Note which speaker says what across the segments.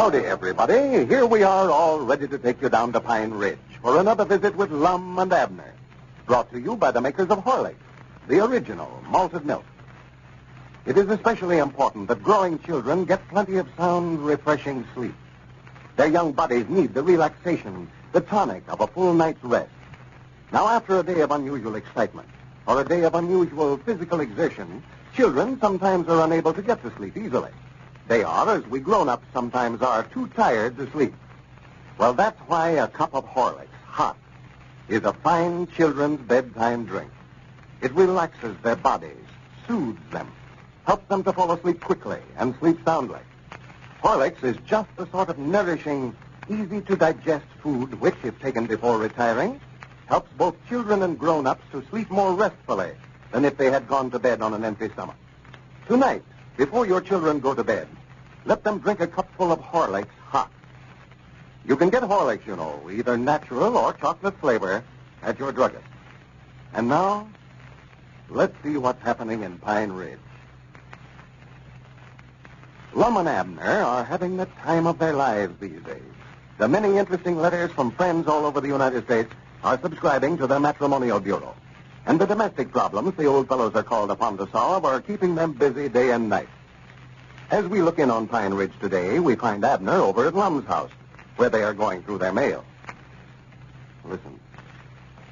Speaker 1: Howdy, everybody. Here we are, all ready to take you down to Pine Ridge for another visit with Lum and Abner. Brought to you by the makers of Horlicks, the original malted milk. It is especially important that growing children get plenty of sound, refreshing sleep. Their young bodies need the relaxation, the tonic of a full night's rest. Now, after a day of unusual excitement or a day of unusual physical exertion, children sometimes are unable to get to sleep easily. They are, as we grown-ups sometimes are, too tired to sleep. Well, that's why a cup of Horlicks, hot, is a fine children's bedtime drink. It relaxes their bodies, soothes them, helps them to fall asleep quickly and sleep soundly. Horlicks is just the sort of nourishing, easy-to-digest food which, if taken before retiring, helps both children and grown-ups to sleep more restfully than if they had gone to bed on an empty stomach. Tonight, before your children go to bed, let them drink a cupful of Horlicks hot. You can get Horlicks, you know, either natural or chocolate flavor, at your druggist. And now, let's see what's happening in Pine Ridge. Lum and Abner are having the time of their lives these days. The many interesting letters from friends all over the United States are subscribing to their matrimonial bureau. And the domestic problems the old fellows are called upon to solve are keeping them busy day and night. As we look in on Pine Ridge today, we find Abner over at Lum's house, where they are going through their mail. Listen.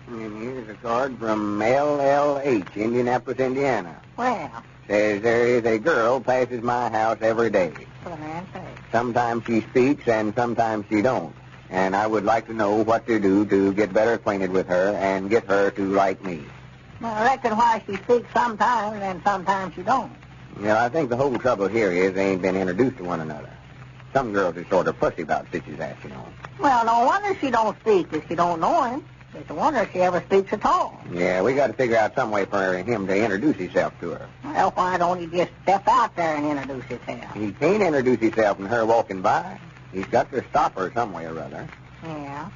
Speaker 2: And here's a card from LLH, Indianapolis, Indiana.
Speaker 3: Well,
Speaker 2: Says there is a girl passes my house every day.
Speaker 3: for the man's sake.
Speaker 2: Sometimes she speaks and sometimes she don't. And I would like to know what to do to get better acquainted with her and get her to like me.
Speaker 3: Well, I reckon why she speaks sometimes and sometimes she don't.
Speaker 2: I think the whole trouble here is they ain't been introduced to one another. Some girls are sort of fussy about such as that, you know.
Speaker 3: Well, no wonder she don't speak if she don't know him. It's a wonder if she ever speaks at all.
Speaker 2: Yeah, we got to figure out some way for him to introduce himself to her.
Speaker 3: Well, why don't he just step out there and introduce himself?
Speaker 2: He can't introduce himself and her walking by. He's got to stop her some way or other.
Speaker 3: Yeah.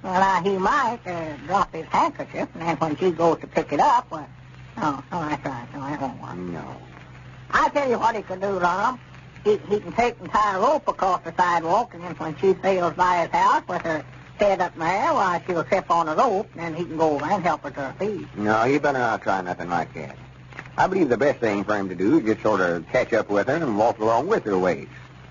Speaker 3: Well, now, he might drop his handkerchief, and then when she goes to pick it up, well... Oh, that's right. No, that won't work.
Speaker 2: No.
Speaker 3: I'll tell you what he could do, Lum. He can take and tie a rope across the sidewalk, and then when she sails by his house with her head up there, while she'll trip on the rope, and then he can go over and help her to her feet.
Speaker 2: No, you better not try nothing like that. I believe the best thing for him to do is just sort of catch up with her and walk along with her ways.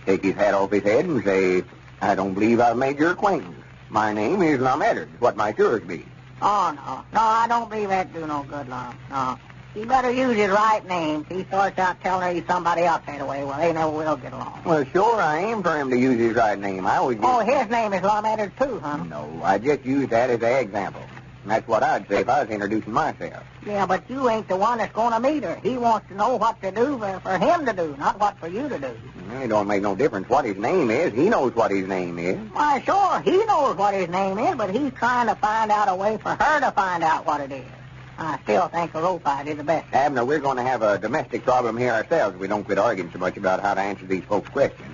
Speaker 2: Take his hat off his head and say, I don't believe I've made your acquaintance. My name is Lum Abner. What might yours be?
Speaker 3: Oh, no. No, I don't believe that'd do no good, Lum. No. He better use his right name. If he starts out telling her he's somebody else that way, well, they never will get along.
Speaker 2: Well, sure, I aim for him to use his right name. I always
Speaker 3: Oh, his name is Lum Abner, too, huh?
Speaker 2: No, I just used that as an example. That's what I'd say if I was introducing myself.
Speaker 3: Yeah, but you ain't the one that's going to meet her. He wants to know what to do for him to do, not what for you to do.
Speaker 2: It don't make no difference what his name is. He knows what his name is.
Speaker 3: Why, sure, he knows what his name is, but he's trying to find out a way for her to find out what it is. I still think the rope idea is the best.
Speaker 2: Abner, we're going to have a domestic problem here ourselves if we don't quit arguing so much about how to answer these folks' questions.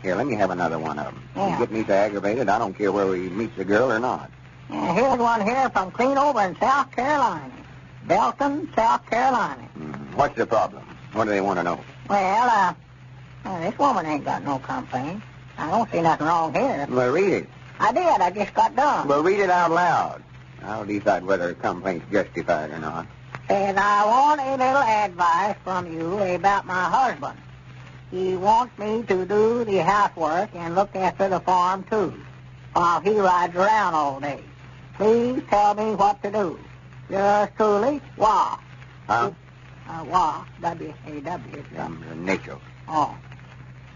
Speaker 2: Here, let me have another one of them.
Speaker 3: Yeah.
Speaker 2: You get me so aggravated, I don't care whether he meets the girl or not.
Speaker 3: Yeah, here's one here from clean over in South Carolina. Belton, South Carolina.
Speaker 2: What's the problem? What do they want to know?
Speaker 3: Well, this woman ain't got no complaint. I don't see nothing wrong here.
Speaker 2: Well, read it.
Speaker 3: I did. I just got done.
Speaker 2: Well, read it out loud. I'll decide whether a complaint's justified or not.
Speaker 3: Says, I want a little advice from you about my husband. He wants me to do the housework and look after the farm, too, while he rides around all day. Please tell me what to do. Yours truly, Wah.
Speaker 2: Huh?
Speaker 3: Wah, W-A-W.
Speaker 2: Nature.
Speaker 3: Oh.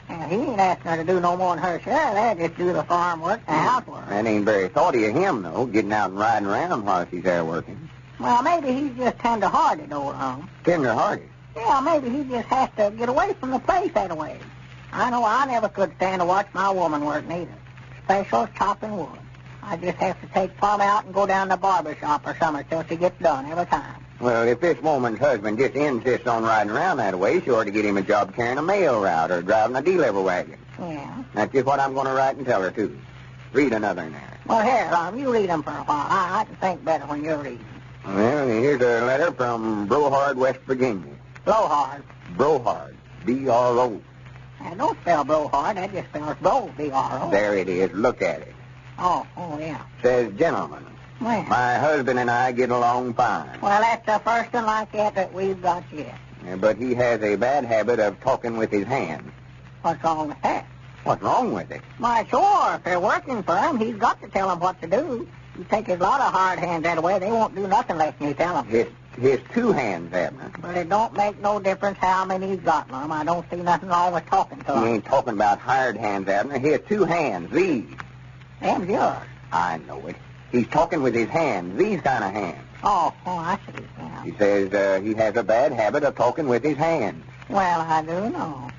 Speaker 3: Yeah, he ain't asking her to do no more than her share of that, just do the farm work and the housework.
Speaker 2: That ain't very thoughty of him, though, getting out and riding around while she's there working.
Speaker 3: Well, maybe he's just tender-hearted, old Lum.
Speaker 2: Tender-hearted?
Speaker 3: Yeah, maybe he just has to get away from the place that way. I know I never could stand to watch my woman work, neither. Special chopping wood. I just have to take Plum out and go down to the barber shop or something till she gets done every time.
Speaker 2: Well, if this woman's husband just insists on riding around that way, she ought to get him a job carrying a mail route or driving a delivery wagon.
Speaker 3: Yeah.
Speaker 2: That's just what I'm going to write and tell her, too. Read another in there.
Speaker 3: Well, here, Lum, you read them for a while. I can think better when you're reading.
Speaker 2: Well, here's a letter from Brohard, West Virginia.
Speaker 3: Blowhard.
Speaker 2: Brohard. B-R-O.
Speaker 3: That don't spell blowhard. That just spells blow, B-R-O.
Speaker 2: There it is. Look at it.
Speaker 3: Oh, yeah.
Speaker 2: Says, gentlemen,
Speaker 3: Well,
Speaker 2: my husband and I get along fine.
Speaker 3: well, that's the first one like that we've got yet.
Speaker 2: But he has a bad habit of talking with his hands.
Speaker 3: What's wrong with that?
Speaker 2: What's wrong with it?
Speaker 3: Why, sure, if they're working for him, he's got to tell them what to do. You take a lot of hard hands that way, they won't do nothing unless you tell them.
Speaker 2: His two hands, Abner.
Speaker 3: But it don't make no difference how many he's got, Lum. I don't see nothing wrong with talking to
Speaker 2: He
Speaker 3: him.
Speaker 2: ain't talking about hired hands, Abner. He has two hands, these.
Speaker 3: Them's yours.
Speaker 2: I know it. He's talking with his hands, these kind of hands.
Speaker 3: Oh, I see. Yeah.
Speaker 2: He says he has a bad habit of talking with his hands.
Speaker 3: Well, I do know.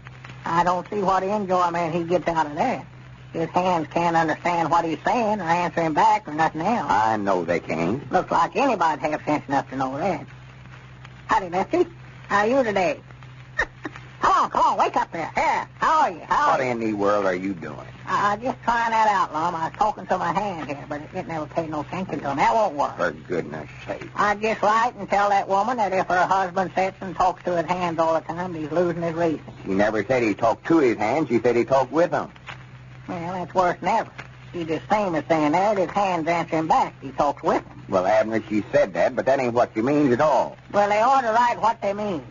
Speaker 3: I don't see what enjoyment he gets out of that. His hands can't understand what he's saying or answer him back or nothing else.
Speaker 2: I know they can't.
Speaker 3: Looks like anybody'd have sense enough to know that. Howdy, Lefty. How are you today? Come on, wake up there. Here, how are you?
Speaker 2: What in the world are you doing?
Speaker 3: I just trying that out, Lum. I was talking to my hand here, but it never paid no attention to him. That won't work.
Speaker 2: For goodness sake.
Speaker 3: I'd just write and tell that woman that if her husband sits and talks to his hands all the time, he's losing his reason.
Speaker 2: She never said he talked to his hands. She said he talked with them.
Speaker 3: Well, that's worse than ever. She's just same as saying that his hands answer him back. He talks with them.
Speaker 2: Well, Abner, she said that, but that ain't what she means at all.
Speaker 3: Well, they ought to write what they mean.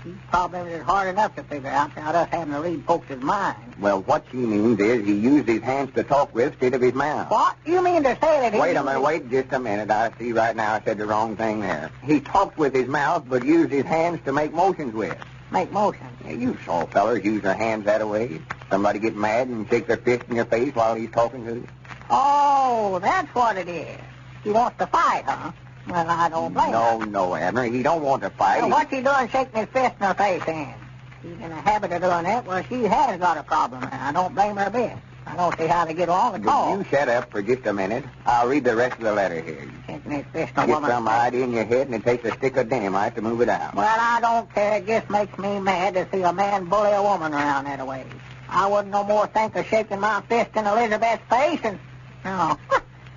Speaker 3: These problems is hard enough to figure out without us having to read folks' minds.
Speaker 2: Well, what she means is he used his hands to talk with instead of his mouth.
Speaker 3: What? You mean to say that he...
Speaker 2: Wait a minute, wait just a minute. I see right now I said the wrong thing there. He talked with his mouth, but used his hands to make motions with.
Speaker 3: Make motions?
Speaker 2: Yeah, you saw fellers use their hands that way. Somebody get mad and shake their fist in your face while he's talking to you.
Speaker 3: Oh, that's what it is. He wants to fight, huh? Well, I don't blame him.
Speaker 2: No, Abner. He don't want to fight.
Speaker 3: Well, what's he doing shaking his fist in her face, then? He's in the habit of doing that. Well, she has got a problem, and I don't blame her a bit. I don't see how they get along at all.
Speaker 2: Will you shut up for just a minute? I'll read the rest of the letter here.
Speaker 3: Shaking his fist in a
Speaker 2: Get
Speaker 3: woman's
Speaker 2: some
Speaker 3: face.
Speaker 2: idea in your head, and it takes a stick of dynamite to move it out.
Speaker 3: Well, I don't care. It just makes me mad to see a man bully a woman around that way. I wouldn't no more think of shaking my fist in Elizabeth's face, and... No,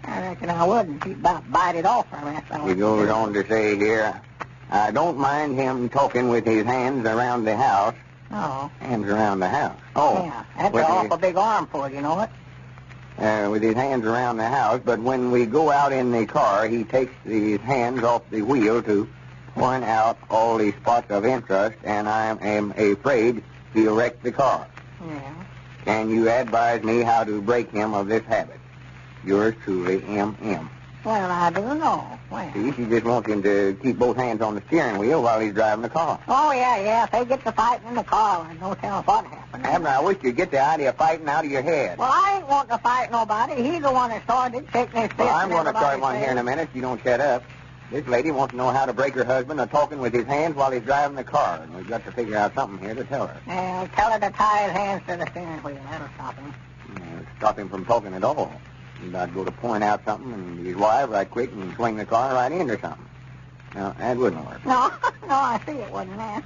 Speaker 3: I reckon I wouldn't. She'd about bite it off her. That's all.
Speaker 2: He goes on to say here, I don't mind him talking with his hands around the house.
Speaker 3: Oh.
Speaker 2: Hands around the house. Oh.
Speaker 3: Yeah, that's
Speaker 2: with
Speaker 3: an awful big armful, you know it?
Speaker 2: with his hands around the house, but when we go out in the car, he takes his hands off the wheel to point out all the spots of interest, and I am afraid he'll wreck the car.
Speaker 3: Yeah.
Speaker 2: Can you advise me how to break him of this habit? Yours truly, M.M.
Speaker 3: Well, I do know. Well.
Speaker 2: See, she just wants him to keep both hands on the steering wheel while he's driving the car.
Speaker 3: Oh, yeah. If they get to fighting in the car, there's no telling what happened.
Speaker 2: Abner, I wish you'd get the idea of fighting out of your head.
Speaker 3: Well, I ain't wanting to fight nobody. He's the one that started shaking his fist.
Speaker 2: Well, I'm going to start
Speaker 3: everybody
Speaker 2: one here in a minute if you don't shut up. This lady wants to know how to break her husband of talking with his hands while he's driving the car, and we've got to figure out something here to tell her.
Speaker 3: Yeah, tell her to tie his hands to the steering wheel. That'll stop him.
Speaker 2: Stop him from talking at all. He'd about go to point out something and he'd wild right quick and swing the car right into something. No, that wouldn't work.
Speaker 3: No, I see it wasn't that.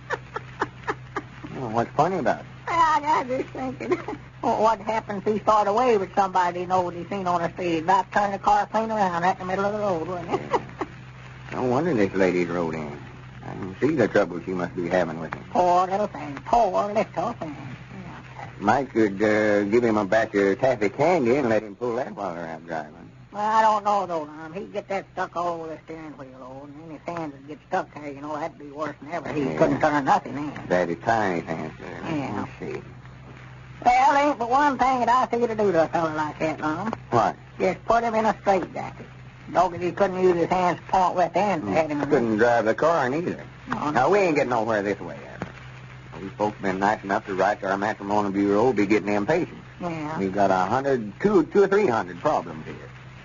Speaker 2: Well, what's funny about it?
Speaker 3: I was just thinking, what happens if he started away with somebody he knows he's seen on the street? He'd about turn the car clean around right in the middle of the road, wouldn't it?
Speaker 2: No wonder this lady's rode in. I can see the trouble she must be having with him.
Speaker 3: Poor little thing. Poor little thing.
Speaker 2: Mike could give him a batch of taffy candy and let him pull that while they're out driving.
Speaker 3: Well, I don't know, though, Lum. He'd get that stuck all over the steering wheel, though, and then his hands would get stuck there. You know, that'd be worse than ever. He couldn't turn nothing in.
Speaker 2: That is tiny hands there.
Speaker 3: Yeah.
Speaker 2: Let's see.
Speaker 3: Well, ain't but one thing that I see to do to a fellow like that, Lum.
Speaker 2: What?
Speaker 3: Just put him in a straitjacket. Dog, if he couldn't use his hands to point with ends, had him in
Speaker 2: Couldn't drive the car neither.
Speaker 3: No.
Speaker 2: Now, we ain't getting nowhere this way, Abner. These folks been nice enough to write to our matrimonial bureau, be getting impatient.
Speaker 3: Yeah.
Speaker 2: We've got 200 or 300 problems here.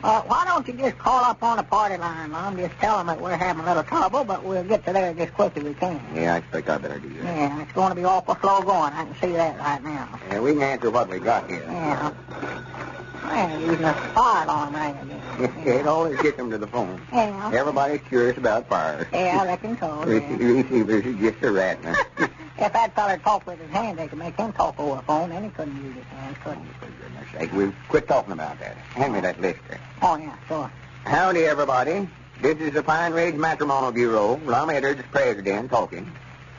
Speaker 3: Why don't you just call up on the party line, Lum? Just tell them that we're having a little trouble, but we'll get to there just quick as we can.
Speaker 2: Yeah, I expect I better do that.
Speaker 3: Yeah, it's going to be awful slow going. I can see that right now.
Speaker 2: Yeah, we can answer what we got here.
Speaker 3: Yeah. Well, using a fire alarm right again.
Speaker 2: It always gets them to the phone.
Speaker 3: Yeah.
Speaker 2: Everybody's curious about fires.
Speaker 3: Yeah, I reckon so. Yeah.
Speaker 2: Receivers is just a rat now.
Speaker 3: If that fella talked with his hands, they could make him talk over the phone, then he couldn't use his hands, could he?
Speaker 2: For goodness sake, we've quit talking about that. Hand me that list there.
Speaker 3: Oh, yeah, sure.
Speaker 2: Howdy, everybody. This is the Pine Ridge Matrimonial Bureau. Lum Edwards, president, talking.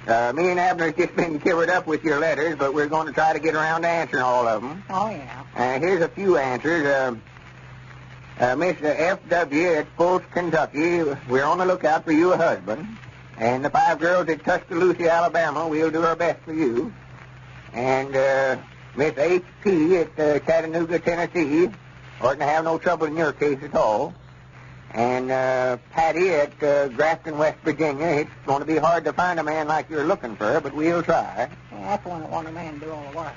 Speaker 2: Me and Abner's just been covered up with your letters, but we're going to try to get around to answering all of them.
Speaker 3: Oh, yeah.
Speaker 2: Here's a few answers. Miss F.W. at Fulton, Kentucky, we're on the lookout for you a husband. And the 5 girls at Tuscaloosa, Alabama, we'll do our best for you. And Miss H.P. at Chattanooga, Tennessee, oughtn't to have no trouble in your case at all. And Patty at Grafton, West Virginia, it's going to be hard to find a man like you're looking for, but we'll try.
Speaker 3: Well, that's the one that wanted a man to do all the work.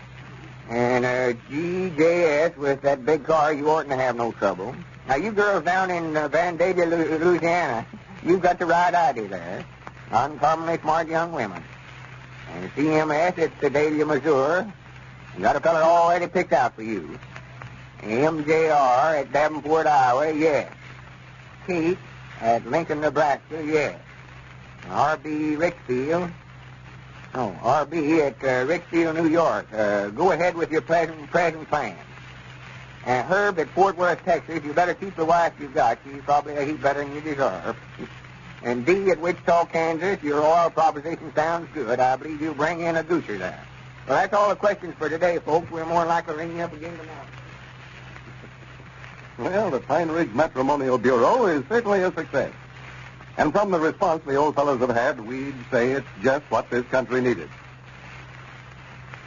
Speaker 2: And G.J.S. with that big car, you oughtn't to have no trouble. Now, you girls down in Vandalia, Louisiana, you've got the right idea there. Uncommonly smart young women. And CMS at Sedalia, Missouri, you got a fella already picked out for you. MJR at Davenport, Iowa, yes. Kate at Lincoln, Nebraska, yes. R.B. Richfield. Oh, R.B. at Richfield, New York. Go ahead with your present plans. And Herb at Fort Worth, Texas, you better keep the wife you've got. She's probably a heap better than you deserve. And D at Wichita, Kansas, your oil proposition sounds good. I believe you'll bring in a doucher there. Well, that's all the questions for today, folks. We're more likely to ring you up again tomorrow.
Speaker 1: Well, the Pine Ridge Matrimonial Bureau is certainly a success. And from the response the old fellows have had, we'd say it's just what this country needed.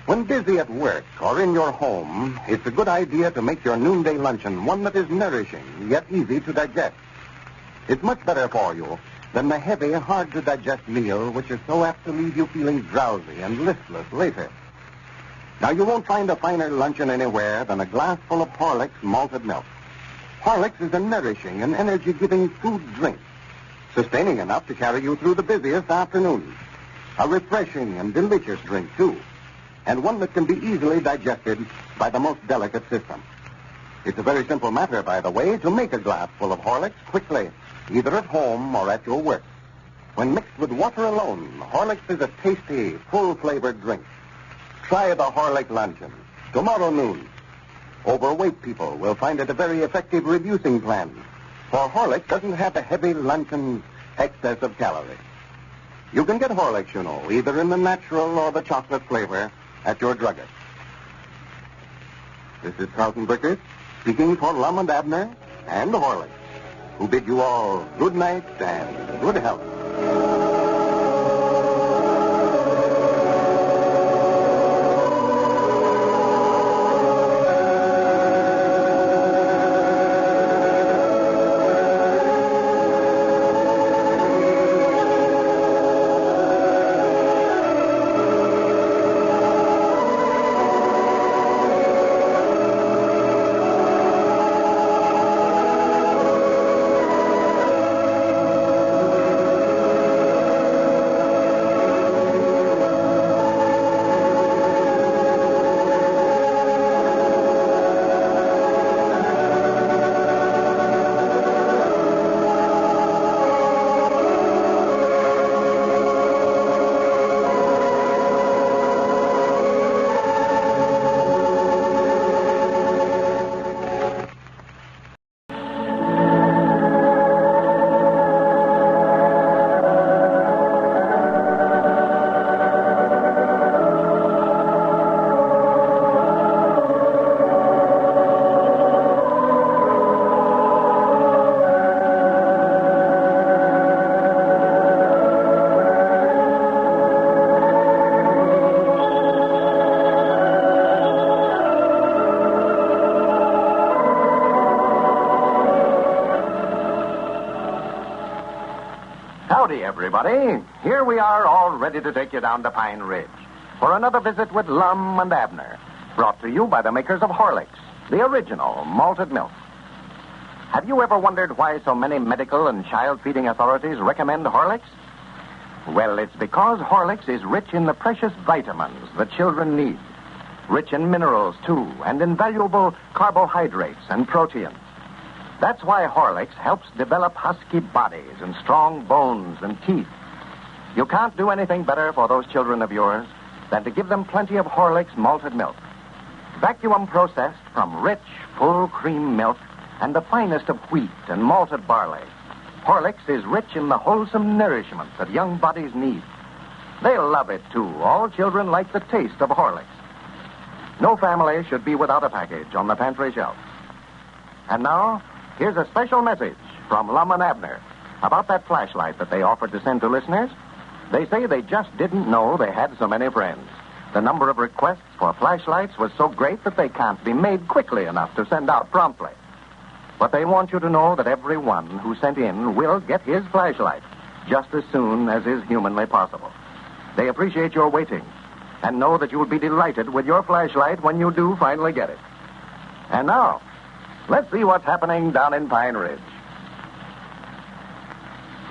Speaker 1: When busy at work or in your home, it's a good idea to make your noonday luncheon one that is nourishing, yet easy to digest. It's much better for you than the heavy, hard-to-digest meal which is so apt to leave you feeling drowsy and listless later. Now, you won't find a finer luncheon anywhere than a glass full of Horlicks malted milk. Horlicks is a nourishing and energy-giving food drink, sustaining enough to carry you through the busiest afternoons. A refreshing and delicious drink, too, and one that can be easily digested by the most delicate system. It's a very simple matter, by the way, to make a glass full of Horlicks quickly, either at home or at your work. When mixed with water alone, Horlicks is a tasty, full-flavored drink. Try the Horlick luncheon tomorrow noon. Overweight people will find it a very effective reducing plan, for Horlicks doesn't have a heavy luncheon excess of calories. You can get Horlicks, you know, either in the natural or the chocolate flavor at your druggist. This is Carlton Brickers speaking for Lum and Abner and the Horlicks, who bid you all good night and good health.
Speaker 4: Howdy, everybody. Here we are, all ready to take you down to Pine Ridge for another visit with Lum and Abner, brought to you by the makers of Horlicks, the original malted milk. Have you ever wondered why so many medical and child-feeding authorities recommend Horlicks? Well, it's because Horlicks is rich in the precious vitamins that children need. Rich in minerals, too, and in valuable carbohydrates and proteins. That's why Horlicks helps develop husky bodies and strong bones and teeth. You can't do anything better for those children of yours than to give them plenty of Horlicks malted milk. Vacuum processed from rich, full cream milk and the finest of wheat and malted barley. Horlicks is rich in the wholesome nourishment that young bodies need. They'll love it, too. All children like the taste of Horlicks. No family should be without a package on the pantry shelf. And now, here's a special message from Lum and Abner about that flashlight that they offered to send to listeners. They say they just didn't know they had so many friends. The number of requests for flashlights was so great that they can't be made quickly enough to send out promptly. But they want you to know that everyone who sent in will get his flashlight just as soon as is humanly possible. They appreciate your waiting and know that you'll be delighted with your flashlight when you do finally get it. And now, let's see what's happening down in Pine Ridge.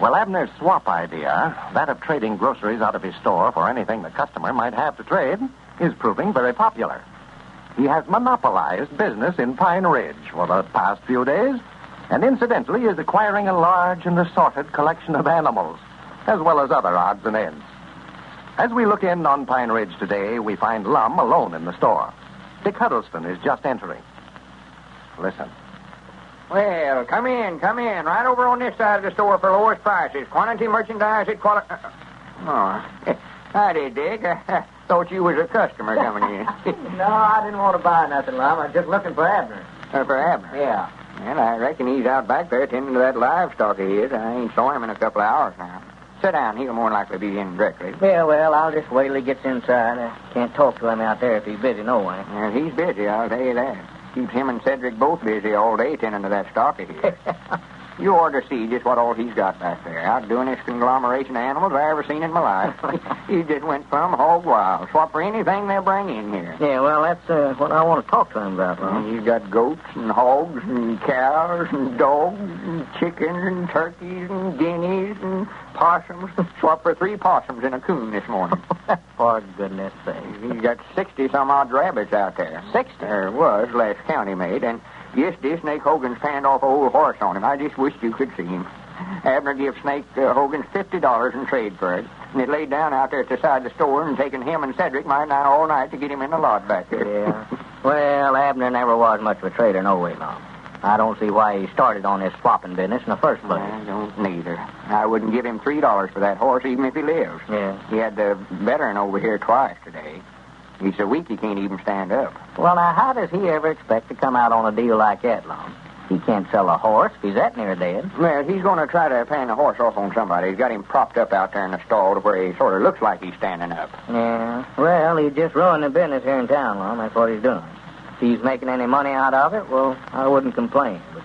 Speaker 4: Well, Abner's swap idea, that of trading groceries out of his store for anything the customer might have to trade, is proving very popular. He has monopolized business in Pine Ridge for the past few days, and incidentally is acquiring a large and assorted collection of animals, as well as other odds and ends. As we look in on Pine Ridge today, we find Lum alone in the store. Dick Huddleston is just entering. Listen.
Speaker 2: Well, come in. Right over on this side of the store for lowest prices. Quantity merchandise at quality... Howdy, Dick. I thought you was a customer coming in.
Speaker 3: No, I didn't want to buy nothing, Lum. I was just looking for Abner.
Speaker 2: For Abner?
Speaker 3: Yeah.
Speaker 2: Well, I reckon he's out back there tending to that livestock of his. I ain't saw him in a couple of hours now. Sit down. He'll more likely be in directly.
Speaker 3: Yeah, well, I'll just wait till he gets inside. I can't talk to him out there if he's busy, no way.
Speaker 2: Well, he's busy, I'll tell you that. Keeps him and Cedric both busy all day tending to that stock of his. You ought to see just what all he's got back there. Outdoing this conglomeration of animals I ever seen in my life. He just went from hog wild. Swap for anything they'll bring in here.
Speaker 3: Yeah, well, that's what I want to talk to him about, Lum.
Speaker 2: He's got goats and hogs and cows and dogs and chickens and turkeys and guineas and possums. Swap for 3 possums and a coon this morning.
Speaker 3: For goodness sake.
Speaker 2: He's got 60-some-odd rabbits out there.
Speaker 3: 60?
Speaker 2: There was, last county made, and yesterday Snake Hogan's panned off a old horse on him. I just wish you could see him. Abner gave Snake Hogan $50 in trade for it, and it laid down out there at the side of the store and taken him and Cedric might now all night to get him in the lot back there.
Speaker 3: Yeah. Well, Abner never was much of a trader, no way, Lum. I don't see why he started on this swapping business in the first place.
Speaker 2: I don't neither. I wouldn't give him $3 for that horse even if he lives.
Speaker 3: Yeah.
Speaker 2: He had the veteran over here twice today. He's so weak he can't even stand up.
Speaker 3: Well, now, how does he ever expect to come out on a deal like that, Lum? He can't sell a horse if he's that near dead.
Speaker 2: Well, he's going to try to pan the horse off on somebody. He's got him propped up out there in the stall to where he sort of looks like he's standing up.
Speaker 3: Yeah. Well, he just ruined the business here in town, Lum. That's what he's doing. If he's making any money out of it, well, I wouldn't complain. But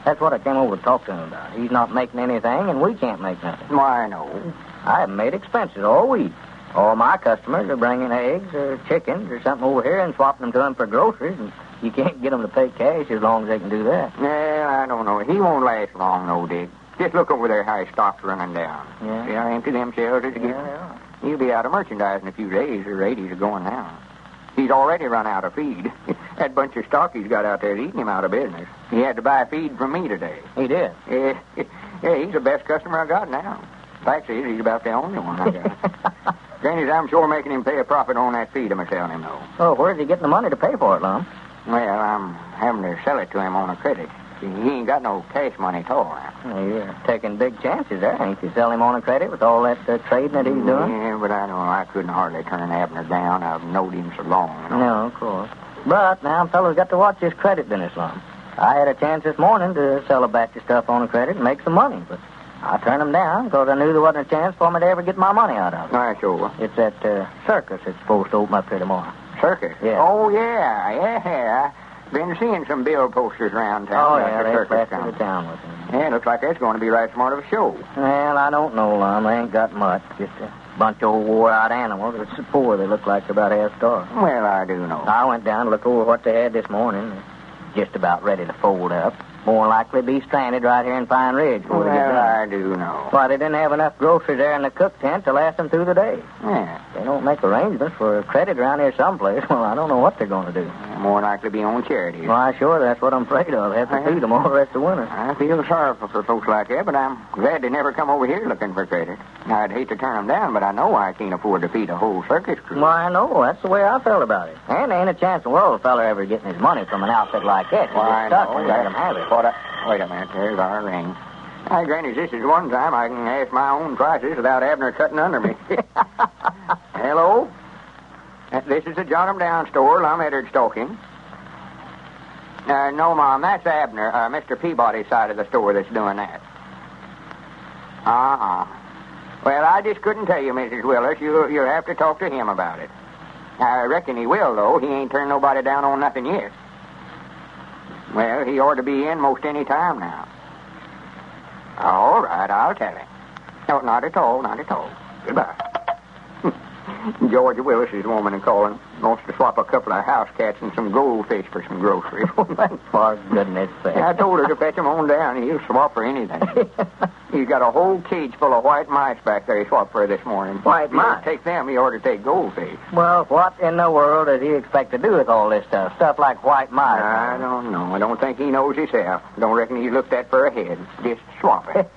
Speaker 3: that's what I came over to talk to him about. He's not making anything, and we can't make nothing.
Speaker 2: Why, no.
Speaker 3: I haven't made expenses all week. All my customers are bringing eggs or chickens or something over here and swapping them to them for groceries, and you can't get them to pay cash as long as they can do that.
Speaker 2: Well, I don't know. He won't last long, no, Dick. Just look over there how his stock's running down.
Speaker 3: Yeah.
Speaker 2: See how empty them shelves is again?
Speaker 3: Yeah.
Speaker 2: He'll be out of merchandise in a few days. The rate he's going down. He's already run out of feed. That bunch of stock he's got out there is eating him out of business. He had to buy feed from me today.
Speaker 3: He did?
Speaker 2: Yeah, he's the best customer I got now. Fact is, he's about the only one I got. Granny's, I'm sure making him pay a profit on that feed I'm selling him, though.
Speaker 3: Oh, where's he getting the money to pay for it, Lum?
Speaker 2: Well, I'm having to sell it to him on a credit. See, he ain't got no cash money at all now.
Speaker 3: Well, you're taking big chances there, ain't you? Sell him on a credit with all that trading that he's doing?
Speaker 2: Yeah, but I know I couldn't hardly turn Abner down. I've known him so long. You know?
Speaker 3: No, of course. But now fellas got to watch this credit business, Lum. I had a chance this morning to sell a batch of stuff on a credit and make some money, but I turned them down because I knew there wasn't a chance for me to ever get my money out of it.
Speaker 2: I sure.
Speaker 3: It's that circus that's supposed to open up here tomorrow.
Speaker 2: Circus?
Speaker 3: Yeah.
Speaker 2: Oh, yeah. Been seeing some bill posters around town.
Speaker 3: Oh,
Speaker 2: about
Speaker 3: yeah,
Speaker 2: the
Speaker 3: they
Speaker 2: circus
Speaker 3: left
Speaker 2: coming.
Speaker 3: the town with them.
Speaker 2: Yeah, looks like that's going to be right smart of a show.
Speaker 3: Well, I don't know, Lum. They ain't got much. Just a bunch of old wore-out animals. It's so poor they look like they're about half starved.
Speaker 2: Well, I do know.
Speaker 3: I went down to look over what they had this morning. They're just about ready to fold up. More likely be stranded right here in Pine Ridge before they get
Speaker 2: Well,
Speaker 3: done.
Speaker 2: I do know.
Speaker 3: Why, they didn't have enough groceries there in the cook tent to last them through the day.
Speaker 2: Yeah.
Speaker 3: They don't make arrangements for credit around here someplace. Well, I don't know what they're going to do.
Speaker 2: More likely be on charity.
Speaker 3: Why, sure, that's what I'm afraid of. Have to feed them all the rest of the winter.
Speaker 2: I feel sorrowful for folks like that, but I'm glad they never come over here looking for credit. I'd hate to turn them down, but I know I can't afford to feed a whole circus crew.
Speaker 3: Why, no, that's the way I felt about it. And there ain't a chance in the world a fella ever getting his money from an outfit like that. You
Speaker 2: Why,
Speaker 3: get stuck
Speaker 2: no,
Speaker 3: when you let him have it.
Speaker 2: Wait a minute, there's our ring. Hey, Granny, this is one time I can ask my own prices without Abner cutting under me. jot 'em down, store. Lum Eddard Stoking. No, Mom, that's Abner, Mr. Peabody's side of the store that's doing that. Uh-huh. Well, I just couldn't tell you, Mrs. Willis. You'll have to talk to him about it. I reckon he will, though. He ain't turned nobody down on nothing yet. Well, he ought to be in most any time now. All right, I'll tell him. No, not at all, not at all. Goodbye. George Willis's woman calling. Wants to swap a couple of house cats and some goldfish for some groceries.
Speaker 3: For goodness sake.
Speaker 2: I told her to fetch them on down. He'll swap for anything. He's got a whole cage full of white mice back there he swapped for this morning.
Speaker 3: White mice?
Speaker 2: If you take them, he ought to take goldfish.
Speaker 3: Well, what in the world does he expect to do with all this stuff? Stuff like white mice.
Speaker 2: I don't know. I don't think he knows himself. Don't reckon he's looked at for a head. Just swap it.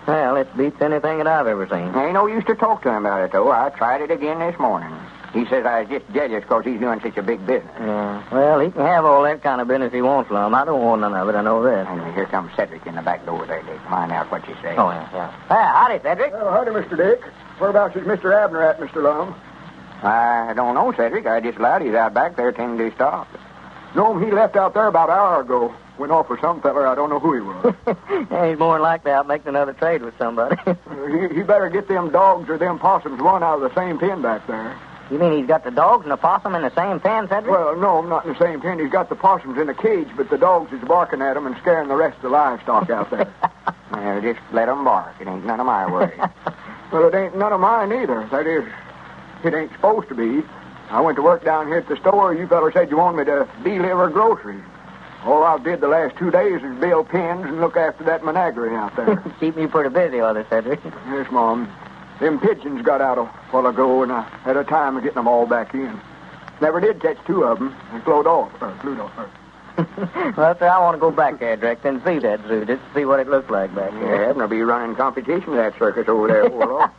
Speaker 3: Well, it beats anything that I've ever seen.
Speaker 2: Ain't no use to talk to him about it, though. I tried it again this morning. He says I was just jealous because he's doing such a big business.
Speaker 3: Yeah. Well, he can have all that kind of business he wants, Lum. I don't want none of it, I know that.
Speaker 2: And here comes Cedric in the back door there, Dick. Find out what you say.
Speaker 3: Oh, yeah. Howdy, Cedric.
Speaker 5: Well, howdy, Mr. Dick. Whereabouts is Mr. Abner at, Mr. Lum?
Speaker 2: I don't know, Cedric. I just allowed he's out back there tending to his stock.
Speaker 5: No, he left out there about an hour ago. Went off with some feller. I don't know who he was.
Speaker 3: Yeah, he's more than likely out making another trade with somebody.
Speaker 5: He better get them dogs or them possums one out of the same pen back there.
Speaker 3: You mean he's got the dogs and the possum in the same pen, Cedric?
Speaker 5: Well, no, not in the same pen. He's got the possums in a cage, but the dogs is barking at them and scaring the rest of the livestock out there.
Speaker 2: Well, just let 'em bark. It ain't none of my worry.
Speaker 5: Well, it ain't none of mine either. That is, it ain't supposed to be. I went to work down here at the store. You fellas said you wanted me to deliver groceries. All I did the last 2 days is build pens and look after that menagerie out there.
Speaker 3: Keep me pretty busy with it, Cedric.
Speaker 5: Yes, Mom. Them pigeons got out a while ago, and I had a time of getting them all back in. Never did catch 2 of them. They flew off.
Speaker 3: Well, sir, I want to go back there, Direct, and see that zoo, just to see what it looks like back there.
Speaker 2: Yeah, Abner be running competition at that circus over there, Warlock.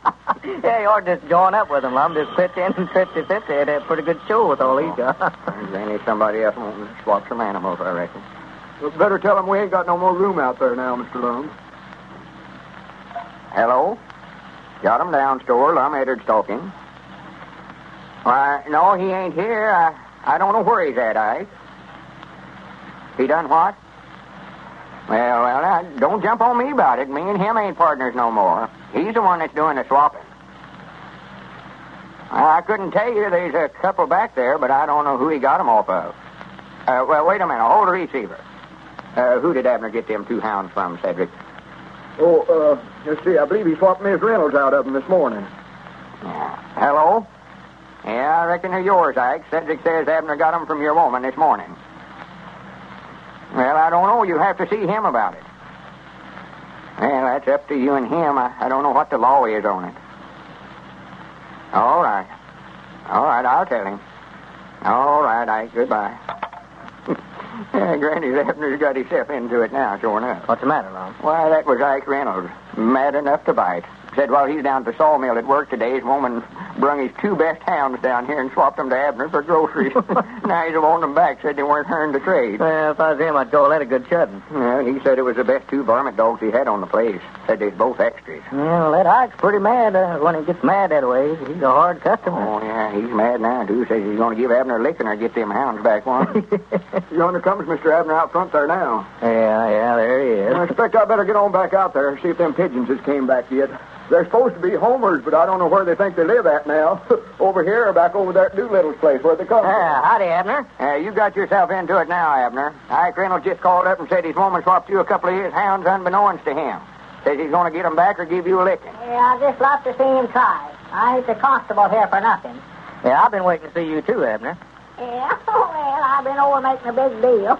Speaker 3: Yeah, you ought to just join up with him, Lum. Just pitch in and 50-50. It'd have a pretty good show with all these guys.
Speaker 2: Then there's somebody else wanting to swap some animals, I reckon.
Speaker 5: Well, better tell them we ain't got no more room out there now, Mr. Lum.
Speaker 2: Hello? Got 'em down, store. Lum Eddard Stoking. Why, no, he ain't here. I don't know where he's at, Ike. He done what? Well, now, don't jump on me about it. Me and him ain't partners no more. He's the one that's doing the swapping. I couldn't tell you. There's a couple back there, but I don't know who he got 'em off of. Well, wait a minute. Hold the receiver. Who did Abner get them 2 hounds from, Cedric?
Speaker 5: Oh, let's see. I believe he swapped Miss Reynolds out of them this morning.
Speaker 2: Yeah. Hello? Yeah, I reckon they're yours, Ike. Cedric says Abner got 'em from your woman this morning. Well, I don't know. You'll have to see him about it. Well, that's up to you and him. I don't know what the law is on it. All right. All right, I'll tell him. All right, Ike. Goodbye. Yeah, Granny's Abner's got himself into it now, sure enough.
Speaker 3: What's the matter, Lum?
Speaker 2: Why, that was Ike Reynolds. Mad enough to bite. Said while he's down at the sawmill at work today, his woman brung his 2 best hounds down here and swapped them to Abner for groceries. Now he's wanting them back. Said they weren't earned to trade.
Speaker 3: Well, if I was him, I'd call that a good shutting.
Speaker 2: Yeah, he said it was the best 2 varmint dogs he had on the place. Said they's both extras.
Speaker 3: Well, that Ike's pretty mad when he gets mad that way. He's a hard customer.
Speaker 2: Oh, yeah, he's mad now, too. Says he's going to give Abner a licking or get them hounds back one.
Speaker 5: Yonder comes Mr. Abner out front there now.
Speaker 3: Yeah, there he is.
Speaker 5: I expect I better get on back out there and see if them pigeons has came back yet. They're supposed to be homers, but I don't know where they think they live at now. Over here or back over there at Doolittle's place where they come from.
Speaker 3: Howdy, Abner.
Speaker 2: You got yourself into it now, Abner. Ike Reynolds just called up and said his woman swapped you a couple of his hounds unbeknownst to him. Says he's going to get them back or give you a licking.
Speaker 3: Yeah, I'd just love to see him try. I ain't the constable here for nothing. Yeah, I've been waiting to see you too, Abner. Yeah, well, I've been over making a big deal.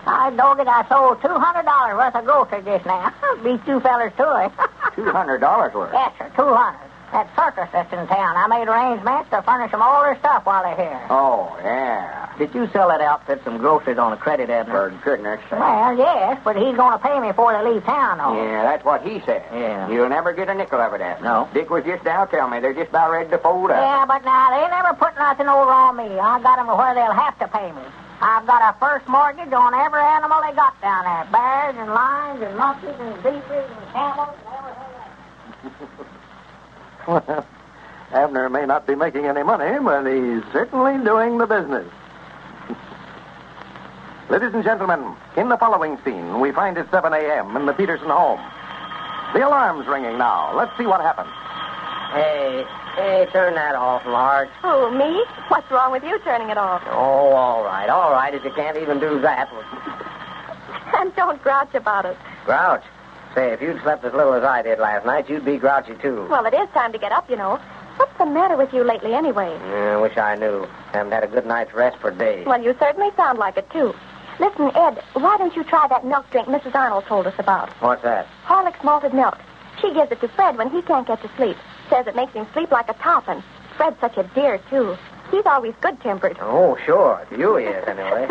Speaker 3: I dog it, I sold $200 worth of groceries just now. Beat 2 fellers to it.
Speaker 2: $200 worth?
Speaker 3: Yes, sir, 200. That circus that's in town, I made arrangements to furnish them all their stuff while they're here.
Speaker 2: Oh, yeah.
Speaker 3: Did you sell that outfit some groceries on a credit, Abner?
Speaker 2: For goodness sake.
Speaker 3: Well, yes, but he's going to pay me before they leave town, though.
Speaker 2: Yeah, that's what he said.
Speaker 3: Yeah.
Speaker 2: You'll never get a nickel of it, Abner.
Speaker 3: No.
Speaker 2: Dick was just down telling me they're just about ready to fold up.
Speaker 3: Yeah, but now, they never put nothing over on me. I got them to where they'll have to pay me. I've got a first mortgage on every animal they got down there. Bears and lions and monkeys and zebras and camels and everything else.
Speaker 2: Well,
Speaker 4: Abner may not be making any money, but he's certainly doing the business. Ladies and gentlemen, in the following scene, we find it 7 a.m. in the Peterson home. The alarm's ringing now. Let's see what happens.
Speaker 6: Hey, turn that off, Marge.
Speaker 7: Oh, me? What's wrong with you turning it off?
Speaker 6: Oh, all right, if you can't even do that.
Speaker 7: And don't grouch about it.
Speaker 6: Grouch? Say, if you'd slept as little as I did last night, you'd be grouchy, too.
Speaker 7: Well, it is time to get up, you know. What's the matter with you lately, anyway?
Speaker 6: I wish I knew. Haven't had a good night's rest for days.
Speaker 7: Well, you certainly sound like it, too. Listen, Ed, why don't you try that milk drink Mrs. Arnold told us about?
Speaker 6: What's that?
Speaker 7: Horlicks malted milk. She gives it to Fred when he can't get to sleep. Says it makes him sleep like a top, and Fred's such a dear, too. He's always good-tempered.
Speaker 6: Oh, sure. You is, anyway.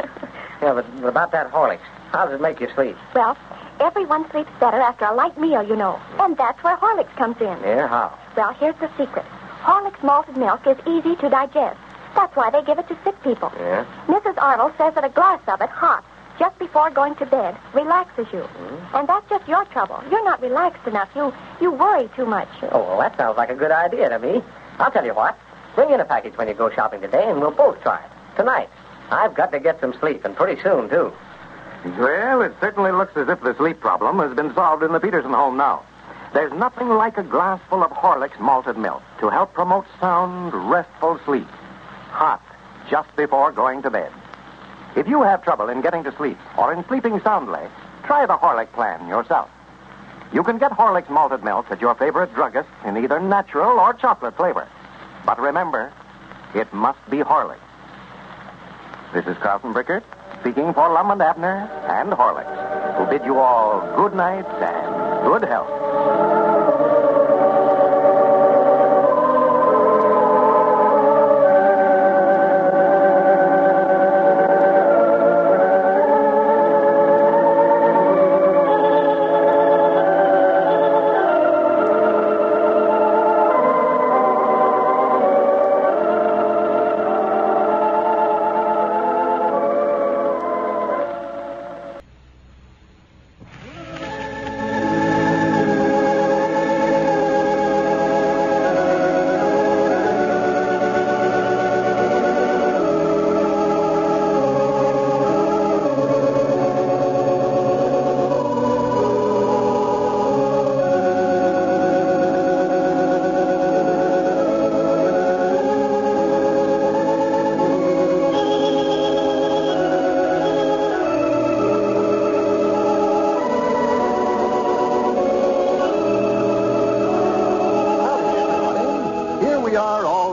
Speaker 6: Yeah, but about that Horlicks, how does it make you sleep?
Speaker 7: Well, everyone sleeps better after a light meal, you know. And that's where Horlicks comes in.
Speaker 6: Yeah, how?
Speaker 7: Well, here's the secret. Horlicks malted milk is easy to digest. That's why they give it to sick people.
Speaker 6: Yeah?
Speaker 7: Mrs. Arnold says that a glass of it, hot, just before going to bed, relaxes you. And that's just your trouble. You're not relaxed enough. You worry too much.
Speaker 6: Oh, well, that sounds like a good idea to me. I'll tell you what. Bring in a package when you go shopping today, and we'll both try it. Tonight. I've got to get some sleep, and pretty soon, too.
Speaker 4: Well, it certainly looks as if the sleep problem has been solved in the Peterson home now. There's nothing like a glass full of Horlicks malted milk to help promote sound, restful sleep. Hot, just before going to bed. If you have trouble in getting to sleep or in sleeping soundly, try the Horlick plan yourself. You can get Horlicks malted milk at your favorite druggist in either natural or chocolate flavor. But remember, it must be Horlicks. This is Carlton Brickert, speaking for Lum and Abner and Horlicks, who bid you all good night and good health.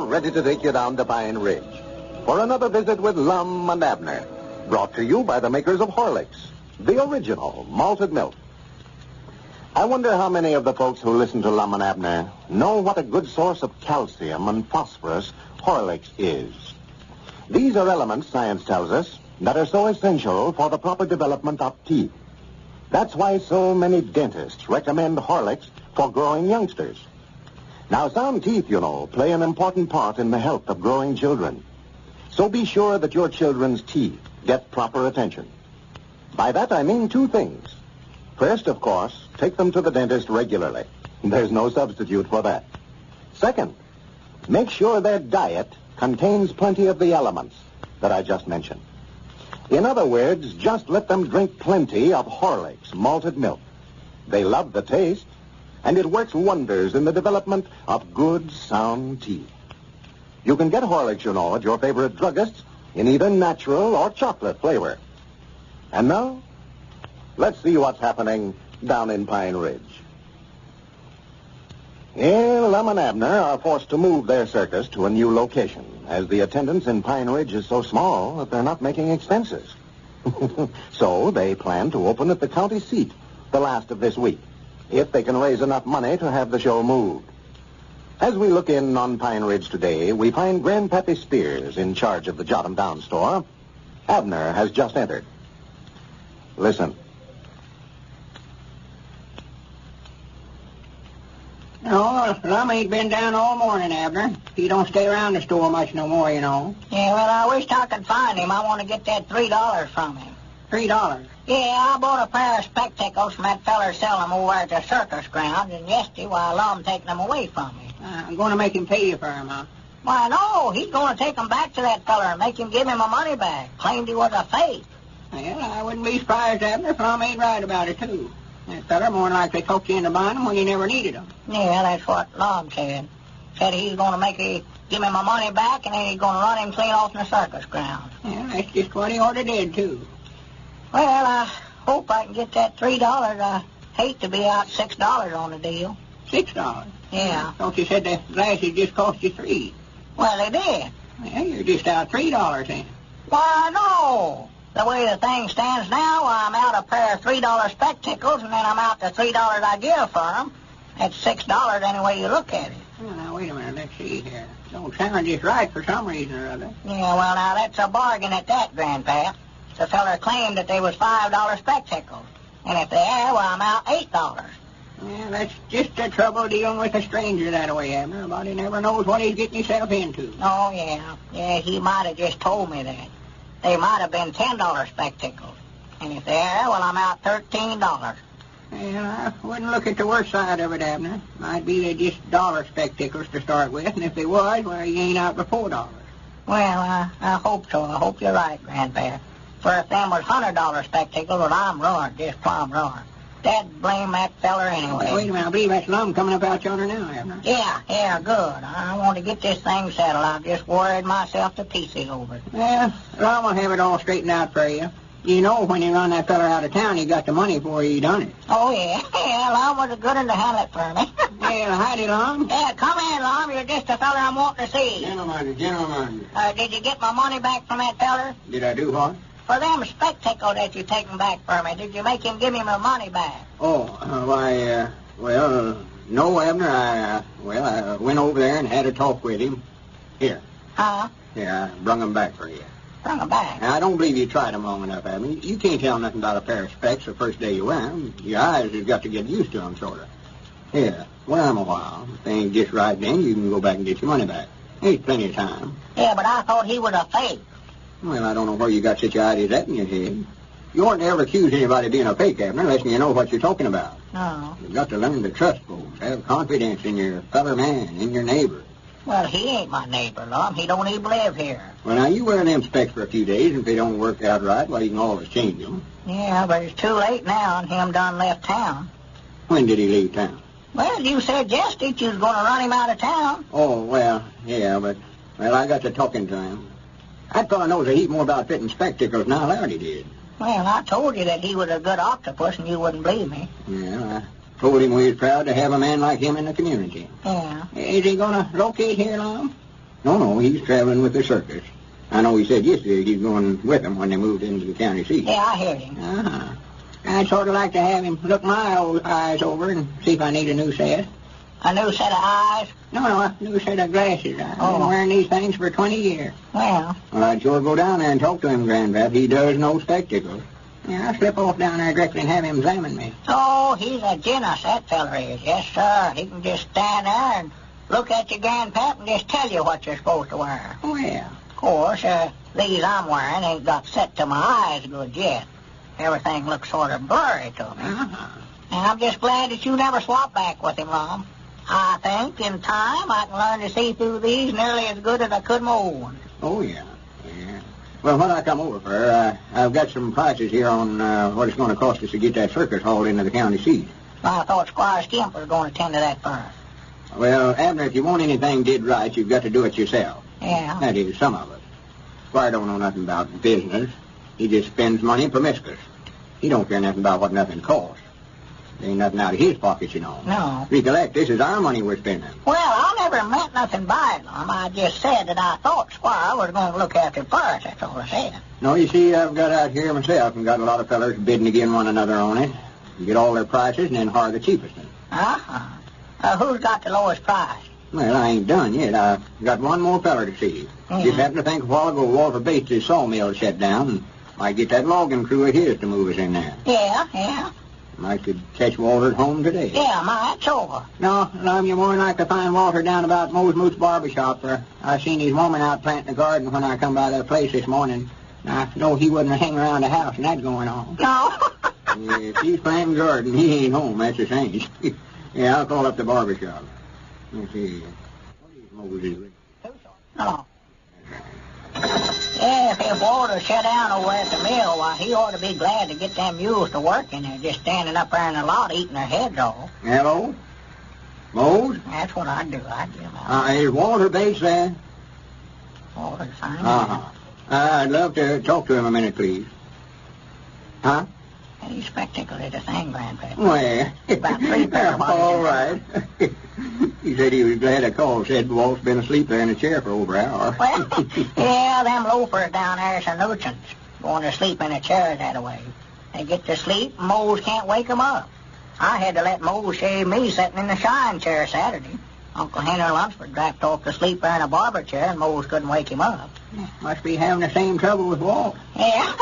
Speaker 1: Ready to take you down to Pine Ridge for another visit with Lum and Abner, brought to you by the makers of Horlicks, the original malted milk. I wonder how many of the folks who listen to Lum and Abner know what a good source of calcium and phosphorus Horlicks is. These are elements, science tells us, that are so essential for the proper development of teeth. That's why so many dentists recommend Horlicks for growing youngsters. Now, sound teeth, you know, play an important part in the health of growing children. So be sure that your children's teeth get proper attention. By that, I mean two things. First, of course, take them to the dentist regularly. There's no substitute for that. Second, make sure their diet contains plenty of the elements that I just mentioned. In other words, just let them drink plenty of Horlicks malted milk. They love the taste, and it works wonders in the development of good, sound teeth. You can get Horlicks, you know, at your favorite druggist in either natural or chocolate flavor. And now, let's see what's happening down in Pine Ridge. Here, Lum and Abner are forced to move their circus to a new location, as the attendance in Pine Ridge is so small that they're not making expenses. So they plan to open at the county seat the last of this week, if they can raise enough money to have the show moved. As we look in on Pine Ridge today, we find Grandpappy Spears in charge of the Jot 'em Down store. Abner has just entered. Listen.
Speaker 3: No, Lum ain't been down all morning, Abner. He don't stay around the store much no more, you know. Yeah, well, I wish I could find him. I want to get that $3 from him. $3? Yeah, I bought a pair of spectacles from that feller selling them over at the circus grounds, and yesterday while Lum taking them away from me. I'm going to make him pay you for him, huh? Why, no. He's going to take him back to that feller and make him give him my money back. Claimed he was a fake. Well, I wouldn't be surprised, Abner, if Lum ain't right about it, too. That feller more than likely talked you into buying them when you never needed them. Yeah, that's what Lum said. Said he's going to give me my money back, and then he's going to run him clean off in the circus ground. Yeah, that's just what he ought to did, too. Well, I hope I can get that $3. I hate to be out $6 on the deal. $6? Yeah. I thought you said the glasses just cost you $3. Well, they did. Well, you're just out $3 then. Why, no. The way the thing stands now, I'm out a pair of $3 spectacles, and then I'm out the $3 I give for them. That's $6 any way you look at it. Well, now, wait a minute. Let's see here. Don't sound just right for some reason or other. Yeah, well, now, that's a bargain at that, Grandpa. The feller claimed that they was $5 spectacles. And if they are, well, I'm out $8. Yeah, that's just the trouble dealing with a stranger that way, Abner. A body never knows what he's getting himself into. Oh, yeah. Yeah, he might have just told me that. They might have been $10 spectacles. And if they are, well, I'm out $13. Well, I wouldn't look at the worst side of it, Abner. Might be they're just dollar spectacles to start with, and if they was, well, you ain't out but $4. Well, I hope so. I hope you're right, Grandpa. For if them was $100 spectacles, well, I'm ruined, just plumb ruined. Dad blame that feller anyway. Wait a minute, I believe that's Lum coming up out yonder now, Abner. Yeah, good. I want to get this thing settled. I've just worried myself to pieces over it. Well, Lum will have it all straightened out for you. You know when he run that feller out of town, he got the money before he done it. Oh, yeah. Yeah, Lum was a good one to handle it for me. Yeah, howdy, Lum. Yeah, come in, Lum. You're just the feller I'm wanting to see. Gentlemen. Did you get my money back from that feller?
Speaker 2: Did I do what?
Speaker 3: For them spectacles that you taken back for me, did you make him give me my money back?
Speaker 2: Oh, no, Abner. I went over there and had a talk with him. Here.
Speaker 3: Huh?
Speaker 2: Yeah, I brung them back for you.
Speaker 3: Brung them back?
Speaker 2: Now, I don't believe you tried them long enough, Abner. You can't tell nothing about a pair of specs the first day you wear them. Your eyes have got to get used to them, sort of. Here, wear them a while. If they ain't just right then, you can go back and get your money back. There's plenty of time.
Speaker 3: Yeah, but I thought he was a fake.
Speaker 2: Well, I don't know where you got such ideas at in your head. You oughtn't to ever accuse anybody of being a fake, Abner, unless you know what you're talking about.
Speaker 3: No.
Speaker 2: You've got to learn to trust folks, have confidence in your fellow man, in your neighbor.
Speaker 3: Well, he ain't my neighbor, Lum. He don't even live here.
Speaker 2: Well, now, you wear them specs for a few days, and if they don't work out right, well, you can always change them.
Speaker 3: Yeah, but it's too late now, and him done left town.
Speaker 2: When did he leave town?
Speaker 3: Well, you suggested you was going to run him out of town.
Speaker 2: Oh, well, yeah, but, I got to talking to him. That fellow knows a heap more about fitting spectacles than I allowed he did.
Speaker 3: Well, I told you that he was a good octopus, and you wouldn't believe me.
Speaker 2: Yeah, I told him we was proud to have a man like him in the community.
Speaker 3: Yeah.
Speaker 2: Is he going to locate here, Lum? No, he's traveling with the circus. I know he said yesterday he's going with them when they moved into the county seat.
Speaker 3: Yeah, I heard him.
Speaker 2: Uh-huh.
Speaker 3: I'd sort of like to have him look my old eyes over and see if I need a new set. A new set of eyes? No, a new set of glasses. I've been wearing these things for 20 years. Well,
Speaker 2: I'd sure go down there and talk to him, Grandpap. He does know spectacles.
Speaker 3: Yeah, I'll slip off down there directly and have him examine me. Oh, he's a genius, that feller is. Yes, sir. He can just stand there and look at you, Grandpap, and just tell you what you're supposed to wear.
Speaker 2: Well,
Speaker 3: of course, these I'm wearing ain't got set to my eyes good yet. Everything looks sort of blurry to me.
Speaker 2: Uh-huh.
Speaker 3: And I'm just glad that you never swapped back with him, Lum. I think in time I can learn to see through these nearly as good as I could my old ones.
Speaker 2: Oh, yeah. Well, what I come over for, I've got some prices here on what it's going to cost us to get that circus hauled into the county seat.
Speaker 3: Well, I thought Squire Skimp was going to tend to that first.
Speaker 2: Well, Abner, if you want anything did right, you've got to do it yourself.
Speaker 3: Yeah.
Speaker 2: That is, some of it. Squire don't know nothing about business. He just spends money promiscuous. He don't care nothing about what nothing costs. There ain't nothing out of his pocket, you know.
Speaker 3: No.
Speaker 2: Recollect, this is our money we're spending.
Speaker 3: Well, I never meant nothing by it, Lum. I just said that I thought Squire was going to look after it first. That's all I said.
Speaker 2: No, you see, I've got out here myself and got a lot of fellers bidding against one another on it. You get all their prices and then hire the cheapest one.
Speaker 3: Uh-huh. Who's got the lowest price?
Speaker 2: Well, I ain't done yet. I've got one more feller to see.
Speaker 3: Mm-hmm.
Speaker 2: Just happened to think a while ago Walter Bates' sawmill shut down, and might get that logging crew of his to move us in there.
Speaker 3: Yeah.
Speaker 2: I could catch Walter at home today.
Speaker 3: Yeah, might, sure.
Speaker 2: No, Lum, you're more than like to find Walter down about Moe's Moot's barbershop. I seen his woman out planting the garden when I come by their place this morning. I know he wouldn't hang around the house and that going on.
Speaker 3: No.
Speaker 2: If he's planting garden, he ain't home. That's the same. Yeah, I'll call up the barbershop. Let's see. What is Moses?
Speaker 3: No. Yeah, if Walter sat down over at the mill, why, he ought to be glad to get them mules to work, and they're just standing up there in the lot eating their heads off.
Speaker 2: Hello? Mose?
Speaker 3: That's what I'd do. I'd give him
Speaker 2: Is Walter Bates there?
Speaker 3: Walter's fine.
Speaker 2: Uh-huh. I'd love to talk to him a minute, please. Huh?
Speaker 3: He's spectacled at a thing, Grandpa.
Speaker 2: Well,
Speaker 3: About 3 pair of bodies.
Speaker 2: all right. He said he was glad I called. Said Walt's been asleep there in a chair for over an hour.
Speaker 3: Well, yeah, them loafers down there's a nuisance. Going to sleep in a chair that way. They get to sleep, and Mose can't wake 'em up. I had to let Mose shave me sitting in the shine chair Saturday. Uncle Henry Lunsford dropped off to sleep there in a barber chair, and Mose couldn't wake him up.
Speaker 2: Must be having the same trouble with Walt.
Speaker 3: Yeah.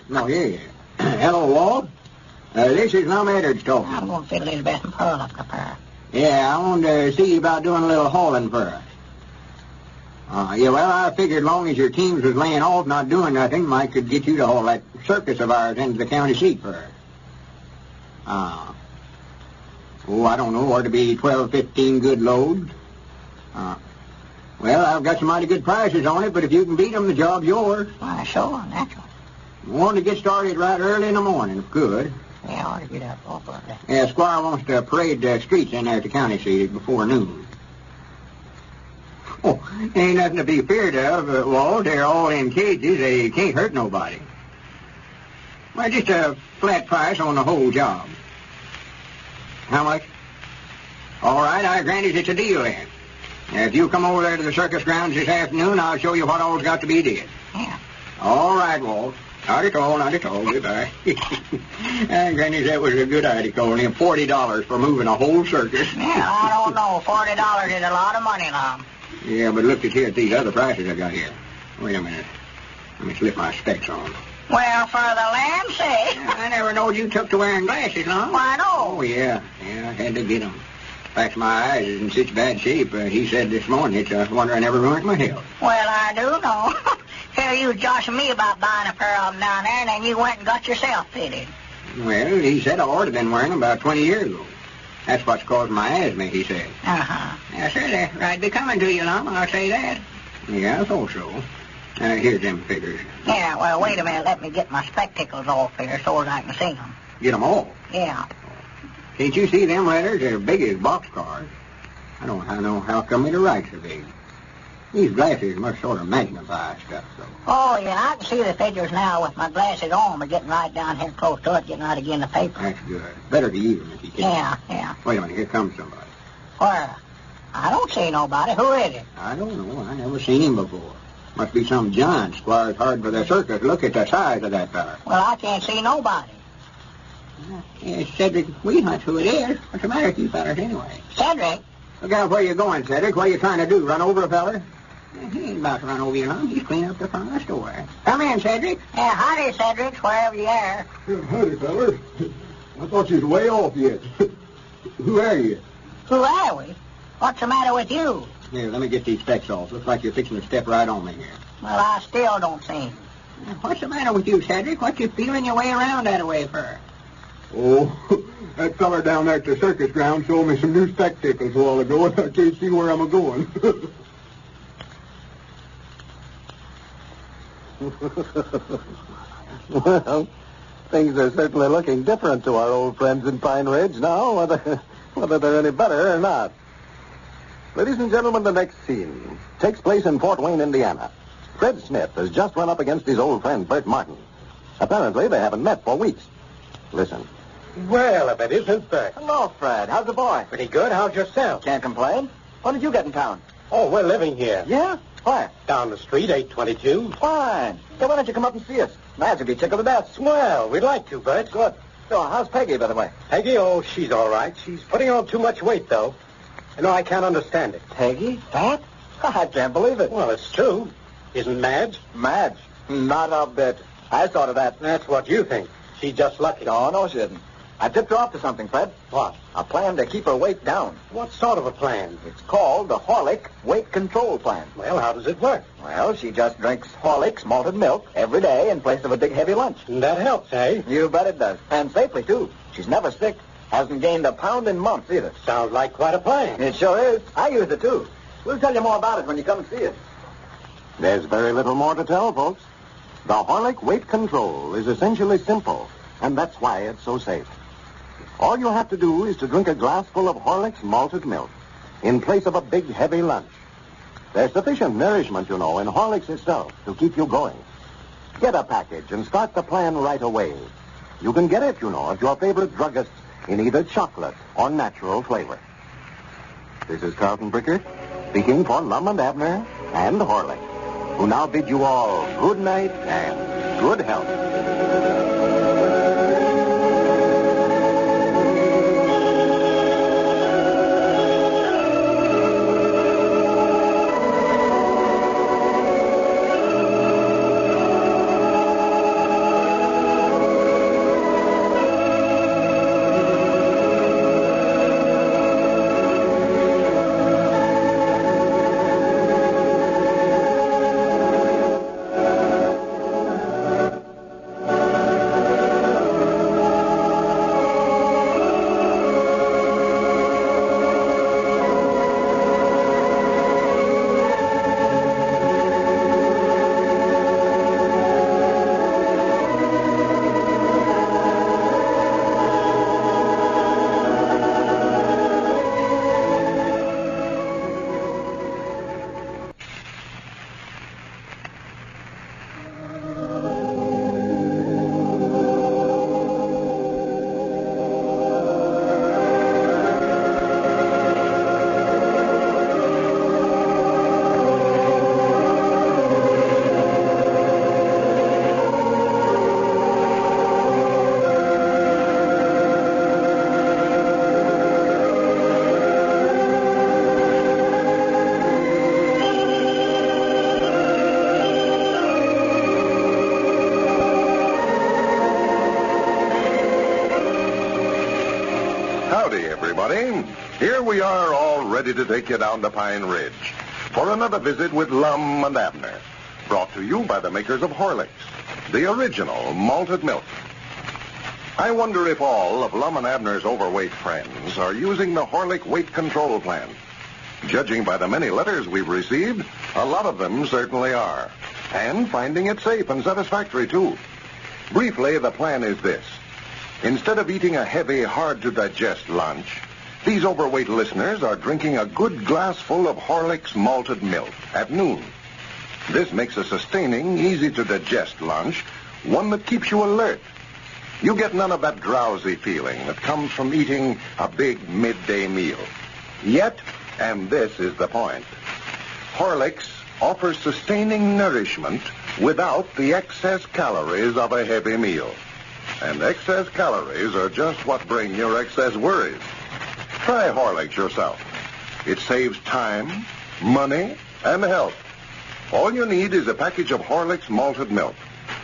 Speaker 2: No, here. Hello, Walt. This is Lum and Abner talking.
Speaker 3: I'm going to fit Elizabeth and Pearl up to her.
Speaker 2: Yeah, I wanted to see you about doing a little hauling for us. Yeah, well, I figured as long as your teams was laying off not doing nothing, Mike could get you to haul that circus of ours into the county seat for us. I don't know, ought to be 12, 15 good loads. Well, I've got some mighty good prices on it, but if you can beat them, the job's yours.
Speaker 3: Why, sure, natural.
Speaker 2: I want to get started right early in the morning, if good.
Speaker 3: Yeah, I ought to get up awful early.
Speaker 2: Yeah, Squire wants to parade the streets in there at the county seat before noon. Oh, ain't nothing to be feared of, Walt. They're all in cages. They can't hurt nobody. Well, just a flat price on the whole job. How much? All right, I grant you it's a deal then. If you come over there to the circus grounds this afternoon, I'll show you what all's got to be did.
Speaker 3: Yeah.
Speaker 2: All right, Walt. Not at all, not at all. Goodbye. Granny, that was a good idea, calling him $40 for moving a whole circus.
Speaker 3: Yeah, I don't know. $40 is a lot of money, Lum.
Speaker 2: Yeah, but look at these other prices I got here. Wait a minute. Let me slip my specs on.
Speaker 3: Well, for the lamb's sake.
Speaker 2: I never knowed you took to wearing glasses, Lum.
Speaker 3: Why, no.
Speaker 2: Oh, yeah. Yeah, I had to get 'em. In fact, my eyes is in such bad shape, he said this morning, it's a wonder I never ruined my health.
Speaker 3: Well, I do know. Here you was joshing me about buying a pair of them down there, and then you went and got yourself fitted.
Speaker 2: Well, he said I ought to have been wearing them about 20 years ago. That's what's caused my asthma, he said.
Speaker 3: Uh-huh.
Speaker 2: Yes, sir, they're right becoming to you, Lum, I'll say that. Yeah, I thought so. Here's them figures.
Speaker 3: Yeah, well, wait a minute. Let me get my spectacles off here so as I can see them.
Speaker 2: Get 'em all.
Speaker 3: Yeah.
Speaker 2: Can't you see them letters? They're big as boxcars. I don't know how come me to write so big. These glasses must sort of magnify stuff, so.
Speaker 3: Oh, yeah, I can see the figures now with my glasses on, but getting right down here close to it, getting right again the paper.
Speaker 2: That's good. Better to use them if you can.
Speaker 3: Yeah.
Speaker 2: Wait a minute, here comes somebody.
Speaker 3: Where? I don't see nobody. Who is it?
Speaker 2: I don't know. I never seen him before. Must be some giant. Squire's hard for the circus. Look at the size of that fellow.
Speaker 3: Well, I can't see nobody.
Speaker 2: It's Cedric Wheat, that's who it is. What's the matter with you fellas anyway?
Speaker 3: Cedric?
Speaker 2: Look out where you're going, Cedric. What are you trying to do, run over a feller? He ain't about to run over you, Lum. He's cleaning up the front of the store. Come in, Cedric.
Speaker 3: Yeah, howdy, Cedric, wherever you are.
Speaker 8: Howdy, fellas. I thought you was way off yet. Who are you?
Speaker 3: Who are we? What's the matter with you?
Speaker 2: Here, let me get these specs off. Looks like you're fixing to step right on me here.
Speaker 3: Well, I still don't see him.
Speaker 2: What's the matter with you, Cedric? What you feeling your way around that way for?
Speaker 8: Oh, that feller down there at the circus ground showed me some new spectacles a while ago, and I can't see where I'm a-going.
Speaker 1: Well, things are certainly looking different to our old friends in Pine Ridge now, whether they're any better or not. Ladies and gentlemen, the next scene takes place in Fort Wayne, Indiana. Fred Smith has just run up against his old friend, Bert Martin. Apparently, they haven't met for weeks. Listen.
Speaker 9: Well, if it isn't Bert.
Speaker 6: Hello, Fred. How's the boy?
Speaker 9: Pretty good. How's yourself?
Speaker 6: Can't complain. When did you get in town?
Speaker 9: Oh, we're living here.
Speaker 6: Yeah? Where?
Speaker 9: Down the street, 822.
Speaker 6: Fine. Yeah, why don't you come up and see us? Madge would be tickled to death.
Speaker 9: Well, we'd like to, Bert.
Speaker 6: Good. So, how's Peggy, by the way?
Speaker 9: Peggy, oh, she's all right. She's putting on too much weight, though. You know, I can't understand it.
Speaker 6: Peggy? Fat? I can't believe it.
Speaker 9: Well, it's true. Isn't Madge?
Speaker 6: Madge? Not a bit. I thought of that.
Speaker 9: That's what you think. She's just lucky.
Speaker 6: No, she isn't. I tipped her off to something, Fred.
Speaker 9: What?
Speaker 6: A plan to keep her weight down.
Speaker 9: What sort of a plan?
Speaker 6: It's called the Horlick Weight Control Plan.
Speaker 9: Well, how does it work?
Speaker 6: Well, she just drinks Horlick's malted milk every day in place of a big heavy lunch.
Speaker 9: That helps, eh?
Speaker 6: You bet it does. And safely, too. She's never sick.
Speaker 9: Hasn't gained a pound in months either. Sounds like quite a plan. It sure is. I use it, too. We'll tell you more about it when you come and see us.
Speaker 1: There's very little more to tell, folks. The Horlick weight control is essentially simple, and that's why it's so safe. All you have to do is to drink a glassful of Horlick's malted milk in place of a big, heavy lunch. There's sufficient nourishment, in Horlicks itself to keep you going. Get a package and start the plan right away. You can get it, at your favorite druggist in either chocolate or natural flavor. This is Carlton Brickert, speaking for Lum and Abner and Horlick, who now bid you all good night and good health.
Speaker 10: Howdy, everybody. Here we are, all ready to take you down to Pine Ridge for another visit with Lum and Abner, brought to you by the makers of Horlicks, the original malted milk. I wonder if all of Lum and Abner's overweight friends are using the Horlick weight control plan. Judging by the many letters we've received, a lot of them certainly are, and finding it safe and satisfactory, too. Briefly, the plan is this. Instead of eating a heavy, hard-to-digest lunch, these overweight listeners are drinking a good glassful of Horlick's malted milk at noon. This makes a sustaining, easy-to-digest lunch, one that keeps you alert. You get none of that drowsy feeling that comes from eating a big midday meal. Yet, and this is the point, Horlicks offers sustaining nourishment without the excess calories of a heavy meal. And excess calories are just what bring your excess worries. Try Horlicks yourself. It saves time, money, and health. All you need is a package of Horlick's malted milk.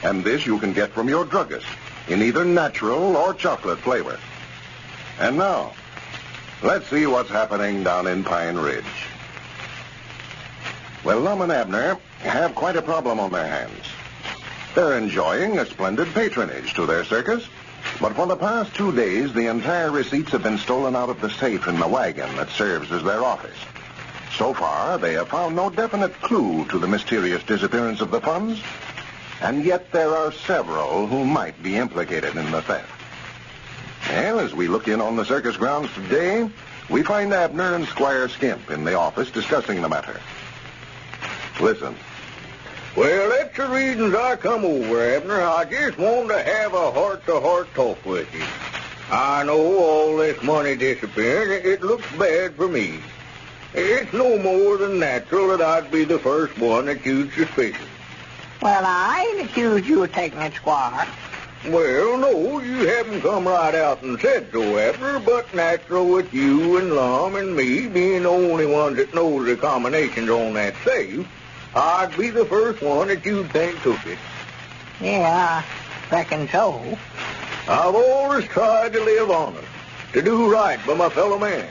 Speaker 10: And this you can get from your druggist in either natural or chocolate flavor. And now, let's see what's happening down in Pine Ridge. Well, Lum and Abner have quite a problem on their hands. They're enjoying a splendid patronage to their circus, but for the past 2 days, the entire receipts have been stolen out of the safe in the wagon that serves as their office. So far, they have found no definite clue to the mysterious disappearance of the funds, and yet there are several who might be implicated in the theft. Well, as we look in on the circus grounds today, we find Abner and Squire Skimp in the office discussing the matter. Listen.
Speaker 5: Well, that's the reasons I come over, Abner. I just wanted to have a heart-to-heart talk with you. I know all this money disappearing, it looks bad for me. It's no more than natural that I'd be the first one that you'd suspicion.
Speaker 3: Well, I ain't accused you of taking it, Squire.
Speaker 5: Well, no, you haven't come right out and said so, Abner, but natural with you and Lum and me being the only ones that knows the combinations on that safe, I'd be the first one that you'd think took it.
Speaker 3: Yeah, I reckon so.
Speaker 5: I've always tried to live honest, to do right by my fellow man.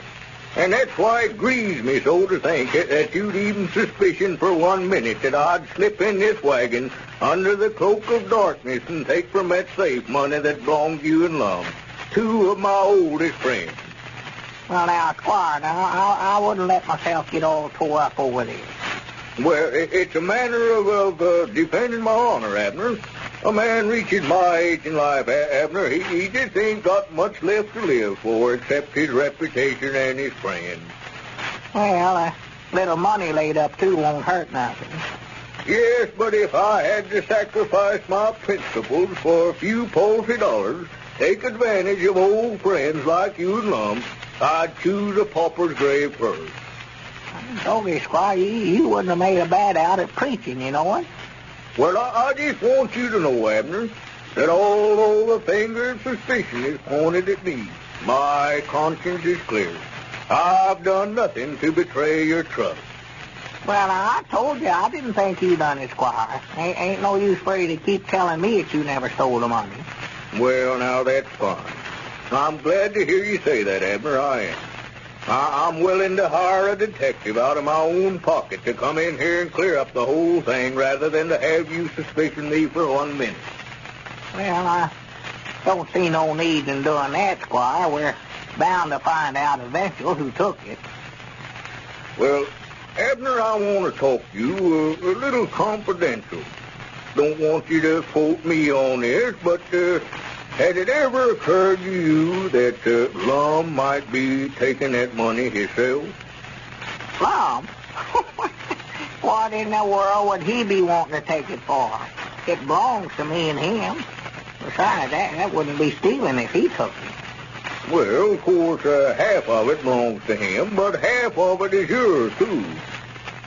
Speaker 5: And that's why it grieves me so to think that you'd even suspicion for 1 minute that I'd slip in this wagon under the cloak of darkness and take from that safe money that belonged to you and Lum. two of my oldest friends.
Speaker 3: Well, now, Squire, I wouldn't let myself get all tore up over this.
Speaker 5: Well, it's a matter of defending my honor, Abner. A man reaches my age in life, Abner, he just ain't got much left to live for except his reputation and his friends.
Speaker 3: Well, a little money laid up, too, won't hurt nothing.
Speaker 5: Yes, but if I had to sacrifice my principles for a few paltry dollars, take advantage of old friends like you and Lum, I'd choose a pauper's grave first.
Speaker 3: Okay, Squire, you wouldn't have made a bad out at preaching, you know it?
Speaker 5: Well, I just want you to know, Abner, that although the finger of suspicion is pointed at me, my conscience is clear. I've done nothing to betray your trust.
Speaker 3: Well, I told you I didn't think you done it, Squire. Ain't no use for you to keep telling me that you never stole the money.
Speaker 5: Well, now, that's fine. I'm glad to hear you say that, Abner, I am. I'm willing to hire a detective out of my own pocket to come in here and clear up the whole thing rather than to have you suspicion me for 1 minute.
Speaker 3: Well, I don't see no need in doing that, Squire. We're bound to find out eventually who took it.
Speaker 5: Well, Abner, I want to talk to you a little confidential. Don't want you to quote me on this, but has it ever occurred to you that Lum might be taking that money himself?
Speaker 3: Lum? What in the world would he be wanting to take it for? It belongs to me and him. Besides, that wouldn't be stealing if he took it.
Speaker 5: Well, of course, half of it belongs to him, but half of it is yours, too.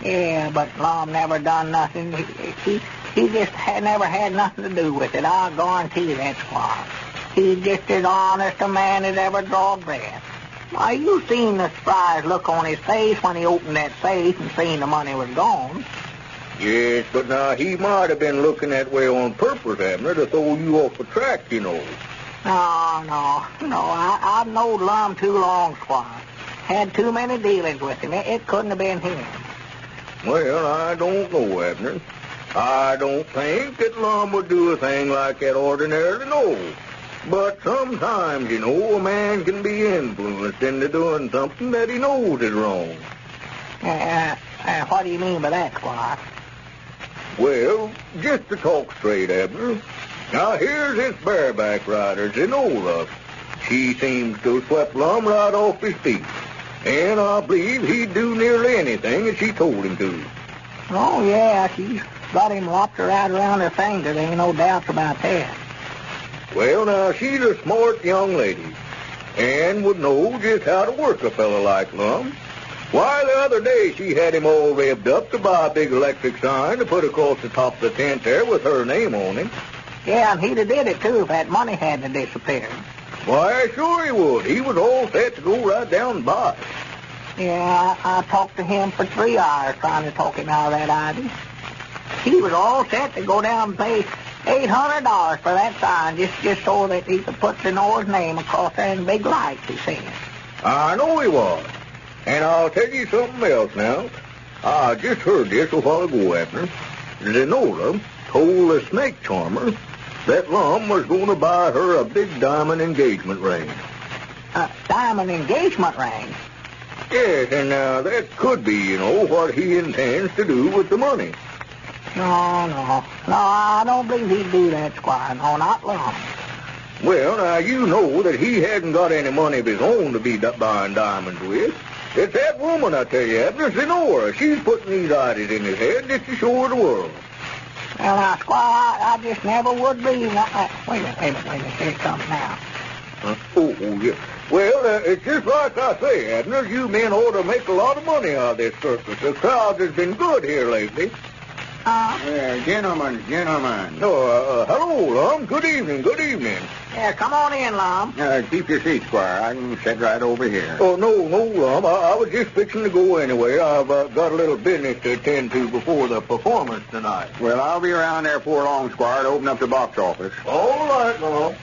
Speaker 3: Yeah, but Lum never done nothing. He just never had nothing to do with it. I'll guarantee that, Squire. He's just as honest a man as ever drawed breath. Why, you seen the surprised look on his face when he opened that safe and seen the money was gone.
Speaker 5: Yes, but now he might have been looking that way on purpose, Abner, to throw you off the track, you know.
Speaker 3: No. I've known Lum too long, Squire. Had too many dealings with him. It couldn't have been him.
Speaker 5: Well, I don't know, Abner. I don't think that Lum would do a thing like that ordinarily, no. But sometimes, you know, a man can be influenced into doing something that he knows is wrong.
Speaker 3: What do you mean by that, Squire?
Speaker 5: Well, just to talk straight, Abner. Now, here's this bareback rider, Zenola. She seems to have swept Lum right off his feet. And I believe he'd do nearly anything that she told him to.
Speaker 3: Oh, yeah, she's got him locked right around her finger. There ain't no doubts about that.
Speaker 5: Well, now, she's a smart young lady and would know just how to work a fellow like Lum. Why, the other day she had him all revved up to buy a big electric sign to put across the top of the tent there with her name on it.
Speaker 3: Yeah, and he'd have did it, too, if that money hadn't disappeared.
Speaker 5: Why, sure he would. He was all set to go right down and buy it.
Speaker 3: Yeah, I talked to him for 3 hours trying to talk him out of that idea. He was all set to go down and pay $800 for that sign just so that he could put Zenora's name across there in big lights, he said.
Speaker 5: I know he was. And I'll tell you something else now. I just heard this a while ago, Abner. Zenora told the snake charmer that Lum was going to buy her a big diamond engagement ring.
Speaker 3: A diamond engagement ring?
Speaker 5: Yes, and that could be, you know, what he intends to do with the money.
Speaker 3: No, I don't believe he'd do that, Squire. No, not Lum.
Speaker 5: Well, now, you know that he hadn't got any money of his own to be buying diamonds with. It's that woman, I tell you, Abner, Zenora. She's putting these ideas in his head just to show her the world.
Speaker 3: Well, now, Squire, I just never would believe that. Wait a minute. Here's something now.
Speaker 5: Oh, yeah. Well, it's just like I say, Abner. You men ought to make a lot of money out of this circus. The crowd has been good here lately.
Speaker 8: Gentlemen.
Speaker 5: Oh, hello, Lum. Good evening.
Speaker 3: Yeah, come on in, Lum.
Speaker 8: Keep your seat, Squire. I can sit right over here.
Speaker 5: Oh, no, Lum. I was just fixing to go anyway. I've got a little business to attend to before the performance tonight.
Speaker 8: Well, I'll be around there before long, Squire, to open up the box office.
Speaker 5: All right, Lum.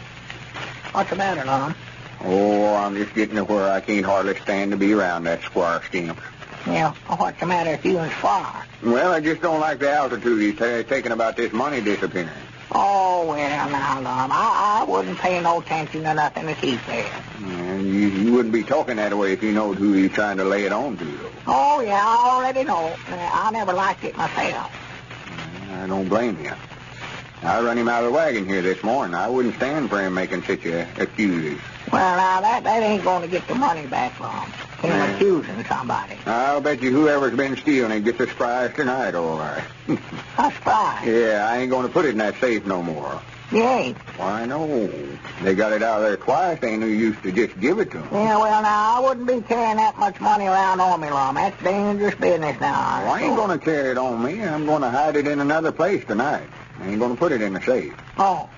Speaker 3: What's the matter, Lum?
Speaker 8: Oh, I'm just getting to where I can't hardly stand to be around that Squire scamp.
Speaker 3: Yeah, what's the matter with you and Squire?
Speaker 8: Well, I just don't like the altitude he's taking about this money disappearing.
Speaker 3: Oh, well, now, Lum, I wouldn't pay no attention to nothing that he said.
Speaker 2: Yeah, you wouldn't be talking that way if you knowed who he's trying to lay it on to, though.
Speaker 3: Oh, yeah, I already know. I never liked it myself.
Speaker 2: I don't blame you. I run him out of the wagon here this morning. I wouldn't stand for him making such excuses.
Speaker 3: Well, now, that ain't going to get the money back, Lum. Him accusing somebody.
Speaker 2: I'll bet you whoever's been stealing it gets a surprise tonight, all right.
Speaker 3: A surprise?
Speaker 2: Yeah, I ain't going to put it in that safe no more.
Speaker 3: You ain't?
Speaker 2: Why, no. They got it out of there twice. Ain't no use to just give it to them.
Speaker 3: Yeah, well, now, I wouldn't be carrying that much money around on me, Lum. That's dangerous business now.
Speaker 2: Well, I ain't going to carry it on me. I'm going to hide it in another place tonight. I ain't going to put it in the safe.
Speaker 3: Oh.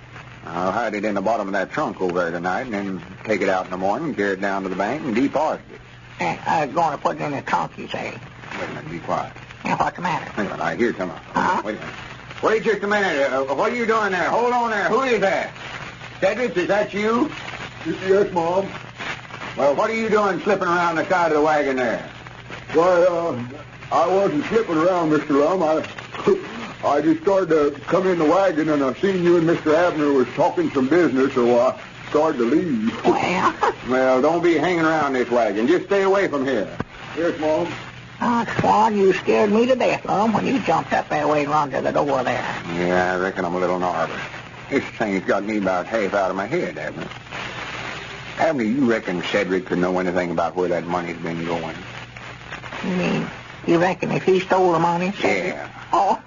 Speaker 2: I'll hide it in the bottom of that trunk over there tonight and then take it out in the morning, carry it down to the bank, and deposit it.
Speaker 3: I was going to put it in the trunk, you say.
Speaker 2: Wait a minute, be quiet.
Speaker 3: Yeah, what's the matter?
Speaker 2: Wait a minute, I hear something.
Speaker 3: Huh?
Speaker 2: Wait a minute. Wait just a minute. What are you doing there? Hold on there. Who is that? Cedric, is that you?
Speaker 8: Yes, Mom.
Speaker 2: Well, what are you doing slipping around the side of the wagon there?
Speaker 8: Why, I wasn't slipping around, Mr. Lum. I just started to come in the wagon, and I seen you and Mr. Abner was talking some business, so I started to leave.
Speaker 2: Well, don't be hanging around this wagon. Just stay away from here.
Speaker 8: Yes, Mom.
Speaker 3: Swan, you scared me to death, Lum, when you jumped up that way and run to the door there.
Speaker 2: Yeah, I reckon I'm a little nervous. This thing's got me about half out of my head, Abner. Abner, you reckon Cedric could know anything about where that money's been going?
Speaker 3: You mean, you reckon if he stole the money, Cedric?
Speaker 2: Yeah.
Speaker 3: Oh,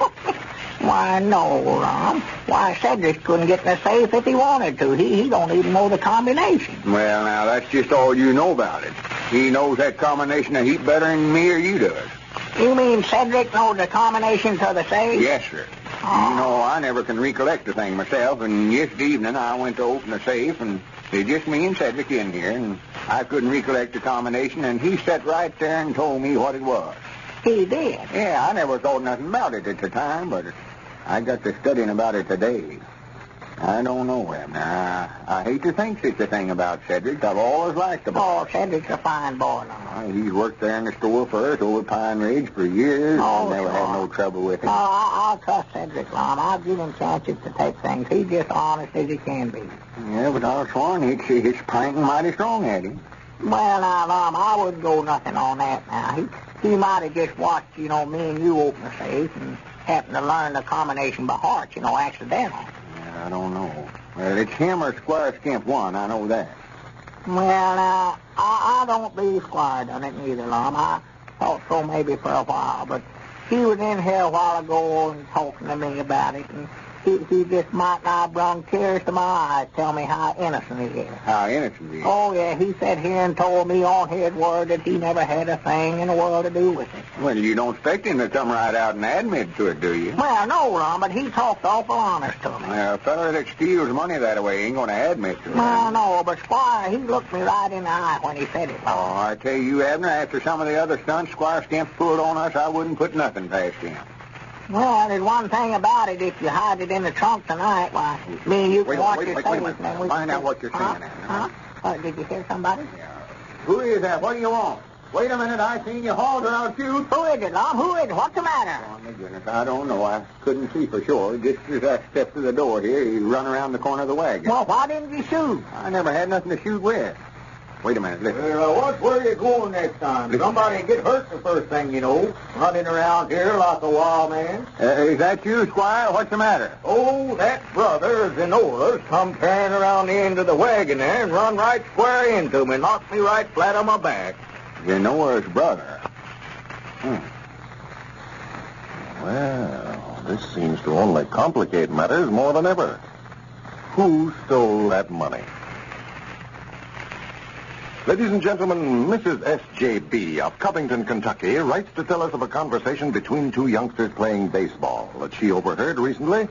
Speaker 3: why, no, Lum. Why, Cedric couldn't get in the safe if he wanted to. He don't even know the combination.
Speaker 2: Well, now, that's just all you know about it. He knows that combination a heap better than me or you does.
Speaker 3: You mean Cedric knows the combination to the safe?
Speaker 2: Yes, sir.
Speaker 3: Oh.
Speaker 2: You know, I never can recollect the thing myself, and yesterday evening I went to open the safe, and there's just me and Cedric in here, and I couldn't recollect the combination, and he sat right there and told me what it was.
Speaker 3: He did?
Speaker 2: Yeah, I never thought nothing about it at the time, but I got to studying about it today. I don't know, Abner. I hate to think such a thing about Cedric. I've always liked the boy.
Speaker 3: Oh, Cedric's a fine boy, Lum.
Speaker 2: He's worked there in the store for us over at Pine Ridge for years.
Speaker 3: Oh,
Speaker 2: Never
Speaker 3: sure.
Speaker 2: had no trouble with him.
Speaker 3: Oh, I'll trust Cedric, Lum. I'll give him chances to take things. He's just honest as he can be.
Speaker 2: Yeah, but I'll sworn he'd see his pranking mighty strong at him.
Speaker 3: Well, now, Lum, I wouldn't go nothing on that now. He might have just watched, me and you open the safe and happened to learn the combination by heart, accidental.
Speaker 2: Yeah, I don't know. Well, it's him or Squire Skimp one, I know that.
Speaker 3: Well, now, I don't believe Squire done it neither, Lum. I thought so maybe for a while, but he was in here a while ago and talking to me about it, and he just might not have brung tears to my eyes, tell me how innocent he is.
Speaker 2: How innocent he is?
Speaker 3: Oh, yeah, he sat here and told me on his word that he never had a thing in the world to do with it.
Speaker 2: Well, you don't expect him to come right out and admit to it, do you?
Speaker 3: Well, no, Lum, but he talked awful honest to me.
Speaker 2: Well, a fellow that steals money that way ain't going to admit to it.
Speaker 3: Well, no, but Squire, he looked me right in the eye when he said it.
Speaker 2: Oh, I tell you, Abner, after some of the other stunts Squire Skimp pulled on us, I wouldn't put nothing past him.
Speaker 3: Well, there's one thing about it. If you hide it in the trunk tonight, why, me and you can watch your safe.
Speaker 2: Wait a minute. Find out what you're saying, Abner.
Speaker 3: Did you hear somebody?
Speaker 2: Yeah. Who is that? What do you want? Wait a minute. I seen you hauled her out, shoot.
Speaker 3: Who is it, Lum? Who is it? What's the matter?
Speaker 2: Oh, my goodness. I don't know. I couldn't see for sure. Just as I stepped to the door here, he run around the corner of the wagon.
Speaker 3: Well, why didn't you shoot?
Speaker 2: I never had nothing to shoot with. Wait a minute, listen.
Speaker 9: Where are you going next time? Somebody get hurt the first thing you know. Running around here like a wild man.
Speaker 2: Is that you, Squire? What's the matter?
Speaker 9: Oh, that brother of Zenora's come tearing around the end of the wagon there and run right square into me. Knocked me right flat on my back.
Speaker 2: Zenora's brother.
Speaker 10: Well, this seems to only complicate matters more than ever. Who stole that money? Ladies and gentlemen, Mrs. S.J.B. of Covington, Kentucky, writes to tell us of a conversation between two youngsters playing baseball that she overheard recently.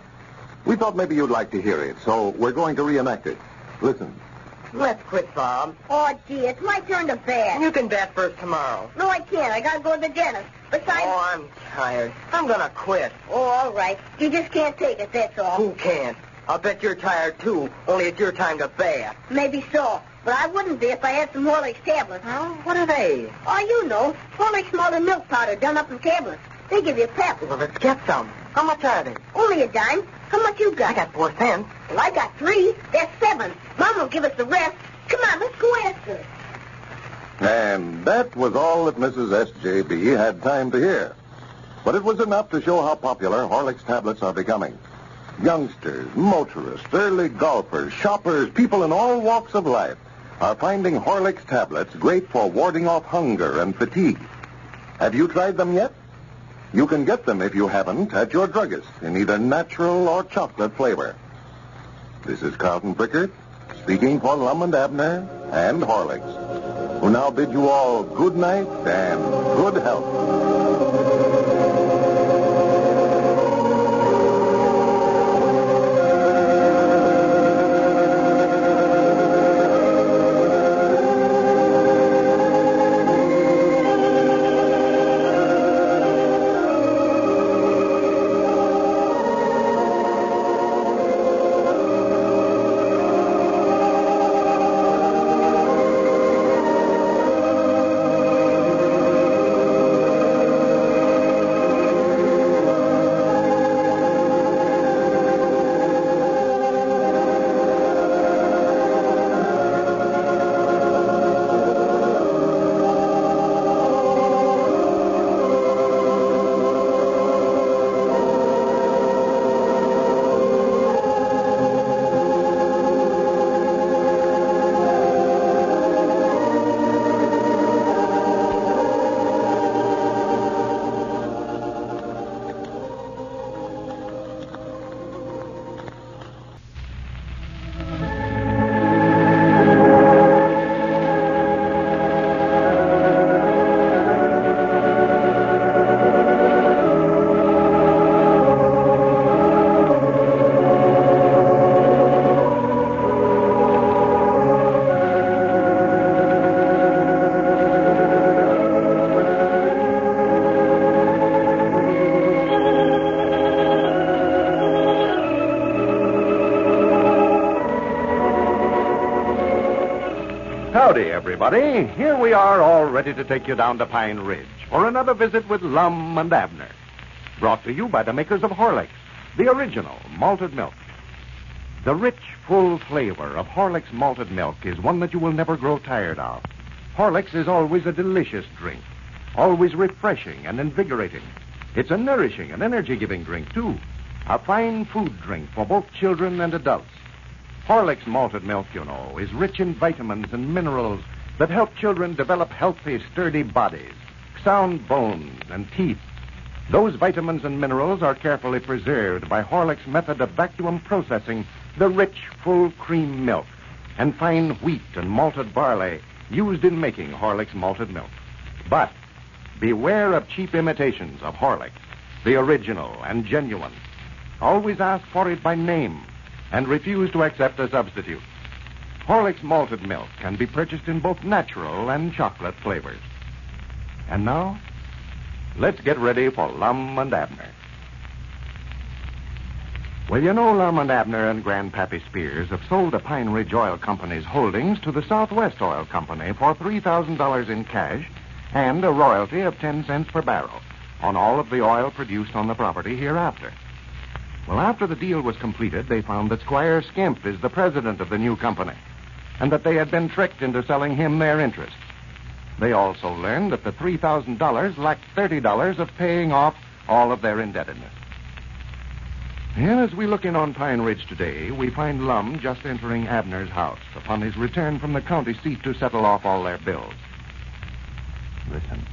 Speaker 10: We thought maybe you'd like to hear it, so we're going to reenact it. Listen.
Speaker 11: Let's quit, Bob.
Speaker 7: Oh, gee, it's my turn to bat.
Speaker 11: You can bat first tomorrow.
Speaker 7: No, I can't. I gotta go to the dentist. Besides...
Speaker 11: Oh, I'm tired. I'm gonna quit.
Speaker 7: Oh, all right. You just can't take it, that's all.
Speaker 11: Who can't? I'll bet you're tired, too, only it's your time to bat.
Speaker 7: Maybe so. But I wouldn't be if I had some Horlicks tablets.
Speaker 11: Huh? What are they?
Speaker 7: Oh, you know. Horlicks malted milk powder done up in tablets. They give you pep.
Speaker 11: Well, let's get some. How much are they?
Speaker 7: Only a dime.
Speaker 11: How much you got?
Speaker 3: I got 4 cents.
Speaker 11: Well, I got 3. That's 7. Mom will give us the rest. Come on, let's go ask her.
Speaker 10: And that was all that Mrs. S.J.B. had time to hear. But it was enough to show how popular Horlicks tablets are becoming. Youngsters, motorists, early golfers, shoppers, people in all walks of life are finding Horlicks tablets great for warding off hunger and fatigue. Have you tried them yet? You can get them, if you haven't, at your druggist in either natural or chocolate flavor. This is Carlton Prickert, speaking for Lum and Abner and Horlicks, who now bid you all good night and good health.
Speaker 4: Howdy, everybody. Here we are, all ready to take you down to Pine Ridge for another visit with Lum and Abner. Brought to you by the makers of Horlicks, the original malted milk. The rich, full flavor of Horlicks malted milk is one that you will never grow tired of. Horlicks is always a delicious drink, always refreshing and invigorating. It's a nourishing and energy-giving drink, too. A fine food drink for both children and adults. Horlicks malted milk, you know, is rich in vitamins and minerals that help children develop healthy, sturdy bodies, sound bones, and teeth. Those vitamins and minerals are carefully preserved by Horlicks' method of vacuum processing the rich, full cream milk and fine wheat and malted barley used in making Horlicks malted milk. But beware of cheap imitations of Horlicks, the original and genuine. Always ask for it by name and refuse to accept a substitute. Horlicks malted milk can be purchased in both natural and chocolate flavors. And now, let's get ready for Lum and Abner. Well, you know, Lum and Abner and Grandpappy Spears have sold the Pine Ridge Oil Company's holdings to the Southwest Oil Company for $3,000 in cash and a royalty of 10 cents per barrel on all of the oil produced on the property hereafter. Well, after the deal was completed, they found that Squire Skimp is the president of the new company and that they had been tricked into selling him their interest. They also learned that the $3,000 lacked $30 of paying off all of their indebtedness. And as we look in on Pine Ridge today, we find Lum just entering Abner's house upon his return from the county seat to settle off all their bills. Listen.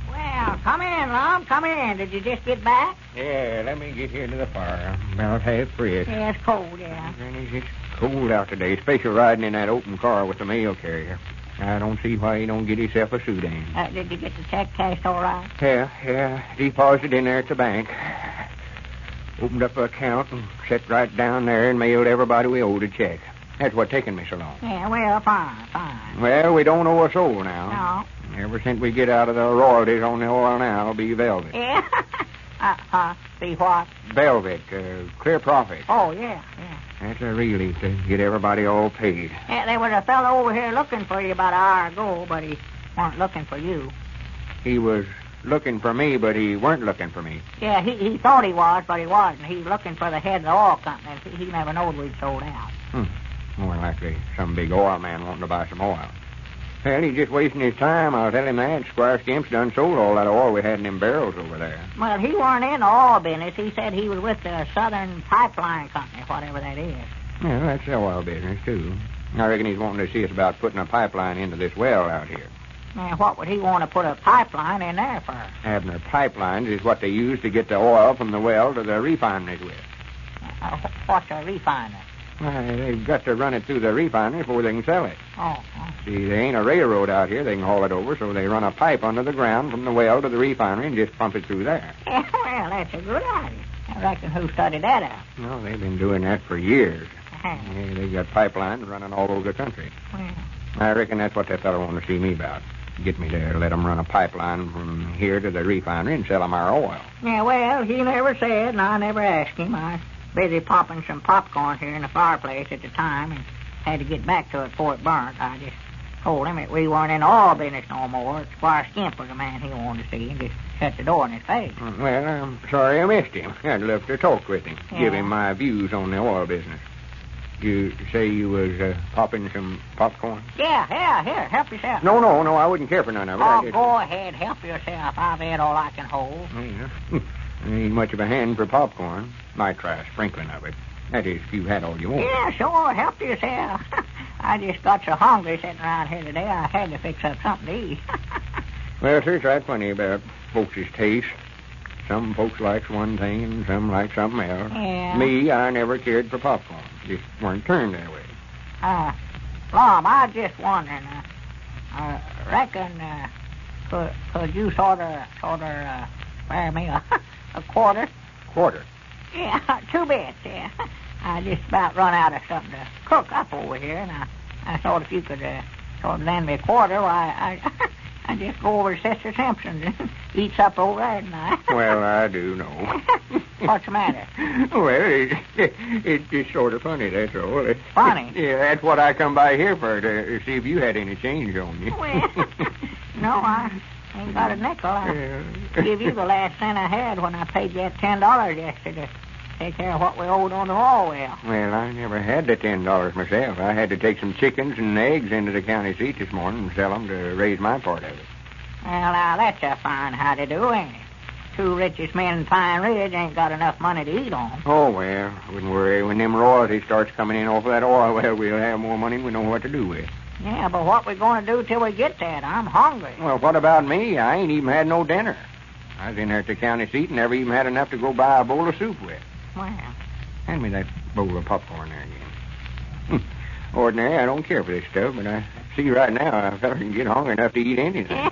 Speaker 3: Well, come in, Lum. Come in. Did you just get back?
Speaker 5: Yeah, let me get here to the fire. I'm about half free.
Speaker 3: Yeah, it's cold, yeah.
Speaker 5: It's cold out today, especially riding in that open car with the mail carrier. I don't see why he don't get himself a suit on.
Speaker 3: Did you get the check cashed all right?
Speaker 5: Yeah. Deposited in there at the bank. Opened up an account and sat right down there and mailed everybody we owed a check. That's what's taking me so long.
Speaker 3: Yeah, well, fine.
Speaker 5: Well, we don't owe a soul now.
Speaker 3: No.
Speaker 5: Ever since we get out of the royalties on the oil now, it'll be velvet.
Speaker 3: Yeah? Be what?
Speaker 5: Velvet, clear profit.
Speaker 3: Oh, yeah.
Speaker 5: That's a relief to get everybody all paid.
Speaker 3: Yeah, there was a fellow over here looking for you about an hour ago, but he wasn't looking for you.
Speaker 5: He was
Speaker 12: looking for me, but he weren't looking for me.
Speaker 3: Yeah, he thought he was, but he wasn't. He's looking for the head of the oil company. He never knowed we'd sold out.
Speaker 12: More likely some big oil man wanting to buy some oil. Well, he's just wasting his time. I'll tell him that. Squire Skimp's done sold all that oil we had in them barrels over there.
Speaker 3: Well, he weren't in the oil business. He said he was with the Southern Pipeline Company, whatever that is.
Speaker 12: Yeah, that's the oil business, too. I reckon he's wanting to see us about putting a pipeline into this well out here.
Speaker 3: Now, what would he want to put a pipeline in there for?
Speaker 12: Abner, pipelines is what they use to get the oil from the well to the refineries with.
Speaker 3: What's a refinery?
Speaker 12: Why, they've got to run it through the refinery before they can sell it.
Speaker 3: Oh.
Speaker 12: See, there ain't a railroad out here they can haul it over, so they run a pipe under the ground from the well to the refinery and just pump it through there.
Speaker 3: Yeah, well, that's a good idea. I reckon who studied that out?
Speaker 12: No, they've been doing that for years.
Speaker 3: Uh-huh.
Speaker 12: Yeah, they've got pipelines running all over the country.
Speaker 3: Well,
Speaker 12: I reckon that's what that fellow wanted to see me about. Get me to let them run a pipeline from here to the refinery and sell them our oil.
Speaker 3: yeah, well, he never said, and I never asked him. I was busy popping some popcorn here in the fireplace at the time and had to get back to it before it burnt. I just told him that we weren't in the oil business no more. Squire Skimp was the man he wanted to see and just shut the door in his face.
Speaker 12: Well, I'm sorry I missed him. I'd love to talk with him, give him my views on the oil business. You say you was popping some popcorn?
Speaker 3: Yeah, here, help yourself.
Speaker 12: No, I wouldn't care for none of it.
Speaker 3: Oh, go ahead, help yourself. I've had all I can hold.
Speaker 12: Yeah. I ain't much of a hand for popcorn. Might try a sprinkling of it. That is, if you had all you want.
Speaker 3: Yeah, sure, help yourself. I just got so hungry sitting around here today, I had to fix up something to eat.
Speaker 12: Well, there's right plenty about folks' taste. Some folks likes one thing and some like something else.
Speaker 3: Yeah.
Speaker 12: Me, I never cared for popcorn. Just weren't turned that way.
Speaker 3: Lum, I was just wondering, I reckon, could you sort of, spare me a quarter?
Speaker 12: Quarter?
Speaker 3: Yeah, 2 bits, yeah. I just about run out of something to cook up over here, and I thought if you could sort of lend me a quarter, why, I just go over to Sister Simpson's and eat supper over there tonight.
Speaker 12: Well, I do know.
Speaker 3: What's the matter?
Speaker 12: Well, it's just sort of funny, that's all. It's
Speaker 3: funny?
Speaker 12: Yeah, that's what I come by here for, to see if you had any change on you.
Speaker 3: Well, no, I ain't got a nickel. I'll give you the last cent I had when I paid you that $10 yesterday to take care of what we owed on the oil well.
Speaker 12: Well, I never had the $10 myself. I had to take some chickens and eggs into the county seat this morning and sell them to raise my part of it.
Speaker 3: Well, now, that's a fine how to do, ain't it? 2 richest men in Pine Ridge ain't got enough money to eat on.
Speaker 12: Oh, well, I wouldn't worry. When them royalties starts coming in off of that oil, well, we'll have more money than we know what to do with.
Speaker 3: Yeah, but what we going to do till we get that? I'm hungry.
Speaker 12: Well, what about me? I ain't even had no dinner. I was in there at the county seat and never even had enough to go buy a bowl of soup with.
Speaker 3: Well,
Speaker 12: hand me that bowl of popcorn there again. Ordinary, I don't care for this stuff, but I see right now a feller can get hungry enough to eat anything.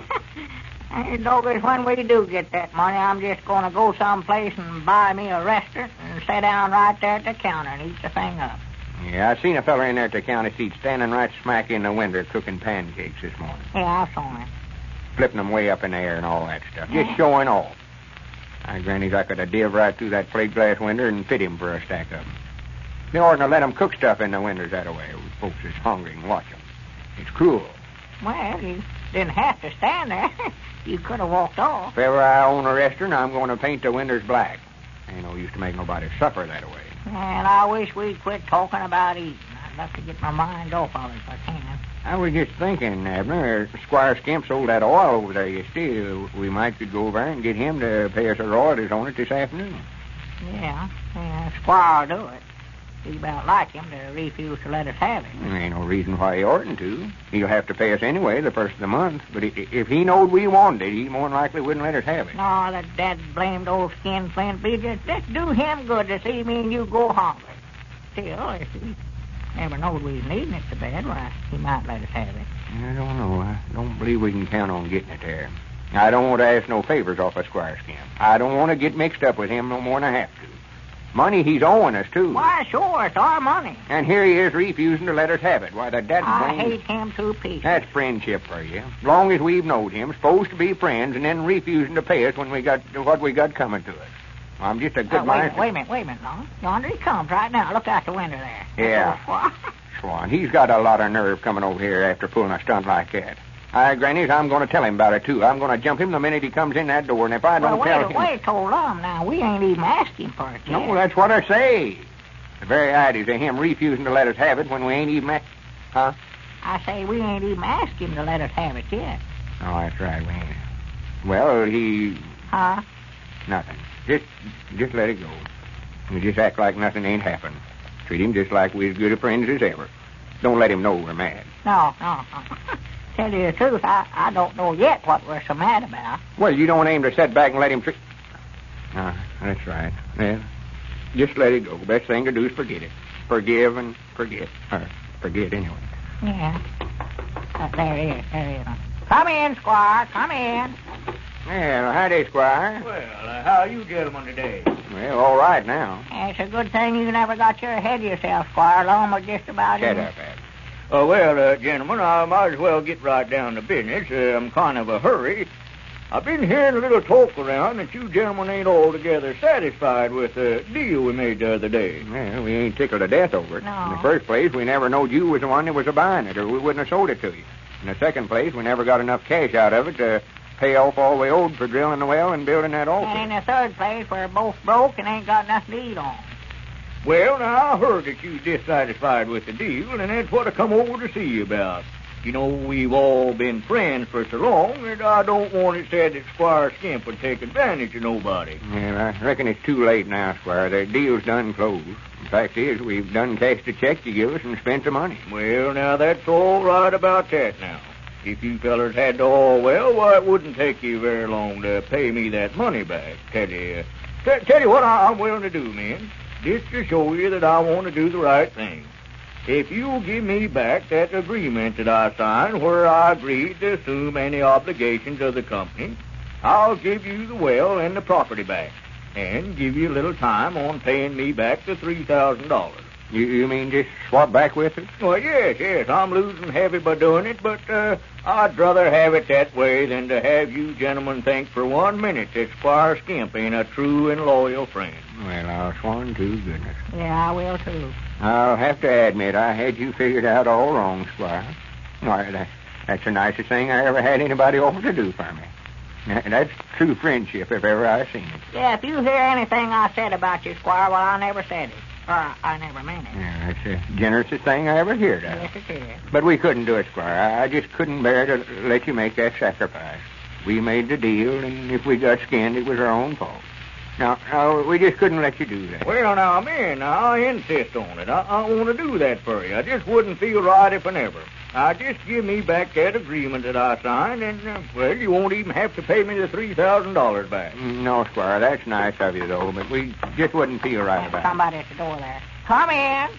Speaker 3: And doggone, when we do get that money, I'm just going to go someplace and buy me a restaurant and sit down right there at the counter and eat the thing up.
Speaker 12: Yeah, I seen a feller in there at the county seat standing right smack in the window cooking pancakes this morning.
Speaker 3: Yeah, I saw him.
Speaker 12: Flipping them way up in the air and all that stuff. Just showing off. I grannies I could have div right through that plate glass window and fit him for a stack of them. They oughtn't to let them cook stuff in the windows that way. Folks is hungry and watch them. It's cruel.
Speaker 3: Well, you didn't have to stand there. You could have walked off.
Speaker 12: If ever I own a restaurant, I'm going to paint the windows black. Ain't no use to make nobody suffer that way.
Speaker 3: And I wish we'd quit talking about eating. I'd love to get my mind off of it if I can.
Speaker 12: I was just thinking, Abner, Squire Skimp sold that oil over there yesterday. We might could go over and get him to pay us a royalties on it this afternoon.
Speaker 3: Yeah, Squire will do it. Be about like him to refuse to let us have it.
Speaker 12: There ain't no reason why he oughtn't to. He'll have to pay us anyway the first of the month. But if he knowed we wanted it, he more than likely wouldn't let us have it.
Speaker 3: No, that dad-blamed old skin-flint be just do him good to see me and you go hungry. Still, if he never knowed we was needing it so bad, why, he might let us have it.
Speaker 12: I don't know. I don't believe we can count on getting it there. I don't want to ask no favors off of Squire Skimp. I don't want to get mixed up with him no more than I have to. Money he's owing us, too.
Speaker 3: Why, sure, it's our money.
Speaker 12: And here he is refusing to let us have it. Why,
Speaker 3: I hate him to pieces.
Speaker 12: That's friendship for you. As long as we've knowed him, supposed to be friends, and then refusing to pay us when we got what we got coming to us. I'm just a good man.
Speaker 3: Wait a minute, Lon. Yonder he comes right now. Look out the window there.
Speaker 12: Yeah. Swan, he's got a lot of nerve coming over here after pulling a stunt like that. Grannies, I'm going to tell him about it, too. I'm going to jump him the minute he comes in that door, and if I don't tell him...
Speaker 3: Wait till Lum. Now, we ain't even asked him for it yet.
Speaker 12: No, that's what I say. The very ideas of him refusing to let us have it when we ain't even... Huh?
Speaker 3: I say we ain't even asked him to let us have it yet.
Speaker 12: Oh, that's right, we ain't. Well, he...
Speaker 3: Huh?
Speaker 12: Nothing. Just let it go. We just act like nothing ain't happened. Treat him just like we're as good of friends as ever. Don't let him know we're mad.
Speaker 3: No. Tell you the truth, I don't know yet what we're so mad about.
Speaker 12: Well, you don't aim to sit back and let him treat... That's right. Well, just let it go. Best thing to do is forget it. Forgive and forget. Or forget anyway.
Speaker 3: Yeah. There he is. Come in, Squire. Come in.
Speaker 12: Well, howdy, Squire.
Speaker 9: Well, how are you gentlemen today?
Speaker 12: Well, all right now.
Speaker 3: It's a good thing you never got your head yourself, Squire. Lum was just about
Speaker 12: Shut
Speaker 3: in.
Speaker 12: up, Ab.
Speaker 9: Well, gentlemen, I might as well get right down to business. I'm kind of a hurry. I've been hearing a little talk around that you gentlemen ain't altogether satisfied with the deal we made the other day.
Speaker 12: Well, we ain't tickled to death over it.
Speaker 3: No.
Speaker 12: In the first place, we never knowed you was the one that was a-buying it, or we wouldn't have sold it to you. In the second place, we never got enough cash out of it to pay off all we owed for drilling the well and building that altar.
Speaker 3: And in the third place, we're both broke and ain't got nothing to eat on.
Speaker 9: Well, now, I heard that you was dissatisfied with the deal, and that's what I come over to see you about. You know, we've all been friends for so long that I don't want it said that Squire Skimp would take advantage of nobody.
Speaker 12: Well, I reckon it's too late now, Squire. The deal's done closed. The fact is, we've done cashed the check you give us and spent the money.
Speaker 9: Well, now, that's all right about that now. If you fellers had the oil well, why, it wouldn't take you very long to pay me that money back. Tell you what I'm willing to do, men. Just to show you that I want to do the right thing. If you'll give me back that agreement that I signed where I agreed to assume any obligations of the company, I'll give you the well and the property back, and give you a little time on paying me back the $3,000.
Speaker 12: You mean just swap back with us?
Speaker 9: Well, yes, I'm losing heavy by doing it, but I'd rather have it that way than to have you gentlemen think for 1 minute that Squire Skimp ain't a true and loyal friend.
Speaker 12: Well, I'll sworn to goodness.
Speaker 3: Yeah, I will, too.
Speaker 12: I'll have to admit I had you figured out all wrong, Squire. Why, that's the nicest thing I ever had anybody offer to do for me. That's true friendship if ever I seen it.
Speaker 3: Yeah, if you hear anything I said about you, Squire, well, I never said it. Or I never meant it.
Speaker 12: Yeah, that's the generousest thing I ever heard of.
Speaker 3: Yes, it is.
Speaker 12: But we couldn't do it, Squire. I just couldn't bear to let you make that sacrifice. We made the deal, and if we got skinned, it was our own fault. Now, we just couldn't let you do that.
Speaker 9: Well, now, man, I insist on it. I want to do that for you. I just wouldn't feel right if I never. Just give me back that agreement that I signed, and, well, you won't even have to pay me the $3,000 back.
Speaker 12: No, Squire, that's nice of you, though, but we just wouldn't feel right about it.
Speaker 3: Somebody at the door there. Come in.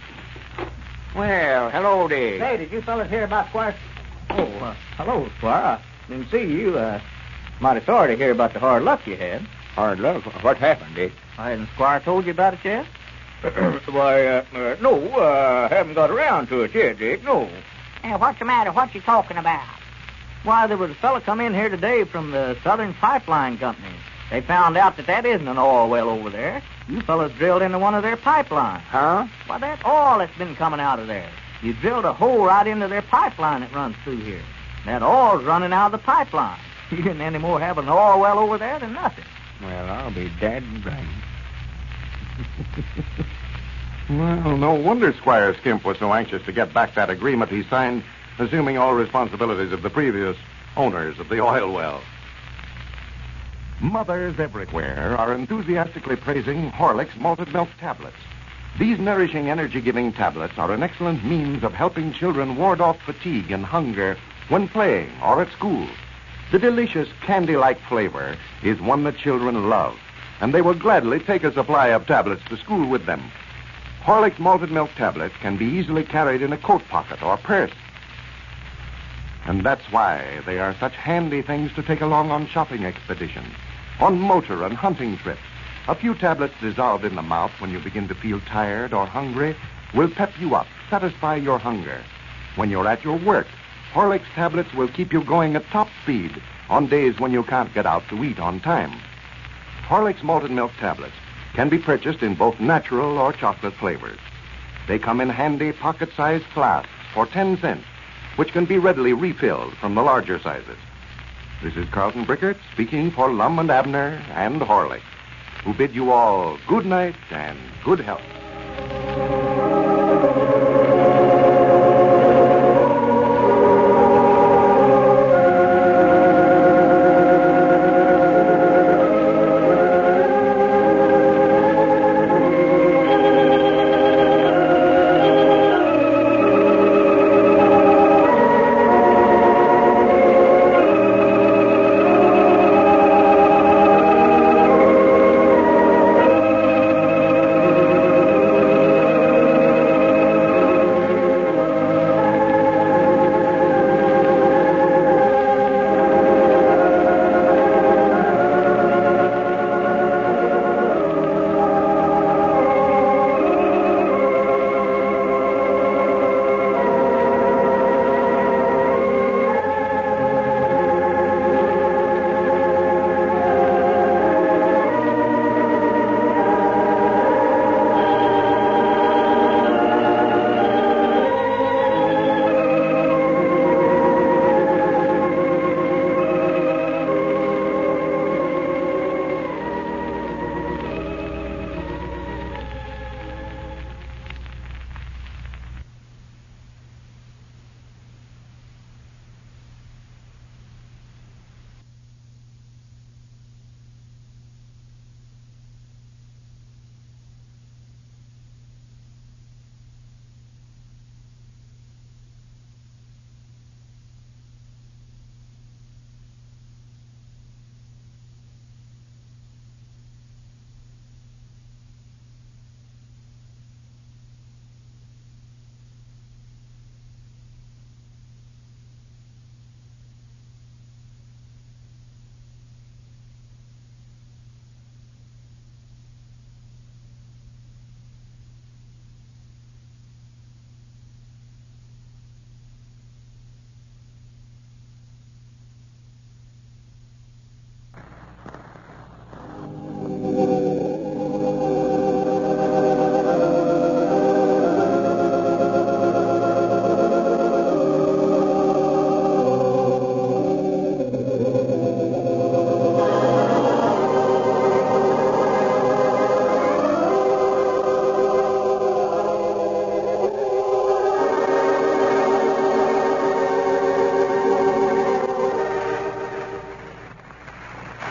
Speaker 12: Well, hello, Dick.
Speaker 6: Hey, did you fellas hear about Squire? Oh, hello, Squire. I didn't see you. Mighty sorry to hear about the hard luck you had.
Speaker 12: Hard luck? What happened, Dick?
Speaker 6: Hasn't Squire told you about it yet?
Speaker 9: Why, no, haven't got around to it yet, Dick, no.
Speaker 3: Hey, what's the matter? What you talking about?
Speaker 6: Why, there was a fellow come in here today from the Southern Pipeline Company. They found out that isn't an oil well over there. You fellas drilled into one of their pipelines.
Speaker 12: Huh?
Speaker 6: Why, that's oil that's been coming out of there. You drilled a hole right into their pipeline that runs through here. That oil's running out of the pipeline. You didn't any more have an oil well over there than nothing.
Speaker 12: Well, I'll be dead and blamed.
Speaker 10: Well, no wonder Squire Skimp was so anxious to get back that agreement he signed, assuming all responsibilities of the previous owners of the oil well. Mothers everywhere are enthusiastically praising Horlick's malted milk tablets. These nourishing, energy-giving tablets are an excellent means of helping children ward off fatigue and hunger when playing or at school. The delicious candy-like flavor is one that children love, and they will gladly take a supply of tablets to school with them. Horlick's malted milk tablets can be easily carried in a coat pocket or purse. And that's why they are such handy things to take along on shopping expeditions, on motor and hunting trips. A few tablets dissolved in the mouth when you begin to feel tired or hungry will pep you up, satisfy your hunger. When you're at your work, Horlick's tablets will keep you going at top speed on days when you can't get out to eat on time. Horlick's malted milk tablets can be purchased in both natural or chocolate flavors. They come in handy pocket-sized flasks for 10 cents
Speaker 4: which can be readily refilled from the larger sizes. This is Carlton Brickert speaking for Lum and Abner and Horlick, who bid you all good night and good health.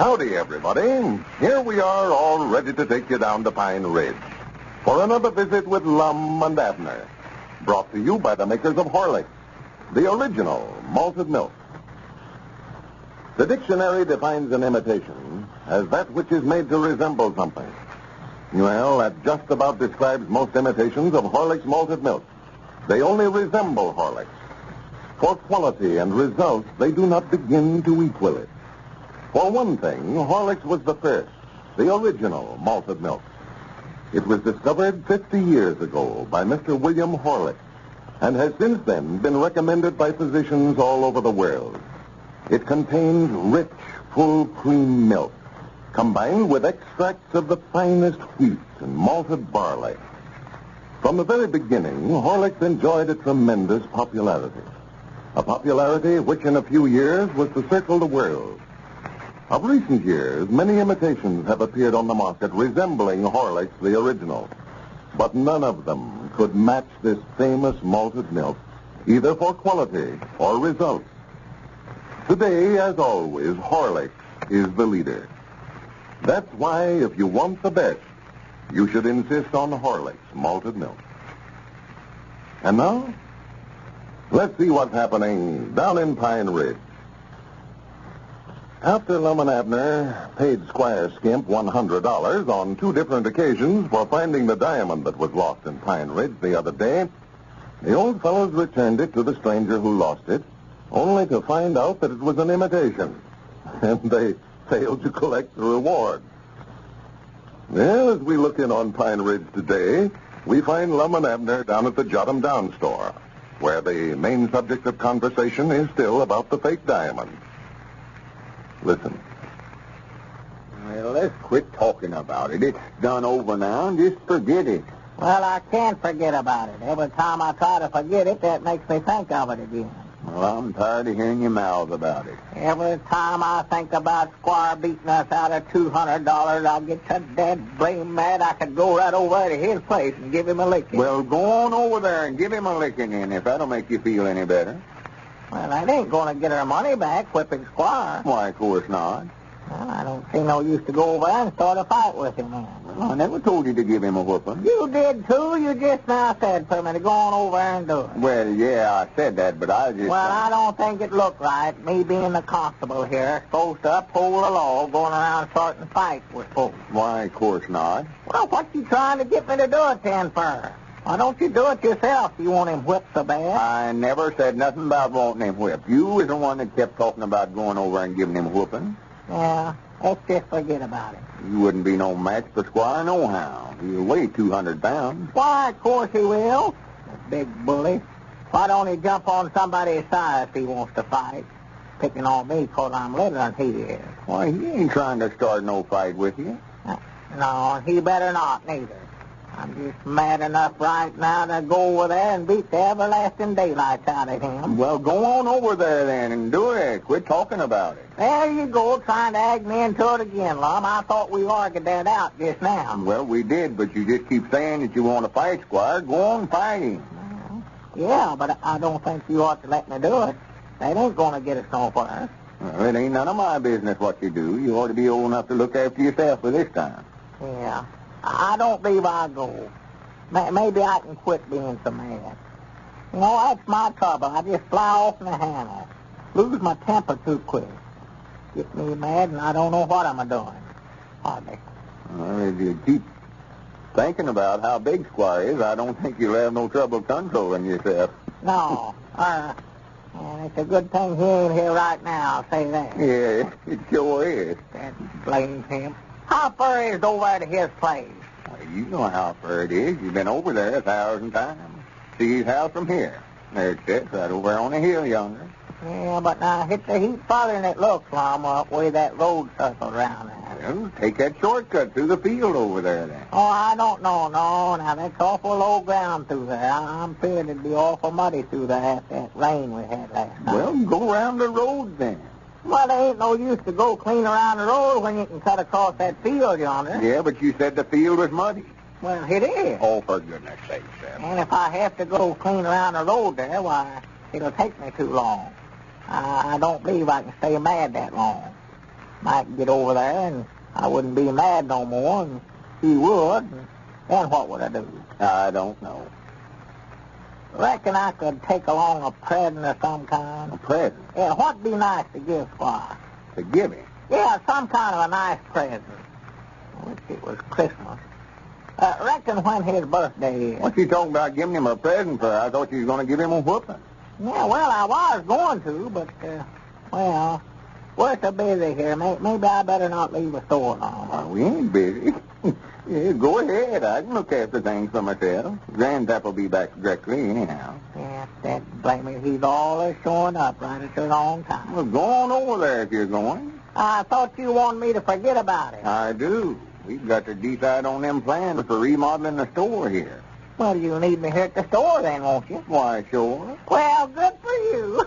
Speaker 10: Howdy, everybody. Here we are, all ready to take you down to Pine Ridge for another visit with Lum and Abner, brought to you by the makers of Horlicks, the original malted milk. The dictionary defines an imitation as that which is made to resemble something. Well, that just about describes most imitations of Horlicks malted milk. They only resemble Horlicks. For quality and results, they do not begin to equal it. For one thing, Horlicks was the first, the original malted milk. It was discovered 50 years ago by Mr. William Horlick and has since then been recommended by physicians all over the world. It contains rich, full cream milk, combined with extracts of the finest wheat and malted barley. From the very beginning, Horlicks enjoyed a tremendous popularity. A popularity which in a few years was to circle the world. Of recent years, many imitations have appeared on the market resembling Horlicks, the original. But none of them could match this famous malted milk, either for quality or results. Today, as always, Horlicks is the leader. That's why, if you want the best, you should insist on Horlicks malted milk. And now, let's see what's happening down in Pine Ridge. After Lum and Abner paid Squire Skimp $100 on two different occasions for finding the diamond that was lost in Pine Ridge the other day, the old fellows returned it to the stranger who lost it, only to find out that it was an imitation, and they failed to collect the reward. Well, as we look in on Pine Ridge today, we find Lum and Abner down at the Jot 'em Down store, where the main subject of conversation is still about the fake diamond. Listen.
Speaker 2: Well, let's quit talking about it. It's done over now, and just forget it.
Speaker 3: Well, I can't forget about it. Every time I try to forget it, that makes me think of it again.
Speaker 2: Well, I'm tired of hearing you mouth about it.
Speaker 3: Every time I think about Squire beating us out of $200, I get so dead blame mad I could go right over to his place and give him a licking.
Speaker 2: Well, go on over there and give him a licking in, if that'll make you feel any better.
Speaker 3: Well, I ain't going to get our money back whipping Squire.
Speaker 2: Why, of course not.
Speaker 3: Well, I don't see no use to go over there and start a fight with him, man.
Speaker 2: Well, I never told you to give him a whooping.
Speaker 3: You did, too. You just now said for me to go on over there and do it.
Speaker 2: Well, yeah, I said that, but I just...
Speaker 3: Well, I don't think it looked right, me being the constable here, supposed to uphold the law, going around starting fights with folks.
Speaker 2: Why, of course not.
Speaker 3: Well, what you trying to get me to do it then for? Why don't you do it yourself? You want him whipped so bad?
Speaker 2: I never said nothing about wanting him whipped. You was the one that kept talking about going over and giving him a whooping.
Speaker 3: Yeah, let's just forget about it.
Speaker 2: You wouldn't be no match for Squire nohow. He'll weigh 200 pounds.
Speaker 3: Why, of course he will. That big bully. Why don't he jump on somebody's side if he wants to fight? Picking on me because I'm littler than he is.
Speaker 2: Why, he ain't trying to start no fight with you.
Speaker 3: No, he better not, neither. I'm just mad enough right now to go over there and beat the everlasting daylights out of him.
Speaker 2: Well, go on over there then and do it. Quit talking about it.
Speaker 3: There you go, trying to ag me into it again, Lum. I thought we argued that out just now.
Speaker 2: Well, we did, but you just keep saying that you want to fight, Squire. Go on fighting.
Speaker 3: Yeah, but I don't think you ought to let me do it. That ain't going to get us nowhere.
Speaker 2: Well, it ain't none of my business what you do. You ought to be old enough to look after yourself for this time.
Speaker 3: Yeah. I don't believe I'll go. Maybe I can quit being so mad. You know, that's my trouble. I just fly off in the handle. Lose my temper too quick. Get me mad and I don't know what I'm doing. Hardly.
Speaker 2: Well, if you keep thinking about how big Squire is, I don't think you'll have no trouble controlling yourself.
Speaker 3: No. And it's a good thing he ain't here right now, I'll say that.
Speaker 2: Yeah, it sure is.
Speaker 3: That blames him. How far is it over to his place?
Speaker 2: Well, you know how far it is. You've been over there 1,000 times. See his house from here. There it sits, right over on the hill yonder.
Speaker 3: Yeah, but now it's a heap farther than it looks, Lum, up where that road circles around there.
Speaker 2: Well, take that shortcut through the field over there, then.
Speaker 3: Oh, I don't know, no. Now, that's awful low ground through there. I'm fearing it'd be awful muddy through there after that rain we had last night.
Speaker 2: Well, go around the road, then.
Speaker 3: Well, there ain't no use to go clean around the road when you can cut across that field yonder.
Speaker 2: Yeah, but you said the field was muddy.
Speaker 3: Well, it is.
Speaker 2: Oh, for goodness sake, Sam.
Speaker 3: And if I have to go clean around the road there, why, it'll take me too long. I don't believe I can stay mad that long. Might get over there, and I wouldn't be mad no more, and he would, and then what would I do?
Speaker 2: I don't know.
Speaker 3: Reckon I could take along a present of some kind.
Speaker 2: A present?
Speaker 3: Yeah, what'd be nice to give Squire?
Speaker 2: To give him?
Speaker 3: Yeah, some kind of a nice present. I wish it was Christmas. Reckon when his birthday is.
Speaker 2: What you talking about giving him a present for? I thought you was going to give him a whooping.
Speaker 3: Yeah, well, I was going to, but, well, we're so busy here. Maybe I better not leave the store long.
Speaker 2: Well, we ain't busy. Yeah, go ahead. I can look after things for myself. Grandpap will be back directly anyhow.
Speaker 3: Yeah, that blame it. He's always showing up right at the wrong time.
Speaker 2: Well, go on over there if you're going.
Speaker 3: I thought you wanted me to forget about it.
Speaker 2: I do. We've got to decide on them plans for remodeling the store here.
Speaker 3: Well, you'll need me here at the store then, won't you?
Speaker 2: Why, sure.
Speaker 3: Well, good for you.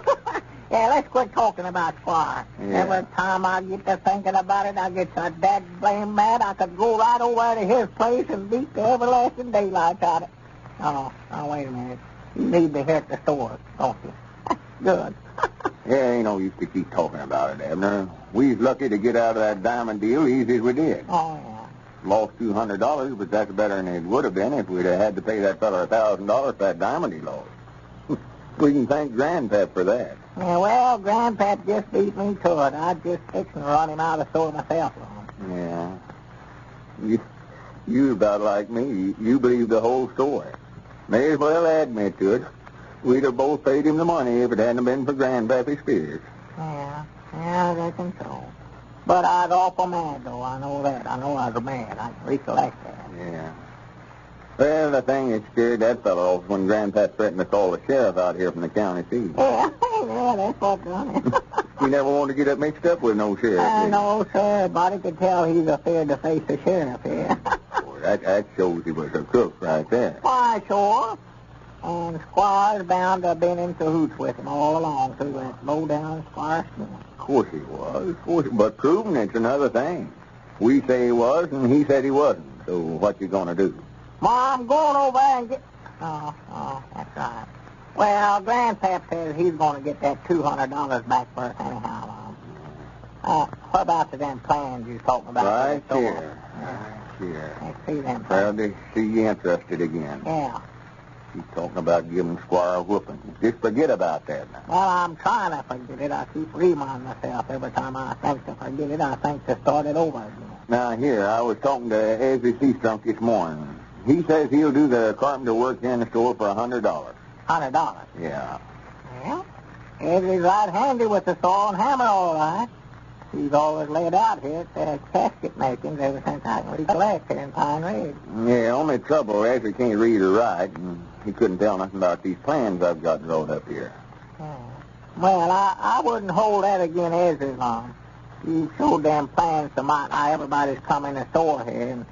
Speaker 3: Yeah, let's quit talking about Squire.
Speaker 2: Yeah.
Speaker 3: Every time I get to thinking about it, I get so dad blame mad I could go right over to his place and beat the everlasting daylights out of it. Oh, wait a minute. You need me here at the store, don't you? Good.
Speaker 2: Yeah, ain't no use to keep talking about it, Abner. We's lucky to get out of that diamond deal easy as we did.
Speaker 3: Oh, yeah.
Speaker 2: Lost $200, but that's better than it would have been if we'd have had to pay that fella $1,000 for that diamond he lost. We can thank Grandpap for that.
Speaker 3: Yeah, well, Grandpap just beat me to it. I just fixing to run him out of the store myself, Lum.
Speaker 2: Yeah. You about like me. You believe the whole story. May as well admit to it. We'd have both paid him the money if it hadn't been for Grandpappy Spears.
Speaker 3: Yeah, I reckon so. But I was awful mad, though. I know that. I know I was mad. I can recollect that.
Speaker 2: Yeah. Well, the thing that scared that fellow off when Grandpa threatened to call the sheriff out here from the county seat.
Speaker 3: Yeah, that's what done it.
Speaker 2: He never wanted to get mixed up with no sheriff.
Speaker 3: No, sir. Everybody could tell he's afraid to face the sheriff here.
Speaker 2: Boy, that shows he was a crook right there.
Speaker 3: Why, sure. And Squire's bound to have been in cahoots with him all along through that low-down Squire Skinner.
Speaker 2: Of course he was. Of course, but proving it's another thing. We say he was, and he said he wasn't. So what you gonna do?
Speaker 3: Ma, I'm going over there and get... Oh, that's right. Well, Grandpap says he's going to get that $200 back first anyhow, Mom. What about the damn plans you was talking about?
Speaker 2: Right here. Here.
Speaker 3: I see them.
Speaker 2: Well, they see you interested again.
Speaker 3: Yeah.
Speaker 2: He's talking about giving Squire a whooping. Just forget about that now.
Speaker 3: Well, I'm trying to forget it. I keep reminding myself every time I think to forget it, I think to start it over again.
Speaker 2: Now, here, I was talking to Ezra Seastrunk this morning. He says he'll do the carpenter work here in the store for $100.
Speaker 3: $100?
Speaker 2: Yeah.
Speaker 3: Well, Ezra's right handy with the saw and hammer, all right. He's always laid out here at casket makings ever since I can recollect here in Pine Ridge.
Speaker 2: Yeah, only trouble, Ezra can't read or write, and he couldn't tell nothing about these plans I've got rolled up here.
Speaker 3: Well, I wouldn't hold that against Ezra long. You showed them plans to how everybody's come in the store here, and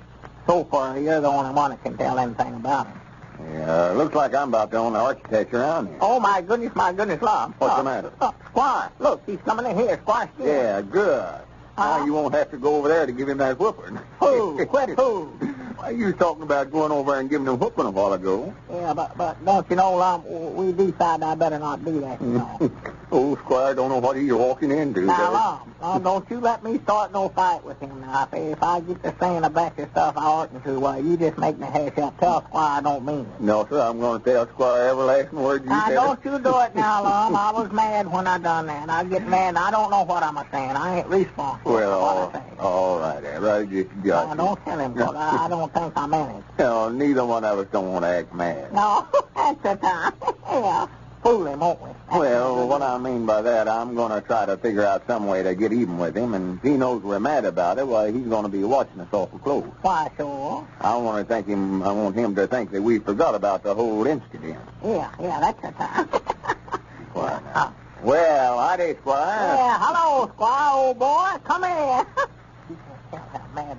Speaker 3: so far you're the only one that can tell anything about them.
Speaker 2: Yeah, looks like I'm about the only architect around here.
Speaker 3: Oh, my goodness, Lum.
Speaker 2: What's the matter?
Speaker 3: Squire, look, he's coming in here, Squire Skinner.
Speaker 2: Yeah, good. Now you won't have to go over there to give him that whooping.
Speaker 3: Who? Quit who?
Speaker 2: Why, you was talking about going over and giving him a whooping a while ago.
Speaker 3: Yeah, but don't you know, Lum, we decided I better not do that, you know.
Speaker 2: Old Squire don't know what he's walking into.
Speaker 3: Now, Lum, don't you let me start no fight with him now. If I get to saying a batch of stuff I oughtn't to, well, you just make me hash up. Tell Squire I don't mean it.
Speaker 2: No, sir, I'm going to tell Squire every last word you
Speaker 3: now,
Speaker 2: said.
Speaker 3: Don't you do it now, Lum. I was mad when I done that. I get mad. I don't know what I'm saying. I ain't responsible for what I say.
Speaker 2: All right, I just got you.
Speaker 3: Don't tell him, because I don't think I'm in it.
Speaker 2: No, neither one of us don't want to act mad.
Speaker 3: No, that's the time. Yeah, fool him, won't we?
Speaker 2: Well, what I mean by that, I'm going to try to figure out some way to get even with him, and if he knows we're mad about it, well, he's going to be watching us awful close.
Speaker 3: Why, sure.
Speaker 2: I want him to think that we forgot about the whole incident.
Speaker 3: Yeah, that's the time.
Speaker 2: Well, howdy, Squire.
Speaker 3: Yeah, hello, Squire, old boy. Come here. Mad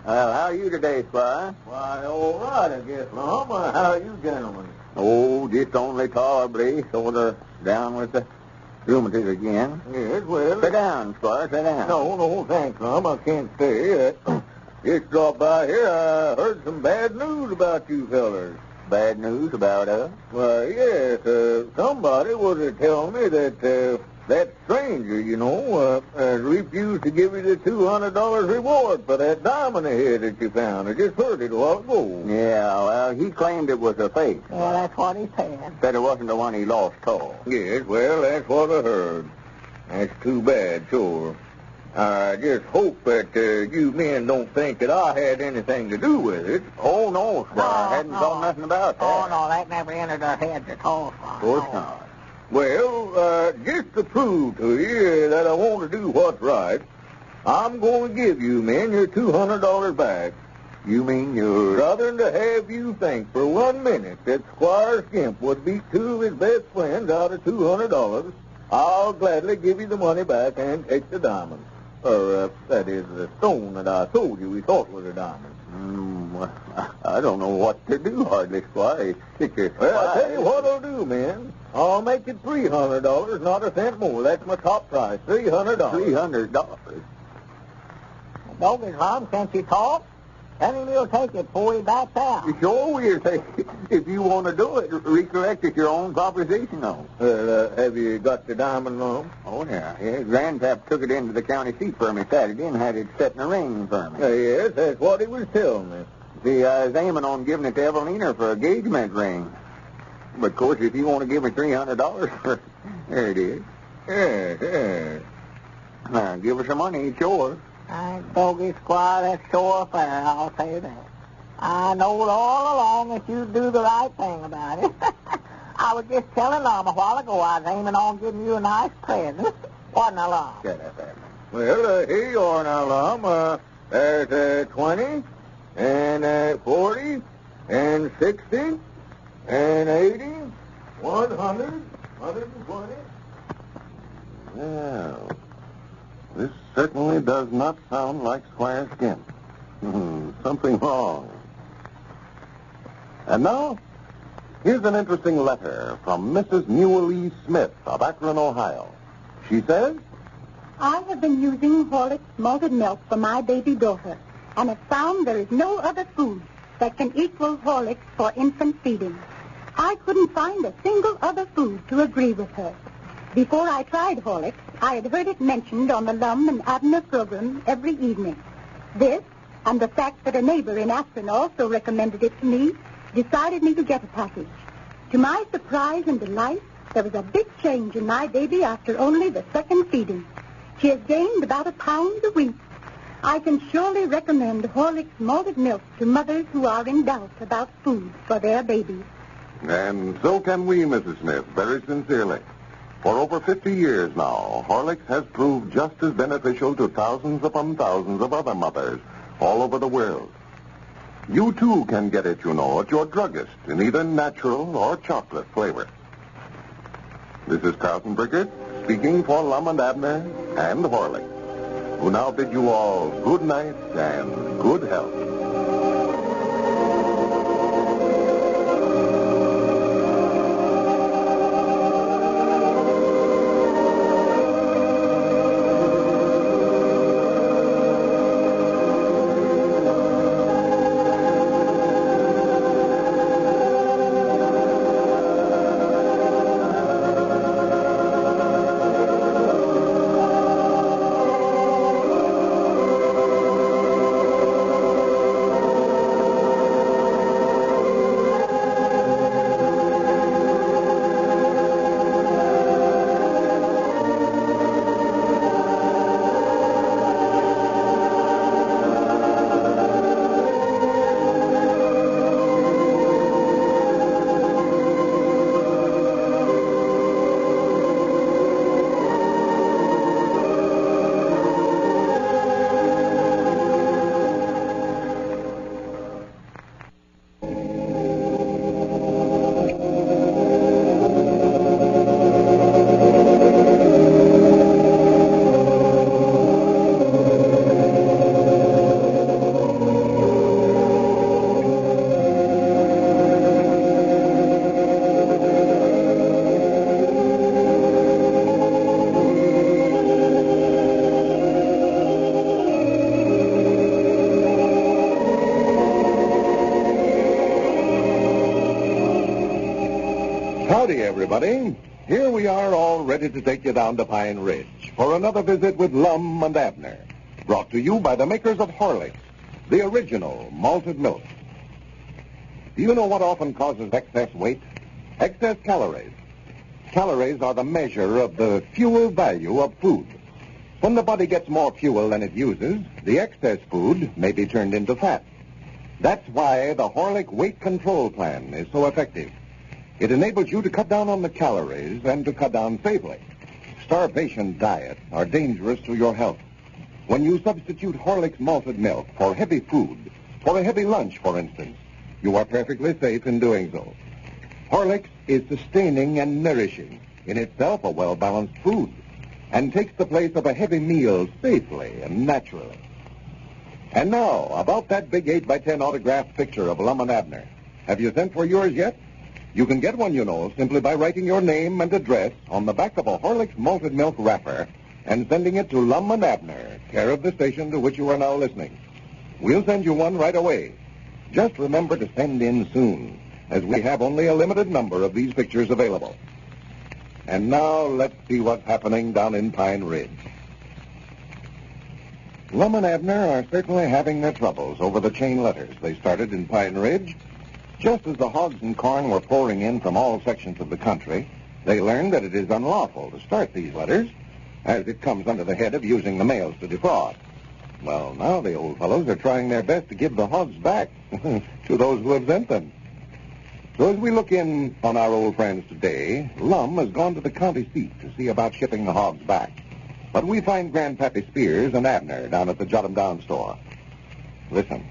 Speaker 2: Well, how are you today, Squire?
Speaker 8: Why, all right, I guess, Lum. How are you gentlemen?
Speaker 2: Oh, just only tolerably, sort of down with the rheumatism again.
Speaker 8: Yes, well...
Speaker 2: Sit down, Squire, sit down.
Speaker 8: No, thanks, Lum. I can't stay. Just dropped by here. I heard some bad news about you fellers.
Speaker 2: Bad news about us?
Speaker 8: Well, yes, somebody was telling me that that stranger, refused to give you the $200 reward for that diamond head that you found. I just heard it a while ago.
Speaker 2: Yeah, well, he claimed it was a fake.
Speaker 3: Yeah, that's what he said.
Speaker 2: Said it wasn't the one he lost told.
Speaker 8: Yes, well, that's what I heard. That's too bad, sure. I just hope that you men don't think that I had anything to do with it.
Speaker 2: Oh, no, Squire. I hadn't thought nothing about that.
Speaker 3: Oh, no, that never entered our heads at all, Squire.
Speaker 2: Of course not.
Speaker 8: Well, just to prove to you that I want to do what's right, I'm going to give you men your $200 back.
Speaker 2: You mean you're...
Speaker 8: Rather than to have you think for 1 minute that Squire Skimp would beat two of his best friends out of $200, I'll gladly give you the money back and take the diamond. Or, that is, the stone that I told you we thought was a diamond.
Speaker 2: Well, I don't know what to do, hardly, Squire.
Speaker 8: Well, I'll tell you what I'll do, men. I'll make it $300, not a cent more. That's my top price, $300.
Speaker 2: $300?
Speaker 3: Bogus, Lum, can't you talk? Tell him you'll take it before he backs out.
Speaker 2: Sure we'll take it. If you want to do it, recollect it's your own proposition, though.
Speaker 8: Have you got the diamond, Lum?
Speaker 2: Oh, yeah. Grandpap took it into the county seat for me Saturday and had it set in a ring for me.
Speaker 8: Yes, that's what he was telling me.
Speaker 2: See, I was aiming on giving it to Evelina for a engagement ring. But, of course, if you want to give me $300 for... There it is.
Speaker 8: Yes.
Speaker 2: Now, give her some money. It's yours.
Speaker 3: I ain't bogus, Squire. That's sure fair, I'll tell you that. I knowed all along that you'd do the right thing about it. I was just telling Lum a while ago I was aiming on giving you a nice present. Wasn't I, Lum?
Speaker 2: Shut up, Abner.
Speaker 8: Well, here you are now, Lum. There's 20, and 40, and 60, and 80, 100, 120.
Speaker 10: Well, this certainly does not sound like Squire Skimp. Something wrong. And now,
Speaker 1: Here's an interesting letter from Mrs. Newell E. Smith of Akron, Ohio. She says,
Speaker 13: I have been using Horlick's malted milk for my baby daughter, and have found there is no other food that can equal Horlick's for infant feeding. I couldn't find a single other food to agree with her. Before I tried Horlick's, I had heard it mentioned on the Lum and Abner program every evening. This, and the fact that a neighbor in Akron also recommended it to me, decided me to get a package. To my surprise and delight, there was a big change in my baby after only the second feeding. She has gained about 1 pound a week. I can surely recommend Horlick's malted milk to mothers who are in doubt about food for their babies.
Speaker 1: And so can we, Mrs. Smith, very sincerely. For over 50 years now, Horlicks has proved just as beneficial to thousands upon thousands of other mothers all over the world. You, too, can get it, you know, at your druggist in either natural or chocolate flavor. This is Carlton Brickert speaking for Lum and Abner and Horlicks, who now bid you all good night and good health. Howdy, everybody. Here we are all ready to take you down to Pine Ridge for another visit with Lum and Abner, brought to you by the makers of Horlicks, the original malted milk. Do you know what often causes excess weight? Excess calories. Calories are the measure of the fuel value of food. When the body gets more fuel than it uses, the excess food may be turned into fat. That's why the Horlick Weight Control Plan is so effective. It enables you to cut down on the calories and to cut down safely. Starvation diets are dangerous to your health. When you substitute Horlick's malted milk for heavy food, for a heavy lunch, for instance, you are perfectly safe in doing so. Horlicks is sustaining and nourishing, in itself a well-balanced food, and takes the place of a heavy meal safely and naturally. And now, about that big 8x10 autographed picture of Lum and Abner. Have you sent for yours yet? You can get one, you know, simply by writing your name and address on the back of a Horlick's malted milk wrapper and sending it to Lum and Abner, care of the station to which you are now listening. We'll send you one right away. Just remember to send in soon, as we have only a limited number of these pictures available. And now let's see what's happening down in Pine Ridge. Lum and Abner are certainly having their troubles over the chain letters they started in Pine Ridge. Just as the hogs and corn were pouring in from all sections of the country, they learned that it is unlawful to start these letters, as it comes under the head of using the mails to defraud. Well, now the old fellows are trying their best to give the hogs back to those who have sent them. So as we look in on our old friends today, Lum has gone to the county seat to see about shipping the hogs back. But we find Grandpappy Spears and Abner down at the Jot 'em Down store. Listen.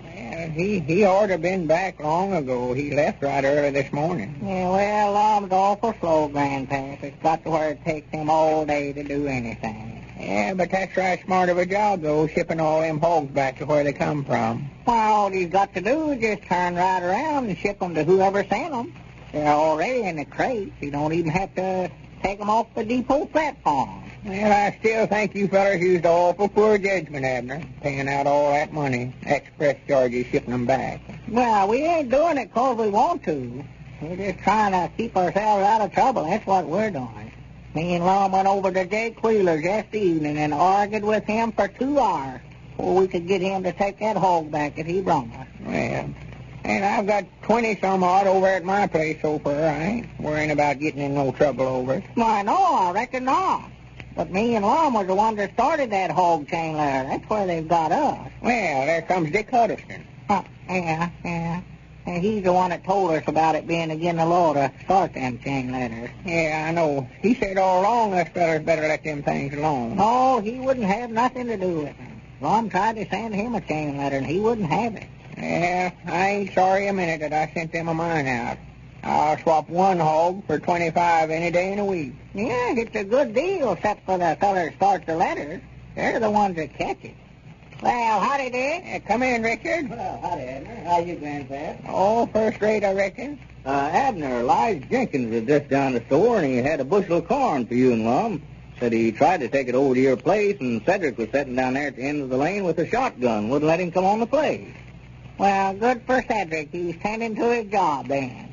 Speaker 14: Well, he ought to been back long ago. He left right early this morning.
Speaker 3: Yeah, well, Lum's awful slow, Grandpa. It's got to where it takes him all day to do anything.
Speaker 14: Yeah, but that's right smart of a job, though, shipping all them hogs back to where they come from.
Speaker 3: Well, all he's got to do is just turn right around and ship them to whoever sent them. They're already in the crates. You don't even have to take them off the depot platform.
Speaker 14: Well, I still think you fellers used awful poor judgment, Abner, paying out all that money, express charges, shipping them back.
Speaker 3: Well, we ain't doing it 'cause we want to. We're just trying to keep ourselves out of trouble. That's what we're doing. Me and Lum went over to Jake Wheeler's yesterday evening and argued with him for 2 hours before we could get him to take that hog back that he brought us.
Speaker 14: Well, and I've got 20-some odd over at my place so far. I ain't worrying about getting in no trouble over it.
Speaker 3: Why, no, I reckon not. But me and Lum was the ones that started that hog chain ladder. That's where they've got us.
Speaker 14: Well, there comes Dick Huddleston.
Speaker 3: Yeah. And he's the one that told us about it being against the law to start them chain ladders.
Speaker 14: Yeah, I know. He said all along us fellers better let them things alone.
Speaker 3: No, he wouldn't have nothing to do with it. Lum tried to send him a chain ladder, and he wouldn't have it.
Speaker 14: Yeah, I ain't sorry a minute that I sent them of mine out. I'll swap one hog for 25 any day in a week.
Speaker 3: Yeah, it's a good deal, except for the feller that starts the ladders. They're the ones that catch it. Well, howdy, Dick.
Speaker 14: Come in, Richard.
Speaker 3: Well, howdy, Abner. How you, Grandpap?
Speaker 14: Oh, first rate, I reckon.
Speaker 2: Abner, Lige Jenkins was just down the store, and he had a bushel of corn for you and Lum. Said he tried to take it over to your place, and Cedric was sitting down there at the end of the lane with a shotgun. Wouldn't let him come on the place.
Speaker 3: Well, good for Cedric. He's tending to his job then.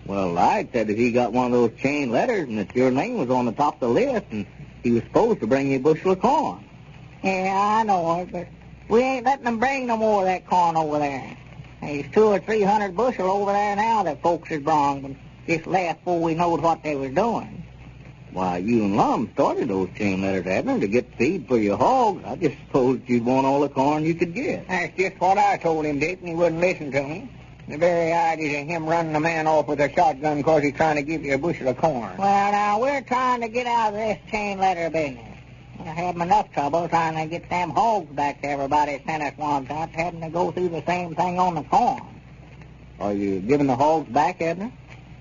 Speaker 2: Well, Lige said that he got one of those chain letters, and that your name was on the top of the list, and he was supposed to bring you a bushel of corn.
Speaker 3: Yeah, I know it, but we ain't letting them bring no more of that corn over there. There's 200 or 300 bushel over there now that folks has brought, but just left before we knowed what they was doing.
Speaker 2: Why, you and Lum started those chain letters, Abner, to get feed for your hogs. I just supposed you'd want all the corn you could get.
Speaker 14: That's just what I told him, Dick, and he wouldn't listen to me. The very idea of him running a man off with a shotgun because he's trying to give you a bushel of corn.
Speaker 3: Well, now, we're trying to get out of this chain letter business. I had enough trouble trying to get them hogs back to everybody that sent us one without having to go through the same thing on the corn.
Speaker 2: Are you giving the hogs back, Abner?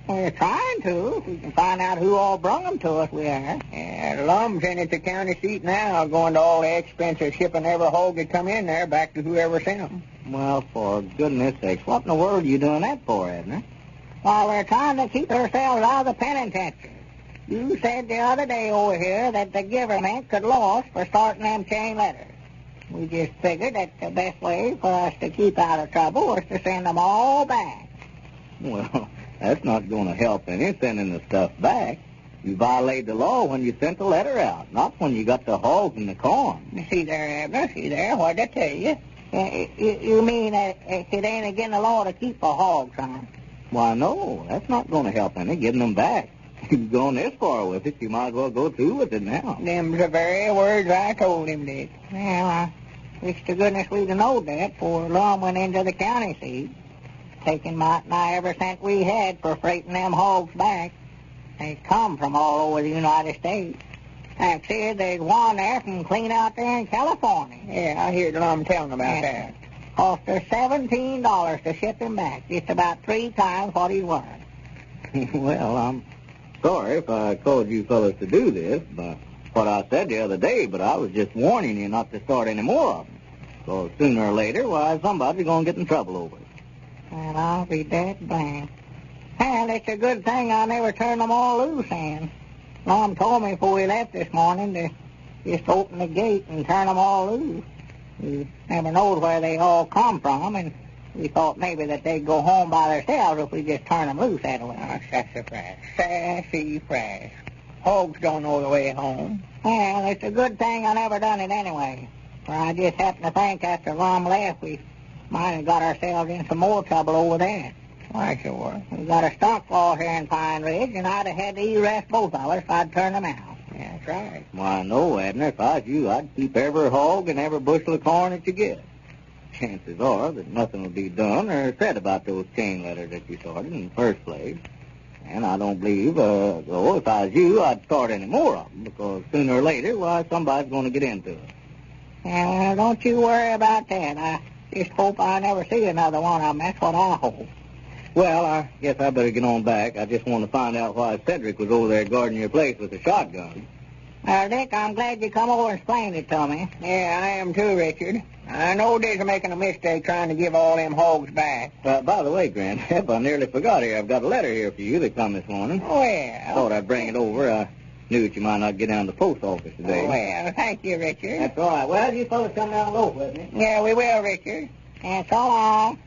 Speaker 3: We're trying to. If we can find out who all brung them to us, we are.
Speaker 14: Yeah, Lum's in at the county seat now, going to all the expense of shipping every hog that come in there back to whoever sent them.
Speaker 2: Well, for goodness sakes, what in the world are you doing that for, Abner?
Speaker 3: Well, we're trying to keep ourselves out of the penitentiary. You said the other day over here that the government could loss for starting them chain letters. We just figured that the best way for us to keep out of trouble was to send them all back.
Speaker 2: Well, that's not going to help any, sending the stuff back. You violated the law when you sent the letter out, not when you got the hogs and the corn.
Speaker 14: See there, Abner, see there, what'd I tell you?
Speaker 3: You mean that it ain't against the law to keep a hog, son?
Speaker 2: Why, no, that's not going to help any, giving them back. You've gone this far with it, you might as well go through with it now.
Speaker 14: Them's the very words I told him, Dick.
Speaker 3: Well, I wish to goodness we'd have known that before Lum went into the county seat, taking might nigh every cent we had for freighting them hogs back. They come from all over the United States. I said there's one there from clean out there in California.
Speaker 14: Yeah, I heard Lum telling about that.
Speaker 3: Cost her $17 to ship him back. It's about 3 times what he's worth.
Speaker 2: Well, I'm sorry if I caused you fellas to do this, but what I said the other day, but I was just warning you not to start any more of them. Because sooner or later, why, somebody's going to get in trouble over it.
Speaker 3: Well, I'll be dead blamed. Well, it's a good thing I never turned them all loose, Ann. Mom told me before we left this morning to just open the gate and turn them all loose. We never knowed where they all come from, and we thought maybe that they'd go home by themselves if we just turn them loose that way.
Speaker 14: Oh, sassafras. Sassafras. Hogs don't know the way home.
Speaker 3: Well, it's a good thing I never done it anyway. For I just happened to think after Lum left, we might have got ourselves in some more trouble over there.
Speaker 14: Why, sure.
Speaker 3: We got a stock law here in Pine Ridge, and I'd have had to arrest both of us if I'd turned them out.
Speaker 14: Yeah, that's right.
Speaker 2: Why, no, Abner, if I was you, I'd keep every hog and every bushel of corn that you get. Chances are that nothing will be done or said about those chain letters that you started in the first place. And I don't believe, though, if I was you, I'd start any more of them, because sooner or later, why, somebody's going to get into it.
Speaker 3: Yeah, don't you worry about that. I just hope I never see another one of them. That's what I hope.
Speaker 2: Well, I guess I better get on back. I just want to find out why Cedric was over there guarding your place with a shotgun.
Speaker 14: Well, Dick, I'm glad you come over and explained it to me. Yeah, I am too, Richard. I know Dick's making a mistake trying to give all them hogs back.
Speaker 6: By the way, Grandpap, I nearly forgot here. I've got a letter here for you that come this morning.
Speaker 14: Well.
Speaker 6: Thought I'd bring it over. I knew that you might not get down to the post office today.
Speaker 14: Well, thank you, Richard.
Speaker 6: That's all right. Well, you fellas come down low with me.
Speaker 14: Yeah, we will, Richard. And so long.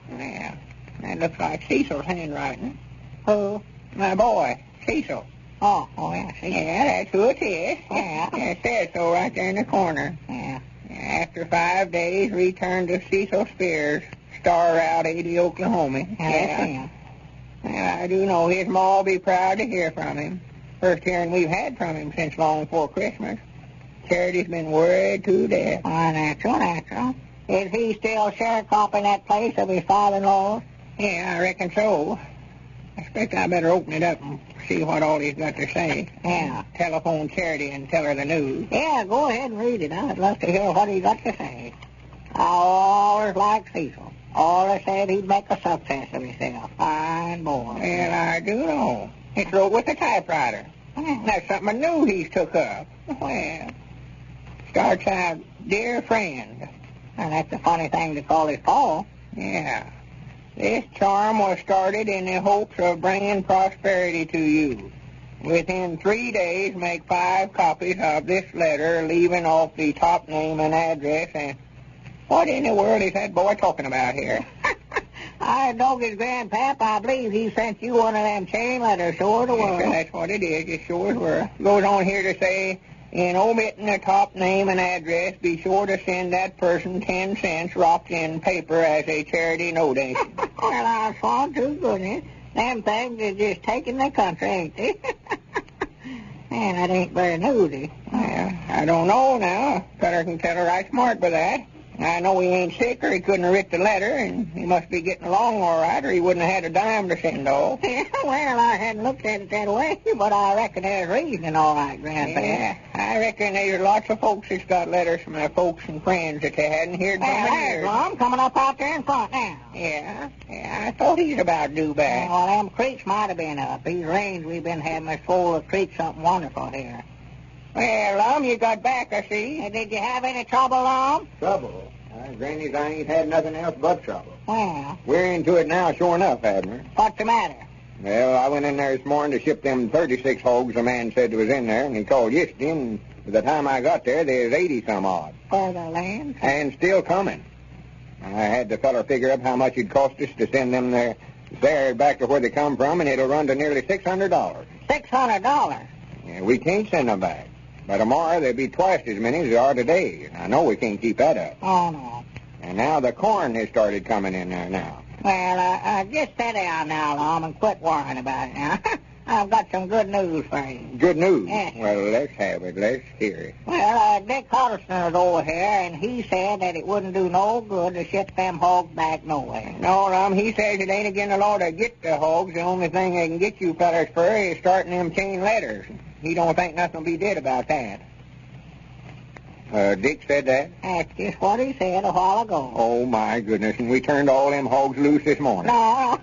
Speaker 14: Well, that looks like Cecil's handwriting. Who? My boy, Cecil. Oh, yeah, Cecil. Yeah, that's who it is. Yeah, it says so right there in the corner. Yeah. After 5 days, return to Cecil Spears, Star Route 80, Oklahoma. Yeah. Well, I do know his ma'll be proud to hear from him. First hearing we've had from him since long before Christmas. Charity's been worried to death. Why, natural. Is he still sharecropping that place of his father-in-law's? Yeah, I reckon so. I expect I better open it up and see what all he's got to say. Yeah, telephone Charity and tell her the news. Yeah, go ahead and read it. I'd love to hear what he's got to say. I always liked Cecil. Always said he'd make a success of himself. Fine boy. Well, I do know. It's wrote with a typewriter. That's something new he's took up. Well, starts out, dear friend. Now, that's a funny thing to call his Paul. Yeah. This charm was started in the hopes of bringing prosperity to you. Within 3 days, make 5 copies of this letter, leaving off the top name and address. And what in the world is that boy talking about here? I know his grandpap. I believe he sent you one of them chain letters, sure to were. Yes, that's what it is. It sure were. Goes on here to say, in omitting the top name and address, be sure to send that person 10 cents wrapped in paper as a charity donation. Well, I saw to goodness. Them things is just taking the country, ain't they? Man, that ain't very newsy. Well, I don't know now. Feller can tell her right smart by that. I know he ain't sick, or he couldn't have writ the letter, and he must be getting along all right, or he wouldn't have had a dime to send off. Well, I hadn't looked at it that way, but I reckon there's reason, all right, Grandpa. Yeah, I reckon there's lots of folks that's got letters from their folks and friends that they hadn't heard from in years. Well, I'm coming up out there in front now. Yeah, I thought he's about due back. Well, them creeks might have been up. These rains we've been having has full the creeks something wonderful here. Well, Lum, you got back, I see. Did you have any trouble, Lum?
Speaker 2: Trouble? Granny's, I ain't had nothing else but trouble.
Speaker 14: Well.
Speaker 2: We're into it now, sure enough, Abner.
Speaker 14: What's the matter?
Speaker 2: Well, I went in there this morning to ship them 36 hogs the man said was in there, and he called yesterday, and by the time I got there, there's 80-some odd.
Speaker 14: For the land?
Speaker 2: And still coming. I had the feller figure up how much it'd cost us to send them there back to where they come from, and it'll run to nearly $600.
Speaker 14: $600?
Speaker 2: Yeah, we can't send them back. By tomorrow, there'll be twice as many as there are today, and I know we can't keep that up.
Speaker 14: Oh, no.
Speaker 2: And now the corn has started coming in there now.
Speaker 14: Well, just sit down now, Lum, and quit worrying about it now. I've got some good news for you.
Speaker 2: Good news?
Speaker 14: Yes.
Speaker 2: Well, let's have it. Let's hear it.
Speaker 14: Well, Dick Huddleston is over here, and he said that it wouldn't do no good to ship them hogs back nowhere.
Speaker 2: No, Lum, he says it ain't again the law to get the hogs. The only thing they can get you fellers for is starting them chain letters. He don't think nothing will be did about that. Dick said that?
Speaker 14: That's just what he said a while ago.
Speaker 2: Oh, my goodness, and we turned all them hogs loose this morning.
Speaker 14: No,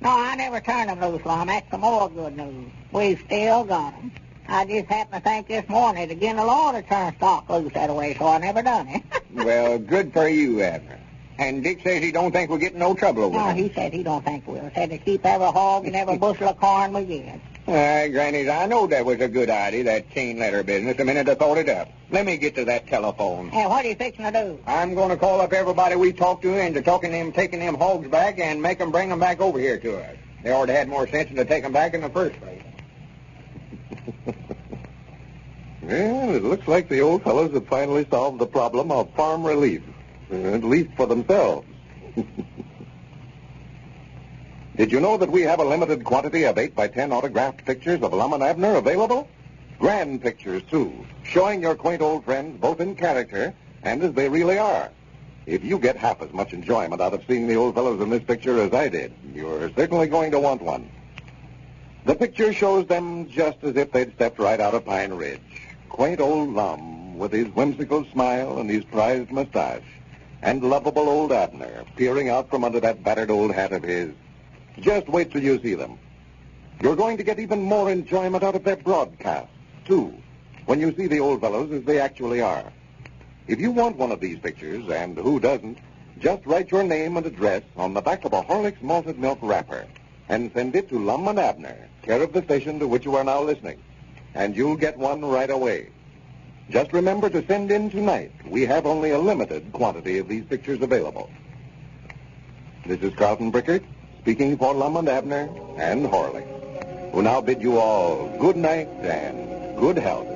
Speaker 14: I never turned them loose, Lum. That's some more good news. We've still got them. I just happened to think this morning to get the law to turn stock loose that way, so I never done it.
Speaker 2: Well, good for you, Abner. And Dick says he don't think we'll get in no trouble over it.
Speaker 14: No, he said he don't think we'll. Said to keep every hog and every bushel of corn we get.
Speaker 2: Grannies, I know that was a good idea, that chain letter business, the minute I thought it up. Let me get to that telephone.
Speaker 14: Hey, what are you fixing to do?
Speaker 2: I'm going to call up everybody we talked to into taking them hogs back and make them bring them back over here to us. They ought to have more sense than to take them back in the first place.
Speaker 10: Well, it looks like the old fellows have finally solved the problem of farm relief, at least for themselves. Did you know that we have a limited quantity of 8x10 autographed pictures of Lum and Abner available? Grand pictures, too, showing your quaint old friends both in character and as they really are. If you get half as much enjoyment out of seeing the old fellows in this picture as I did, you're certainly going to want one. The picture shows them just as if they'd stepped right out of Pine Ridge. Quaint old Lum with his whimsical smile and his prized mustache, and lovable old Abner peering out from under that battered old hat of his. Just wait till you see them. You're going to get even more enjoyment out of their broadcast, too. when you see the old fellows as they actually are. If you want one of these pictures, and who doesn't, just write your name and address on the back of a Horlicks malted milk wrapper and send it to Lum and Abner, care of the station to which you are now listening, and you'll get one right away. Just remember to send in tonight. We have only a limited quantity of these pictures available. This is Carlton Brickert, speaking for Lum and Abner and Horlicks, who now bid you all good night and good health.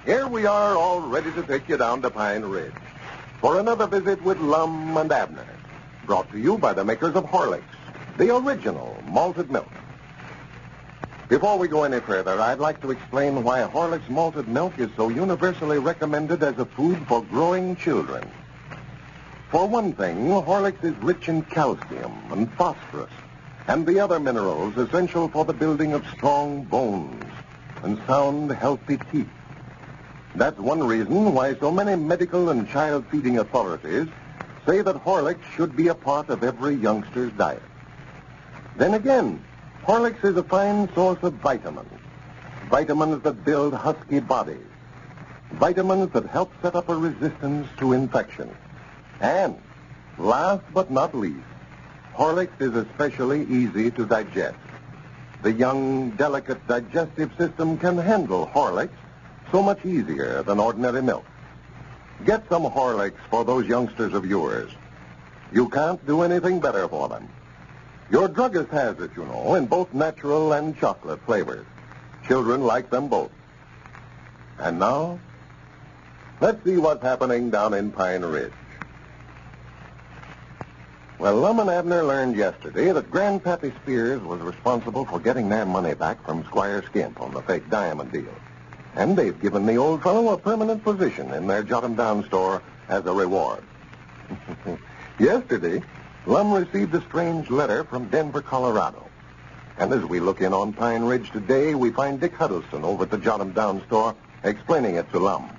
Speaker 10: Here we are, all ready to take you down to Pine Ridge for another visit with Lum and Abner, brought to you by the makers of Horlicks, the original malted milk. Before we go any further, I'd like to explain why Horlicks malted milk is so universally recommended as a food for growing children. For one thing, Horlicks is rich in calcium and phosphorus and the other minerals essential for the building of strong bones and sound, healthy teeth. That's one reason why so many medical and child-feeding authorities say that Horlicks should be a part of every youngster's diet. Then again, Horlicks is a fine source of vitamins. Vitamins that build husky bodies. Vitamins that help set up a resistance to infection. And, last but not least, Horlicks is especially easy to digest. The young, delicate digestive system can handle Horlicks so much easier than ordinary milk. Get some Horlicks for those youngsters of yours. You can't do anything better for them. Your druggist has it, you know, in both natural and chocolate flavors. Children like them both. And now, let's see what's happening down in Pine Ridge. Well, Lum and Abner learned yesterday that Grandpappy Spears was responsible for getting their money back from Squire Skimp on the fake diamond deal. And they've given the old fellow a permanent position in their Jot-'em-Down store as a reward. Yesterday, Lum received a strange letter from Denver, Colorado. And as we look in on Pine Ridge today, we find Dick Huddleston over at the Jot-'em-Down store explaining it to Lum.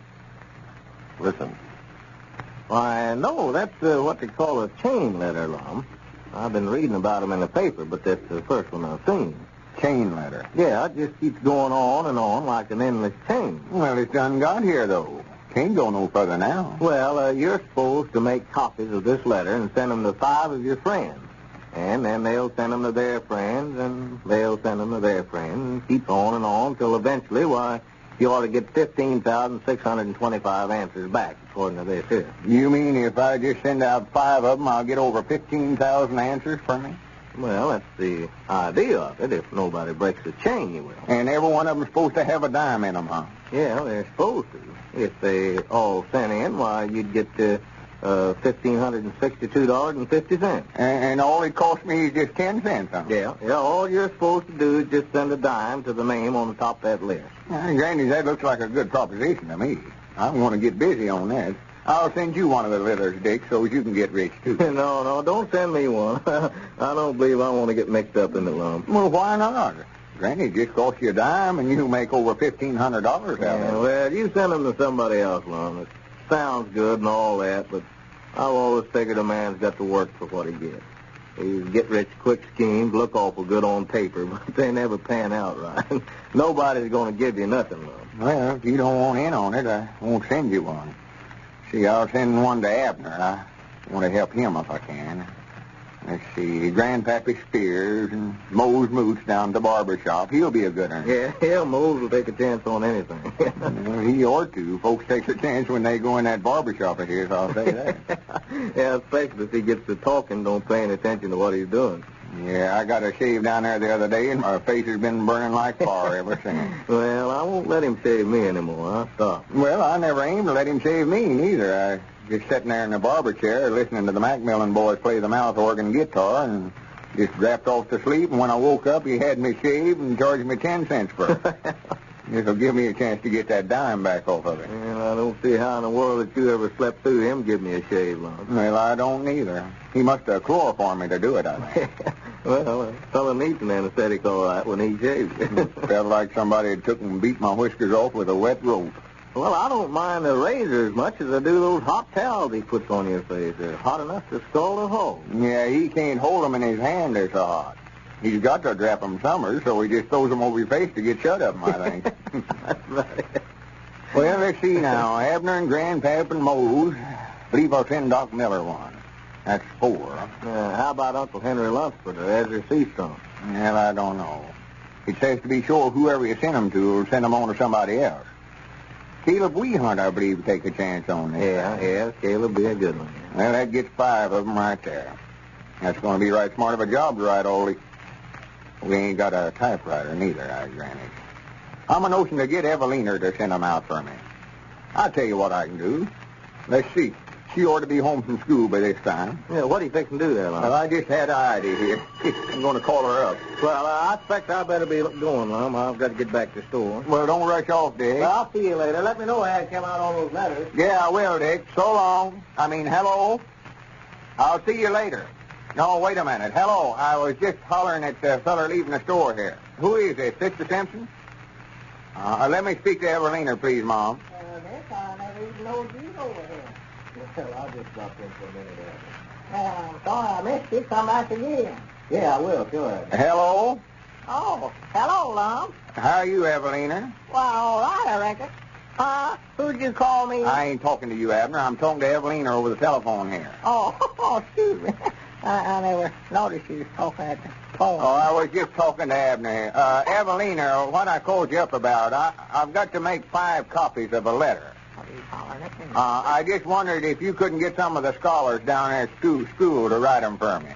Speaker 10: Listen.
Speaker 2: Why, no, that's what they call a chain letter, Lum. I've been reading about them in the paper, but that's the first one I've seen.
Speaker 12: Chain letter.
Speaker 2: Yeah, it just keeps going on and on like an endless chain.
Speaker 12: Well, it's done got here, though. Can't go no further now.
Speaker 2: Well, you're supposed to make copies of this letter and send them to 5 of your friends. And then they'll send them to their friends, and they'll send them to their friends, and keep on and on till eventually, why, you ought to get 15,625 answers back, according to this here.
Speaker 12: You mean if I just send out 5 of them, I'll get over 15,000 answers for me?
Speaker 8: Well, that's the idea of it. If nobody breaks the chain, you will.
Speaker 2: And every one of them's supposed to have a dime in them, huh?
Speaker 8: Yeah, they're supposed to. If they all sent in, why, you'd get $1,562.50.
Speaker 2: And all it cost me is just 10 cents, huh?
Speaker 8: Yeah, all you're supposed to do is just send a dime to the name on the top of that list.
Speaker 2: Granny, that looks like a good proposition to me. I want to get busy on that. I'll send you one of the letters, Dick, so you can get rich, too.
Speaker 8: No, don't send me one. I don't believe I want to get mixed up in the lump.
Speaker 2: Well, why not? Granny, it just costs you a dime, and you make over $1,500 out of it.
Speaker 8: Well, you send them to somebody else, Lum. It sounds good and all that, but I've always figured a man's got to work for what he gets. These get-rich-quick schemes look awful good on paper, but they never pan out right. Nobody's going to give you nothing, Lum.
Speaker 2: Well, if you don't want in on it, I won't send you one. See, I'll send one to Abner. I want to help him if I can. Let's see, Grandpappy Spears and Mose Moots down at the barber shop. He'll be a good one.
Speaker 8: Yeah, Mose will take a chance on anything.
Speaker 2: Well, he ought to. Folks take a chance when they go in that barber shop of his, I'll say that.
Speaker 8: Yeah, especially if he gets to talking, don't pay any attention to what he's doing.
Speaker 2: Yeah, I got a shave down there the other day, and my face has been burning like fire ever since.
Speaker 8: Well, I won't let him shave me anymore. I'll stop.
Speaker 2: Well, I never aimed to let him shave me, neither. I just sitting there in the barber chair listening to the Macmillan boys play the mouth organ guitar and just dropped off to sleep. And when I woke up, he had me shaved and charged me 10 cents for it. This'll give me a chance to get that dime back off of it.
Speaker 8: Well, I don't see how in the world that you ever slept through him give me a shave, Lum.
Speaker 2: Well, I don't neither. He must have chloroformed me to do it, I think.
Speaker 8: Well, a fellow needs an anesthetic all right when he shaves.
Speaker 2: Felt like somebody had took and beat my whiskers off with a wet rope.
Speaker 8: Well, I don't mind the razor as much as I do those hot towels he puts on your face. They're hot enough to scald a hole.
Speaker 2: Yeah, he can't hold them in his hand, they're so hot. He's got to drop them somewhere, so he just throws them over your face to get shut of them, I think.
Speaker 8: That's right.
Speaker 2: Well, let's see now. Abner and Grandpap and Mose. Believe I'll send Doc Miller one. That's 4.
Speaker 8: How about Uncle Henry Lunsford or Ezra Seastrong?
Speaker 2: Well, I don't know. It says to be sure whoever you send them to will send them on to somebody else. Caleb Weehunt, I believe, will take a chance on this.
Speaker 8: Yeah, Caleb will be a good one.
Speaker 2: Well, that gets 5 of them right there. That's going to be right smart of a job to write all the... We ain't got a typewriter neither, I granted. I'm a notion to get Evelina to send them out for me. I'll tell you what I can do. Let's see. She ought to be home from school by this time.
Speaker 8: Yeah, what do you think to do there, Lum?
Speaker 2: Well, I just had an idea here. I'm going to call her up.
Speaker 8: Well, I expect I better be going, Lum. I've got to get back to the store.
Speaker 2: Well, don't rush off, Dick.
Speaker 8: Well, I'll see you later. Let me know how you come out on those letters.
Speaker 2: Yeah, I will, Dick. So long. Hello. I'll see you later. No, wait a minute. Hello. I was just hollering at the feller leaving the store here. Who is this? Sister Simpson? Let me speak to Evelina, please, Mom.
Speaker 3: This I never even knowed you over here.
Speaker 8: Well, I'll just drop in for a minute.
Speaker 3: I'm sorry I missed you. Come back again.
Speaker 8: Yeah, I will. Sure.
Speaker 2: Hello.
Speaker 3: Oh, hello, Lum.
Speaker 2: How are you, Evelina?
Speaker 3: Well, all right, I reckon. Who'd you call me?
Speaker 2: I ain't talking to you, Abner. I'm talking to Evelina over the telephone here.
Speaker 3: Oh, excuse me. I never noticed you was talking at the phone.
Speaker 2: Oh, I was just talking to Abner. Evelina, what I called you up about, I've got to make 5 copies of a letter.
Speaker 3: What are you calling it?
Speaker 2: I just wondered if you couldn't get some of the scholars down there at school to write them for me.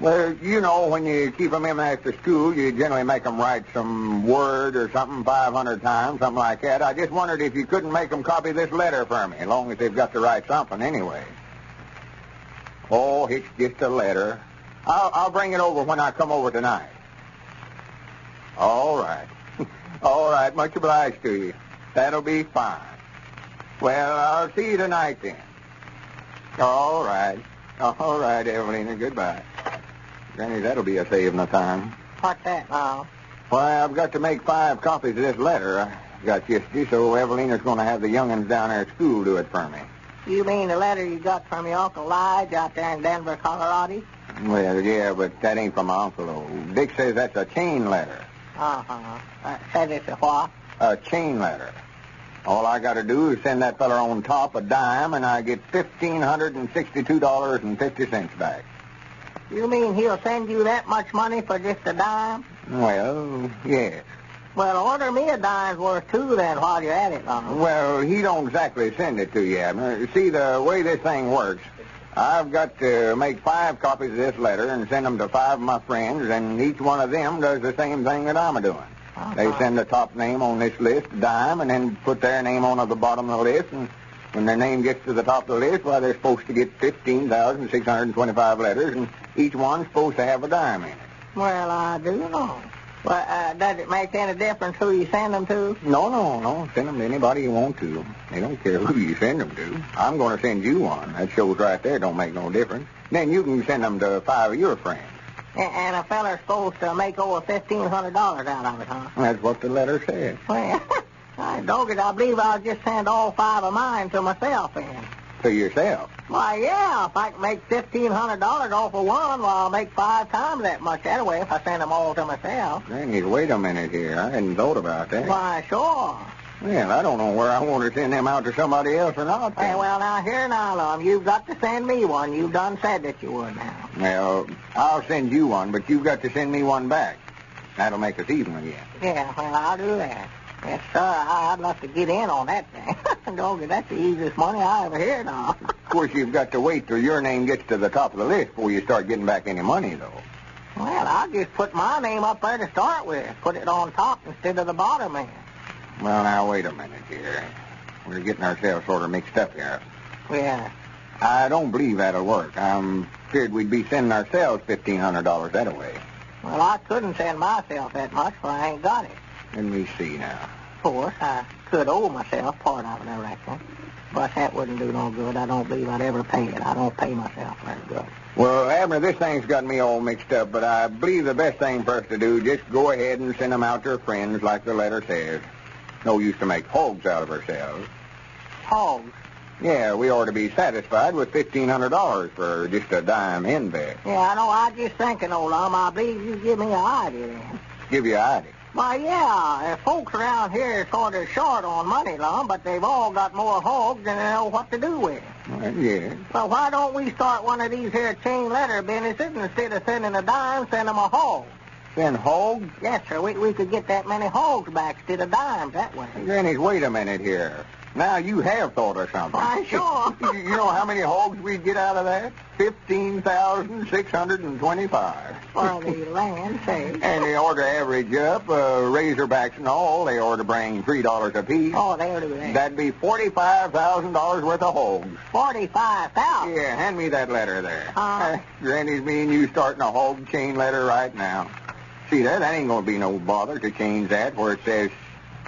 Speaker 2: Well, you know, when you keep them in after school, you generally make them write some word or something 500 times, something like that. I just wondered if you couldn't make them copy this letter for me, as long as they've got to write something anyway. Oh, it's just a letter. I'll bring it over when I come over tonight. All right. All right, much obliged to you. That'll be fine. Well, I'll see you tonight then. All right. All right, Evelina. Goodbye. Granny, that'll be a saving of time.
Speaker 3: What's that, Lum?
Speaker 2: Why, I've got to make 5 copies of this letter. I got just so Evelina's going to have the young'uns down there at school do it for me.
Speaker 3: You mean the letter you got from your Uncle Lige out there in Denver, Colorado?
Speaker 2: Well, yeah, but that ain't from my uncle, though. Dick says that's a chain letter.
Speaker 3: Said it's a what?
Speaker 2: A chain letter. All I got to do is send that feller on top a dime, and I get $1,562.50 back.
Speaker 3: You mean he'll send you that much money for just a dime?
Speaker 2: Well, yes.
Speaker 3: Well, order me a dime's worth, too, then, while you're at it, Lum.
Speaker 2: Well, he don't exactly send it to you, Abner. See, the way this thing works, I've got to make 5 copies of this letter and send them to 5 of my friends, and each one of them does the same thing that I'm doing. They send the top name on this list, dime, and then put their name on the bottom of the list, and when their name gets to the top of the list, why, they're supposed to get 15,625 letters, and each one's supposed to have a dime in it.
Speaker 3: Well, I do know. Well, does it make any difference who you send them to?
Speaker 2: No. Send them to anybody you want to. They don't care who you send them to. I'm going to send you one. That shows right there don't make no difference. Then you can send them to 5 of your friends.
Speaker 3: And a feller's supposed to make over $1,500 out of it, huh?
Speaker 2: That's what the letter says.
Speaker 3: Well, dogged, I believe I'll just send all 5 of mine to myself then.
Speaker 2: To yourself?
Speaker 3: Why, yeah, if I can make $1,500 off of one, well, I'll make 5 times that much that way if I send them all to myself.
Speaker 2: Granny, wait a minute here. I hadn't thought about that.
Speaker 3: Why, sure.
Speaker 2: Well, I don't know where I want to send them out to somebody else or not.
Speaker 3: Hey, well, now, here now, Lum, you've got to send me one. You've done said that you would now.
Speaker 2: Well, I'll send you one, but you've got to send me one back. That'll make us even again.
Speaker 3: Yeah, well, I'll do that. Yes, sir, I'd love to get in on that thing. Doggy, that's the easiest money I ever heard of.
Speaker 2: Of course, you've got to wait till your name gets to the top of the list before you start getting back any money, though.
Speaker 3: Well, I'll just put my name up there to start with. Put it on top instead of the bottom end.
Speaker 2: Well, now, wait a minute here. We're getting ourselves sort of mixed up here.
Speaker 3: Yeah.
Speaker 2: I don't believe that'll work. I'm feared we'd be sending ourselves $1,500 that way.
Speaker 3: Well, I couldn't send myself that much, for I ain't got it.
Speaker 2: Let me see now.
Speaker 3: Of course, I could owe myself part of it, I reckon. But that wouldn't do no good. I don't believe I'd ever pay it. I don't pay myself very good.
Speaker 2: Well, Abner, this thing's got me all mixed up, but I believe the best thing for us to do, just go ahead and send them out to our friends like the letter says. No use to make hogs out of ourselves.
Speaker 3: Hogs?
Speaker 2: Yeah, we ought to be satisfied with $1,500 for just a dime invest.
Speaker 3: Yeah, I know. I just thinking, old Lum, I believe you give me an idea then.
Speaker 2: Give you an idea?
Speaker 3: Why, yeah, folks around here are sort of short on money, Lum, but they've all got more hogs than they know what to do with.
Speaker 2: Well, yeah.
Speaker 3: Well, why don't we start one of these here chain letter businesses and instead of sending a dime, send them a hog?
Speaker 2: Send hogs?
Speaker 3: Yes, sir. We could get that many hogs back instead of dimes that way.
Speaker 2: Granny, wait a minute here. Now, you have thought of something.
Speaker 3: Why, sure.
Speaker 2: You know how many hogs we'd get out of that? 15,625.
Speaker 3: For the land sake.
Speaker 2: And they ought to average up, razorbacks and all, they ought to bring $3 apiece.
Speaker 3: Oh, they ought to do that.
Speaker 2: That'd be $45,000 worth of hogs.
Speaker 3: 45,000?
Speaker 2: Yeah, hand me that letter there. Granny's me and you starting a hog chain letter right now. See, that ain't going to be no bother to change that where it says,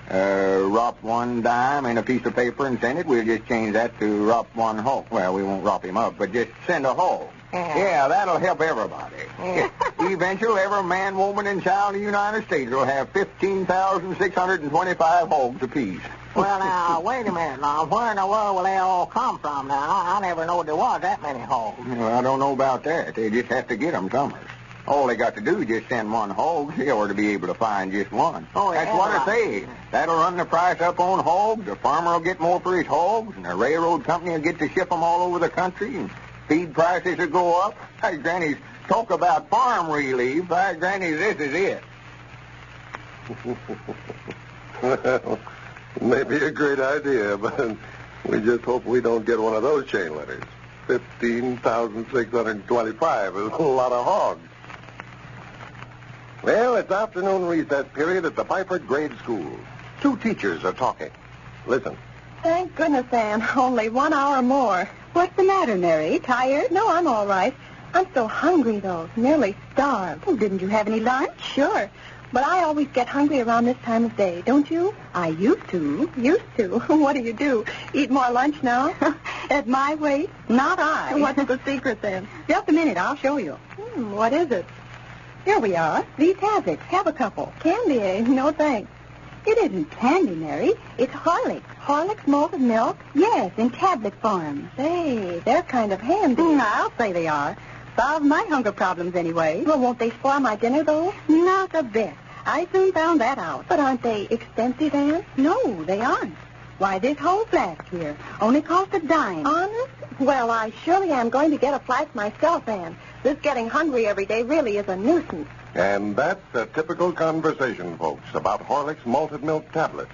Speaker 2: rop 1 dime in a piece of paper and send it. We'll just change that to rop 1 hog. Well, we won't rop him up, but just send a hog. Yeah, that'll help everybody. Yeah. Eventually, every man, woman, and child in the United States will have 15,625 hogs apiece.
Speaker 3: Well, now, wait a minute. Now, where in the world will they all come from now? I never knowed there was that many hogs.
Speaker 2: Well, I don't know about that. They just have to get them somewhere. All they got to do is just send 1 hog. They ought to be able to find just one.
Speaker 3: Oh, yeah,
Speaker 2: that's what I say. That'll run the price up on hogs. The farmer will get more for his hogs, and the railroad company will get to ship them all over the country, and feed prices will go up. Hey, Granny, talk about farm relief. Hey, Granny, this is it.
Speaker 10: Well, maybe a great idea, but we just hope we don't get one of those chain letters. 15,625 is a lot of hogs. Well, it's afternoon recess period at the Byford Grade School. 2 teachers are talking. Listen.
Speaker 15: Thank goodness, Anne. Only 1 hour more. What's the matter, Mary? Tired? No, I'm all right. I'm so hungry, though. Nearly starved. Oh, didn't you have any lunch? Sure. But I always get hungry around this time of day, don't you? I used to. Used to? What do? Eat more lunch now? At my weight? Not I. What's the secret, then? Just a minute. I'll show you. What is it? Here we are. These Haziks. Have a couple. Candy, eh? No, thanks. It isn't candy, Mary. It's Horlicks. Horlicks malted milk? Yes, in tablet form. Say, they're kind of handy. I'll say they are. Solve my hunger problems anyway. Well, won't they spoil my dinner, though? Not a bit. I soon found that out. But aren't they expensive, Anne? No, they aren't. Why, this whole flask here only cost a dime. Honest? Well, I surely am going to get a flask myself, Anne. This getting hungry every day really is a nuisance.
Speaker 10: And that's a typical conversation, folks, about Horlicks malted milk tablets.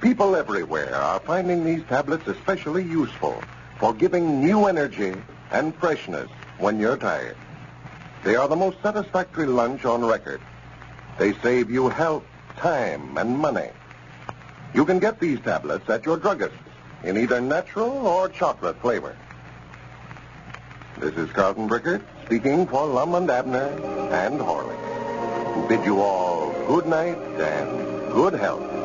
Speaker 10: People everywhere are finding these tablets especially useful for giving new energy and freshness when you're tired. They are the most satisfactory lunch on record. They save you health, time, and money. You can get these tablets at your druggist in either natural or chocolate flavor. This is Carlton Brickert speaking for Lum and Abner and Horlick, who bid you all good night and good health.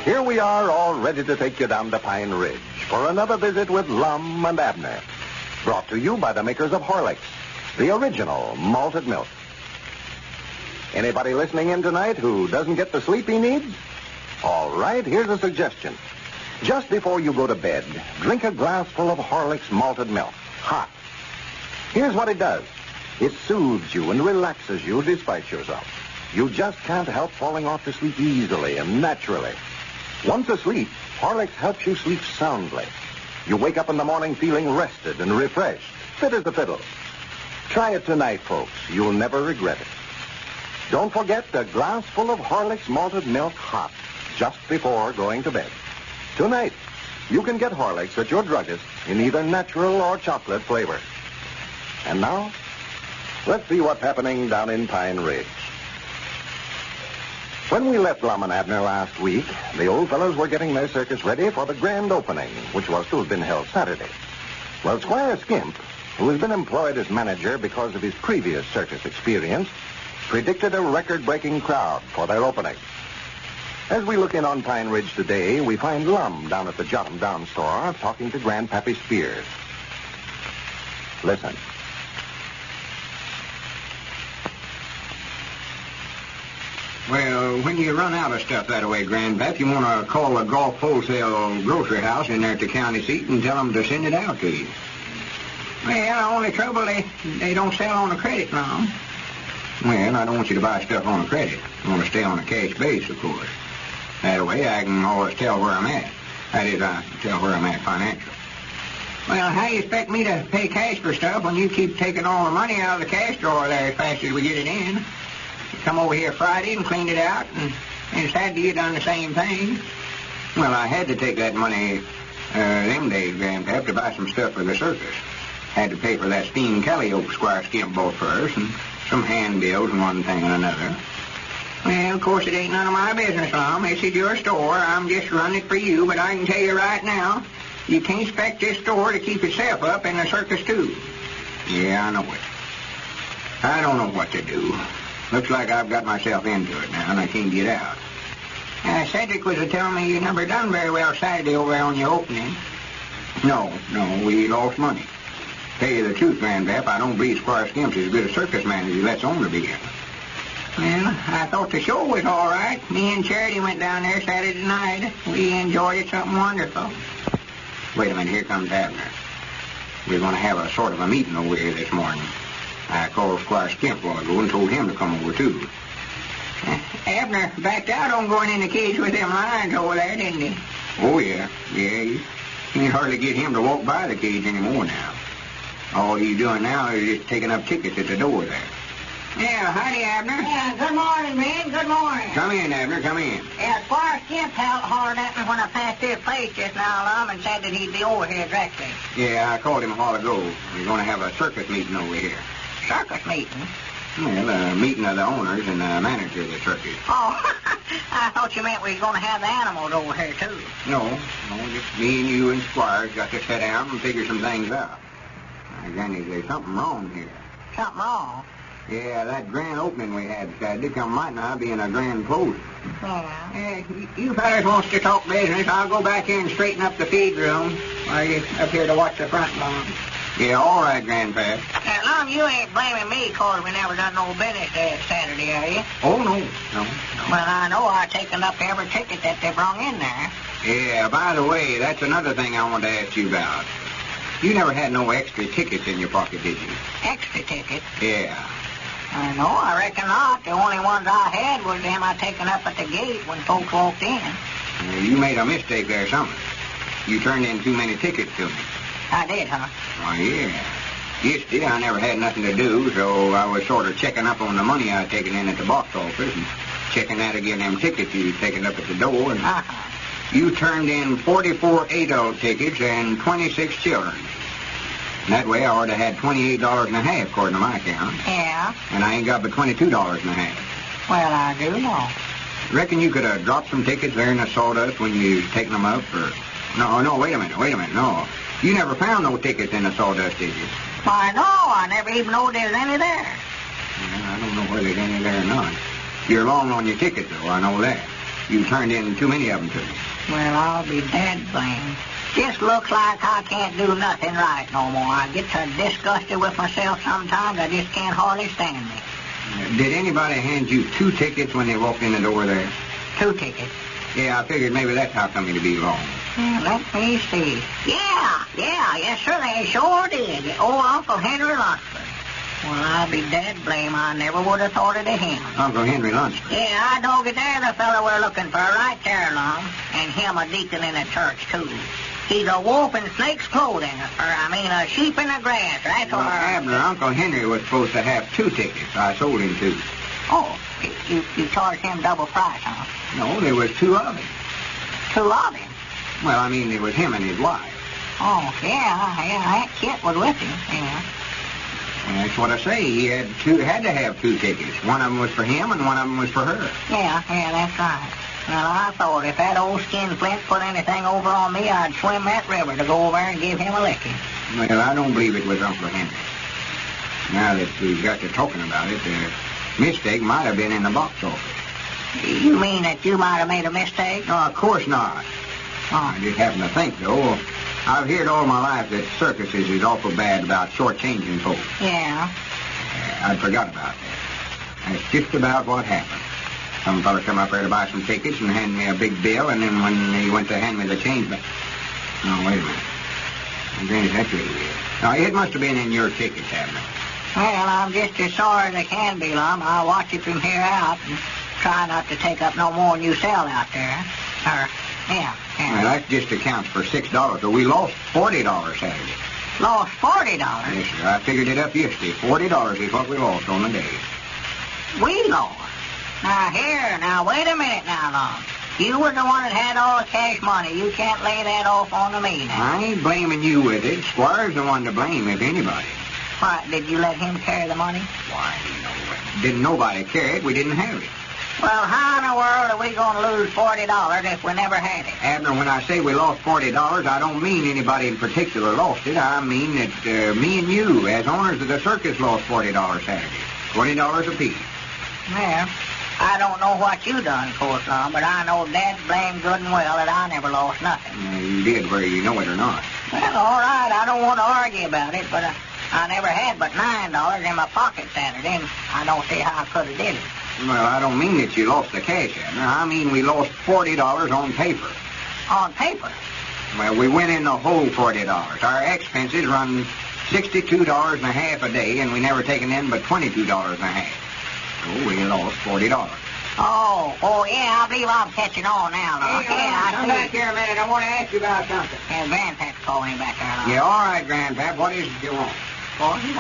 Speaker 10: Here we are, all ready to take you down to Pine Ridge for another visit with Lum and Abner. Brought to you by the makers of Horlicks, the original malted milk. Anybody listening in tonight who doesn't get the sleep he needs? All right, here's a suggestion. Just before you go to bed, drink a glassful of Horlicks malted milk, hot. Here's what it does. It soothes you and relaxes you despite yourself. You just can't help falling off to sleep easily and naturally. Once asleep, Horlicks helps you sleep soundly. You wake up in the morning feeling rested and refreshed, fit as a fiddle. Try it tonight, folks. You'll never regret it. Don't forget a glassful of Horlicks malted milk hot just before going to bed. Tonight, you can get Horlicks at your druggist in either natural or chocolate flavor. And now, let's see what's happening down in Pine Ridge. When we left Lum and Abner last week, the old fellows were getting their circus ready for the grand opening, which was to have been held Saturday. Well, Squire Skimp, who has been employed as manager because of his previous circus experience, predicted a record-breaking crowd for their opening. As we look in on Pine Ridge today, we find Lum down at the Jot 'em Down store talking to Grandpappy Spears. Listen.
Speaker 12: Well, when you run out of stuff that way, Grandpap, you want to call the Gulf Wholesale Grocery House in there at the county seat and tell them to send it out to you. Well, the only trouble, they don't sell on a credit now. Well, I don't want you to buy stuff on a credit. I want to stay on a cash base, of course. That way I can always tell where I'm at. That is, I can tell where I'm at financially. Well, how do you expect me to pay cash for stuff when you keep taking all the money out of the cash drawer there as fast as we get it in? You come over here Friday and cleaned it out, and Saturday you done the same thing. Well, I had to take that money them days, Grandpap, to buy some stuff for the circus. Had to pay for that steam calliope Squire Skimp bought for us, and some handbills and one thing and another. Well, of course, it ain't none of my business, Lum. This is your store. I'm just running it for you, but I can tell you right now, you can't expect this store to keep itself up in the circus, too. Yeah, I know it. I don't know what to do. Looks like I've got myself into it now, and I can't get out.
Speaker 14: Cedric was telling me you never done very well Saturday over there on your opening.
Speaker 12: No, we lost money. Tell you the truth, Grandpap, I don't believe Squire Skimp's as good a circus man as he lets on to be.
Speaker 14: Well, I thought the show was all right. Me and Charity went down there Saturday night. We enjoyed it something wonderful.
Speaker 12: Wait a minute, here comes Abner. We're going to have a sort of a meeting over here this morning. I called Squire Skimp while ago and told him to come over, too.
Speaker 14: Abner backed out on going in the cage with them lions over there, didn't he?
Speaker 12: Oh, yeah. You can't hardly get him to walk by the cage anymore now. All he's doing now is just taking up tickets at the door there.
Speaker 14: Yeah, howdy, Abner.
Speaker 3: Yeah, good morning, man. Good morning.
Speaker 12: Come in, Abner, come in.
Speaker 3: Yeah, Squire Skimp hollered at me when I passed this place just now, Lum, and said that he'd be over here directly.
Speaker 12: Yeah, I called him a while ago. We're going to have a circus meeting over here.
Speaker 3: Circus meeting?
Speaker 12: Well, a meeting of the owners and the manager of the circus.
Speaker 3: Oh, I thought you meant we was going to have the animals over here, too.
Speaker 12: No, just me and you and Squire's got to sit down and figure some things out. Granny, there's something wrong here.
Speaker 3: Something wrong?
Speaker 12: Yeah, that grand opening we had Saturday come might not be in a grand closing.
Speaker 14: You fellas wants to talk business. I'll go back here and straighten up the feed room. Or you up here to watch the front lawn?
Speaker 12: Yeah, all right, Grandpa.
Speaker 3: Lum, you ain't blaming me 'cause we never done no business there Saturday, are you?
Speaker 12: Oh, no.
Speaker 3: Well, I know I've taken up every ticket that they brung in there.
Speaker 12: Yeah, by the way, that's another thing I want to ask you about. You never had no extra tickets in your pocket, did you?
Speaker 3: Extra tickets?
Speaker 12: Yeah.
Speaker 3: No, I reckon not. The only ones I had was them I taken up at the gate when folks walked in.
Speaker 12: You made a mistake there, something. You turned in too many tickets to me.
Speaker 3: I did, huh?
Speaker 12: Oh, yeah. Yesterday, I never had nothing to do, so I was sort of checking up on the money I'd taken in at the box office and checking that again them tickets you'd taken up at the door. And you turned in 44 adult tickets and 26 children. That way, I ought to have $28 and a half, according to my account.
Speaker 3: Yeah?
Speaker 12: And I ain't got but $22 and a half.
Speaker 3: Well, I do know.
Speaker 12: Reckon you could have dropped some tickets there in the sawdust when you taken them up, or... No, wait a minute, no. You never found no tickets in the sawdust, did you?
Speaker 3: Why, no, I never even knowed there was any there.
Speaker 12: Well, I don't know whether there's any there or not. You're long on your tickets, though, I know that. You turned in too many of them to me.
Speaker 3: Well, I'll be dead blamed. Just looks like I can't do nothing right no more. I get so disgusted with myself sometimes I just can't hardly stand it.
Speaker 12: Did anybody hand you 2 tickets when they walked in the door there?
Speaker 3: 2 tickets?
Speaker 12: Yeah, I figured maybe that's how come you'd be long.
Speaker 3: Let me see. Yes, sir, they sure did. Oh, Uncle Henry Lunsford. Well, I'll be dead blame. I never would have thought of him.
Speaker 12: Uncle Henry Lunsford?
Speaker 3: Yeah, I dog it there, the fellow we're looking for right there, Lum. And him a deacon in the church, too. He's a wolf in snake's clothing, a sheep in the grass. That's
Speaker 12: well, Abner, Uncle Henry was supposed to have 2 tickets. I sold him 2.
Speaker 3: Oh, you charged him double price, huh?
Speaker 12: No, there was 2 of him.
Speaker 3: 2 of him?
Speaker 12: Well, I mean, there was him and his wife.
Speaker 3: Oh, yeah, that kid was with him, yeah.
Speaker 12: That's what I say. He had to have 2 tickets. One of them was for him and one of them was for her.
Speaker 3: Yeah, that's right. Well, I thought if that old skinflint put anything over on me, I'd swim that river to go over and give him a licking.
Speaker 12: Well, I don't believe it was Uncle Henry. Now that we've got to talking about it, the mistake might have been in the box office.
Speaker 3: You mean that you might have made a mistake?
Speaker 12: No, of course not. I just happen to think, though, I've heard all my life that circuses is awful bad about shortchanging folks.
Speaker 3: Yeah?
Speaker 12: I'd forgot about that. That's just about what happened. Some fella come up there to buy some tickets and hand me a big bill, and then when he went to hand me the change back... No, wait a minute. Granny, that's really weird. No, it must have been in your tickets, Abner.
Speaker 3: Well, I'm just as sorry as I can be, Lum. I'll watch it from here out and try not to take up no more than you sell out there. Yeah.
Speaker 12: Well, that just accounts for $6. So we lost $40 Saturday.
Speaker 3: Lost $40?
Speaker 12: Yes, sir. I figured it up yesterday. $40 is what we lost on the day.
Speaker 3: We lost? Now, wait a minute now, Lum. You were the one that had all the cash money. You can't lay that off on me now.
Speaker 12: I ain't blaming you with it. Squire's the one to blame, if anybody.
Speaker 3: Why, did you let him carry the money?
Speaker 12: Why, no. Didn't nobody carry it. We didn't have it.
Speaker 3: Well, how in the world are we going to lose $40 if we never had it?
Speaker 12: Abner, when I say we lost $40, I don't mean anybody in particular lost it. I mean that me and you, as owners of the circus, lost $40 Saturday.
Speaker 2: $20 apiece.
Speaker 3: Well, I don't know what you done, Coach Lum, but I know dead blame good and well that I never lost nothing.
Speaker 2: You did, whether you know it or not.
Speaker 3: Well, all right, I don't want to argue about it, but I never had but $9 in my pocket Saturday, and I don't see how I could have did it.
Speaker 2: Well, I don't mean that you lost the cash, Abner. I mean we lost $40 on paper.
Speaker 3: On paper?
Speaker 2: Well, we went in the whole $40. Our expenses run $62 and a half a day, and we never taken in but $22 and a half. So we lost $40.
Speaker 3: Oh, yeah, I believe I'm catching on now, Lum.
Speaker 2: Come back here a minute. I want to ask you about something.
Speaker 3: Yeah, Grandpap's calling back there, Lum.
Speaker 2: Yeah, all right, Grandpap. What is it you want?
Speaker 3: $40.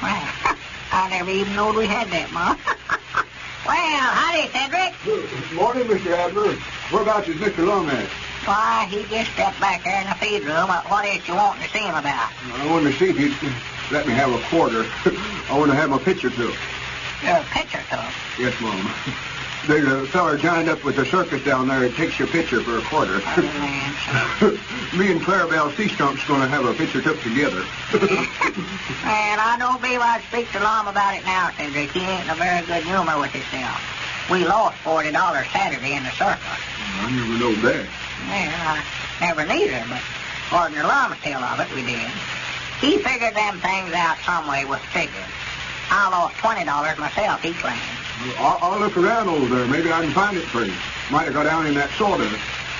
Speaker 3: Well, I never even knowed we had that, Ma. Well, howdy, Cedric.
Speaker 5: Good morning, Mr. Abner. Whereabouts is Mr. Lum at?
Speaker 3: Why, he just stepped back there in the feed room. What is you wanting to see him about?
Speaker 5: I wanted to see if he'd let me have a quarter. I want to have my picture took.
Speaker 3: Your picture took?
Speaker 5: Yes, Mom. There's a feller joined up with the circus down there that takes your picture for a quarter. Me and Clarabelle Sea-Stump's going to have a picture took together.
Speaker 3: Man, I don't believe I'd speak to Lum about it now, Cedric. He ain't in a very good humor with himself. We lost $40 Saturday in the circus.
Speaker 5: I never know that.
Speaker 3: Well, I never neither, but according to Lum's tale of it, we did. He figured them things out some way with figures. I lost $20 myself, he claimed.
Speaker 5: I'll look around over there. Maybe I can find it for you. Might have got down in that sawdust.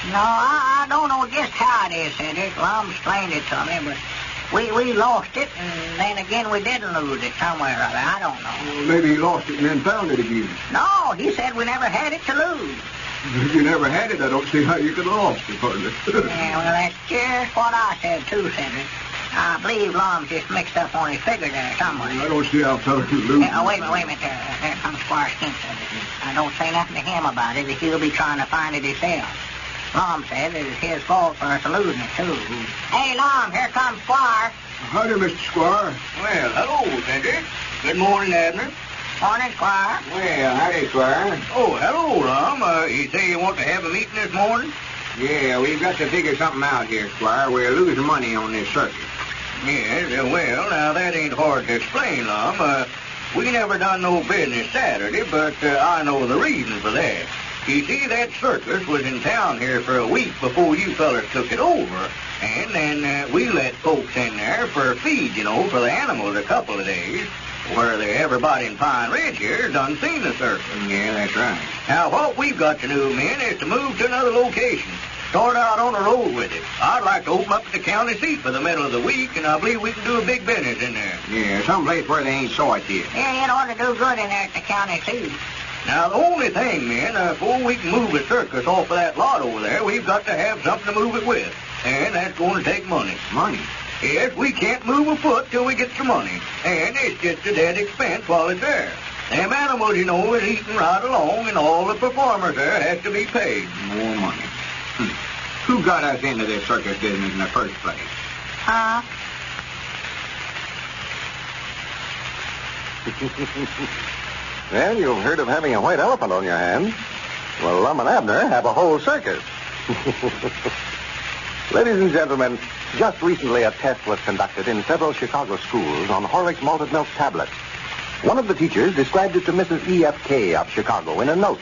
Speaker 3: No, I don't know just how it is, Cedric. Lum explained it to me, but we lost it, and then again we didn't lose it somewhere or other. I don't know.
Speaker 5: Well, maybe he lost it and then found it again.
Speaker 3: No, he said we never had it to lose.
Speaker 5: If you never had it, I don't see how you could have lost it, hardly.
Speaker 3: Yeah, well, that's just what I said, too, Cedric. I believe Lum just mixed up on his figure there somewhere.
Speaker 5: I don't see how fellas could lose.
Speaker 3: Wait a minute. There comes Squire Skinson. I don't say nothing to him about it. He'll be trying to find it himself. Lum said that it's his fault for us losing it, too. Hey, Lum, here comes Squire.
Speaker 5: Howdy, Mr. Squire.
Speaker 2: Well, hello, Cedric. Good morning, Abner.
Speaker 3: Morning, Squire.
Speaker 2: Well, howdy, Squire.
Speaker 16: Oh, hello, Lum. You say you want to have a meeting this morning?
Speaker 2: Yeah, we've got to figure something out here, Squire. We're losing money on this circus.
Speaker 16: Yes, well, now that ain't hard to explain, Lum. We never done no business Saturday, but I know the reason for that. You see, that circus was in town here for a week before you fellas took it over. And then we let folks in there for feed, for the animals a couple of days. Where everybody in Pine Ridge here done seen the circus.
Speaker 2: Yeah, that's right.
Speaker 16: Now, what we've got to do, men, is to move to another location. Start out on the road with it. I'd like to open up the county seat for the middle of the week, and I believe we can do a big business in there.
Speaker 2: Yeah, someplace where they ain't saw it yet.
Speaker 3: Yeah, it ought to do good in there at the county seat.
Speaker 16: Now, the only thing, men, before we can move the circus off of that lot over there, we've got to have something to move it with. And that's going to take money.
Speaker 2: Money?
Speaker 16: Yes, we can't move a foot till we get some money. And it's just a dead expense while it's there. Them animals, is eating right along, and all the performers there has to be paid.
Speaker 2: More money. Who got us into this circus business in the first place?
Speaker 1: Well, you've heard of having a white elephant on your hands. Well, Lum and Abner have a whole circus. Ladies and gentlemen, just recently a test was conducted in several Chicago schools on Horlick's malted milk tablets. One of the teachers described it to Mrs. E.F.K. of Chicago in a note.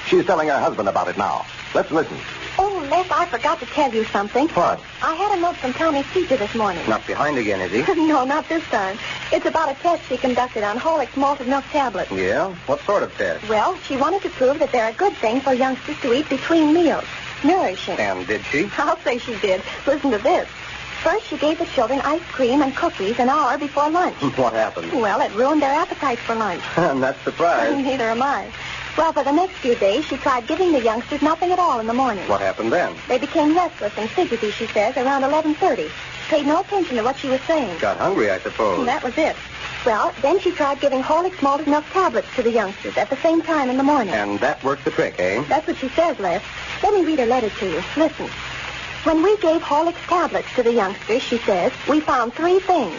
Speaker 1: She's telling her husband about it now. Let's listen.
Speaker 7: Oh, Les, I forgot to tell you something.
Speaker 1: What?
Speaker 7: I had a note from Tommy's teacher this morning.
Speaker 1: Not behind again, is he?
Speaker 7: No, not this time. It's about a test she conducted on Horlick's malted milk tablets.
Speaker 1: Yeah? What sort of test?
Speaker 7: Well, she wanted to prove that they're a good thing for youngsters to eat between meals. Nourishing.
Speaker 1: And did she?
Speaker 7: I'll say she did. Listen to this. First, she gave the children ice cream and cookies an hour before lunch.
Speaker 1: What happened?
Speaker 7: Well, it ruined their appetites for lunch.
Speaker 1: I'm not surprised.
Speaker 7: Neither am I. Well, for the next few days, she tried giving the youngsters nothing at all in the morning.
Speaker 1: What happened then?
Speaker 7: They became restless and fidgety, she says, around 11:30. Paid no attention to what she was saying.
Speaker 1: Got hungry, I suppose.
Speaker 7: That was it. Well, then she tried giving Horlick's malted milk tablets to the youngsters at the same time in the morning.
Speaker 1: And that worked the trick, eh?
Speaker 7: That's what she says, Les. Let me read her letter to you. Listen. When we gave Horlick's tablets to the youngsters, she says, we found three things.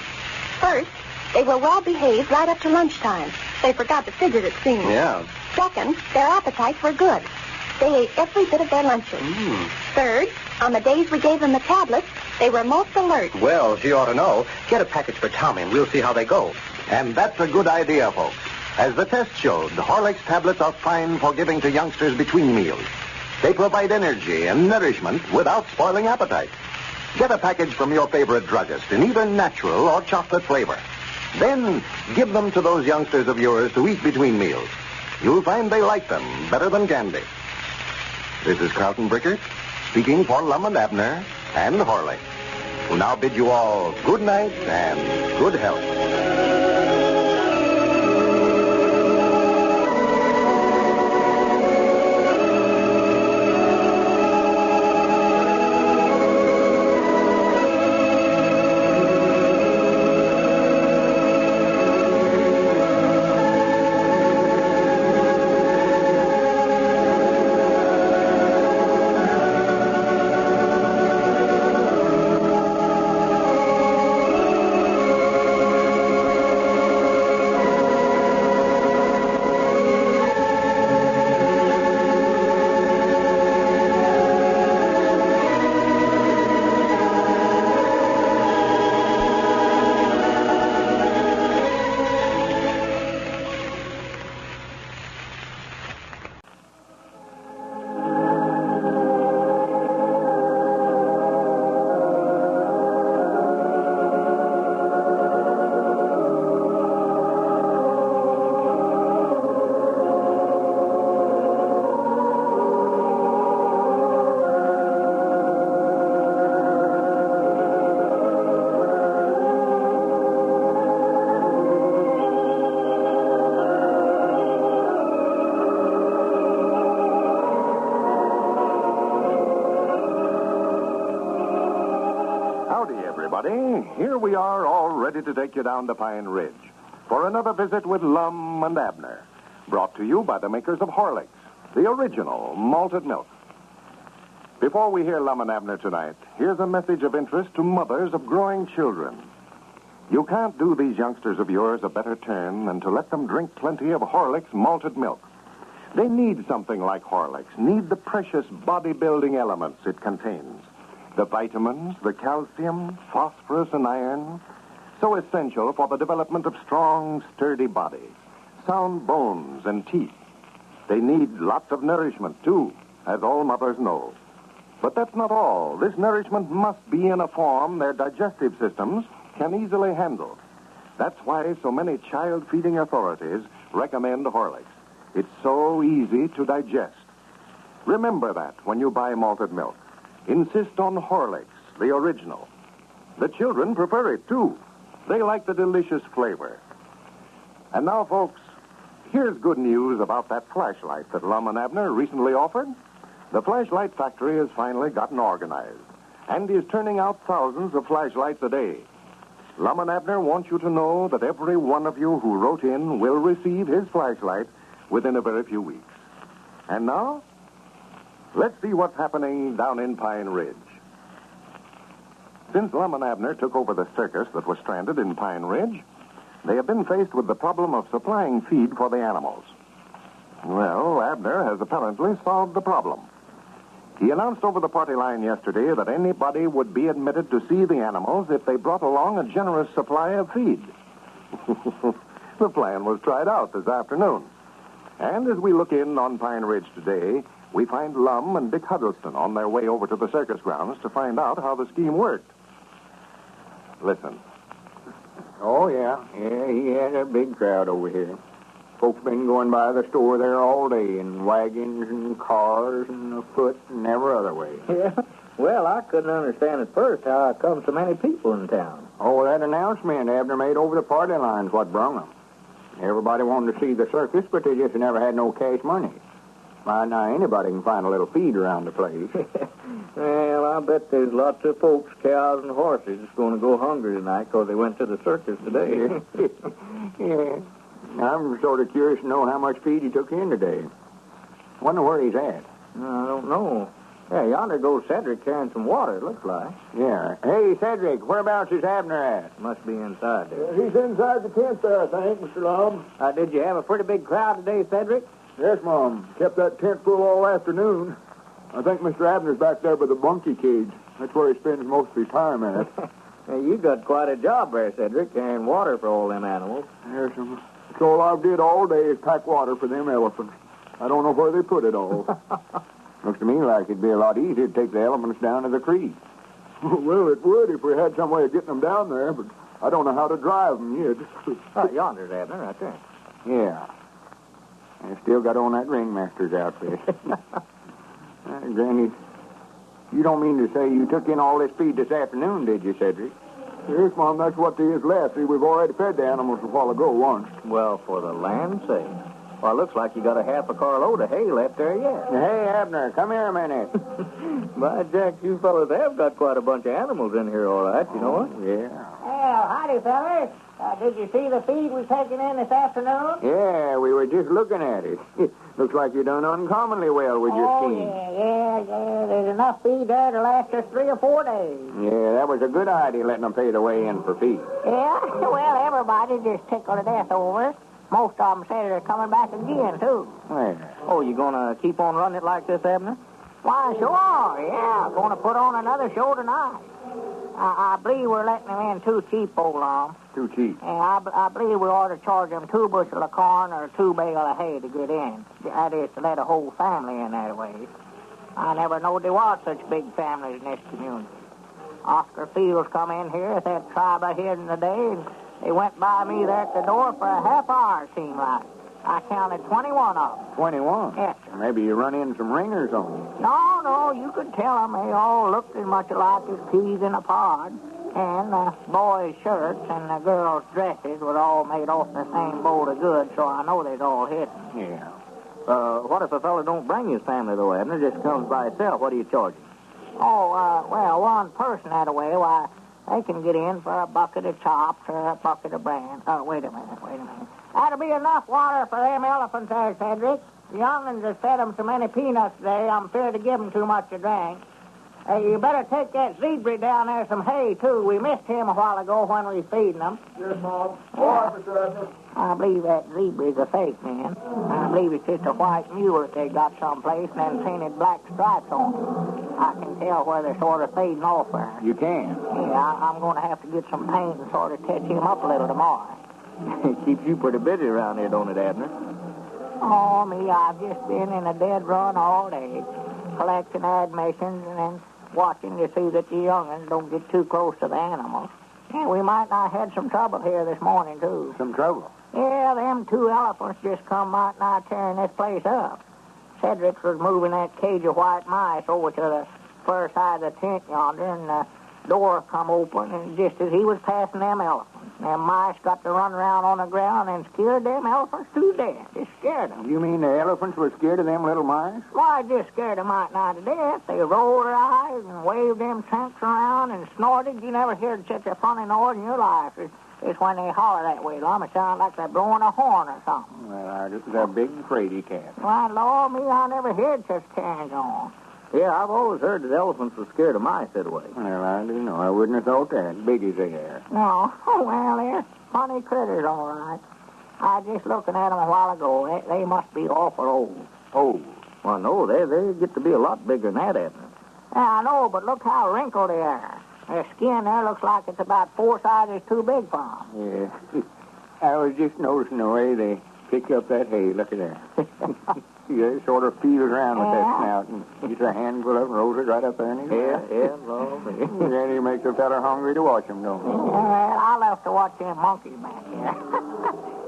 Speaker 7: First, they were well behaved right up to lunchtime. They forgot to fidget, it seems.
Speaker 1: Yeah.
Speaker 7: Second, their appetites were good. They ate every bit of their lunches. Third, on the days we gave them the tablets, they were most alert.
Speaker 1: Well, she ought to know. Get a package for Tommy, and we'll see how they go. And that's a good idea, folks.
Speaker 4: As the test showed, Horlicks tablets are fine for giving to youngsters between meals. They provide energy and nourishment without spoiling appetite. Get a package from your favorite druggist in either natural or chocolate flavor. Then give them to those youngsters of yours to eat between meals. You'll find they like them better than candy. This is Carlton Brickert speaking for Lum and Abner and Horlicks, who now bid you all good night and good health.
Speaker 10: Here we are, all ready to take you down to Pine Ridge for another visit with Lum and Abner, brought to you by the makers of Horlicks, the original malted milk. Before we hear Lum and Abner tonight, here's a message of interest to mothers of growing children. You can't do these youngsters of yours a better turn than to let them drink plenty of Horlicks malted milk. They need something like Horlicks, need the precious body-building elements it contains. The vitamins, the calcium, phosphorus, and iron, so essential for the development of strong, sturdy bodies, sound bones and teeth. They need lots of nourishment, too, as all mothers know. But that's not all. This nourishment must be in a form their digestive systems can easily handle. That's why so many child-feeding authorities recommend Horlicks. It's so easy to digest. Remember that when you buy malted milk. Insist on Horlicks, the original. The children prefer it, too. They like the delicious flavor. And now, folks, here's good news about that flashlight that Lum and Abner recently offered. The flashlight factory has finally gotten organized and is turning out thousands of flashlights a day. Lum and Abner want you to know that every one of you who wrote in will receive his flashlight within a very few weeks. And now, let's see what's happening down in Pine Ridge. Since Lum and Abner took over the circus that was stranded in Pine Ridge, they have been faced with the problem of supplying feed for the animals. Well, Abner has apparently solved the problem. He announced over the party line yesterday that anybody would be admitted to see the animals if they brought along a generous supply of feed. The plan was tried out this afternoon. And as we look in on Pine Ridge today, we find Lum and Dick Huddleston on their way over to the circus grounds to find out how the scheme worked. Listen.
Speaker 12: Oh, yeah. Yeah, he had a big crowd over here. Folks been going by the store there all day in wagons and cars and afoot and every other way.
Speaker 6: Yeah. Well, I couldn't understand at first how come so many people in town.
Speaker 12: Oh, that announcement Abner made over the party line's what brung them. Everybody wanted to see the circus, but they just never had no cash money. Why, now anybody can find a little feed around the place.
Speaker 6: Well, I bet there's lots of folks, cows and horses, that's going to go hungry tonight because they went to the circus today.
Speaker 12: Yeah. I'm sort of curious to know how much feed he took in today. Wonder where he's at.
Speaker 6: I don't know. Yeah, yonder goes Cedric carrying some water, it looks like.
Speaker 12: Yeah. Hey, Cedric, whereabouts is Abner at?
Speaker 6: Must be inside there.
Speaker 5: He's inside the tent there, I think, Mr. Lum.
Speaker 6: Did you have a pretty big crowd today, Cedric?
Speaker 5: Yes, Mom. Kept that tent full all afternoon. I think Mr. Abner's back there by the monkey cage. That's where he spends most of his time at.
Speaker 6: Hey, you got quite a job there, Cedric, carrying water for all them animals.
Speaker 5: Yes, So all I've did all day is pack water for them elephants. I don't know where they put it all.
Speaker 12: Looks to me like it'd be a lot easier to take the elephants down to the creek.
Speaker 5: Well, it would if we had some way of getting them down there, but I don't know how to drive them yet.
Speaker 6: Yonder's Abner, right there.
Speaker 12: Yeah. I still got on that ringmaster's outfit. Granny, you don't mean to say you took in all this feed this afternoon, did you, Cedric?
Speaker 5: Yes, Mom, that's what there is left. See, we've already fed the animals a while ago once.
Speaker 6: Well, for the land's sake. Well, it looks like you got a half a carload of hay left there yet.
Speaker 12: Hey, Abner, come here a minute.
Speaker 6: By Jack, you fellas have got quite a bunch of animals in here, all right, you know what?
Speaker 12: Yeah.
Speaker 3: Well, howdy, fellas. Did you see the feed we've taken in this afternoon?
Speaker 12: Yeah, we were just looking at it. Looks like you done uncommonly well with your scheme.
Speaker 3: Yeah. There's enough feed there to last us 3 or 4 days.
Speaker 12: Yeah, that was a good idea, letting them pay the way in for feed.
Speaker 3: Yeah? Well, everybody just tickled to death over it. Most of them say they're coming back again, too.
Speaker 12: Well,
Speaker 6: Oh, you gonna keep on running it like this, Abner?
Speaker 3: Why, sure, yeah. Going to put on another show tonight. I believe we're letting them in too cheap, old Lum.
Speaker 12: too cheap.
Speaker 3: Yeah, I believe we ought to charge them 2 bushel of corn or 2 bale of hay to get in. That is, to let a whole family in that way. I never knowed there was such big families in this community. Oscar Fields come in here at that tribe I hid in the day, and they went by me there at the door for a half hour, it seemed like. I counted 21 of them.
Speaker 12: 21?
Speaker 3: Yes.
Speaker 12: Maybe you run in some ringers on them.
Speaker 3: No, you could tell them they all looked as much alike as peas in a pod. And the boys' shirts and the girls' dresses were all made off the same bowl of goods, so I know they'd all hidden.
Speaker 12: Yeah.
Speaker 6: What if a fella don't bring his family, though, Abner? Just comes by himself. What do you charge him?
Speaker 3: Well, one person that way, why, they can get in for a bucket of chops or a bucket of bran. Oh, wait a minute. That'll be enough water for them elephants there, Cedric. The young'uns have fed them so many peanuts today, I'm feared to give them too much to drink. You better take that zebra down there some hay, too. We missed him a while ago when we was feeding them.
Speaker 5: Yes, Mom. Mr.
Speaker 3: I believe that zebra is a fake, man. I believe it's just a white mule that they got someplace and then painted black stripes on it. I can tell where they're sort of fading off there.
Speaker 12: You can?
Speaker 3: Yeah, I'm going to have to get some paint and sort of touch him up a little tomorrow.
Speaker 6: Keeps you pretty busy around here, don't it, Abner?
Speaker 3: Oh, me, I've just been in a dead run all day, collecting admissions and then watching to see that the young'uns don't get too close to the animals. Yeah, we might not have had some trouble here this morning, too.
Speaker 12: Some trouble?
Speaker 3: Yeah, them 2 elephants just come might not tearing this place up. Cedric was moving that cage of white mice over to the far side of the tent yonder, and the door come open, and just as he was passing them elephants, them mice got to run around on the ground and scared them elephants to death. It scared them.
Speaker 12: You mean the elephants were scared of them little mice?
Speaker 3: Why, it just scared them right now to death. They rolled their eyes and waved them trunks around and snorted. You never heard such a funny noise in your life. It's when they holler that way, Lum. It sounds like they're blowing a horn or something.
Speaker 12: Well, they're big fraidy cats.
Speaker 3: Why, Lord, me, I never heard such carrying on.
Speaker 6: Yeah, I've always heard that elephants were scared of mice that way.
Speaker 12: Well, I do know. I wouldn't have thought that, big as they are.
Speaker 3: No. Well, they're funny critters, all right. I was just looking at them a while ago. They must be awful old.
Speaker 6: Old? Well, no, they get to be a lot bigger than that, Abner.
Speaker 3: Yeah, I know, but look how wrinkled they are. Their skin there looks like it's about 4 sizes too big for them.
Speaker 12: Yeah. I was just noticing the way they pick up that hay. Look at that. They sort of feels around with that snout and gets a handful of it and rolls it right up there in his mouth.
Speaker 6: Yeah, Lord.
Speaker 12: Then he makes a fella hungry to watch him, don't he?
Speaker 3: Well, I love to watch them monkeys back here.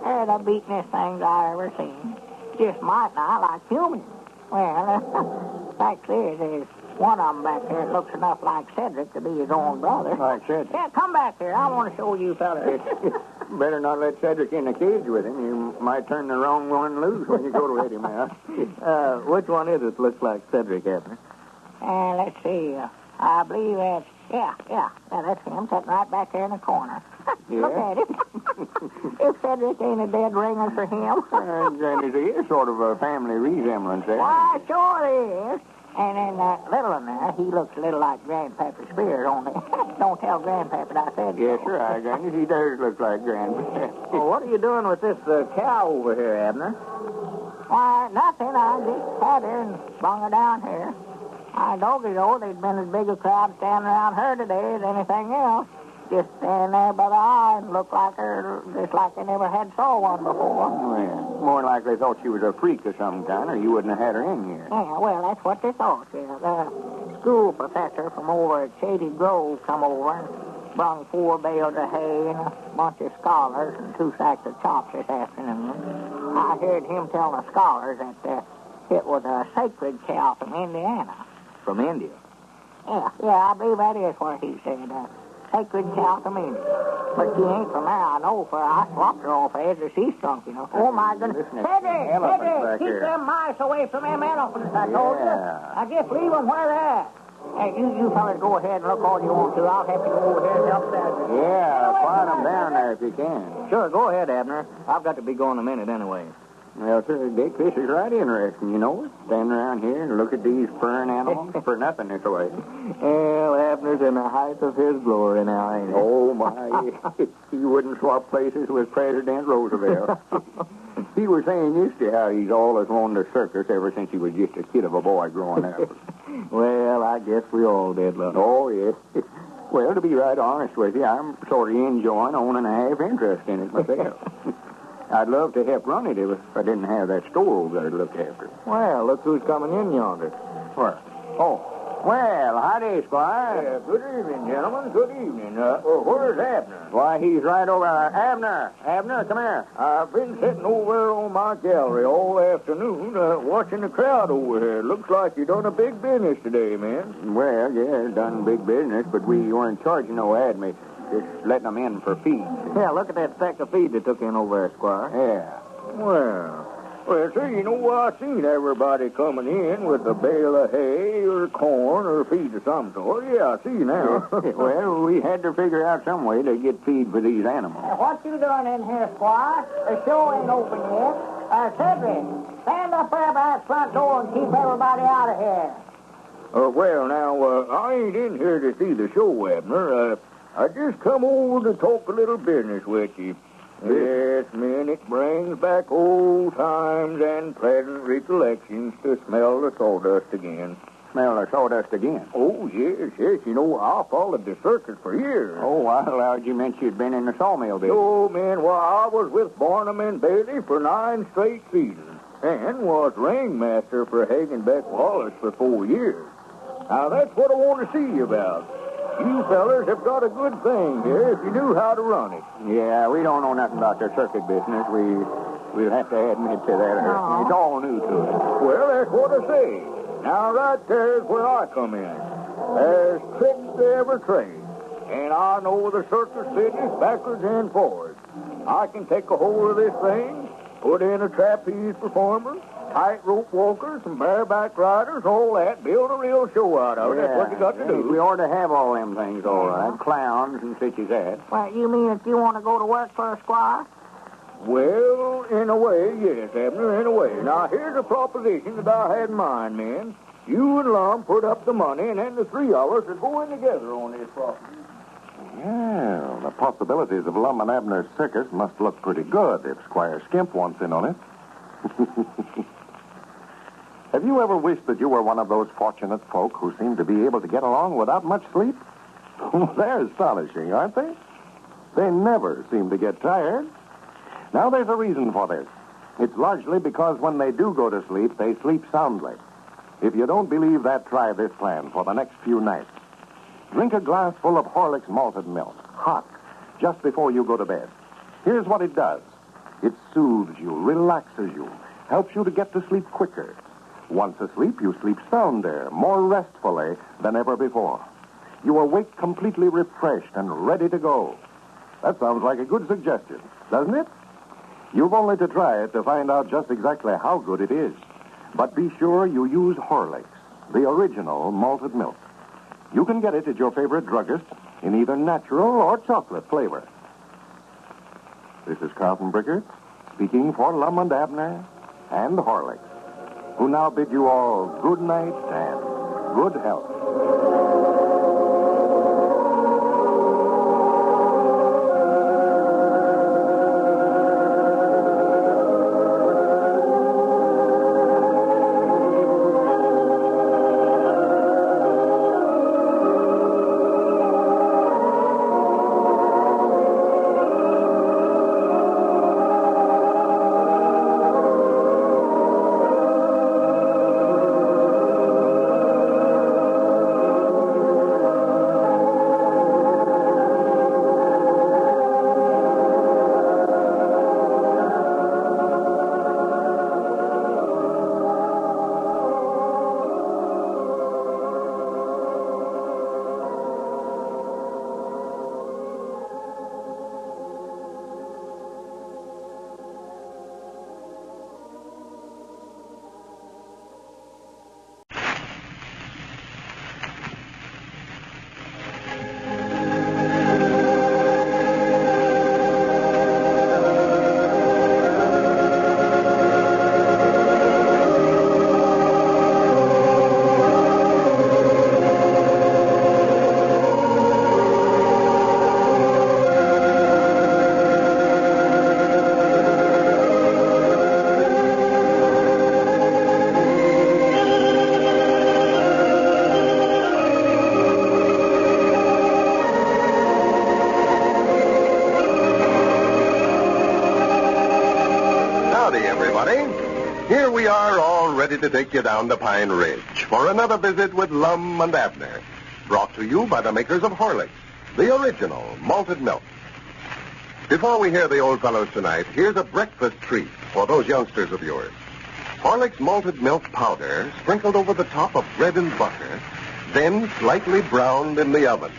Speaker 3: They're the beatin'est things I ever seen. Just might not like humans. Well, fact is, there's one of them back there that looks enough like Cedric to be his own brother.
Speaker 12: Like Cedric?
Speaker 3: Yeah, come back here. I want to show you fellas.
Speaker 12: Better not let Cedric in the cage with him. You might turn the wrong one loose when you go to let him out.
Speaker 6: Which one is it that looks like Cedric, Abner?
Speaker 3: Let's see. I believe that's... Yeah, that's him sitting right back there in the corner. Look at him. If Cedric ain't a dead ringer for him.
Speaker 12: Granny, there is sort of a family resemblance there.
Speaker 3: Why, sure is. And then that little one there, he looks a little like Grandpapa Spears, only. Don't tell Grandpapa I said
Speaker 12: Yes,
Speaker 3: so.
Speaker 12: sir, Granny. He does look like Grandpapa.
Speaker 6: Well, what are you doing with this cow over here, Abner?
Speaker 3: Why, nothing. I just had her and brung her down here. I told you, though, there'd been as big a crowd standing around her today as anything else. just stand there by the eye and look like her, just like they never had saw one before.
Speaker 12: Well, more likely thought she was a freak of some kind, or you wouldn't have had her in here.
Speaker 3: Yeah, well, that's what they thought. Yeah. The school professor from over at Shady Grove come over and brung 4 bales of hay and a bunch of scholars and 2 sacks of chops this afternoon. I heard him tell the scholars that it was a sacred cow from Indiana.
Speaker 6: From India?
Speaker 3: Yeah, I believe that is what he said. Sacred cow from India. But she ain't from there, I know, for I swapped her off as a sea skunk, you know. Oh, my goodness. Teddy, keep them mice away from them elephants, I told you. I just leave them where they're at. Hey, you fellas go ahead and look all you want to. I'll have to go over here and help that.
Speaker 12: Yeah, find them down there if you can.
Speaker 6: Sure, go ahead, Abner. I've got to be going a minute anyway.
Speaker 12: Well, sir, Dick, this is right interesting, you know. Stand around here and look at these furrin animals for nothing this way.
Speaker 6: Well, Abner's in the height of his glory now, ain't he?
Speaker 12: Oh, my. He wouldn't swap places with President Roosevelt. He was saying yesterday how he's always wanted a circus ever since he was just a kid of a boy growing up.
Speaker 6: Well, I guess we all did, love.
Speaker 12: Oh, yes. Well, to be right honest with you, I'm sort of enjoying owning a half interest in it myself. I'd love to help run it if I didn't have that store over there to look after.
Speaker 6: Well, look who's coming in yonder.
Speaker 12: Where? Oh, well, howdy, Squire.
Speaker 9: Yeah, good evening, gentlemen. Good evening. Where's Abner?
Speaker 12: Why, he's right over there. Abner, come here.
Speaker 9: I've been sitting over there on my gallery all afternoon, watching the crowd over here. Looks like you done a big business today, man.
Speaker 12: Well, yeah, done big business, but we weren't charging no admission. Just letting them in for feed.
Speaker 6: Yeah, look at that sack of feed they took in over there, Squire.
Speaker 12: Yeah.
Speaker 9: Well, sir, you know, I seen everybody coming in with a bale of hay or corn or feed of some sort. Yeah, I see now.
Speaker 12: Well, we had to figure out some way to get feed for these animals.
Speaker 3: What you doing in here, Squire? The show ain't open yet. Cedric, stand up there by that front door and keep everybody out of here.
Speaker 9: Well, now, I ain't in here to see the show, Abner. I just come over to talk a little business with you. Yes, man, it brings back old times and pleasant recollections to smell the sawdust again.
Speaker 12: Smell the sawdust again?
Speaker 9: Oh, yes. You know, I followed the circus for years.
Speaker 12: Oh, I allowed you meant you'd been in the sawmill business.
Speaker 9: Oh, man, I was with Barnum and Bailey for 9 straight seasons and was ringmaster for Hagenbeck Wallace for 4 years. Now, that's what I want to see you about. You fellers have got a good thing here if you knew how to run it.
Speaker 12: Yeah, we don't know nothing about the circuit business. We'll have to admit to that.
Speaker 3: No.
Speaker 12: It's all new to us.
Speaker 9: Well, that's what I say. Now, right there's where I come in. There's tricks to every trade, and I know the circus business backwards and forwards. I can take a hold of this thing, put in a trapeze performer, tightrope walkers, and bareback riders, all that, build a real show out of it. That's what you got to do.
Speaker 12: We ought to have all them things, all right. Clowns and such as that.
Speaker 3: Well, you mean if you want to go to work for a Squire?
Speaker 9: Well, in a way, yes, Abner, in a way. Now, here's a proposition that I had in mind, man. You and Lum put up the money, and then the 3 of us are going together on this property.
Speaker 10: Well, the possibilities of Lum and Abner's circus must look pretty good if Squire Skimp wants in on it. Have you ever wished that you were one of those fortunate folk who seem to be able to get along without much sleep? They're astonishing, aren't they? They never seem to get tired. Now, there's a reason for this. It's largely because when they do go to sleep, they sleep soundly. If you don't believe that, try this plan for the next few nights. Drink a glass full of Horlick's malted milk, hot, just before you go to bed. Here's what it does. It soothes you, relaxes you, helps you to get to sleep quicker. Once asleep, you sleep sounder, more restfully than ever before. You awake completely refreshed and ready to go. That sounds like a good suggestion, doesn't it? You've only to try it to find out just exactly how good it is. But be sure you use Horlicks, the original malted milk. You can get it at your favorite druggist in either natural or chocolate flavor. This is Carlton Brickert speaking for Lum and Abner and Horlicks, who now bid you all good night and good health. Here we are, all ready to take you down to Pine Ridge for another visit with Lum and Abner, brought to you by the makers of Horlicks, the original malted milk. Before we hear the old fellows tonight, here's a breakfast treat for those youngsters of yours. Horlicks malted milk powder sprinkled over the top of bread and butter, then slightly browned in the oven.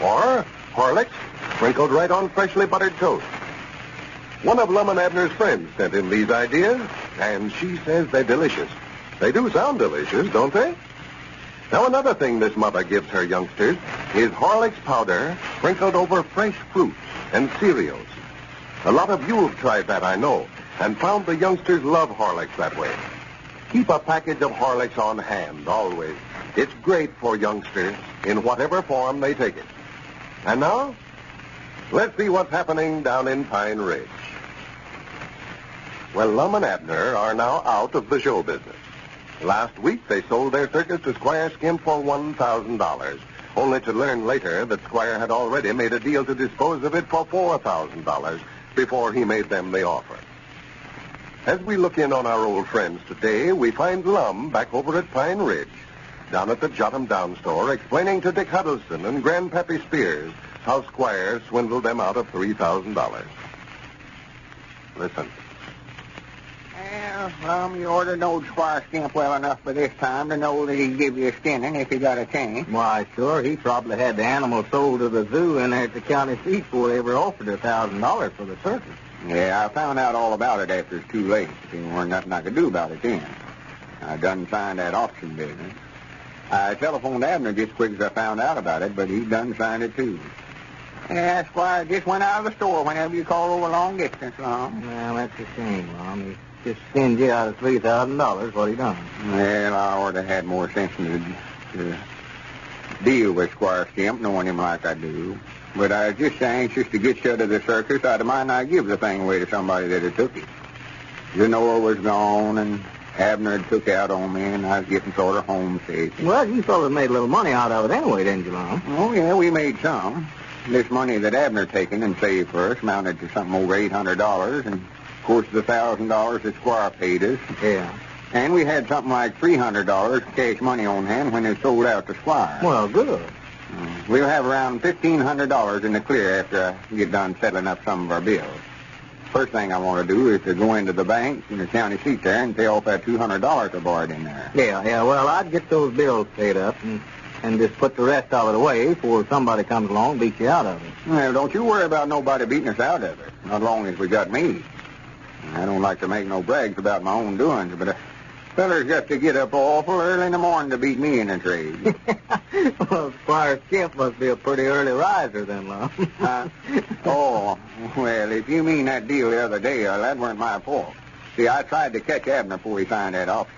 Speaker 10: Or Horlicks sprinkled right on freshly buttered toast. One of Lum and Abner's friends sent in these ideas, and she says they're delicious. They do sound delicious, don't they? Now, another thing this mother gives her youngsters is Horlicks powder sprinkled over fresh fruits and cereals. A lot of you have tried that, I know, and found the youngsters love Horlicks that way. Keep a package of Horlicks on hand, always. It's great for youngsters in whatever form they take it. And now, let's see what's happening down in Pine Ridge. Well, Lum and Abner are now out of the show business. Last week, they sold their circus to Squire Skimp for $1,000, only to learn later that Squire had already made a deal to dispose of it for $4,000 before he made them the offer. As we look in on our old friends today, we find Lum back over at Pine Ridge, down at the Jot 'em Down store, explaining to Dick Huddleston and Grandpappy Spears how Squire swindled them out of $3,000. Listen.
Speaker 14: Well, Lum, you ought to know Squire Skimp well enough by this time to know that he'd give you a skinning if he got a chance.
Speaker 6: Why, sure. He probably had the animal sold to the zoo in there at the county seat before they ever offered $1,000 for the circus.
Speaker 2: Yeah, I found out all about it after it's too late. There weren't nothing I could do about it then. I done signed that auction business. I telephoned Abner just as quick as I found out about it, but he done signed it too.
Speaker 14: Yeah, Squire just went out of the store whenever you call over long distance, Lum.
Speaker 6: Well, that's a shame, Lum. He just skinned you out of $3,000. What he done?
Speaker 2: Well, I ought to had more sense to deal with Squire Skimp, knowing him like I do. But I was just anxious to get shut of the circus. I'd mind not give the thing away to somebody that had took it. Genoa was gone, and Abner had took out on me, and I was getting sort of homesick.
Speaker 6: Well, you fellas made a little money out of it anyway, didn't you, Lum?
Speaker 2: Oh, yeah, we made some. This money that Abner taken and saved for us amounted to something over $800, and, of course, the $1,000 that Squire paid us.
Speaker 6: Yeah.
Speaker 2: And we had something like $300 cash money on hand when it sold out to Squire.
Speaker 6: Well, good.
Speaker 2: We'll have around $1,500 in the clear after I get done settling up some of our bills. First thing I want to do is to go into the bank in the county seat there and pay off that $200 I borrowed in there.
Speaker 6: Yeah. Well, I'd get those bills paid up and just put the rest of it away before somebody comes along and beats you out of it.
Speaker 2: Well, don't you worry about nobody beating us out of it, not long as we got me. I don't like to make no brags about my own doings, but feller's got to get up awful early in the morning to beat me in the trade.
Speaker 6: Well, Squire Skimp must be a pretty early riser then, Lum.
Speaker 2: Oh, well, if you mean that deal the other day, that weren't my fault. See, I tried to catch Abner before he signed that option.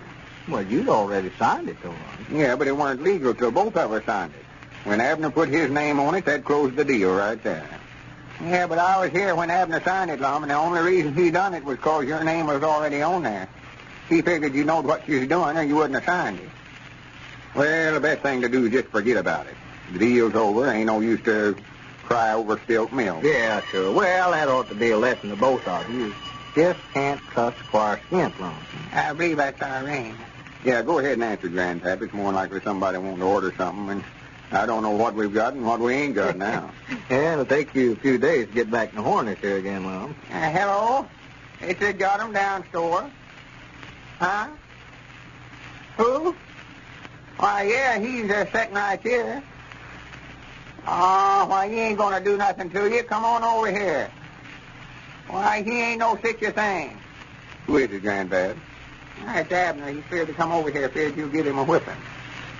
Speaker 6: Well, you'd already signed it, though, Lum.
Speaker 2: Yeah, but it weren't legal till both of us signed it. When Abner put his name on it, that closed the deal right there.
Speaker 14: Yeah, but I was here when Abner signed it, Lum, and the only reason he done it was because your name was already on there. He figured you knowed what you was doing or you wouldn't have signed it.
Speaker 2: Well, the best thing to do is just forget about it. The deal's over. Ain't no use to cry over spilt milk.
Speaker 6: Yeah, sure. Well, that ought to be a lesson to both of you. Just can't trust Squire Skimp, Lum.
Speaker 14: I believe that's our ring.
Speaker 2: Yeah, go ahead and answer, Grandpap. It's more likely somebody wanting to order something, and I don't know what we've got and what we ain't got now.
Speaker 6: Yeah, it'll take you a few days to get back to Hornets here again, Lum.
Speaker 14: Hello? It's the Jot 'em Down store. Huh? Who? Why, yeah, he's sitting right here. Oh, why, he ain't going to do nothing to you. Come on over here. Why, he ain't no such a thing.
Speaker 2: Who is it, Grandpap?
Speaker 14: That's Abner. He's feared to come over here, feared you'll give him a whipping.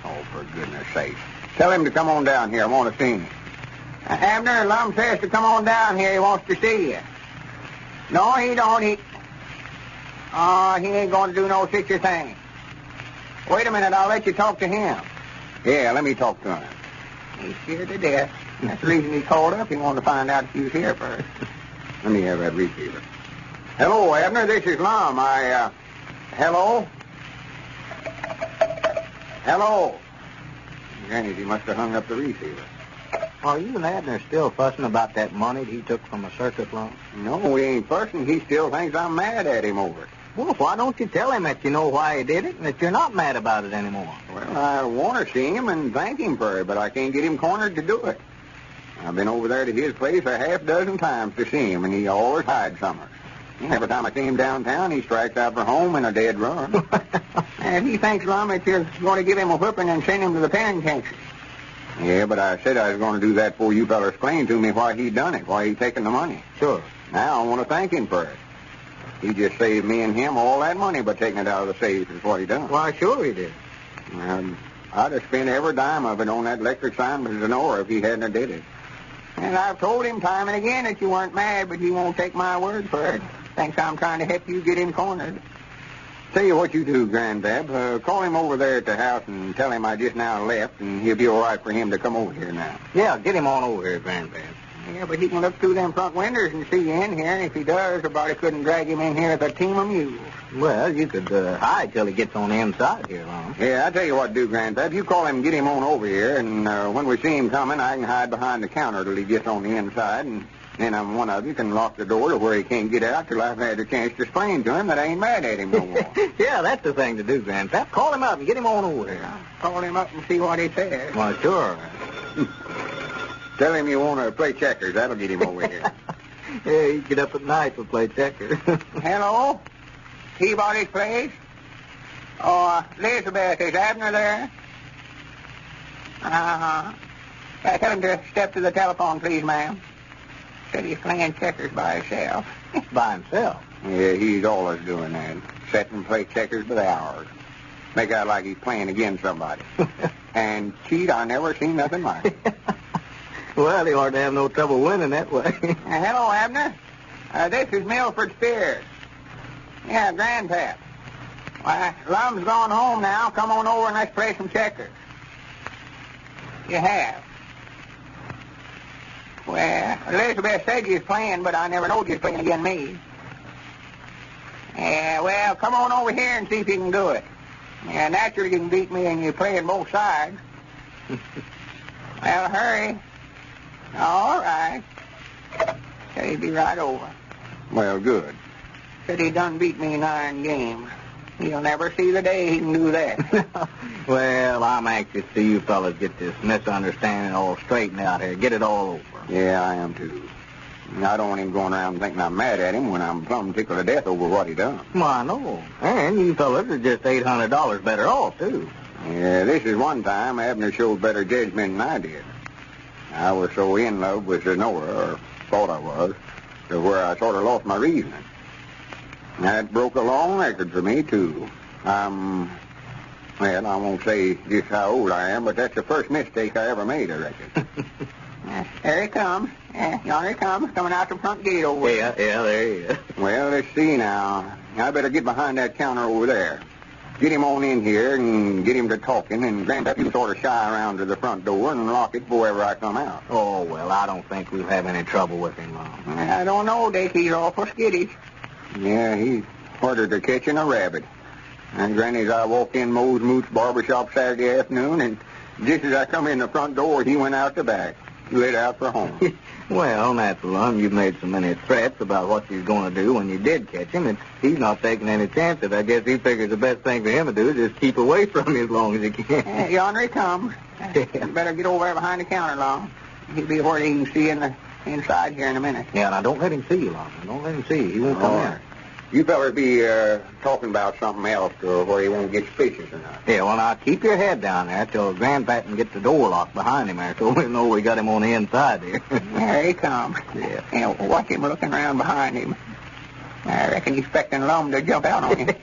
Speaker 2: Oh, for goodness sake. Tell him to come on down here. I want to see him.
Speaker 14: Abner, Lum says to come on down here. He wants to see you. No, he don't. He ain't going to do no such a thing. Wait a minute. I'll let you talk to him.
Speaker 2: Yeah, let me talk to him.
Speaker 14: He's scared to death. That's the reason he called up. He wanted to find out if you was here first.
Speaker 2: Let me have that receiver. Hello, Abner. This is Lum. Hello? Hello? Granny, he must have hung up the receiver.
Speaker 6: Are you and Abner still fussing about that money that he took from a circus, Lum?
Speaker 2: No, we ain't fussing. He still thinks I'm mad at him over it.
Speaker 6: Well, why don't you tell him that you know why he did it and that you're not mad about it anymore?
Speaker 2: Well, I want to see him and thank him for it, but I can't get him cornered to do it. I've been over there to his place a half dozen times to see him, and he always hides somewhere. Every time I see him downtown, he strikes out for home in a dead run.
Speaker 14: And he thinks, Lum, that you're going to give him a whipping and send him to the penitentiary.
Speaker 2: Yeah, but I said I was going to do that before you fellas explained to me why he done it, why he taken the money.
Speaker 6: Sure.
Speaker 2: Now I want to thank him for it. He just saved me and him all that money by taking it out of the safe is what he done.
Speaker 6: Why, sure he did.
Speaker 2: I'd have spent every dime of it on that electric sign with Zenora if he hadn't have did it.
Speaker 14: And I've told him time and again that you weren't mad, but he won't take my word for it. Thinks I'm trying to help you get him cornered.
Speaker 2: Tell you what you do, Granddad. Call him over there at the house and tell him I just now left, and he'll be all right for him to come over here now.
Speaker 6: Yeah, get him on over here, Granddad.
Speaker 14: Yeah, but he can look through them front windows and see you in here, and if he does, nobody couldn't drag him in here with a team of mules.
Speaker 6: Well, you could hide till he gets on the inside here, Lum.
Speaker 2: Yeah, I tell you what to do, Granddad. You call him and get him on over here, and when we see him coming, I can hide behind the counter till he gets on the inside, and then one of you can lock the door to where he can't get out till I've had a chance to explain to him that I ain't mad at him no more.
Speaker 6: Yeah, that's the thing to do, Grandpap. Call him up and get him on over here.
Speaker 14: Call him up and see what he says.
Speaker 6: Why, sure.
Speaker 2: Tell him you want to play checkers. That'll get him over here.
Speaker 6: Yeah, he'd get up at night to play checkers.
Speaker 14: Hello? Peabody's place? Oh, Elizabeth, is Abner there? Uh-huh. Tell him to step to the telephone, please, ma'am. Said he's playing checkers by himself.
Speaker 6: By himself?
Speaker 2: Yeah, he's always doing that. Sit and play checkers by the hours. Make out like he's playing against somebody. And cheat, I never seen nothing like it.
Speaker 6: Well, he ought to have no trouble winning that way.
Speaker 14: Hello, Abner. This is Milford Spears. Yeah, Grandpap. Why, Lum's gone home now. Come on over and let's play some checkers. You have? Well, Elizabeth said you was playing, but I never knowed you was playing against me. Yeah, well, come on over here and see if you can do it. Yeah, naturally you can beat me and you're playing both sides. Well, hurry. All right. Said he'd be right over.
Speaker 2: Well, good.
Speaker 14: Said he done beat me in iron game. He'll never see the day he can do that.
Speaker 6: Well, I'm anxious to see you fellas get this misunderstanding all straightened out here. Get it all over.
Speaker 2: Yeah, I am, too. I don't want him going around thinking I'm mad at him when I'm plumb tickled to death over what he done.
Speaker 6: Well, I know. And you fellas are just $800 better off, too.
Speaker 2: Yeah, this is one time Abner showed better judgment than I did. I was so in love with Zenora, or thought I was, to where I sort of lost my reasoning. That broke a long record for me, too. Well, I won't say just how old I am, but that's the first mistake I ever made, I reckon.
Speaker 14: There he comes. Yonder he comes, coming out the front gate over
Speaker 6: there. Yeah, there he is.
Speaker 2: Well, let's see now. I better get behind that counter over there. Get him on in here and get him to talking, and Granddad, you sort of shy around to the front door and lock it before I come out.
Speaker 6: Oh, well, I don't think we'll have any trouble with him, Mom.
Speaker 14: I don't know, Dick. He's awful skittish.
Speaker 2: Yeah, he's harder to catching a rabbit. And Granny's I walked in Moe's Moots barbershop Saturday afternoon, and just as I come in the front door, he went out the back. Lit out for home.
Speaker 6: Well, natural, you've made so many threats about what you're going to do when you did catch him, and he's not taking any chances. I guess he figures the best thing for him to do is just keep away from you as long as he can.
Speaker 14: Yonder he comes. You better get over there behind the counter, Long. He'll be where he can see inside here in a minute.
Speaker 6: Yeah, now don't let him see you, Long. Don't let him see you. He won't come in.
Speaker 2: You fellas be talking about something else where he won't get suspicious or not.
Speaker 6: Yeah, well, now keep your head down there till Grandpat can get the door locked behind him there so we'll know we got him on the inside here.
Speaker 14: There he comes. Yeah. Watch him looking around behind him. I reckon he's expecting Lum to jump out on him.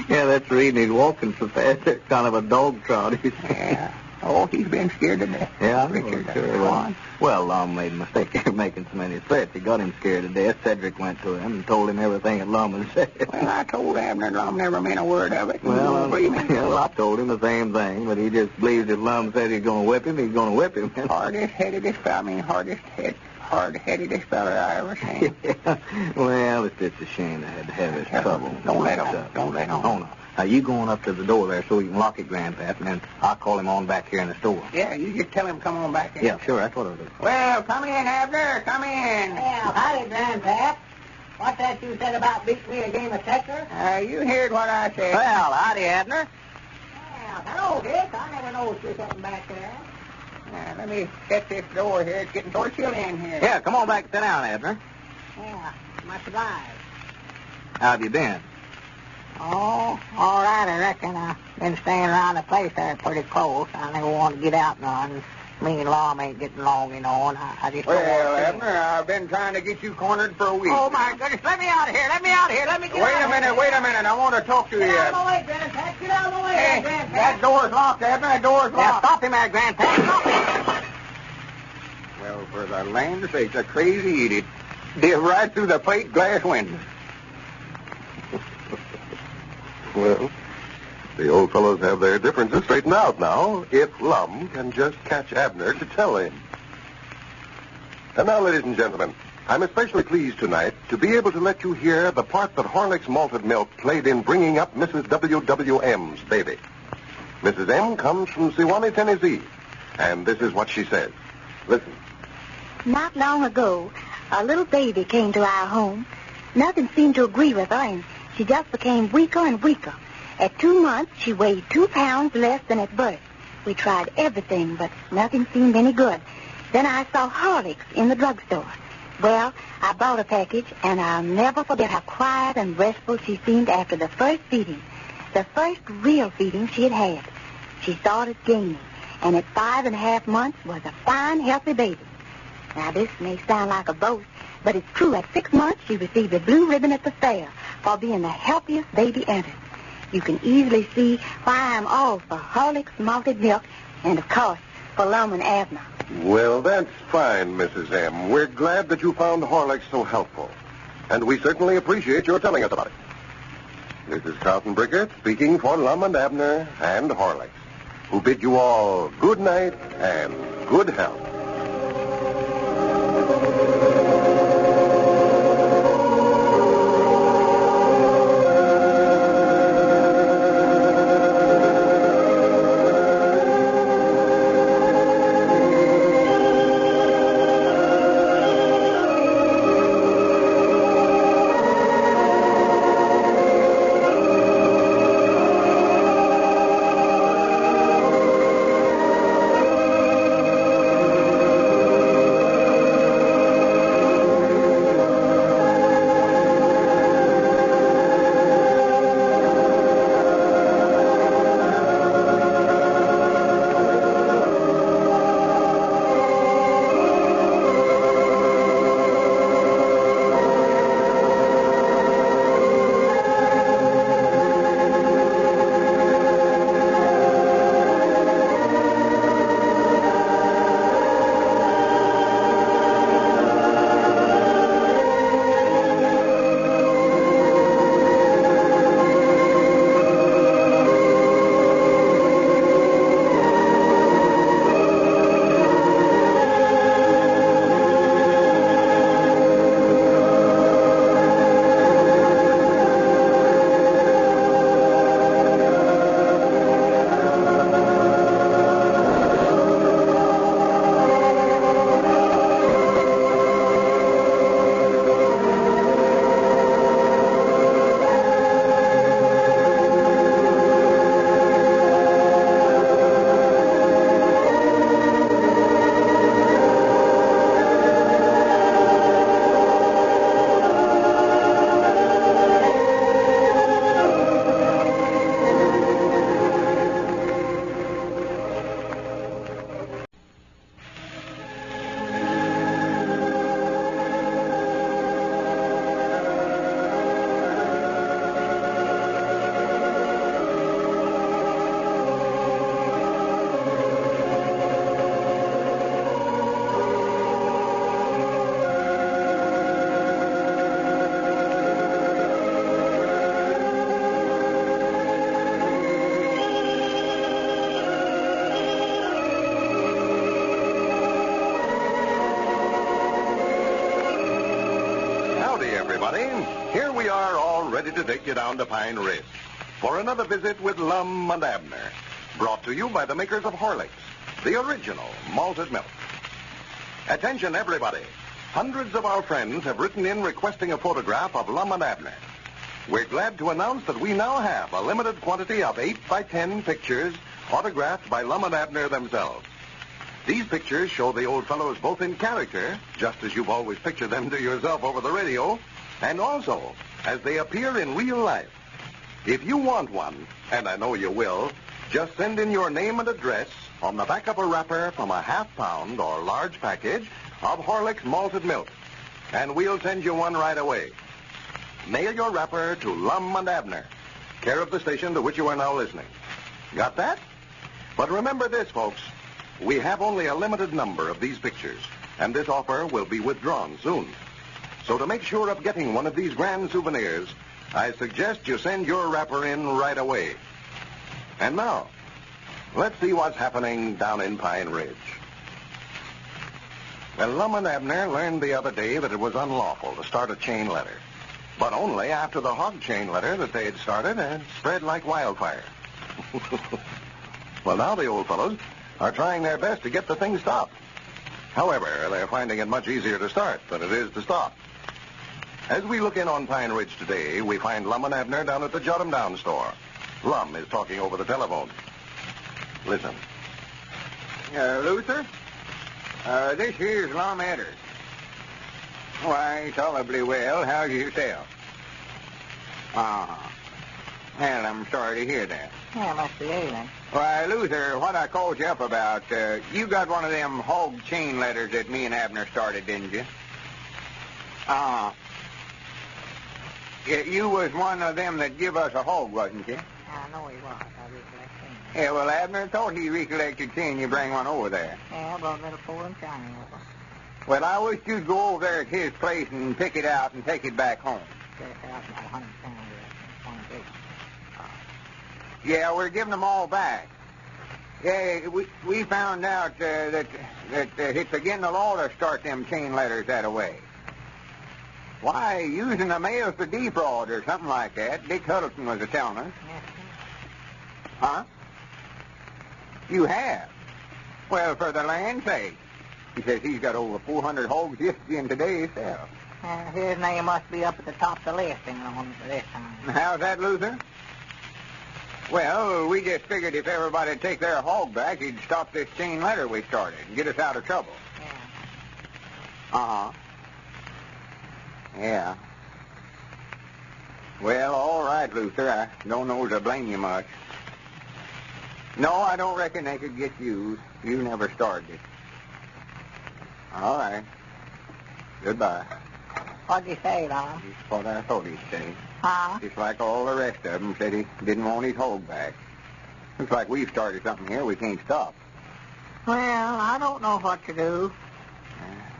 Speaker 6: Yeah, that's the reason he's walking so fast. It's kind of a dog trot.
Speaker 14: Yeah. Oh, he's been scared to death.
Speaker 6: Yeah,
Speaker 14: Richard.
Speaker 6: Sure. Well, Lum made a mistake of making so many threats. He got him scared to death. Cedric went to him and told him everything that Lum had said.
Speaker 14: Well, I told Abner Lum never meant a word of it.
Speaker 6: Well, I told him the same thing, but he just believes if Lum said he's going to whip him, he's going to whip him.
Speaker 14: Hardest-headedest fella I ever seen.
Speaker 6: Well, it's just a shame they had to have his trouble.
Speaker 14: Don't let on.
Speaker 6: Oh, no. Now, you going up to the door there so you can lock it, Grandpap, and then I'll call him on back here in the store.
Speaker 14: Yeah, you just tell him come on back in.
Speaker 6: Yeah, sure, that's what I'll do.
Speaker 14: Well, come in, Abner, come in.
Speaker 3: Yeah, howdy, Grandpap. What's that you said about beating me a game of checker?
Speaker 14: You heard what I said.
Speaker 2: Well, howdy, Abner.
Speaker 3: Well, hello, Dick. I never noticed you sitting back there.
Speaker 14: Let me shut this door here. It's getting sort of chilly in here.
Speaker 2: Yeah, come on back and sit down, Abner.
Speaker 3: Yeah, much obliged.
Speaker 2: How have you been?
Speaker 3: Oh, all right, I reckon. I've been staying around the place there pretty close. I never want to get out none. Me and Lum ain't getting along, and I just don't want
Speaker 12: Well,
Speaker 3: to.
Speaker 12: Abner, I've been trying to get you cornered for a week.
Speaker 3: Oh, my goodness. Let me out of here. Let me out of here. Let me get
Speaker 12: Wait
Speaker 3: out
Speaker 12: a
Speaker 3: of
Speaker 12: minute,
Speaker 3: here.
Speaker 12: wait a minute. I want to talk to you.
Speaker 3: Get out of the way, Grandpa. Get out of the way,
Speaker 12: Hey,
Speaker 3: Grandpa.
Speaker 12: that door's locked, Abner. That door's
Speaker 3: Yeah,
Speaker 12: locked.
Speaker 3: stop him there, Grandpa. Stop him.
Speaker 12: Well, for the land sakes, a crazy idiot. Did right through the plate glass window.
Speaker 10: Well, the old fellows have their differences straightened out now, if Lum can just catch Abner to tell him. And now, ladies and gentlemen, I'm especially pleased tonight to be able to let you hear the part that Horlick's malted milk played in bringing up Mrs. W.W.M.'s baby. Mrs. M comes from Sewanee, Tennessee, and this is what she says. Listen.
Speaker 7: Not long ago, a little baby came to our home. Nothing seemed to agree with her, and she just became weaker and weaker. At 2 months, she weighed 2 pounds less than at birth. We tried everything, but nothing seemed any good. Then I saw Horlicks in the drugstore. Well, I bought a package, and I'll never forget how quiet and restful she seemed after the first feeding. The first real feeding she had had. She started gaining, and at 5.5 months was a fine, healthy baby. Now, this may sound like a boast, but it's true. At 6 months, she received a blue ribbon at the fair for being the healthiest baby ever. You can easily see why I'm all for Horlicks malted milk and, of course, for Lum and Abner.
Speaker 10: Well, that's fine, Mrs. M. We're glad that you found Horlicks so helpful. And we certainly appreciate your telling us about it. This is Carlton Brickert speaking for Lum and Abner and Horlicks, who bid you all good night and good health. Here we are all ready to take you down to Pine Ridge for another visit with Lum and Abner, brought to you by the makers of Horlicks, the original malted milk. Attention, everybody. Hundreds of our friends have written in requesting a photograph of Lum and Abner. We're glad to announce that we now have a limited quantity of 8 by 10 pictures autographed by Lum and Abner themselves. These pictures show the old fellows both in character, just as you've always pictured them to yourself over the radio, and also as they appear in real life. If you want one, and I know you will, just send in your name and address on the back of a wrapper from a half-pound or large package of Horlicks malted milk, and we'll send you one right away. Mail your wrapper to Lum and Abner, care of the station to which you are now listening. Got that? But remember this, folks. We have only a limited number of these pictures, and this offer will be withdrawn soon. So to make sure of getting one of these grand souvenirs, I suggest you send your wrapper in right away. And now, let's see what's happening down in Pine Ridge. Well, Lum and Abner learned the other day that it was unlawful to start a chain letter, but only after the hog chain letter that they had started had spread like wildfire. Well, now the old fellows are trying their best to get the thing stopped. However, they're finding it much easier to start than it is to stop. As we look in on Pine Ridge today, we find Lum and Abner down at the Jot 'em Down store. Lum is talking over the telephone. Listen.
Speaker 2: Luther? This here's Lum Abner. Why, tolerably well. How's yourself? Well, I'm sorry to hear that.
Speaker 3: Yeah, must be ailing.
Speaker 2: Why, Luther, what I called you up about, you got one of them hog chain letters that me and Abner started, didn't you? You was one of them that give us a hog, wasn't you?
Speaker 3: I know he was. I recollect him.
Speaker 2: Yeah, well, Abner thought he recollected seeing you bring one over there.
Speaker 3: Yeah, brought a little foreign China over.
Speaker 2: Well, I wish you'd go over there at his place and pick it out and take it back home.
Speaker 3: Take out about 100 pounds of one big.
Speaker 2: Yeah, we're giving them all back. Yeah, we found out that it's against the law to start them chain letters that way. Why, using the mail for defraud or something like that. Dick Huddleston was a-telling us.
Speaker 3: Yes,
Speaker 2: Huh? You have? Well, for the land's sake. He says he's got over 400 hogs just in today himself.
Speaker 3: His name must be up at the top of the list on this time.
Speaker 2: How's that, Luther? Well, we just figured if everybody'd take their hog back, he'd stop this chain letter we started and get us out of trouble.
Speaker 3: Yeah.
Speaker 2: Yeah. Well, all right, Luther. I don't know to blame you much. No, I don't reckon they could get you. You never started it. All right. Goodbye.
Speaker 3: What'd you say, Lum?
Speaker 2: That's what I thought he'd say.
Speaker 3: Huh?
Speaker 2: Just like all the rest of them said he didn't want his hog back. Looks like we've started something here we can't stop.
Speaker 3: Well, I don't know what to do.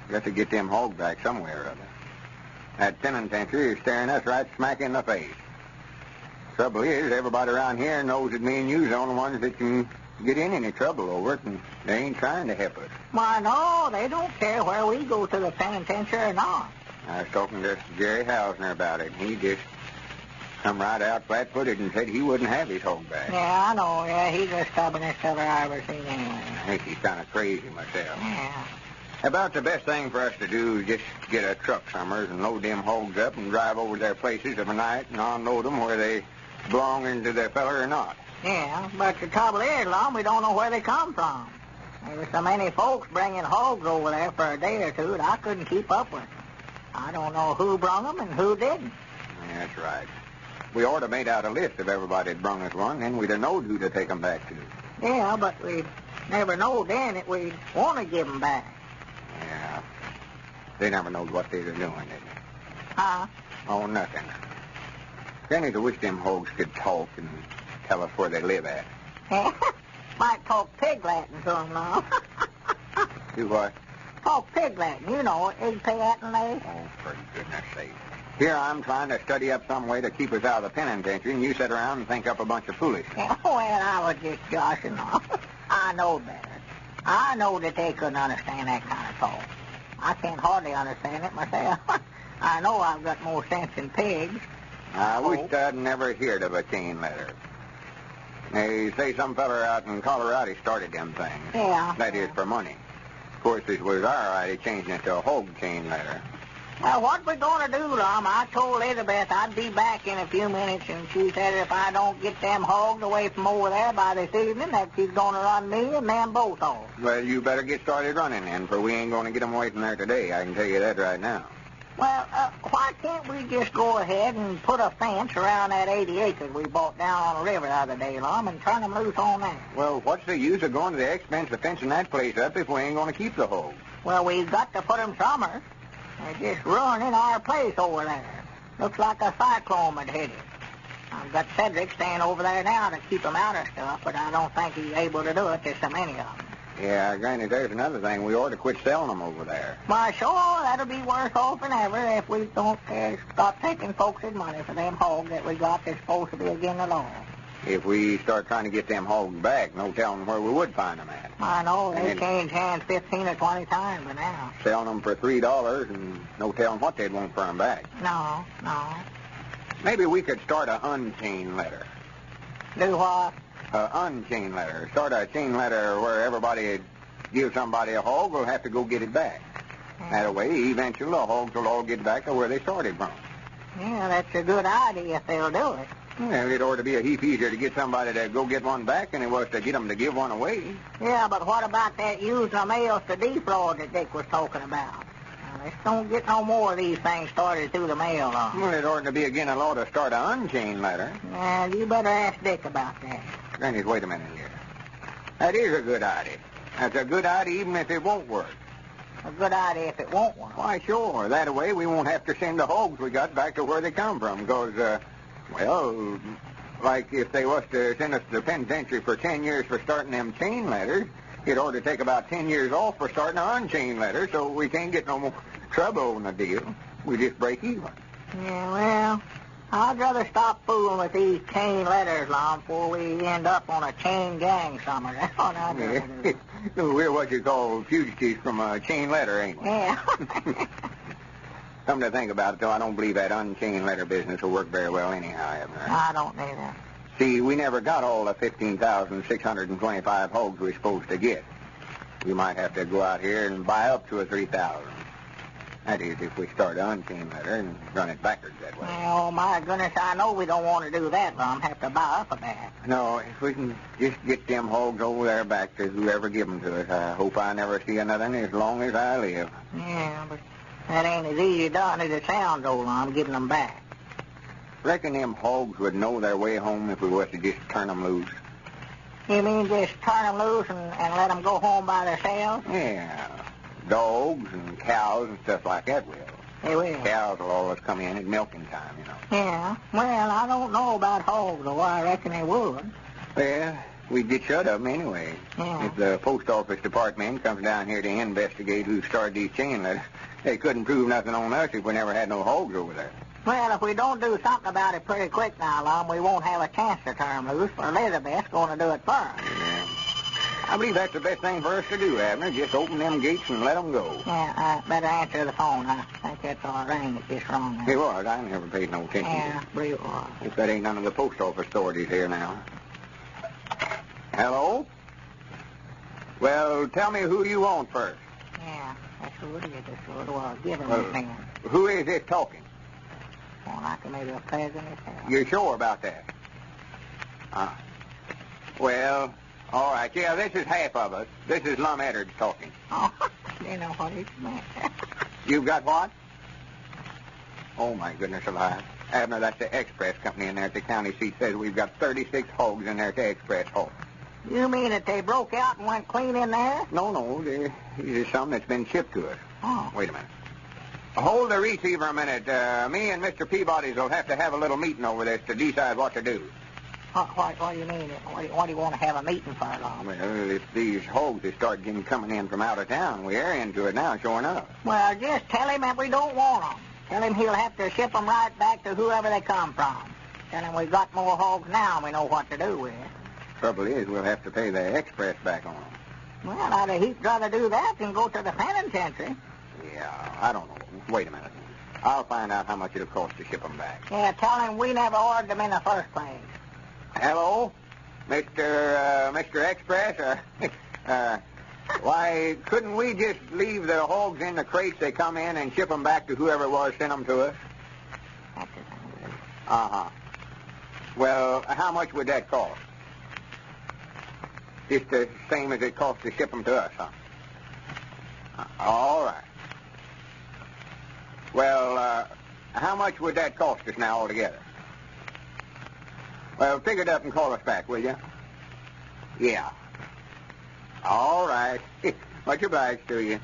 Speaker 2: Got to get them hog back somewhere or other. That penitentiary is staring us right smack in the face. Trouble is, everybody around here knows that me and you's the only ones that can get in any trouble over it, and they ain't trying to help us.
Speaker 3: Why, no, they don't care where we go to the penitentiary or not.
Speaker 2: I was talking to Jerry Hausner about it, and he just come right out flat-footed and said he wouldn't have his hog back.
Speaker 3: Yeah, I know. Yeah, he's the stubbornest feller I ever seen anyway.
Speaker 2: I think he's kind of crazy myself.
Speaker 3: Yeah.
Speaker 2: About the best thing for us to do is just get a truck somewhere and load them hogs up and drive over their places of a night and unload them where they belong into their feller or not.
Speaker 3: Yeah, but the trouble is, Lum, we don't know where they come from. There were so many folks bringing hogs over there for a day or two that I couldn't keep up with. I don't know who brung them and who didn't.
Speaker 2: That's right. We ought to made out a list of everybody that brung us one, then we'd have knowed who to take them back to.
Speaker 3: Yeah, but we never know then that we'd want to give them back.
Speaker 2: Yeah. They never knowed what they were doing, did they?
Speaker 3: Huh?
Speaker 2: Oh, nothing. Granny, I wish them hogs could talk and tell us where they live at.
Speaker 3: Might talk pig Latin to them now.
Speaker 2: Do what?
Speaker 3: Talk pig Latin, you know, egg pay Latin they.
Speaker 2: Oh, for goodness sake. Here I'm trying to study up some way to keep us out of the penitentiary, and you sit around and think up a bunch of foolishness.
Speaker 3: Well, I was just joshing off. I know better. I know that they couldn't understand that kind of talk. I can't hardly understand it myself. I know I've got more sense than pigs.
Speaker 2: I wish I'd never heard of a chain letter. They say some feller out in Colorado started them things.
Speaker 3: Yeah.
Speaker 2: That is for money. course, it was our idea changing it to a hog chain letter.
Speaker 3: Well, what we going to do, Lum? I told Elizabeth I'd be back in a few minutes, and she said if I don't get them hogs away from over there by this evening, that she's going to run me and them both off.
Speaker 2: Well, you better get started running then, for we ain't going to get them away from there today. I can tell you that right now.
Speaker 3: Well, why can't we just go ahead and put a fence around that 80 acres we bought down on the river the other day, Lum, and turn them loose on that?
Speaker 2: Well, what's the use of going to the expense of fencing that place up if we ain't going to keep the hogs?
Speaker 3: Well, we've got to put them somewhere. They're just ruining our place over there. Looks like a cyclone had hit it. I've got Cedric staying over there now to keep them out of stuff, but I don't think he's able to do it. There's so many of them.
Speaker 2: Yeah, Granny, there's another thing. We ought to quit selling them over there.
Speaker 3: Why, sure, that'll be worse off than ever if we don't stop taking folks' money for them hogs that we got that's supposed to be against the law.
Speaker 2: If we start trying to get them hogs back, no telling where we would find them at.
Speaker 3: I know, they changed hands 15 or 20 times by now.
Speaker 2: Selling them for $3 and no telling what they'd want for them back.
Speaker 3: No.
Speaker 2: Maybe we could start a unchained letter.
Speaker 3: Do what?
Speaker 2: Unchained letter. Start a chain letter where everybody gives somebody a hog will have to go get it back. That way, eventually, the hogs will all get back to where they started from.
Speaker 3: Yeah, that's a good idea if they'll do it.
Speaker 2: Well, it ought to be a heap easier to get somebody to go get one back than it was to get them to give one away.
Speaker 3: Yeah, but what about that using the mails to defraud that Dick was talking about? Now, let's don't get no more of these things started through the mail, Lum.
Speaker 2: Well, it ought to be again a law to start an unchained letter.
Speaker 3: Yeah, you better ask Dick about that.
Speaker 2: Granny, wait a minute here. That is a good idea. That's a good idea even if it won't work.
Speaker 3: A good idea if it won't work.
Speaker 2: Why, sure. That way we won't have to send the hogs we got back to where they come from. Because, well, like if they was to send us to the penitentiary for 10 years for starting them chain letters, it ought to take about 10 years off for starting an unchained letter, so we can't get no more trouble on the deal. We just break even.
Speaker 3: Yeah, well, I'd rather stop fooling with these chain letters, Lum, before we end up on a chain gang somewhere. That's what I'd rather do.
Speaker 2: We're what you call fugitives from a chain letter, ain't we?
Speaker 3: Yeah.
Speaker 2: Something to think about, though. I don't believe that unchained letter business will work very well anyhow, Abner.
Speaker 3: I don't either.
Speaker 2: See, we never got all the 15,625 hogs we're supposed to get. We might have to go out here and buy up to a 3,000. That is, if we start an unchained letter and run it backwards that way.
Speaker 3: Oh, my goodness, I know we don't want to do that, Lum. Have to buy up a that.
Speaker 2: No, if we can just get them hogs over there back to whoever give them to us, I hope I never see another one as long as I live.
Speaker 3: Yeah, but that ain't as easy done as it sounds, old Lum, giving them back.
Speaker 2: Reckon them hogs would know their way home if we was to just turn them loose.
Speaker 3: You mean just turn them loose and let them go home by themselves?
Speaker 2: Yeah. Dogs and cows and stuff like that will.
Speaker 3: They will.
Speaker 2: Cows will always come in at milking time, you know.
Speaker 3: Yeah. Well, I don't know about hogs, though. I reckon they would.
Speaker 2: Well, we'd get shut of them anyway.
Speaker 3: Yeah.
Speaker 2: If the post office department comes down here to investigate who started these chain letters, they couldn't prove nothing on us if we never had no hogs over there.
Speaker 3: Well, if we don't do something about it pretty quick now, Lum, we won't have a chance to turn them loose, for Elizabeth's going to do it first.
Speaker 2: Yeah. I believe that's the best thing for us to do, Abner. Just open them gates and let them go.
Speaker 3: Yeah, I better answer the phone. I think that's our ring that's just wrong now.
Speaker 2: It was. I never paid no attention.
Speaker 3: Yeah, I believe it was.
Speaker 2: If that ain't none of the post office authorities here now. Hello? Well, tell me who you want first.
Speaker 3: Yeah, that's who it is. That's who it was. Give him
Speaker 2: Well,
Speaker 3: his man.
Speaker 2: Who is this talking?
Speaker 3: Well, like maybe a peasant himself.
Speaker 2: You're sure about that? Well, all right. Yeah, this is half of us. This is Lum Eddard talking.
Speaker 3: Oh, you know what he meant.
Speaker 2: You've got what? Oh, my goodness alive. Abner, that's the express company in there at the county seat. Says we've got 36 hogs in there at the express hog.
Speaker 3: You mean that they broke out and went clean in there?
Speaker 2: No. This is something that's been shipped to us.
Speaker 3: Oh.
Speaker 2: Wait a minute. Hold the receiver a minute. Me and Mr. Peabody's will have to have a little meeting over this to decide what to do.
Speaker 3: What do you mean? What do you want to have a meeting for, Lum?
Speaker 2: Well, if these hogs start coming in from out of town, we're into it now, sure enough.
Speaker 3: Well, just tell him that we don't want them. Tell him he'll have to ship them right back to whoever they come from. Tell him we've got more hogs now and we know what to do with.
Speaker 2: Trouble is, we'll have to pay the express back on them.
Speaker 3: Well, I'd a heap rather do that than go to the penitentiary.
Speaker 2: Yeah, I don't know. Wait a minute. I'll find out how much it'll cost to ship them back.
Speaker 3: Yeah, tell him we never ordered them in the first place.
Speaker 2: Hello? Mr. Express? Why, couldn't we just leave the hogs in the crates they come in and ship them back to whoever it was sent them to us? Uh-huh. Well, how much would that cost? Just the same as it costs to ship them to us, huh? All right. Well, how much would that cost us now altogether? Well, figure it up and call us back, will you? Yeah. All right. Much obliged to you.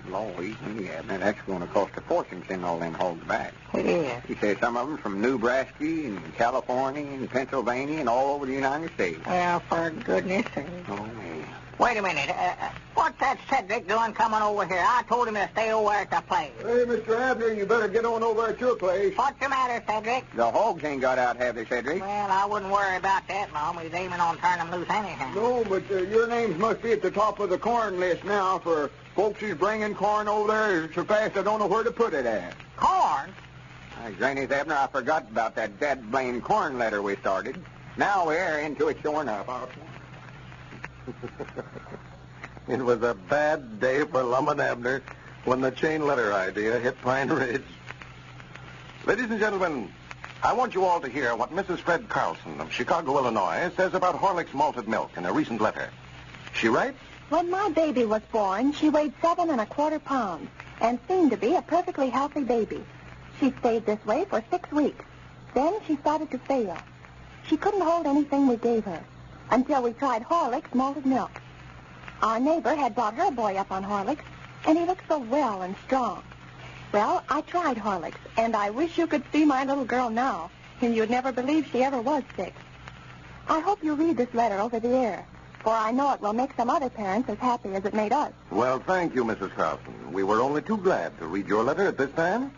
Speaker 2: Lord, yeah, man, that's going to cost a fortune sending all them hogs back.
Speaker 3: Yeah.
Speaker 2: He said some of them from Nebraska and California and Pennsylvania and all over the United States.
Speaker 3: Well, for goodness sake.
Speaker 2: Oh, man.
Speaker 3: Wait a minute. What's that Cedric doing coming over here? I told him to stay over at the place.
Speaker 8: Hey, Mr. Abner, you better get on over at your place.
Speaker 3: What's the matter, Cedric?
Speaker 2: The hogs ain't got out, have they, Cedric?
Speaker 3: Well, I wouldn't worry about that, Mom. He's aiming on turning them loose anyhow.
Speaker 8: No, but your names must be at the top of the corn list now, for folks is bringing corn over there so fast I don't know where to put it at.
Speaker 3: Corn?
Speaker 2: Granny Abner, I forgot about that dead blame corn letter we started. Now we're into it showing up.
Speaker 1: It was a bad day for Lum and Abner when the chain letter idea hit Pine Ridge. Ladies and gentlemen, I want you all to hear what Mrs. Fred Carlson of Chicago, Illinois, says about Horlick's malted milk in a recent letter. She writes,
Speaker 7: When my baby was born, she weighed 7 1/4 pounds and seemed to be a perfectly healthy baby. She stayed this way for 6 weeks. Then she started to fail. She couldn't hold anything we gave her until we tried Horlick's malted milk. Our neighbor had brought her boy up on Horlick's, and he looked so well and strong. Well, I tried Horlick's, and I wish you could see my little girl now, and you'd never believe she ever was sick. I hope you read this letter over the air, for I know it will make some other parents as happy as it made us.
Speaker 1: Well, thank you, Mrs. Carlson. We were only too glad to read your letter at this time.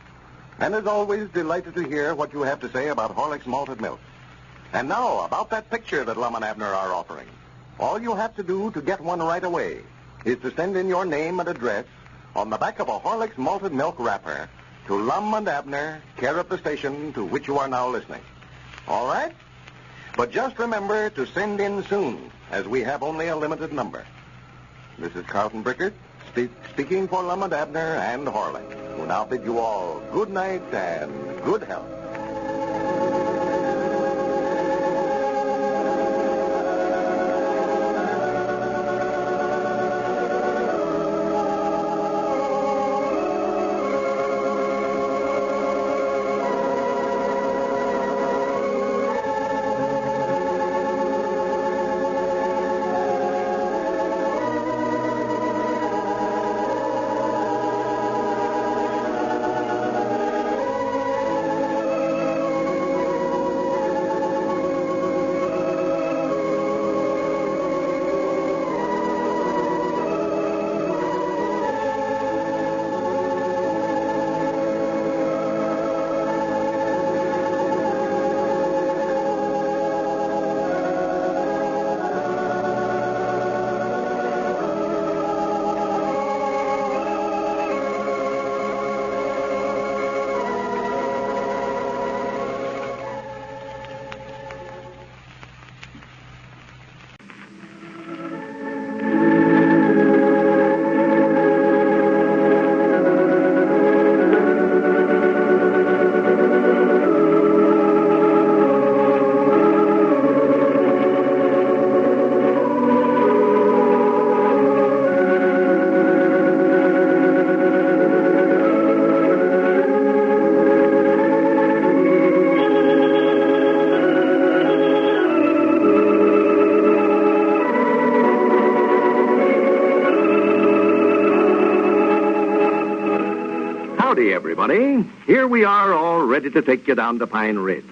Speaker 1: And as always, delighted to hear what you have to say about Horlick's malted milk. And now, about that picture that Lum and Abner are offering. All you have to do to get one right away is to send in your name and address on the back of a Horlick's malted milk wrapper to Lum and Abner, care of the station to which you are now listening. All right? But just remember to send in soon, as we have only a limited number. This is Carlton Brickert, speaking for Lum and Abner and Horlick, who now bid you all good night and good health.
Speaker 4: Howdy, everybody. Here we are, all ready to take you down to Pine Ridge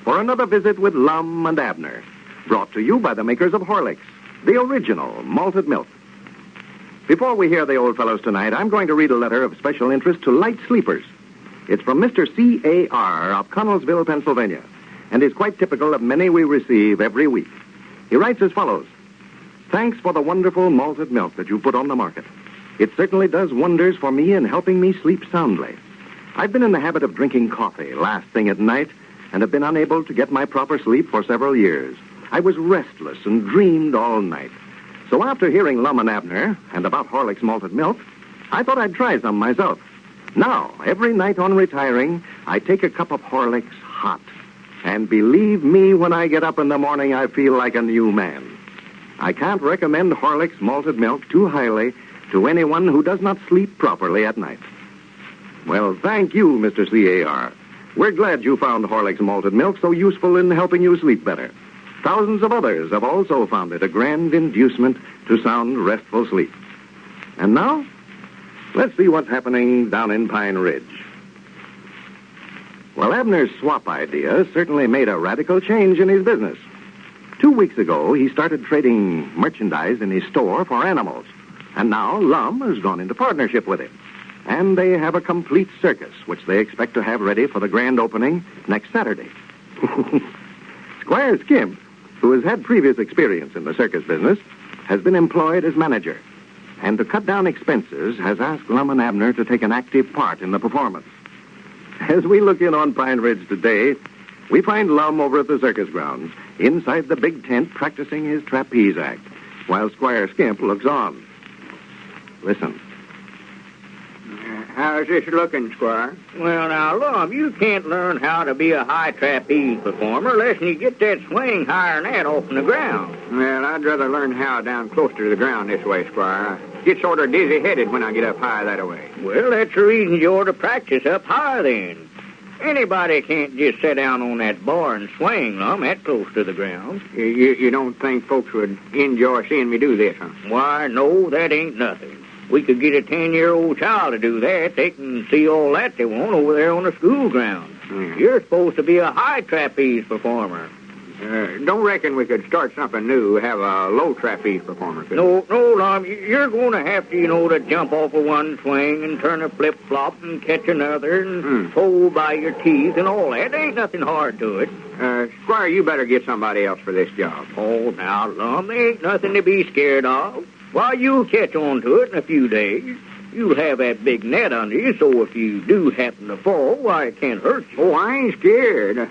Speaker 4: for another visit with Lum and Abner, brought to you by the makers of Horlicks, the original malted milk. Before we hear the old fellows tonight, I'm going to read a letter of special interest to light sleepers. It's from Mr. C.A.R. of Connellsville, Pennsylvania, and is quite typical of many we receive every week. He writes as follows: Thanks for the wonderful malted milk that you put on the market. It certainly does wonders for me in helping me sleep soundly. I've been in the habit of drinking coffee last thing at night and have been unable to get my proper sleep for several years. I was restless and dreamed all night. So after hearing Lum and Abner and about Horlick's malted milk, I thought I'd try some myself. Now, every night on retiring, I take a cup of Horlick's hot. And believe me, when I get up in the morning, I feel like a new man. I can't recommend Horlick's malted milk too highly to anyone who does not sleep properly at night. Well, thank you, Mr. C.A.R. We're glad you found Horlick's malted milk so useful in helping you sleep better. Thousands of others have also found it a grand inducement to sound restful sleep. And now, let's see what's happening down in Pine Ridge. Well, Abner's swap idea certainly made a radical change in his business. 2 weeks ago, he started trading merchandise in his store for animals. And now Lum has gone into partnership with him. And they have a complete circus, which they expect to have ready for the grand opening next Saturday. Squire Skimp, who has had previous experience in the circus business, has been employed as manager. And to cut down expenses, has asked Lum and Abner to take an active part in the performance. As we look in on Pine Ridge today, we find Lum over at the circus grounds, inside the big tent practicing his trapeze act, while Squire Skimp looks on. Listen.
Speaker 9: How's this looking, Squire? Well, now, Lum, you can't learn how to be a high trapeze performer unless you get that swing higher than that off the ground.
Speaker 12: Well, I'd rather learn how down closer to the ground this way, Squire. I get sort of dizzy-headed when I get up high that way.
Speaker 9: Well, that's the reason you ought to practice up high then. Anybody can't just sit down on that bar and swing, Lum, that close to the ground.
Speaker 12: You don't think folks would enjoy seeing me do this, huh?
Speaker 9: Why, no, that ain't nothing. We could get a 10-year-old child to do that. They can see all that they want over there on the school grounds. You're supposed to be a high trapeze performer.
Speaker 12: Don't reckon we could start something new, have a low trapeze performer.
Speaker 9: No, Lum, you're going to have to, to jump off of one swing and turn a flip-flop and catch another and hold by your teeth and all that. There ain't nothing hard to it.
Speaker 12: Squire, you better get somebody else for this job.
Speaker 9: Oh, now, Lum, there ain't nothing to be scared of. Why, you'll catch on to it in a few days. You'll have that big net under you, so if you do happen to fall, why, it can't hurt you.
Speaker 12: Oh, I ain't scared.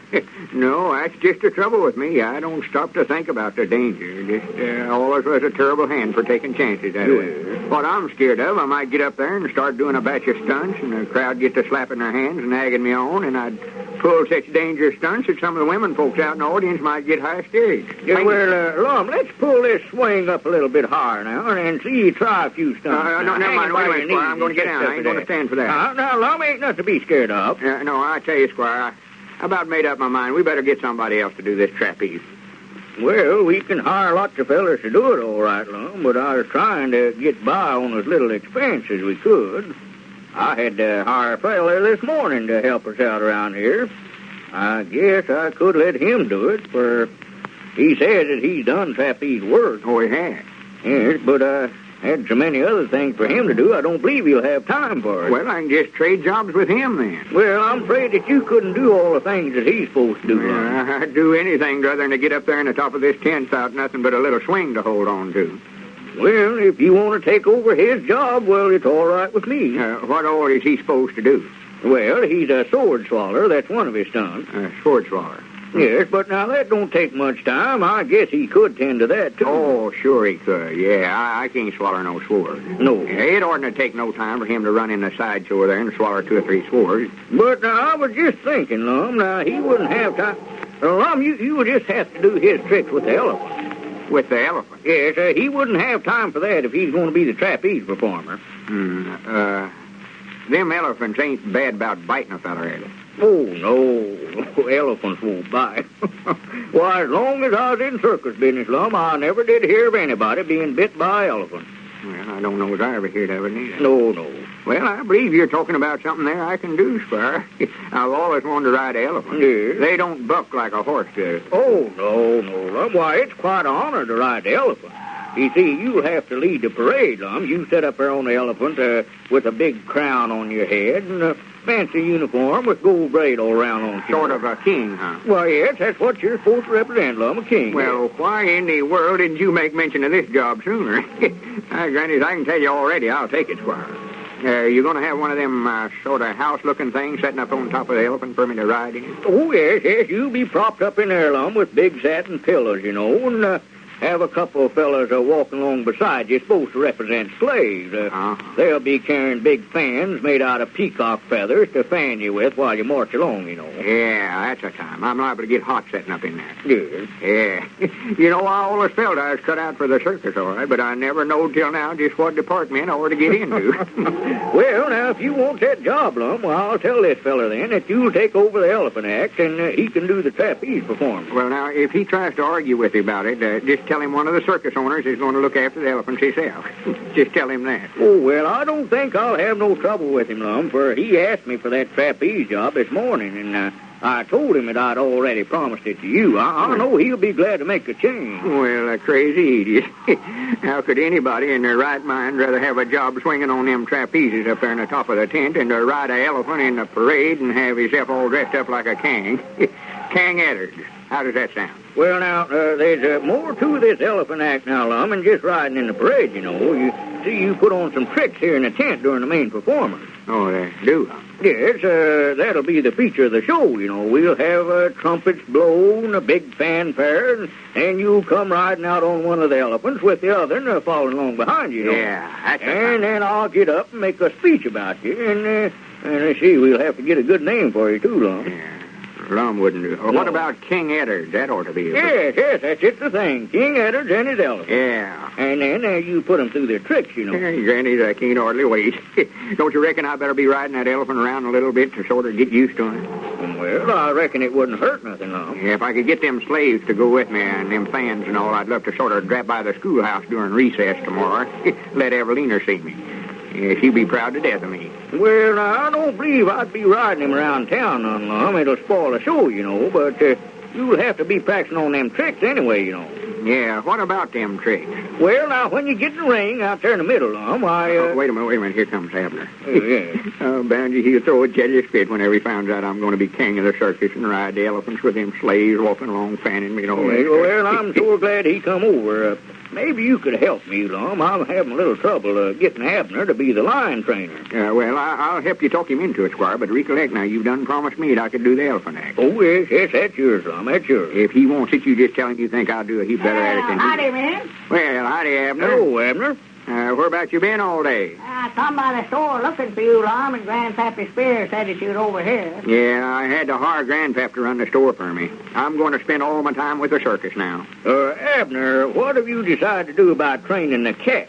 Speaker 12: No, that's just the trouble with me. I don't stop to think about the danger. Just always was a terrible hand for taking chances that way. What I'm scared of, I might get up there and start doing a batch of stunts, and the crowd get to slapping their hands and nagging me on, and I'd pull such dangerous stunts that some of the women folks out in the audience might get hysterics.
Speaker 9: Yeah, well, Lum, let's pull this swing up a little bit higher now, and see you try a few stunts.
Speaker 12: No, never mind. Wait, Squire. I'm going to get down. I ain't going to stand for that.
Speaker 9: Now, Lum, ain't nothing to be scared of.
Speaker 12: No, I tell you, Squire, I about made up my mind. We better get somebody else to do this trapeze.
Speaker 9: Well, we can hire lots of fellers to do it, all right, Lum, but I was trying to get by on as little expense as we could. I had to hire a feller this morning to help us out around here. I guess I could let him do it, for he says that he's done trapeze work.
Speaker 12: Oh, he has?
Speaker 9: Yes, but I had so many other things for him to do, I don't believe he'll have time for it.
Speaker 12: Well, I can just trade jobs with him, then.
Speaker 9: Well, I'm afraid that you couldn't do all the things that he's supposed to do.
Speaker 12: Well, I'd do anything rather than to get up there in the top of this tent without nothing but a little swing to hold on to.
Speaker 9: Well, if you want to take over his job, well, it's all right with me.
Speaker 12: What all is he supposed to do?
Speaker 9: Well, he's a sword swaller. That's one of his stunts.
Speaker 12: Sword swaller.
Speaker 9: Yes, but now that don't take much time. I guess he could tend to that, too.
Speaker 12: Oh, sure he could. Yeah, I can't swallow no sword.
Speaker 9: No.
Speaker 12: Yeah, it oughtn't to take no time for him to run in the sideshow there and swallow 2 or 3 swords.
Speaker 9: But now, I was just thinking, Lum, now, he wouldn't have time. Lum, you would just have to do his tricks with the elephant.
Speaker 12: With the elephant?
Speaker 9: Yes, he wouldn't have time for that if he's going to be the trapeze performer.
Speaker 12: Them elephants ain't bad about biting a feller, are they?
Speaker 9: Oh, no. Elephants won't bite. Why, as long as I was in circus business, Lum, I never did hear of anybody being bit by an elephant.
Speaker 12: Well, I don't know as I ever heard of it either.
Speaker 9: No.
Speaker 12: Well, I believe you're talking about something there I can do, Squire. I've always wanted to ride an elephant.
Speaker 9: Yes.
Speaker 12: They don't buck like a horse does.
Speaker 9: Oh, no, Lum. Why, it's quite an honor to ride the elephant. You see, you have to lead the parade, Lum. You sit up there on the elephant with a big crown on your head and a fancy uniform with gold braid all around on you.
Speaker 12: Sort of a king, huh?
Speaker 9: Well, yes, that's what you're supposed to represent, Lum, a king.
Speaker 12: Well, why in the world didn't you make mention of this job sooner? Granny, I can tell you already, I'll take it, Squire. You going to have one of them sort of house-looking things setting up on top of the elephant for me to ride in?
Speaker 9: Oh, yes. You'll be propped up in there, Lum, with big satin pillows, and have a couple of fellas walking along beside you, supposed to represent slaves. They'll be carrying big fans made out of peacock feathers to fan you with while you march along, you know.
Speaker 12: Yeah, that's a time. I'm liable to get hot setting up in there.
Speaker 9: Yes.
Speaker 12: Yeah. You know, I always felt I was cut out for the circus, all right, but I never knowed till now just what department I ought to get into.
Speaker 9: Well, now, if you want that job, Lum, well, I'll tell this fella then that you'll take over the elephant act and he can do the trapeze performance.
Speaker 12: Well, now, if he tries to argue with you about it, just tell him one of the circus owners is going to look after the elephants himself. Just tell him that.
Speaker 9: Oh, well, I don't think I'll have no trouble with him, Lum, for he asked me for that trapeze job this morning, and I told him that I'd already promised it to you. I know he'll be glad to make a change.
Speaker 12: Well, a crazy idiot. How could anybody in their right mind rather have a job swinging on them trapezes up there in the top of the tent than to ride an elephant in the parade and have himself all dressed up like a king? King Eddard. How does that sound?
Speaker 9: Well, now, there's more to this elephant act now, Lum, than just riding in the parade, you know. You put on some tricks here in the tent during the main performance.
Speaker 12: Oh, they do?
Speaker 9: Yes, that'll be the feature of the show, you know. We'll have trumpets blow and a big fanfare, and you'll come riding out on one of the elephants with the other and following along behind you, you know.
Speaker 12: Yeah, that's
Speaker 9: And then I'll get up and make a speech about you, and let's see, we'll have to get a good name for you, too, Lum.
Speaker 12: Yeah. Lum wouldn't do. What about King Eddard? That ought to be.
Speaker 9: Yes, that's just the thing. King Eddard and his elephant.
Speaker 12: Yeah.
Speaker 9: And then you put them through their tricks, you know.
Speaker 12: Hey, Granny, I can't hardly wait. Don't you reckon I better be riding that elephant around a little bit to sort of get used to him?
Speaker 9: Well, I reckon it wouldn't hurt nothing, Lum.
Speaker 12: Yeah, if I could get them slaves to go with me and them fans and all, I'd love to sort of drop by the schoolhouse during recess tomorrow. Let Evelina see me. Yeah, she'd be proud to death of me.
Speaker 9: Well, now, I don't believe I'd be riding him around town none, Lum. It'll spoil the show, you know, but you'll have to be practicing on them tricks anyway, you know.
Speaker 12: Yeah, what about them tricks?
Speaker 9: Well, now, when you get in the ring out there in the middle, Lum,
Speaker 12: wait a minute. Here comes Abner.
Speaker 9: Yeah.
Speaker 12: Oh, Bandy, he'll throw a jelly fit whenever he finds out I'm going to be king of the circus and ride the elephants with them slaves walking along fanning me and all that.
Speaker 9: Well, I'm so glad he come over. Maybe you could help me, Lum. I'm having a little trouble getting Abner to be the lion trainer.
Speaker 12: Well, I'll help you talk him into it, Squire, but recollect now, you've done promised me that I could do the elephant act.
Speaker 9: Oh, yes, that's yours, Lum, that's yours.
Speaker 12: If he wants it, you just tell him you think I'll do a heap better at it than he.
Speaker 3: Howdy, man.
Speaker 12: Well, howdy, Abner.
Speaker 9: Hello, Abner.
Speaker 12: Whereabouts you been all day?
Speaker 3: I come by the store looking for you, Lum, and Grandpappy Spears said that you'd over here.
Speaker 12: Yeah, I had to hire Grandpap to run the store for me. I'm going to spend all my time with the circus now.
Speaker 9: Abner, what have you decided to do about training the cat?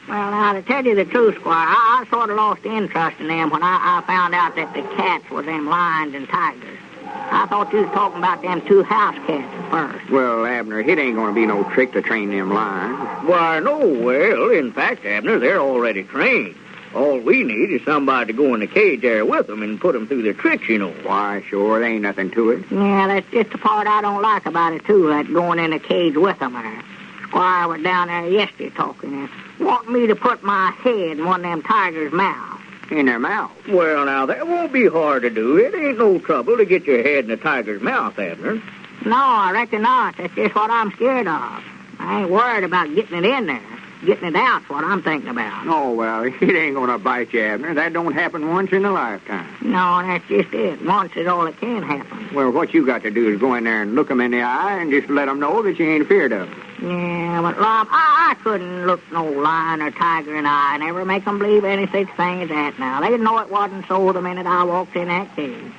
Speaker 3: Well, now, to tell you the truth, Squire, I sort of lost interest in them when I found out that the cats were them lions and tigers. I thought you was talking about them two house cats at first.
Speaker 12: Well, Abner, it ain't going to be no trick to train them lions.
Speaker 9: Why, no. Well, in fact, Abner, they're already trained. All we need is somebody to go in the cage there with them and put them through their tricks, you know.
Speaker 12: Why, sure, there ain't nothing to it.
Speaker 3: Yeah, that's just the part I don't like about it, too, that going in the cage with them there. Squire was down there yesterday talking and wanting me to put my head in one of them tigers' mouths.
Speaker 12: In their mouth?
Speaker 9: Well, now, that won't be hard to do. It ain't no trouble to get your head in a tiger's mouth, Abner.
Speaker 3: No, I reckon not. That's just what I'm scared of. I ain't worried about getting it in there. Getting it out's what I'm thinking about.
Speaker 12: Oh, well, it ain't going to bite you, Abner. That don't happen once in a lifetime.
Speaker 3: No, that's just it. Once is all that can happen.
Speaker 12: Well, what you got to do is go in there and look them in the eye and just let them know that you ain't feared of them.
Speaker 3: Yeah, but, Lum, I couldn't look no lion or tiger in the eye and ever make them believe any such thing as that now. They'd know it wasn't so the minute I walked in that cage.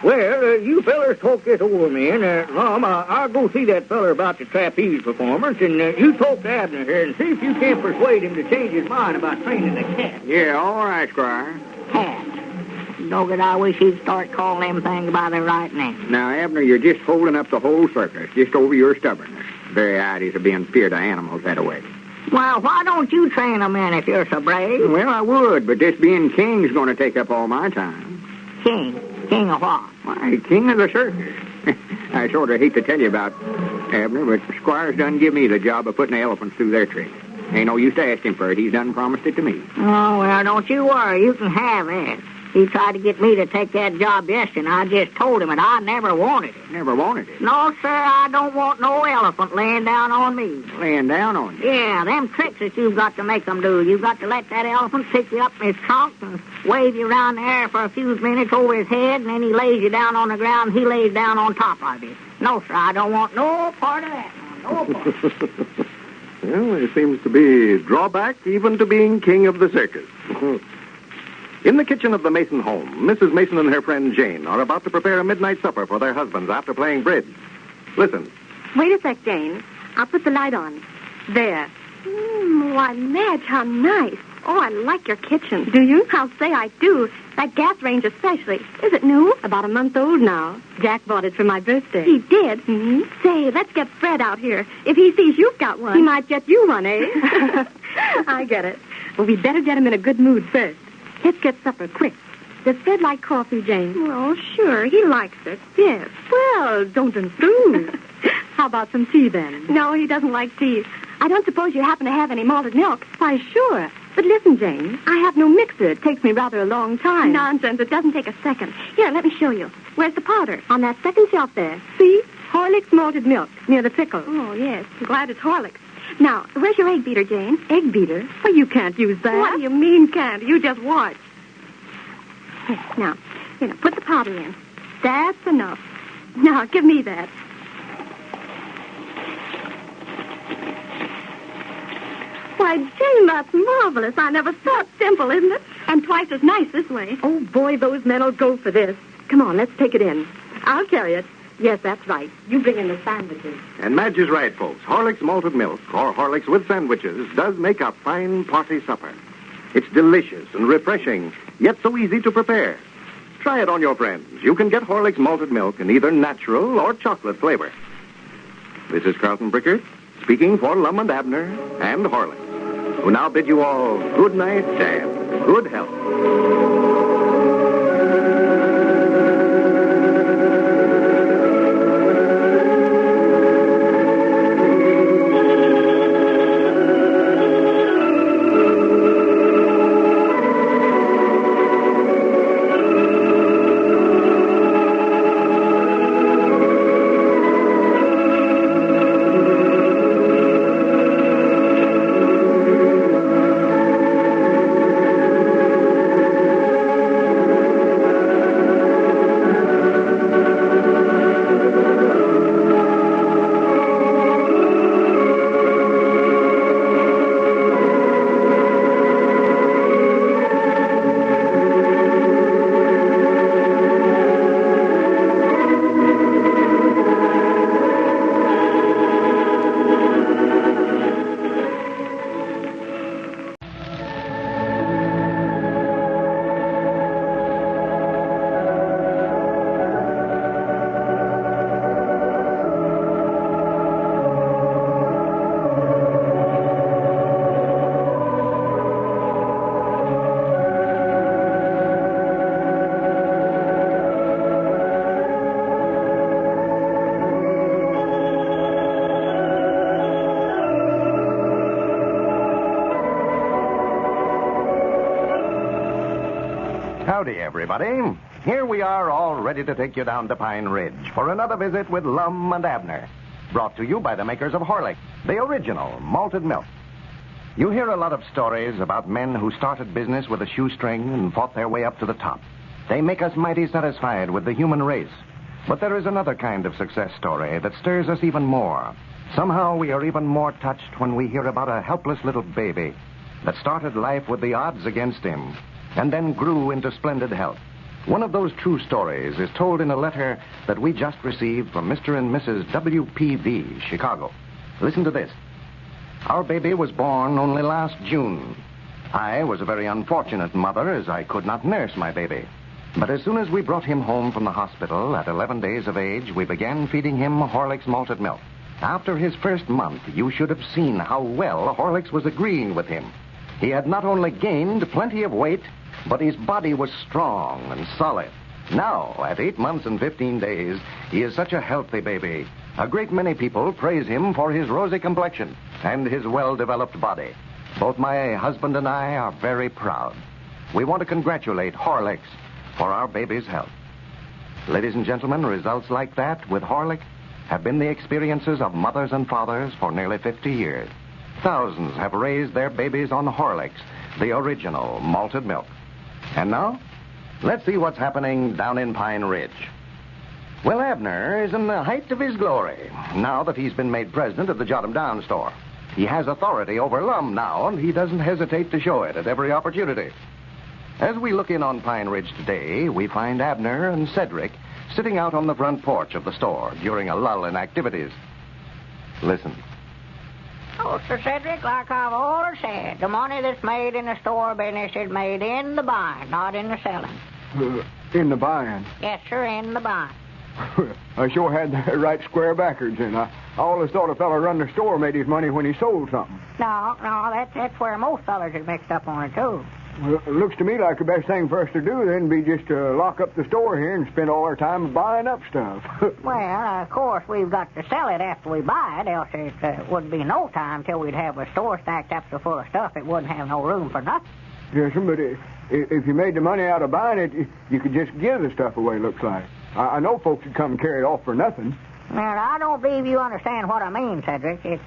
Speaker 9: Well, you fellers talk this over me, and, Lum, I'll go see that feller about the trapeze performance, and you talk to Abner here and see if you can't persuade him to change his mind about training the cat.
Speaker 12: Yeah, all right, Squire.
Speaker 3: Cat. Dogged, I wish he'd start calling them things by their right name.
Speaker 12: Now, Abner, you're just holding up the whole circus, just over your stubbornness. Very ideas of being feared of animals that way.
Speaker 3: Well, why don't you train them in if you're so brave?
Speaker 12: Well, I would, but this being king's going to take up all my time.
Speaker 3: King? King of what?
Speaker 12: Why, king of the circus. I sort of hate to tell you about Abner, but Squire's done give me the job of putting the elephants through their tricks. Ain't no use to ask him for it. He's done promised it to me.
Speaker 3: Oh, well, don't you worry. You can have it. He tried to get me to take that job yesterday, and I just told him that I never wanted it.
Speaker 12: Never wanted it?
Speaker 3: No, sir, I don't want no elephant laying down on me.
Speaker 12: Laying down on you?
Speaker 3: Yeah, them tricks that you've got to make them do. You've got to let that elephant pick you up in his trunk and wave you around the air for a few minutes over his head, and then he lays you down on the ground, and he lays down on top of you. No, sir, I don't want no part of that.
Speaker 4: Well, there seems to be drawback even to being king of the circus. In the kitchen of the Mason home, Mrs. Mason and her friend Jane are about to prepare a midnight supper for their husbands after playing bridge. Listen.
Speaker 17: Wait a sec, Jane. I'll put the light on. There. Why, Madge, how nice. Oh, I like your kitchen. Do you? I'll say I do. That gas range especially. Is it new? About a month old now. Jack bought it for my birthday. He did? Mm-hmm. Say, let's get Fred out here. If he sees you've got one, he might get you one, eh? I get it. Well, we'd better get him in a good mood first. Let's get supper, quick. Does Fred like coffee, Jane? Oh, sure. He likes it. Yes. Well, don't enthuse. How about some tea, then? No, he doesn't like tea. I don't suppose you happen to have any malted milk? Why, sure. But listen, Jane, I have no mixer. It takes me rather a long time. Nonsense. It doesn't take a second. Here, let me show you. Where's the powder? On that second shelf there. See? Horlicks malted milk, near the pickle. Oh, yes. I'm glad it's Horlicks. Now, where's your egg beater, Jane? Egg beater? Well, you can't use that. What do you mean can't? You just watch. Here, now, put the powder in. That's enough. Now, give me that. Why, Jane, that's marvelous. I never thought simple, isn't it? And twice as nice this way. Oh, boy, those men'll go for this. Come on, let's take it in. I'll carry it. Yes, that's right. You bring in the sandwiches.
Speaker 4: And Madge is right, folks. Horlicks malted milk, or Horlicks with sandwiches, does make a fine party supper. It's delicious and refreshing, yet so easy to prepare. Try it on your friends. You can get Horlicks malted milk in either natural or chocolate flavor. This is Carlton Brickert, speaking for Lum and Abner and Horlicks, who now bid you all good night and good health. Howdy, everybody. Here we are, all ready to take you down to Pine Ridge for another visit with Lum and Abner. Brought to you by the makers of Horlicks, the original malted milk. You hear a lot of stories about men who started business with a shoestring and fought their way up to the top. They make us mighty satisfied with the human race. But there is another kind of success story that stirs us even more. Somehow we are even more touched when we hear about a helpless little baby that started life with the odds against him and then grew into splendid health. One of those true stories is told in a letter that we just received from Mr. and Mrs. W.P.V., Chicago. Listen to this. Our baby was born only last June. I was a very unfortunate mother, as I could not nurse my baby. But as soon as we brought him home from the hospital at 11 days of age, we began feeding him Horlicks malted milk. After his first month, you should have seen how well Horlicks was agreeing with him. He had not only gained plenty of weight, but his body was strong and solid. Now, at 8 months and 15 days, he is such a healthy baby. A great many people praise him for his rosy complexion and his well-developed body. Both my husband and I are very proud. We want to congratulate Horlicks for our baby's health. Ladies and gentlemen, results like that with Horlicks have been the experiences of mothers and fathers for nearly 50 years. Thousands have raised their babies on Horlicks, the original malted milk. And now, let's see what's happening down in Pine Ridge. Well, Abner is in the height of his glory, now that he's been made president of the Jot 'em Down store. He has authority over Lum now, and he doesn't hesitate to show it at every opportunity. As we look in on Pine Ridge today, we find Abner and Cedric sitting out on the front porch of the store during a lull in activities. Listen.
Speaker 3: Oh, Sir Cedric, like I've always said, the money that's made in the store business is made in the buying, not in the selling.
Speaker 5: In the buying.
Speaker 3: Yes, sir, in the buying.
Speaker 5: I sure had that right square backwards, and I always thought a fella run the store made his money when he sold something.
Speaker 3: No, that's where most fellas is mixed up on it, too.
Speaker 5: Well, it looks to me like the best thing for us to do then be just to lock up the store here and spend all our time buying up stuff.
Speaker 3: Well, of course, we've got to sell it after we buy it, else it wouldn't be no time till we'd have a store stacked up so full of stuff it wouldn't have no room for nothing.
Speaker 5: Yes, but if you made the money out of buying it, you could just give the stuff away, looks like. I know folks would come and carry it off for nothing.
Speaker 3: Well, I don't believe you understand what I mean, Cedric. It's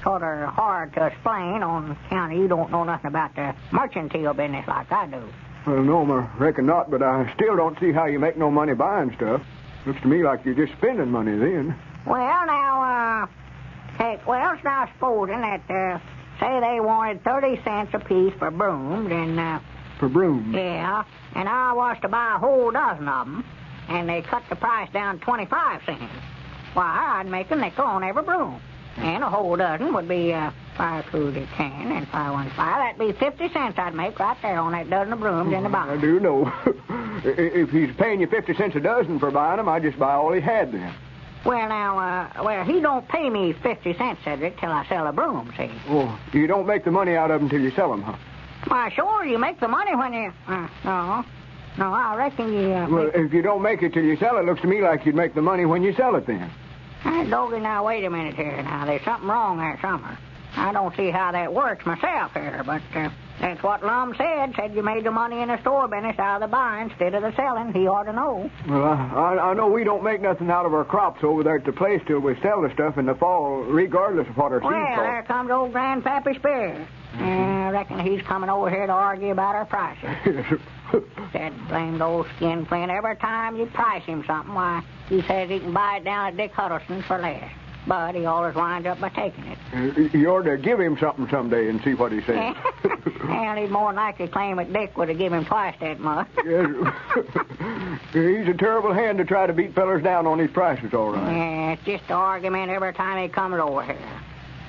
Speaker 3: sort of hard to explain on account of you don't know nothing about the mercantile business like I do.
Speaker 5: Well, no, I reckon not, but I still don't see how you make no money buying stuff. Looks to me like you're just spending money then.
Speaker 3: Well, now, supposing that, say they wanted 30 cents apiece for brooms, and,
Speaker 5: For brooms?
Speaker 3: Yeah, and I was to buy a whole dozen of them, and they cut the price down 25 cents. Why, I'd make a nickel on every broom. And a whole dozen would be 5 2 to 10 and 5 1 5. That'd be 50 cents I'd make right there on that dozen of brooms in the box.
Speaker 5: I do know. If he's paying you 50 cents a dozen for buying them, I'd just buy all he had then.
Speaker 3: Well, now, he don't pay me 50 cents, Cedric, till I sell a broom, see?
Speaker 5: Oh, you don't make the money out of them till you sell them, huh?
Speaker 3: Why, sure, you make the money when you... No, I reckon you...
Speaker 5: Well, if you don't make it till you sell it, looks to me like you'd make the money when you sell it then.
Speaker 3: Doggy, now, wait a minute here. Now, there's something wrong there somewhere. I don't see how that works myself here, but that's what Lum said you made the money in the store business out of the buying instead of the selling. He ought to know.
Speaker 5: Well, I know we don't make nothing out of our crops over there at the place till we sell the stuff in the fall, regardless of what our seed costs.
Speaker 3: Well, there comes old Grandpappy Spears. I reckon he's coming over here to argue about our prices. That blamed old skin flint. Every time you price him something, why, he says he can buy it down at Dick Huddleston's for less. But he always winds up by taking it.
Speaker 5: You ought to give him something someday and see what he says.
Speaker 3: Well, he'd more likely claim that Dick would have given him twice that much.
Speaker 5: He's a terrible hand to try to beat fellers down on his prices, all right.
Speaker 3: Yeah, it's just an argument every time he comes over here.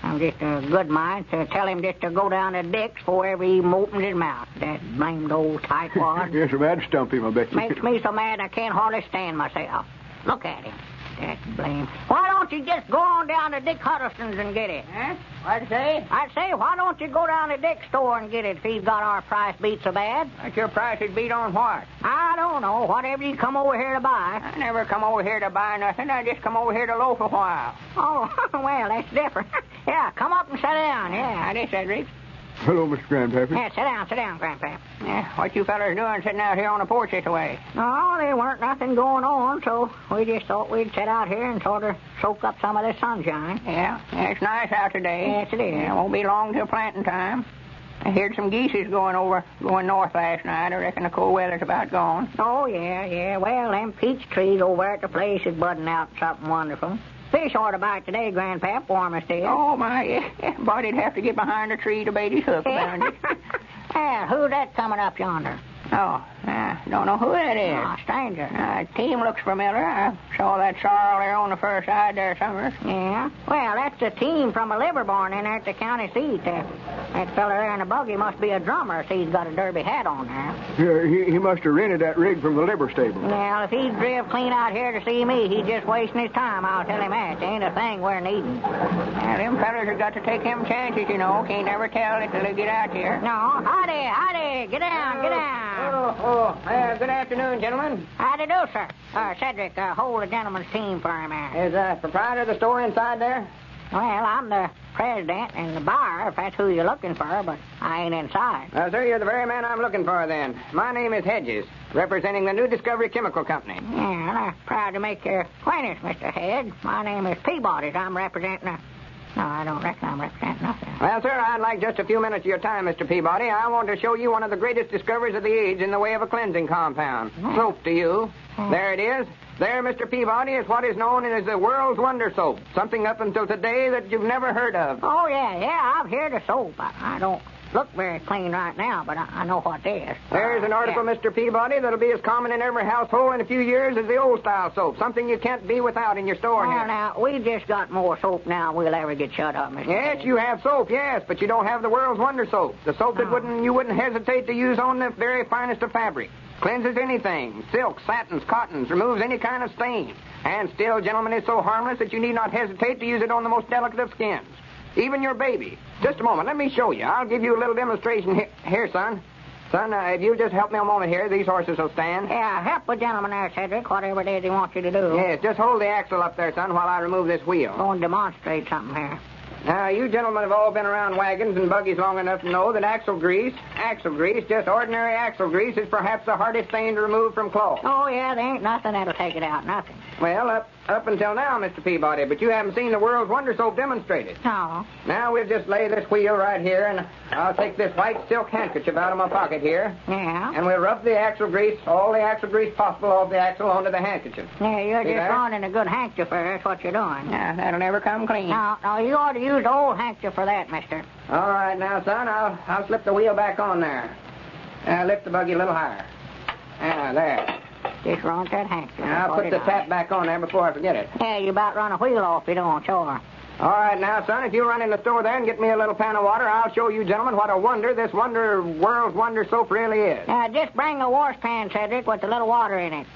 Speaker 3: I'm just a good mind to tell him just to go down to Dick's before ever he even opens his mouth. That blamed old tightwad.
Speaker 5: Yes, that'd stump him, I bet you.
Speaker 3: Makes me so mad I can't hardly stand myself. Look at him. That blame. Why don't you just go on down to Dick Huddleston's and get it? Huh? What'd you say? I'd say, why don't you go down to Dick's store and get it if he's got our price beat so bad?
Speaker 14: What's your price is beat on what?
Speaker 3: I don't know. Whatever you come over here to buy.
Speaker 14: I never come over here to buy nothing. I just come over here to loaf a while.
Speaker 3: Oh, well, that's different. Yeah, come up and sit down. Yeah, this is Rick.
Speaker 5: Hello, Mr. Grandpappy.
Speaker 3: Yeah, sit down, Grandpap.
Speaker 14: Yeah, what you fellers doing sitting out here on the porch this way?
Speaker 3: No, there weren't nothing going on, so we just thought we'd sit out here and sort of soak up some of this sunshine.
Speaker 14: Yeah, it's nice out today.
Speaker 3: Yes, it is.
Speaker 14: Yeah, won't be long till planting time. I heard some geese is going north last night. I reckon the cold weather's about gone.
Speaker 3: Oh, yeah. Well, them peach trees over at the place is budding out something wonderful. Fish ought to bite today, Grandpap, warm as still.
Speaker 14: Oh, my, yeah. Body'd have to get behind a tree to bait his hook around it.
Speaker 3: Yeah, who's that coming up yonder?
Speaker 14: Oh, don't know who that is.
Speaker 3: Oh, stranger.
Speaker 14: Team looks familiar. I saw that sorrel there on the first side there somewhere.
Speaker 3: Yeah? Well, that's a team from a liver barn in there at the county seat. That fella there in the buggy must be a drummer, so he's got a derby hat on there.
Speaker 5: Yeah, he must have rented that rig from the liver stable.
Speaker 3: Well, if he'd driven clean out here to see me, he's just wasting his time, I'll tell him that. There ain't a thing we're needing.
Speaker 14: Yeah, them fellers have got to take them chances, you know. Can't never tell until they get out here.
Speaker 3: No, howdy. Get down.
Speaker 14: Good afternoon, gentlemen.
Speaker 3: Howdy do, sir. Cedric, hold the gentleman's team for him there.
Speaker 14: Is the proprietor of the store inside there?
Speaker 3: Well, I'm the president and the buyer, if that's who you're looking for, but I ain't inside.
Speaker 14: Sir, you're the very man I'm looking for, then. My name is Hedges, representing the New Discovery Chemical Company.
Speaker 3: Yeah, I'm proud to make your acquaintance, Mr. Head. My name is Peabody. I'm representing No, I don't reckon I'm representing nothing.
Speaker 14: Well, sir, I'd like just a few minutes of your time, Mr. Peabody. I want to show you one of the greatest discoveries of the age in the way of a cleansing compound. Soap to you. There it is.
Speaker 12: There, Mr. Peabody, is what is known as the world's wonder soap. Something up until today that you've never heard of.
Speaker 14: Oh, yeah, I've heard of soap. I don't look very clean right now, but I know what it is.
Speaker 12: There's an article, Mr. Peabody, that'll be as common in every household in a few years as the old-style soap. Something you can't be without in your store
Speaker 14: Well,
Speaker 12: here.
Speaker 14: now, we just got more soap now than we'll ever get shut up, Mr.
Speaker 12: Yes,
Speaker 14: Hayes.
Speaker 12: you have soap, yes, but you don't have the world's wonder soap. The soap that you wouldn't hesitate to use on the very finest of fabric. Cleanses anything, silks, satins, cottons, removes any kind of stain. And still, gentlemen, is so harmless that you need not hesitate to use it on the most delicate of skins. Even your baby. Just a moment, let me show you. I'll give you a little demonstration here, son. Son, if you'll just help me a moment here, these horses will stand.
Speaker 14: Yeah, help the gentleman there, Cedric, whatever it is he wants you to do.
Speaker 12: Yes, just hold the axle up there, son, while I remove this wheel.
Speaker 14: Go and demonstrate something here.
Speaker 12: Now, you gentlemen have all been around wagons and buggies long enough to know that axle grease, just ordinary axle grease, is perhaps the hardest thing to remove from cloth.
Speaker 14: Oh, yeah, there ain't nothing that'll take it out, nothing.
Speaker 12: Well, up until now, Mr. Peabody, but you haven't seen the world's wonder soap demonstrated.
Speaker 14: No.
Speaker 12: Now, we'll just lay this wheel right here, and I'll take this white silk handkerchief out of my pocket here.
Speaker 14: Yeah?
Speaker 12: And we'll rub the axle grease, all the axle grease possible off the axle onto the handkerchief.
Speaker 14: Yeah, you're
Speaker 12: See
Speaker 14: just
Speaker 12: there?
Speaker 14: running a good handkerchief there. That's what you're doing.
Speaker 12: Yeah, that'll never come clean.
Speaker 14: No, you ought to use the old handkerchief for that, mister.
Speaker 12: All right, now, son, I'll slip the wheel back on there. Lift the buggy a little higher. There.
Speaker 14: Just run that handkerchief.
Speaker 12: Now, I'll put the tap back on there before I forget it.
Speaker 14: Yeah, you about run a wheel off, you don't, sure.
Speaker 12: All right, now, son, if you run in the store there and get me a little pan of water, I'll show you gentlemen what a wonder this world's wonder soap really is.
Speaker 14: Just bring a washpan, Cedric, with a little water in it.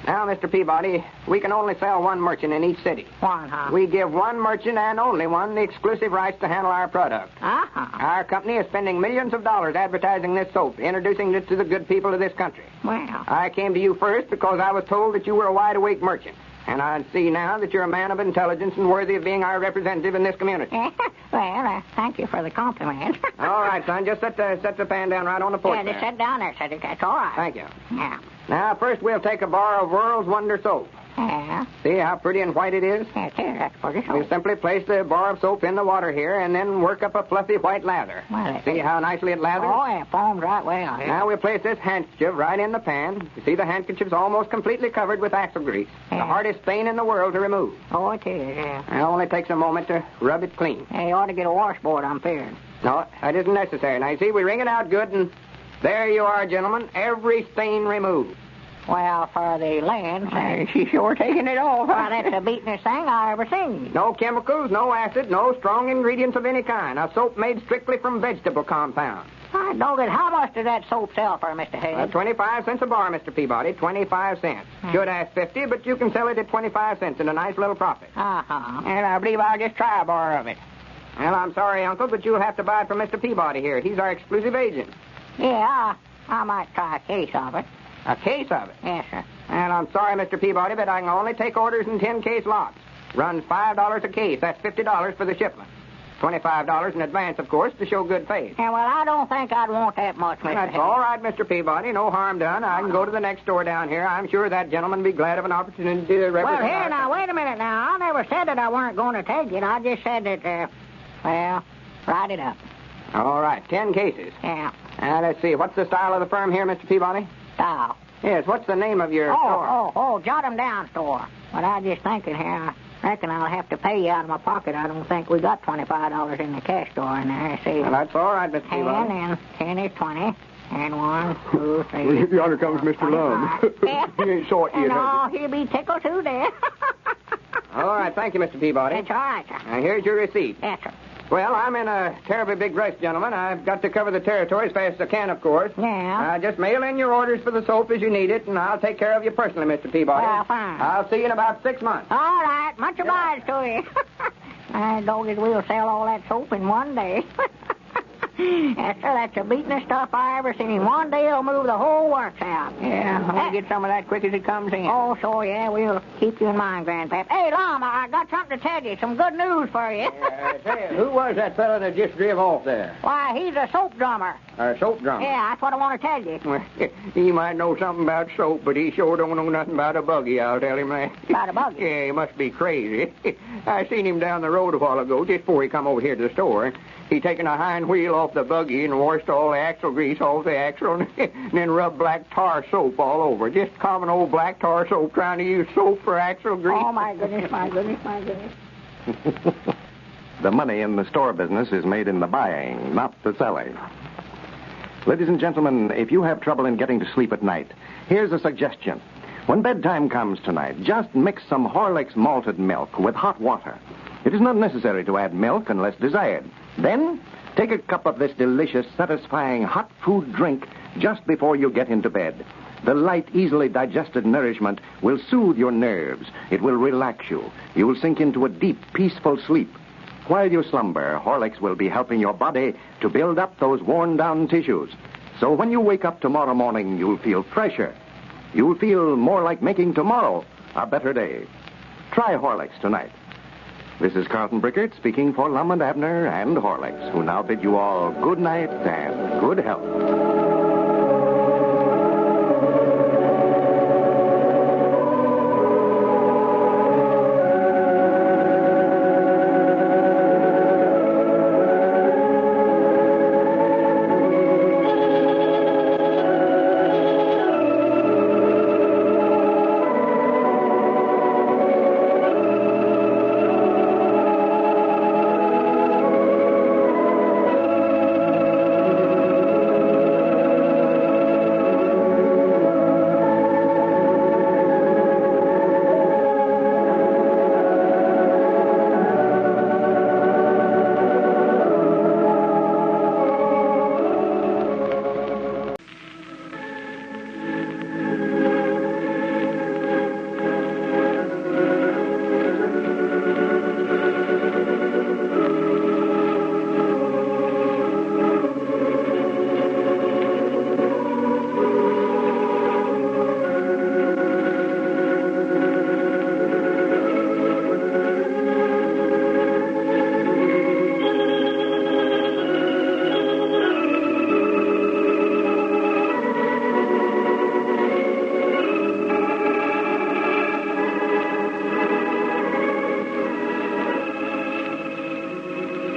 Speaker 12: Now, Mr. Peabody, we can only sell one merchant in each city.
Speaker 14: One, huh?
Speaker 12: We give one merchant and only one the exclusive rights to handle our product.
Speaker 14: Uh-huh.
Speaker 12: Our company is spending millions of dollars advertising this soap, introducing it to the good people of this country.
Speaker 14: Well.
Speaker 12: I came to you first because I was told that you were a wide-awake merchant. And I see now that you're a man of intelligence and worthy of being our representative in this community.
Speaker 14: Well, thank you for the compliment.
Speaker 12: All right, son, just set the pan down right on the porch
Speaker 14: Yeah, just sit down there, Cedric. That's all right.
Speaker 12: Thank you.
Speaker 14: Yeah.
Speaker 12: Now, first we'll take a bar of World's Wonder soap.
Speaker 14: Yeah.
Speaker 12: See how pretty and white it is?
Speaker 14: Yeah, that's pretty soap.
Speaker 12: We simply place the bar of soap in the water here and then work up a fluffy white lather.
Speaker 14: Well,
Speaker 12: See how nicely it lathers?
Speaker 14: Oh, yeah, foams right well. Yeah.
Speaker 12: Now we place this handkerchief right in the pan. You see the handkerchief's almost completely covered with axle grease.
Speaker 14: Yeah.
Speaker 12: The hardest thing in the world to remove.
Speaker 14: Oh, it is, yeah.
Speaker 12: It only takes a moment to rub it clean.
Speaker 14: Yeah, you ought to get a washboard, I'm fearing.
Speaker 12: No, that isn't necessary. Now, you see, we wring it out good, and there you are, gentlemen. Every stain removed.
Speaker 14: Well, for the land,
Speaker 12: She's sure taking it off.
Speaker 14: well, that's the beatingest thing I ever seen.
Speaker 12: No chemicals, no acid, no strong ingredients of any kind. A soap made strictly from vegetable compounds.
Speaker 14: I know that. How much does that soap sell for, Mr. Hayes?
Speaker 12: 25 cents a bar, Mr. Peabody. 25 cents. Should ask 50, but you can sell it at 25 cents and a nice little profit.
Speaker 14: Uh-huh.
Speaker 12: And I believe I'll just try a bar of it. Well, I'm sorry, Uncle, but you'll have to buy it from Mr. Peabody here. He's our exclusive agent.
Speaker 14: Yeah, I might try a case of it.
Speaker 12: A case of it?
Speaker 14: Yes, sir.
Speaker 12: And I'm sorry, Mr. Peabody, but I can only take orders in 10-case lots. Runs $5 a case. That's $50 for the shipment. $25 in advance, of course, to show good faith.
Speaker 14: Yeah, well, I don't think I'd want that much, Mr.
Speaker 12: That's
Speaker 14: Hayes.
Speaker 12: all right, Mr. Peabody. No harm done. I can go to the next store down here. I'm sure that gentleman would be glad of an opportunity to represent
Speaker 14: Well, here,
Speaker 12: our-
Speaker 14: now, wait a minute now. I never said that I weren't going to take it. I just said that, well, write it up.
Speaker 12: All right, 10 cases.
Speaker 14: Yeah.
Speaker 12: Now, let's see. What's the style of the firm here, Mr. Peabody?
Speaker 14: Style.
Speaker 12: Yes, what's the name of your store?
Speaker 14: Oh, jot 'em down, store. But I just thinking here, I reckon I'll have to pay you out of my pocket. I don't think we got $25 in the cash store in there. See?
Speaker 12: Well, that's all right, Mr.
Speaker 14: 10
Speaker 12: Peabody.
Speaker 14: and 10 is 20. And 1, 2, 3.
Speaker 5: Yonder comes Mr. Lum. He ain't saw it yet,
Speaker 14: And
Speaker 5: has
Speaker 14: he'll be tickled too there.
Speaker 12: All right, thank you, Mr. Peabody.
Speaker 14: That's all right, sir.
Speaker 12: Now, here's your receipt.
Speaker 14: Yes, sir.
Speaker 12: Well, I'm in a terribly big rush, gentlemen. I've got to cover the territory as fast as I can, of course.
Speaker 14: Yeah.
Speaker 12: Just mail in your orders for the soap as you need it, and I'll take care of you personally, Mr. Peabody.
Speaker 14: Well, fine.
Speaker 12: I'll see you in about 6 months.
Speaker 14: All right. Much obliged to you. I don't think we'll sell all that soap in one day. Yes, sir, that's the beatingest stuff I ever seen. One day it'll move the whole works out.
Speaker 12: Yeah, we'll get some of that quick as it comes in.
Speaker 14: Oh, so yeah, we'll keep you in mind, Grandpap. Hey, Lum, I got something to tell you. Some good news for you.
Speaker 12: Say, who was that fellow that just drove off there?
Speaker 14: Why, he's a soap drummer.
Speaker 12: A soap drummer?
Speaker 14: Yeah, that's what I want to tell you.
Speaker 12: Well, he might know something about soap, but he sure don't know nothing about a buggy, I'll tell him that.
Speaker 14: About a buggy?
Speaker 12: Yeah, he must be crazy. I seen him down the road a while ago, just before he come over here to the store. He taking a hind wheel off
Speaker 14: off the buggy and washed all the axle grease off the axle and then rubbed black tar soap all over. Just common old black tar soap trying to use soap for axle grease.
Speaker 3: Oh, my goodness, my goodness, my goodness.
Speaker 4: The money in the store business is made in the buying, not the selling. Ladies and gentlemen, if you have trouble in getting to sleep at night, here's a suggestion. When bedtime comes tonight, just mix some Horlicks malted milk with hot water. It is not necessary to add milk unless desired. Then, take a cup of this delicious, satisfying hot food drink just before you get into bed. The light, easily digested nourishment will soothe your nerves. It will relax you. You will sink into a deep, peaceful sleep. While you slumber, Horlicks will be helping your body to build up those worn-down tissues. So when you wake up tomorrow morning, you'll feel fresher. You'll feel more like making tomorrow a better day. Try Horlicks tonight. This is Carlton Brickert speaking for Lum and Abner and Horlicks, who now bid you all good night and good health.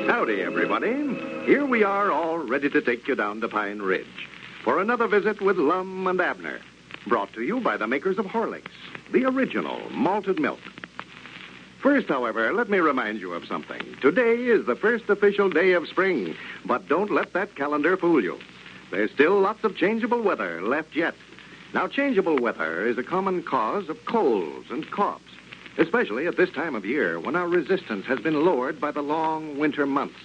Speaker 10: Howdy, everybody. Here we are, all ready to take you down to Pine Ridge for another visit with Lum and Abner, brought to you by the makers of Horlicks, the original malted milk. First, however, let me remind you of something. Today is the first official day of spring, but don't let that calendar fool you. There's still lots of changeable weather left yet. Now, changeable weather is a common cause of colds and coughs, especially at this time of year when our resistance has been lowered by the long winter months.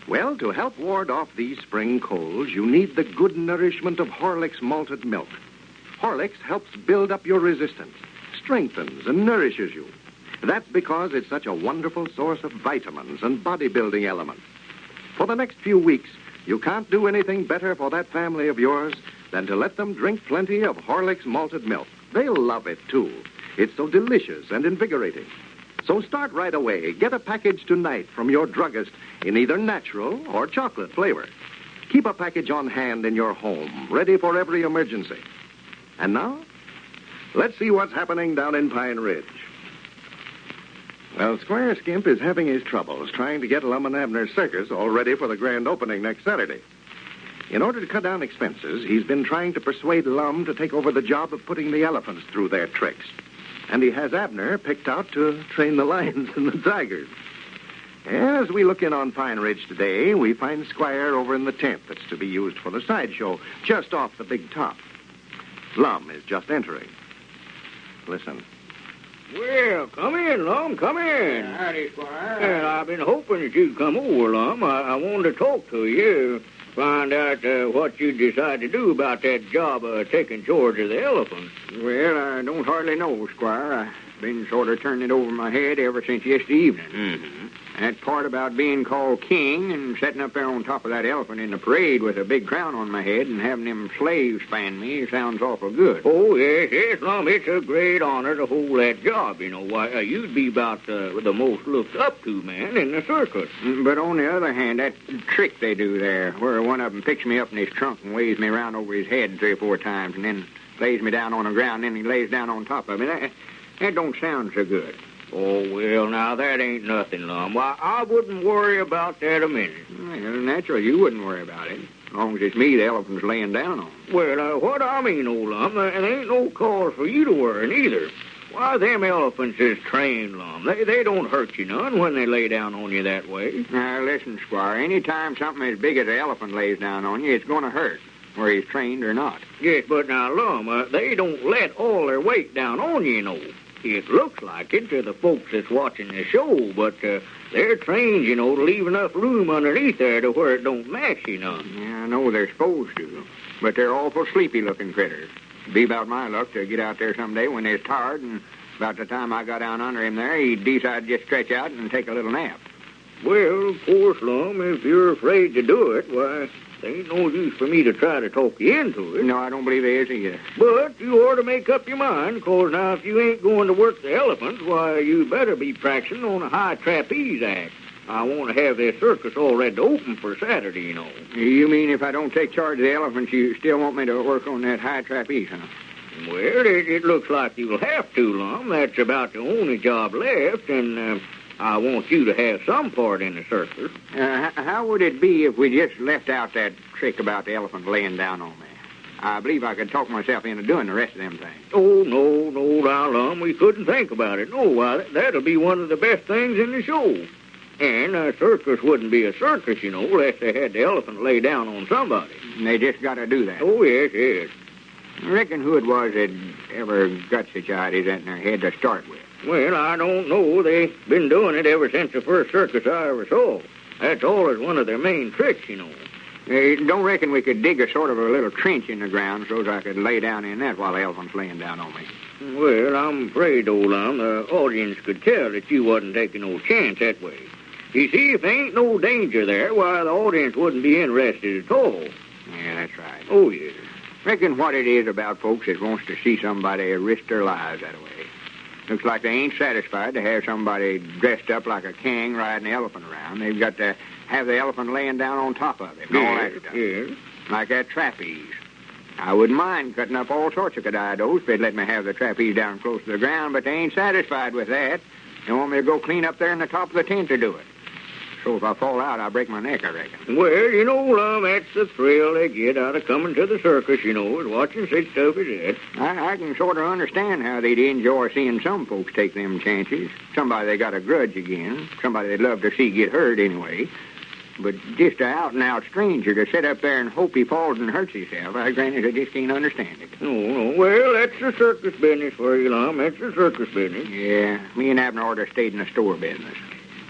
Speaker 10: Well, to help ward off these spring colds, you need the good nourishment of Horlicks malted milk. Horlicks helps build up your resistance, strengthens and nourishes you. That's because it's such a wonderful source of vitamins and bodybuilding elements. For the next few weeks, you can't do anything better for that family of yours than to let them drink plenty of Horlicks malted milk. They'll love it, too. It's so delicious and invigorating. So start right away. Get a package tonight from your druggist in either natural or chocolate flavor. Keep a package on hand in your home, ready for every emergency. And now, let's see what's happening down in Pine Ridge. Well, Squire Skimp is having his troubles trying to get Lum and Abner's circus all ready for the grand opening next Saturday. In order to cut down expenses, he's been trying to persuade Lum to take over the job of putting the elephants through their tricks. And he has Abner picked out to train the lions and the tigers. And as we look in on Pine Ridge today, we find Squire over in the tent that's to be used for the sideshow, just off the big top. Lum is just entering. Listen.
Speaker 9: Well, come in, Lum, come in.
Speaker 14: Howdy, Squire.
Speaker 9: Well, I've been hoping that you'd come over, Lum. I wanted to talk to you, find out what you decide to do about that job of taking charge of the elephants.
Speaker 14: Well, I don't hardly know, Squire. I've been sort of turning it over my head ever since yesterday evening.
Speaker 9: Mm-hmm.
Speaker 14: That part about being called king and sitting up there on top of that elephant in the parade with a big crown on my head and having them slaves fan me sounds awful good.
Speaker 9: Oh, yes, Lum, it's a great honor to hold that job. You know, why, you'd be about the most looked up to man in the circus.
Speaker 14: But on the other hand, that trick they do there, where one of them picks me up in his trunk and waves me around over his head 3 or 4 times and then lays me down on the ground and then he lays down on top of me, that don't sound so good.
Speaker 9: Oh, well, now, that ain't nothing, Lum. Why, I wouldn't worry about that a minute.
Speaker 12: Well, naturally, you wouldn't worry about it. As long as it's me the elephant's laying down on.
Speaker 9: Well, what I mean, old Lum, there ain't no cause for you to worry, neither. Why, them elephants is trained, Lum. They don't hurt you none when they lay down on you that way.
Speaker 12: Now, listen, Squire, any time something as big as an elephant lays down on you, it's going to hurt, whether he's trained or not.
Speaker 9: Yes, but now, Lum, they don't let all their weight down on you, you know. It looks like it to the folks that's watching the show, but they're trained, you know, to leave enough room underneath there to where it don't mash you none.
Speaker 12: Yeah, I know they're supposed to, but they're awful sleepy-looking critters. Be about my luck to get out there someday when they're tired, and about the time I got down under him there, he'd decide to just stretch out and take a little nap.
Speaker 9: Well, of course, Lum, if you're afraid to do it, why, there ain't no use for me to try to talk you into it.
Speaker 12: No, I don't believe there is either.
Speaker 9: But you ought to make up your mind, 'cause now if you ain't going to work the elephants, why, you better be practicing on a high trapeze act. I want to have this circus all ready to open for Saturday, you know.
Speaker 12: You mean if I don't take charge of the elephants, you still want me to work on that high trapeze, huh?
Speaker 9: Well, it looks like you'll have to, Lum. That's about the only job left, and I want you to have some part in the circus.
Speaker 12: How would it be if we just left out that trick about the elephant laying down on me? I believe I could talk myself into doing the rest of them things.
Speaker 9: Oh, no, now, Lum, we couldn't think about it. No, why, that'll be one of the best things in the show. And a circus wouldn't be a circus, you know, unless they had the elephant lay down on somebody.
Speaker 12: And they just got to do that.
Speaker 9: Oh, yes.
Speaker 12: I reckon who it was that ever got such ideas in their head to start with.
Speaker 9: Well, I don't know. They've been doing it ever since the first circus I ever saw. That's always one of their main tricks, you know.
Speaker 12: Don't reckon we could dig a sort of a little trench in the ground so I could lay down in that while the elephant's laying down on me.
Speaker 9: Well, I'm afraid, old Lum, the audience could tell that you wasn't taking no chance that way. You see, if there ain't no danger there, why, the audience wouldn't be interested at all.
Speaker 12: Yeah, that's right.
Speaker 9: Oh, yes.
Speaker 12: Reckon what it is about folks that wants to see somebody risk their lives that way. Looks like they ain't satisfied to have somebody dressed up like a king riding the elephant around. They've got to have the elephant laying down on top of him. All that stuff.
Speaker 9: Yes.
Speaker 12: Like that trapeze. I wouldn't mind cutting up all sorts of cadidos if they'd let me have the trapeze down close to the ground, but they ain't satisfied with that. They want me to go clean up there in the top of the tent to do it. So if I fall out, I'll break my neck, I reckon.
Speaker 9: Well, you know, Lum, that's the thrill they get out of coming to the circus, you know, is watching such stuff as that.
Speaker 12: I can sort of understand how they'd enjoy seeing some folks take them chances. Somebody they got a grudge against. Somebody they'd love to see get hurt anyway. But just an out-and-out stranger to sit up there and hope he falls and hurts himself, I granted I just can't understand it.
Speaker 9: No. Well, that's the circus business for you, Lum. That's the circus business.
Speaker 12: Yeah, me and Abner ought to have stayed in the store business.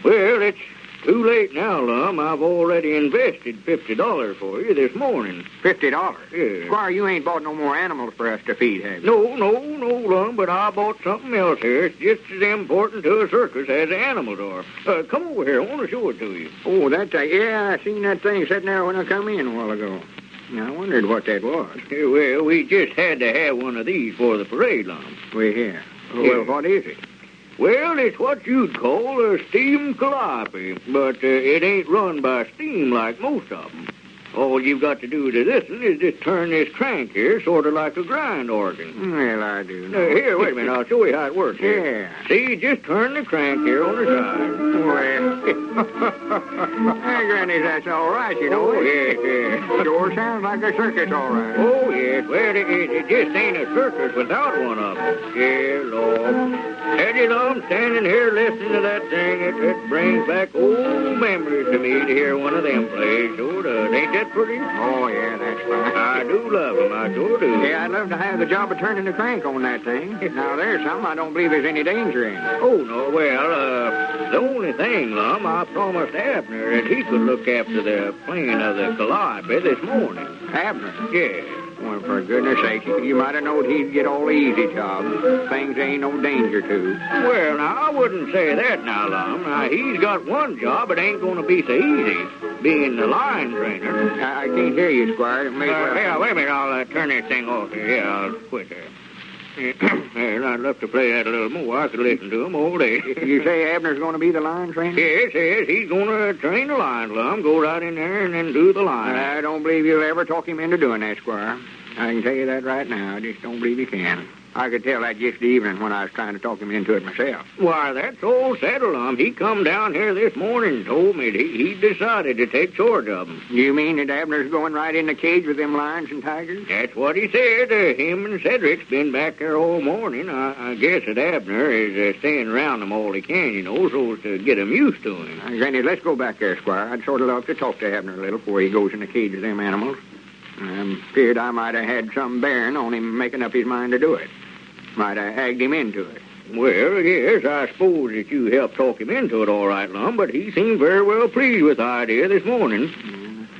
Speaker 9: Well, it's too late now, Lum. I've already invested $50 for you this morning.
Speaker 12: $50?
Speaker 9: Yeah.
Speaker 12: Squire, you ain't bought no more animals for us to feed, have you?
Speaker 9: No, Lum, but I bought something else here. It's just as important to a circus as the animals are. Come over here. I want to show it to you.
Speaker 12: Oh, yeah, I seen that thing sitting there when I come in a while ago. Now, I wondered what that was.
Speaker 9: Well, we just had to have one of these for the parade, Lum.
Speaker 12: We here. Well, what is it?
Speaker 9: Well, it's what you'd call a steam calliope, but it ain't run by steam like most of them. All you've got to do to this one is just turn this crank here, sort of like a grind organ.
Speaker 12: Well, I do.
Speaker 9: Here, wait a minute. I'll show you how it works. Here.
Speaker 12: Yeah.
Speaker 9: See, just turn the crank here on the side.
Speaker 12: Well, hey, Granny, that's all right, you know.
Speaker 9: Oh, yes.
Speaker 12: Sure sounds like a circus, all right.
Speaker 9: Oh, yes. Well, it just ain't a circus without one of them. Yeah, Lord. Teddy, I'm standing here listening to that thing. It brings back old memories to me to hear one of them play. Sure does. Ain't that pretty?
Speaker 12: Oh, yeah, that's fine.
Speaker 9: I do love them. I sure do.
Speaker 12: Yeah, I'd love to have the job of turning the crank on that thing. Now, there's something I don't believe there's any danger in.
Speaker 9: Oh, no. Well, the only thing, Lum, I promised Abner that he could look after the playing of the calliope this morning.
Speaker 12: Abner?
Speaker 9: Yeah.
Speaker 12: Well, for goodness sake, you might have known he'd get all the easy jobs. Things ain't no danger to.
Speaker 9: Well, now, I wouldn't say that now, Lum. Now, he's got one job. It ain't going to be so easy, being the lion trainer.
Speaker 12: I can't hear you, Squire.
Speaker 9: Yeah, wait a minute. I'll turn this thing off here. Yeah, I'll quit there. Well, I'd love to play that a little more. I could listen to him all day.
Speaker 12: You say Abner's going to be the lion trainer?
Speaker 9: Yes. He's going to train the lions, Lum. Go right in there and then do the lion.
Speaker 12: I don't believe you'll ever talk him into doing that, Squire. I can tell you that right now. I just don't believe you can. I could tell that just the evening when I was trying to talk him into it myself.
Speaker 9: Why, that's all settled, Lum. He come down here this morning and told me that he decided to take charge of them.
Speaker 12: You mean that Abner's going right in the cage with them lions and tigers?
Speaker 9: That's what he said. Him and Cedric's been back there all morning. I guess that Abner is staying around them all he can, so as to get them used to him.
Speaker 12: Granny, let's go back there, Squire. I'd sort of love to talk to Abner a little before he goes in the cage with them animals. I'm feared I might have had some bearing on him making up his mind to do it. Might have egged him into it.
Speaker 9: Well, yes, I suppose that you helped talk him into it all right, Lum, but he seemed very well pleased with the idea this morning.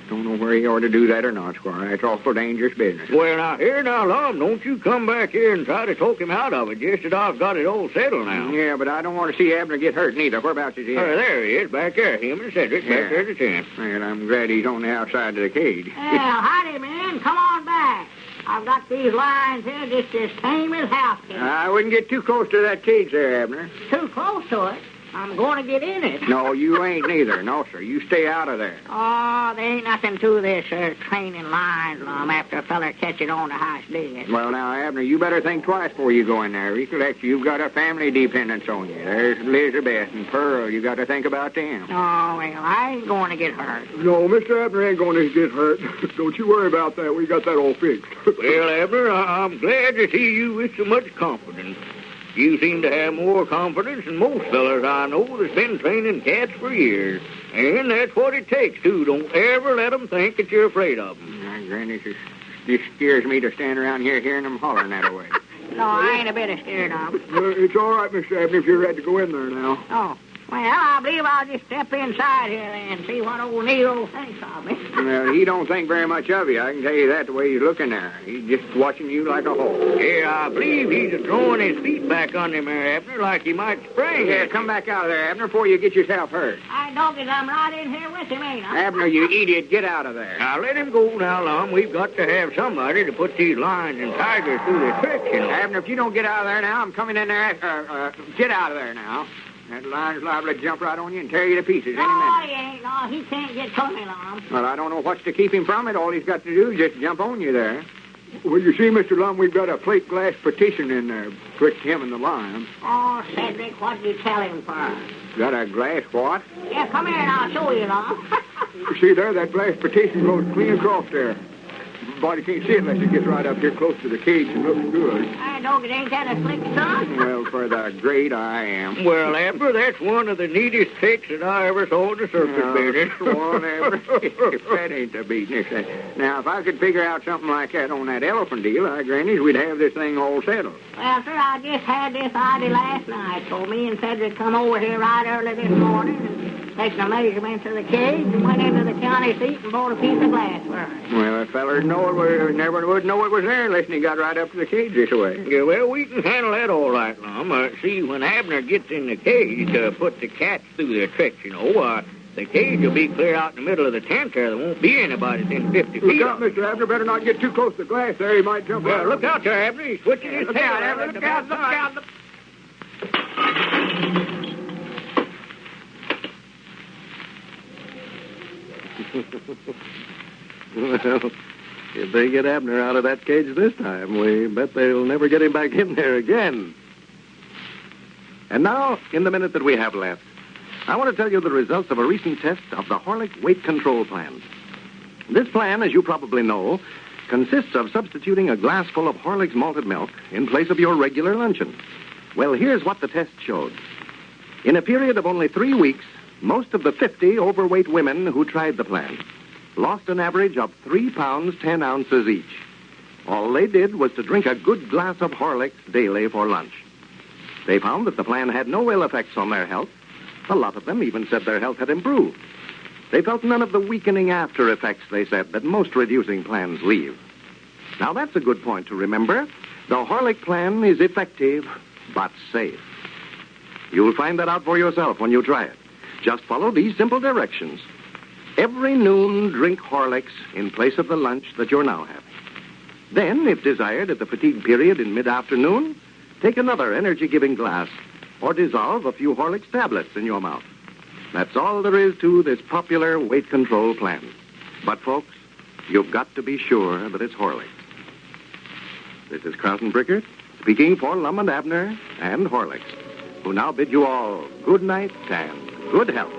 Speaker 12: Don't know where he ought to do that or not, Squire. It's awful dangerous business.
Speaker 9: Well, now, Lum, don't you come back here and try to talk him out of it, just that I've got it all settled now.
Speaker 12: Yeah, but I don't want to see Abner get hurt neither. Whereabouts is he?
Speaker 9: There he is, back there. Him and Cedric, back there at the tent.
Speaker 12: Well, I'm glad he's on the outside of the cage.
Speaker 3: Well, howdy, man. Come on back. I've got these lions here just as tame as house cats.
Speaker 12: I wouldn't get too close to that cage there, Abner.
Speaker 3: Too close to it? I'm going to get in it.
Speaker 12: No, you ain't neither. No, sir. You stay out of there.
Speaker 3: Oh, there ain't nothing to this training lions, Lum, after a feller catch it on the house dead.
Speaker 12: Well, now, Abner, you better think twice before you go in there. Recollect, you've got a family dependence on you. There's Elizabeth and Pearl. You got to think about them.
Speaker 3: Oh, well, I ain't going to get hurt.
Speaker 5: No, Mr. Abner ain't going to get hurt. Don't you worry about that. We got that all fixed.
Speaker 9: Well, Abner, I'm glad to see you with so much confidence. You seem to have more confidence than most fellers I know that's been training cats for years. And that's what it takes, too. Don't ever let them think that you're afraid of them.
Speaker 12: Granny, it just scares me to stand around here hearing them hollering that way.
Speaker 3: No, I ain't a bit scared of them.
Speaker 5: It's all right, Mr. Abner, if you're ready to go in there now.
Speaker 3: Oh. Well, I believe I'll just step inside here and see what old Nero thinks of me.
Speaker 12: Well, he don't think very much of you. I can tell you that the way he's looking there. He's just watching you like a hawk.
Speaker 9: Yeah, I believe he's throwing his feet back on him there, Abner, like he might spring.
Speaker 12: Yeah, come back out of there, Abner, before you get yourself hurt.
Speaker 3: I doggies, I'm right in here with him, ain't I?
Speaker 12: Abner, you idiot, get out of there.
Speaker 9: Now, let him go now, Lum. We've got to have somebody to put these lions and tigers through their tricks,
Speaker 12: Abner, if you don't get out of there now, I'm coming in there. Get out of there now. That lion's liable to jump right on you and tear you to pieces any minute.
Speaker 3: No, he ain't. No, he can't get to me, Lum.
Speaker 12: Well, I don't know what's to keep him from it. All he's got to do is just jump on you there.
Speaker 5: Well, you see, Mr. Lum, we've got a plate glass partition in there betwixt him and the lion.
Speaker 3: Oh, Cedric, what did you tell him for?
Speaker 12: Got a glass what?
Speaker 3: Yeah, come here and I'll show you, Lum.
Speaker 5: You see there, that glass partition goes clean across there. Body can't see it unless it gets right up here close to the cage and looks good.
Speaker 3: I don't it ain't that a slick, son?
Speaker 12: Well, for the great I am.
Speaker 9: Well, Abner, that's one of the neatest tricks that I ever saw in the circus business.
Speaker 12: One ever. That ain't the business. Now, if I could figure out something like that on that elephant deal, Granny's, we'd have this thing all settled.
Speaker 3: Well, sir, I just had this idea last night. So me and Cedric come over here right early this morning and taken the measurements of the cage and went into the county seat and bought a piece of glass for it.
Speaker 12: Well, that feller never would know it was there unless he got right up to the cage this way.
Speaker 9: Yeah, well, we can handle that all right, Lum. See, when Abner gets in the cage to put the cats through their tricks, the cage will be clear out in the middle of the tent there. There won't be anybody within 50 feet.
Speaker 5: Look out, Mr. Abner. Better not get too close to the glass there. He might jump out.
Speaker 9: Look out there, Abner. He's switching his tail.
Speaker 3: Look out.
Speaker 18: Well, if they get Abner out of that cage this time, we bet they'll never get him back in there again. And now, in the minute that we have left, I want to tell you the results of a recent test of the Horlick Weight Control Plan. This plan, as you probably know, consists of substituting a glass full of Horlick's malted milk in place of your regular luncheon. Well, here's what the test showed. In a period of only 3 weeks, most of the 50 overweight women who tried the plan lost an average of 3 pounds, 10 ounces each. All they did was to drink a good glass of Horlicks daily for lunch. They found that the plan had no ill effects on their health. A lot of them even said their health had improved. They felt none of the weakening after effects, they said, that most reducing plans leave. Now, that's a good point to remember. The Horlick plan is effective, but safe. You'll find that out for yourself when you try it. Just follow these simple directions. Every noon, drink Horlicks in place of the lunch that you're now having. Then, if desired at the fatigue period in mid-afternoon, take another energy-giving glass or dissolve a few Horlicks tablets in your mouth. That's all there is to this popular weight control plan. But, folks, you've got to be sure that it's Horlicks. This is Carlton Brickert speaking for Lum and Abner and Horlicks, who now bid you all good night and good health.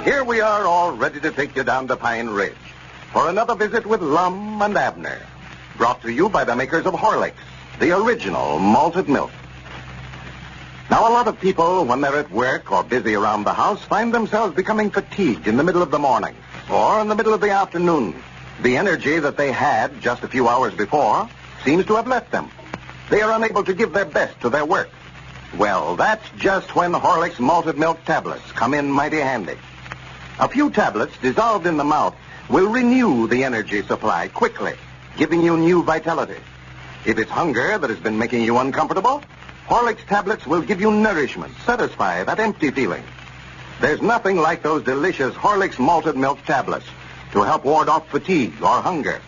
Speaker 1: Here we are all ready to take you down to Pine Ridge for another visit with Lum and Abner. Brought to you by the makers of Horlicks, the original malted milk. Now, a lot of people, when they're at work or busy around the house, find themselves becoming fatigued in the middle of the morning or in the middle of the afternoon. The energy that they had just a few hours before seems to have left them. They are unable to give their best to their work. Well, that's just when Horlicks malted milk tablets come in mighty handy. A few tablets dissolved in the mouth will renew the energy supply quickly, giving you new vitality. If it's hunger that has been making you uncomfortable, Horlicks tablets will give you nourishment, satisfy that empty feeling. There's nothing like those delicious Horlicks malted milk tablets to help ward off fatigue or hunger.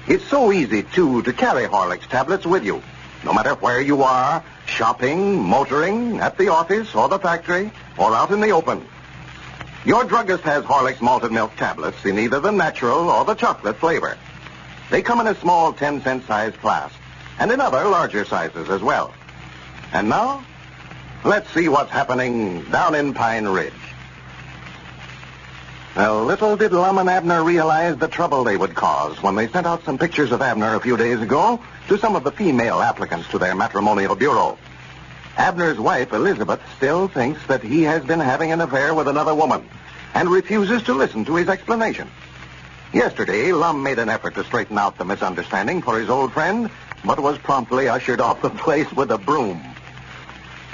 Speaker 1: It's so easy, too, to carry Horlicks tablets with you, no matter where you are, shopping, motoring, at the office or the factory, or out in the open. Your druggist has Horlicks malted milk tablets in either the natural or the chocolate flavor. They come in a small 10-cent size class, and in other larger sizes as well. And now, let's see what's happening down in Pine Ridge. Well, little did Lum and Abner realize the trouble they would cause when they sent out some pictures of Abner a few days ago to some of the female applicants to their matrimonial bureau. Abner's wife, Elizabeth, still thinks that he has been having an affair with another woman and refuses to listen to his explanation. Yesterday, Lum made an effort to straighten out the misunderstanding for his old friend, but was promptly ushered off the place with a broom.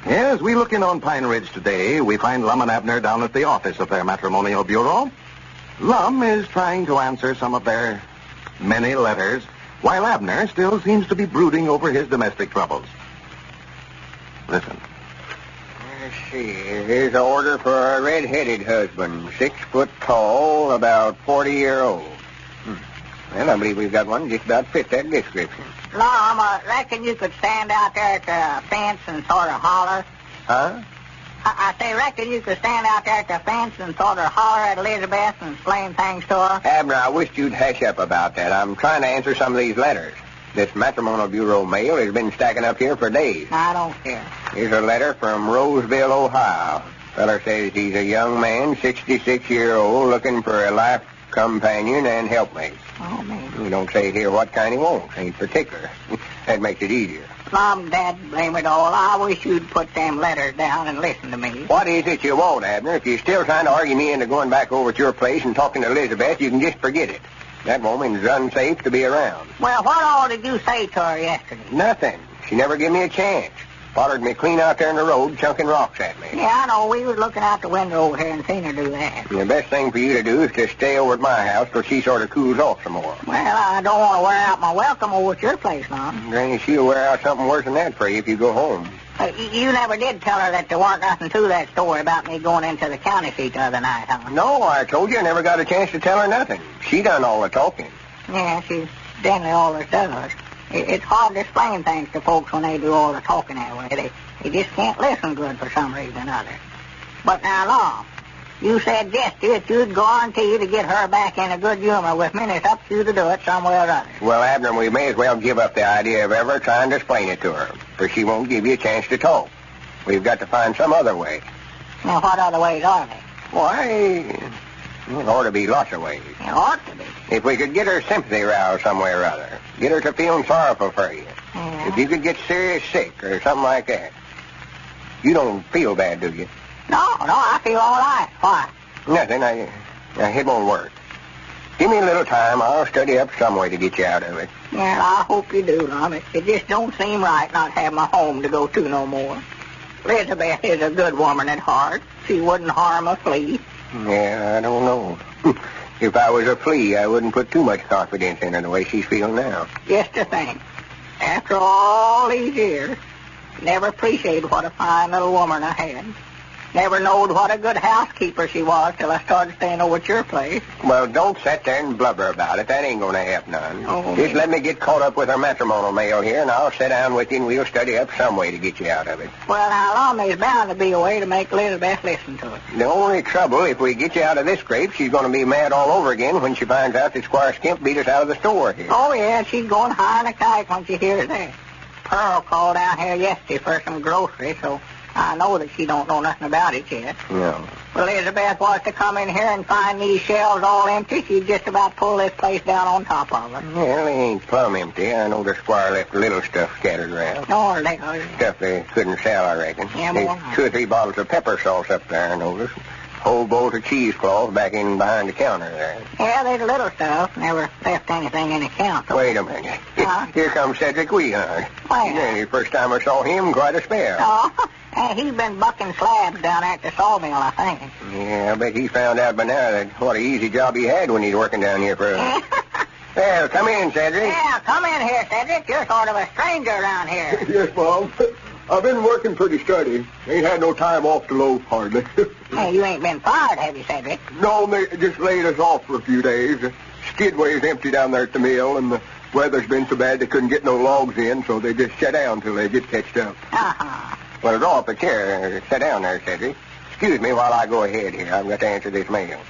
Speaker 1: As we look in on Pine Ridge today, we find Lum and Abner down at the office of their matrimonial bureau. Lum is trying to answer some of their many letters, while Abner still seems to be brooding over his domestic troubles. Listen.
Speaker 2: Let's see. Here's an order for a red-headed husband, 6 foot tall, about 40-year-old. Well, I believe we've got one just about fit that description.
Speaker 3: Lum, I reckon you could stand out there at the fence and sort of holler.
Speaker 2: Huh?
Speaker 3: I say, reckon you could stand out there at the fence and sort of holler at Elizabeth and explain things to her?
Speaker 2: Abner, I wish you'd hush up about that. I'm trying to answer some of these letters. This matrimonial bureau mail has been stacking up here for days.
Speaker 3: I don't care.
Speaker 2: Here's a letter from Roseville, Ohio. Feller says he's a young man, 66-year-old, looking for a life companion and helpmate.
Speaker 3: Oh, man.
Speaker 2: He don't say here what kind he wants. Ain't particular. That makes it easier.
Speaker 3: Mom, Dad, blame it all. I wish you'd put them letters down and listen to me.
Speaker 2: What is it you want, Abner? If you're still trying to argue me into going back over at your place and talking to Elizabeth, you can just forget it. That woman's unsafe to be around.
Speaker 3: Well, what all did you say to her yesterday?
Speaker 2: Nothing. She never gave me a chance. Followed me clean out there in the road, chunking rocks at me.
Speaker 3: Yeah, I know. We was looking out the window over here and seen her do that.
Speaker 2: And the best thing for you to do is to stay over at my house till she sort of cools off some more.
Speaker 3: Well, I don't want to wear out my welcome over at your place, Mom.
Speaker 2: Granny, she'll wear out something worse than that for you if you go home.
Speaker 3: You never did tell her that there weren't nothing to that story about me going into the county seat the other night, huh?
Speaker 2: No, I told you I never got a chance to tell her nothing. She done all the talking.
Speaker 3: Yeah, she's generally always does. It's hard to explain things to folks when they do all the talking that way. They just can't listen good for some reason or other. But now, Lum, you said yesterday that you'd guarantee to get her back in a good humor with me, and it's up to you to do it some way or other.
Speaker 2: Well, Abner, we may as well give up the idea of ever trying to explain it to her, for she won't give you a chance to talk. We've got to find some other way.
Speaker 3: Now, what other ways are there?
Speaker 2: Why, there ought to be lots of ways.
Speaker 3: There ought to be.
Speaker 2: If we could get her sympathy roused some way or other, get her to feeling sorrowful for you.
Speaker 3: Yeah.
Speaker 2: If you could get serious sick or something like that. You don't feel bad, do you?
Speaker 3: No, I feel all right. Why?
Speaker 2: Nothing. It won't work. Give me a little time. I'll study up some way to get you out of it.
Speaker 3: Well, I hope you do, Lum. It just don't seem right not having a home to go to no more. Elizabeth is a good woman at heart. She wouldn't harm a flea.
Speaker 2: Yeah, I don't know. If I was a flea, I wouldn't put too much confidence in her the way she's feeling now.
Speaker 3: Just to think, after all these years, never appreciated what a fine little woman I had. Never knowed what a good housekeeper she was till I started staying over at your place.
Speaker 2: Well, don't sit there and blubber about it. That ain't going to help none.
Speaker 3: Oh,
Speaker 2: Just let me get caught up with her matrimonial mail here, and I'll sit down with you, and we'll study up some way to get you out of it.
Speaker 3: Well, now, Lum, there's bound to be a way to make Elizabeth listen to it.
Speaker 2: The only trouble, if we get you out of this scrape, she's going to be mad all over again when she finds out that Squire Skimp beat us out of the store here.
Speaker 3: Oh, yeah, she's going high on a kite when she hears that. Pearl called down here yesterday for some groceries, so I know that she don't know nothing about it yet.
Speaker 2: No.
Speaker 3: Well, Elizabeth was to come in here and find these shelves all empty. She'd just about pull this place down on top of it.
Speaker 2: Well, they ain't plumb empty. I know the Squire left little stuff scattered around.
Speaker 3: No,
Speaker 2: Stuff they couldn't sell, I reckon.
Speaker 3: Yeah,
Speaker 2: There's
Speaker 3: more.
Speaker 2: 2 or 3 bottles of pepper sauce up there, I noticed. Whole bowl of cheesecloth back in behind the counter there.
Speaker 3: Yeah, there's little stuff. Never left anything in the counter.
Speaker 2: Wait a minute. Here comes Cedric Weehund.
Speaker 3: Wait.
Speaker 2: Yeah, the first time I saw him, quite a spell.
Speaker 3: Oh, he's been bucking slabs down at the sawmill, I think.
Speaker 2: Yeah, I bet he found out by now that what an easy job he had when he's working down here for us. Well, come in, Cedric.
Speaker 3: Yeah, come in here, Cedric. You're sort of a stranger around here.
Speaker 5: Yes, Mom. I've been working pretty steady. Ain't had no time off to loaf, hardly.
Speaker 3: Hey, you ain't been fired, have you, Cedric?
Speaker 5: No, they just laid us off for a few days. The skidway's empty down there at the mill, and the weather's been so bad they couldn't get no logs in, so they just shut down till they get catched up.
Speaker 3: Uh-huh.
Speaker 2: Well, draw up a chair. Sit down there, Cedric. Excuse me while I go ahead here. I've got to answer this mail.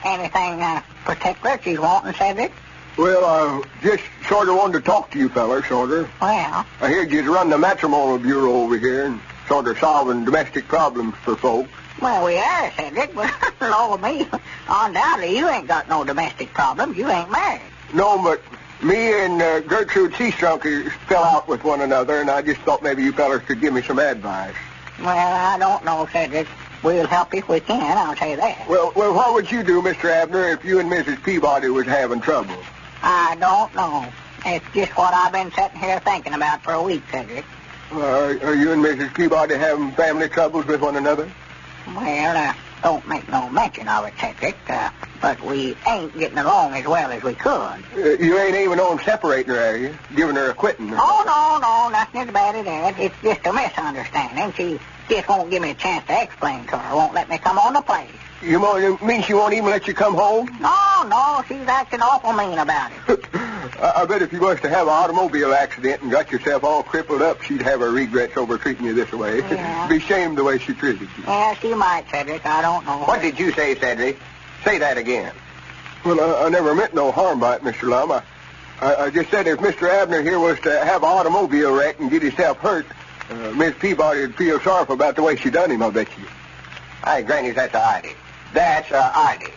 Speaker 3: Anything particular she's wanting, Cedric?
Speaker 5: Well, I just sort of wanted to talk to you fellas, sort of.
Speaker 3: Well?
Speaker 5: I heard you run the matrimonial bureau over here and sort of solving domestic problems for folks.
Speaker 3: Well, we are, Cedric, but Lord me, undoubtedly you ain't got no domestic problems. You ain't married.
Speaker 5: No, but me and Gertrude Seastrunker fell out with one another, and I just thought maybe you fellas could give me some advice.
Speaker 3: Well, I don't know, Cedric. We'll help if we can, I'll tell you that.
Speaker 5: Well, what would you do, Mr. Abner, if you and Mrs. Peabody was having trouble?
Speaker 3: I don't know. It's just what I've been sitting here thinking about for a week, Cedric.
Speaker 5: Are you and Mrs. Peabody having family troubles with one another?
Speaker 3: Well, don't make no mention of it, Cedric, but we ain't getting along as well as we could.
Speaker 5: You ain't even on separating her, are you? Giving her a quitting?
Speaker 3: Oh, no, nothing as bad as that. It's just a misunderstanding. She just won't give me a chance to explain to her. Won't let me come on the place.
Speaker 5: You mean she won't even let you come home?
Speaker 3: No, she's acting awful mean about it.
Speaker 5: I bet if you was to have an automobile accident and got yourself all crippled up, she'd have her regrets over treating you this way.
Speaker 3: Yeah.
Speaker 5: Be shamed the way she treated you.
Speaker 3: Yeah, she might, Cedric. I don't know.
Speaker 2: What did you say, Cedric? Say that again.
Speaker 5: Well, I never meant no harm by it, Mr. Lum. I just said if Mr. Abner here was to have an automobile wreck and get himself hurt, Miss Peabody would feel sorrowful about the way she done him, I bet you.
Speaker 2: Hey, Granny, that's a idea. That's a idea.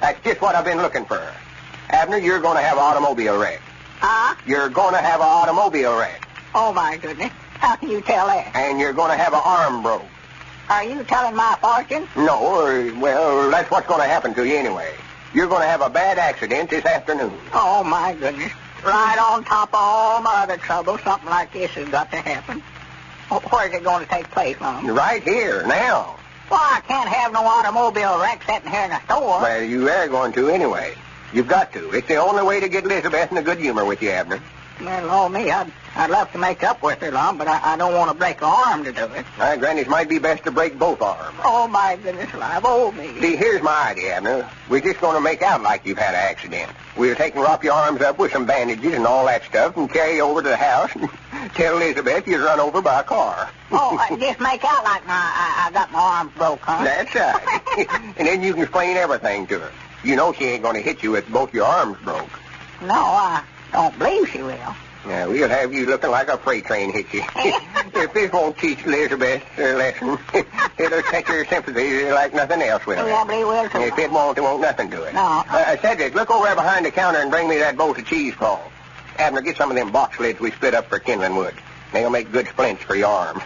Speaker 2: That's just what I've been looking for. Abner, you're going to have an automobile wreck.
Speaker 3: Huh?
Speaker 2: You're going to have an automobile wreck.
Speaker 3: Oh, my goodness. How can you tell that?
Speaker 2: And you're going to have an arm broke.
Speaker 3: Are you telling my fortune?
Speaker 2: No, well, that's what's going to happen to you anyway. You're going to have a bad accident this afternoon.
Speaker 3: Oh, my goodness. Right on top of all my other troubles, something like this has got to happen. Where's it going to take place, Lum?
Speaker 2: Right here, now.
Speaker 3: Well, I can't have no automobile wreck sitting here in the store.
Speaker 2: Well, you are going to anyway. You've got to. It's the only way to get Elizabeth in a good humor with you, Abner.
Speaker 3: Well, oh, me, I'd love to make up with her, Lum, but I don't want to break her arm to do it.
Speaker 2: Granny, it might be best to break both arms.
Speaker 3: Oh, my goodness alive. Oh, me.
Speaker 2: See, here's my idea, Abner. We're just going to make out like you've had an accident. We're taking wrap your arms up with some bandages and all that stuff and carry you over to the house and tell Elizabeth you're run over by a car.
Speaker 3: Oh, just make out like I got my arms broke, huh?
Speaker 2: That's right. And then you can explain everything to her. You know she ain't going to hit you with both your arms broke.
Speaker 3: No, I don't believe she will.
Speaker 2: Yeah, we'll have you looking like a freight train hit you. If this won't teach Elizabeth a lesson, it'll catch her sympathy like nothing else will.
Speaker 3: Yeah, I believe will, too.
Speaker 2: If it won't nothing to it.
Speaker 3: No.
Speaker 2: Cedric, look over there behind the counter and bring me that bolt of cheesecloth. Abner, get some of them box lids we split up for kindling wood. They'll make good splints for your arm.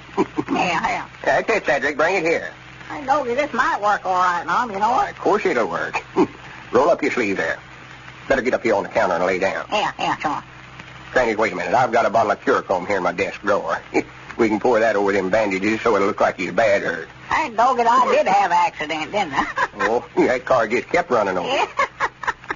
Speaker 3: Yeah.
Speaker 2: That's it, Cedric. Bring it here.
Speaker 3: I know this might work all right, Lum, you know what?
Speaker 2: Of course it'll work. Roll up your sleeve there. Better get up here on the counter and lay down.
Speaker 3: Yeah, sure.
Speaker 2: Granny, wait a minute. I've got a bottle of Curacomb here in my desk drawer. We can pour that over them bandages so it'll look like he's bad hurt.
Speaker 3: I did have an accident, didn't I?
Speaker 2: Oh, that car just kept running over.
Speaker 3: Yeah.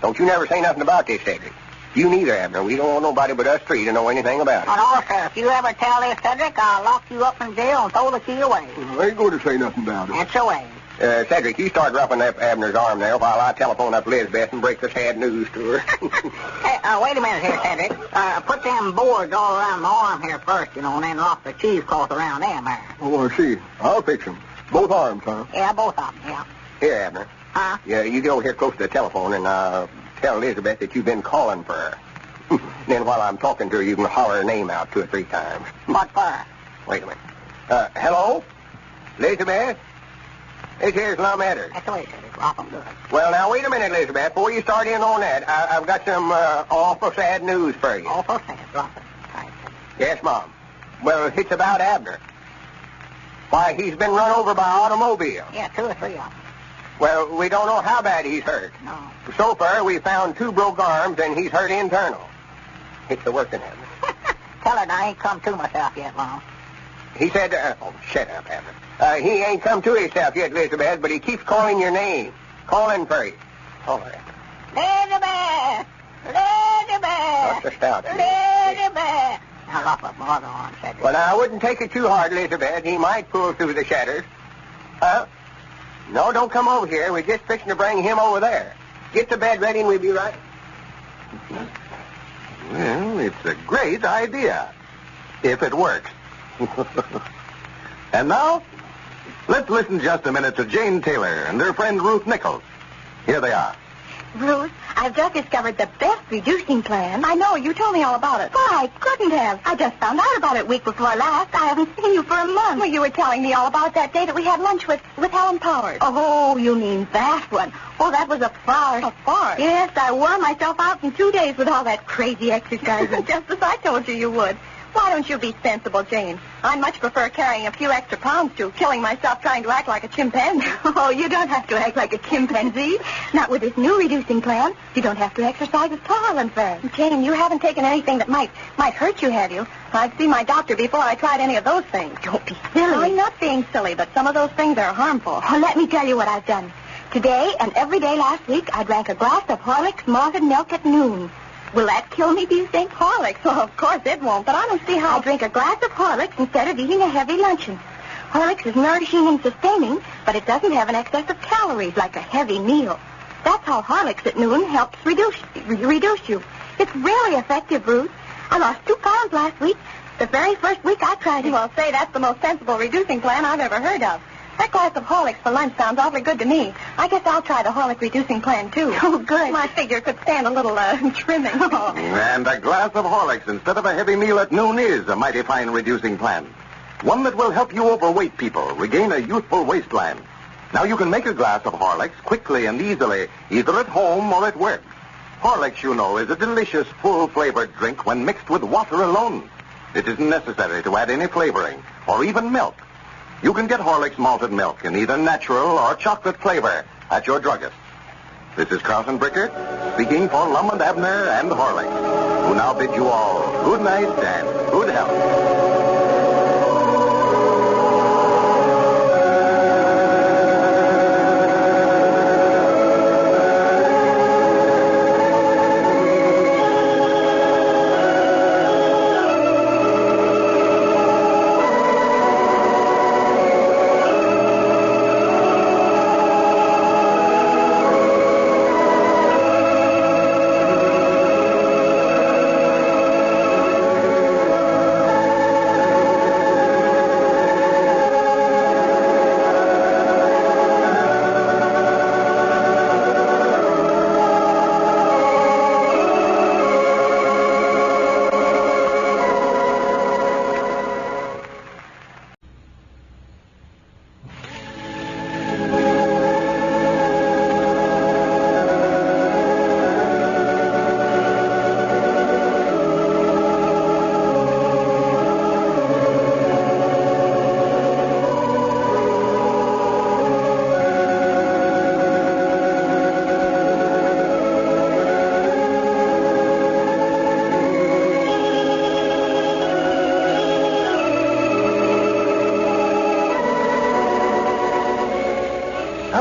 Speaker 2: Don't you never say nothing about this, Cedric. You neither, Abner. We don't want nobody but us three to know anything about it.
Speaker 3: Oh, no, sir. If you ever tell this, Cedric, I'll lock you up in jail and throw the key away.
Speaker 5: I ain't going to say nothing about it.
Speaker 3: That's the way.
Speaker 2: Cedric, you start roughing up Abner's arm there while I telephone up Elizabeth and break the sad news to her.
Speaker 3: Hey, wait a minute here, Cedric. Put them boards all around my arm here first, you know, and then lock the cheesecloth around them there.
Speaker 5: Oh, I see. I'll fix them. Both arms, huh?
Speaker 3: Yeah, both of them, yeah.
Speaker 2: Here, Abner.
Speaker 3: Huh?
Speaker 2: Yeah, you get over here close to the telephone and tell Elizabeth that you've been calling for her. Then while I'm talking to her, you can holler her name out 2 or 3 times.
Speaker 3: What for?
Speaker 2: Wait a minute. Hello? Elizabeth? This here's Lum and Abner.
Speaker 3: That's the way, Cedric. Rock 'em good.
Speaker 2: Well, now, wait a minute, Elizabeth. Before you start in on that, I've got some awful sad news for you.
Speaker 3: Awful sad. Rock 'em. Right.
Speaker 2: Yes, Mom. Well, it's about Abner. Why, he's been run over by an automobile.
Speaker 3: Yeah, 2 or 3 of them.
Speaker 2: Well, we don't know how bad he's hurt.
Speaker 3: No.
Speaker 2: So far, we found 2 broke arms, and he's hurt internal. It's the working Abner.
Speaker 3: Tell her I ain't come to myself yet, Lum.
Speaker 2: He said, shut up, Abner. He ain't come to himself yet, Elizabeth, but he keeps calling your name. Calling for you. Call her.
Speaker 3: Elizabeth! Elizabeth!
Speaker 2: What's the stout?
Speaker 3: Elizabeth! Now, lock up my other arm, Cedric.
Speaker 2: Well, now, I wouldn't take it too hard, Elizabeth. He might pull through the shatters. No, don't come over here. We're just fixing to bring him over there. Get the bed ready and we'll be right.
Speaker 1: Well, it's a great idea. If it works. And now, let's listen just a minute to Jane Taylor and her friend Ruth Nichols. Here they are.
Speaker 15: Ruth, I've just discovered the best reducing plan. I know. You told me all about it. Why, I couldn't have. I just found out about it week before last. I haven't seen you for a month. Well, you were telling me all about that day that we had lunch with Helen Powers. Oh, you mean that one. Oh, that was a farce. A farce? Yes, I wore myself out in 2 days with all that crazy exercising, just as I told you would. Why don't you be sensible, Jane? I much prefer carrying a few extra pounds to killing myself trying to act like a chimpanzee. Oh, you don't have to act like a chimpanzee. Not with this new reducing plan. You don't have to exercise at all, in fact. Jane, you haven't taken anything that might hurt you, have you? I'd see my doctor before I tried any of those things. Don't be silly. I'm not being silly, but some of those things are harmful. Oh, let me tell you what I've done. Today and every day last week, I drank a glass of Horlicks malted milk at noon. Will that kill me, do you think? Horlicks? Well, of course it won't, but I don't see how. I drink a glass of Horlicks instead of eating a heavy luncheon. Horlicks is nourishing and sustaining, but it doesn't have an excess of calories like a heavy meal. That's how Horlicks at noon helps reduce you. It's really effective, Ruth. I lost 2 pounds last week, the very first week I tried it. Well, say, that's the most sensible reducing plan I've ever heard of. That glass of Horlicks for lunch sounds awfully good to me. I guess I'll try the Horlick reducing plan, too. Oh, good. My figure could stand a little trimming.
Speaker 1: And a glass of Horlicks instead of a heavy meal at noon is a mighty fine reducing plan. One that will help you overweight people regain a youthful waistline. Now you can make a glass of Horlicks quickly and easily, either at home or at work. Horlicks, you know, is a delicious, full-flavored drink when mixed with water alone. It isn't necessary to add any flavoring or even milk. You can get Horlicks malted milk in either natural or chocolate flavor at your druggist. This is Carlton Brickert speaking for Lum and Abner and Horlicks, who now bid you all good night and good health.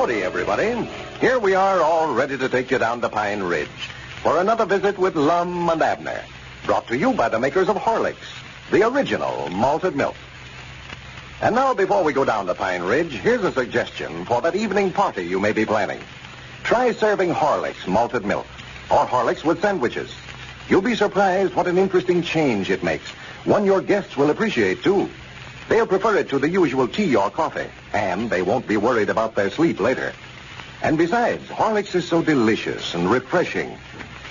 Speaker 10: Howdy, everybody. Here we are, all ready to take you down to Pine Ridge for another visit with Lum and Abner, brought to you by the makers of Horlicks, the original malted milk. And now, before we go down to Pine Ridge, here's a suggestion for that evening party you may be planning. Try serving Horlicks malted milk, or Horlicks with sandwiches. You'll be surprised what an interesting change it makes, one your guests will appreciate, too. They'll prefer it to the usual tea or coffee, and they won't be worried about their sleep later. And besides, Horlicks is so delicious and refreshing.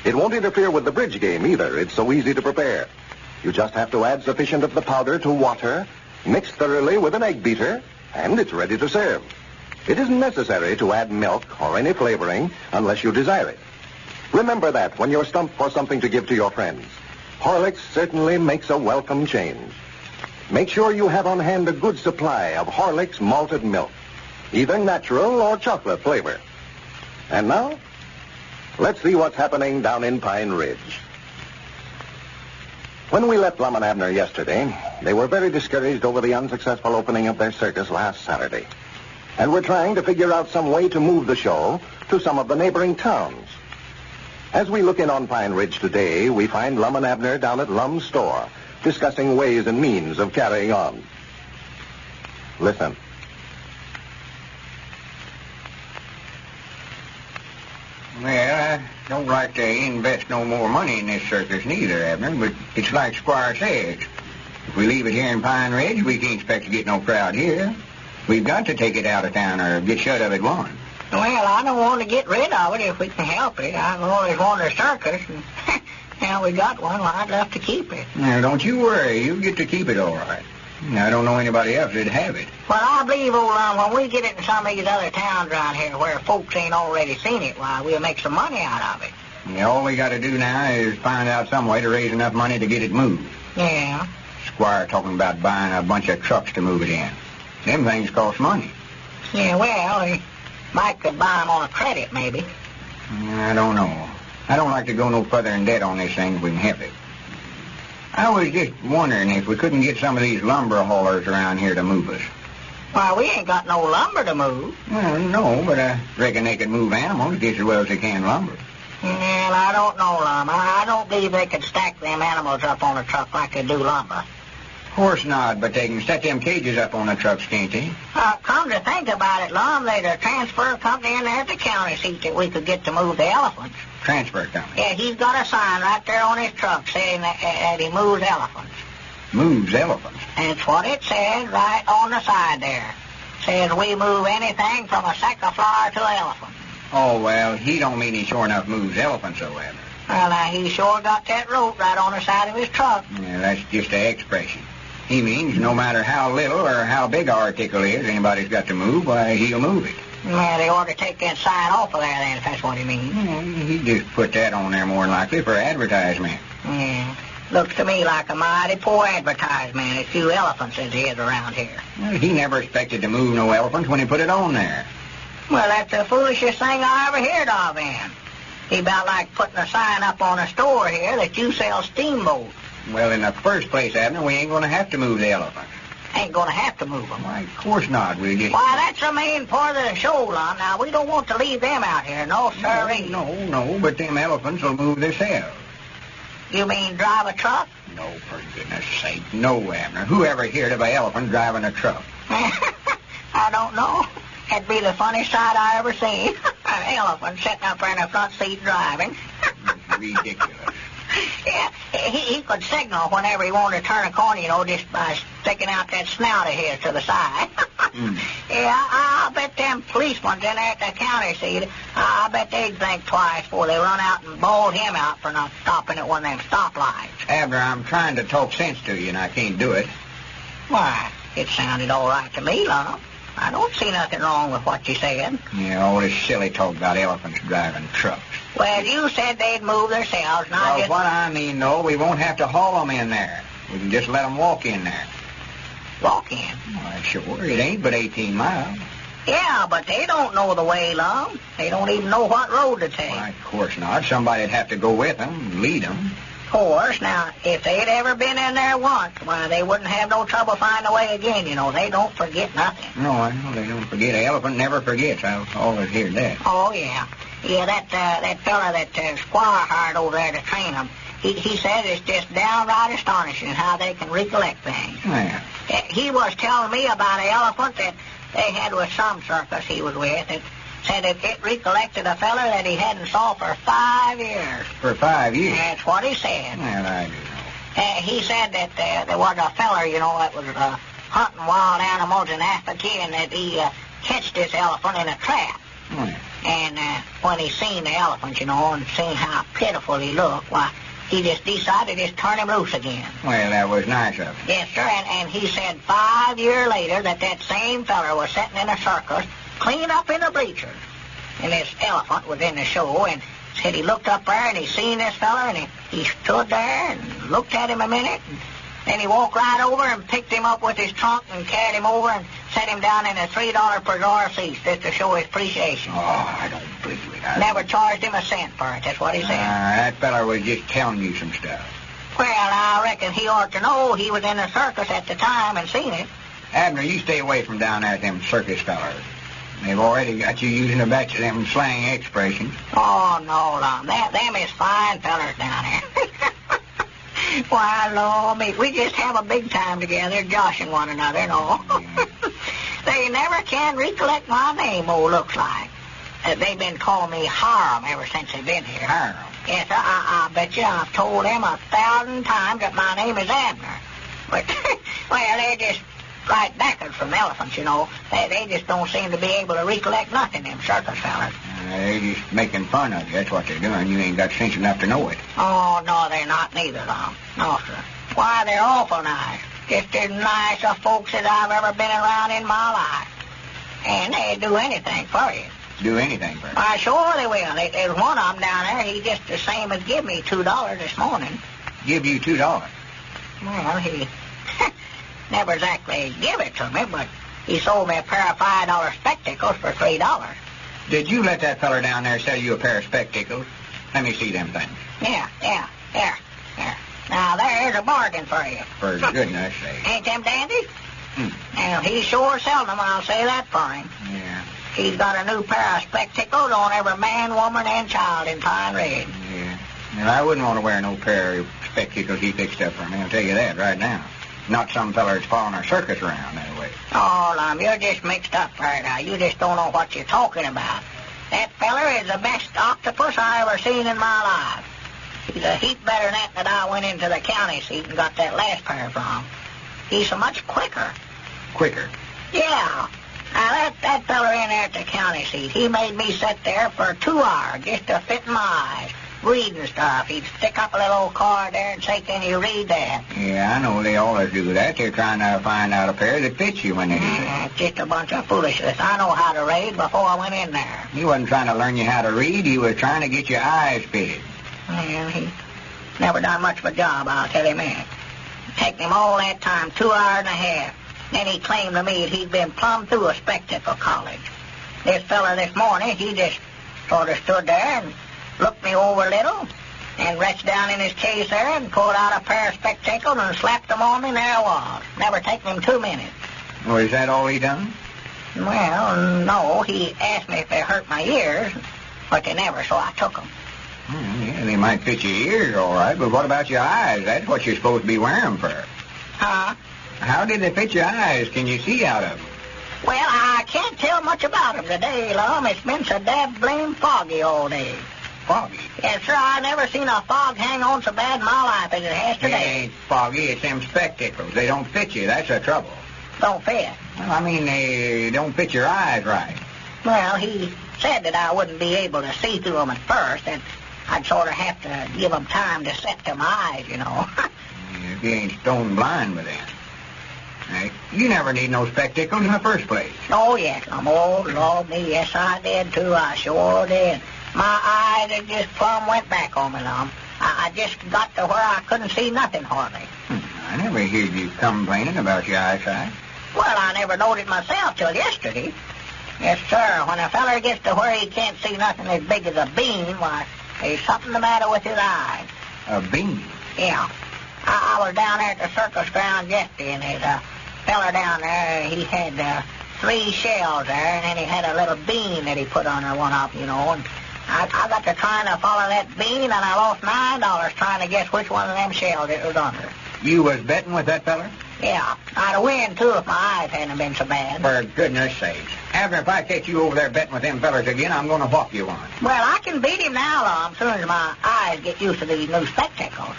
Speaker 10: It won't interfere with the bridge game either. It's so easy to prepare. You just have to add sufficient of the powder to water, mix thoroughly with an egg beater, and it's ready to serve. It isn't necessary to add milk or any flavoring unless you desire it. Remember that when you're stumped for something to give to your friends. Horlicks certainly makes a welcome change. Make sure you have on hand a good supply of Horlicks malted milk, either natural or chocolate flavor. And now, let's see what's happening down in Pine Ridge. When we left Lum and Abner yesterday, they were very discouraged over the unsuccessful opening of their circus last Saturday. And we're trying to figure out some way to move the show to some of the neighboring towns. As we look in on Pine Ridge today, we find Lum and Abner down at Lum's store, discussing ways and means of carrying on. Listen.
Speaker 2: Well, I don't like to invest no more money in this circus neither, Abner, but it's like Squire says. If we leave it here in Pine Ridge, we can't expect to get no crowd here. We've got to take it out of town or get shut of at once.
Speaker 14: Well, I don't want to get rid of it if we can help it. I've always wanted a circus, and now we got one, well, I'd love to keep it.
Speaker 2: Now, don't you worry. You get to keep it all right. I don't know anybody else that'd have it.
Speaker 14: Well, I believe, old when we get it in some of these other towns around here where folks ain't already seen it, why, we'll make some money out of it.
Speaker 2: Yeah, all we got to do now is find out some way to raise enough money to get it moved.
Speaker 14: Yeah.
Speaker 2: Squire talking about buying a bunch of trucks to move it in. Them things cost money.
Speaker 14: Yeah, well, we might could buy them on a credit, maybe.
Speaker 2: I don't know. I don't like to go no further in debt on this thing if we can help it. I was just wondering if we couldn't get some of these lumber haulers around here to move us.
Speaker 14: Well, we ain't got no lumber to move.
Speaker 2: Well, no, but I reckon they could move animals just as well as they can lumber.
Speaker 14: Well, I don't know, Lum. I don't believe they could stack them animals up on a truck like they do lumber.
Speaker 2: Of course not, but they can set them cages up on the trucks, can't they?
Speaker 14: Come to think about it, Lum, there's a transfer company in there at the county seat that we could get to move the elephants.
Speaker 2: Transfer company?
Speaker 14: Yeah, he's got a sign right there on his truck saying that he moves elephants.
Speaker 2: Moves elephants?
Speaker 14: That's what it says right on the side there. Says we move anything from a sack of flour to an elephant.
Speaker 2: Oh, well, he don't mean he sure enough moves elephants, though, Abner.
Speaker 14: Well, now, he sure got that rope right on the side of his truck.
Speaker 2: Yeah, that's just an expression. He means no matter how little or how big an article is anybody's got to move, why, he'll move it.
Speaker 14: Well, they ought to take that sign off of there, then, if that's what he means.
Speaker 2: Yeah, he just put that on there more than likely for advertisement.
Speaker 14: Yeah. Looks to me like a mighty poor advertisement. As few elephants as there is around here.
Speaker 2: Well, he never expected to move no elephants when he put it on there.
Speaker 14: Well, that's the foolishest thing I ever heard of, then. He about like putting a sign up on a store here that you sell steamboats.
Speaker 2: Well, in the first place, Abner, we ain't going to have to move the elephants.
Speaker 14: Ain't going to have to move them.
Speaker 2: Why, of course not. We just...
Speaker 14: Why, that's the main part of the show, Lum. Now, we don't want to leave them out here. No, sirree.
Speaker 2: No, but them elephants will move themselves.
Speaker 14: You mean drive a truck?
Speaker 2: No, for goodness sake. No, Abner. Who ever heard of an elephant driving a truck?
Speaker 14: I don't know. That'd be the funniest sight I ever seen. An elephant sitting up there in the front seat driving.
Speaker 2: Ridiculous.
Speaker 14: Yeah, he could signal whenever he wanted to turn a corner, just by sticking out that snout of his to the side. Yeah, I'll bet them policemen in there at the county seat, I bet they'd think twice before they run out and bawled him out for not stopping at one of them stoplights.
Speaker 2: Abner, I'm trying to talk sense to you, and I can't do it.
Speaker 14: Why, it sounded all right to me, Lum. I don't see nothing wrong with what you said.
Speaker 2: Yeah, all this silly talk about elephants driving trucks.
Speaker 14: Well, you said they'd move themselves, not just...
Speaker 2: What I mean, though, we won't have to haul them in there. We can just let them walk in there.
Speaker 14: Walk in?
Speaker 2: Well, sure, it ain't but 18 miles.
Speaker 14: Yeah, but they don't know the way, Lum. They don't even know what road to take.
Speaker 2: Why, of course not. Somebody'd have to go with them and lead them.
Speaker 14: Of course, now, if they'd ever been in there once, why, they wouldn't have no trouble finding a way again, you know. They don't forget nothing.
Speaker 2: No, I know they don't forget. An elephant never forgets. I've always heard that.
Speaker 14: Oh, yeah. Yeah, that fella that Squire hired over there to train them, he said it's just downright astonishing how they can recollect things.
Speaker 2: Yeah.
Speaker 14: He was telling me about an elephant that they had with some circus he was with. It said it recollected a fella that he hadn't saw for 5 years.
Speaker 2: For 5 years?
Speaker 14: That's what he said.
Speaker 2: Well, I do know.
Speaker 14: He said that there was a feller, you know, that was hunting wild animals in Africa, and that he catched this elephant in a trap.
Speaker 2: Oh, yeah.
Speaker 14: And when he seen the elephant, you know, and seen how pitiful he looked, why, he just decided to turn him loose again.
Speaker 2: Well, that was nice of him.
Speaker 14: Yes, sir, and he said 5 years later that same feller was sitting in a circus, clean up in the bleachers. And this elephant was in the show, and said he looked up there, and he seen this feller, and he stood there and looked at him a minute, and then he walked right over and picked him up with his trunk and carried him over and set him down in a $3 per door seat just to show his appreciation.
Speaker 2: Oh, I don't believe it.
Speaker 14: Never charged him a cent for it, that's what he said.
Speaker 2: That feller was just telling you some stuff.
Speaker 14: Well, I reckon he ought to know. He was in the circus at the time and seen it.
Speaker 2: Abner, you stay away from down there at them circus fellers. They've already got you using a batch of them slang expressions.
Speaker 14: Oh, no, Lum. Them is fine fellers down there. Why, Lord, me, we just have a big time together, joshing one another and all. They never can recollect my name, looks like. They've been calling me Hiram ever since they've been here.
Speaker 2: Hiram?
Speaker 14: Yes, I bet you I've told them 1,000 times that my name is Abner. But, well, they're just right backwards from elephants, you know. They just don't seem to be able to recollect nothing, them circus fellas.
Speaker 2: They're just making fun of you. That's what they're doing. You ain't got sense enough to know it.
Speaker 14: Oh, no, they're not neither, Lum. No, sir. Why, they're awful nice. Just as nice a folks as I've ever been around in my life. And they'd do anything for you.
Speaker 2: Do anything for you?
Speaker 14: Why, sure they will. There's one of them down there. He just the same as give me $2 this morning.
Speaker 2: Give you $2?
Speaker 14: Well, he never exactly give it to me, but he sold me a pair of $5 spectacles for $3.
Speaker 2: Did you let that feller down there sell you a pair of spectacles? Let me see them things.
Speaker 14: Yeah. There. Now, there's a bargain for you.
Speaker 2: For goodness sake.
Speaker 14: Ain't them dandies? Now, he sure sells them, I'll say that for him.
Speaker 2: Yeah.
Speaker 14: He's got a new pair of spectacles on every man, woman, and child in Pine Ridge.
Speaker 2: Yeah. Well, I wouldn't want to wear no pair of spectacles he fixed up for me, I'll tell you that right now. Not some feller that's following our circus around that way.
Speaker 14: Oh, Lum, you're just mixed up right now. You just don't know what you're talking about. That feller is the best octopus I ever seen in my life. He's a heap better than that I went into the county seat and got that last pair from. He's so much quicker.
Speaker 2: Quicker?
Speaker 14: Yeah. Now, that feller in there at the county seat, he made me sit there for 2 hours just to fit in my eyes. Reading stuff. He'd stick up a little old card there and say, can you read that?
Speaker 2: Yeah, I know they always do that. They're trying to find out a pair that fits you when they do it.
Speaker 14: It's just a bunch of foolishness. I know how to read before I went in there.
Speaker 2: He wasn't trying to learn you how to read. He was trying to get your eyes fitted.
Speaker 14: Well, he never done much of a job, I'll tell him that. Taking him all that time, 2 hours and a half. Then he claimed to me that he'd been plumb through a spectacle college. This fella this morning, he just sort of stood there and looked me over a little and reached down in his case there and pulled out a pair of spectacles and slapped them on me, and there I was. Never taken him 2 minutes.
Speaker 2: Well, is that all he done?
Speaker 14: Well, no. He asked me if they hurt my ears, but they never, so I took them.
Speaker 2: Yeah, they might fit your ears all right, but what about your eyes? That's what you're supposed to be wearing them for.
Speaker 14: Huh?
Speaker 2: How did they fit your eyes? Can you see out of them?
Speaker 14: Well, I can't tell much about them today, Lum. It's been so dab-blame foggy all day.
Speaker 2: Foggy?
Speaker 14: Yes, sir. I never seen a fog hang on so bad in my life as it has today.
Speaker 2: It ain't foggy. It's them spectacles. They don't fit you. That's the trouble.
Speaker 14: Don't fit?
Speaker 2: Well, I mean, they don't fit your eyes right.
Speaker 14: Well, he said that I wouldn't be able to see through them at first, and I'd sort of have to give them time to set to my eyes, you know.
Speaker 2: If you ain't stone blind with them. You never need no spectacles in the first place.
Speaker 14: Oh, yes, Lum. Oh, Lord me, yes, I did, too. I sure did. My eyes had just plumb went back on me, Lum. I just got to where I couldn't see nothing hardly.
Speaker 2: I never heard you complaining about your eyesight.
Speaker 14: Well, I never noticed myself till yesterday. Yes, sir. When a feller gets to where he can't see nothing as big as a bean, why, there's something the matter with his eyes.
Speaker 2: A bean?
Speaker 14: Yeah. I was down there at the circus ground yesterday, and there's a feller down there. He had 3 shells there, and then he had a little bean that he put on there, one of them, you know. And I got to trying to follow that bean, and I lost $9 trying to guess which one of them shells it was under.
Speaker 2: You was betting with that feller?
Speaker 14: Yeah. I'd have win, too, if my eyes hadn't been so bad.
Speaker 2: For goodness sakes. Abner, if I catch you over there betting with them fellers again, I'm going to whop you on.
Speaker 14: Well, I can beat him now, Lum, as soon as my eyes get used to these new spectacles.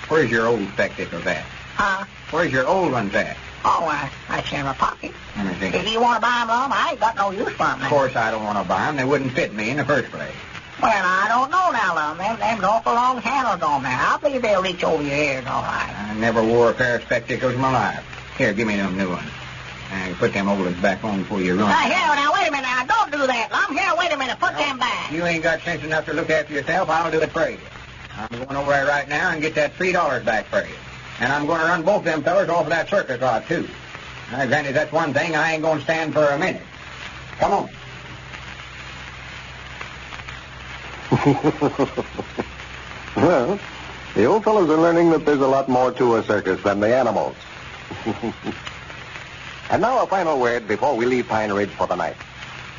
Speaker 2: Where's your old spectacles at?
Speaker 14: Huh?
Speaker 2: Where's your old ones at?
Speaker 14: Oh, that's in my pocket.
Speaker 2: Let me think.
Speaker 14: If you want to buy them, Lum, I ain't got no use for them.
Speaker 2: Of course I don't want to buy them. They wouldn't fit me in the first place.
Speaker 14: Well, I don't know now, Lum. Them's awful long handles on there. I believe they'll reach over your ears all right.
Speaker 2: I never wore a pair of spectacles in my life. Here, give me them new ones. And put them old ones back on before you run.
Speaker 14: Now, wait a minute. Now, don't do that, Lum. Here, wait a minute. Put them back.
Speaker 2: You ain't got sense enough to look after yourself. I'll do it for you. I'm going over there right now and get that $3 back for you. And I'm going to run both them fellers off of that circus rod, too. Now, granted, that's one thing I ain't going to stand for a minute. Come on.
Speaker 1: Well, the old fellows are learning that there's a lot more to a circus than the animals. And now a final word before we leave Pine Ridge for the night.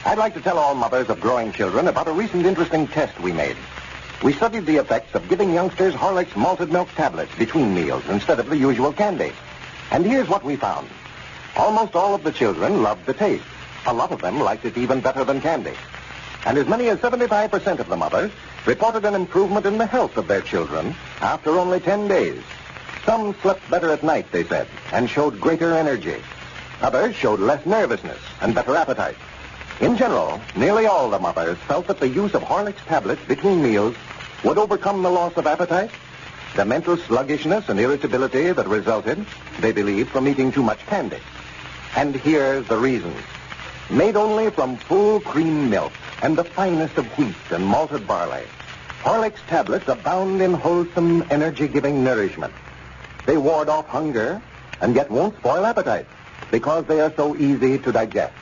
Speaker 1: I'd like to tell all mothers of growing children about a recent interesting test we made. We studied the effects of giving youngsters Horlicks malted milk tablets between meals instead of the usual candy. And here's what we found. Almost all of the children loved the taste. A lot of them liked it even better than candy. And as many as 75% of the mothers reported an improvement in the health of their children after only 10 days. Some slept better at night, they said, and showed greater energy. Others showed less nervousness and better appetite. In general, nearly all the mothers felt that the use of Horlicks tablets between meals would overcome the loss of appetite, the mental sluggishness and irritability that resulted, they believed, from eating too much candy. And here's the reason. Made only from full cream milk and the finest of wheat and malted barley, Horlicks tablets abound in wholesome, energy-giving nourishment. They ward off hunger and yet won't spoil appetite because they are so easy to digest.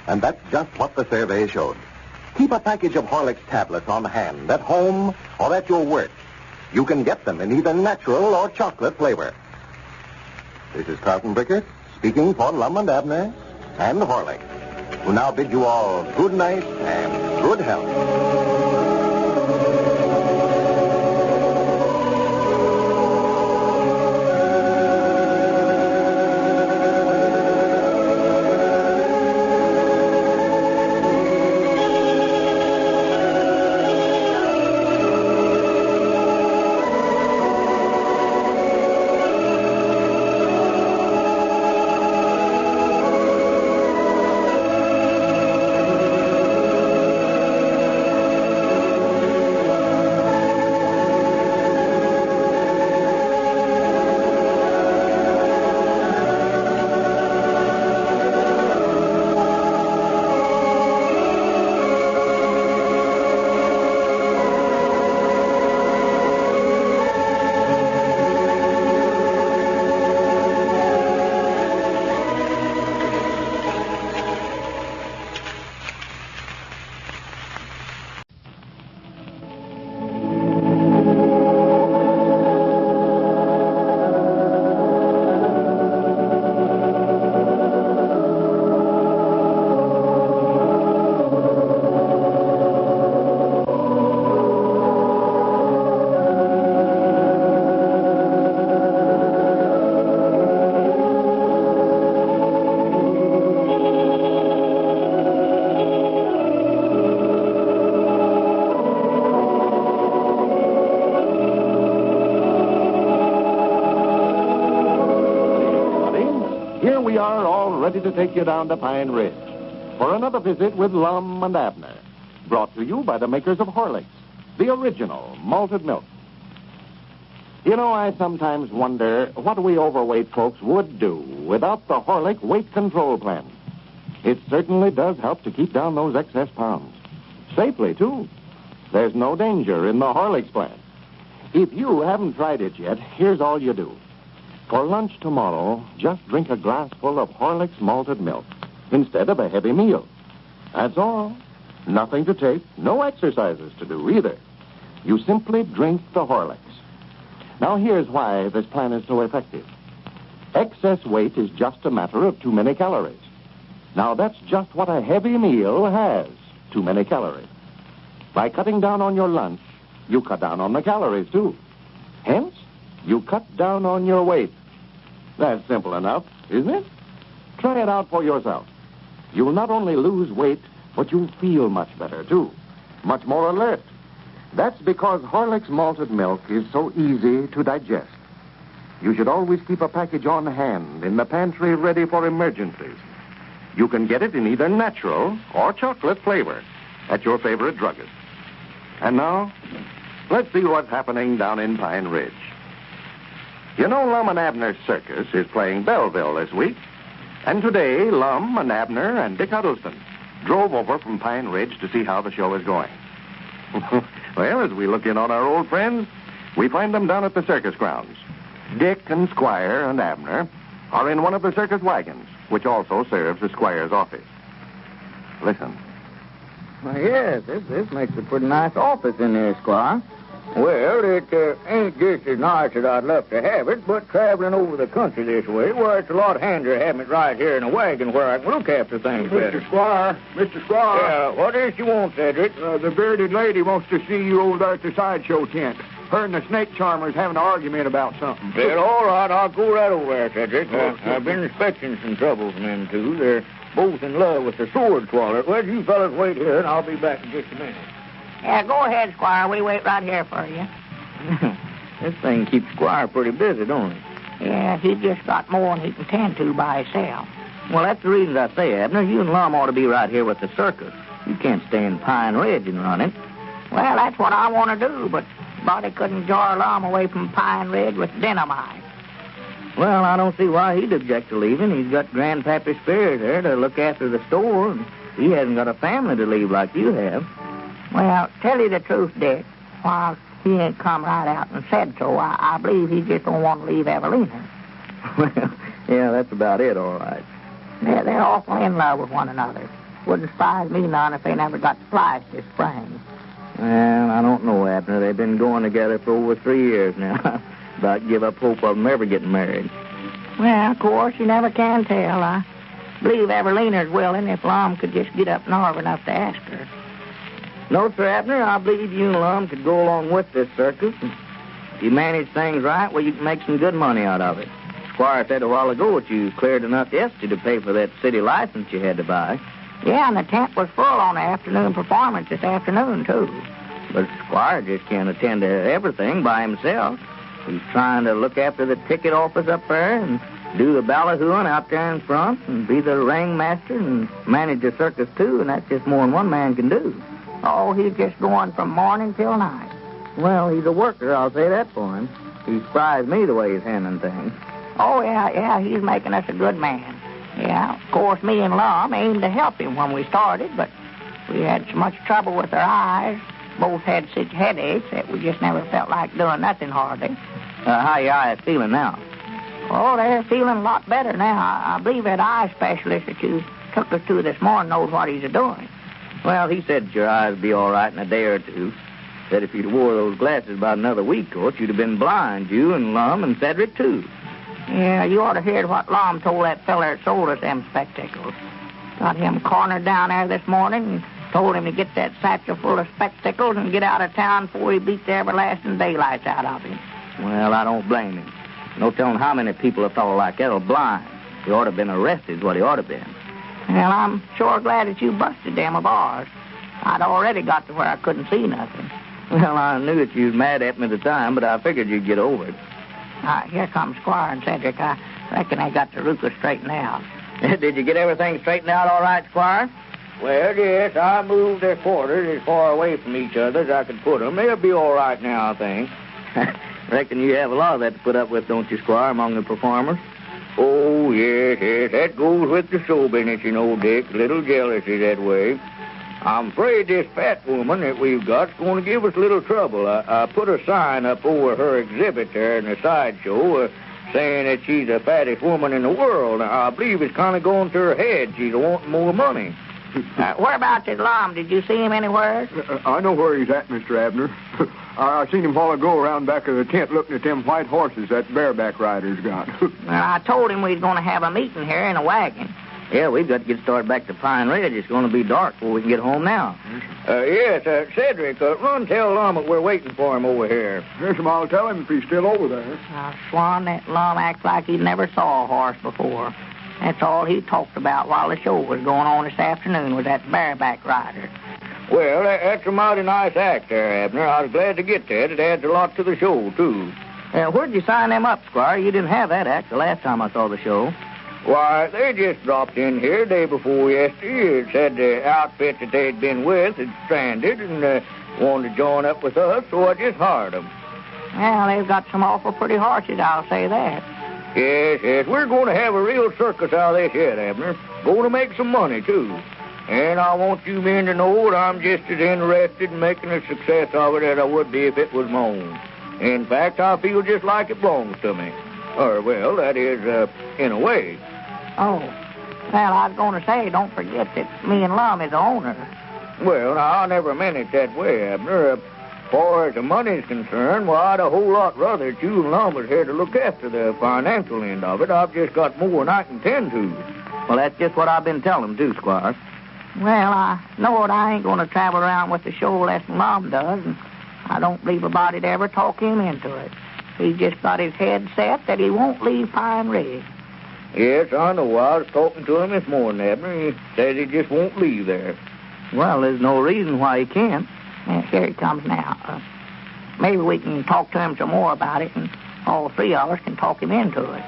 Speaker 1: And that's just what the survey showed. Keep a package of Horlicks tablets on hand at home or at your work. You can get them in either natural or chocolate flavor. This is Carlton Brickert speaking for Lum and Abner and Horlicks, who now bid you all good night and good health.
Speaker 4: We are all ready to take you down to Pine Ridge for another visit with Lum and Abner, brought to you by the makers of Horlicks, the original malted milk. You know, I sometimes wonder what we overweight folks would do without the Horlick weight control plan. It certainly does help to keep down those excess pounds. Safely, too. There's no danger in the Horlicks plan. If you haven't tried it yet, here's all you do. For lunch tomorrow, just drink a glassful of Horlicks malted milk instead of a heavy meal. That's all. Nothing to take, no exercises to do either. You simply drink the Horlicks. Now, here's why this plan is so effective. Excess weight is just a matter of too many calories. Now, that's just what a heavy meal has, too many calories. By cutting down on your lunch, you cut down on the calories, too. Hence, you cut down on your weight. That's simple enough, isn't it? Try it out for yourself. You'll not only lose weight, but you'll feel much better, too. Much more alert. That's because Horlick's malted milk is so easy to digest. You should always keep a package on hand in the pantry ready for emergencies. You can get it in either natural or chocolate flavor at your favorite druggist. And now, let's see what's happening down in Pine Ridge. You know, Lum and Abner's circus is playing Belleville this week. And today, Lum and Abner and Dick Huddleston drove over from Pine Ridge to see how the show is going. Well, as we look in on our old friends, we find them down at the circus grounds. Dick and Squire and Abner are in one of the circus wagons, which also serves as Squire's office. Listen.
Speaker 9: Well, yes, this makes a pretty nice office in there, Squire. Well, it ain't just as nice as I'd love to have it, but traveling over the country this way, well, it's a lot handier having it right here in a wagon where I can look after things better.
Speaker 5: Mr. Squire.
Speaker 9: Yeah, what is you want, Cedric?
Speaker 5: The bearded lady wants to see you over there at the sideshow tent. Her and the snake charmer's having an argument about something.
Speaker 9: Well, all right, I'll go right over there, Cedric. I've been expecting some trouble from them two. They're both in love with the sword swallower. Well, you fellas wait here, and I'll be back in just a minute.
Speaker 14: Yeah, go ahead, Squire. We wait right here for you.
Speaker 9: This thing keeps Squire pretty busy, don't it?
Speaker 14: Yeah, he just got more than he can tend to by himself.
Speaker 9: Well, that's the reason I say, Abner, you and Lum ought to be right here with the circus. You can't stay in Pine Ridge and run it.
Speaker 14: Well, that's what I want to do, but Buddy couldn't jar Lum away from Pine Ridge with dynamite.
Speaker 9: Well, I don't see why he'd object to leaving. He's got Grandpappy Spears there to look after the store, and he hasn't got a family to leave like you have.
Speaker 14: Well, tell you the truth, Dick, while he ain't come right out and said so, I believe he just don't want to leave Evelina.
Speaker 9: Well, yeah, that's about it, all right.
Speaker 14: They're awful in love with one another. Wouldn't surprise me none if they never got spliced this spring.
Speaker 9: Well, I don't know, Abner. They've been going together for over 3 years now. About give up hope of them ever getting married.
Speaker 14: Well, of course, you never can tell. I believe Evelina's willing if Lum could just get up north enough to ask her.
Speaker 9: No, sir, Abner, I believe you and Lum could go along with this circus. And if you manage things right, well, you can make some good money out of it. Squire said a while ago that you cleared enough yesterday to pay for that city license you had to buy.
Speaker 14: Yeah, and the tent was full on the afternoon performance this afternoon, too.
Speaker 9: But Squire just can't attend to everything by himself. He's trying to look after the ticket office up there and do the ballyhooing out there in front and be the ringmaster and manage the circus, too, and that's just more than one man can do.
Speaker 14: Oh, he's just going from morning till night.
Speaker 9: Well, he's a worker, I'll say that for him. He surprised me the way he's handling things.
Speaker 14: Oh, yeah, he's making us a good man. Yeah, of course, me and Lum aimed to help him when we started, but we had so much trouble with our eyes. Both had such headaches that we just never felt like doing nothing hardly.
Speaker 9: How your eyes feeling now?
Speaker 14: Oh, they're feeling a lot better now. I believe that eye specialist that you took us to this morning knows what he's doing.
Speaker 9: Well, he said your eyes would be all right in a day or two. Said if you'd wore those glasses about another week, of course, you'd have been blind, you and Lum and Cedric, too.
Speaker 14: Yeah, you ought to hear what Lum told that feller that sold us them spectacles. Got him cornered down there this morning and told him to get that satchel full of spectacles and get out of town before he beat the everlasting daylights out of him.
Speaker 9: Well, I don't blame him. No telling how many people a fellow like that'll blind. He ought to have been arrested is what he ought to have been.
Speaker 14: Well, I'm sure glad that you busted them of ours. I'd already got to where I couldn't see nothing.
Speaker 9: Well, I knew that you was mad at me at the time, but I figured you'd get over it.
Speaker 14: Here comes Squire and Cedric. I reckon they got the Ruka straightened out.
Speaker 9: Did you get everything straightened out all right, Squire?
Speaker 5: Well, yes, I moved their quarters as far away from each other as I could put them. They'll be all right now, I think.
Speaker 9: Reckon you have a lot of that to put up with, don't you, Squire, among the performers?
Speaker 5: Oh, yes. That goes with the show business, you know, Dick. A little jealousy that way. I'm afraid this fat woman that we've got's going to give us a little trouble. I put a sign up over her exhibit there in the sideshow saying that she's the fattest woman in the world. Now, I believe it's kind of going to her head. She's wanting more money.
Speaker 14: Whereabouts is Lum? Did you see him anywhere?
Speaker 5: I know where he's at, Mr. Abner. I seen him a while ago around back of the tent looking at them white horses that bareback rider's got.
Speaker 14: Well, I told him we was going to have a meeting here in a wagon.
Speaker 6: Yeah, we've got to get started back to Pine Ridge. It's going to be dark before we can get home now.
Speaker 9: Yes, Cedric, run tell Lum that we're waiting for him over here.
Speaker 5: Yes, I'll tell him if he's still over there.
Speaker 3: Swan, that Lum acts like he never saw a horse before. That's all he talked about while the show was going on this afternoon was that bareback rider.
Speaker 9: Well, that's a mighty nice act there, Abner. I was glad to get that. It adds a lot to the show, too.
Speaker 6: Where'd you sign them up, Squire? You didn't have that act the last time I saw the show.
Speaker 9: Why, they just dropped in here day before yesterday. It said the outfit that they'd been with had stranded and wanted to join up with us, so I just hired them.
Speaker 3: Well, they've got some awful pretty horses, I'll say that.
Speaker 9: Yes, we're going to have a real circus out of this yet, Abner. Going to make some money, too. And I want you men to know that I'm just as interested in making a success of it as I would be if it was my own. In fact, I feel just like it belongs to me. Or, well, that is, in a way.
Speaker 3: Oh, well, I was going to say, don't forget that me and Lum is the owner.
Speaker 9: Well, now, I never meant it that way, Abner. As far as the money's concerned, well, I'd a whole lot rather that you and Lum was here to look after the financial end of it. I've just got more than I can tend to.
Speaker 6: Well, that's just what I've been telling him, too, Squire.
Speaker 3: Well, I know that I ain't going to travel around with the show less than Lum does, and I don't believe anybody'd ever talk him into it. He's just got his head set that he won't leave Pine Ridge.
Speaker 9: Yes, I know. I was talking to him this morning, Abner. He says he just won't leave there.
Speaker 6: Well, there's no reason why he can't.
Speaker 3: Here he comes now. Maybe we can talk to him some more about it, and all three of us can talk him into it.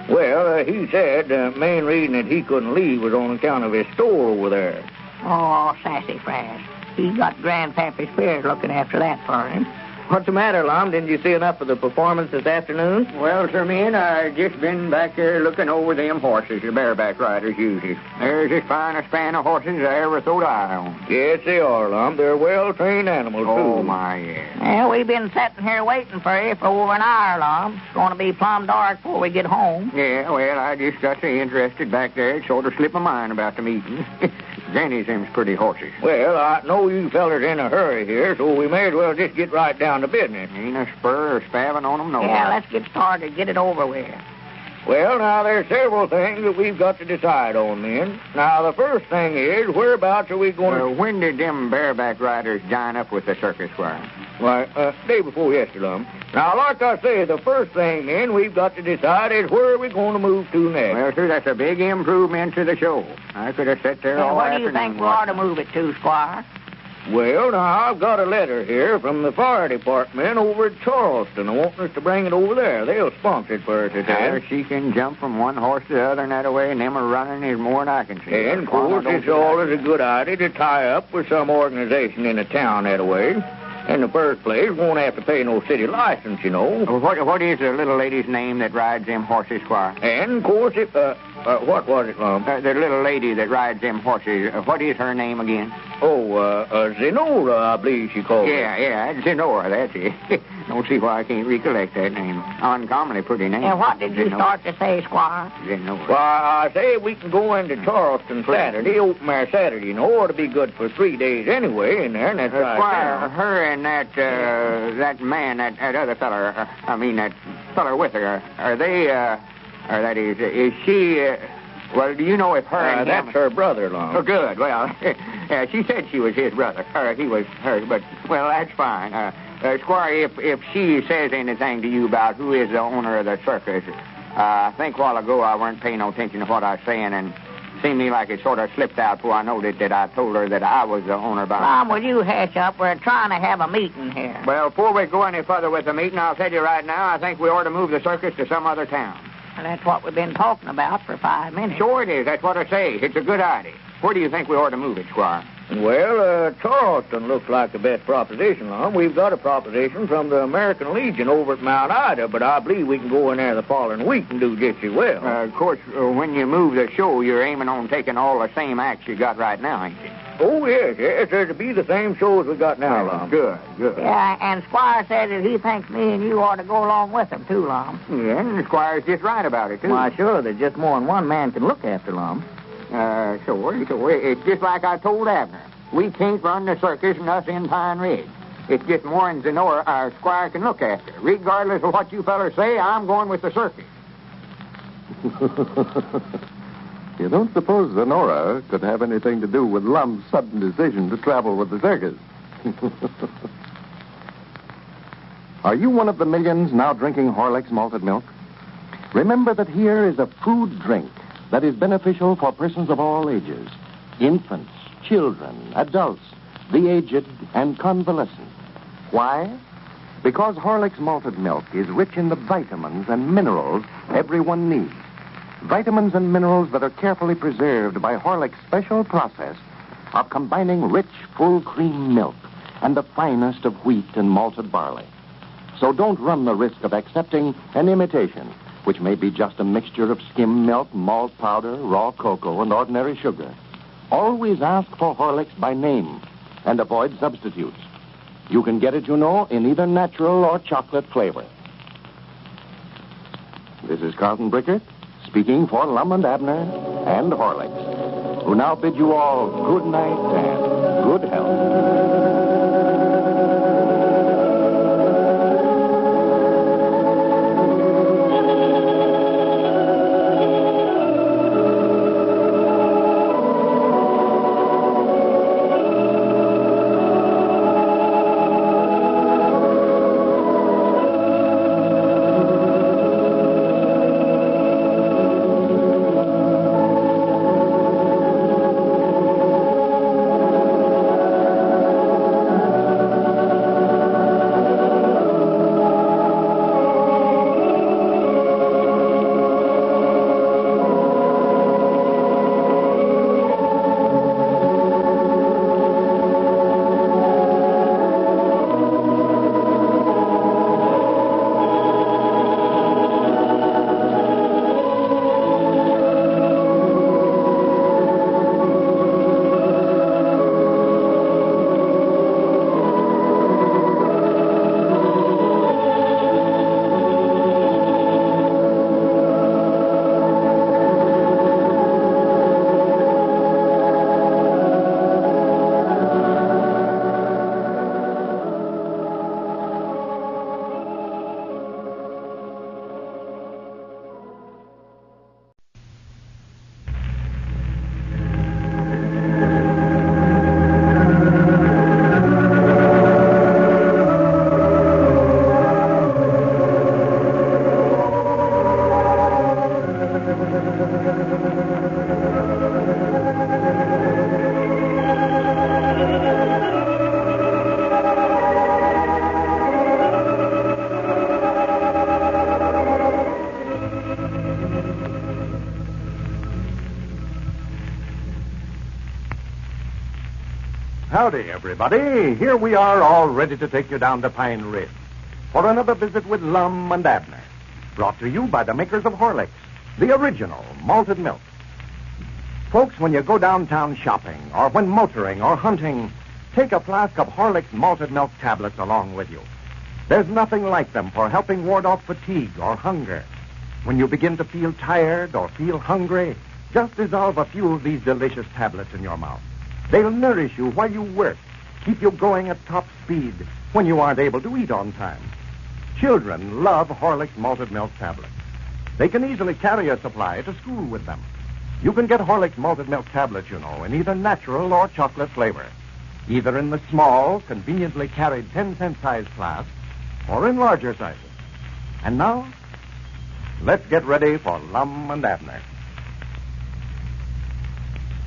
Speaker 9: Well, he said the main reason that he couldn't leave was on account of his store over there.
Speaker 3: Oh, sassafras. He's got Grandpappy Spears looking after that for him.
Speaker 6: What's the matter, Lum? Didn't you see enough of the performance this afternoon?
Speaker 12: Well, sir, man, I just been back there looking over them horses the bareback riders uses. There's as fine a span of horses I ever thought eye on.
Speaker 9: Yes, they are, Lum. They're well-trained animals, too.
Speaker 12: Oh, my, yeah.
Speaker 3: Well, we've been sitting here waiting for you for over an hour, Lum. It's going to be plumb dark before we get home.
Speaker 12: Yeah, well, I just got so interested back there, it sort of slipped my mind about the meeting. Granny seems pretty horses.
Speaker 9: Well, I know you fellers in a hurry here, so we may as well just get right down to business.
Speaker 12: Ain't a spur or spavin on them, no.
Speaker 3: Yeah, let's get started. Get it over with.
Speaker 9: Well, now, there's several things that we've got to decide on, then. Now, the first thing is, whereabouts are we going to...
Speaker 12: When did them bareback riders join up with the circus, Squire?
Speaker 9: Why, day before yesterday, Lum. Now, like I say, the first thing, then, we've got to decide is where are we going to move to next.
Speaker 12: Well, sir, that's a big improvement to the show. I could have sat there all
Speaker 3: where
Speaker 12: afternoon.
Speaker 3: Where do you think we ought to move it to, Squire?
Speaker 9: Well, now, I've got a letter here from the fire department over at Charleston. I want us to bring it over there. They'll sponsor it for us today.
Speaker 12: She can jump from one horse to the other and that way, and them are running is more than I can see.
Speaker 9: And, of course, it's always a good idea to tie up with some organization in the town that way. In the first place, we won't have to pay no city license, you know.
Speaker 12: What is the little lady's name that rides them horses, Squire?
Speaker 9: And, of course, what was it, Lum?
Speaker 12: The little lady that rides them horses. What is her name again?
Speaker 9: Oh, Zenora, I believe she called her.
Speaker 12: Yeah, Zenora, that's it. Don't see why I can't recollect that name. Uncommonly pretty name.
Speaker 3: And what did you start to say, Squire?
Speaker 12: Zenora.
Speaker 9: Why, I say we can go into Charleston Saturday, open there Saturday, you know. Ought to be good for 3 days anyway in there, and that's right.
Speaker 12: Squire, her and that man, that other feller, that feller with her, are they, that is she, well, do you know if her and
Speaker 9: that's her brother, Lum.
Speaker 12: Oh, good. Well, she said she was his brother. He was hers, but, well, that's fine. Squire, if she says anything to you about who is the owner of the circus, I think a while ago I weren't paying no attention to what I was saying, and it seemed to me like it sort of slipped out before I noted that I told her that I was the owner.
Speaker 3: Lum, will you hash up? We're trying to have a meeting here.
Speaker 12: Well, before we go any further with the meeting, I'll tell you right now, I think we ought to move the circus to some other town.
Speaker 3: And that's what we've been talking about for 5 minutes.
Speaker 12: Sure it is. That's what I say. It's a good idea. Where do you think we ought to move it, Squire?
Speaker 9: Well, Charleston looks like the best proposition, Lum. We've got a proposition from the American Legion over at Mount Ida, but I believe we can go in there the following week and do just as well.
Speaker 12: Of course, when you move the show, you're aiming on taking all the same acts you got right now, ain't you?
Speaker 9: Oh, yes. There's to be the same shows we got now, Lum.
Speaker 12: Good.
Speaker 3: Yeah, and Squire says that he thinks me and you ought to go along with him, too, Lum.
Speaker 12: Yeah, and Squire's just right about it, too.
Speaker 6: Why, sure, there's just more than one man can look after Lum.
Speaker 14: Sure. It's just like I told Abner. We can't run the circus and us in Pine Ridge. It's just more'n Zenora, our squire, can look after. Regardless of what you fellers say, I'm going with the circus.
Speaker 18: You don't suppose Zenora could have anything to do with Lum's sudden decision to travel with the circus?
Speaker 4: Are you one of the millions now drinking Horlicks malted milk? Remember that here is a food drink that is beneficial for persons of all ages. Infants, children, adults, the aged, and convalescent. Why? Because Horlicks malted milk is rich in the vitamins and minerals everyone needs. Vitamins and minerals that are carefully preserved by Horlicks' special process of combining rich, full cream milk and the finest of wheat and malted barley. So don't run the risk of accepting an imitation, which may be just a mixture of skim milk, malt powder, raw cocoa, and ordinary sugar. Always ask for Horlicks by name and avoid substitutes. You can get it, you know, in either natural or chocolate flavor. This is Carlton Brickert, speaking for Lum and Abner and Horlicks, who now bid you all good night and good health. Howdy, everybody. Here we are, all ready to take you down to Pine Ridge for another visit with Lum and Abner, brought to you by the makers of Horlicks, the original malted milk. Folks, when you go downtown shopping or when motoring or hunting, take a flask of Horlicks malted milk tablets along with you. There's nothing like them for helping ward off fatigue or hunger. When you begin to feel tired or feel hungry, just dissolve a few of these delicious tablets in your mouth. They'll nourish you while you work, keep you going at top speed when you aren't able to eat on time. Children love Horlicks malted milk tablets. They can easily carry a supply to school with them. You can get Horlicks malted milk tablets, you know, in either natural or chocolate flavor, either in the small, conveniently carried 10-cent size flask or in larger sizes. And now, let's get ready for Lum and Abner.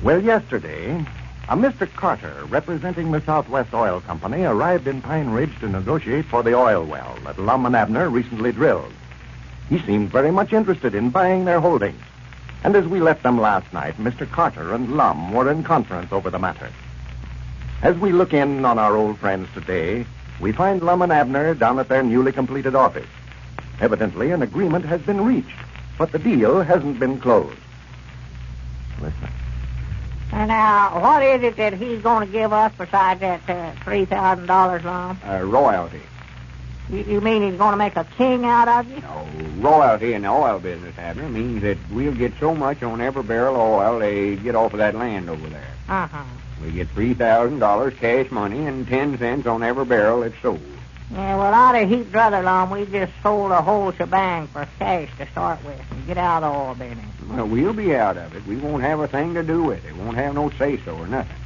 Speaker 4: Well, yesterday, a Mr. Carter, representing the Southwest Oil Company, arrived in Pine Ridge to negotiate for the oil well that Lum and Abner recently drilled. He seemed very much interested in buying their holdings. And as we left them last night, Mr. Carter and Lum were in conference over the matter. As we look in on our old friends today, we find Lum and Abner down at their newly completed office. Evidently, an agreement has been reached, but the deal hasn't been closed. Listen.
Speaker 3: And now, what is it that he's going to give us besides that $3,000, Lum?
Speaker 12: Royalty.
Speaker 3: You mean he's going to make a king out of you?
Speaker 12: No, royalty in the oil business, Abner, means that we'll get so much on every barrel of oil they get off of that land over there.
Speaker 3: Uh-huh.
Speaker 12: We get $3,000 cash money and 10 cents on every barrel that's sold.
Speaker 3: Yeah, well, I'd have heaped rather, Lum. We just sold a whole shebang for cash to start with and get out of the oil business.
Speaker 12: Well, we'll be out of it. We won't have a thing to do with it. Won't have no say-so or nothing.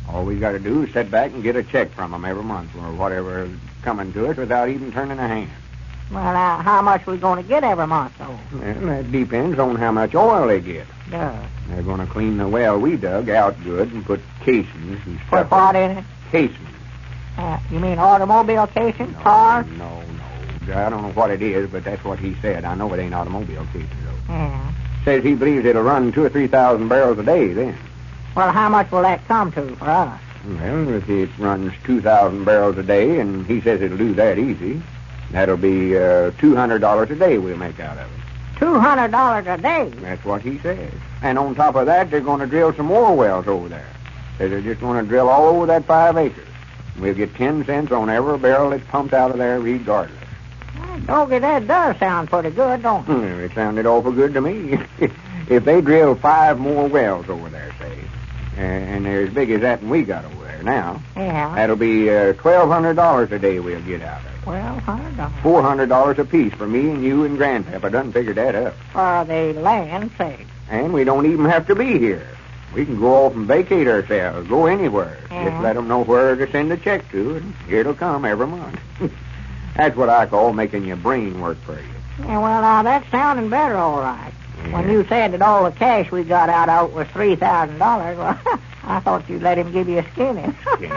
Speaker 12: All we got to do is sit back and get a check from them every month or whatever coming to us without even turning a hand.
Speaker 3: Well, now, how much we going to get every month, though?
Speaker 12: Well, that depends on how much oil they get.
Speaker 3: Yeah.
Speaker 12: They're going to clean the well we dug out good and put casings and stuff.
Speaker 3: Put what in it?
Speaker 12: Casings.
Speaker 3: You mean automobile casings? Cars?
Speaker 12: No. I don't know what it is, but that's what he said. I know it ain't automobile casings, though.
Speaker 3: Yeah.
Speaker 12: Says he believes it'll run 2,000 or 3,000 barrels a day then.
Speaker 3: Well, how much will that come to for us?
Speaker 12: Well, if it runs 2,000 barrels a day, and he says it'll do that easy, that'll be $200 a day we'll make out of it.
Speaker 3: $200 a day?
Speaker 12: That's what he says. And on top of that, they're going to drill some more wells over there. They're just going to drill all over that 5 acres. We'll get 10 cents on every barrel that's pumped out of there regardless.
Speaker 3: Doggy, that does sound pretty good, don't it?
Speaker 12: It sounded awful good to me. If they drill 5 more wells over there, say, and they're as big as that one we got over there now,
Speaker 3: yeah,
Speaker 12: that'll be $1,200 a day we'll get out of it.
Speaker 3: $1,200.
Speaker 12: $400 apiece for me and you and Grandpapa. Done figured that up.
Speaker 3: For the land's sake.
Speaker 12: And we don't even have to be here. We can go off and vacate ourselves, go anywhere.
Speaker 3: Yeah.
Speaker 12: Just let them know where to send a check to, and it'll come every month. That's what I call making your brain work for you.
Speaker 3: Yeah, well, now, that's sounding better, all right. Yeah. When you said that all the cash we got out of it was $3,000, well, I thought you'd let him give you a skinning.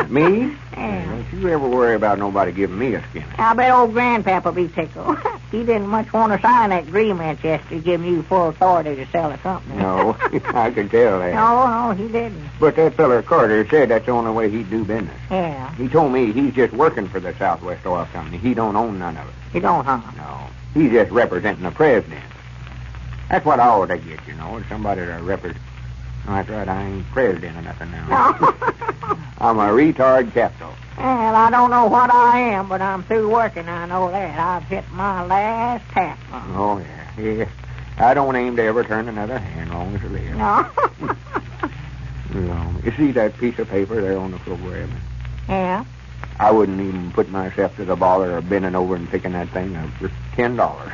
Speaker 12: Me?
Speaker 3: Yeah.
Speaker 12: Don't you ever worry about nobody giving me a skinning.
Speaker 3: I bet old Grandpapa be tickled. He didn't much want to sign that agreement yesterday giving you full authority to sell the company.
Speaker 12: No, I could tell that.
Speaker 3: No, he didn't.
Speaker 12: But that feller Carter said that's the only way he'd do business.
Speaker 3: Yeah.
Speaker 12: He told me he's just working for the Southwest Oil Company. He don't own none of it.
Speaker 3: He don't, huh?
Speaker 12: No. He's just representing the president. That's what I ought to get, you know, somebody to represent. No, that's right, I ain't president or nothing now.
Speaker 3: No.
Speaker 12: I'm a retard capital.
Speaker 3: Well, I don't know what I am, but I'm through working, I know that. I've hit my last tap.
Speaker 12: Oh, yeah. I don't aim to ever turn another hand long as I live.
Speaker 3: No.
Speaker 12: No. You see that piece of paper there on the floor, Abner?
Speaker 3: Yeah?
Speaker 12: I wouldn't even put myself to the bother of bending over and picking that thing up for $10.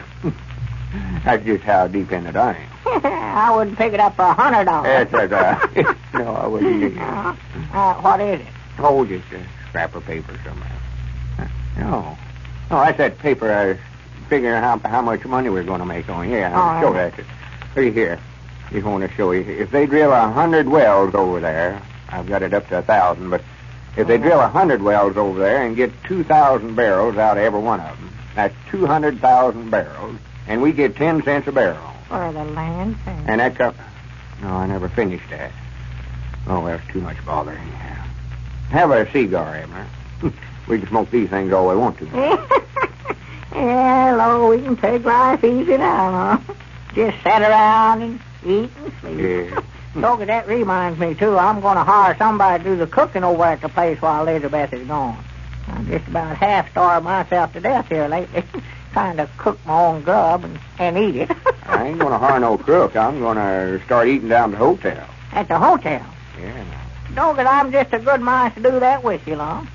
Speaker 12: That's just how dependent I am.
Speaker 3: I wouldn't pick it up for $100.
Speaker 12: That's right. No, I wouldn't either.
Speaker 3: What is it?
Speaker 12: Oh, just a scrap of paper somewhere. No, that's that paper I was figuring how much money we're going to make on. Yeah, I'll show that to you. Look here. Just want to show you. If they drill 100 wells over there, I've got it up to 1,000, but if they drill 100 wells over there and get 2,000 barrels out of every one of them, that's 200,000 barrels, and we get 10 cents a barrel.
Speaker 3: For the land thing.
Speaker 12: And that cup... No, I never finished that. Oh, that's too much bother. Have a cigar, Abner. We can smoke these things all we want to.
Speaker 3: Yeah, Lord, we can take life easy now, huh? Just sit around and eat and sleep.
Speaker 12: Yeah.
Speaker 3: Look, that reminds me, too. I'm going to hire somebody to do the cooking over at the place while Elizabeth is gone. I'm just about half-starved myself to death here lately. Trying to cook my own grub and eat it.
Speaker 12: I ain't going to hire no cook. I'm going to start eating down at the hotel.
Speaker 3: At the hotel?
Speaker 12: Yeah.
Speaker 3: Don't get I'm just a good mind to do that with you, Lum.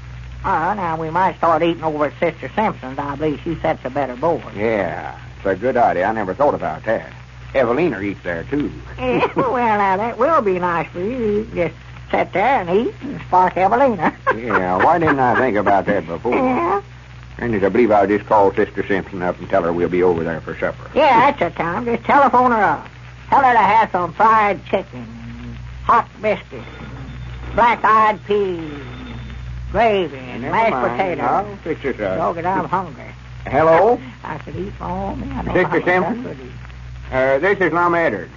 Speaker 3: Now, we might start eating over at Sister Simpson's. I believe she sets a better board.
Speaker 12: Yeah, it's a good idea. I never thought about that. Evelina eats there, too.
Speaker 3: Yeah, well, now, that will be nice for you. You just sit there and eat and spark Evelina.
Speaker 12: Yeah, why didn't I think about that before?
Speaker 3: Yeah.
Speaker 12: And I believe I'll just call Sister Simpson up and tell her we'll be over there for supper.
Speaker 3: Yeah, that's the time. Just telephone her up. Tell her to have some fried chicken, and hot biscuits, and black-eyed peas, gravy, and mashed potatoes.
Speaker 12: I'll fix this up.
Speaker 3: Dog it, I'm hungry.
Speaker 12: Hello?
Speaker 3: I could eat my own meal.
Speaker 12: Sister Simpson? This is Lum Edwards.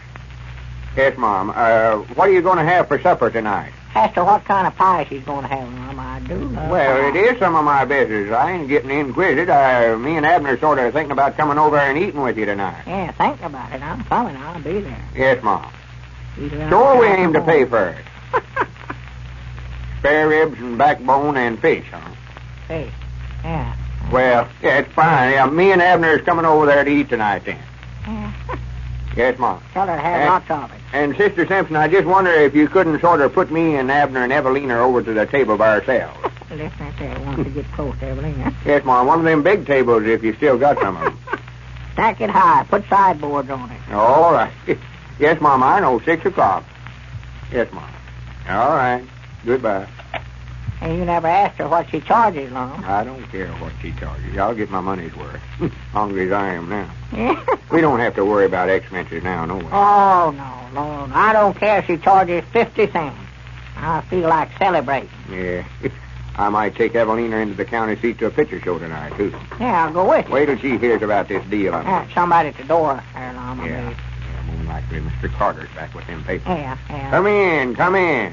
Speaker 12: Yes, Mom. What are you going to have for supper tonight?
Speaker 3: As to what kind of pie she's going to have, Mom, I do know.
Speaker 12: Well, it is some of my business. I ain't getting inquisitive. Me and Abner sort of thinking about coming over and eating with you tonight.
Speaker 3: Yeah, thinking about it. I'm coming. I'll be there.
Speaker 12: Yes, Mom. Sure, we aim to pay for it. Spare ribs and backbone and fish, huh?
Speaker 3: Fish. Yeah.
Speaker 12: Well, yeah, it's fine. Yeah, me and Abner is coming over there to eat tonight, then. Yes, Mom.
Speaker 3: Tell her to have lots of it.
Speaker 12: And, Sister Simpson, I just wonder if you couldn't sort of put me and Abner and Evelina over to the table by ourselves.
Speaker 3: Listen, I say I want to get close to Evelina.
Speaker 12: Yes, Mom. One of them big tables, if you still got some of them.
Speaker 3: Stack it high. Put sideboards on it.
Speaker 12: All right. Yes, Mom, I know. 6 o'clock. Yes, Mom. All right. Goodbye.
Speaker 3: And you never asked her what she charges, Lum.
Speaker 12: I don't care what she charges. I'll get my money's worth. Hungry as I am now.
Speaker 3: Yeah.
Speaker 12: We don't have to worry about expenses now, no way.
Speaker 3: Oh, no, Lord. I don't care if she charges 50 cents. I feel like celebrating.
Speaker 12: Yeah. I might take Evelina into the county seat to a picture show tonight, too.
Speaker 3: Yeah, I'll go with you.
Speaker 12: Wait till she hears about this deal.
Speaker 3: Somebody at the door there, Lum.
Speaker 12: Yeah, more likely Mr. Carter's back with them papers.
Speaker 3: Yeah.
Speaker 12: Come in, come in.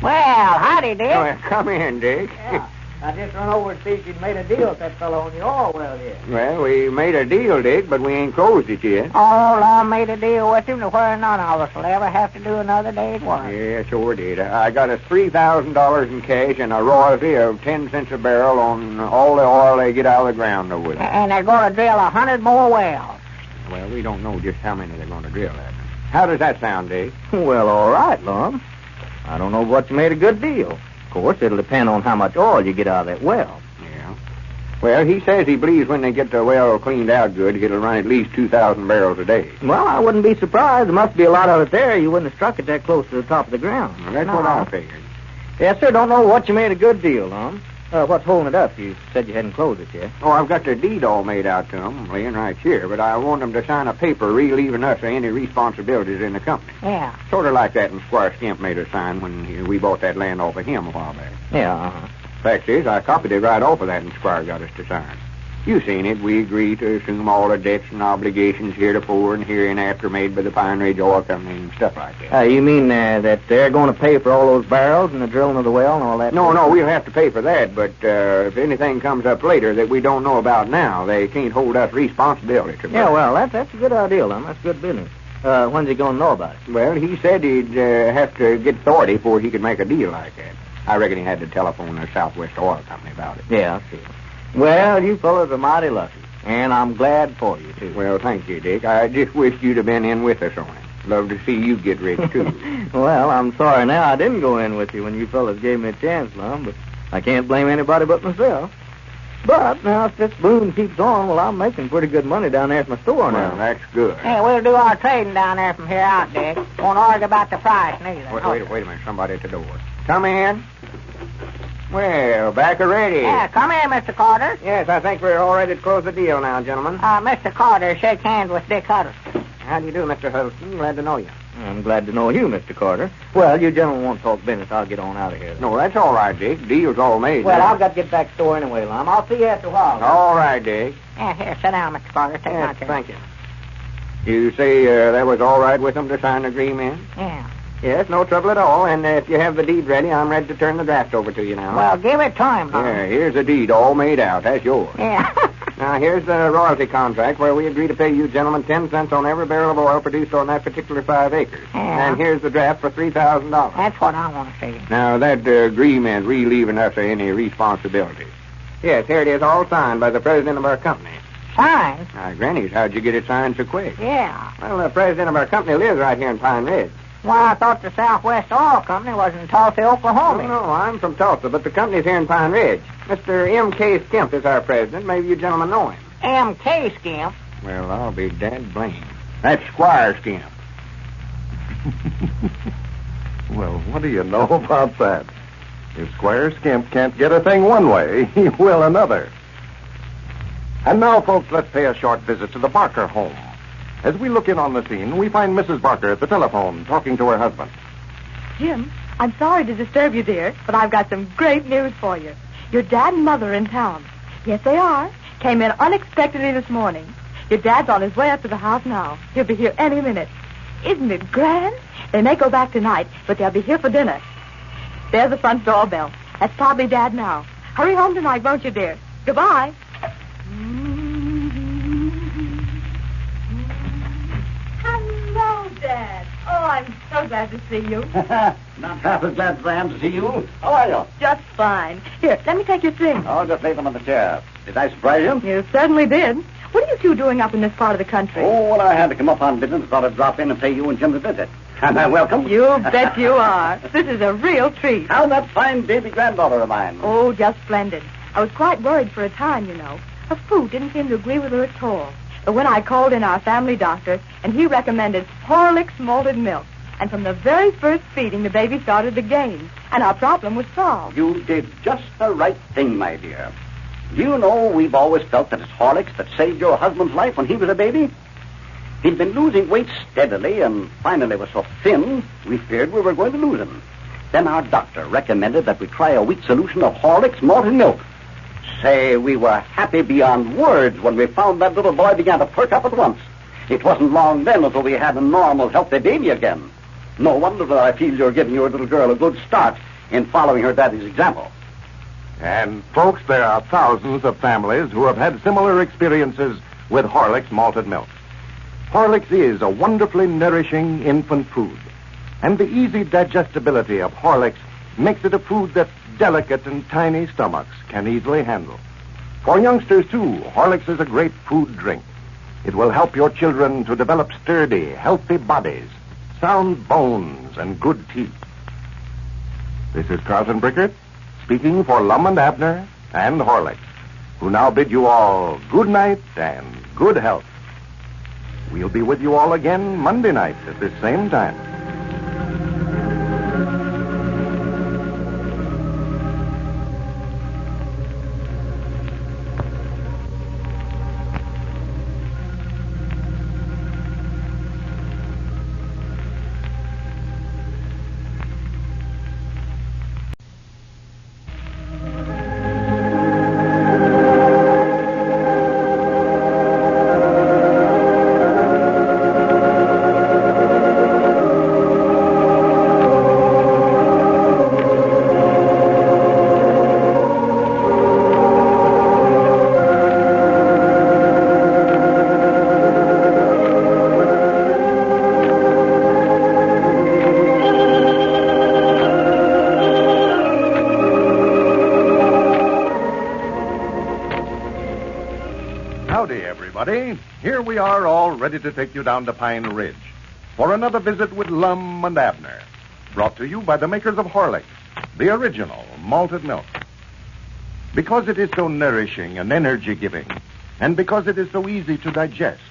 Speaker 3: Well, howdy, Dick.
Speaker 12: Well, come in, Dick.
Speaker 6: Yeah. I just run over to see if you'd made a deal with that fellow on the oil well yet.
Speaker 12: Well, we made a deal, Dick, but we ain't closed it yet.
Speaker 3: Oh, Lum made a deal with him to where none of us will ever have to do another day's work.
Speaker 12: Yeah, sure did. I got us $3,000 in cash and a royalty of 10 cents a barrel on all the oil they get out of the ground over there.
Speaker 3: And they're going to drill 100 more wells.
Speaker 12: Well, we don't know just how many they're going to drill at. How does that sound, Dick?
Speaker 6: Well, all right, Lum. I don't know what you made a good deal. Of course, it'll depend on how much oil you get out of that well.
Speaker 12: Yeah. Well, he says he believes when they get the well cleaned out good, it'll run at least 2,000 barrels a day.
Speaker 6: Well, I wouldn't be surprised. There must be a lot of it there. You wouldn't have struck it that close to the top of the ground.
Speaker 12: Well, that's what I figured.
Speaker 6: Yes, sir. Don't know what you made a good deal, Lum. What's holding it up? You said you hadn't closed it yet.
Speaker 12: Oh, I've got the deed all made out to them, laying right here, but I want them to sign a paper relieving us of any responsibilities in the company.
Speaker 3: Yeah.
Speaker 12: Sort of like that when Squire Skimp made us sign when we bought that land off of him a while back.
Speaker 6: Yeah,
Speaker 12: Fact is, I copied it right off of that and Squire got us to sign. You seen it. We agree to assume all the debts and obligations heretofore and hereinafter made by the Pine Ridge Oil Company and stuff like that.
Speaker 6: You mean that they're going to pay for all those barrels and the drilling of the well and all that?
Speaker 12: No, we'll have to pay for that, but if anything comes up later that we don't know about now, they can't hold us responsibility to it.
Speaker 6: Yeah, well, that's a good idea, Lum. That's good business. When's he going to know about it?
Speaker 12: Well, he said he'd have to get authority before he could make a deal like that. I reckon he had to telephone the Southwest Oil Company about it.
Speaker 6: Yeah, I see. Well, you fellas are mighty lucky, and I'm glad for you, too.
Speaker 12: Well, thank you, Dick. I just wish you'd have been in with us on it. Love to see you get rich, too.
Speaker 6: Well, I'm sorry now I didn't go in with you when you fellas gave me a chance, Lum, but I can't blame anybody but myself. But now if this boom keeps on, well, I'm making pretty good money down there at my store now.
Speaker 12: Well, that's good.
Speaker 3: Hey, we'll do our trading down there from here out, Dick. Won't argue about the price, neither.
Speaker 12: Wait a minute. Somebody at the door. Come in. Well, back already.
Speaker 3: Yeah, come in, Mr. Carter.
Speaker 12: Yes, I think we're all ready to close the deal now, gentlemen.
Speaker 3: Mr. Carter, shake hands with Dick Huddleston.
Speaker 12: How do you do, Mr. Huddleston? Glad to know you.
Speaker 6: I'm glad to know you, Mr. Carter. Well, you gentlemen won't talk business. I'll get on out of here.
Speaker 12: No, that's all right, Dick. Deal's all made.
Speaker 6: Well, I've got to get back to the store anyway, Lum. I'll see you after a while.
Speaker 12: All right, Dick.
Speaker 3: Yeah, here, sit down, Mr. Carter. Take my chair.
Speaker 12: Thank you. You say that was all right with them to sign the agreement?
Speaker 3: Yeah.
Speaker 12: Yes, no trouble at all. And if you have the deed ready, I'm ready to turn the draft over to you now.
Speaker 3: Well, give it to him, Lum.
Speaker 12: Yeah, here's the deed all made out. That's yours.
Speaker 3: Yeah.
Speaker 12: Now, here's the royalty contract where we agree to pay you gentlemen 10 cents on every barrel of oil produced on that particular 5 acres.
Speaker 3: Yeah.
Speaker 12: And here's the draft for $3,000.
Speaker 3: That's what I want to see.
Speaker 12: Now, that agreement relieving us of any responsibility. Yes, here it is, all signed by the president of our company.
Speaker 3: Signed?
Speaker 12: Now, Granny's, how'd you get it signed so quick?
Speaker 3: Yeah.
Speaker 12: Well, the president of our company lives right here in Pine Ridge.
Speaker 3: Well, I thought the Southwest Oil Company was in Tulsa, Oklahoma.
Speaker 12: No, I'm from Tulsa, but the company's here in Pine Ridge. Mr. M.K. Skimp is our president. Maybe you gentlemen know him.
Speaker 3: M.K. Skimp?
Speaker 12: Well, I'll be dad blamed. That's Squire Skimp.
Speaker 10: Well, what do you know about that? If Squire Skimp can't get a thing one way, he will another. And now, folks, let's pay a short visit to the Barker home. As we look in on the scene, we find Mrs. Barker at the telephone talking to her husband.
Speaker 19: Jim, I'm sorry to disturb you, dear, but I've got some great news for you. Your dad and mother are in town. Yes, they are. Came in unexpectedly this morning. Your dad's on his way up to the house now. He'll be here any minute. Isn't it grand? They may go back tonight, but they'll be here for dinner. There's the front doorbell. That's probably Dad now. Hurry home tonight, won't you, dear? Goodbye. Hello, Dad. I'm so glad to see you.
Speaker 4: Not half as glad as I am to see you. How are you?
Speaker 19: Just fine. Here, let me take your things.
Speaker 4: Oh, just lay them on the chair. Did I surprise you?
Speaker 19: You certainly did. What are you two doing up in this part of the country?
Speaker 4: Oh, well, I had to come up on business. Thought I'd drop in and pay you and Jim a visit. Am I welcome?
Speaker 19: You bet you are. This is a real treat.
Speaker 4: How's that fine baby granddaughter of mine?
Speaker 19: Oh, just splendid. I was quite worried for a time, you know. Her food didn't seem to agree with her at all. But when I called in our family doctor, and he recommended Horlicks malted milk, and from the very first feeding, the baby started to gain, and our problem was solved.
Speaker 4: You did just the right thing, my dear. Do you know we've always felt that it's Horlicks that saved your husband's life when he was a baby? He'd been losing weight steadily, and finally was so thin, we feared we were going to lose him. Then our doctor recommended that we try a weak solution of Horlicks malted milk. Say, we were happy beyond words when we found that little boy began to perk up at once. It wasn't long then until we had a normal, healthy baby again. No wonder that I feel you're giving your little girl a good start in following her daddy's example.
Speaker 10: And, folks, there are thousands of families who have had similar experiences with Horlicks malted milk. Horlicks is a wonderfully nourishing infant food, and the easy digestibility of Horlicks makes it a food that delicate and tiny stomachs can easily handle. For youngsters, too, Horlicks is a great food drink. It will help your children to develop sturdy, healthy bodies, sound bones, and good teeth. This is Carlton Brickert, speaking for Lum and Abner and Horlicks, who now bid you all good night and good health. We'll be with you all again Monday night at this same time. Howdy, everybody. Here we are, all ready to take you down to Pine Ridge for another visit with Lum and Abner, brought to you by the makers of Horlicks, the original malted milk. Because it is so nourishing and energy-giving, and because it is so easy to digest,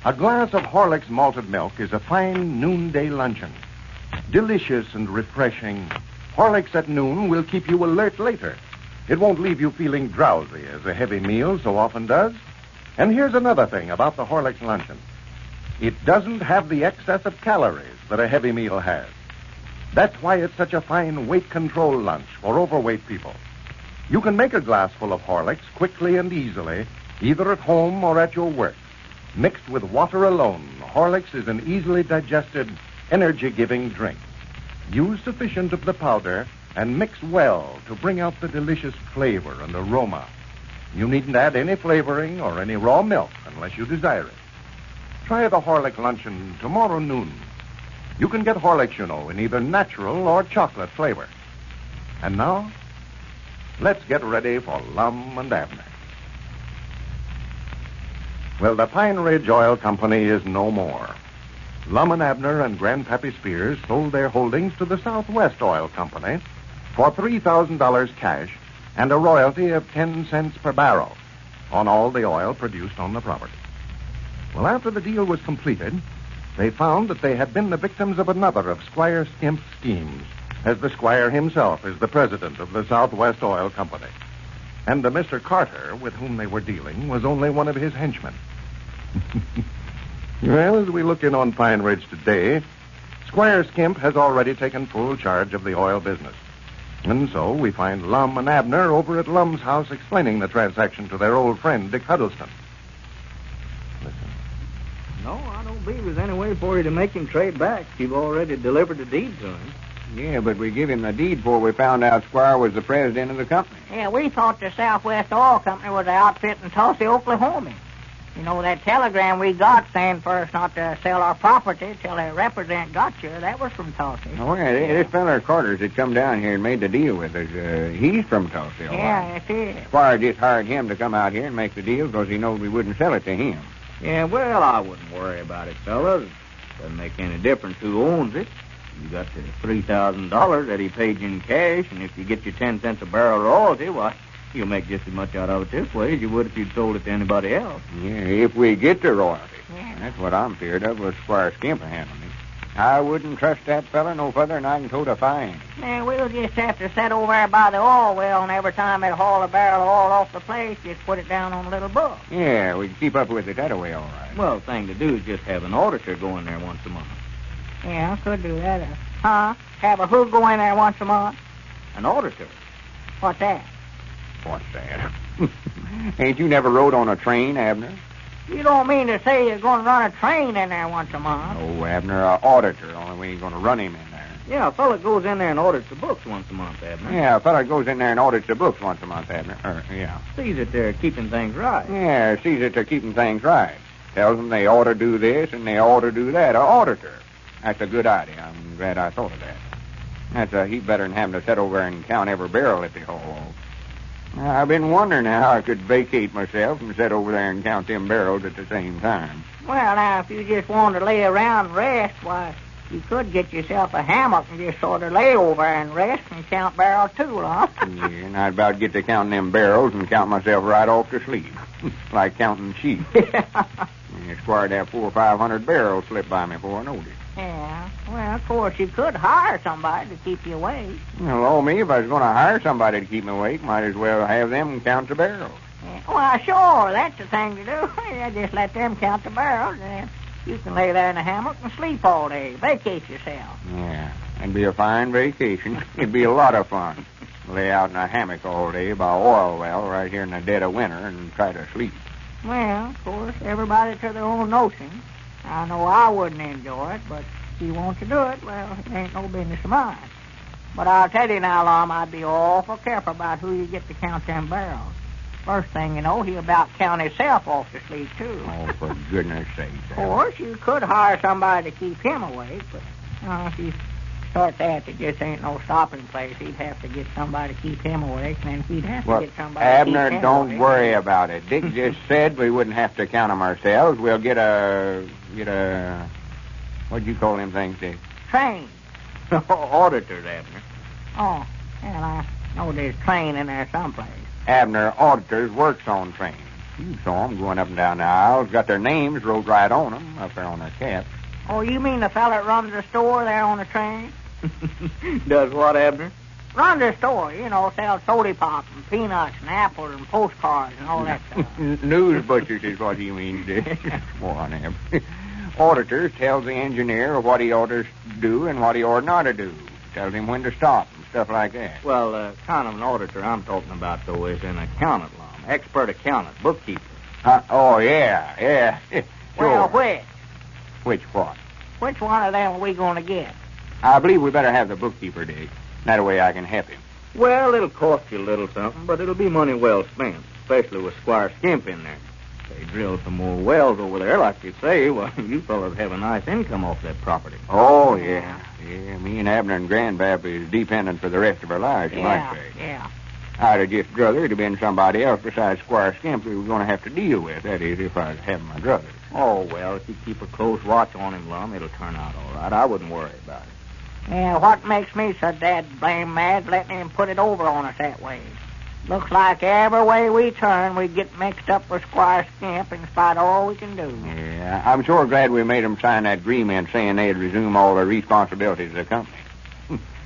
Speaker 10: a glass of Horlicks malted milk is a fine noonday luncheon. Delicious and refreshing, Horlicks at noon will keep you alert later. It won't leave you feeling drowsy as a heavy meal so often does. And here's another thing about the Horlicks luncheon. It doesn't have the excess of calories that a heavy meal has. That's why it's such a fine weight control lunch for overweight people. You can make a glass full of Horlicks quickly and easily, either at home or at your work. Mixed with water alone, Horlicks is an easily digested, energy-giving drink. Use sufficient of the powder and mix well to bring out the delicious flavor and aroma. You needn't add any flavoring or any raw milk unless you desire it. Try the Horlicks luncheon tomorrow noon. You can get Horlicks, you know, in either natural or chocolate flavor. And now, let's get ready for Lum and Abner. Well, the Pine Ridge Oil Company is no more. Lum and Abner and Grandpappy Spears sold their holdings to the Southwest Oil Company for $3,000 cash and a royalty of 10 cents per barrel on all the oil produced on the property. Well, after the deal was completed, they found that they had been the victims of another of Squire Skimp's schemes, as the Squire himself is the president of the Southwest Oil Company. And the Mr. Carter with whom they were dealing was only one of his henchmen. Well, as we look in on Pine Ridge today, Squire Skimp has already taken full charge of the oil business. And so we find Lum and Abner over at Lum's house explaining the transaction to their old friend, Dick Huddleston. Listen.
Speaker 6: No, I don't believe there's any way for you to make him trade back. You've already delivered the deed to him.
Speaker 12: Yeah, but we give him the deed before we found out Squire was the president of the company.
Speaker 3: Yeah, we thought the Southwest Oil Company was the outfit in Tulsa, Oklahoma. You know, that telegram we got saying for us not to sell our property till a representative got you, that was from Tulsa.
Speaker 12: Oh, yeah, this feller Carter's that come down here and made the deal with us. He's from Tulsa, all
Speaker 3: Yeah,
Speaker 12: right.
Speaker 3: it is.
Speaker 12: Squire just hired him to come out here and make the deal because he knowed we wouldn't sell it to him.
Speaker 9: Yeah, well, I wouldn't worry about it, fellas. Doesn't make any difference who owns it. You got the $3,000 that he paid you in cash, and if you get your 10 cents a barrel royalty, why, you'll make just as much out of it this way as you would if you'd sold it to anybody else.
Speaker 12: Yeah, if we get the royalty.
Speaker 3: Yeah.
Speaker 12: That's what I'm feared of, was Squire Skimp handling it. I wouldn't trust that fella no further than I can tote a fine.
Speaker 3: Man, we'll just have to sit over there by the oil well, and every time they haul a barrel of oil off the place, just put it down on a little book.
Speaker 12: Yeah, we can keep up with it that way, all right.
Speaker 9: Well, the thing to do is just have an auditor go in there once a month.
Speaker 3: Yeah, I could do that. Have a who go in there once a month?
Speaker 9: An auditor?
Speaker 3: What's that?
Speaker 12: What's that? Ain't you never rode on a train, Abner?
Speaker 3: You don't mean to say you're going to run a train in there once a month?
Speaker 12: Oh, Abner, an auditor, only we ain't going to run him in there.
Speaker 9: Yeah, a fella goes in there and audits the books once a month, Abner.
Speaker 12: Yeah, a fella goes in there and audits the books once a month, Abner. Yeah.
Speaker 9: Sees that they're keeping things right.
Speaker 12: Yeah, sees that they're keeping things right. Tells them they ought to do this and they ought to do that. An auditor. That's a good idea. I'm glad I thought of that. That's a heap better than having to sit over and count every barrel that they haul. I've been wondering how I could vacate myself and sit over there and count them barrels at the same time.
Speaker 3: Well, now, if you just wanted to lay around and rest, why, you could get yourself a hammock and just sort of lay over and rest and count barrels too, huh?
Speaker 12: Yeah, and I'd about get to counting them barrels and count myself right off to sleep. Like counting sheep. Yeah, Squire'd have 400 or 500 barrels slip by me before I knowed it.
Speaker 3: Yeah. Well, of course, you could hire somebody to keep you awake.
Speaker 12: Well, me, if I was going to hire somebody to keep me awake, might as well have them count the barrels.
Speaker 3: Yeah. Well, sure, that's the thing to do. Yeah, just let them count the barrels, and you can lay there in a hammock and sleep all day. Vacate yourself.
Speaker 12: Yeah, that'd be a fine vacation. It'd be a lot of fun. Lay out in a hammock all day by a oil well right here in the dead of winter and try to sleep.
Speaker 3: Well, of course, everybody to their own notion. I know I wouldn't enjoy it, but if you want to do it, well, it ain't no business of mine. But I'll tell you now, Lum, I'd be awful careful about who you get to count them barrels. First thing you know, he'll about count himself off to sleep, too.
Speaker 12: Oh, for goodness sake.
Speaker 3: Of course, you could hire somebody to keep him awake, but if you start that, there just ain't no stopping place. He'd have to get somebody to keep him awake, and then he'd have to get somebody
Speaker 12: Abner,
Speaker 3: to keep him
Speaker 12: don't
Speaker 3: awake.
Speaker 12: worry about it. Dick just said we wouldn't have to count them ourselves. We'll get a, what'd you call them things, Dick?
Speaker 3: Train.
Speaker 9: Auditors, Abner.
Speaker 3: Oh, well, I know there's train in there someplace.
Speaker 12: Abner, auditors works on trains. You saw them going up and down the aisles, got their names wrote right on them, up there on their caps.
Speaker 3: Oh, you mean the fella that runs the store there on the train?
Speaker 9: Does what, Abner?
Speaker 3: Runs the store, sells soda pop and peanuts and apples and postcards and all that stuff.
Speaker 12: News butchers is what he means, Dick. Come on, Ab. Auditors tells the engineer what he ought to do and what he ought not to do. Tells him when to stop and stuff like that.
Speaker 9: Well, kind of an auditor I'm talking about, though, is an accountant, Lum. Expert accountant, bookkeeper.
Speaker 12: Oh, yeah. Sure.
Speaker 3: Well, which?
Speaker 12: Which what?
Speaker 3: Which one of them are we going to get?
Speaker 12: I believe we better have the bookkeeper, Dick. That way I can help him.
Speaker 9: Well, it'll cost you a little something, but it'll be money well spent, especially with Squire Skimp in there. They drill some more wells over there, like you say. Well, you fellas have a nice income off that property.
Speaker 12: Oh, yeah. Yeah, me and Abner and Grandpap is dependent for the rest of our lives, you might say.
Speaker 3: Yeah.
Speaker 12: I'd have just druther it'd have been somebody else besides Squire Skimp we were going to have to deal with. That is, if I was having my druthers.
Speaker 9: Oh, well, if you keep a close watch on him, Lum, it'll turn out all right. I wouldn't worry about it.
Speaker 3: Yeah, what makes me so dad blame mad letting him put it over on us that way? Looks like every way we turn, we get mixed up with Squire Skimp in spite of all we can do.
Speaker 12: Yeah, I'm sure glad we made them sign that agreement saying they'd resume all their responsibilities of the company.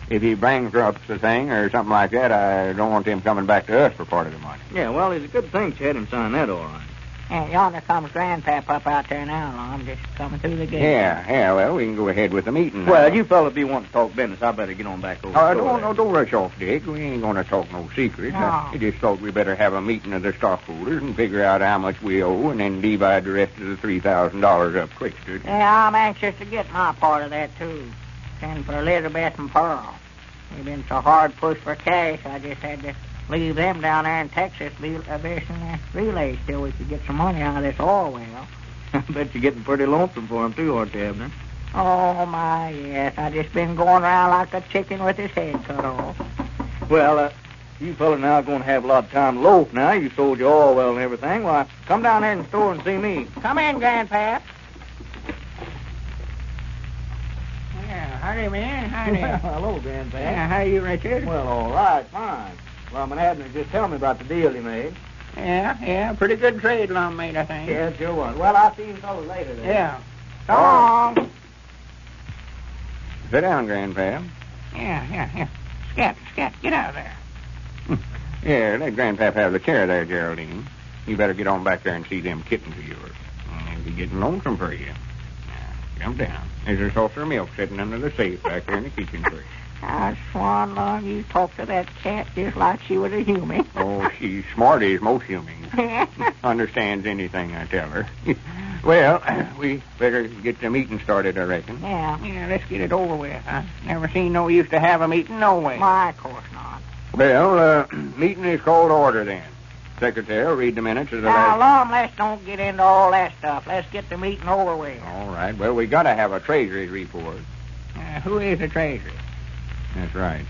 Speaker 12: If he bankrupts the thing or something like that, I don't want him coming back to us for part of the money.
Speaker 9: Yeah, well, it's a good thing you had him sign that, all right.
Speaker 3: And yonder comes Grandpap up out there now, Lum, just coming through the gate.
Speaker 12: Yeah, well, we can go ahead with the meeting now.
Speaker 9: Well, you fellas be wanting to talk business. I better get on back over.
Speaker 12: Don't rush off, Dick. We ain't going to talk no secrets.
Speaker 3: No.
Speaker 12: I just thought we better have a meeting of the stockholders and figure out how much we owe and then divide the rest of the $3,000 up quick, dude.
Speaker 3: Yeah, I'm anxious to get my part of that, too. Send for Elizabeth and Pearl. We've been so hard pushed for cash, I just had to
Speaker 14: leave them down there in Texas fishing relays till we could get some money out of this oil well.
Speaker 9: I bet you're getting pretty lonesome for him, too, aren't you, Abner?
Speaker 14: Oh, my, yes. I just been going around like a chicken with his head cut off.
Speaker 9: Well, you fellas now going to have a lot of time to loaf now. You sold your oil well and everything. Why, come down there in the store and see me.
Speaker 14: Come in, Grandpap. Yeah, howdy, man. Howdy.
Speaker 9: Well, hello, Grandpa.
Speaker 14: Yeah, how are you, Richard?
Speaker 9: Well, all right, fine. Lum and Abner just tell me about the deal he made.
Speaker 14: Yeah, pretty good trade Lum made, I think.
Speaker 9: Yeah, sure was. Well, I'll see you fellas later then.
Speaker 14: Yeah. So long.
Speaker 12: Sit down, Grandpa.
Speaker 14: Yeah. Scat, get out of there.
Speaker 12: Yeah, let Grandpap have the chair there, Geraldine. You better get on back there and see them kittens of yours. They'll be getting lonesome for you. Now, come down. There's a saucer of milk sitting under the safe back there in the kitchen for you.
Speaker 14: I swan, Lum, you talk to that cat just like she was a human.
Speaker 12: Oh, she's smart as most humans. Understands anything I tell her. Well, we better get the meeting started, I reckon.
Speaker 14: Yeah, let's get it over with. I never seen no use to have a meeting no way. Why, of course not.
Speaker 12: Well, meeting is called to order then. Secretary will read the minutes of the
Speaker 14: Now, Lum, let's don't get into all that stuff. Let's get the meeting over with.
Speaker 12: All right. Well, we got to have a treasury report.
Speaker 14: Who is the treasury?
Speaker 12: That's right.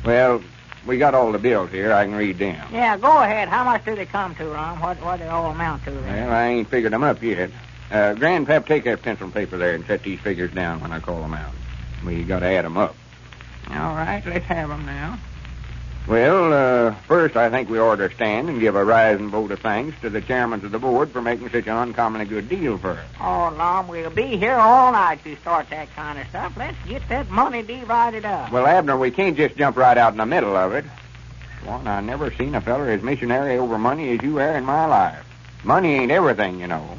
Speaker 12: Well, we got all the bills here. I can read them.
Speaker 14: Yeah, go ahead. How much do they come to, Lum? What do they all amount to? Then?
Speaker 12: Well, I ain't figured them up yet. Grandpap, take that pencil and paper there and set these figures down when I call them out. We got to add them up.
Speaker 14: All right, let's have them now.
Speaker 12: Well, first I think we ought to stand and give a rising vote of thanks to the chairman of the board for making such an uncommonly good deal for us.
Speaker 14: Oh, Lum, we'll be here all night to start that kind of stuff. Let's get that money divided up.
Speaker 12: Well, Abner, we can't just jump right out in the middle of it. Swan, I never seen a feller as missionary over money as you are in my life. Money ain't everything, you know.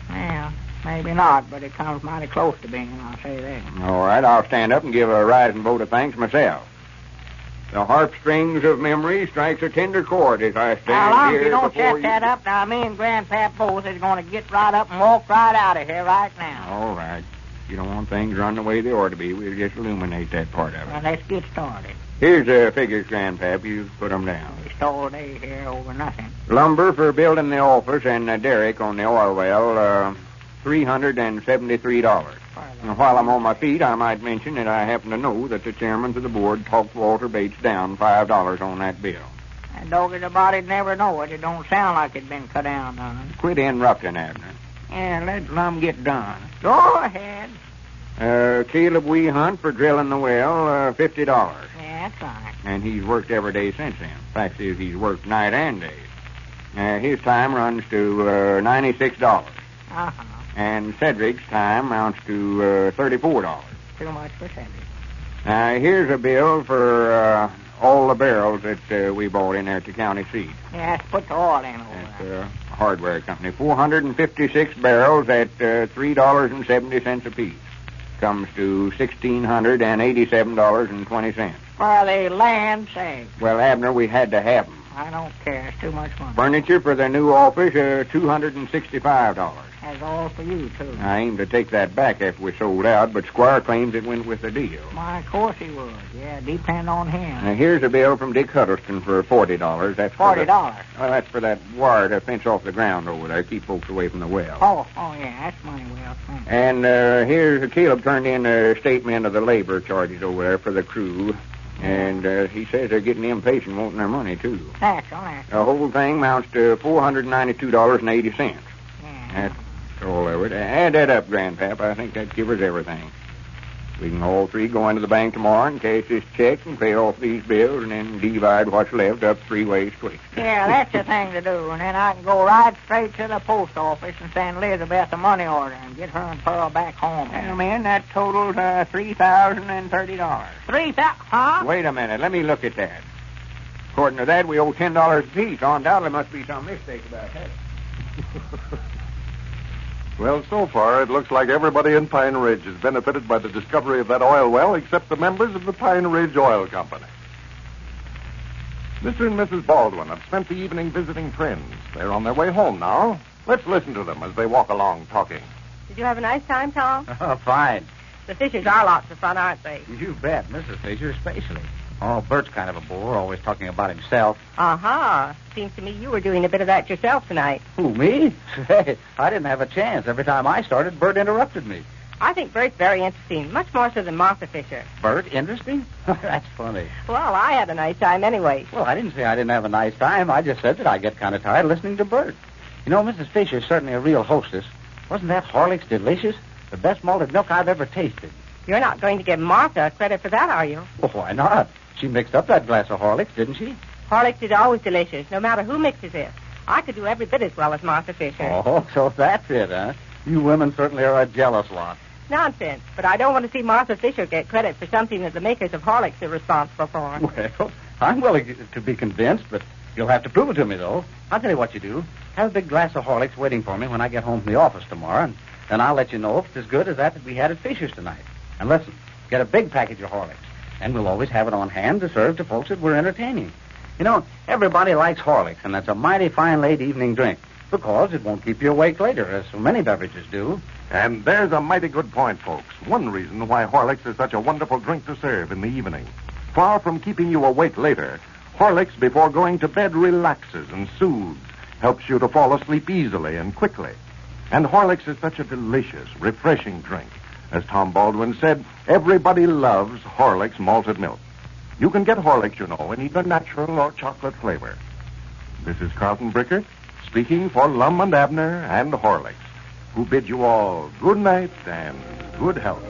Speaker 14: Well, maybe not, but it comes mighty close to being, I'll say that.
Speaker 12: All right, I'll stand up and give a rising vote of thanks myself. The harpstrings of memory strikes a tender chord as I stand
Speaker 14: now,
Speaker 12: here
Speaker 14: if you don't
Speaker 12: before
Speaker 14: shut that up, now me and Grandpap both is going to get right up and walk right out of here right now.
Speaker 12: All right. You don't want things run the way they ought to be. We'll just illuminate that part of it.
Speaker 14: Well, let's get started.
Speaker 12: Here's the figures, Grandpap. You put them down.
Speaker 14: We stole a day here over nothing.
Speaker 12: Lumber for building the office and derrick on the oil well, $373. And while I'm on my feet, I might mention that I happen to know that the chairman of the board talked Walter Bates down $5 on that bill.
Speaker 14: And doggy the body'd never know it. It don't sound like it'd been cut down none.
Speaker 12: Quit interrupting, Abner.
Speaker 14: Yeah, let Lum get done. Go ahead.
Speaker 12: Caleb Wee Hunt for drilling the well, $50.
Speaker 14: Yeah, that's right.
Speaker 12: And he's worked every day since then. Fact is, he's worked night and day. His time runs to $96.
Speaker 14: Uh-huh.
Speaker 12: And Cedric's time amounts to $34.
Speaker 14: Too much for Cedric.
Speaker 12: Here's a bill for all the barrels that we bought in there at the county seat.
Speaker 14: Yeah, let's put the oil in over
Speaker 12: At the hardware company. 456 barrels at $3.70 apiece. Comes to $1,687.20.
Speaker 14: For the land's sake.
Speaker 12: Well, Abner, we had to have them.
Speaker 14: I don't care. It's too much money.
Speaker 12: Furniture for the new office, $265.
Speaker 14: That's all for you, too.
Speaker 12: I aim to take that back after we sold out, but Squire claims it went with the deal.
Speaker 14: Why, of course he would. Yeah, depend on him.
Speaker 12: Now, here's a bill from Dick Huddleston for $40. That's
Speaker 14: $40?
Speaker 12: Well, that's for that wire to fence off the ground over there, keep folks away from the well.
Speaker 14: Oh, yeah, that's money well spent.
Speaker 12: And here's Caleb turned in a statement of the labor charges over there for the crew. And he says they're getting impatient wanting their money, too.
Speaker 14: That's all right.
Speaker 12: The whole thing amounts to $492.80.
Speaker 14: Yeah.
Speaker 12: That's all of it. Add that up, Grandpap. I think that covers everything. We can all three go into the bank tomorrow and cash this check and pay off these bills and then divide what's left up 3 ways quick.
Speaker 14: Yeah, that's the thing to do. And then I can go right straight to the post office and send Elizabeth a money order and get her and Pearl back home. Well, man, that totals $3,030. $3,000? Huh?
Speaker 12: Wait a minute. Let me look at that. According to that, we owe $10 apiece. Undoubtedly must be some mistake about that.
Speaker 10: Well, so far, it looks like everybody in Pine Ridge has benefited by the discovery of that oil well except the members of the Pine Ridge Oil Company. Mr. and Mrs. Baldwin have spent the evening visiting friends. They're on their way home now. Let's listen to them as they walk along talking.
Speaker 19: Did you have a nice time, Tom?
Speaker 20: Oh, fine.
Speaker 19: The Fishers are lots of fun, aren't they?
Speaker 20: You bet, Mrs. Fisher especially. Oh, Bert's kind of a bore, always talking about himself.
Speaker 21: Uh-huh. Seems to me you were doing a bit of that yourself tonight.
Speaker 20: Who, me? Hey, I didn't have a chance. Every time I started, Bert interrupted me.
Speaker 21: I think Bert's very interesting, much more so than Martha Fisher.
Speaker 20: Bert, interesting? That's funny.
Speaker 21: Well, I had a nice time anyway.
Speaker 20: Well, I didn't say I didn't have a nice time. I just said that I get kind of tired listening to Bert. You know, Mrs. Fisher's certainly a real hostess. Wasn't that Horlicks delicious? The best malted milk I've ever tasted.
Speaker 21: You're not going to give Martha credit for that, are you?
Speaker 20: Well, why not? She mixed up that glass of Horlicks, didn't she?
Speaker 21: Horlicks is always delicious, no matter who mixes it. I could do every bit as well as Martha Fisher.
Speaker 20: Oh, so that's it, huh? You women certainly are a jealous lot.
Speaker 21: Nonsense, but I don't want to see Martha Fisher get credit for something that the makers of Horlicks are responsible for.
Speaker 20: Well, I'm willing to be convinced, but you'll have to prove it to me, though. I'll tell you what you do. Have a big glass of Horlicks waiting for me when I get home from the office tomorrow, and then I'll let you know if it's as good as that we had at Fisher's tonight. And listen, get a big package of Horlicks, and we'll always have it on hand to serve to folks that we're entertaining. You know, everybody likes Horlicks, and that's a mighty fine late evening drink, because it won't keep you awake later, as so many beverages do.
Speaker 10: And there's a mighty good point, folks. One reason why Horlicks is such a wonderful drink to serve in the evening. Far from keeping you awake later, Horlicks before going to bed relaxes and soothes, helps you to fall asleep easily and quickly. And Horlicks is such a delicious, refreshing drink. As Tom Baldwin said, everybody loves Horlicks malted milk. You can get Horlicks, you know, in either natural or chocolate flavor. This is Carlton Brickert, speaking for Lum and Abner and Horlicks, who bid you all good night and good health.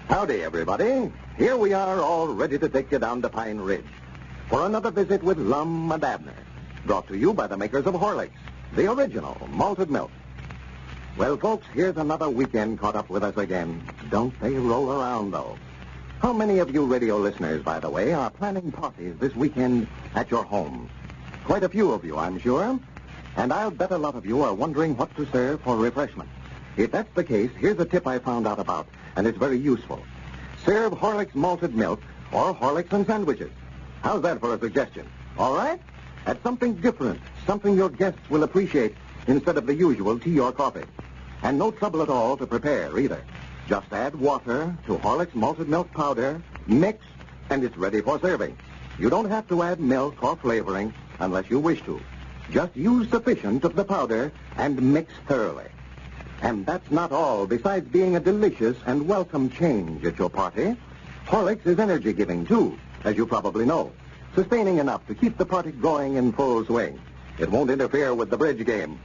Speaker 1: Howdy, everybody. Here we are, all ready to take you down to Pine Ridge for another visit with Lum and Abner, brought to you by the makers of Horlicks, the original malted milk. Well, folks, here's another weekend caught up with us again. Don't they roll around, though? How many of you radio listeners, by the way, are planning parties this weekend at your homes? Quite a few of you, I'm sure. And I'll bet a lot of you are wondering what to serve for refreshment. If that's the case, here's a tip I found out about, and it's very useful. Serve Horlicks malted milk or Horlicks and sandwiches. How's that for a suggestion? All right? That's something different, something your guests will appreciate instead of the usual tea or coffee. And no trouble at all to prepare, either. Just add water to Horlicks malted milk powder, mix, and it's ready for serving. You don't have to add milk or flavoring unless you wish to. Just use sufficient of the powder and mix thoroughly. And that's not all. Besides being a delicious and welcome change at your party, Horlicks is energy-giving, too, as you probably know, sustaining enough to keep the party going in full swing. It won't interfere with the bridge game.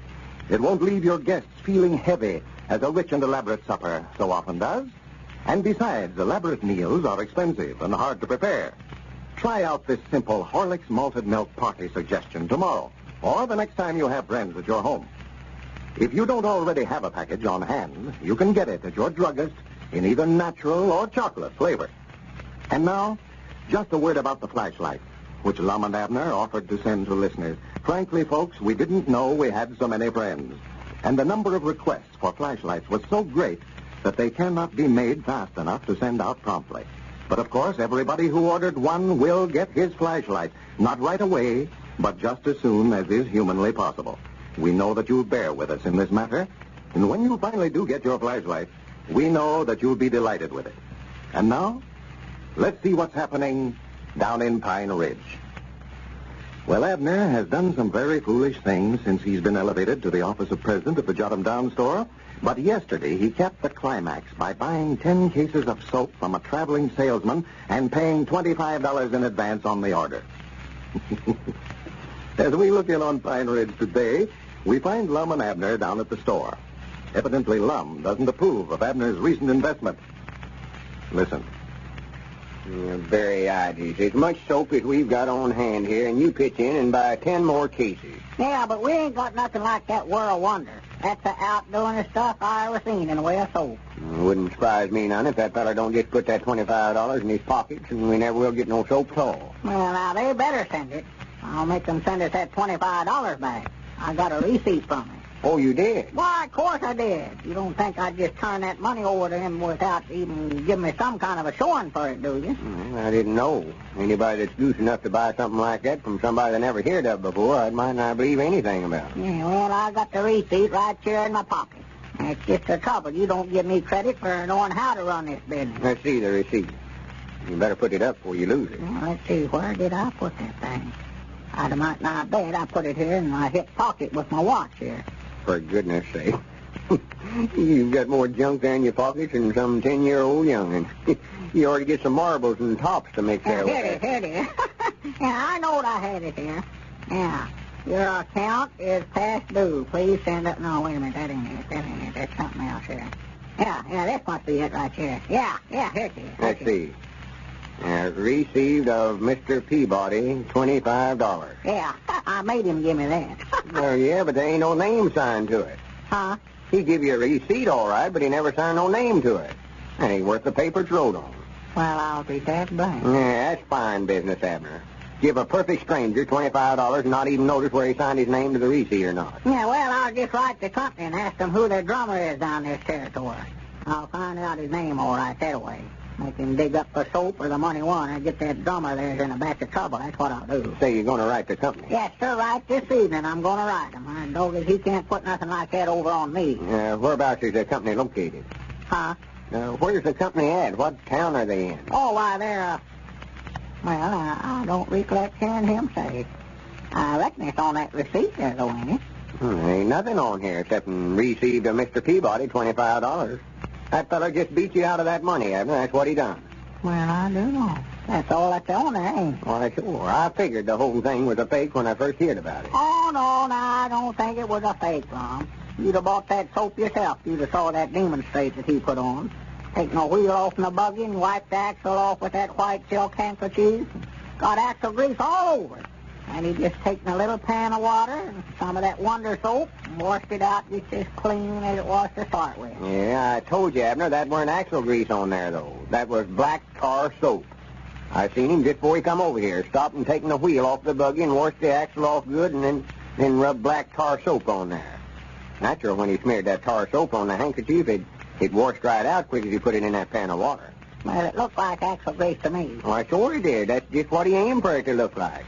Speaker 1: It won't leave your guests feeling heavy, as a rich and elaborate supper so often does. And besides, elaborate meals are expensive and hard to prepare. Try out this simple Horlicks malted milk party suggestion tomorrow, or the next time you have friends at your home. If you don't already have a package on hand, you can get it at your druggist in either natural or chocolate flavor. And now, just a word about the flashlight, which Lum and Abner offered to send to listeners. Frankly, folks, we didn't know we had so many friends. And the number of requests for flashlights was so great that they cannot be made fast enough to send out promptly. But, of course, everybody who ordered one will get his flashlight. Not right away, but just as soon as is humanly possible. We know that you'll bear with us in this matter. And when you finally do get your flashlight, we know that you'll be delighted with it. And now, let's see what's happening down in Pine Ridge. Well, Abner has done some very foolish things since he's been elevated to the office of president of the Jot 'em Down store. But yesterday, he kept the climax by buying 10 cases of soap from a traveling salesman and paying $25 in advance on the order. As we look in on Pine Ridge today, we find Lum and Abner down at the store. Evidently, Lum doesn't approve of Abner's recent investment. Listen.
Speaker 2: Very ideas. As much soap as we've got on hand here, and you pitch in and buy 10 more cases.
Speaker 3: Yeah, but we ain't got nothing like that World Wonder. That's the outdoing stuff I ever seen in the way of soap.
Speaker 2: Wouldn't surprise me none if that fella don't just put that $25 in his pockets, and we never will get no soap at all.
Speaker 3: Well, now, they better send it. I'll make them send us that $25 back. I got a receipt from it.
Speaker 2: Oh, you did?
Speaker 3: Why, of course I did. You don't think I'd just turn that money over to him without even giving me some kind of a showing for it, do you?
Speaker 2: I didn't know. Anybody that's goose enough to buy something like that from somebody that never heard of before, I might not believe anything about it.
Speaker 3: Yeah, well, I got the receipt right here in my pocket. That's just the trouble. You don't give me credit for knowing how to run this business.
Speaker 2: Let's see the receipt. You better put it up before you lose it.
Speaker 3: Well, let's see. Where did I put that thing? I might not bet I put it here in my hip pocket with my watch here.
Speaker 2: For goodness sake. You've got more junk there in your pockets than some 10-year-old young'un. You ought to get some marbles and tops to mix there with
Speaker 3: it. Here it is. Yeah, I know what I had it here. Yeah. Your account is past due. Please send it. No, wait a minute. That ain't it. That's something else here. Yeah, this must be it right here. Yeah, here it is.
Speaker 2: Let's see. Received of Mr. Peabody, $25.
Speaker 3: Yeah, I made him give me that.
Speaker 2: Well, yeah, but there ain't no name signed to it.
Speaker 3: Huh?
Speaker 2: He give you a receipt, all right, but he never signed no name to it. That ain't worth the paper it's wrote on.
Speaker 3: Well, I'll be that blank.
Speaker 2: Yeah, that's fine business, Abner. Give a perfect stranger $25 and not even notice where he signed his name to the receipt or not.
Speaker 3: Yeah, well, I'll just write the company and ask them who their drummer is down this territory. I'll find out his name all right that way. Make him dig up the soap or the money won and get that drummer there's in a batch of trouble. That's what I'll do.
Speaker 2: Say you're going to write the company?
Speaker 3: Yes, sir, right this evening. I'm going to write him. I know that he can't put nothing like that over on me.
Speaker 2: Whereabouts is the company located?
Speaker 3: Huh?
Speaker 2: Where's the company at? What town are they in?
Speaker 3: Oh, why, they're, well, I don't recollect hearing him say. I reckon it's on that receipt there, though, ain't it?
Speaker 2: Ain't nothing on here except received of Mr. Peabody $25. That fella just beat you out of that money, Abner. That's what he done.
Speaker 3: Well, I do know. That's all that's on there, ain't it?
Speaker 2: Why, sure. I figured the whole thing was a fake when I first heard about it.
Speaker 3: Oh, no, I don't think it was a fake, Lum. You'd have bought that soap yourself. You'd have saw that demonstrate that he put on. Taking a wheel off in the buggy and wiped the axle off with that white silk handkerchief. Got axle grease all over it. And he just taken a little pan of water and some of that Wonder soap and washed it out just as clean as it was to start with.
Speaker 2: Yeah, I told you, Abner, that weren't axle grease on there, though. That was black tar soap. I seen him just before he come over here, stop and taking the wheel off the buggy and washed the axle off good and then rub black tar soap on there. Natural, when he smeared that tar soap on the handkerchief, it washed right out quick as he put it in that pan of water.
Speaker 3: Well, it looked like axle grease to me.
Speaker 2: Why, sure it did. That's just what he aimed for it to look like.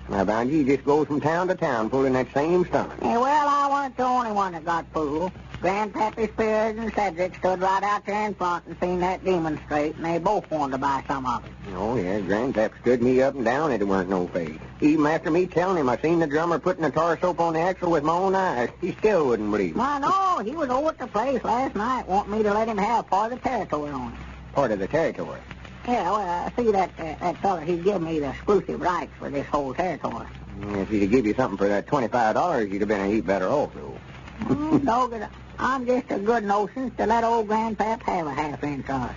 Speaker 2: Now, bound you, he just goes from town to town pulling that same stunt.
Speaker 3: Yeah, well, I wasn't the only one that got fooled. Grandpappy Spears and Cedric stood right out there in front and seen that demonstrate, and they both wanted to buy some of it.
Speaker 2: Oh, yeah, Grandpap stood me up and down and it weren't no fake. Even after me telling him I seen the drummer putting the tar soap on the axle with my own eyes, he still wouldn't believe it.
Speaker 3: Why, no, he was over at the place last night wanting me to let him have part of the territory on it.
Speaker 2: Part of the territory?
Speaker 3: Yeah, well, see, that fella, he give me the exclusive rights for this whole territory.
Speaker 2: If he'd give you something for that $25, you'd have been a heap better off, though.
Speaker 3: Doggone it. I'm just a good notion to let old Grandpap have a half inch on it.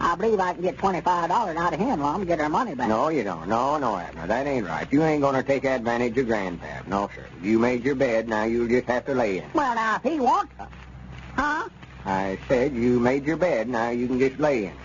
Speaker 3: I believe I can get $25 out of him, Lum, get our money back.
Speaker 2: No, you don't. No, Abner, that ain't right. You ain't going to take advantage of Grandpap. No, sir. You made your bed, now you'll just have to lay in it.
Speaker 3: Well, now, if he wants to. Huh?
Speaker 2: I said you made your bed, now you can just lay in it.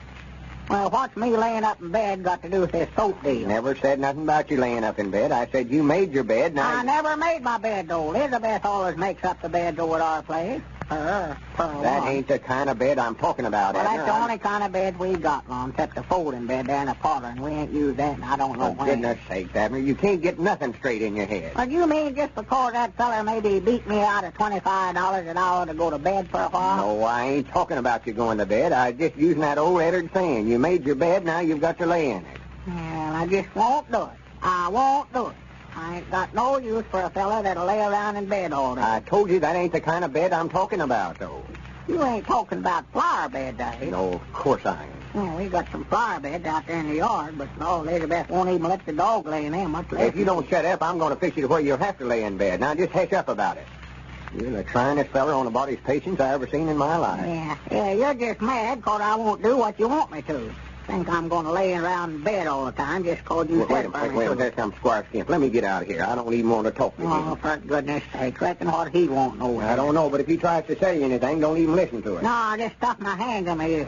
Speaker 3: Well, what's me laying up in bed got to do with this soap deal?
Speaker 2: Never said nothing about you laying up in bed. I said you made your bed, now...
Speaker 3: I never made my bed, though. Elizabeth always makes up the bed, though, at our place.
Speaker 2: That ain't the kind of bed I'm talking about,
Speaker 3: Well,
Speaker 2: Abner.
Speaker 3: that's the only kind of bed we got, Lum, except the folding bed there in the parlor, and we ain't used that, and I don't know when.
Speaker 2: For goodness sake, Abner, you can't get nothing straight in your head.
Speaker 3: Well, you mean just because that feller maybe beat me out of $25 an hour to go to bed for a while?
Speaker 2: No, I ain't talking about you going to bed. I was just using that old Eddard saying. You made your bed, now you've got to lay in it.
Speaker 3: Well, I just won't do it. I won't do it. I ain't got no use for a fella that'll lay around in bed all day.
Speaker 2: I told you that ain't the kind of bed I'm talking about, though.
Speaker 3: You ain't talking about flower bed, Daddy.
Speaker 2: No, of course I ain't.
Speaker 3: Well, we got some flower beds out there in the yard, but Elizabeth won't even let the dog lay in them, much less.
Speaker 2: If you don't shut up, I'm going to fix you to where you'll have to lay in bed. Now, just hush up about it. You're the tryingest feller on about his patience I ever seen in my life.
Speaker 3: Yeah, you're just mad 'cause I won't do what you want me to. Think I'm going to lay around in bed all the time just 'cause you said for me.
Speaker 2: Wait, there comes Squire Skimp. Let me get out of here. I don't even want to talk to him.
Speaker 3: Oh, for goodness sake, reckon what he won't know.
Speaker 2: I don't know, but if he tries to say anything, don't even listen to it.
Speaker 3: No, I just stuffed my hands in my ears.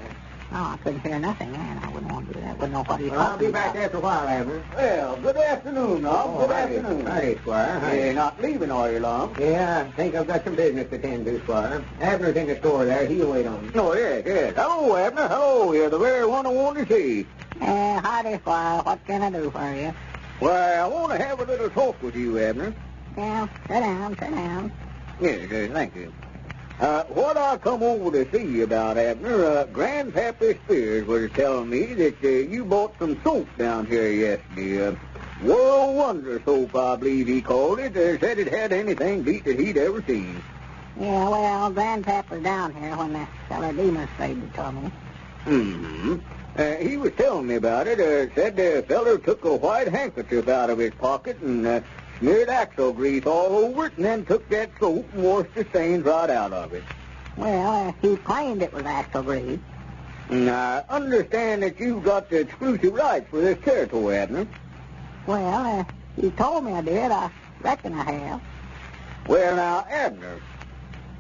Speaker 3: No, I couldn't hear nothing, man. I wouldn't want to do that. Wouldn't know what he's talking about.
Speaker 2: I'll be back after a while, Abner.
Speaker 8: Well, good afternoon, Lum. Good afternoon.
Speaker 2: Hey, Squire.
Speaker 8: You're not leaving, are you, Lum?
Speaker 2: Yeah, I think I've got some business to tend to, Squire. Abner's in the store there. He'll wait on me.
Speaker 8: Oh, yes. Hello, Abner. Hello. You're the very one I wanted to see.
Speaker 3: Howdy, Squire. What can I do for you?
Speaker 8: Why, I want to have a little talk with you, Abner.
Speaker 3: Yeah, sit down.
Speaker 8: Yes, thank you. What I come over to see you about, Abner, Grandpappy Spears was telling me that you bought some soap down here yesterday. World Wonder soap, I believe he called it. Said it had anything beat that he'd ever seen.
Speaker 3: Yeah, well, Grandpap was down here when the feller demonstrated to me.
Speaker 8: Mm-hmm. He was telling me about it. Said the feller took a white handkerchief out of his pocket and smeared axle grease all over it and then took that soap and washed the stains right out of it.
Speaker 3: Well, he claimed it was axle grease.
Speaker 8: And I understand that you've got the exclusive rights for this territory, Abner.
Speaker 3: Well, he told me I did. I reckon I have.
Speaker 8: Well, now, Abner,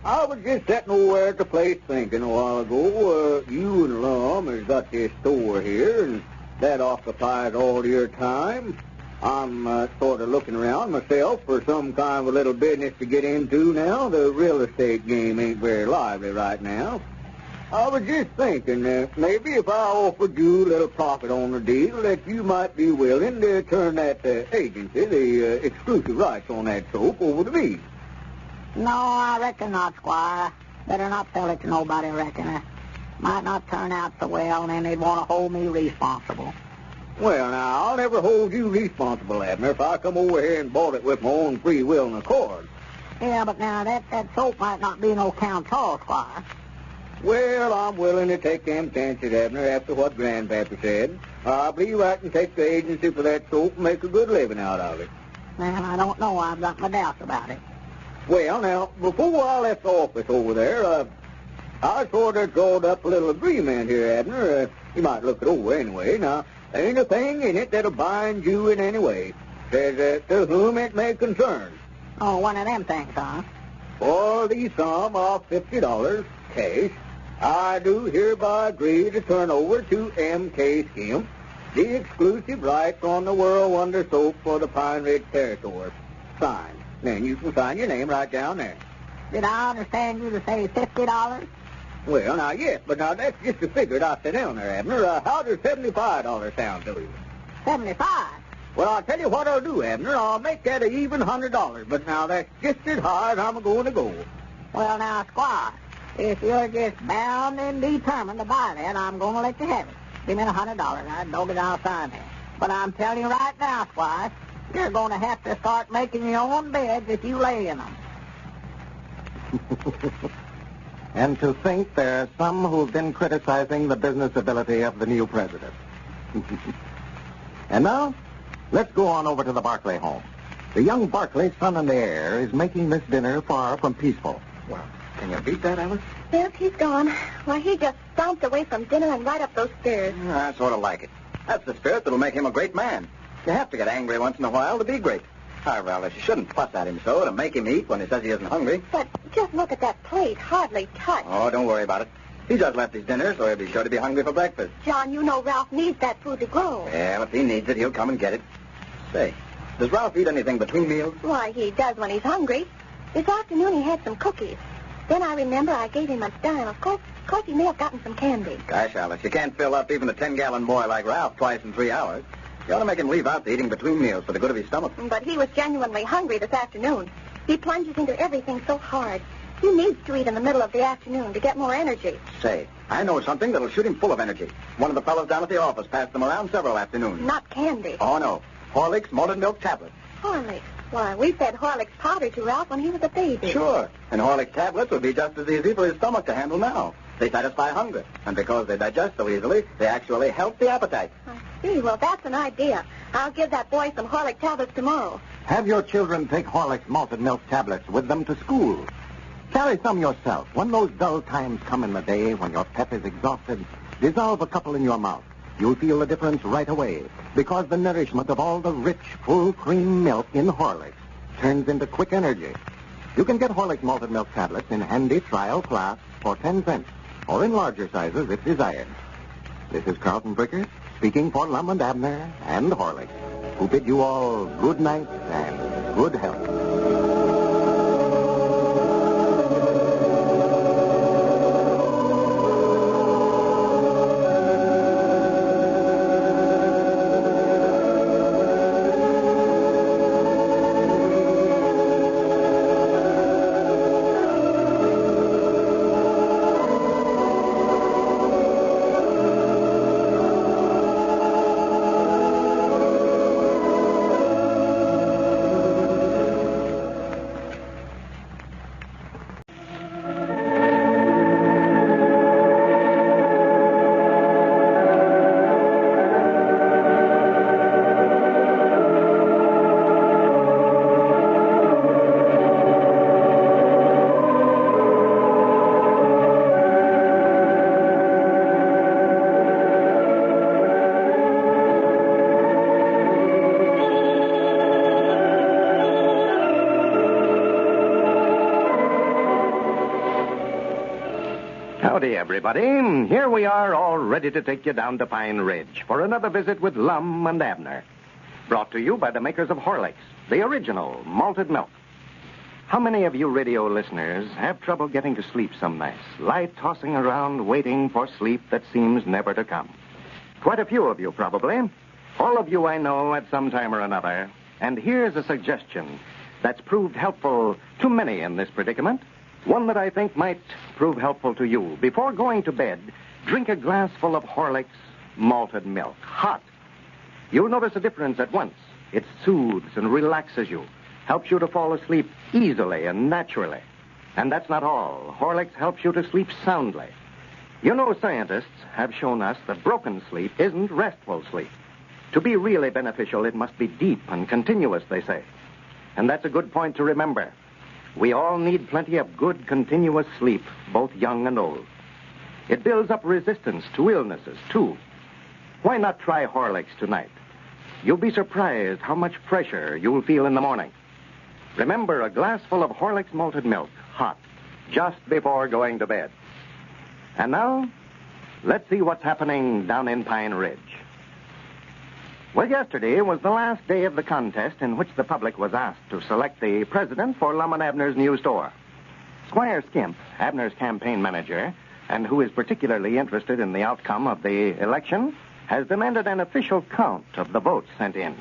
Speaker 8: I was just sitting over at the place thinking a while ago, you and Lum has got this store here, and that occupies all your time. I'm sort of looking around myself for some kind of a little business to get into now. The real estate game ain't very lively right now. I was just thinking maybe if I offered you a little profit on the deal that you might be willing to turn that agency, the exclusive rights on that soap, over to me.
Speaker 3: No, I reckon not, Squire. Better not sell it to nobody, reckon. It might not turn out so well, and then they'd want to hold me responsible.
Speaker 8: Well, now, I'll never hold you responsible, Abner, if I come over here and bought it with my own free will and accord.
Speaker 3: Yeah, but now that soap might not be no count all, Squire.
Speaker 8: Well, I'm willing to take them chances, Abner, after what Grandpapa said. I believe I can take the agency for that soap and make a good living out of it.
Speaker 3: Well, I don't know. I've got my doubts about it.
Speaker 8: Well, now, before I left the office over there, I sort of drawed up a little agreement here, Abner. You might look it over anyway. Now, there ain't a thing in it that'll bind you in any way. Says, to whom it may concern.
Speaker 3: Oh, one of them things, huh?
Speaker 8: For the sum of $50, cash, I do hereby agree to turn over to M.K. Skimp the exclusive rights on the World Wonder soap for the Pine Ridge Territory. Signed. Then you can sign your name right down there.
Speaker 3: Did I understand you to say $50?
Speaker 8: Well, now, yes, but now that's just the figure I set down there, Abner. How does $75 sound to you?
Speaker 3: 75?
Speaker 8: Well, I'll tell you what I'll do, Abner. I'll make that an even $100, but now that's just as high as I'm going to go.
Speaker 3: Well, now, Squire, if you're just bound and determined to buy that, I'm going to let you have it. Give me $100. I dog it, I'll sign it. But I'm telling you right now, Squire, you're going to have to start making your own beds if you lay in them.
Speaker 1: And to think there are some who've been criticizing the business ability of the new president. And now, let's go on over to the Barclay home. The young Barclay, son and heir, is making this dinner far from peaceful.
Speaker 2: Well, can you beat that, Alice?
Speaker 7: Yes, he's gone. Why, he just stomped away from dinner and right up those stairs.
Speaker 2: I sort of like it. That's the spirit that'll make him a great man. You have to get angry once in a while to be great. However, Alice, you shouldn't fuss at him so to make him eat when he says he isn't hungry.
Speaker 7: But just look at that plate, hardly touched.
Speaker 2: Oh, don't worry about it. He just left his dinner, so he'll be sure to be hungry for breakfast.
Speaker 7: John, you know Ralph needs that food to grow.
Speaker 2: Well, if he needs it, he'll come and get it. Say, does Ralph eat anything between meals?
Speaker 7: Why, he does when he's hungry. This afternoon he had some cookies. Then I remember I gave him a dime. Of course he may have gotten some candy.
Speaker 2: Gosh, Alice, you can't fill up even a 10-gallon boy like Ralph twice in 3 hours. You ought to make him leave out the eating between meals for the good of his stomach.
Speaker 7: But he was genuinely hungry this afternoon. He plunges into everything so hard. He needs to eat in the middle of the afternoon to get more energy.
Speaker 2: Say, I know something that'll shoot him full of energy. One of the fellows down at the office passed them around several afternoons.
Speaker 7: Not candy.
Speaker 2: Oh, no. Horlicks malted milk tablets.
Speaker 7: Horlicks? Why, we fed Horlicks powder to Ralph when he was a baby.
Speaker 2: Sure. And Horlicks tablets would be just as easy for his stomach to handle now. They satisfy hunger, and because they digest so easily, they actually help the appetite.
Speaker 7: I see. Well, that's an idea. I'll give that boy some Horlick tablets tomorrow.
Speaker 1: Have your children take Horlick's malted milk tablets with them to school. Carry some yourself. When those dull times come in the day, when your pep is exhausted, dissolve a couple in your mouth. You'll feel the difference right away, because the nourishment of all the rich, full cream milk in Horlicks turns into quick energy. You can get Horlick's malted milk tablets in handy trial flasks for 10 cents, or in larger sizes if desired. This is Carlton Bricker, speaking for Lum and Abner and Horlicks, who bid you all good night and good health.
Speaker 4: Howdy, everybody. Here we are, all ready to take you down to Pine Ridge for another visit with Lum and Abner. Brought to you by the makers of Horlicks, the original malted milk. How many of you radio listeners have trouble getting to sleep some nights, lie tossing around waiting for sleep that seems never to come? Quite a few of you, probably. All of you I know at some time or another. And here's a suggestion that's proved helpful to many in this predicament. One that I think might prove helpful to you. Before going to bed, drink a glass full of Horlick's malted milk, hot. You'll notice a difference at once. It soothes and relaxes you, helps you to fall asleep easily and naturally. And that's not all. Horlicks helps you to sleep soundly. You know, scientists have shown us that broken sleep isn't restful sleep. To be really beneficial, it must be deep and continuous, they say. And that's a good point to remember. We all need plenty of good, continuous sleep, both young and old. It builds up resistance to illnesses, too. Why not try Horlicks tonight? You'll be surprised how much fresher you'll feel in the morning. Remember, a glass full of Horlicks malted milk, hot, just before going to bed. And now, let's see what's happening down in Pine Ridge. Well, yesterday was the last day of the contest in which the public was asked to select the president for Lum and Abner's new store. Squire Skimp, Abner's campaign manager, and who is particularly interested in the outcome of the election, has demanded an official count of the votes sent in.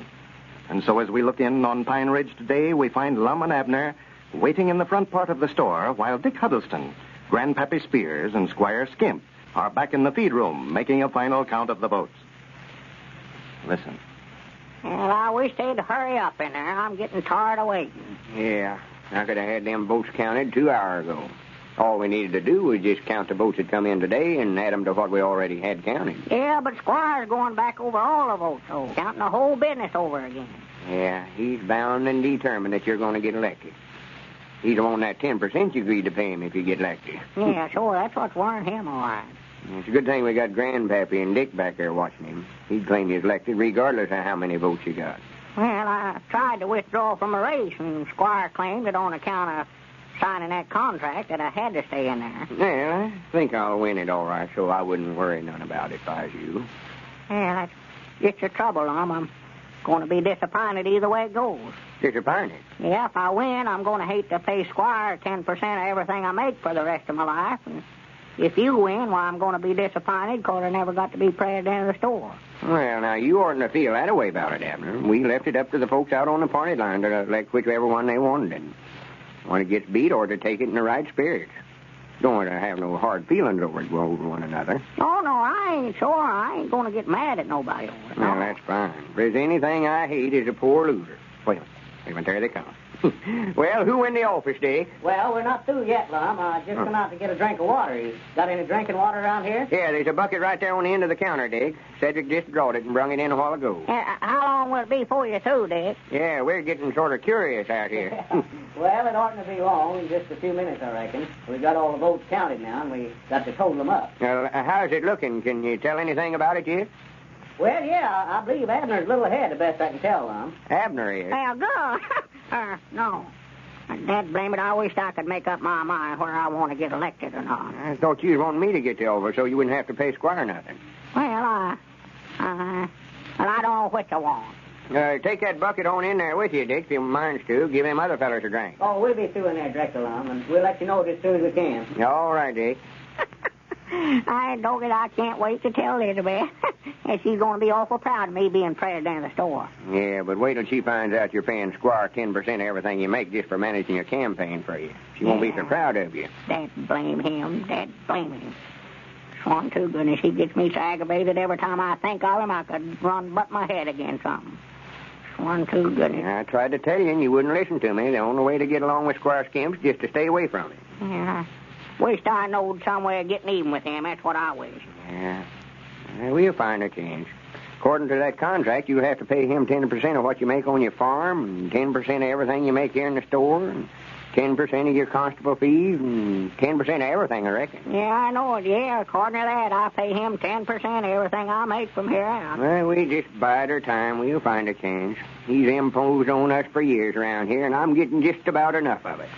Speaker 4: And so as we look in on Pine Ridge today, we find Lum and Abner waiting in the front part of the store while Dick Huddleston, Grandpappy Spears, and Squire Skimp are back in the feed room making a final count of the votes. Listen.
Speaker 14: Well, I wish they'd hurry up in there. I'm getting tired of waiting.
Speaker 2: Yeah, I could have had them votes counted 2 hours ago. All we needed to do was just count the votes that come in today and add them to what we already had counted.
Speaker 14: Yeah, but Squire's going back over all the votes, so counting the whole business over again.
Speaker 2: Yeah, he's bound and determined that you're going to get elected. He's on that 10% you agreed to pay him if you get elected.
Speaker 14: Yeah, sure, that's what's worrying him, all right.
Speaker 2: It's a good thing we got Grandpappy and Dick back there watching him. He'd claim he's elected regardless of how many votes you got.
Speaker 14: Well, I tried to withdraw from the race, and Squire claimed that on account of signing that contract that I had to stay in there.
Speaker 2: Well, I think I'll win it all right, so I wouldn't worry none about it if I was you.
Speaker 14: Yeah, that's just the trouble, I'm going to be disappointed either way it goes.
Speaker 2: Disappointed?
Speaker 14: Yeah, if I win, I'm going to hate to pay Squire 10% of everything I make for the rest of my life, and if you win, well, I'm going to be disappointed because I never got to be president of the store.
Speaker 2: Well, now, you oughtn't to feel that way about it, Abner. We left it up to the folks out on the party line to elect whichever one they wanted. And when it gets beat, or to take it in the right spirit. Don't want to have no hard feelings over one another.
Speaker 14: Oh, no, I ain't sure. I ain't going to get mad at nobody over it.
Speaker 2: Well, that's fine. If there's anything I hate is a poor loser. Wait a minute, there they come. Well, who in the office, Dick?
Speaker 3: Well, we're not through yet, Lum. I just come out to get a drink of water. You got any drinking water around here?
Speaker 2: Yeah, there's a bucket right there on the end of the counter, Dick. Cedric just brought it and brung it in a while ago.
Speaker 3: How long will it be before you're through, Dick?
Speaker 2: Yeah, we're getting sort of curious out here.
Speaker 3: Well, it oughtn't to be long, just a few minutes, I reckon. We got all the votes counted now, and we got to total them up.
Speaker 2: How's it looking? Can you tell anything about it yet?
Speaker 3: Well, yeah, I believe Abner's a little ahead, the best I can tell, Lum.
Speaker 2: Abner is?
Speaker 3: Well, good. No. Dad blame it, I wished I could make up my mind whether I want to get elected or not.
Speaker 2: I thought you was wanting me to get you over so you wouldn't have to pay Squire nothing.
Speaker 3: Well, I don't know which I want.
Speaker 2: Take that bucket on in there with you, Dick, if you minds to. Give them other fellas a drink.
Speaker 3: Oh, we'll be through in there directly, Lum, and we'll let you know it as soon as we can.
Speaker 2: All right, Dick.
Speaker 3: Dog it, I can't wait to tell Elizabeth. And she's going to be awful proud of me being president of the store.
Speaker 2: Yeah, but wait till she finds out you're paying Squire 10% of everything you make just for managing your campaign for you. She won't be so proud of you.
Speaker 3: Dad blame him. Dad blame him. Swan to goodness, he gets me so aggravated every time I think of him I could butt my head against something. Swan to goodness.
Speaker 2: I tried to tell you and you wouldn't listen to me. The only way to get along with Squire Skimps is just to stay away from him.
Speaker 3: Yeah. Wished I knowed some way of getting even with him. That's what I wish.
Speaker 2: Yeah. We'll find a change. According to that contract, you'll have to pay him 10% of what you make on your farm, and 10% of everything you make here in the store, and 10% of your constable fees, and 10% of everything, I reckon.
Speaker 3: Yeah, I know it. Yeah, according to that, I pay him 10% of everything I make from here out.
Speaker 2: Well, we just bide our time. We'll find a change. He's imposed on us for years around here, and I'm getting just about enough of it.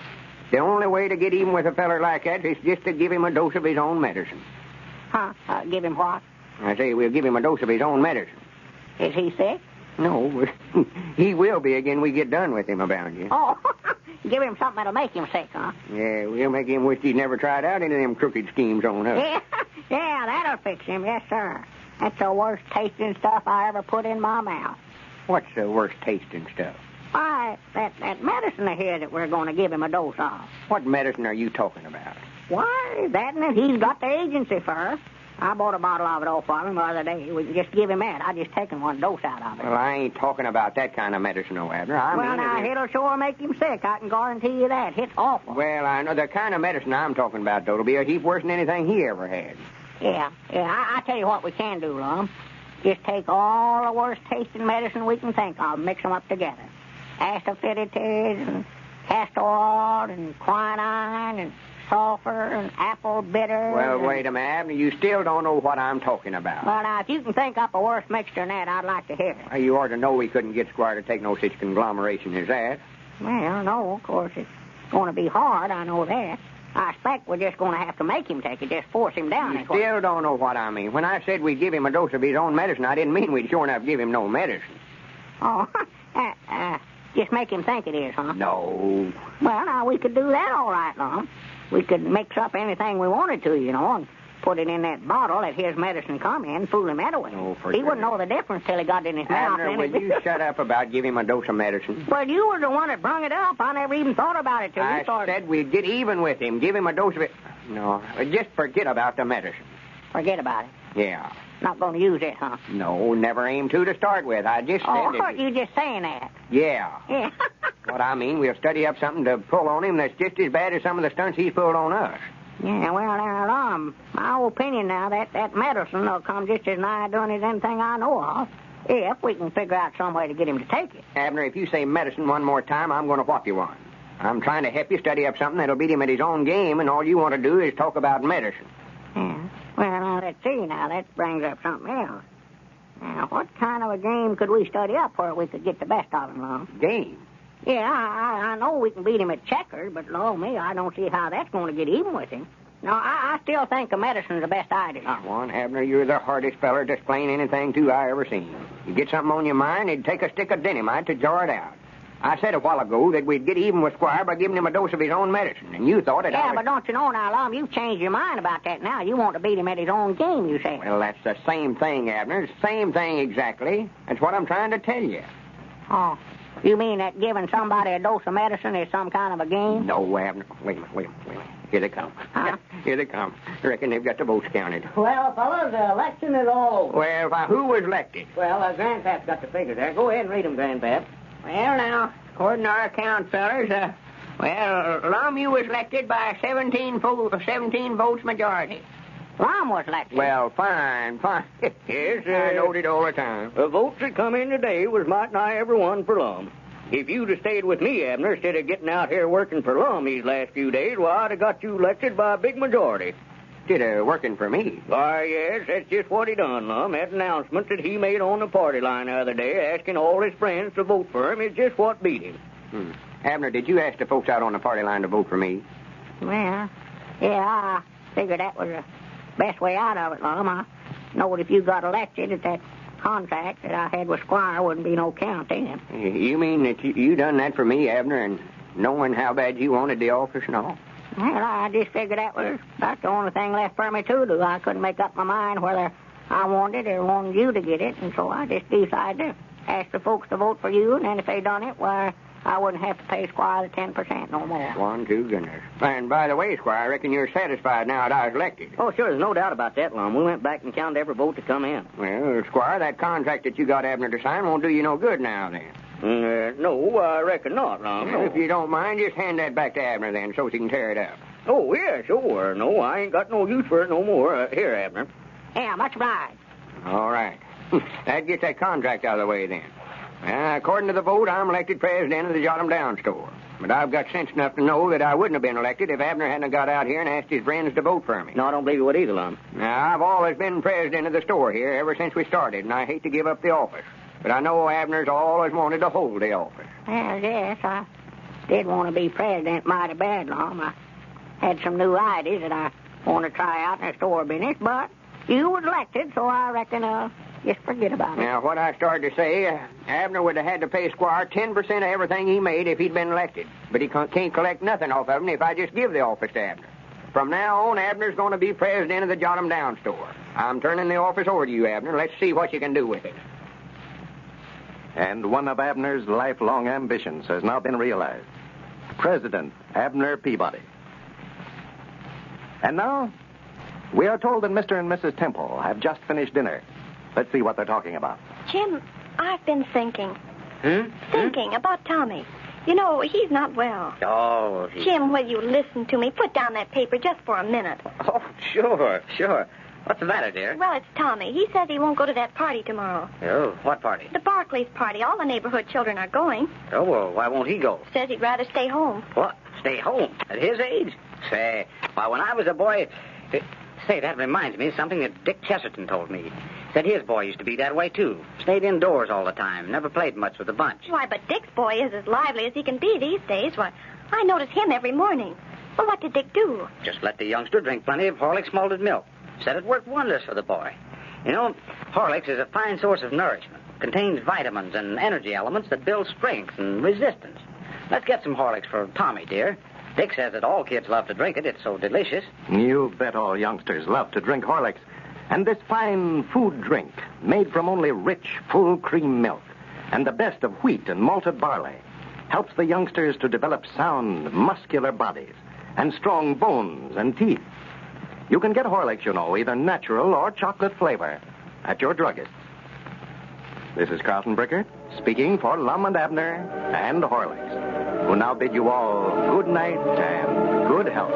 Speaker 2: The only way to get even with a feller like that is just to give him a dose of his own medicine.
Speaker 3: Huh? Give him what?
Speaker 2: I say we'll give him a dose of his own medicine.
Speaker 3: Is he sick?
Speaker 2: No, he will be again we get done with him about you.
Speaker 3: Oh, give him something that'll make him sick, huh?
Speaker 2: Yeah, we'll make him wish he'd never tried out any of them crooked schemes on us.
Speaker 3: Yeah, that'll fix him, yes, sir. That's the worst tasting stuff I ever put in my mouth.
Speaker 2: What's the worst tasting stuff?
Speaker 3: Why, that medicine here that we're going to give him a dose of.
Speaker 2: What medicine are you talking about?
Speaker 3: Why, that and he's got the agency for. I bought a bottle of it off of him the other day. We can just give him that. I just taken one dose out of it.
Speaker 2: Well, I ain't talking about that kind of medicine, no, Abner.
Speaker 3: It'll sure make him sick. I can guarantee you that. It's awful.
Speaker 2: Well, I know the kind of medicine I'm talking about, though, will be a heap worse than anything he ever had.
Speaker 3: Yeah. I tell you what we can do, Lum. Just take all the worst tasting medicine we can think of and mix them up together. Astaphylitids and castor oil and quinine and sulfur and apple bitter.
Speaker 2: Well, wait a minute, Abner. You still don't know what I'm talking about.
Speaker 3: Well, now, if you can think up a worse mixture than that, I'd like to hear it.
Speaker 2: Well, you ought to know we couldn't get Squire to take no such conglomeration as that.
Speaker 3: Well, no, of course, it's going to be hard, I know that. I expect we're just going to have to make him take it, just force him down.
Speaker 2: You still don't know what I mean. When I said we'd give him a dose of his own medicine, I didn't mean we'd sure enough give him no medicine.
Speaker 3: Oh, just make him think it is, huh?
Speaker 2: No.
Speaker 3: Well, now, we could do that all right, Lum. We could mix up anything we wanted to, and put it in that bottle that his medicine come in, fool him that way.
Speaker 2: Oh,
Speaker 3: he wouldn't know the difference till he got it in his mouth.
Speaker 2: Abner, will you shut up about giving him a dose of medicine?
Speaker 3: Well, you were the one that brung it up. I never even thought about it till you started.
Speaker 2: I said we'd get even with him, give him a dose of it. No, just forget about the medicine.
Speaker 3: Forget about it?
Speaker 2: Yeah.
Speaker 3: Not going to use it, huh?
Speaker 2: No, never aimed to start with. I just said
Speaker 3: it. Oh, you just saying that?
Speaker 2: Yeah.
Speaker 3: Yeah.
Speaker 2: What I mean, we'll study up something to pull on him that's just as bad as some of the stunts he's pulled on us.
Speaker 3: Yeah, well, now, my opinion now, that medicine will come just as nigh doing as anything I know of, if we can figure out some way to get him to take it.
Speaker 2: Abner, if you say medicine one more time, I'm going to whop you one. I'm trying to help you study up something that'll beat him at his own game, and all you want to do is talk about medicine.
Speaker 3: Yeah. Well, now, let's see. Now, that brings up something else. Now, what kind of a game could we study up where we could get the best of him, Lum?
Speaker 2: Game?
Speaker 3: Yeah, I know we can beat him at checkers, but, Lord me, I don't see how that's going to get even with him. No, I still think the medicine's the best idea.
Speaker 2: One, Abner, you're the hardest feller to explain anything to I ever seen. You get something on your mind, it'd take a stick of dynamite to jar it out. I said a while ago that we'd get even with Squire by giving him a dose of his own medicine, and you thought it...
Speaker 3: Yeah, but don't you know now, Lum, you've changed your mind about that now. You want to beat him at his own game, you say.
Speaker 2: Well, that's the same thing, Abner. The same thing exactly. That's what I'm trying to tell you.
Speaker 3: Oh, you mean that giving somebody a dose of medicine is some kind of a game?
Speaker 2: No, Abner. Wait a minute. Here they come.
Speaker 3: Huh?
Speaker 2: Here they come. I reckon they've got the votes counted.
Speaker 3: Well, fellas, the election is all over.
Speaker 2: Well, who was elected?
Speaker 3: Well, Grandpap's got the figures there. Go ahead and read them, Grandpap.
Speaker 14: Well, now, according to our account, fellers, Lum, you was elected by 17 votes majority. Lum was elected.
Speaker 9: Well, fine. Yes, I knowed it all the time. The votes that come in today was might nigh every one for Lum. If you'd have stayed with me, Abner, instead of getting out here working for Lum these last few days, well, I'd have got you elected by a big majority.
Speaker 2: Instead of working for me.
Speaker 9: Why, yes, that's just what he done, Lum. That announcement that he made on the party line the other day, asking all his friends to vote for him, is just what beat him.
Speaker 2: Abner, did you ask the folks out on the party line to vote for me?
Speaker 14: Well, yeah, I figured that was the best way out of it, Lum. I knowed if you got elected that contract that I had with Squire wouldn't be no count in him.
Speaker 2: You mean that you done that for me, Abner, and knowing how bad you wanted the office and all?
Speaker 14: Well, I just figured that was about the only thing left for me to do. I couldn't make up my mind whether I wanted it or wanted you to get it, and so I just decided to ask the folks to vote for you, and then if they done it, why, I wouldn't have to pay Squire the 10% no more.
Speaker 2: One, two, goodness. And by the way, Squire, I reckon you're satisfied now that I was elected.
Speaker 6: Oh, sure, there's no doubt about that, Lum. We went back and counted every vote to come in.
Speaker 2: Well, Squire, that contract that you got Abner to sign won't do you no good now, then.
Speaker 9: No, I reckon not, Lum.
Speaker 2: Well, if you don't mind, just hand that back to Abner, then, so he can tear it up.
Speaker 9: Oh, yeah, sure. No, I ain't got no use for it no more. Here, Abner.
Speaker 14: Yeah, much obliged.
Speaker 2: All right. That gets that contract out of the way, then. According to the vote, I'm elected president of the Jot 'em Down store. But I've got sense enough to know that I wouldn't have been elected if Abner hadn't got out here and asked his friends to vote for me.
Speaker 6: No, I don't believe you would either, Lum.
Speaker 2: Now, I've always been president of the store here ever since we started, and I hate to give up the office. But I know Abner's always wanted to hold the office.
Speaker 14: Well, yes, I did want to be president mighty bad, Lum. I had some new ideas that I want to try out in the store business, but you was elected, so I reckon just forget about it.
Speaker 2: Now, what I started to say, Abner would have had to pay Squire 10% of everything he made if he'd been elected. But he can't collect nothing off of him if I just give the office to Abner. From now on, Abner's going to be president of the Jot 'em Down store. I'm turning the office over to you, Abner. Let's see what you can do with it.
Speaker 4: And one of Abner's lifelong ambitions has now been realized. President Abner Peabody. And now, we are told that Mr. and Mrs. Temple have just finished dinner. Let's see what they're talking about.
Speaker 7: Jim, I've been thinking. Thinking about Tommy. You know, he's not well.
Speaker 6: Oh,
Speaker 7: Jim, will you listen to me? Put down that paper just for a minute.
Speaker 6: Oh, sure. What's the matter, dear?
Speaker 7: Well, it's Tommy. He says he won't go to that party tomorrow.
Speaker 6: Oh, what party?
Speaker 7: The Barclays party. All the neighborhood children are going.
Speaker 6: Oh, well, why won't he go?
Speaker 7: Says he'd rather stay home.
Speaker 6: What? Stay home? At his age? Say, why, when I was a boy... Say, that reminds me of something that Dick Chesterton told me. Said his boy used to be that way, too. Stayed indoors all the time. Never played much with the bunch.
Speaker 7: Why, but Dick's boy is as lively as he can be these days. Why, I notice him every morning. Well, what did Dick do?
Speaker 6: Just let the youngster drink plenty of Horlicks malted milk. Said it worked wonders for the boy. You know, Horlicks is a fine source of nourishment. Contains vitamins and energy elements that build strength and resistance. Let's get some Horlicks for Tommy, dear. Dick says that all kids love to drink it. It's so delicious.
Speaker 4: You bet all youngsters love to drink Horlicks. And this fine food drink, made from only rich, full cream milk, and the best of wheat and malted barley, helps the youngsters to develop sound, muscular bodies and strong bones and teeth. You can get Horlicks, you know, either natural or chocolate flavor, at your druggist. This is Carlton Bricker, speaking for Lum and Abner and Horlicks, who now bid you all good night and good health.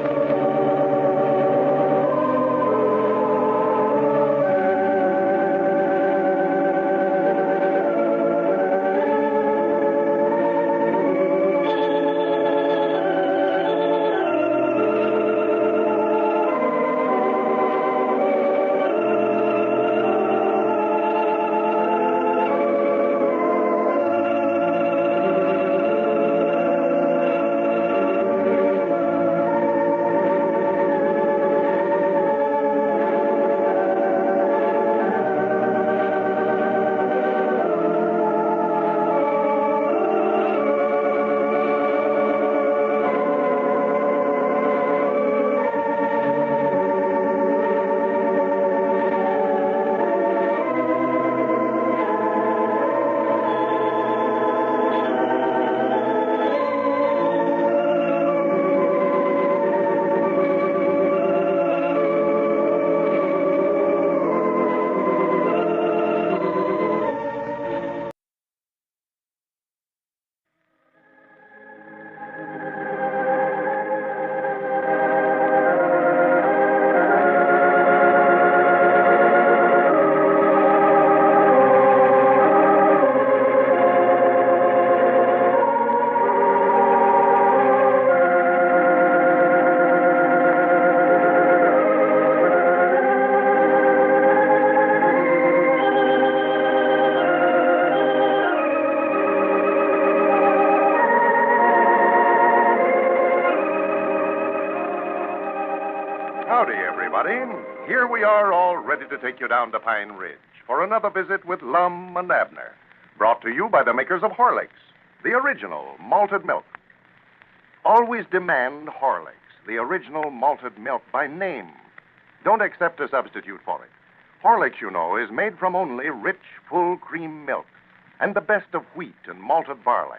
Speaker 10: everybody. Here we are, all ready to take you down to Pine Ridge for another visit with Lum and Abner. Brought to you by the makers of Horlicks, the original malted milk. Always demand Horlicks, the original malted milk by name. Don't accept a substitute for it. Horlicks, you know, is made from only rich, full cream milk and the best of wheat and malted barley.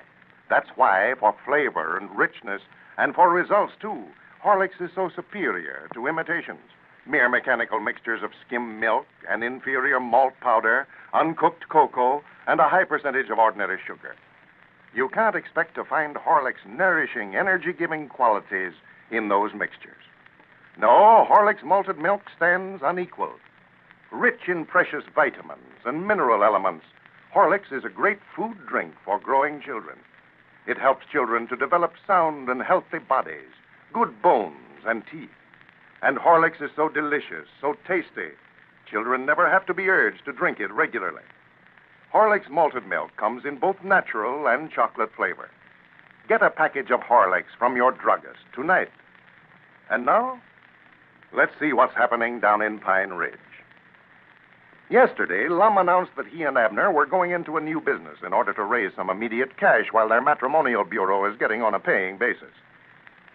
Speaker 10: That's why, for flavor and richness, and for results, too, Horlicks is so superior to imitations. Mere mechanical mixtures of skim milk and inferior malt powder, uncooked cocoa, and a high percentage of ordinary sugar. You can't expect to find Horlicks' nourishing, energy-giving qualities in those mixtures. No, Horlicks malted milk stands unequaled. Rich in precious vitamins and mineral elements, Horlicks is a great food drink for growing children. It helps children to develop sound and healthy bodies, good bones and teeth. And Horlicks is so delicious, so tasty, children never have to be urged to drink it regularly. Horlicks malted milk comes in both natural and chocolate flavor. Get a package of Horlicks from your druggist tonight. And now, let's see what's happening down in Pine Ridge. Yesterday, Lum announced that he and Abner were going into a new business in order to raise some immediate cash while their matrimonial bureau is getting on a paying basis.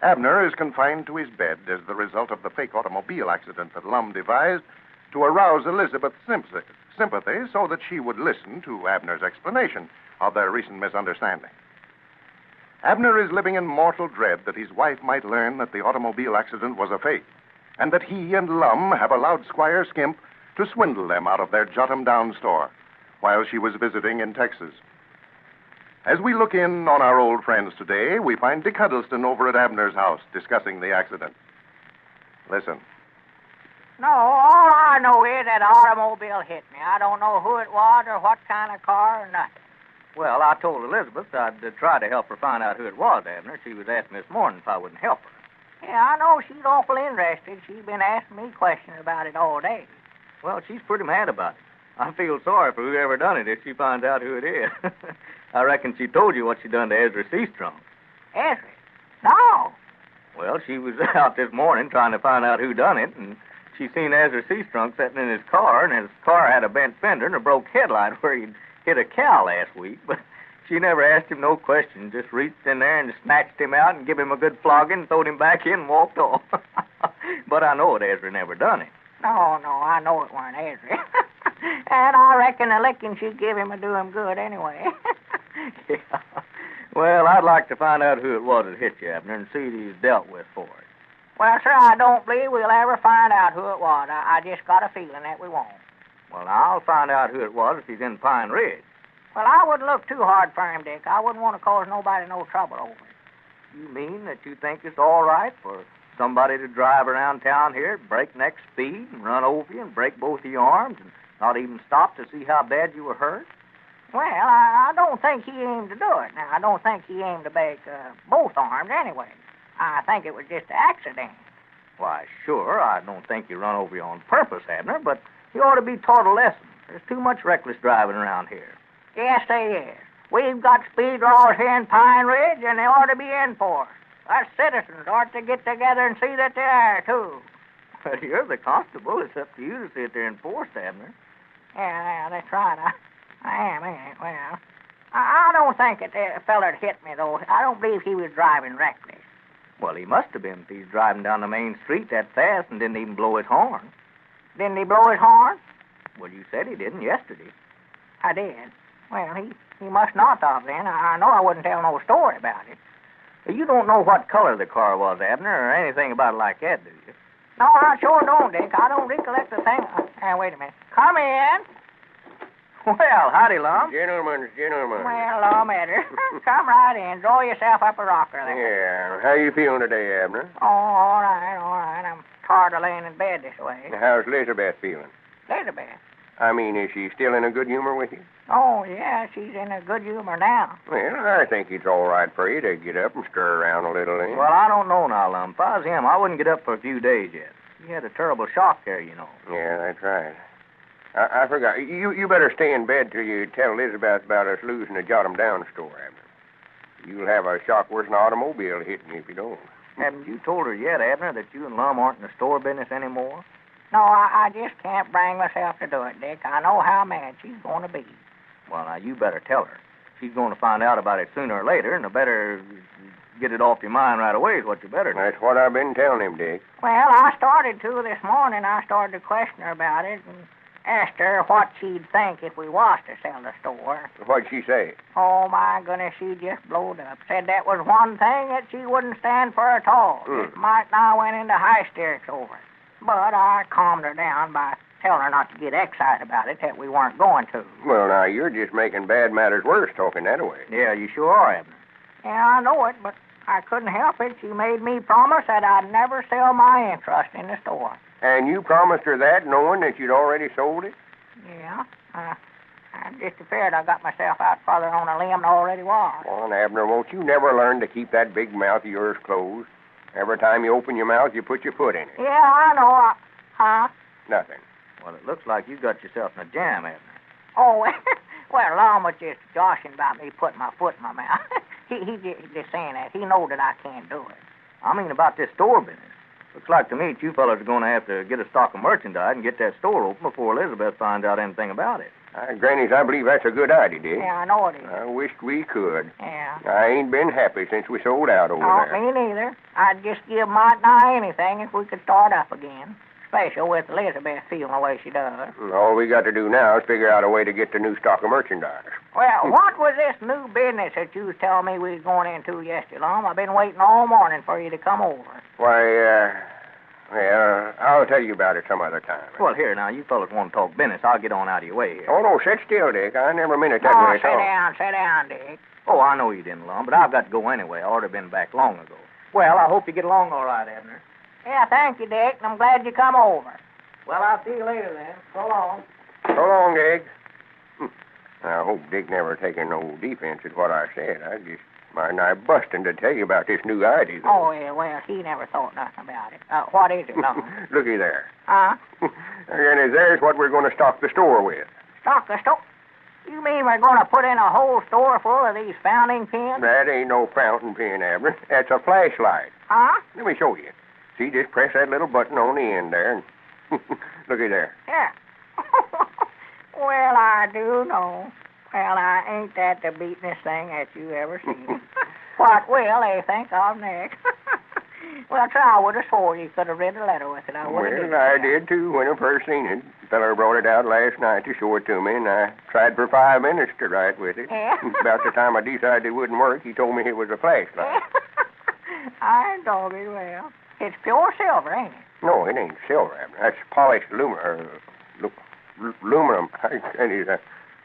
Speaker 10: Abner is confined to his bed as the result of the fake automobile accident that Lum devised to arouse Elizabeth's sympathy so that she would listen to Abner's explanation of their recent misunderstanding. Abner is living in mortal dread that his wife might learn that the automobile accident was a fake, and that he and Lum have allowed Squire Skimp to swindle them out of their Jot-'em-Down store while she was visiting in Texas. As we look in on our old friends today, we find Dick Huddleston over at Abner's house discussing the accident. Listen.
Speaker 3: No, all I know is that automobile hit me. I don't know who it was or what kind of car or nothing.
Speaker 9: Well, I told Elizabeth I'd try to help her find out who it was, Abner. She was asking this morning if I wouldn't help her.
Speaker 3: Yeah, I know she's awful interested. She's been asking me questions about it all day.
Speaker 9: Well, she's pretty mad about it. I feel sorry for whoever done it if she finds out who it is. I reckon she told you what she done to Ezra Seastrunk.
Speaker 3: Ezra? No.
Speaker 9: Well, she was out this morning trying to find out who done it, and she seen Ezra Seastrunk sitting in his car, and his car had a bent fender and a broke headlight where he'd hit a cow last week, but she never asked him no questions, just reached in there and snatched him out and give him a good flogging, throwed him back in and walked off. But I know that Ezra never done it.
Speaker 3: No, I know it weren't Ezra. And I reckon the licking she'd give him would do him good anyway.
Speaker 9: Yeah. Well, I'd like to find out who it was that hit you, Abner, and see what he's dealt with for it.
Speaker 3: Well, sir, I don't believe we'll ever find out who it was. I just got a feeling that we won't.
Speaker 9: Well, I'll find out who it was if he's in Pine Ridge.
Speaker 3: Well, I wouldn't look too hard for him, Dick. I wouldn't want to cause nobody no trouble over it.
Speaker 9: You mean that you think it's all right for somebody to drive around town here at breakneck speed and run over you and break both of your arms and not even stop to see how bad you were hurt?
Speaker 3: Well, I don't think he aimed to do it. Now, I don't think he aimed to break both arms anyway. I think it was just an accident.
Speaker 9: Why, sure, I don't think you run over you on purpose, Abner, but you ought to be taught a lesson. There's too much reckless driving around here.
Speaker 3: Yes, there is. We've got speed laws here in Pine Ridge, and they ought to be enforced. Us citizens ought to get together and see that they are, too.
Speaker 9: But you're the constable. It's up to you to sit there and enforce, Abner.
Speaker 3: Yeah, that's right. I am, ain't it? Well, I don't think that the feller hit me, though. I don't believe he was driving reckless.
Speaker 9: Well, he must have been if he's driving down the main street that fast and didn't even blow his horn.
Speaker 3: Didn't he blow his horn?
Speaker 9: Well, you said he didn't yesterday.
Speaker 3: I did. Well, he must not have then. I know I wouldn't tell no story about it.
Speaker 9: You don't know what color the car was, Abner, or anything about it like that, do you?
Speaker 3: No, I sure don't, Dick. I don't recollect the thing. Wait a minute. Come in.
Speaker 9: Well, howdy, Lum.
Speaker 2: Gentlemen.
Speaker 3: Well, no matter. Come right in. Draw yourself up a rocker there.
Speaker 2: Yeah. How you feeling today, Abner?
Speaker 3: Oh, all right. I'm tired of laying in bed this way.
Speaker 2: How's Elizabeth feeling?
Speaker 3: Elizabeth?
Speaker 2: I mean, is she still in a good humor with you?
Speaker 3: Oh, yeah, she's in a good humor now.
Speaker 2: Well, I think it's all right for you to get up and stir around a little, eh?
Speaker 9: Well, I don't know now, Lum. If I was him, I wouldn't get up for a few days yet. He had a terrible shock there, you know.
Speaker 2: Yeah, that's right. I forgot. You better stay in bed till you tell Elizabeth about us losing the Jot-'em-Down store, Abner. You'll have a shock worse than an automobile hitting you if you don't.
Speaker 9: Haven't you told her yet, Abner, that you and Lum aren't in the store business anymore?
Speaker 3: No, I just can't bring myself to do it, Dick. I know how mad she's going to be.
Speaker 9: Well, now, you better tell her. She's going to find out about it sooner or later, and the better get it off your mind right away is what you better do.
Speaker 2: That's what I've been telling him, Dick.
Speaker 3: Well, I started to this morning. I started to question her about it and asked her what she'd think if we was to sell the store.
Speaker 2: What'd she say?
Speaker 3: Oh, my goodness, she just blowed up. Said that was one thing that she wouldn't stand for at all. Just might now went into hysterics over it. But I calmed her down by telling her not to get excited about it, that we weren't going to.
Speaker 2: Well, now, you're just making bad matters worse talking that way.
Speaker 9: Yeah, you sure are, Abner.
Speaker 3: Yeah, I know it, but I couldn't help it. She made me promise that I'd never sell my interest in the store.
Speaker 2: And you promised her that knowing that you'd already sold it?
Speaker 3: Yeah. I just feared I got myself out farther on a limb than I already was.
Speaker 2: Well, Abner, won't you never learn to keep that big mouth of yours closed? Every time you open your mouth, you put your foot in it.
Speaker 3: Yeah, I know. Huh?
Speaker 2: Nothing.
Speaker 9: Well, it looks like you got yourself in a jam, Abner.
Speaker 3: Oh, well, Lum was just joshing about me putting my foot in my mouth. he just saying that. He knows that I can't do it.
Speaker 9: I mean about this store business. Looks like to me that you fellas are going to have to get a stock of merchandise and get that store open before Elizabeth finds out anything about it.
Speaker 2: Grannies, I believe that's a good idea, Dick.
Speaker 3: Yeah, I know it is.
Speaker 2: I wished we could.
Speaker 3: Yeah.
Speaker 2: I ain't been happy since we sold out over there.
Speaker 3: Me neither. I'd just give might nigh anything if we could start up again. Especially with Elizabeth feeling the way she does.
Speaker 2: All we got to do now is figure out a way to get the new stock of merchandise.
Speaker 3: Well, what was this new business that you was telling me we was going into yesterday, Lum? I've been waiting all morning for you to come over.
Speaker 2: Why, I'll tell you about it some other time.
Speaker 9: Well, here, now, you fellas want to talk business. I'll get on out of your way here.
Speaker 2: Oh, no, sit still, Dick. I never meant it that way at all.
Speaker 3: Sit down, Dick.
Speaker 9: Oh, I know you didn't, Lum, but I've got to go anyway. I ought to have been back long ago. Well, I hope you get along all right, Abner.
Speaker 3: Yeah, thank you, Dick, and I'm glad you come over. Well, I'll see you later, then. So long.
Speaker 2: So long, Dick. I hope Dick never taken no defense at what I said. I just might not busting to tell you about this new idea.
Speaker 3: Oh, yeah, well, he never thought nothing about it. What is it, Lum?
Speaker 2: Looky there.
Speaker 3: Huh?
Speaker 2: And there's what we're going to stock the store with.
Speaker 3: Stock the store? You mean we're going to put in a whole store full of these fountain pens?
Speaker 2: That ain't no fountain pen, Abner. That's a flashlight.
Speaker 3: Huh?
Speaker 2: Let me show you. See, just press that little button on the end there. And looky there.
Speaker 3: Yeah. Well, I do know. Well, I ain't that the beatin'est thing that you ever seen. What will they think of next? Well, I would have swore you could have read a letter with it.
Speaker 2: I did, too, when I first seen it. The feller brought it out last night to show it to me, and I tried for 5 minutes to write with it.
Speaker 3: Yeah?
Speaker 2: About the time I decided it wouldn't work, he told me it was a flashlight.
Speaker 3: I dog it well. It's pure silver, ain't it?
Speaker 2: No, it ain't silver, Abner. That's polished aluminum. I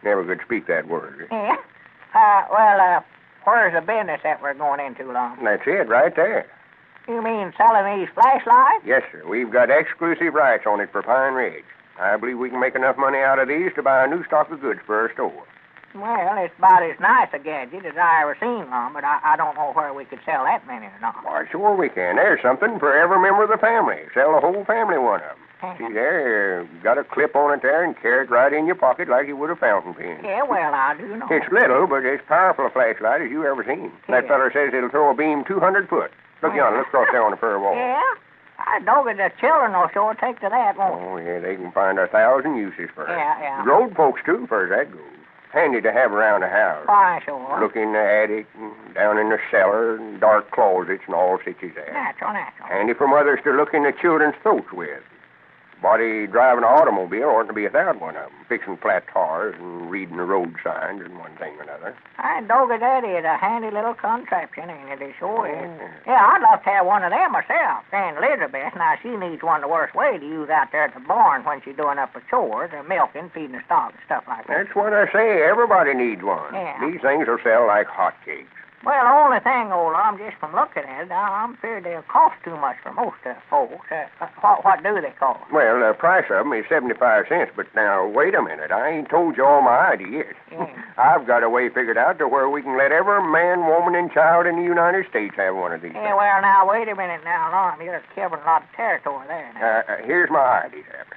Speaker 2: never could speak that word.
Speaker 3: Yeah? Where's the business that we're going into, Lum?
Speaker 2: That's it, right there.
Speaker 3: You mean selling these flashlights?
Speaker 2: Yes, sir. We've got exclusive rights on it for Pine Ridge. I believe we can make enough money out of these to buy a new stock of goods for our store.
Speaker 3: Well, it's about as nice a gadget as I ever seen, Lum, but I don't know where we could sell that many or not.
Speaker 2: Why, sure we can. There's something for every member of the family. Sell the whole family one of them. See there, got a clip on it there and carry it right in your pocket like you would a fountain pen.
Speaker 3: Yeah, well, I do know.
Speaker 2: It's little, but as powerful a flashlight as you ever seen.
Speaker 3: Yeah.
Speaker 2: That feller says it'll throw a beam 200 foot. Look yonder, look across there on the fur wall.
Speaker 3: Yeah? I know that the children will sure take to that, won't they?
Speaker 2: Oh, yeah, they can find 1,000 uses for it.
Speaker 3: Yeah.
Speaker 2: Road folks, too, far as that goes. Handy to have around the house.
Speaker 3: Why, sure.
Speaker 2: Look in the attic, and down in the cellar, and dark closets, and all such as that.
Speaker 3: Natural.
Speaker 2: Handy for mothers to look in the children's throats with. Body driving an automobile oughtn't to be without one of them, fixing flat tires and reading the road signs and one thing or another.
Speaker 3: I dog it, that is a handy little contraption, ain't it? It sure is. Yeah, I'd love to have one of them myself. And Elizabeth, now, she needs one the worst way to use out there at the barn when she's doing up her chores, milking, feeding the stock, and stuff like that.
Speaker 2: That's what I say. Everybody needs one.
Speaker 3: Yeah.
Speaker 2: These things will sell like hotcakes.
Speaker 3: Well, the only thing, old Lum, just from looking at it, I'm feared they'll cost too much for most folks. What do they cost?
Speaker 2: Well, the price of them is 75 cents, but now, wait a minute. I ain't told you all my ideas. I've got a way figured out to where we can let every man, woman, and child in the United States have one of these.
Speaker 3: Yeah, well, now, wait a minute now, Lum. You're covering a lot of territory there now.
Speaker 2: Here's my idea, Abner.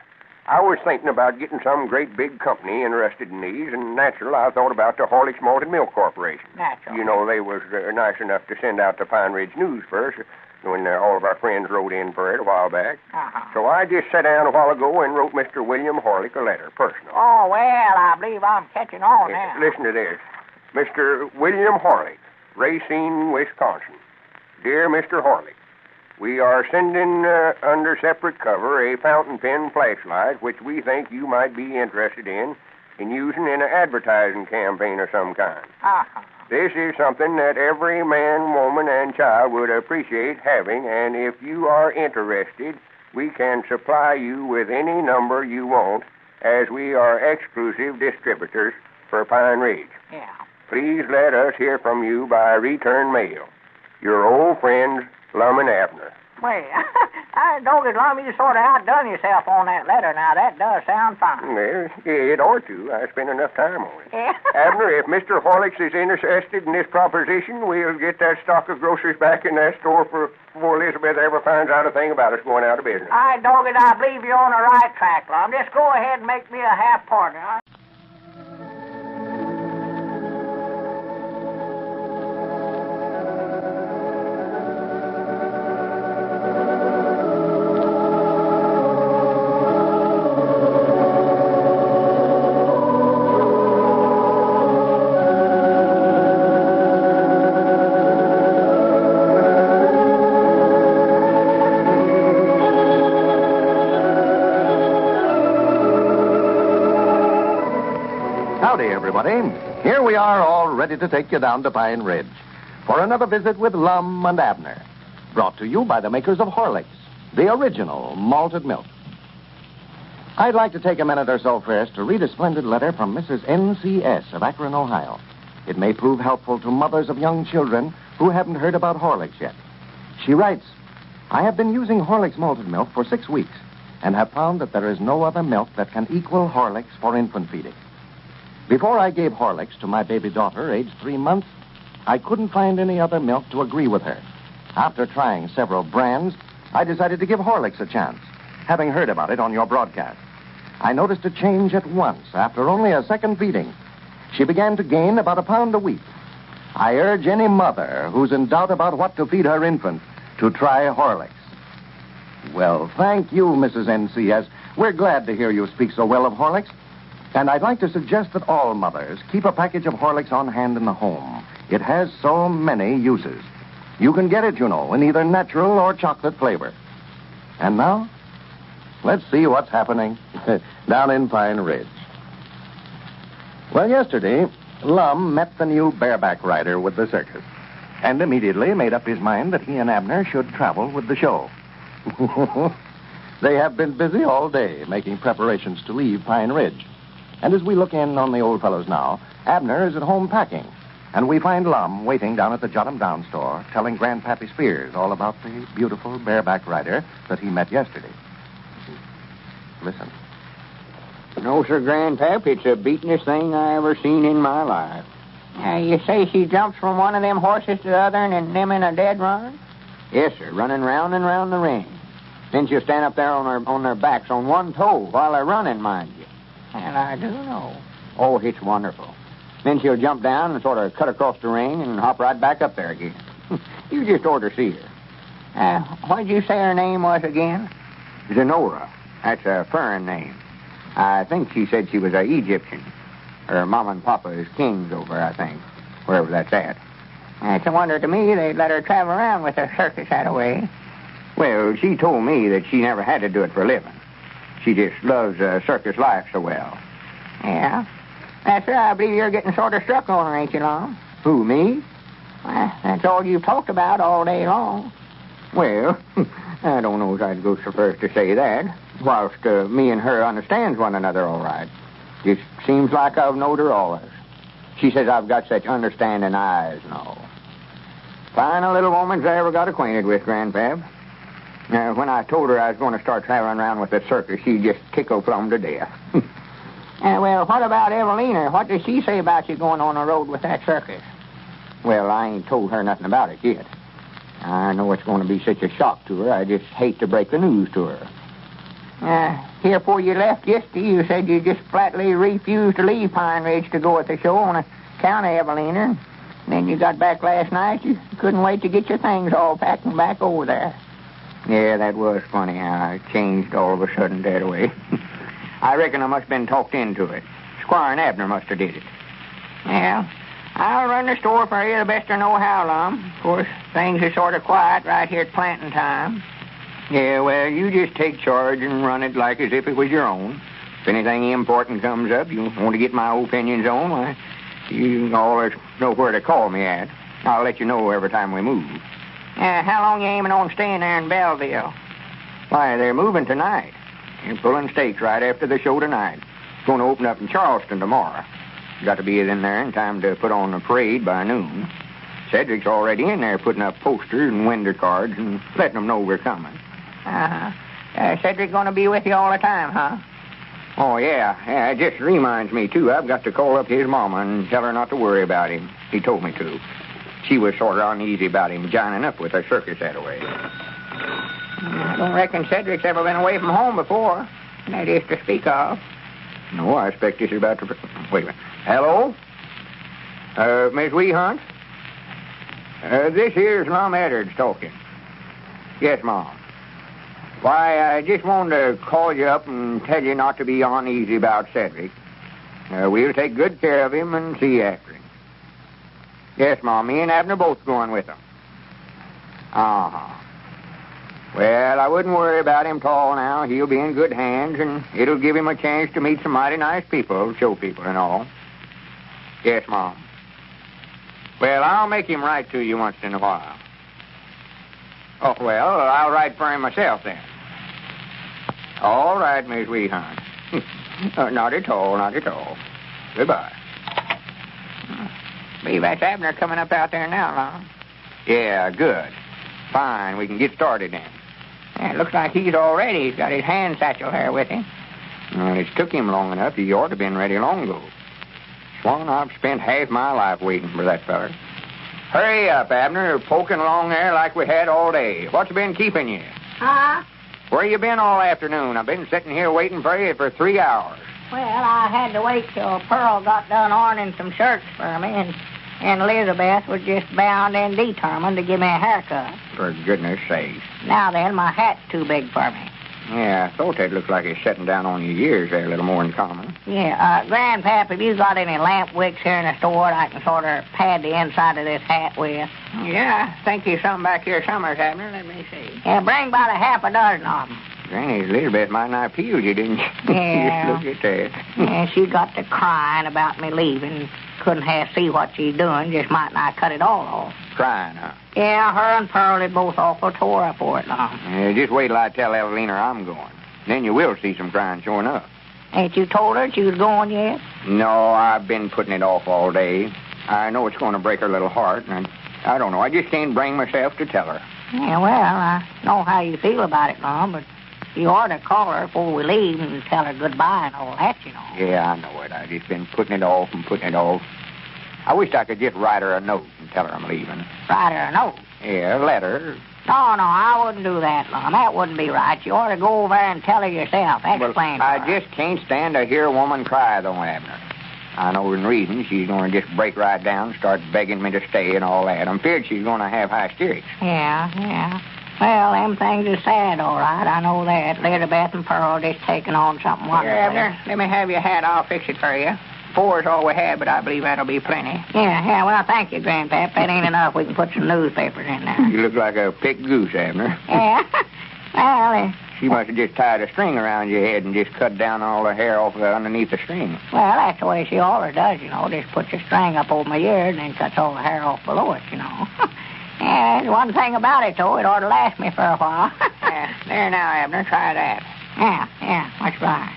Speaker 11: I was thinking about getting some great big company interested in these, and natural, I thought about the Horlicks Malted Milk Corporation.
Speaker 14: Natural.
Speaker 11: You know, they was nice enough to send out the Pine Ridge News first when all of our friends wrote in for it a while back.
Speaker 14: Uh-huh.
Speaker 11: So I just sat down a while ago and wrote Mr. William Horlick a letter, personal.
Speaker 14: Oh, well, I believe I'm catching on now.
Speaker 11: Listen to this. Mr. William Horlick, Racine, Wisconsin. Dear Mr. Horlick, we are sending under separate cover a fountain pen flashlight which we think you might be interested in using in an advertising campaign of some kind.
Speaker 14: Uh-huh.
Speaker 11: This is something that every man, woman, and child would appreciate having, and if you are interested, we can supply you with any number you want, as we are exclusive distributors for Pine Ridge.
Speaker 14: Yeah.
Speaker 11: Please let us hear from you by return mail. Your old friends, Lum and Abner.
Speaker 14: Well, I don't as long as you sort of outdone yourself on that letter. Now, that does sound fine.
Speaker 11: Well, it ought to. I spent enough time on it.
Speaker 14: Yeah.
Speaker 11: Abner, if Mr. Horlicks is interested in this proposition, we'll get that stock of groceries back in that store before Elizabeth ever finds out a thing about us going out of business.
Speaker 14: I believe you're on the right track, Lum. Just go ahead and make me a half partner.
Speaker 4: Howdy, everybody. Here we are, all ready to take you down to Pine Ridge for another visit with Lum and Abner. Brought to you by the makers of Horlicks, the original malted milk. I'd like to take a minute or so first to read a splendid letter from Mrs. N.C.S. of Akron, Ohio. It may prove helpful to mothers of young children who haven't heard about Horlicks yet. She writes, I have been using Horlicks malted milk for 6 weeks and have found that there is no other milk that can equal Horlicks for infant feeding. Before I gave Horlicks to my baby daughter, aged 3 months, I couldn't find any other milk to agree with her. After trying several brands, I decided to give Horlicks a chance, having heard about it on your broadcast. I noticed a change at once after only a second feeding. She began to gain about 1 pound a week. I urge any mother who's in doubt about what to feed her infant to try Horlicks. Well, thank you, Mrs. N.C.S. We're glad to hear you speak so well of Horlicks. And I'd like to suggest that all mothers keep a package of Horlicks on hand in the home. It has so many uses. You can get it, you know, in either natural or chocolate flavor. And now, let's see what's happening down in Pine Ridge. Well, yesterday, Lum met the new bareback rider with the circus and immediately made up his mind that he and Abner should travel with the show. They have been busy all day making preparations to leave Pine Ridge. And as we look in on the old fellows now, Abner is at home packing. And we find Lum waiting down at the Jot 'em Down store, telling Grandpappy Spears all about the beautiful bareback rider that he met yesterday. Listen.
Speaker 2: No, sir, Grandpap, it's the beatin'est thing I ever seen in my life.
Speaker 14: You say she jumps from one of them horses to the other and them in a dead run?
Speaker 2: Yes, sir, running round and round the ring. Then she'll stand up there on their backs on one toe while they're running, mind you.
Speaker 14: And I do know.
Speaker 2: Oh, it's wonderful. Then she'll jump down and sort of cut across the ring and hop right back up there again. You just ought to see her.
Speaker 14: What did you say her name was again?
Speaker 2: Zenora. That's a foreign name. I think she said she was a Egyptian. Her mom and papa is kings over, I think, wherever that's at.
Speaker 14: It's a wonder to me they'd let her travel around with a circus that way.
Speaker 2: Well, she told me that she never had to do it for a living. She just loves circus life so well.
Speaker 14: Yeah? That's right. I believe you're getting sort of struck on her, ain't you, Lum?
Speaker 2: Who, me?
Speaker 14: Well, that's all you've talked about all day long.
Speaker 2: Well, I don't know as I'd go so far as to say that, whilst me and her understands one another all right. Just seems like I've knowed her always. She says I've got such understanding eyes and all. Fine little woman's I ever got acquainted with, Grandpap. When I told her I was going to start traveling around with the circus, she just tickled plumb to death.
Speaker 14: Well, what about Evelina? What does she say about you going on the road with that circus?
Speaker 2: Well, I ain't told her nothing about it yet. I know it's going to be such a shock to her, I just hate to break the news to her.
Speaker 14: Here before you left yesterday, you said you just flatly refused to leave Pine Ridge to go at the show on account of Evelina. And then you got back last night. You couldn't wait to get your things all packed and back over there.
Speaker 2: Yeah, that was funny how I changed all of a sudden that way. I reckon I must have been talked into it. Squire and Abner must have did it.
Speaker 14: Well, I'll run the store for you the best I know how, Lum. Of course, things are sort of quiet right here at planting time.
Speaker 2: Yeah, well, you just take charge and run it like as if it was your own. If anything important comes up you want to get my opinions on, why, you always know where to call me at. I'll let you know every time we move.
Speaker 14: How long you aiming on staying there in Belleville?
Speaker 2: Why, they're moving tonight. They're pulling stakes right after the show tonight. It's going to open up in Charleston tomorrow. Got to be in there in time to put on the parade by noon. Cedric's already in there putting up posters and window cards and letting them know we're coming.
Speaker 14: Cedric going to be with you all the time, huh?
Speaker 2: Oh, yeah. It just reminds me, too. I've got to call up his mama and tell her not to worry about him. He told me to. She was sort of uneasy about him joining up with a circus that way.
Speaker 14: I don't reckon Cedric's ever been away from home before. That is to speak of.
Speaker 2: No, I expect this is about to... Wait a minute. Hello? Miss Weehunt? This here's Lum Eddard's talking. Yes, Mom. Why, I just wanted to call you up and tell you not to be uneasy about Cedric. We'll take good care of him and see after him. Yes, Mom, me and Abner both going with him. Uh-huh. Well, I wouldn't worry about him tall now. He'll be in good hands, and it'll give him a chance to meet some mighty nice people, show people and all. Yes, Mom. Well, I'll make him write to you once in a while. Oh, well, I'll write for him myself then. All right, Miss Weehunt. Not at all, not at all. Goodbye.
Speaker 14: Believe that's Abner coming up out there now, Lum.
Speaker 2: Yeah, good. Fine, we can get started then.
Speaker 14: Yeah, it looks like he's all ready. He's got his hand satchel there with him.
Speaker 2: Well, it's took him long enough. He ought to have been ready long ago. Swan, I've spent half my life waiting for that feller. Hurry up, Abner. Poking along there like we had all day. What's been keeping you?
Speaker 3: Huh?
Speaker 2: Where you been all afternoon? I've been sitting here waiting for you for 3 hours.
Speaker 3: Well, I had to wait till Pearl got done ironing some shirts for me, and Elizabeth was just bound and determined to give me a haircut.
Speaker 2: For goodness sakes.
Speaker 3: Now then, my hat's too big for me.
Speaker 2: Yeah, I thought that looked like it's setting down on your ears there a little more than common.
Speaker 3: Yeah, Grandpap, have you got any lamp wicks here in the store that I can sort of pad the inside of this hat with?
Speaker 14: Yeah, I think there's some back here somewhere, Abner. Let me see.
Speaker 3: Yeah, bring about a half a dozen of them.
Speaker 2: Granny, Elizabeth might not appeal you, didn't she?
Speaker 3: Yeah.
Speaker 2: Just look at that.
Speaker 3: Yeah, she got to crying about me leaving. Couldn't have see what she's doing. Just might not cut it all off.
Speaker 2: Crying, huh?
Speaker 3: Yeah, her and Pearl are both awful tore up for it, Lum.
Speaker 2: Yeah, just wait till I tell Evelina I'm going. Then you will see some crying showing up.
Speaker 3: Ain't you told her she was going yet?
Speaker 2: No, I've been putting it off all day. I know it's going to break her little heart, and I don't know. I just can't bring myself to tell her.
Speaker 3: Yeah, well, I know how you feel about it, Lum, but you ought to call her before we leave and tell her goodbye and all that, you know.
Speaker 2: Yeah, I know it. I've just been putting it off and putting it off. I wish I could just write her a note and tell her I'm leaving.
Speaker 3: Write her a note?
Speaker 2: Yeah, a letter.
Speaker 3: No, I wouldn't do that, Lum. That wouldn't be right. You ought to go over there and tell her yourself. Explain
Speaker 2: I
Speaker 3: to her.
Speaker 2: just can't stand to hear a woman cry, though, Abner. I know in reason she's going to just break right down and start begging me to stay and all that. I'm feared she's going to have hysterics.
Speaker 3: Yeah. Well, them things are sad, all right. I know that. Elizabeth and Pearl just taking on something wonderful.
Speaker 14: Here, Abner, let me have your hat. I'll fix it for you. 4 is all we have, but I believe that'll be plenty.
Speaker 3: Yeah, well, thank you, Grandpap. That ain't enough. We can put some newspapers in there.
Speaker 2: You look like a picked goose, Abner.
Speaker 3: Yeah. Well,
Speaker 2: she must have just tied a string around your head and just cut down all the hair off underneath the string.
Speaker 3: well, that's the way she always does, you know. Just puts a string up over my ear and then cuts all the hair off below it, you know. Yeah, there's one thing about it, though. It ought to last me for a while.
Speaker 14: Yeah, there now, Abner. Try that.
Speaker 3: Yeah, that's right.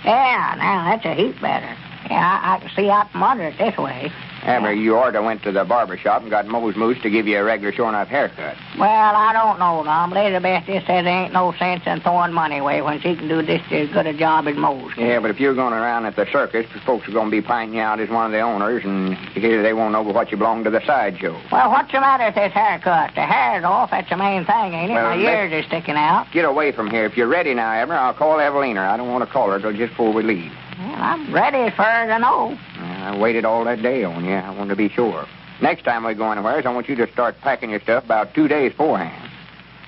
Speaker 3: Yeah, now that's a heap better. Yeah, I can see out from under it this way.
Speaker 12: Abner, you ought to went to the barber shop and got Mose Moose to give you a regular sure-enough haircut.
Speaker 3: Well, I don't know, Lum. Lady Bessie says there ain't no sense in throwing money away when she can do just as good a job as Mose.
Speaker 12: Yeah, but if you're going around at the circus, folks are going to be finding you out as one of the owners, and here they won't know what you belong to the sideshow.
Speaker 3: Well, what's the matter with this haircut? The hair's off. That's the main thing, ain't it?
Speaker 12: Well,
Speaker 3: My ears are sticking out.
Speaker 12: Get away from here. If you're ready now, Abner, I'll call Evelina. I don't want to call her till just before we leave.
Speaker 3: Well, I'm ready as far as I know.
Speaker 12: I waited all that day on you. I wanted to be sure. Next time we go anywhere, I want you to start packing your stuff about 2 days beforehand.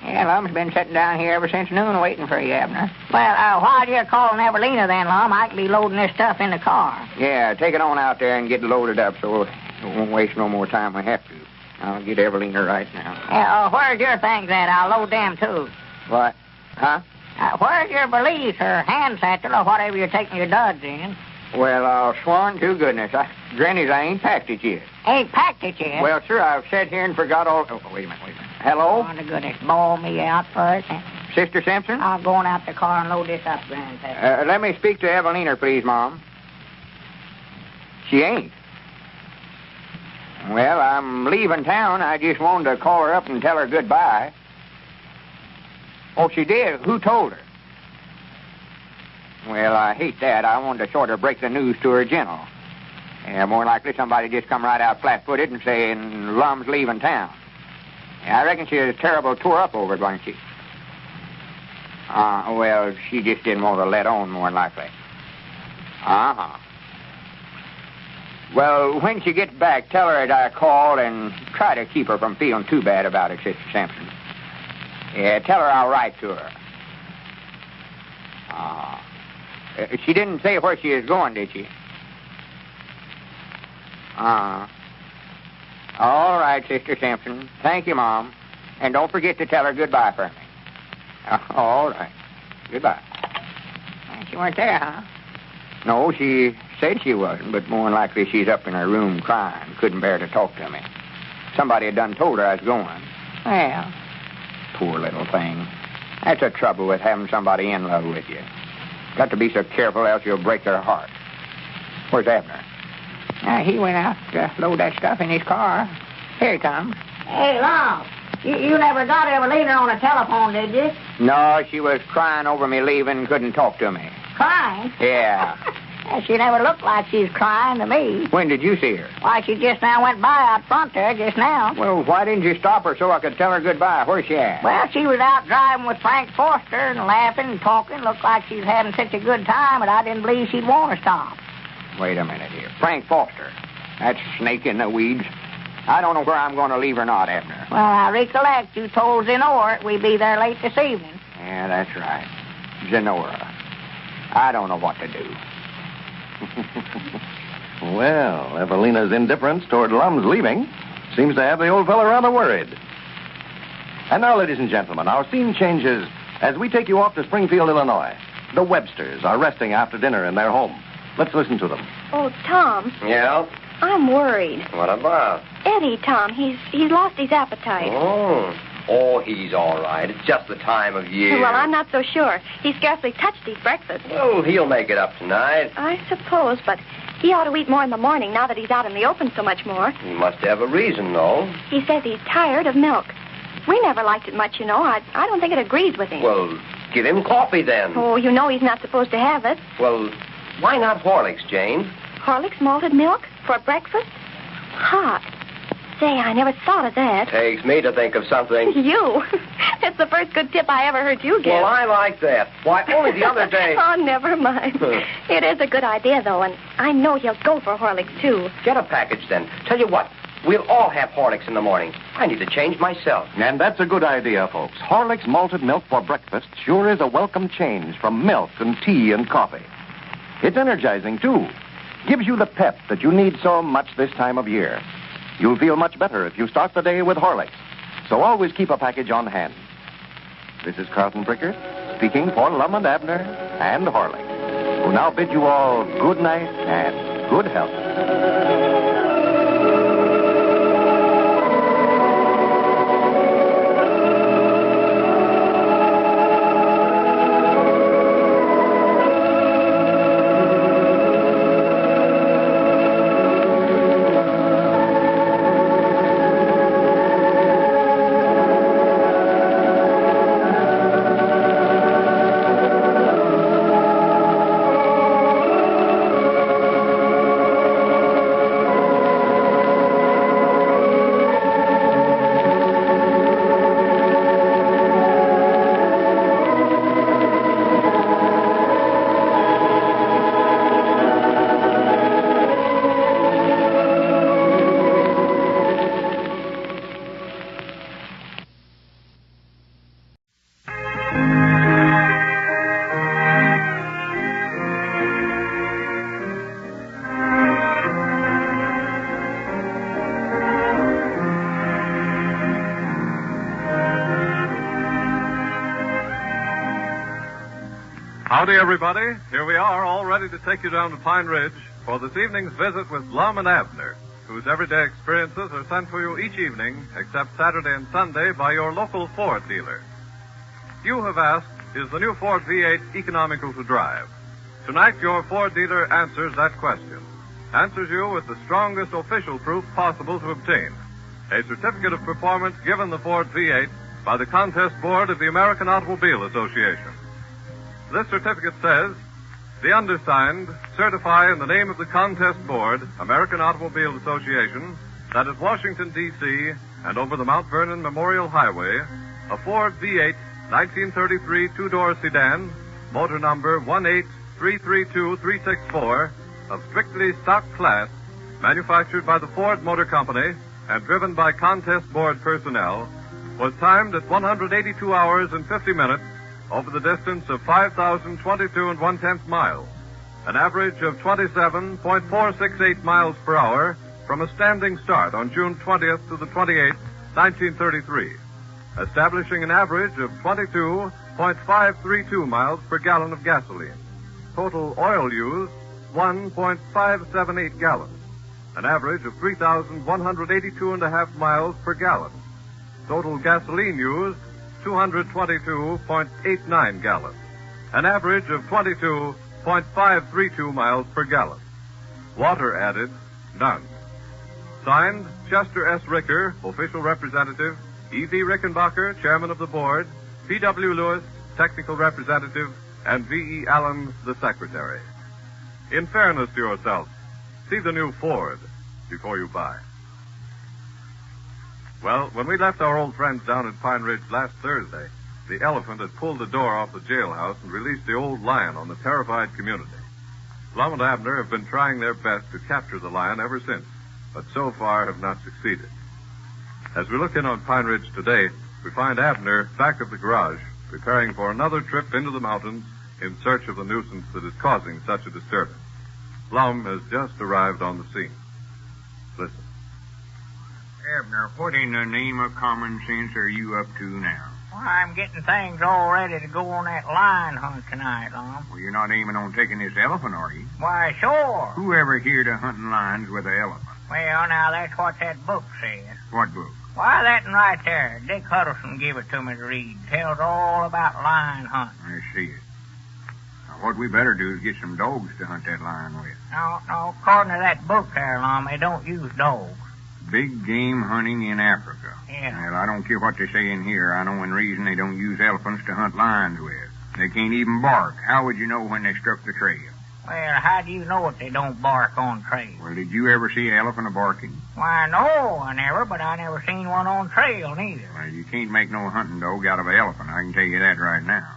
Speaker 3: Yeah, Lum's been sitting down here ever since noon waiting for you, Abner. Well, while you're calling Evelina then, Lum, I can be loading this stuff in the car.
Speaker 12: Yeah, take it on out there and get loaded up so we won't waste no more time we have to. I'll get Evelina right now.
Speaker 3: Yeah, where's your things at? I'll load them, too.
Speaker 12: What? Huh?
Speaker 3: Where's your valise or hand satchel or whatever you're taking your duds in?
Speaker 12: Well, I'll sworn to goodness. Granny's, I ain't packed it yet.
Speaker 3: Ain't packed it yet?
Speaker 12: Well, sir, I've sat here and forgot all... Oh, wait a minute. Hello?
Speaker 3: Oh, my goodness. Bawl me out first.
Speaker 12: Sister Simpson?
Speaker 3: I'm going out the car and load this up, Grandpa.
Speaker 12: Let me speak to Evelina, please, Mom. She ain't. Well, I'm leaving town. I just wanted to call her up and tell her goodbye. Oh, she did? Who told her? Well, I hate that. I wanted to sort of break the news to her gentle. Yeah, more likely somebody just come right out flat-footed and saying Lum's leaving town. Yeah, I reckon she was terrible tore up over it, wasn't she? Well, she just didn't want to let on, more likely. Uh-huh. Well, when she gets back, tell her that I called and try to keep her from feeling too bad about it, Sister Simpson. Yeah, tell her I'll write to her. She didn't say where she is going, did she? All right, Sister Simpson. Thank you, Mom. And don't forget to tell her goodbye for me. All right. Goodbye.
Speaker 3: She weren't there, huh?
Speaker 12: No, she said she wasn't, but more than likely she's up in her room crying. Couldn't bear to talk to me. Somebody had done told her I was going.
Speaker 3: Well,
Speaker 12: poor little thing. That's the trouble with having somebody in love with you. Got to be so careful, else you'll break their heart. Where's Abner?
Speaker 3: He went out to load that stuff in his car. Here he comes. Hey, Lum, you never got Evelina on the telephone, did you?
Speaker 12: No, she was crying over me leaving and couldn't talk to me.
Speaker 3: Crying?
Speaker 12: Yeah.
Speaker 3: She never looked like she's crying to me.
Speaker 12: When did you see her?
Speaker 3: Why, she just now went by out front there just now.
Speaker 12: Well, why didn't you stop her so I could tell her goodbye? Where's she at?
Speaker 3: Well, she was out driving with Frank Foster and laughing and talking. Looked like she was having such a good time, but I didn't believe she'd want to stop.
Speaker 12: Wait a minute here. Frank Foster. That snake in the weeds. I don't know where I'm going to leave or not, Abner.
Speaker 3: Well, I recollect you told Zenora we'd be there late this evening.
Speaker 12: Yeah, that's right. Zenora. I don't know what to do.
Speaker 13: Well, Evelina's indifference toward Lum's leaving seems to have the old fellow rather worried. And now, ladies and gentlemen, our scene changes as we take you off to Springfield, Illinois. The Websters are resting after dinner in their home. Let's listen to them.
Speaker 7: Oh, Tom,
Speaker 22: Yeah?
Speaker 7: I'm worried.
Speaker 22: What about?
Speaker 7: Eddie, Tom, he's lost his appetite.
Speaker 22: Oh, he's all right. It's just the time of year.
Speaker 7: Well, I'm not so sure. He scarcely touched his breakfast.
Speaker 22: Well, he'll make it up tonight.
Speaker 7: I suppose, but he ought to eat more in the morning now that he's out in the open so much more.
Speaker 22: He must have a reason, though.
Speaker 7: He says he's tired of milk. We never liked it much, you know. I don't think it agrees with him.
Speaker 22: Well, give him coffee then.
Speaker 7: Oh, you know he's not supposed to have it.
Speaker 22: Well, why not Horlicks, Jane?
Speaker 7: Horlicks malted milk for breakfast? Hot. Say, I never thought of that.
Speaker 22: Takes me to think of something.
Speaker 7: You? That's the first good tip I ever heard you give.
Speaker 22: Well, I like that. Why, only the other day...
Speaker 7: Oh, never mind. It is a good idea, though, and I know he'll go for Horlicks, too.
Speaker 22: Get a package, then. Tell you what, we'll all have Horlicks in the morning. I need to change myself.
Speaker 13: And that's a good idea, folks. Horlicks malted milk for breakfast sure is a welcome change from milk and tea and coffee. It's energizing, too. Gives you the pep that you need so much this time of year. You'll feel much better if you start the day with Horlicks. So always keep a package on hand. This is Carlton Prickert, speaking for Lum and Abner and Horlicks, who now bid you all good night and good health.
Speaker 16: Howdy, everybody. Here we are, all ready to take you down to Pine Ridge for this evening's visit with Lum and Abner, whose everyday experiences are sent to you each evening, except Saturday and Sunday, by your local Ford dealer. You have asked, is the new Ford V8 economical to drive? Tonight, your Ford dealer answers that question. Answers you with the strongest official proof possible to obtain. A certificate of performance given the Ford V8 by the Contest Board of the American Automobile Association. This certificate says, the undersigned certify in the name of the Contest Board, American Automobile Association, that at Washington, D.C., and over the Mount Vernon Memorial Highway, a Ford V8 1933 two-door sedan, motor number 18332-364, of strictly stock class, manufactured by the Ford Motor Company and driven by Contest Board personnel, was timed at 182 hours and 50 minutes over the distance of 5,022 1/10 miles, an average of 27.468 miles per hour from a standing start on June 20th to the 28th, 1933, establishing an average of 22.532 miles per gallon of gasoline. Total oil used, 1.578 gallons, an average of 3,182.5 miles per gallon. Total gasoline used, 222.89 gallons, an average of 22.532 miles per gallon. Water added, none. Signed, Chester S. Ricker, official representative, E.V. Rickenbacker, chairman of the board, P.W. Lewis, technical representative, and V.E. Allen, the secretary. In fairness to yourself, see the new Ford before you buy. Well, when we left our old friends down at Pine Ridge last Thursday, the elephant had pulled the door off the jailhouse and released the old lion on the terrified community. Lum and Abner have been trying their best to capture the lion ever since, but so far have not succeeded. As we look in on Pine Ridge today, we find Abner back at the garage, preparing for another trip into the mountains in search of the nuisance that is causing such a disturbance. Lum has just arrived on the scene. Listen.
Speaker 9: Abner, what in the name of common sense are you up to now?
Speaker 14: Well, I'm getting things all ready to go on that lion hunt tonight, Lum.
Speaker 9: Well, you're not aiming on taking this elephant, are you?
Speaker 14: Why, sure.
Speaker 9: Who ever heard of hunting lions with an elephant?
Speaker 14: Well, now, that's what that book says.
Speaker 9: What book?
Speaker 14: Why, that one right there. Dick Huddleston gave it to me to read. Tells all about lion hunting.
Speaker 9: I see it. Now, what we better do is get some dogs to hunt that lion with.
Speaker 14: No, according to that book there, Lum, they don't use dogs.
Speaker 9: Big game hunting in Africa.
Speaker 14: Yeah.
Speaker 9: Well, I don't care what they say in here. I know in reason they don't use elephants to hunt lions with. They can't even bark. How would you know when they struck the trail?
Speaker 14: Well, how do you know if they don't bark on trail?
Speaker 9: Well, did you ever see an elephant a-barking?
Speaker 14: Why, no, I never, but I never seen one on trail, neither.
Speaker 9: Well, you can't make no hunting dog out of an elephant, I can tell you that right now.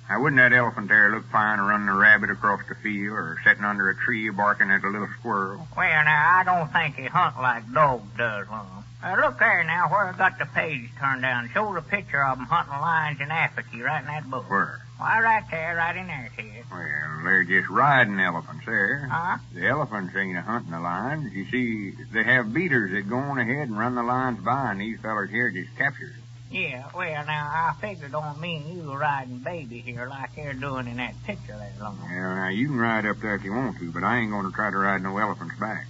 Speaker 9: Now, wouldn't that elephant there look fine running a rabbit across the field or sitting under a tree barking at a little squirrel?
Speaker 14: Well, now, I don't think they hunt like dogs does, Lum. Look there now, where I got the page turned down. Shows a picture of them hunting lions in Africa right in that book.
Speaker 9: Where?
Speaker 14: Why, right there, right in there, Ted.
Speaker 9: Well, they're just riding elephants there.
Speaker 14: Huh?
Speaker 9: The elephants ain't a-hunting the lions. You see, they have beaters that go on ahead and run the lions by, and these fellers here just captures them.
Speaker 14: Yeah, well, now, I figure don't mean you riding baby here like they're doing in that picture there, Lum.
Speaker 9: Well, now, you can ride up there if you want to, but I ain't going to try to ride no elephant's back.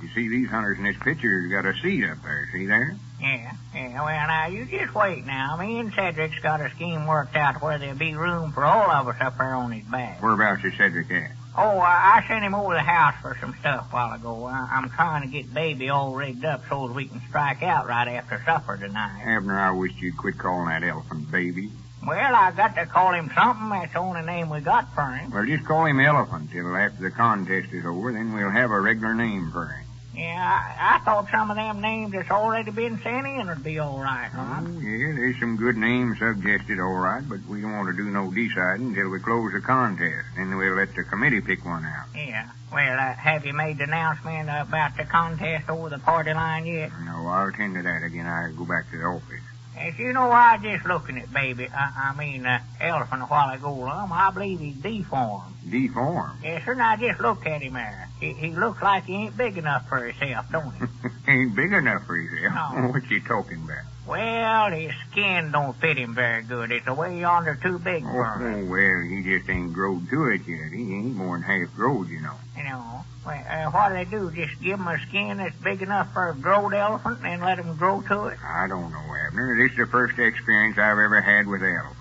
Speaker 9: You see, these hunters in this picture's got a seat up there, see there?
Speaker 14: Yeah, well, now, you just wait now. Me and Cedric's got a scheme worked out where there'll be room for all of us up there on his back.
Speaker 9: Whereabouts is Cedric at?
Speaker 14: Oh, I sent him over the house for some stuff a while ago. I'm trying to get Baby all rigged up so that we can strike out right after supper tonight.
Speaker 9: Abner, I wish you'd quit calling that elephant Baby.
Speaker 14: Well, I got to call him something. That's the only name we got for him.
Speaker 9: Well, just call him Elephant till after the contest is over. Then we'll have a regular name for him.
Speaker 14: Yeah, I thought some of them names that's already been sent in would be all right, huh?
Speaker 9: Oh, yeah, there's some good names suggested, all right, but we don't want to do no deciding until we close the contest. Then we'll let the committee pick one out.
Speaker 14: Yeah. Well, have you made the announcement about the contest over the party line yet?
Speaker 9: No, I'll attend to that again. I go back to the office.
Speaker 14: Yes, you know, I was just looking at baby, elephant a while ago, Lum. I believe he's deformed.
Speaker 9: Deformed?
Speaker 14: Yes, sir, now just look at him there. He looks like he ain't big enough for himself, don't he?
Speaker 9: Ain't big enough for himself?
Speaker 14: No.
Speaker 9: What you talking about?
Speaker 14: Well, his skin don't fit him very good. It's way yonder too big for him.
Speaker 9: Oh, well, he just ain't growed to it yet. He ain't more than half growed, you know.
Speaker 14: You know, well, what do they do? Just give him a skin that's big enough for a growed elephant and let him grow to it?
Speaker 9: I don't know, Abner. This is the first experience I've ever had with elephants.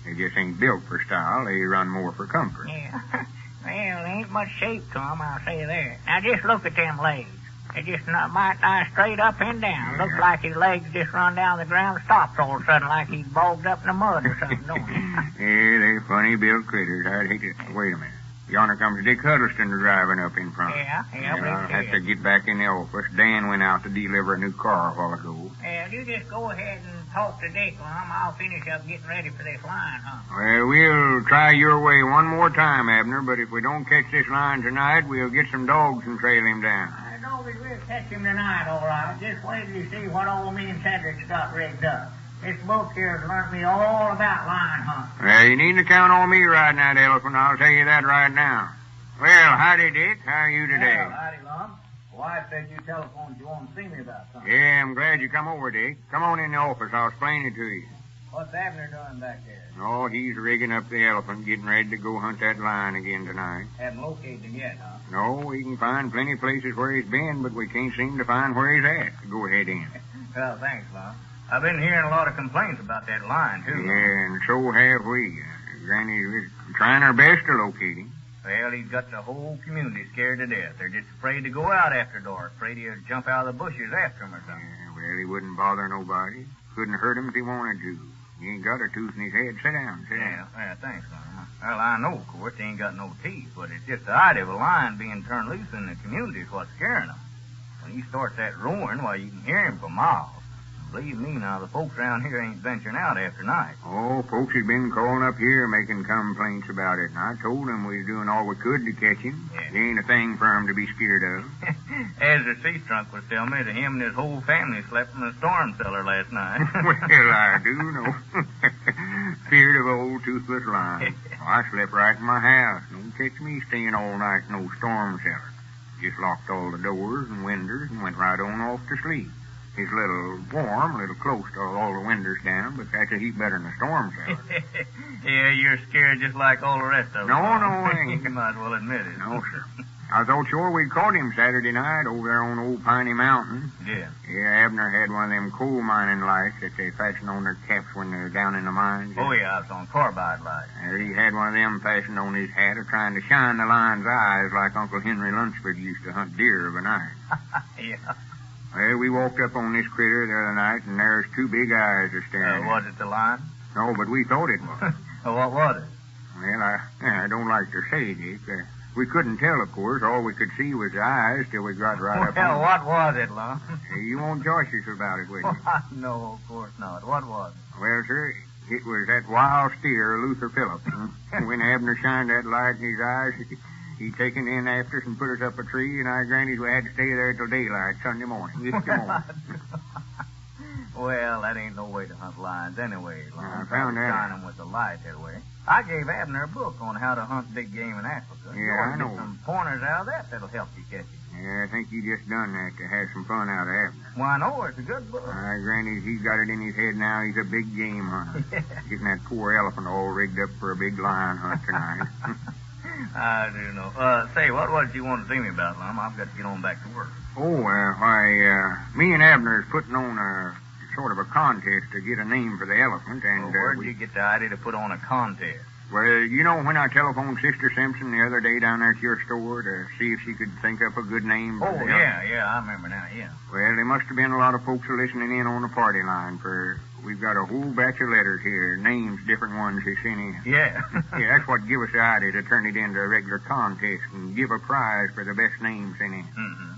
Speaker 9: They just ain't built for style. They run more for comfort.
Speaker 14: Yeah. Well, there ain't much shape to them, I'll say that. Now, just look at them legs. They just might lie straight up and down. Looks like his legs just run down the ground and stops all of a sudden like he's bogged up in the mud or something, don't he?
Speaker 9: Yeah, they're funny built critters. I'd hate to... Wait a minute. Yonder comes Dick Huddleston driving up in front.
Speaker 14: Yeah,
Speaker 9: I'll have to get back in the office. Dan went out to deliver a new car a while ago.
Speaker 14: Yeah, you just go ahead and talk to Dick, Lum. I'll finish up getting ready for this line, huh?
Speaker 9: Well, we'll try your way one more time, Abner, but if we don't catch this line tonight, we'll get some dogs and trail him down.
Speaker 14: I know we will catch him tonight, all right. Just wait till you see what old me and Cedric's got rigged up. This book here has learned me all about line hunting.
Speaker 9: Well, you needn't count on me riding that elephant. I'll tell you that right now. Well, howdy, Dick. How are you today?
Speaker 15: Well, howdy, Lum. Wife said you telephoned you want to see me about something.
Speaker 9: Yeah, I'm glad you come over, Dick. Come on in the office. I'll explain it to you.
Speaker 15: What's Abner doing back there?
Speaker 9: Oh, he's rigging up the elephant, getting ready to go hunt that lion again tonight.
Speaker 15: Haven't located him yet, huh?
Speaker 9: No, we can find plenty of places where he's been, but we can't seem to find where he's at. Go ahead in.
Speaker 15: Well, thanks, Lum. I've been hearing a lot of complaints about that lion, too.
Speaker 9: Yeah, and so have we. Granny, we're trying our best to locate him.
Speaker 15: Well, he's got the whole community scared to death. They're just afraid to go out after dark, afraid he'll jump out of the bushes after him or something.
Speaker 9: Yeah, well, he wouldn't bother nobody. Couldn't hurt him if he wanted to. He ain't got a tooth in his head. Sit down, sit down.
Speaker 15: Yeah, thanks, Lum. Well, I know, of course, he ain't got no teeth, but it's just the idea of a lion being turned loose in the community is what's scaring him. When he starts that roaring, why, you can hear him for miles. Believe me now, the folks around here ain't venturing out after night.
Speaker 9: Oh, folks has been calling up here making complaints about it, and I told them we was doing all we could to catch him.
Speaker 15: Yeah.
Speaker 9: There ain't a thing for him to be scared of.
Speaker 15: As the sea trunk was telling me that him and his whole family slept in the storm cellar last night.
Speaker 9: Well, I do know. Feared of old toothless lion. I slept right in my house. Don't catch me staying all night in no storm cellar. Just locked all the doors and windows and went right on off to sleep. It's a little warm, a little close to all the windows down, but that's a heap better than a storm cellar.
Speaker 15: Yeah, you're scared just like all the rest of them.
Speaker 9: No, I ain't.
Speaker 15: You might as well admit it.
Speaker 9: No, sir. I thought sure we caught him Saturday night over there on Old Piney Mountain.
Speaker 15: Yeah.
Speaker 9: Yeah, Abner had one of them coal mining lights that they fasten on their caps when they're down in the mines.
Speaker 15: Oh, yeah, it's on carbide lights.
Speaker 9: There he had one of them fastened on his hat, trying to shine the lion's eyes like Uncle Henry Lunsford used to hunt deer of a night.
Speaker 15: Yeah.
Speaker 9: Well, we walked up on this critter the other night, and there's two big eyes staring.
Speaker 15: Was it the lion?
Speaker 9: No, but we thought it was.
Speaker 15: What was it?
Speaker 9: Well, I don't like to say, Dick. We couldn't tell, of course. All we could see was the eyes till we got right up on
Speaker 15: Well, what was it, Lum?
Speaker 9: You won't josh us about it, will you?
Speaker 15: No, of course not. What was it?
Speaker 9: Well, sir, it was that wild steer, Luther Phillips. When Abner shined that light in his eyes, he taken in after us and put us up a tree, and our grannies we had to stay there till daylight Sunday morning.
Speaker 15: Well, that ain't no way to hunt lions anyway, Lum.
Speaker 9: I found that.
Speaker 15: Shine them with the light that way. I gave Abner a book on how to hunt big game in Africa.
Speaker 9: Yeah, I know.
Speaker 15: Get some pointers out of that that'll help you catch it.
Speaker 9: Yeah, I think you just done that to have some fun out of Abner.
Speaker 15: Why, no, it's a good book.
Speaker 9: Our grannies, he's got it in his head now. He's a big game hunter. Getting that poor elephant all rigged up for a big lion hunt tonight.
Speaker 15: I do know. Say, what was it you wanted to see me about, Lum? I've got to get on back to work.
Speaker 9: Oh, me and Abner is putting on a sort of a contest to get a name for the elephant, and
Speaker 15: where'd you get the idea to put on a contest?
Speaker 9: Well, you know when I telephoned Sister Simpson the other day down there at your store to see if she could think up a good name for the elephant?
Speaker 15: Yeah, I remember now, yeah.
Speaker 9: Well, there must have been a lot of folks listening in on the party line, for we've got a whole batch of letters here, names, different ones they sent in.
Speaker 15: Yeah.
Speaker 9: Yeah, that's what give us the idea to turn it into a regular contest and give a prize for the best names sent in.
Speaker 15: Mm-hmm.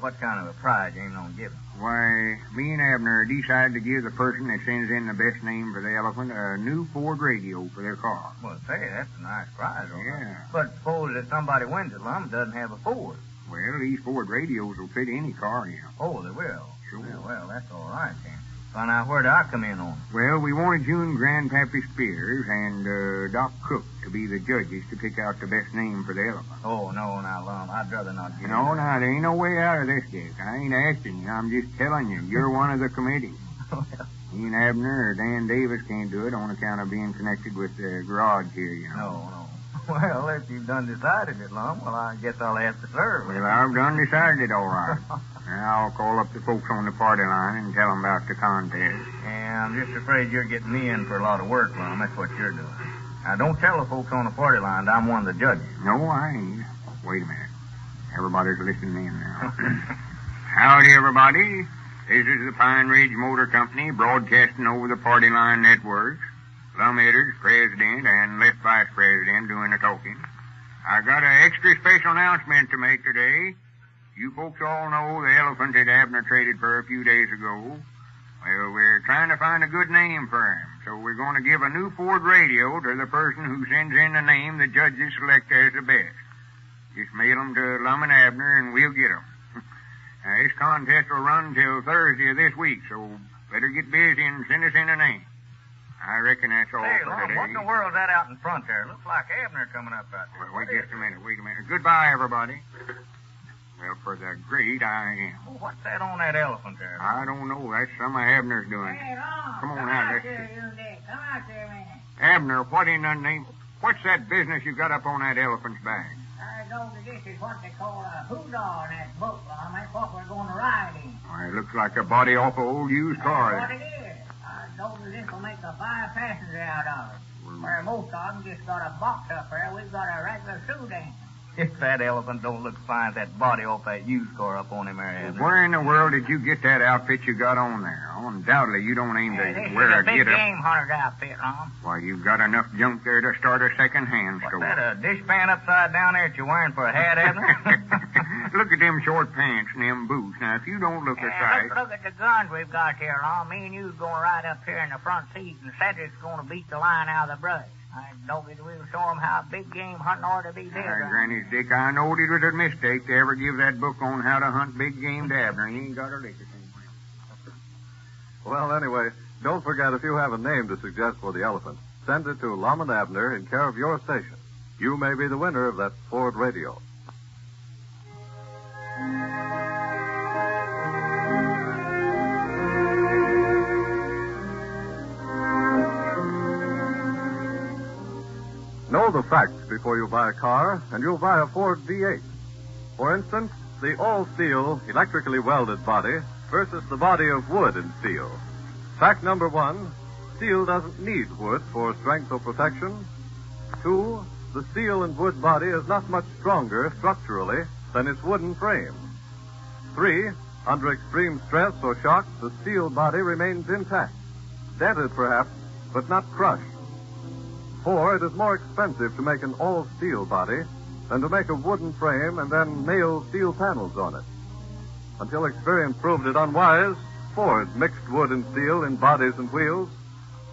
Speaker 15: What kind of a prize you ain't gonna give him?
Speaker 9: Why, me and Abner decided to give the person that sends in the best name for the elephant a new Ford radio for their car.
Speaker 15: Well, say, that's a nice prize, all right.
Speaker 9: Yeah.
Speaker 15: But suppose that somebody wins it, Lum, doesn't have a Ford.
Speaker 9: Well, these Ford radios will fit any car, you know.
Speaker 15: Oh, they will?
Speaker 9: Sure.
Speaker 15: Well, that's all right, then. Well, now, where do I come in on?
Speaker 9: Well, we wanted you and Grandpappy Spears and Doc Cook to be the judges to pick out the best name for the elephant.
Speaker 15: Oh, no, now, Lum, I'd rather not get
Speaker 9: No,
Speaker 15: in.
Speaker 9: now, there ain't no way out of this, Dick. I ain't asking you. I'm just telling you. You're one of the committee. Me and Abner or Dan Davis can't do it on account of being connected with the garage here, you know.
Speaker 15: No. Well, if you've done decided it, Lum, well, I guess I'll have to serve.
Speaker 9: Well, I've done decided it, all right. Now, I'll call up the folks on the party line and tell them about the contest.
Speaker 15: Yeah, I'm just afraid you're getting me in for a lot of work, Lum. That's what you're doing. Now, don't tell the folks on the party line that I'm one of the judges.
Speaker 9: No, I ain't. Wait a minute. Everybody's listening in now. Howdy, everybody. This is the Pine Ridge Motor Company broadcasting over the party line networks. Lum Edders, president, and left vice president doing the talking. I got an extra special announcement to make today. You folks all know the elephant that Abner traded for a few days ago. Well, we're trying to find a good name for him, so we're going to give a new Ford radio to the person who sends in the name the judges select as the best. Just mail them to Lum and Abner, and we'll get them. Now, this contest will run till Thursday of this week, so better get busy and send us in a name. I reckon that's all
Speaker 15: Hey,
Speaker 9: for
Speaker 15: Lum,
Speaker 9: today.
Speaker 15: what in the world's that out in front there? Looks like Abner coming up out there.
Speaker 9: Wait just a minute. Goodbye, everybody. Well, for the great I am.
Speaker 15: Well, what's that on that elephant there?
Speaker 9: I don't know. That's some of Abner's doing.
Speaker 3: Hey, Lum,
Speaker 9: Come on out, let's see.
Speaker 3: you Dick. Come out there a minute.
Speaker 9: Abner, what in the name? What's that business you got up on that elephant's back?
Speaker 3: I know that this is what they call a hoorah in that book, Lum. That's what we're going to ride in.
Speaker 9: Why, it looks like a body off an old used car.
Speaker 3: That's what it is. I know that this will make a fine passenger out of it. Where most of them just got a box up there, we've got a regular Sudan.
Speaker 15: If that elephant don't look fine, that body off that used car up on him there, Abner.
Speaker 9: Where in the world did you get that outfit you got on there? Undoubtedly, you don't aim to wear a
Speaker 3: This is a big
Speaker 9: get-up.
Speaker 3: game hunter's outfit, Lum.
Speaker 9: Why, you've got enough junk there to start a second-hand store.
Speaker 15: What's that, a dishpan upside down there that you're wearing for a hat, Abner?
Speaker 9: Look at them short pants and them boots. Now, if you don't look a sight...
Speaker 3: Look at the guns we've got here, Lum. Me and you's going to ride up here in the front seat, and Cedric's going to beat the line out of the brush. I know that we'll show them how big game hunting ought to be there.
Speaker 9: Granny's Dick, I knowed it was a mistake to ever give that book on how to hunt big game to Abner. He ain't got a lick of thing.
Speaker 16: Well, anyway, don't forget if you have a name to suggest for the elephant, send it to Lum and Abner in care of your station. You may be the winner of that Ford radio. Know the facts before you buy a car, and you'll buy a Ford V8. For instance, the all-steel, electrically welded body versus the body of wood and steel. Fact number 1, steel doesn't need wood for strength or protection. 2, the steel and wood body is not much stronger structurally than its wooden frame. 3, under extreme stress or shock, the steel body remains intact. Dented perhaps, but not crushed. 4, it is more expensive to make an all-steel body than to make a wooden frame and then nail steel panels on it. Until experience proved it unwise, Ford mixed wood and steel in bodies and wheels.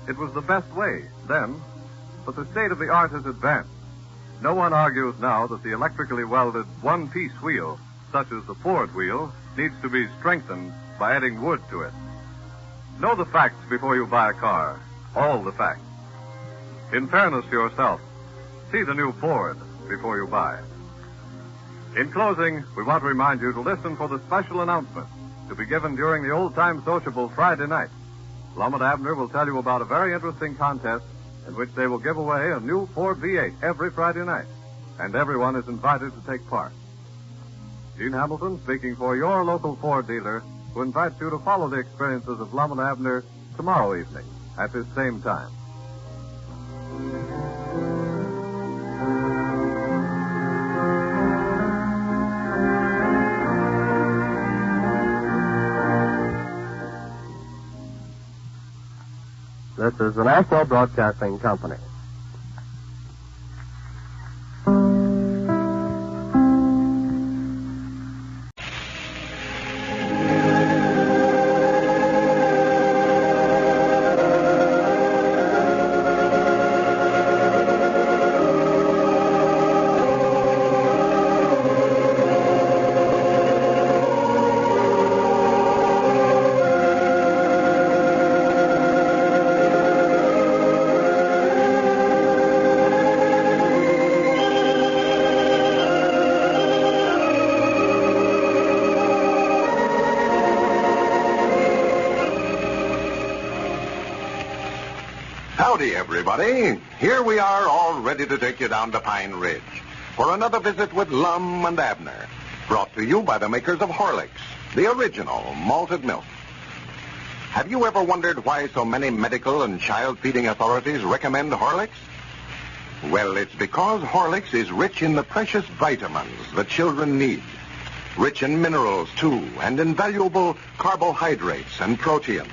Speaker 16: It was the best way then, but the state of the art has advanced. No one argues now that the electrically welded one-piece wheel, such as the Ford wheel, needs to be strengthened by adding wood to it. Know the facts before you buy a car. All the facts. In fairness to yourself, see the new Ford before you buy. In closing, we want to remind you to listen for the special announcement to be given during the old-time sociable Friday night. Lum and Abner will tell you about a very interesting contest in which they will give away a new Ford V8 every Friday night, and everyone is invited to take part. Gene Hamilton speaking for your local Ford dealer, who invites you to follow the experiences of Lum and Abner tomorrow evening at this same time.
Speaker 5: This is the National Broadcasting Company.
Speaker 10: Howdy, everybody. Here we are, all ready to take you down to Pine Ridge for another visit with Lum and Abner, brought to you by the makers of Horlicks, the original malted milk. Have you ever wondered why so many medical and child-feeding authorities recommend Horlicks? Well, it's because Horlicks is rich in the precious vitamins that children need. Rich in minerals, too, and in valuable carbohydrates and proteins.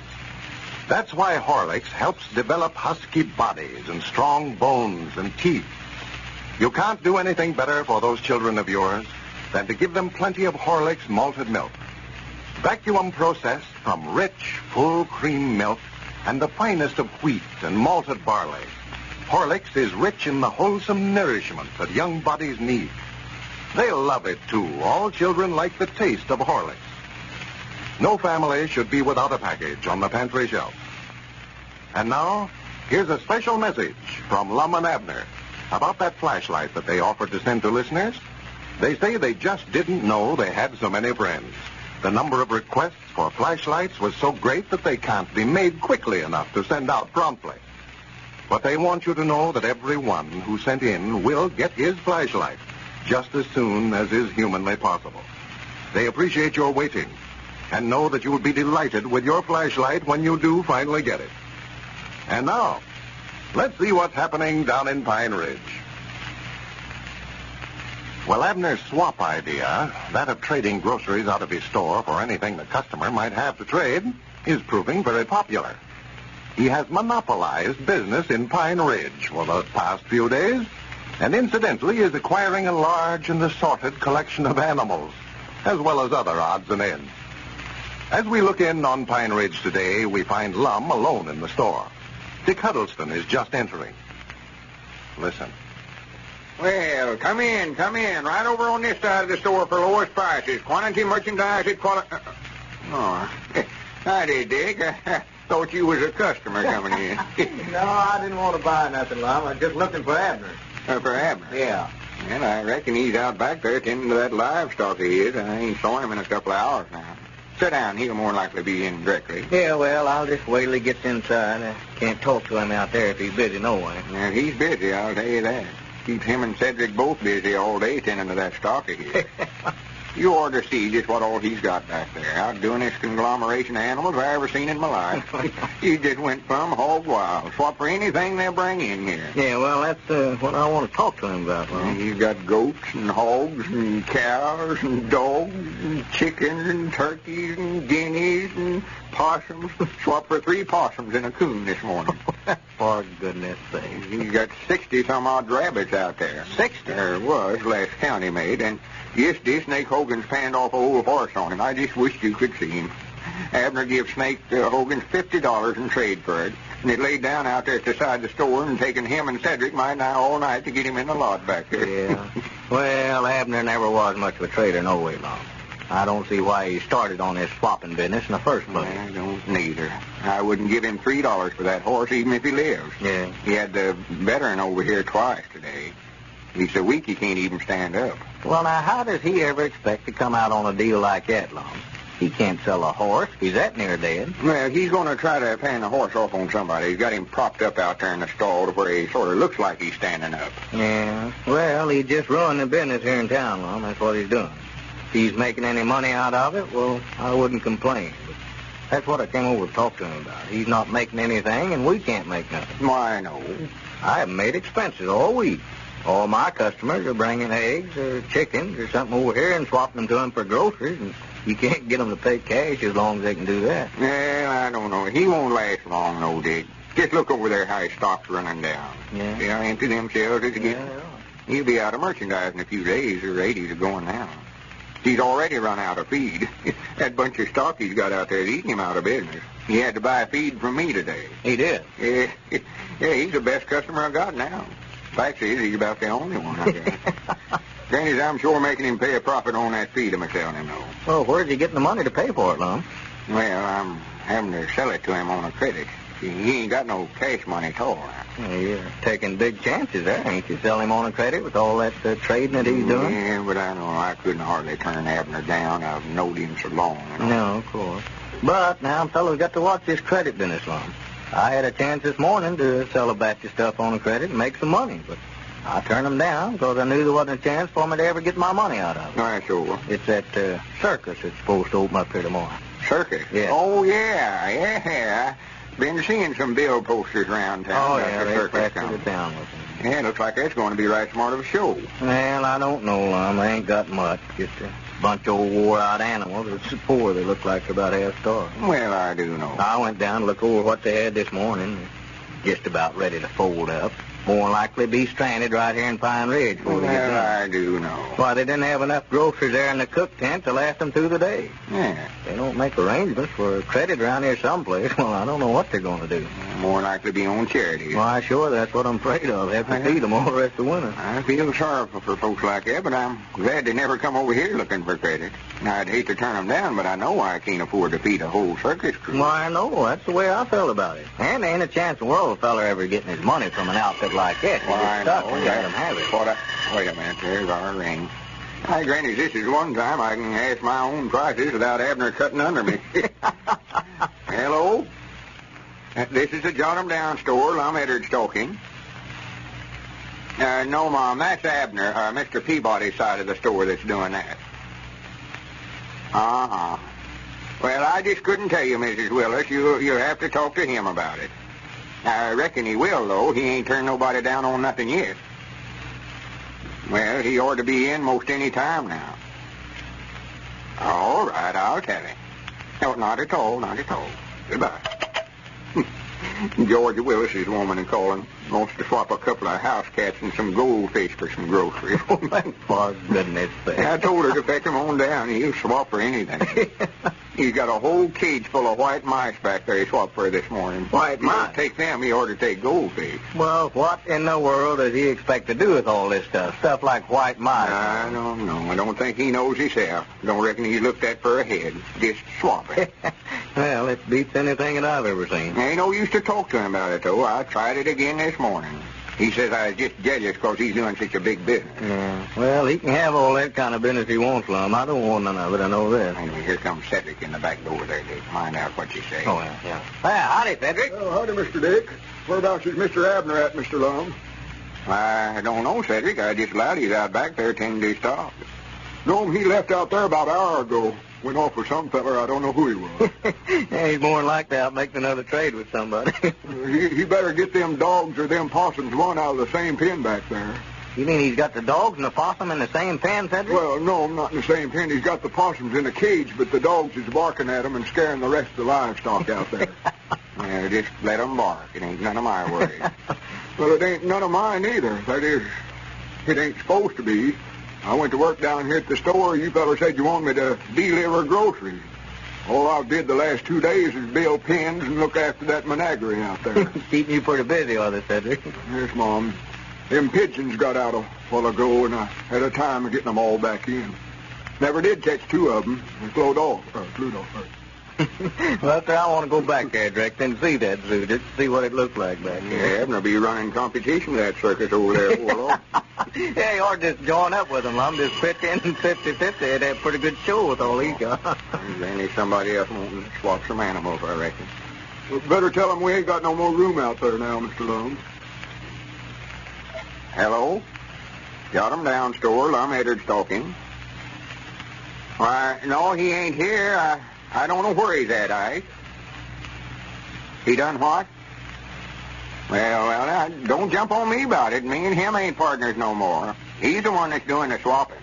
Speaker 10: That's why Horlicks helps develop husky bodies and strong bones and teeth. You can't do anything better for those children of yours than to give them plenty of Horlicks malted milk. Vacuum processed from rich, full cream milk and the finest of wheat and malted barley. Horlicks is rich in the wholesome nourishment that young bodies need. They'll love it, too. All children like the taste of Horlicks. No family should be without a package on the pantry shelf. And now, here's a special message from Lum and Abner about that flashlight that they offered to send to listeners. They say they just didn't know they had so many friends. The number of requests for flashlights was so great that they can't be made quickly enough to send out promptly. But they want you to know that everyone who sent in will get his flashlight just as soon as is humanly possible. They appreciate your waiting and know that you'll be delighted with your flashlight when you do finally get it. And now, let's see what's happening down in Pine Ridge. Well, Abner's swap idea, that of trading groceries out of his store for anything the customer might have to trade, is proving very popular. He has monopolized business in Pine Ridge for the past few days, and incidentally is acquiring a large and assorted collection of animals, as well as other odds and ends. As we look in on Pine Ridge today, we find Lum alone in the store. Dick Huddleston is just entering. Listen.
Speaker 12: Well, come in. Right over on this side of the store for lowest prices. Quantity merchandise at quality... Howdy, Dick. I thought you was a customer coming in.
Speaker 2: No, I didn't want to buy nothing, Lum. I was just looking for Abner.
Speaker 12: For Abner?
Speaker 2: Yeah.
Speaker 12: Well, I reckon he's out back there tending to that livestock of his. I ain't saw him in a couple of hours now. Sit down. He'll more likely be in directly.
Speaker 2: Yeah, well, I'll just wait till he gets inside. I can't talk to him out there if he's busy no way.
Speaker 12: Yeah, he's busy, I'll tell you that. Keeps him and Cedric both busy all day tending to that stock of his. You ought to see just what all he's got back there. Outdoing this conglomeration of animals I ever seen in my life. He just went from hog wild. Swap for anything they'll bring in here.
Speaker 2: Yeah, well, that's what I want to talk to him about, Lum.
Speaker 12: He's got goats and hogs and cows and dogs and chickens and turkeys and guineas and possums. Swap for 3 possums and a coon this morning.
Speaker 2: For goodness sake.
Speaker 12: He's got 60-some-odd rabbits out there.
Speaker 2: 60?
Speaker 12: There was, last count he made, and yesterday Snake Hogan's panned off a old horse on him. I just wished you could see him. Abner gave Snake Hogan $50 in trade for it, and it laid down out there at the side of the store and taken him and Cedric my now all night to get him in the lot back there.
Speaker 2: Yeah. Well, Abner never was much of a trader no way, Lum. I don't see why he started on this swapping business in the first place.
Speaker 12: I don't neither. I wouldn't give him $3 for that horse, even if he lives.
Speaker 2: Yeah.
Speaker 12: He had the veteran over here twice today. He's so weak he can't even stand up.
Speaker 2: Well, now, how does he ever expect to come out on a deal like that, Lum? He can't sell a horse. He's that near dead.
Speaker 12: Well, he's going to try to pan the horse off on somebody. He's got him propped up out there in the stall to where he sort of looks like he's standing up.
Speaker 2: Yeah. Well, he just ruined the business here in town, Lum. That's what he's doing. If he's making any money out of it, well, I wouldn't complain. But that's what I came over to talk to him about. He's not making anything, and we can't make nothing.
Speaker 12: Why, no.
Speaker 2: I haven't made expenses all week. All my customers are bringing eggs or chickens or something over here and swapping them to them for groceries, and you can't get them to pay cash as long as they can do that.
Speaker 12: Well, I don't know. He won't last long, no, Dick. Just look over there how his stock's running down.
Speaker 2: Yeah.
Speaker 12: See how empty them shelves is again?
Speaker 2: Yeah.
Speaker 12: He'll be out of merchandise in a few days, or 80s are going now. He's already run out of feed. That bunch of stock he's got out there is eating him out of business. He had to buy feed from me today.
Speaker 2: He did?
Speaker 12: Yeah, he's the best customer I got now. Fact is, he's about the only one I got. Granny's, I'm sure making him pay a profit on that feed I'm selling him, though.
Speaker 2: Well, where's he getting the money to pay for it, Lum?
Speaker 12: Well, I'm having to sell it to him on a credit. See, he ain't got no cash money at all.
Speaker 2: Well, you're taking big chances there, ain't you? Sell him on a credit with all that trading that he's doing?
Speaker 12: Yeah, but I know I couldn't hardly turn Abner down. I've known him so long.
Speaker 2: No, of course. But now fellas got to watch this credit business, Lum. I had a chance this morning to sell a batch of stuff on credit and make some money, but I turned them down because I knew there wasn't a chance for me to ever get my money out of it.
Speaker 12: All right, sure.
Speaker 2: It's that circus that's supposed to open up here tomorrow.
Speaker 12: Circus?
Speaker 2: Yeah.
Speaker 12: Oh, yeah. Been seeing some bill posters around town.
Speaker 2: Oh,
Speaker 12: about
Speaker 2: yeah,
Speaker 12: the
Speaker 2: they
Speaker 12: circus
Speaker 2: plastered
Speaker 12: coming.
Speaker 2: it down with them.
Speaker 12: Yeah, looks like that's going to be right smart of a show.
Speaker 2: Well, I don't know, Lum. I ain't got much. Just a bunch of old wore-out animals. It's so poor they look like they're about half starved.
Speaker 12: Well, I do know.
Speaker 2: I went down to look over what they had this morning. Just about ready to fold up. More likely be stranded right here in Pine Ridge before they get done.
Speaker 12: I do know.
Speaker 2: Why, they didn't have enough groceries there in the cook tent to last them through the day.
Speaker 12: Yeah.
Speaker 2: They don't make arrangements for credit around here someplace. Well, I don't know what they're going to do.
Speaker 12: More likely to be on charity.
Speaker 2: Why, sure, that's what I'm afraid of. Have to feed them all the rest of the winter.
Speaker 12: I feel sorrowful for folks like that, but I'm glad they never come over here looking for credit. Now, I'd hate to turn them down, but I know I can't afford to feed a whole circus crew.
Speaker 2: Why, no, that's the way I felt about it. And there ain't a chance in the world a fella ever getting his money from an outfit like this.
Speaker 12: Why,
Speaker 2: Stuck when you let him have it.
Speaker 12: Wait a minute, there's our ring. Hi, Granny, this is one time I can ask my own prices without Abner cutting under me. Hello? This is the Jot 'em Down store, Lum Eddard's talking. No, Mom, that's Abner, Mr. Peabody's side of the store that's doing that. Uh-huh. Well, I just couldn't tell you, Mrs. Willis. You'll have to talk to him about it. I reckon he will, though. He ain't turned nobody down on nothing yet. Well, he ought to be in most any time now. All right, I'll tell him. No, not at all, not at all. Goodbye. George Willis's woman in calling wants to swap a couple of house cats and some goldfish for some groceries.
Speaker 2: For goodness sake.
Speaker 12: I told her to fetch them on down. He'll swap for anything. He's got a whole cage full of white mice back there he swapped for this morning.
Speaker 2: White mice?
Speaker 12: He'll take them. He ought to take goldfish.
Speaker 2: Well, what in the world does he expect to do with all this stuff? Stuff like white mice.
Speaker 12: I don't know. I don't think he knows himself. Don't reckon he's looked at for a head. Just swap it.
Speaker 2: Well, it beats anything that I've ever seen.
Speaker 12: Ain't no use to talk to him about it, though. I tried it again this morning. He says I was just jealous because he's doing such a big business.
Speaker 2: Yeah. Well, he can have all that kind of business he wants, Lum. I don't want none of it. I know that.
Speaker 12: Anyway, here comes Cedric in the back door there to find out what you say.
Speaker 2: Oh, yeah. Howdy, Cedric.
Speaker 17: Oh, howdy, Mr. Dick. Whereabouts is Mr. Abner at, Mr. Lum?
Speaker 12: I don't know, Cedric. I just allowed he's out back there tending to his stock.
Speaker 17: No, he left out there about an hour ago. Went off with some feller. I don't know who he was.
Speaker 2: Yeah, he's more than likely out making another trade with somebody.
Speaker 17: He better get them dogs or them possums one out of the same pen back there.
Speaker 2: You mean he's got the dogs and the possum in the same pen, Cedric?
Speaker 17: Well, no, not in the same pen. He's got the possums in a cage, but the dogs is barking at them and scaring the rest of the livestock out there.
Speaker 12: Yeah, just let them bark. It ain't none of my worries.
Speaker 17: Well, it ain't none of mine either. That is, it ain't supposed to be. I went to work down here at the store. You fellas said you wanted me to deliver groceries. All I've did the last 2 days is build pens and look after that menagerie out there.
Speaker 2: Keeping you pretty busy, are they, Cedric?
Speaker 17: Yes, Mom. Them pigeons got out a while ago, and I had a time of getting them all back in. Never did catch 2 of them. They flew off.
Speaker 2: Well, sir, I want to go back there, Direct, and see that zoo, just to see what it looks like back there.
Speaker 12: Yeah, Abner be running competition with that circus over there, Warlock.
Speaker 2: Yeah, you ought to just join up with him, Lum. Just pitch in 50-50. They'd have a pretty good show with all he's got.
Speaker 12: Then there's somebody else wanting to swap some animals, I reckon.
Speaker 17: Well, better tell them we ain't got no more room out there now, Mr. Lum.
Speaker 12: Hello? Jot 'em Down store, Lum Eddard's talking. Why, no, he ain't here. I don't know where he's at, Ike. He done what? Well, don't jump on me about it. Me and him ain't partners no more. He's the one that's doing the swapping.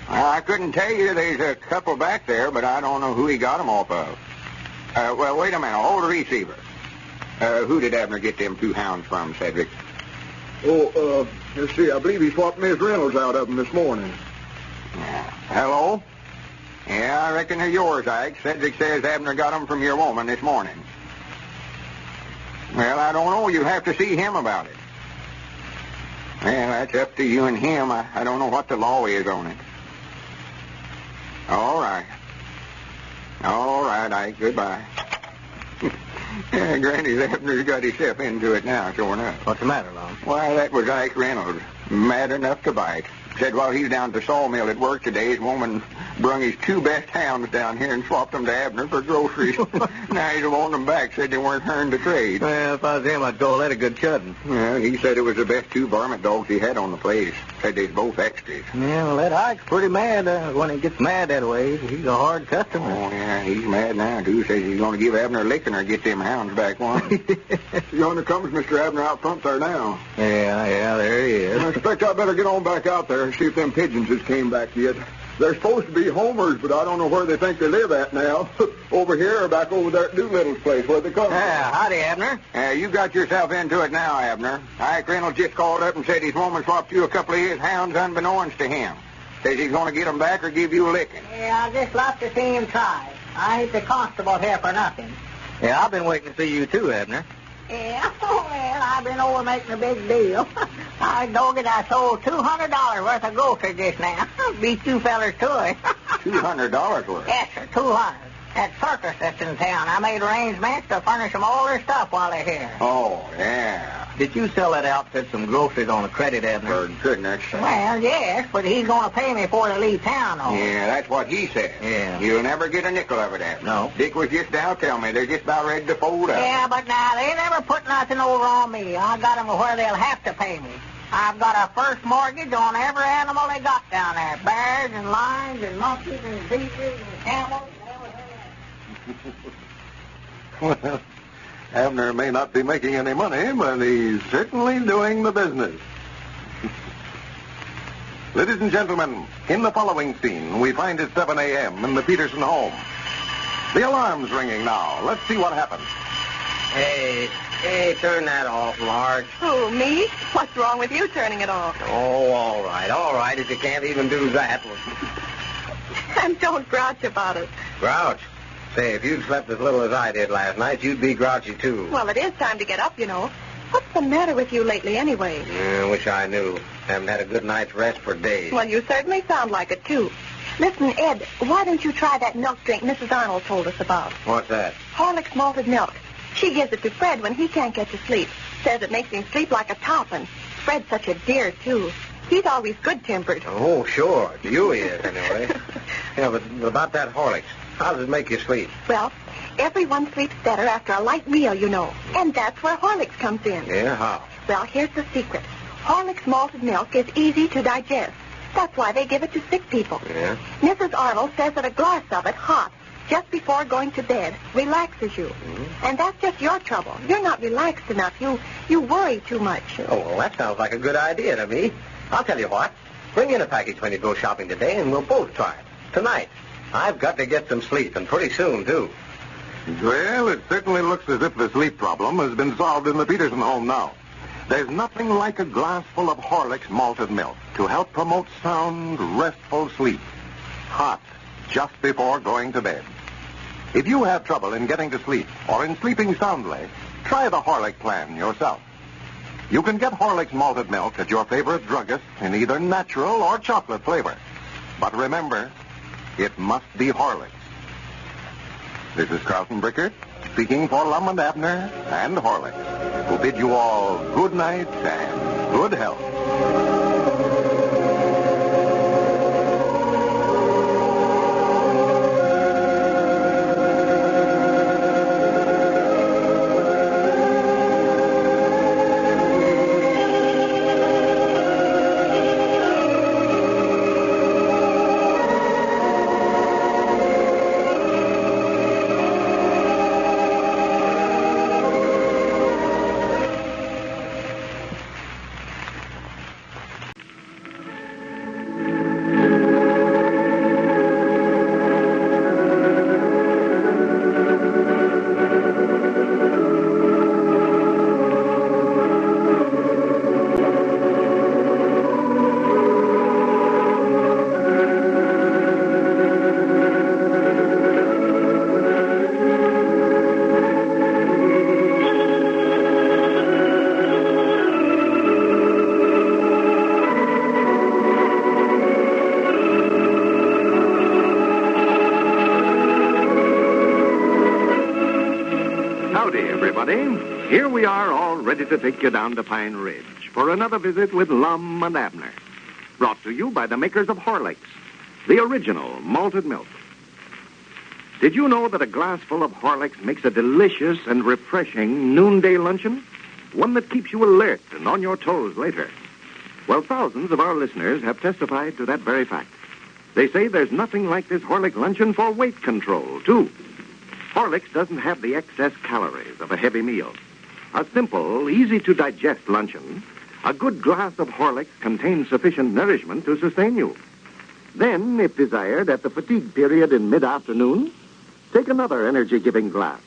Speaker 12: I couldn't tell you. There's a couple back there, but I don't know who he got them off of. Well, wait a minute. Hold the receiver. Who did Abner get them 2 hounds from, Cedric?
Speaker 17: Oh, let's see. I believe he swapped Miss Reynolds out of them this morning.
Speaker 12: Hello? Yeah, I reckon they're yours, Ike. Cedric says Abner got them from your woman this morning. Well, I don't know. You'll have to see him about it. Well, that's up to you and him. I don't know what the law is on it. All right. All right, Ike. Goodbye. Yeah, Granny Abner's got himself into it now, sure enough.
Speaker 2: What's the matter, Lum?
Speaker 12: Why, that was Ike Reynolds. Mad enough to bite.
Speaker 2: Said while he's down at the sawmill at work today, his woman brung his 2 best hounds down here and swapped them to Abner for groceries. Now he's wanting them back. Said they weren't hern to trade.
Speaker 18: Well, if I was him, I'd call that a good chudding.
Speaker 2: Yeah, he said it was the best 2 varmint dogs he had on the place. Said they's both extras.
Speaker 18: Yeah, well, that Ike's pretty mad when he gets mad that way. He's a hard customer.
Speaker 2: Oh, yeah, he's mad now, too. Says he's going to give Abner a licking or get them hounds back one.
Speaker 17: Yonder comes Mr. Abner out front there now.
Speaker 18: Yeah, there he is.
Speaker 17: I expect I better get on back out there and see if them pigeons has came back yet. They're supposed to be homers, but I don't know where they think they live at now. Over here or back over there at Doolittle's place where they come
Speaker 2: Yeah, howdy, Abner. You got yourself into it now, Abner. Ike Reynolds just called up and said his woman swapped you a couple of his hounds unbeknownst to him. Says he's going to get them back or give you a licking.
Speaker 3: Yeah, I'd just love to see him try. I ain't the constable here for nothing.
Speaker 18: Yeah, I've been waiting to see you too, Abner.
Speaker 3: Yeah, well, I've been over making a big deal. I dog it, I sold $200 worth of groceries just now. Beat you fellers to it.
Speaker 2: $200 worth?
Speaker 3: Yes, sir, $200. That circus that's in town, I made arrangements to furnish them all their stuff while they're here.
Speaker 2: Oh, yeah.
Speaker 18: Did you sell that outfit some groceries on a credit, Abner?
Speaker 2: For goodness sake.
Speaker 3: Well, yes, but he's going to pay me before they leave town, though.
Speaker 2: Yeah, that's what he said.
Speaker 18: Yeah.
Speaker 2: You'll never get a nickel of it, Abner.
Speaker 18: No.
Speaker 2: Dick was just now telling me they're just about ready to fold up.
Speaker 3: Yeah, but now, they never put nothing over on me. I got them where they'll have to pay me. I've got a first mortgage on every animal they got down there. Bears and lions and monkeys and zebras and camels and everything.
Speaker 10: Well, Abner may not be making any money, but he's certainly doing the business. Ladies and gentlemen, in the following scene, we find it 7 a.m. in the Peterson home. The alarm's ringing now. Let's see what happens.
Speaker 22: Hey, turn that off, Marge.
Speaker 7: Who, me? What's wrong with you turning it off?
Speaker 22: Oh, all right, if you can't even do that.
Speaker 7: And don't grouch about it.
Speaker 22: Grouch? Say, if you'd slept as little as I did last night, you'd be grouchy, too.
Speaker 7: Well, it is time to get up, you know. What's the matter with you lately, anyway?
Speaker 22: I wish I knew. Haven't had a good night's rest for days.
Speaker 7: Well, you certainly sound like it, too. Listen, Ed, why don't you try that milk drink Mrs. Arnold told us about?
Speaker 22: What's that?
Speaker 7: Horlicks malted milk. She gives it to Fred when he can't get to sleep. Says it makes him sleep like a top, and Fred's such a dear, too. He's always good-tempered.
Speaker 22: Oh, sure. You is, anyway. Yeah, but about that Horlicks, how does it make you sleep?
Speaker 7: Well, everyone sleeps better after a light meal, you know. And that's where Horlicks comes in.
Speaker 22: Yeah, how?
Speaker 7: Well, here's the secret. Horlicks malted milk is easy to digest. That's why they give it to sick people.
Speaker 22: Yeah?
Speaker 7: Mrs. Arnold says that a glass of it, hot, just before going to bed, relaxes you.
Speaker 22: Mm-hmm.
Speaker 7: And that's just your trouble. You're not relaxed enough. You worry too much.
Speaker 22: Oh, well, that sounds like a good idea to me. I'll tell you what. Bring in a package when you go shopping today, and we'll both try it. Tonight. I've got to get some sleep, and pretty soon, too.
Speaker 10: Well, it certainly looks as if the sleep problem has been solved in the Peterson home now. There's nothing like a glass full of Horlicks malted milk to help promote sound, restful sleep. Hot, just before going to bed. If you have trouble in getting to sleep or in sleeping soundly, try the Horlick plan yourself. You can get Horlicks malted milk at your favorite druggist in either natural or chocolate flavor. But remember, it must be Horlicks. This is Carlton Brickert, speaking for Lum and Abner and Horlicks, who bid you all good night and good health. Here we are, all ready to take you down to Pine Ridge for another visit with Lum and Abner.
Speaker 13: Brought to you by the makers of Horlicks, the original malted milk. Did you know that a glass full of Horlicks makes a delicious and refreshing noonday luncheon? One that keeps you alert and on your toes later. Well, thousands of our listeners have testified to that very fact. They say there's nothing like this Horlick luncheon for weight control, too. Horlicks doesn't have the excess calories of a heavy meal. A simple, easy-to-digest luncheon, a good glass of Horlicks contains sufficient nourishment to sustain you. Then, if desired, at the fatigue period in mid-afternoon, take another energy-giving glass,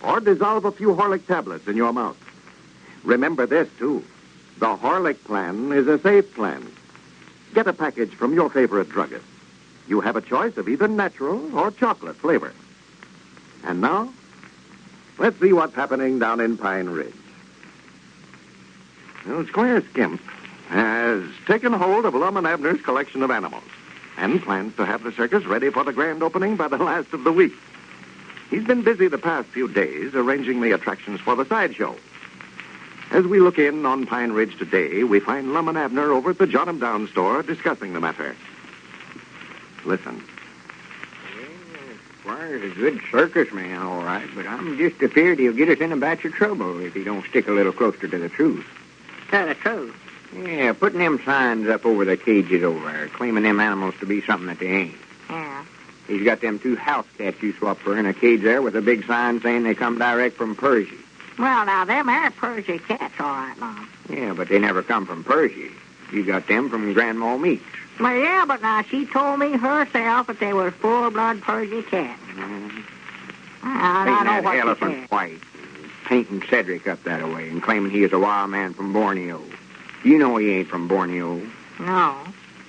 Speaker 13: or dissolve a few Horlick tablets in your mouth. Remember this, too. The Horlick plan is a safe plan. Get a package from your favorite druggist. You have a choice of either natural or chocolate flavor. And now, let's see what's happening down in Pine Ridge. Well, Squire Skimp has taken hold of Lum and Abner's collection of animals and plans to have the circus ready for the grand opening by the last of the week. He's been busy the past few days arranging the attractions for the sideshow. As we look in on Pine Ridge today, we find Lum and Abner over at the Jot 'em Down store discussing the matter. Listen.
Speaker 12: Squire's a good circus man, all right, but I'm just afeard he'll get us in a batch of trouble if he don't stick a little closer to the truth.
Speaker 14: Tell the truth.
Speaker 12: Yeah, putting them signs up over the cages over there, claiming them animals to be something that they ain't.
Speaker 14: Yeah.
Speaker 12: He's got them 2 house cats you swapped for in a cage there with a big sign saying they come direct from Persia.
Speaker 14: Well, now, them are Persia cats, all right, Mom.
Speaker 12: Yeah, but they never come from Persia. You got them from Grandma Meeks.
Speaker 14: Well, yeah, but now she told me herself that they were full-blood Persia cats. I
Speaker 12: Painting
Speaker 14: know
Speaker 12: that
Speaker 14: what she
Speaker 12: elephant
Speaker 14: said.
Speaker 12: white, painting Cedric up that way, and claiming he is a wild man from Borneo. You know he ain't from Borneo.
Speaker 14: No.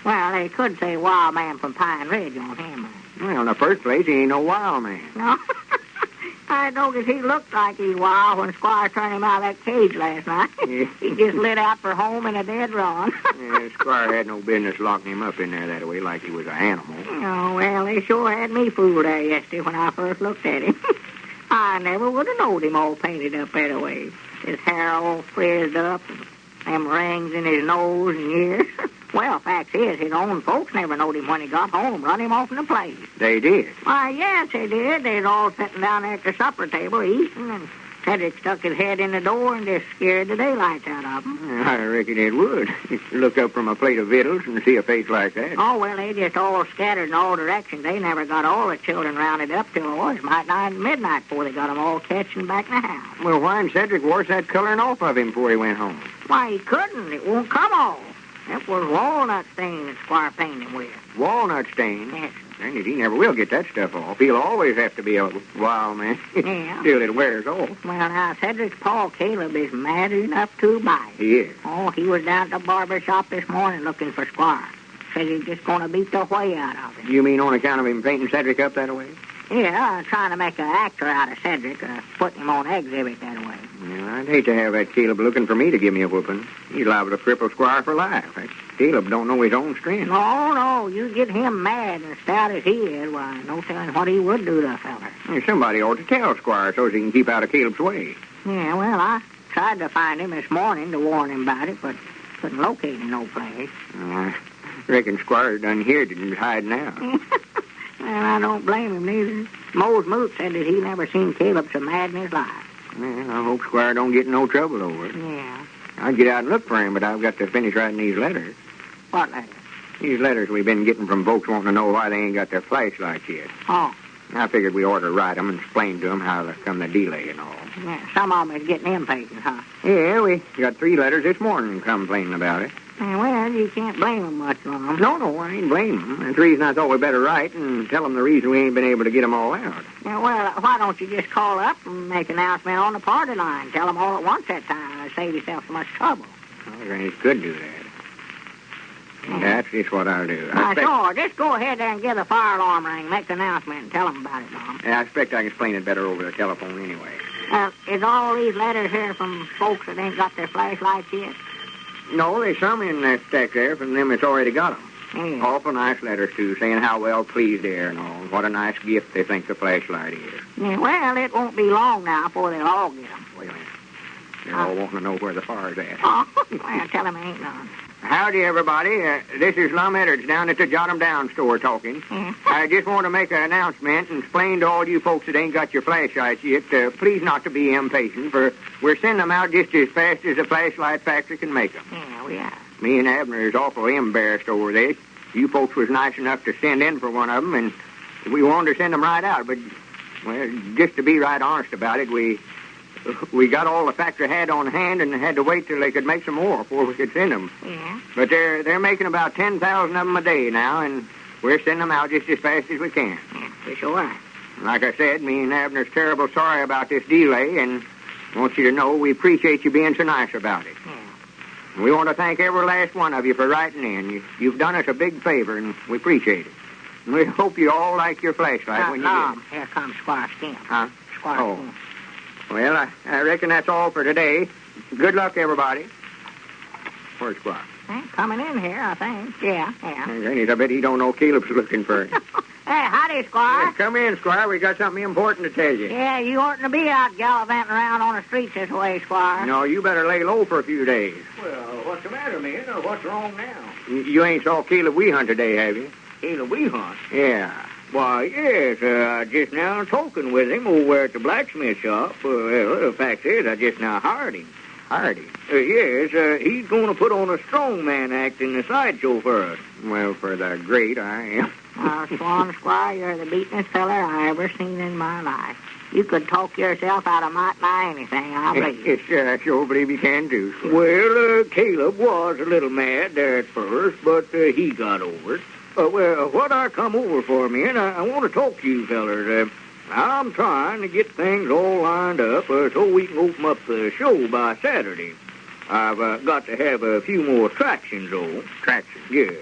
Speaker 14: Well, they could say wild man from Pine Ridge on him.
Speaker 12: Well, in the first place, he ain't no wild man.
Speaker 14: No. I noticed he looked like he's wild when Squire turned him out of that cage last night. He just lit out for home in a dead run.
Speaker 12: Yeah, Squire had no business locking him up in there that way like he was an animal.
Speaker 14: Oh, well, they sure had me fooled there yesterday when I first looked at him. I never would have known him all painted up that way. His hair all frizzed up, and them rings in his nose and ears. Well, fact is, his own folks never knowed him when he got home, run him off in the place.
Speaker 12: They did?
Speaker 14: Why, yes, they did. They was all sitting down there at the supper table eating, and Cedric stuck his head in the door and just scared the daylights out of him.
Speaker 12: I reckon it would. Look up from a plate of victuals and see a face like that.
Speaker 14: Oh, well, they just all scattered in all directions. They never got all the children rounded up till it was might nigh midnight before they got them all catching back in the house.
Speaker 12: Well, why didn't Cedric wash that coloring off of him before he went home?
Speaker 14: Why, he couldn't. It won't come off. That was walnut stain that Squire painted him with.
Speaker 12: Walnut stain?
Speaker 14: Yes.
Speaker 12: Granny, he never will get that stuff off. He'll always have to be a wild man.
Speaker 14: Yeah.
Speaker 12: Till it wears off.
Speaker 14: Well, now, Cedric's pa, Caleb, is mad enough to bite.
Speaker 12: He is?
Speaker 14: Oh, he was down at the barber shop this morning looking for Squire. Says he's just going to beat the way out of him.
Speaker 12: You mean on account of him painting Cedric up that way?
Speaker 14: Yeah, trying to make an actor out of Cedric, putting him on exhibit that way.
Speaker 12: Yeah, I'd hate to have that Caleb looking for me to give me a whooping. He's liable to cripple Squire for life. That Caleb don't know his own strength.
Speaker 14: No, you get him mad and stout as he is, why, no telling what he would do to a feller.
Speaker 12: Yeah, somebody ought to tell Squire so he can keep out of Caleb's way.
Speaker 14: Yeah, well, I tried to find him this morning to warn him about it, but couldn't locate him no place.
Speaker 12: I reckon Squire's done here to hide now.
Speaker 14: Well, I don't blame him neither. Mose Moot said that he never seen Caleb so mad in his life.
Speaker 12: Well, I hope Squire don't get in no trouble over it.
Speaker 14: Yeah.
Speaker 12: I'd get out and look for him, but I've got to finish writing these letters.
Speaker 14: What letters?
Speaker 12: These letters we've been getting from folks wanting to know why they ain't got their flashlights yet.
Speaker 14: Oh.
Speaker 12: I figured we ought to write them and explain to them how come the delay and all.
Speaker 14: Yeah, some of them is getting impatient, huh?
Speaker 12: Yeah, we got 3 letters this morning complaining about it.
Speaker 14: Well, you can't blame them much on them.
Speaker 12: No, I ain't blaming them. That's the reason I thought we better write and tell them the reason we ain't been able to get them all out.
Speaker 14: Yeah, well, why don't you just call up and make an announcement on the party line? Tell them all at once that time and save yourself so much trouble.
Speaker 12: Oh, Granny could do that. That's just what I'll do.
Speaker 14: Sure. Just go ahead there and give the fire alarm ring, make the announcement, and tell them about it, Mom.
Speaker 12: Yeah, I expect I can explain it better over the telephone anyway.
Speaker 14: Is all these letters here from folks that ain't got their flashlights yet?
Speaker 12: No, there's some in that stack there from them that's already got them.
Speaker 14: Yeah.
Speaker 12: Awful nice letters, too, saying how well pleased they are and all. What a nice gift they think the flashlight is.
Speaker 14: Yeah, well, it won't be long now before they'll all get them.
Speaker 12: Wait a minute. They're all wanting to know where the fire's at.
Speaker 14: Oh, well, tell them ain't none.
Speaker 2: Howdy, everybody. This is Lum Edwards down at the Jot 'em Down store talking. I just want to make an announcement and explain to all you folks that ain't got your flashlights yet, please not to be impatient, for we're sending them out just as fast as the flashlight factory can make them.
Speaker 14: Yeah, we are.
Speaker 2: Me and Abner is awful embarrassed over this. You folks was nice enough to send in for one of them, and we wanted to send them right out, but, well, just to be right honest about it, we got all the factory had on hand and had to wait till they could make some more before we could send them.
Speaker 14: Yeah.
Speaker 2: But they're making about 10,000 of them a day now, and we're sending them out just as fast as we can.
Speaker 14: Yeah, we sure are.
Speaker 2: Like I said, me and Abner's terrible sorry about this delay, and want you to know we appreciate you being so nice about it.
Speaker 14: Yeah.
Speaker 2: We want to thank every last one of you for writing in. You've done us a big favor, and we appreciate it. And we hope you all like your flashlight when you get it.
Speaker 14: Here comes Squire Skim.
Speaker 2: Huh?
Speaker 14: Squire
Speaker 2: Oh.
Speaker 14: Skim.
Speaker 2: Well, I reckon that's all for today. Good luck, everybody. Where's Squire?
Speaker 14: Coming in here, I think. Yeah.
Speaker 2: Granny, I bet he don't know Caleb's looking for him.
Speaker 14: Hey, howdy, Squire.
Speaker 2: Come in, Squire. We got something important to tell you.
Speaker 14: Yeah, you oughtn't to be out gallivanting around on the streets this way, Squire.
Speaker 2: No, you better lay low for a few days.
Speaker 9: Well, what's the matter, man? What's wrong now?
Speaker 2: You ain't saw Caleb Wehunt today, have you?
Speaker 9: Caleb Wehunt?
Speaker 2: Yeah.
Speaker 9: Why, yes, just now talking with him over at the blacksmith shop. Well, the fact is, I just now hired him.
Speaker 2: Hired him?
Speaker 9: Yes, he's going to put on a strongman act in the sideshow for us.
Speaker 2: Well, for the great, I am.
Speaker 14: Swan Squire, you're the beatenest feller I ever seen in my life. You could talk yourself out of might nigh anything, I believe.
Speaker 2: I sure believe you can, too.
Speaker 9: Well, Caleb was a little mad there at first, but he got over it. Well, what I come over for, man, I want to talk to you fellers. I'm trying to get things all lined up so we can open up the show by Saturday. I've got to have a few more attractions, though.
Speaker 2: Attractions?
Speaker 9: Yes.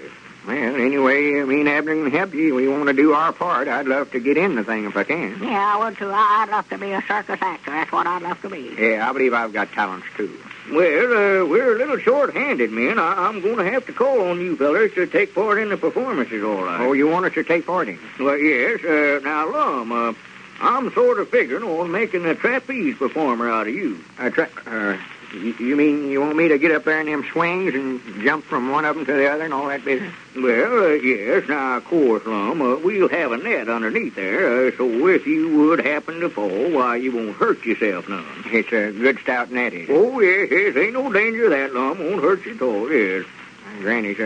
Speaker 2: Well, anyway, me and Abner can help you. We want to do our part. I'd love to get in the thing if I can.
Speaker 14: Yeah, I would, too. I'd love to be a circus actor. That's what I'd love to be.
Speaker 2: Yeah, I believe I've got talents, too.
Speaker 9: Well, we're a little short-handed, man. I'm going to have to call on you fellers to take part in the performances, all right.
Speaker 2: Oh, you want us to take part in?
Speaker 9: Well, yes. Now, Lum, I'm sort of figuring on making a trapeze performer out of you.
Speaker 2: You mean you want me to get up there in them swings and jump from one of them to the other and all that business?
Speaker 9: Well, yes. Now, of course, Lum, we'll have a net underneath there, so if you would happen to fall, why, you won't hurt yourself none.
Speaker 2: It's a good stout net, is it?
Speaker 9: Oh, yes. Ain't no danger of that, Lum. Won't hurt you at all, yes.
Speaker 2: Granny's,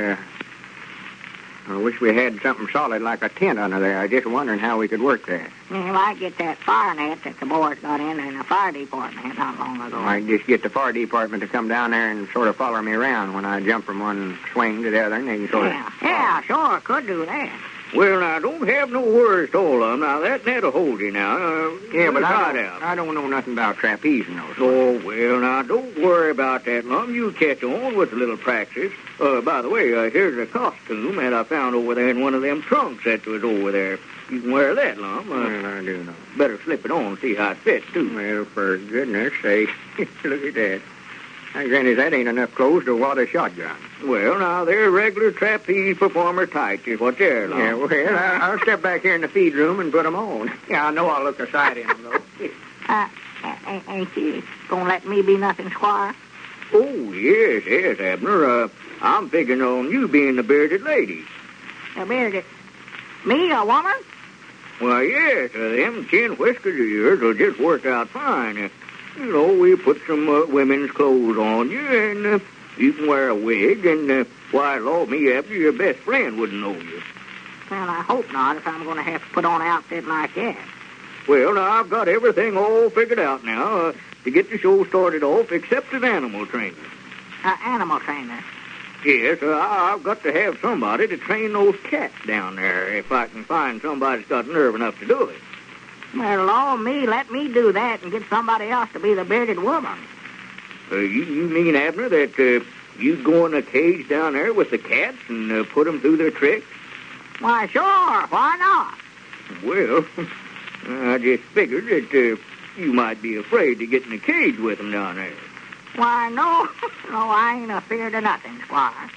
Speaker 2: I wish we had something solid like a tent under there. I was just wondering how we could work that.
Speaker 14: Yeah, I get that fire net that the boys got in the fire department not long ago.
Speaker 2: I just get the fire department to come down there and sort of follow me around when I jump from one swing to the other, and they can sort of...
Speaker 14: Yeah, sure, could do that.
Speaker 9: Well, now, don't have no worries at all, Lum. Now, that net'll hold you now.
Speaker 2: Yeah, but I don't know nothing about trapezing those.
Speaker 9: Oh, well, now, don't worry about that, Lum. You'll catch on with a little practice. By the way, here's a costume that I found over there in one of them trunks that was over there. You can wear that, Lum.
Speaker 2: Well, I do know.
Speaker 9: Better slip it on and see how it fits, too.
Speaker 2: Well, for goodness sake. Look at that. Now, Granny, that ain't enough clothes to wad a shotgun.
Speaker 9: Well, now, they're regular trapeze performer tights is what they're, Lum.
Speaker 2: Yeah, well, I'll step back here in the feed room and put them on. Yeah, I know I'll look aside in them, though.
Speaker 14: Ain't you gonna let me be nothing, Squire?
Speaker 9: Oh, yes, Abner. I'm figuring on you being the bearded lady.
Speaker 14: A bearded? Me, a woman?
Speaker 9: Well, yes, them chin whiskers of yours will just work out fine. You know, we put some women's clothes on you, and you can wear a wig, and, why, Lord, me, Abner, your best friend wouldn't know you.
Speaker 14: Well, I hope not, if I'm going to have to put on an outfit like that.
Speaker 9: Well, now, I've got everything all figured out now to get the show started off, except an animal trainer.
Speaker 14: Animal trainer?
Speaker 9: Yes, I've got to have somebody to train those cats down there, if I can find somebody that's got nerve enough to do it.
Speaker 14: Well, Lord, let me do that and get somebody else to be the bearded woman.
Speaker 9: You mean, Abner, that you'd go in a cage down there with the cats and put them through their tricks?
Speaker 14: Why, sure. Why not?
Speaker 9: Well, I just figured that you might be afraid to get in a cage with them down there.
Speaker 14: Why, no. No, I ain't afeard of nothing, Squire.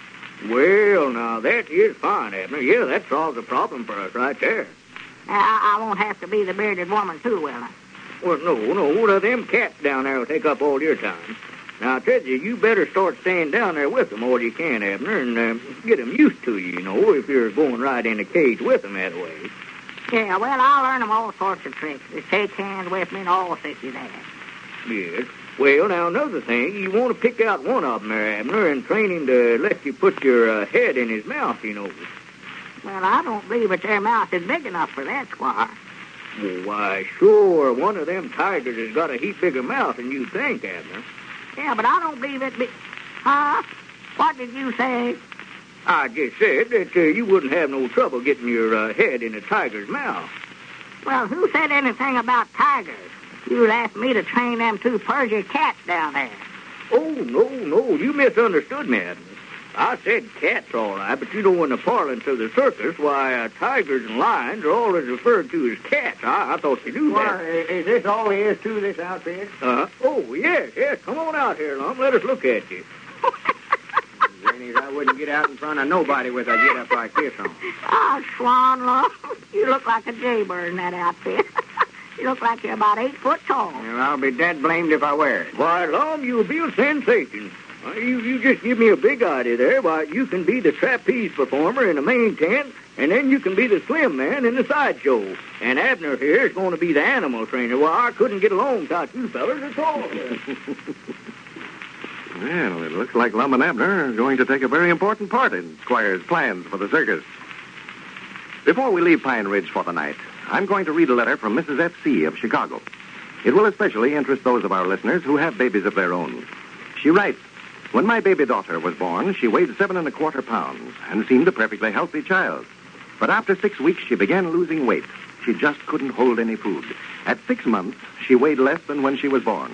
Speaker 9: Well, now, that is fine, Abner. Yeah, that solves the problem for us right there.
Speaker 14: I won't have to be the bearded woman, too, will I?
Speaker 9: Well, no. Them cats down there will take up all your time. Now, I tell you better start staying down there with them more than you can, Abner, and get them used to you, if you're going right in the cage with them that way.
Speaker 3: Yeah, well, I'll learn them all sorts of tricks. They shake hands with me and all such as that.
Speaker 9: Yes. Well, now, another thing, you want to pick out one of them there, Abner, and train him to let you put your head in his mouth,
Speaker 3: Well, I don't believe that their mouth is big enough for that, Squire.
Speaker 9: Well, why, sure, one of them tigers has got a heap bigger mouth than you think, Abner.
Speaker 3: Yeah, but I don't believe it be... Huh? What did you say?
Speaker 9: I just said that you wouldn't have no trouble getting your head in a tiger's mouth.
Speaker 3: Well, who said anything about tigers? You asked me to train them 2 Persian cats down there.
Speaker 9: Oh, no, you misunderstood me, Abner. I said cats, all right, but in the parlance of the circus, why, tigers and lions are always referred to as cats. I thought you knew that.
Speaker 12: Well, is this all there is to this outfit?
Speaker 9: Oh, yes. Come on out here, Lum. Let us look at you.
Speaker 12: Grannies, I wouldn't get out in front of nobody with a get-up like this on.
Speaker 3: Oh, Swan, Lum. You look like a jaybird in that outfit. You look like you're about 8 foot tall.
Speaker 12: Well, I'll be dead blamed if I wear it.
Speaker 9: Why, Lum, you'll be a sensation. You just give me a big idea there. Why, you can be the trapeze performer in the main tent, and then you can be the slim man in the sideshow. And Abner here is going to be the animal trainer. Well, I couldn't get along without you fellas at all.
Speaker 13: Well, it looks like Lum and Abner are going to take a very important part in Squire's plans for the circus. Before we leave Pine Ridge for the night, I'm going to read a letter from Mrs. F.C. of Chicago. It will especially interest those of our listeners who have babies of their own. She writes, "When my baby daughter was born, she weighed 7¼ pounds and seemed a perfectly healthy child. But after 6 weeks, she began losing weight. She just couldn't hold any food. At 6 months, she weighed less than when she was born.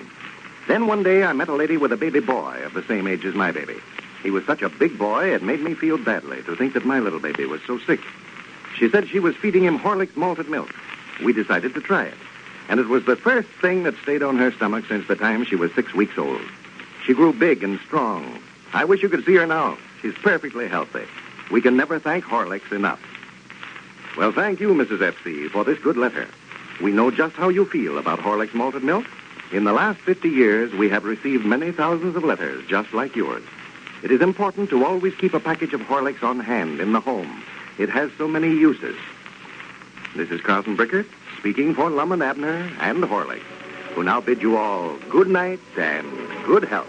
Speaker 13: Then one day, I met a lady with a baby boy of the same age as my baby. He was such a big boy, it made me feel badly to think that my little baby was so sick. She said she was feeding him Horlick's malted milk. We decided to try it. And it was the first thing that stayed on her stomach since the time she was 6 weeks old. She grew big and strong. I wish you could see her now. She's perfectly healthy. We can never thank Horlicks enough." Well, thank you, Mrs. F.C., for this good letter. We know just how you feel about Horlick's malted milk. In the last 50 years, we have received many thousands of letters just like yours. It is important to always keep a package of Horlicks on hand in the home. It has so many uses. This is Carlton Brickert, speaking for Lum and Abner and Horlicks, who now bid you all good night and good health.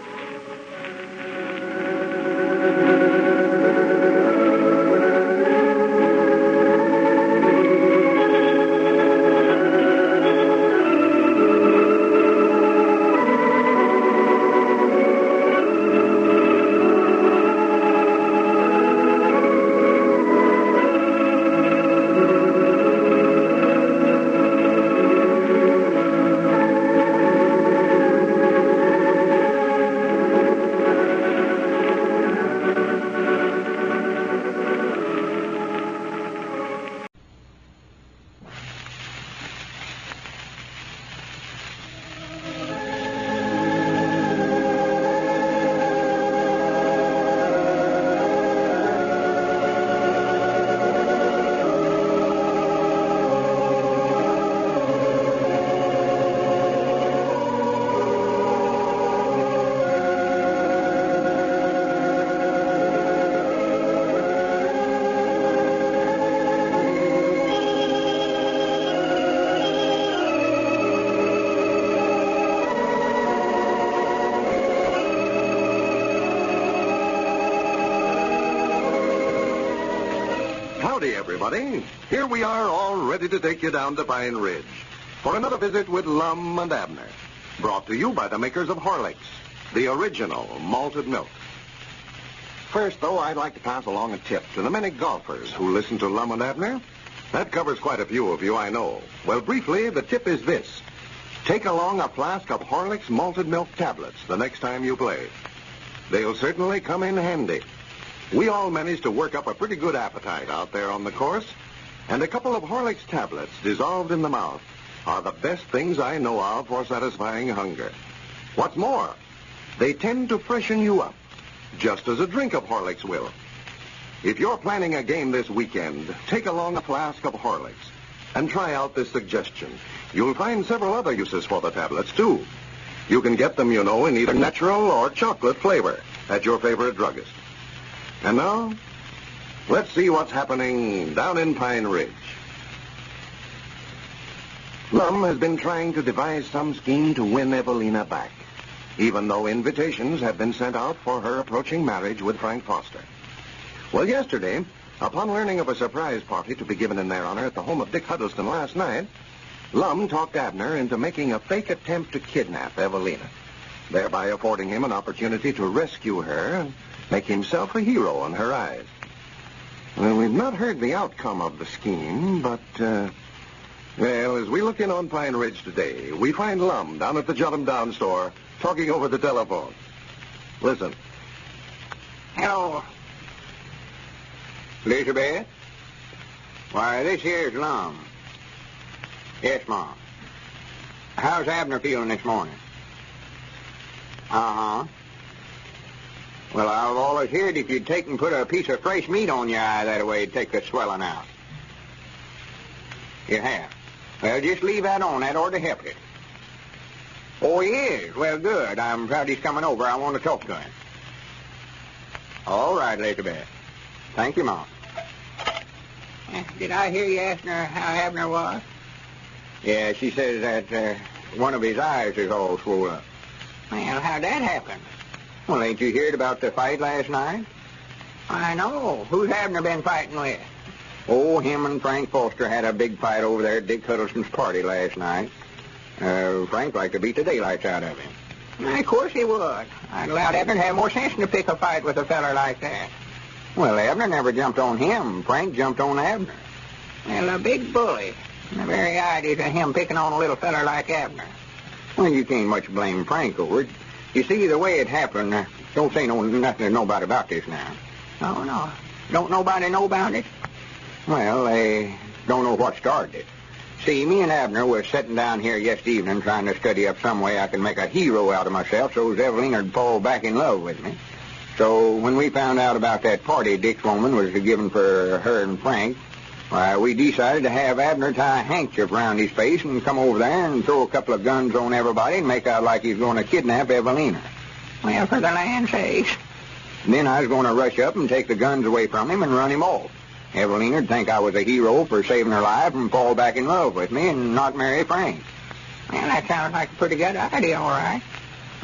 Speaker 10: Howdy, everybody. Here we are, all ready to take you down to Pine Ridge for another visit with Lum and Abner. Brought to you by the makers of Horlicks, the original malted milk. First, though, I'd like to pass along a tip to the many golfers who listen to Lum and Abner. That covers quite a few of you, I know. Well, briefly, the tip is this. Take along a flask of Horlicks malted milk tablets the next time you play. They'll certainly come in handy. We all managed to work up a pretty good appetite out there on the course, and a couple of Horlicks tablets dissolved in the mouth are the best things I know of for satisfying hunger. What's more, they tend to freshen you up, just as a drink of Horlicks will. If you're planning a game this weekend, take along a flask of Horlicks and try out this suggestion. You'll find several other uses for the tablets, too. You can get them, you know, in either natural or chocolate flavor at your favorite druggist. And now, let's see what's happening down in Pine Ridge. Lum has been trying to devise some scheme to win Evelina back, even though invitations have been sent out for her approaching marriage with Frank Foster. Well, yesterday, upon learning of a surprise party to be given in their honor at the home of Dick Huddleston last night, Lum talked Abner into making a fake attempt to kidnap Evelina, thereby affording him an opportunity to rescue her and make himself a hero in her eyes. Well, we've not heard the outcome of the scheme, but, well, as we look in on Pine Ridge today, we find Lum down at the Jot 'em Down store talking over the telephone. Listen.
Speaker 2: Hello. Elizabeth? Why, this here's Lum. Yes, Mom. How's Abner feeling this morning? Uh-huh. Well, I've always heard if you'd take and put a piece of fresh meat on your eye, that way it'd take the swelling out. You have? Well, just leave that on. That ought to help it. Oh, he is? Well, good. I'm proud he's coming over. I want to talk to him. All right, Elizabeth. Thank you, Mom.
Speaker 14: Did I hear you asking her how Abner was?
Speaker 2: Yeah, she says that one of his eyes is all swollen up.
Speaker 14: Well, how'd that happen?
Speaker 2: Well, ain't you heard about the fight last night?
Speaker 14: I know. Who's Abner been fighting with?
Speaker 2: Oh, him and Frank Foster had a big fight over there at Dick Huddleston's party last night. Frank liked to beat the daylights out of him.
Speaker 14: Well, of course he would. I'd allowed Abner to have more sense than to pick a fight with a feller like that.
Speaker 2: Well, Abner never jumped on him. Frank jumped on Abner.
Speaker 14: Well, a big bully. The very idea of him picking on a little feller like Abner.
Speaker 2: Well, you can't much blame Frank over it. You see, the way it happened, don't say nothing to nobody about this now.
Speaker 14: Oh, no. Don't nobody know about it?
Speaker 2: Well, they don't know what started it. See, me and Abner was sitting down here yesterday evening trying to study up some way I could make a hero out of myself so Evelina would fall back in love with me. So when we found out about that party Dick's woman was giving for her and Frank, why, we decided to have Abner tie a handkerchief around his face and come over there and throw a couple of guns on everybody and make out like he's going to kidnap Evelina.
Speaker 14: Well, for the land's sake.
Speaker 2: Then I was going to rush up and take the guns away from him and run him off. Evelina'd think I was a hero for saving her life and fall back in love with me and not marry Frank.
Speaker 14: Well, that sounds like a pretty good idea, all right.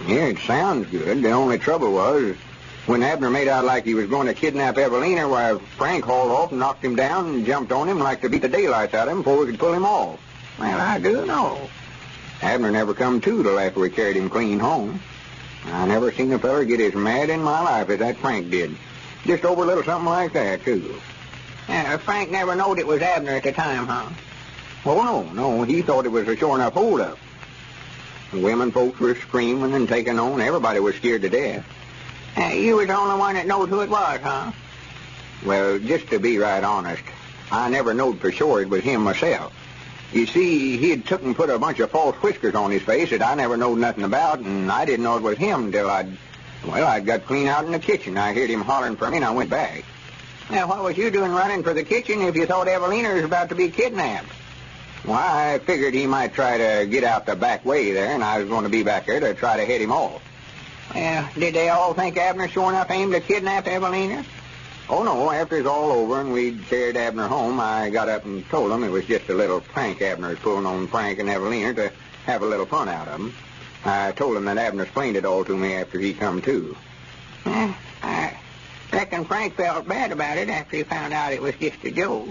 Speaker 2: Yeah, it sounds good. The only trouble was, when Abner made out like he was going to kidnap Evelina, why, Frank hauled off and knocked him down and jumped on him like to beat the daylights out of him before we could pull him off.
Speaker 14: Well, I do know.
Speaker 2: Abner never come to till after we carried him clean home. I never seen a feller get as mad in my life as that Frank did. Just over a little something like that, too.
Speaker 14: Frank never knowed it was Abner at the time, huh?
Speaker 2: Oh, no. He thought it was a sure enough hold-up. The women folks were screaming and taking on. Everybody was scared to death.
Speaker 14: You was the only one that knows who it was, huh?
Speaker 2: Well, just to be right honest, I never knowed for sure it was him myself. You see, he'd took and put a bunch of false whiskers on his face that I never knowed nothing about, and I didn't know it was him until I'd got clean out in the kitchen. I heard him hollering for me, and I went back.
Speaker 14: Now, what was you doing running for the kitchen if you thought Evelina was about to be kidnapped?
Speaker 2: Why, I figured he might try to get out the back way there, and I was going to be back there to try to head him off.
Speaker 14: Did they all think Abner sure enough aimed to kidnap Evelina?
Speaker 2: Oh, no. After it was all over and we'd carried Abner home, I got up and told them it was just a little prank Abner was pulling on Frank and Evelina to have a little fun out of them. I told them that Abner explained it all to me after he come to.
Speaker 14: I reckon Frank felt bad about it after he found out it was just a joke.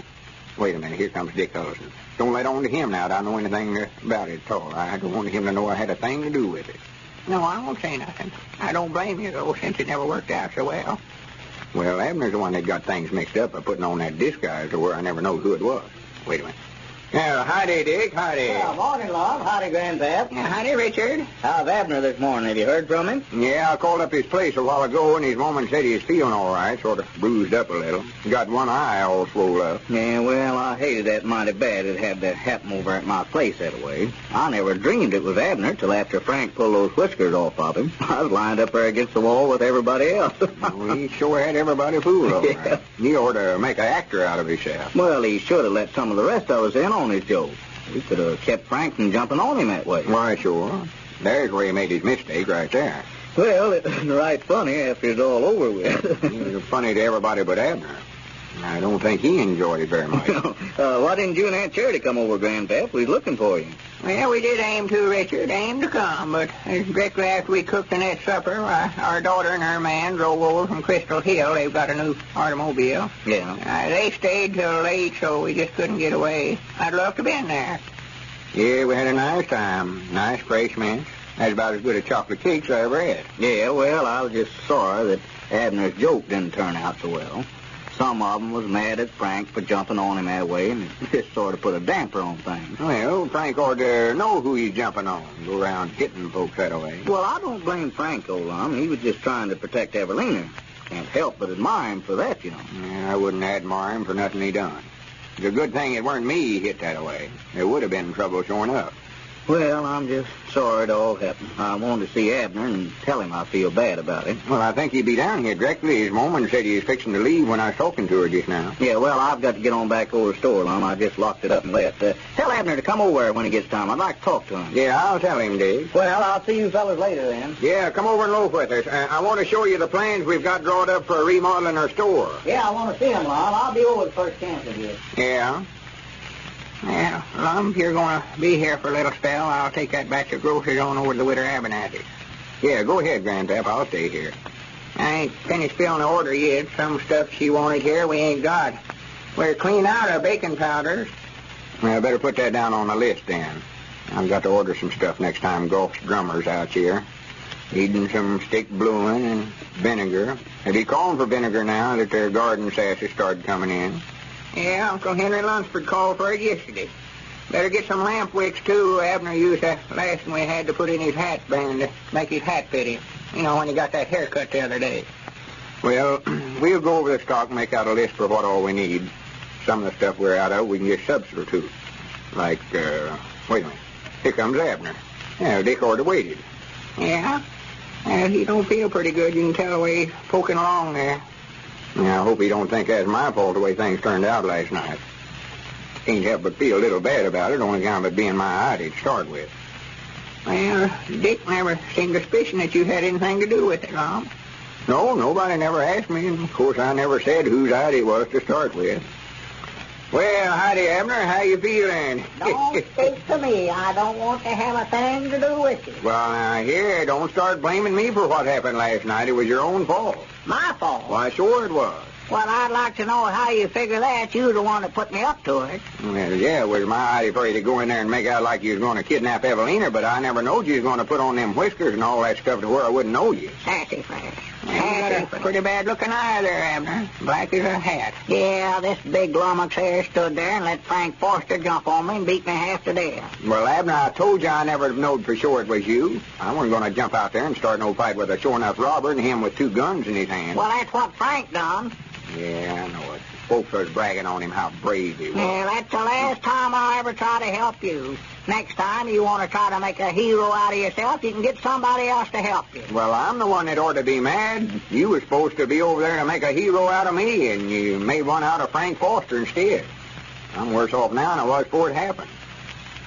Speaker 2: Wait a minute. Here comes Dick Huddleston. Don't let on to him now. I don't know anything about it at all. I don't want him to know I had a thing to do with it.
Speaker 14: No, I won't say nothing. I don't blame you, though, since it never worked out so well.
Speaker 2: Well, Abner's the one that got things mixed up by putting on that disguise to where I never knowed who it was. Wait a minute. Howdy, Dick. Howdy.
Speaker 3: Morning, love. Howdy, Granddad.
Speaker 14: Howdy, Richard.
Speaker 3: How's Abner this morning? Have you heard from him?
Speaker 2: Yeah, I called up his place a while ago, and his woman said he's feeling all right, sort of bruised up a little. Got one eye all swole up.
Speaker 3: Yeah, well, I hated that mighty bad it had to happen over at my place that way. I never dreamed it was Abner till after Frank pulled those whiskers off of him. I was lined up there against the wall with everybody else.
Speaker 2: Well, he sure had everybody fooled all right. He ought to make an actor out of himself.
Speaker 3: Well, he should have let some of the rest of us in on his joke. We could have kept Frank from jumping on him that way.
Speaker 2: Why, sure. There's where he made his mistake right there.
Speaker 18: Well, it's right funny after it's all over with.
Speaker 2: It was funny to everybody but Abner. I don't think he enjoyed it very much.
Speaker 18: Why didn't you and Aunt Charity come over, Grandpap? We was looking for you.
Speaker 14: Well, we did aim to, Richard, aim to come, but directly after we cooked the net supper, our daughter and her man drove over from Crystal Hill. They've got a new automobile.
Speaker 18: Yeah.
Speaker 14: They stayed till late, so we just couldn't get away. I'd love to been there.
Speaker 2: Yeah, we had a nice time. Nice fresh mince. That's about as good a chocolate cake as I ever had.
Speaker 18: Yeah, well, I was just sorry that Abner's joke didn't turn out so well. Some of them was mad at Frank for jumping on him that way, and it just sort of put a damper on things.
Speaker 2: Well, Frank ought to know who he's jumping on. Go around hitting folks that way.
Speaker 18: Well, I don't blame Frank, old Lum. He was just trying to protect Evelina. Can't help but admire him for that, you know.
Speaker 2: Yeah, I wouldn't admire him for nothing he done. It's a good thing it weren't me he hit that way. There would have been trouble showing up.
Speaker 18: Well, I'm just sorry it all happened. I wanted to see Abner and tell him I feel bad about it.
Speaker 2: Well, I think he'd be down here directly. His woman said he was fixing to leave when I was talking to her just now.
Speaker 18: Yeah, well, I've got to get on back over to the store, Lum. I just locked it up and left. Tell Abner to come over when he gets time. I'd like to talk to him.
Speaker 2: Yeah, I'll tell him, Dave.
Speaker 18: Well, I'll see you fellas later then.
Speaker 2: Yeah, come over and loaf with us. I want to show you the plans we've got drawn up for remodeling our store.
Speaker 3: Yeah, I want to see him, Lum. I'll be over the first chance of you.
Speaker 2: Yeah?
Speaker 14: Well, Lum, if you're going to be here for a little spell, I'll take that batch of groceries on over to the Widow Abernathy's.
Speaker 2: Yeah, go ahead, Grandpap. I'll stay here.
Speaker 14: I ain't finished filling the order yet. Some stuff she wanted here we ain't got. We're clean out of baking powders.
Speaker 2: Well, I better put that down on the list then. I've got to order some stuff next time Golf's drummer's out here. Needing some stick bluing and vinegar. They'll be calling for vinegar now that their garden sass has started coming in.
Speaker 14: Yeah, Uncle Henry Lunsford called for it yesterday. Better get some lamp wicks, too. Abner used that last one we had to put in his hat band to make his hat fit him. You know, when he got that haircut the other day.
Speaker 2: Well, we'll go over the stock and make out a list for what all we need. Some of the stuff we're out of, we can just substitute. Like, wait a minute. Here comes Abner. Yeah, Dick ought to waited.
Speaker 14: Yeah? He don't feel pretty good. You can tell the way he's poking along there.
Speaker 2: Yeah, I hope he don't think that's my fault the way things turned out last night. Can't help but feel a little bad about it, on account of it being my idea to start with.
Speaker 14: Well, Dick never seemed to suspicion that you had anything to do with it, Lum.
Speaker 2: No, nobody never asked me, and of course I never said whose idea it was to start with. Well, howdy, Abner. How you feeling?
Speaker 3: Don't speak to me. I don't want to have a thing to do with you.
Speaker 2: Well, now, here, don't start blaming me for what happened last night. It was your own fault.
Speaker 3: My fault?
Speaker 2: Why, sure it was.
Speaker 3: Well, I'd like to know how you figure that. You're the one that put me up to it.
Speaker 2: Well, yeah, it was my idea for you to go in there and make out like you was going to kidnap Evelina, but I never knowed you was going to put on them whiskers and all that stuff to where I wouldn't know you.
Speaker 14: Sassafras. You got a pretty bad-looking eye there, Abner. Black as a hat.
Speaker 3: Yeah, this big lummox here stood there and let Frank Forster jump on me and beat me half to death.
Speaker 2: Well, Abner, I told you I never knowed for sure it was you. I wasn't going to jump out there and start no fight with a sure-enough robber and him with 2 guns in his hand.
Speaker 3: Well, that's what Frank done.
Speaker 2: Yeah, I know it. Folks was bragging on him how brave he was.
Speaker 3: Yeah, that's the last time I'll ever try to help you. Next time you want to try to make a hero out of yourself, you can get somebody else to help you.
Speaker 2: Well, I'm the one that ought to be mad. You were supposed to be over there to make a hero out of me, and you made one out of Frank Foster instead. I'm worse off now than I was before it happened.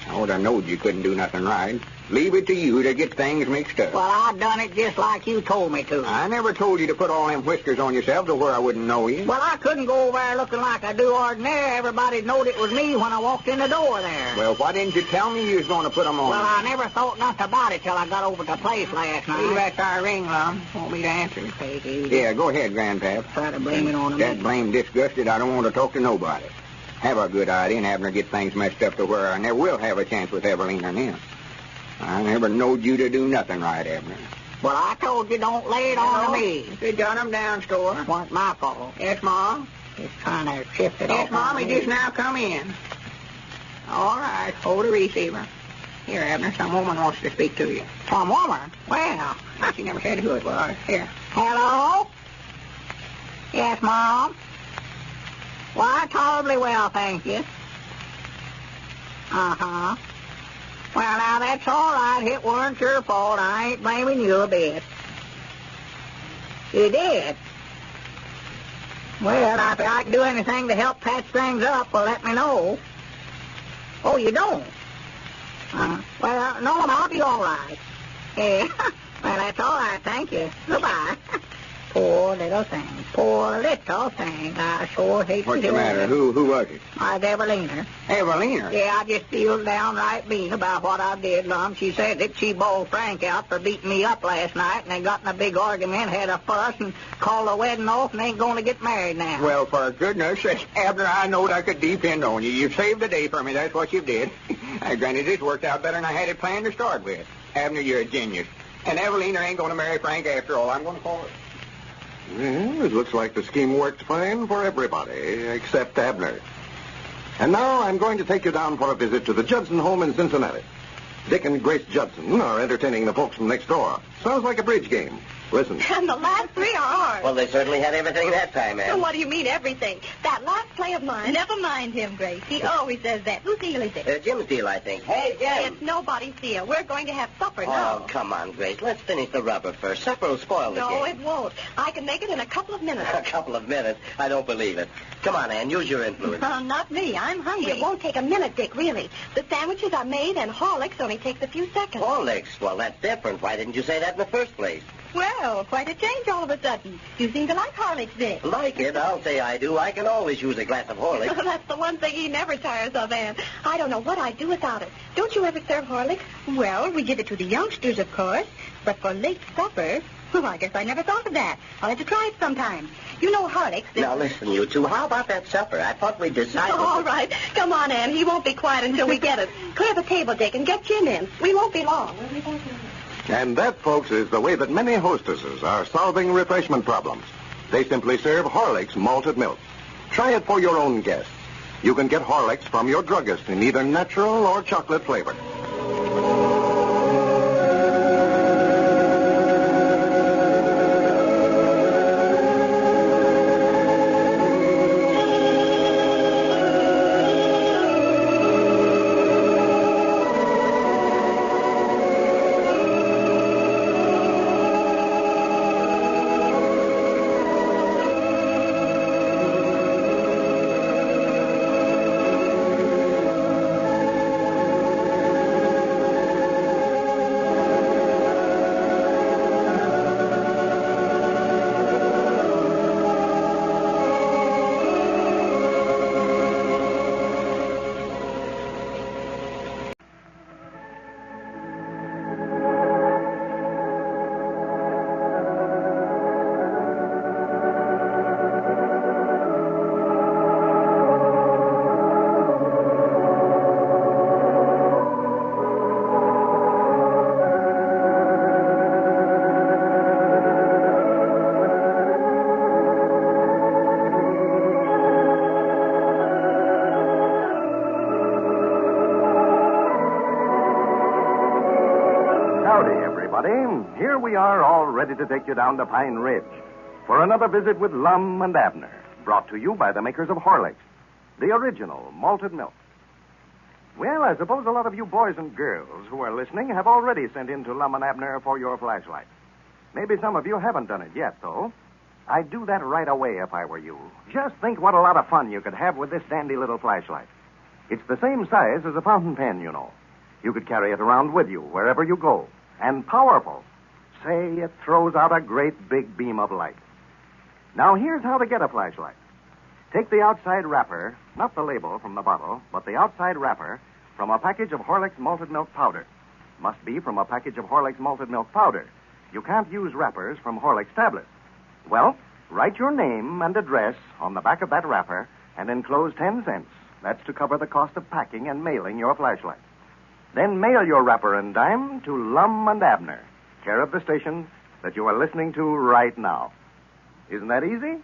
Speaker 2: I would have knowed you couldn't do nothing right. Leave it to you to get things mixed up.
Speaker 3: Well, I done it just like you told me to.
Speaker 2: I never told you to put all them whiskers on yourself to where I wouldn't know you.
Speaker 3: Well, I couldn't go over there looking like I do ordinary. Everybody knowed it was me when I walked in the door there.
Speaker 2: Well, why didn't you tell me you was going to put them on?
Speaker 3: Well, I never thought nothing about it till I got over to the place last night.
Speaker 14: See, that's our ring, Lum. Want me to answer?
Speaker 3: Take it easy.
Speaker 2: Yeah, go ahead, Grandpap.
Speaker 3: Try to blame it on me.
Speaker 2: That blame disgusted, I don't want to talk to nobody. Have a good idea and Abner get things messed up to where I never will have a chance with Evelina and him. I never knowed you to do nothing right, Abner.
Speaker 3: Well, I told you don't lay it on to me.
Speaker 14: You done them down, store.
Speaker 3: It wasn't my fault.
Speaker 14: Yes, Mom?
Speaker 3: Just trying to shift it
Speaker 14: Yes,
Speaker 3: off.
Speaker 14: Mom, he just now come in. All right, hold the receiver. Here, Abner, some woman wants to speak to you.
Speaker 3: Some woman?
Speaker 14: Well, she never said who it was. Here.
Speaker 3: Hello? Yes, Mom? Why, tolerably well, thank you. Uh-huh. Well, now, that's all right. It weren't your fault. I ain't blaming you a bit. You did? Well, if I can do anything to help patch things up, well, let me know. Oh, you don't? Well, no, I'll be all right. Yeah. Well, that's all right. Thank you. Goodbye. Poor little thing. Poor little thing. I sure hate
Speaker 2: What's
Speaker 3: to
Speaker 2: the
Speaker 3: do
Speaker 2: matter?
Speaker 3: it.
Speaker 2: Who was it?
Speaker 3: I've Evelina.
Speaker 2: Evelina?
Speaker 3: Yeah, I just feel downright mean about what I did, Lum. She said that she bawled Frank out for beating me up last night, and they got in a big argument, had a fuss, and called the wedding off, and ain't going to get married now.
Speaker 2: Well, for goodness sake, Abner, I knowed I could depend on you. You saved the day for me. That's what you did. Granted, this worked out better than I had it planned to start with. Abner, you're a genius. And Evelina ain't going to marry Frank after all. I'm going to call her.
Speaker 10: Well, it looks like the scheme worked fine for everybody, except Abner. And now I'm going to take you down for a visit to the Judson home in Cincinnati. Dick and Grace Judson are entertaining the folks from next door. Sounds like a bridge game. Listen.
Speaker 7: And the last three are ours.
Speaker 22: Well, they certainly had everything that time,
Speaker 7: So
Speaker 22: Ann.
Speaker 7: what do you mean, everything? That last play of mine. Never mind him, Grace. He always says that. Whose deal is it?
Speaker 22: Jim's deal, I think. Hey, Jim.
Speaker 7: It's nobody's deal. We're going to have supper now.
Speaker 22: Oh, come on, Grace. Let's finish the rubber first. Supper will spoil the
Speaker 7: No,
Speaker 22: game.
Speaker 7: it won't. I can make it in a couple of minutes.
Speaker 22: A couple of minutes. I don't believe it. Come on, Ann. Use your influence.
Speaker 7: Not me. I'm hungry. It won't take a minute, Dick, really. The sandwiches are made, and Horlicks only takes a few seconds.
Speaker 22: Horlicks? Well, that's different. Why didn't you say that in the first place?
Speaker 7: Well, quite a change all of a sudden. You seem to like Horlicks, Dick.
Speaker 22: Like it? I'll say I do. I can always use a glass of Horlicks.
Speaker 7: That's the one thing he never tires of, Ann. I don't know what I'd do without it. Don't you ever serve Horlicks? Well, we give it to the youngsters, of course. But for late supper, well, I guess I never thought of that. I'll have to try it sometime. You know Horlicks.
Speaker 22: Now, listen, you two. How about that supper? I thought we decided...
Speaker 7: All right. Come on, Ann. He won't be quiet until we get it. Clear the table, Dick, and get Jim in. We won't be long.
Speaker 10: And that, folks, is the way that many hostesses are solving refreshment problems. They simply serve Horlicks malted milk. Try it for your own guests. You can get Horlicks from your druggist in either natural or chocolate flavor.
Speaker 4: Here we are, all ready to take you down to Pine Ridge for another visit with Lum and Abner, brought to you by the makers of Horlicks, the original malted milk. Well, I suppose a lot of you boys and girls who are listening have already sent in to Lum and Abner for your flashlight. Maybe some of you haven't done it yet, though. I'd do that right away if I were you. Just think what a lot of fun you could have with this dandy little flashlight. It's the same size as a fountain pen, you know. You could carry it around with you wherever you go. And powerful. Say, it throws out a great big beam of light. Now, here's how to get a flashlight. Take the outside wrapper, not the label from the bottle, but the outside wrapper from a package of Horlicks malted milk powder. Must be from a package of Horlicks malted milk powder. You can't use wrappers from Horlicks tablets. Well, write your name and address on the back of that wrapper and enclose 10 cents. That's to cover the cost of packing and mailing your flashlight. Then mail your wrapper and dime to Lum and Abner, care of the station that you are listening to right now. Isn't that easy?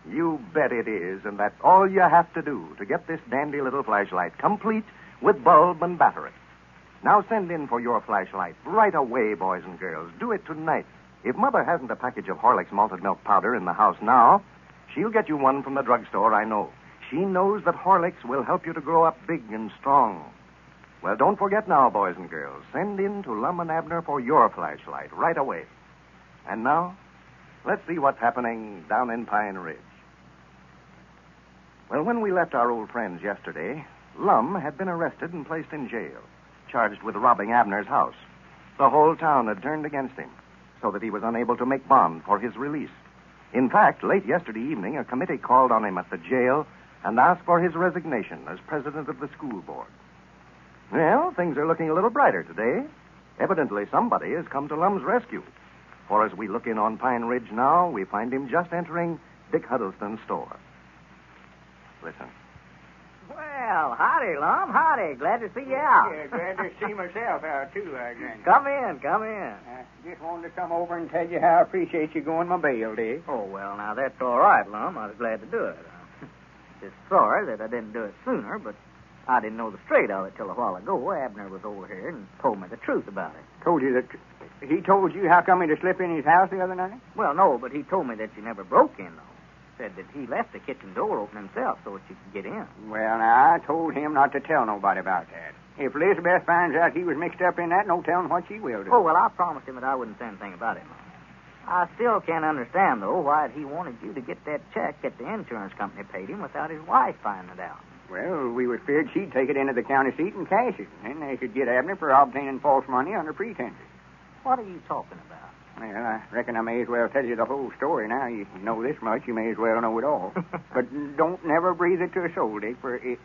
Speaker 4: You bet it is, and that's all you have to do to get this dandy little flashlight, complete with bulb and battery. Now send in for your flashlight right away, boys and girls. Do it tonight. If Mother hasn't a package of Horlicks malted milk powder in the house now, she'll get you one from the drugstore, I know. She knows that Horlicks will help you to grow up big and strong. Well, don't forget now, boys and girls. Send in to Lum and Abner for your flashlight right away. And now, let's see what's happening down in Pine Ridge. Well, when we left our old friends yesterday, Lum had been arrested and placed in jail, charged with robbing Abner's house.
Speaker 13: The whole town had turned against him, so that he was unable to make bond for his release. In fact, late yesterday evening, a committee called on him at the jail and asked for his resignation as president of the school board. Well, things are looking a little brighter today. Evidently, somebody has come to Lum's rescue. For as we look in on Pine Ridge now, we find him just entering Dick Huddleston's store. Listen.
Speaker 14: Well, howdy, Lum. Howdy. Glad to see you out.
Speaker 12: Yeah, glad to see myself out, too, Granny.
Speaker 14: Come in, come in.
Speaker 12: Just wanted to come over and tell you how I appreciate you going my bail, Dick.
Speaker 14: Oh, well, now, that's all right, Lum. I was glad to do it. Just sorry that I didn't do it sooner, but I didn't know the straight of it till a while ago. Abner was over here and told me the truth about it.
Speaker 12: Told you that... He told you how come he to slip in his house the other night?
Speaker 14: Well, no, but he told me that you never broke in, though. Said that he left the kitchen door open himself so that you could get in.
Speaker 12: Well, now, I told him not to tell nobody about that. If Elizabeth finds out he was mixed up in that, no telling what she will do.
Speaker 14: Oh, well, I promised him that I wouldn't say anything about it, Lum. I still can't understand, though, why he wanted you to get that check that the insurance company paid him without his wife finding it out.
Speaker 12: Well, we was feared she'd take it into the county seat and cash it, and they could get Abner for obtaining false money under pretenses.
Speaker 14: What are you talking about?
Speaker 12: Well, I reckon I may as well tell you the whole story now. You know this much, you may as well know it all. But don't never breathe it to a soul, Dick, for it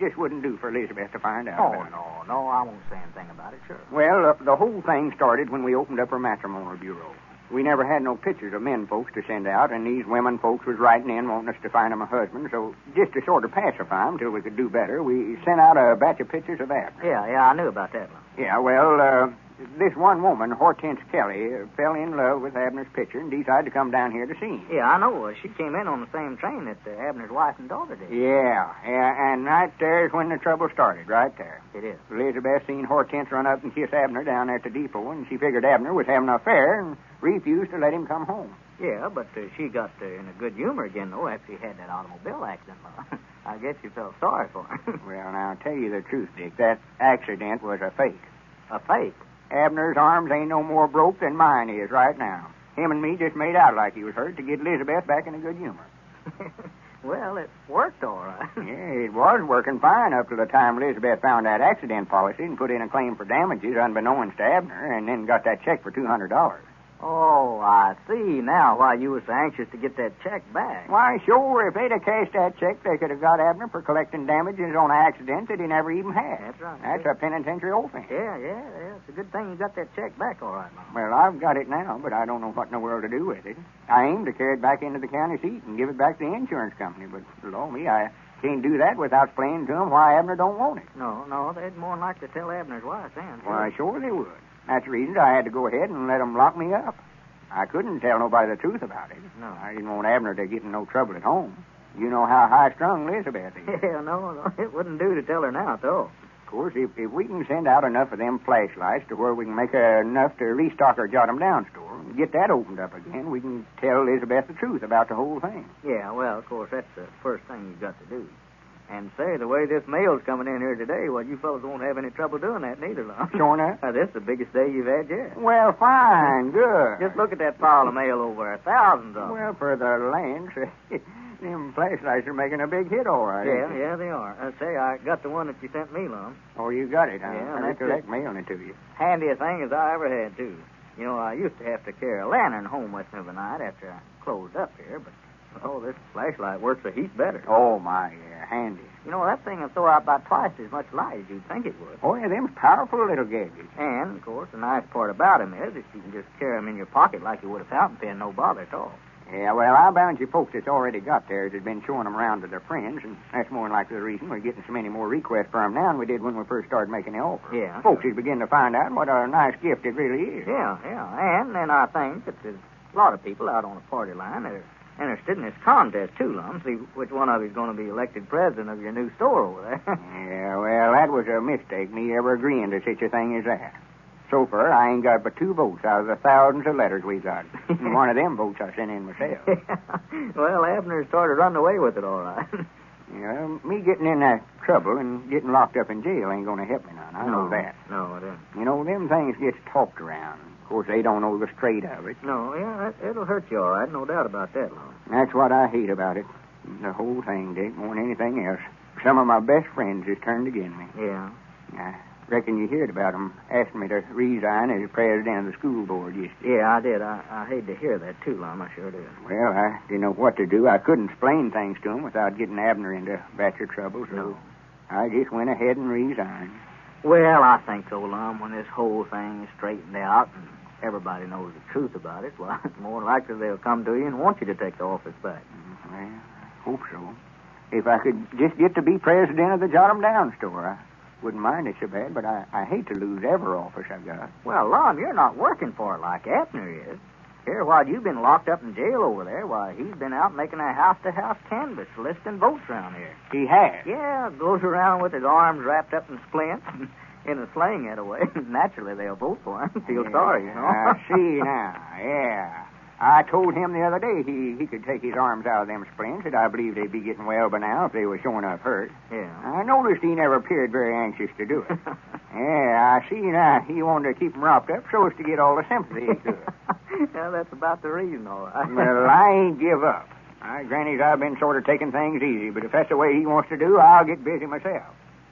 Speaker 12: just wouldn't do for Elizabeth to find out.
Speaker 14: Oh, no, I won't say anything about it, sure.
Speaker 12: Well, the whole thing started when we opened up our matrimonial bureau. We never had no pictures of men folks to send out, and these women folks was writing in wanting us to find them a husband, so just to sort of pacify them till we could do better, we sent out a batch of pictures of Abner.
Speaker 14: Yeah, I knew about that one.
Speaker 12: Yeah, well, this one woman, Hortense Kelly, fell in love with Abner's picture and decided to come down here to see him.
Speaker 14: Yeah, I know. She came in on the same train that Abner's wife and daughter did.
Speaker 12: Yeah, and right there's when the trouble started, right there.
Speaker 14: It is.
Speaker 12: Elizabeth seen Hortense run up and kiss Abner down there at the depot, and she figured Abner was having an affair and refused to let him come home.
Speaker 14: Yeah, but she got in a good humor again, though, after he had that automobile accident. I guess you felt sorry for her.
Speaker 12: Well, now, I'll tell you the truth, Dick. That accident was a fake.
Speaker 14: A fake?
Speaker 12: Abner's arms ain't no more broke than mine is right now. Him and me just made out like he was hurt to get Elizabeth back in a good humor.
Speaker 14: Well, it worked all right.
Speaker 12: Yeah, it was working fine up to the time Elizabeth found that accident policy and put in a claim for damages unbeknownst to Abner and then got that check for $200.
Speaker 14: Oh, I see now why you were so anxious to get that check back.
Speaker 12: Why, sure, if they'd have cashed that check, they could have got Abner for collecting damages on an accident that he never even had.
Speaker 14: That's right.
Speaker 12: That's a penitentiary offense.
Speaker 14: Yeah. It's a good thing you got that check back all right, Mom.
Speaker 12: Well, I've got it now, but I don't know what in the world to do with it. I aim to carry it back into the county seat and give it back to the insurance company, but, Lord me, I can't do that without explaining to them why Abner don't want it.
Speaker 14: No, they'd more like to tell Abner's wife then.
Speaker 12: Why, sure they would. That's the reason I had to go ahead and let them lock me up. I couldn't tell nobody the truth about it.
Speaker 14: No.
Speaker 12: I didn't want Abner to get in no trouble at home. You know how high-strung Elizabeth is.
Speaker 14: Yeah, no, it wouldn't do to tell her now, though.
Speaker 12: Of course, if we can send out enough of them flashlights to where we can make enough to restock our Jot 'em Down store and get that opened up again, we can tell Elizabeth the truth about the whole thing.
Speaker 14: Yeah, well, of course, that's the first thing you've got to do. And say, the way this mail's coming in here today, well, you fellas won't have any trouble doing that neither, Lum.
Speaker 12: Sure enough.
Speaker 14: This is the biggest day you've had yet.
Speaker 12: Well, fine, good.
Speaker 14: Just look at that pile of mail over, thousands of them.
Speaker 12: Well, for the land, them flashlights are making a big hit, all right.
Speaker 14: Yeah, they are. Say, I got the one that you sent me, Lum.
Speaker 12: Oh, you got it, huh?
Speaker 14: Yeah,
Speaker 12: I recollect mailing it to you.
Speaker 14: Handiest thing as I ever had, too. You know, I used to have to carry a lantern home with me every night after I closed up here, but, this flashlight works a heap better.
Speaker 12: Oh, my, yeah, handy.
Speaker 14: You know, that thing will throw out about twice as much light as you'd think it would.
Speaker 12: Oh, yeah, them's powerful little gadgets.
Speaker 14: And, of course, the nice part about them is that you can just carry them in your pocket like you would a fountain pen, no bother at all.
Speaker 12: Yeah, well, I bound you folks that's already got theirs has been showing them around to their friends, and that's more than likely the reason we're getting so many more requests for them now than we did when we first started making the offer.
Speaker 14: Yeah.
Speaker 12: Folks is beginning to find out what a nice gift it really is.
Speaker 14: Yeah. And then I think that there's a lot of people out on the party line that are interested in this contest, too, Lum. See which one of you is going to be elected president of your new store over there.
Speaker 12: Yeah, well, that was a mistake, me ever agreeing to such a thing as that. So far, I ain't got but 2 votes out of the thousands of letters we got. And one of them votes I sent in myself.
Speaker 14: Well, Abner started running away with it, all right.
Speaker 12: Yeah, me getting in that trouble and getting locked up in jail ain't going to help me none. I know that.
Speaker 14: No, it isn't.
Speaker 12: You know, them things gets talked around. Of course, they don't know the straight of it.
Speaker 14: No, yeah, it'll hurt you, all right. No doubt about that, Lum.
Speaker 12: That's what I hate about it. The whole thing, Dick, more than anything else. Some of my best friends has turned against me.
Speaker 14: Yeah.
Speaker 12: I
Speaker 2: Reckon you heard about him asking me to resign as president of the school board yesterday.
Speaker 19: Yeah, I did. I hate to hear that, too, Lum. I sure did.
Speaker 2: Well, I didn't know what to do. I couldn't explain things to him without getting Abner into a batch of trouble, so I just went ahead and resigned.
Speaker 19: Well, I think so, Lum. When this whole thing is straightened out and everybody knows the truth about it, well, more likely they'll come to you and want you to take the office back.
Speaker 2: Well, I hope so. If I could just get to be president of the Jot 'em Down store, I wouldn't mind it so bad, but I hate to lose every office I've got.
Speaker 19: Well, Lum, you're not working for it like Abner is. Here, while you've been locked up in jail over there, why, he's been out making a house-to-house canvass listing votes around here.
Speaker 2: He has?
Speaker 19: Yeah, goes around with his arms wrapped up in splints in a sling that way. Naturally, they'll vote for him. Feel sorry, you know.
Speaker 2: I see now, yeah. I told him the other day he could take his arms out of them splints, and I believe they'd be getting well by now if they were showing up hurt.
Speaker 19: Yeah.
Speaker 2: I noticed he never appeared very anxious to do it. Yeah, I see now. He wanted to keep them wrapped up so as to get all the sympathy he could.
Speaker 19: Yeah, that's about the reason, all right.
Speaker 2: Well, I ain't give up. Granny's I've been sort of taking things easy, but if that's the way he wants to do, I'll get busy myself.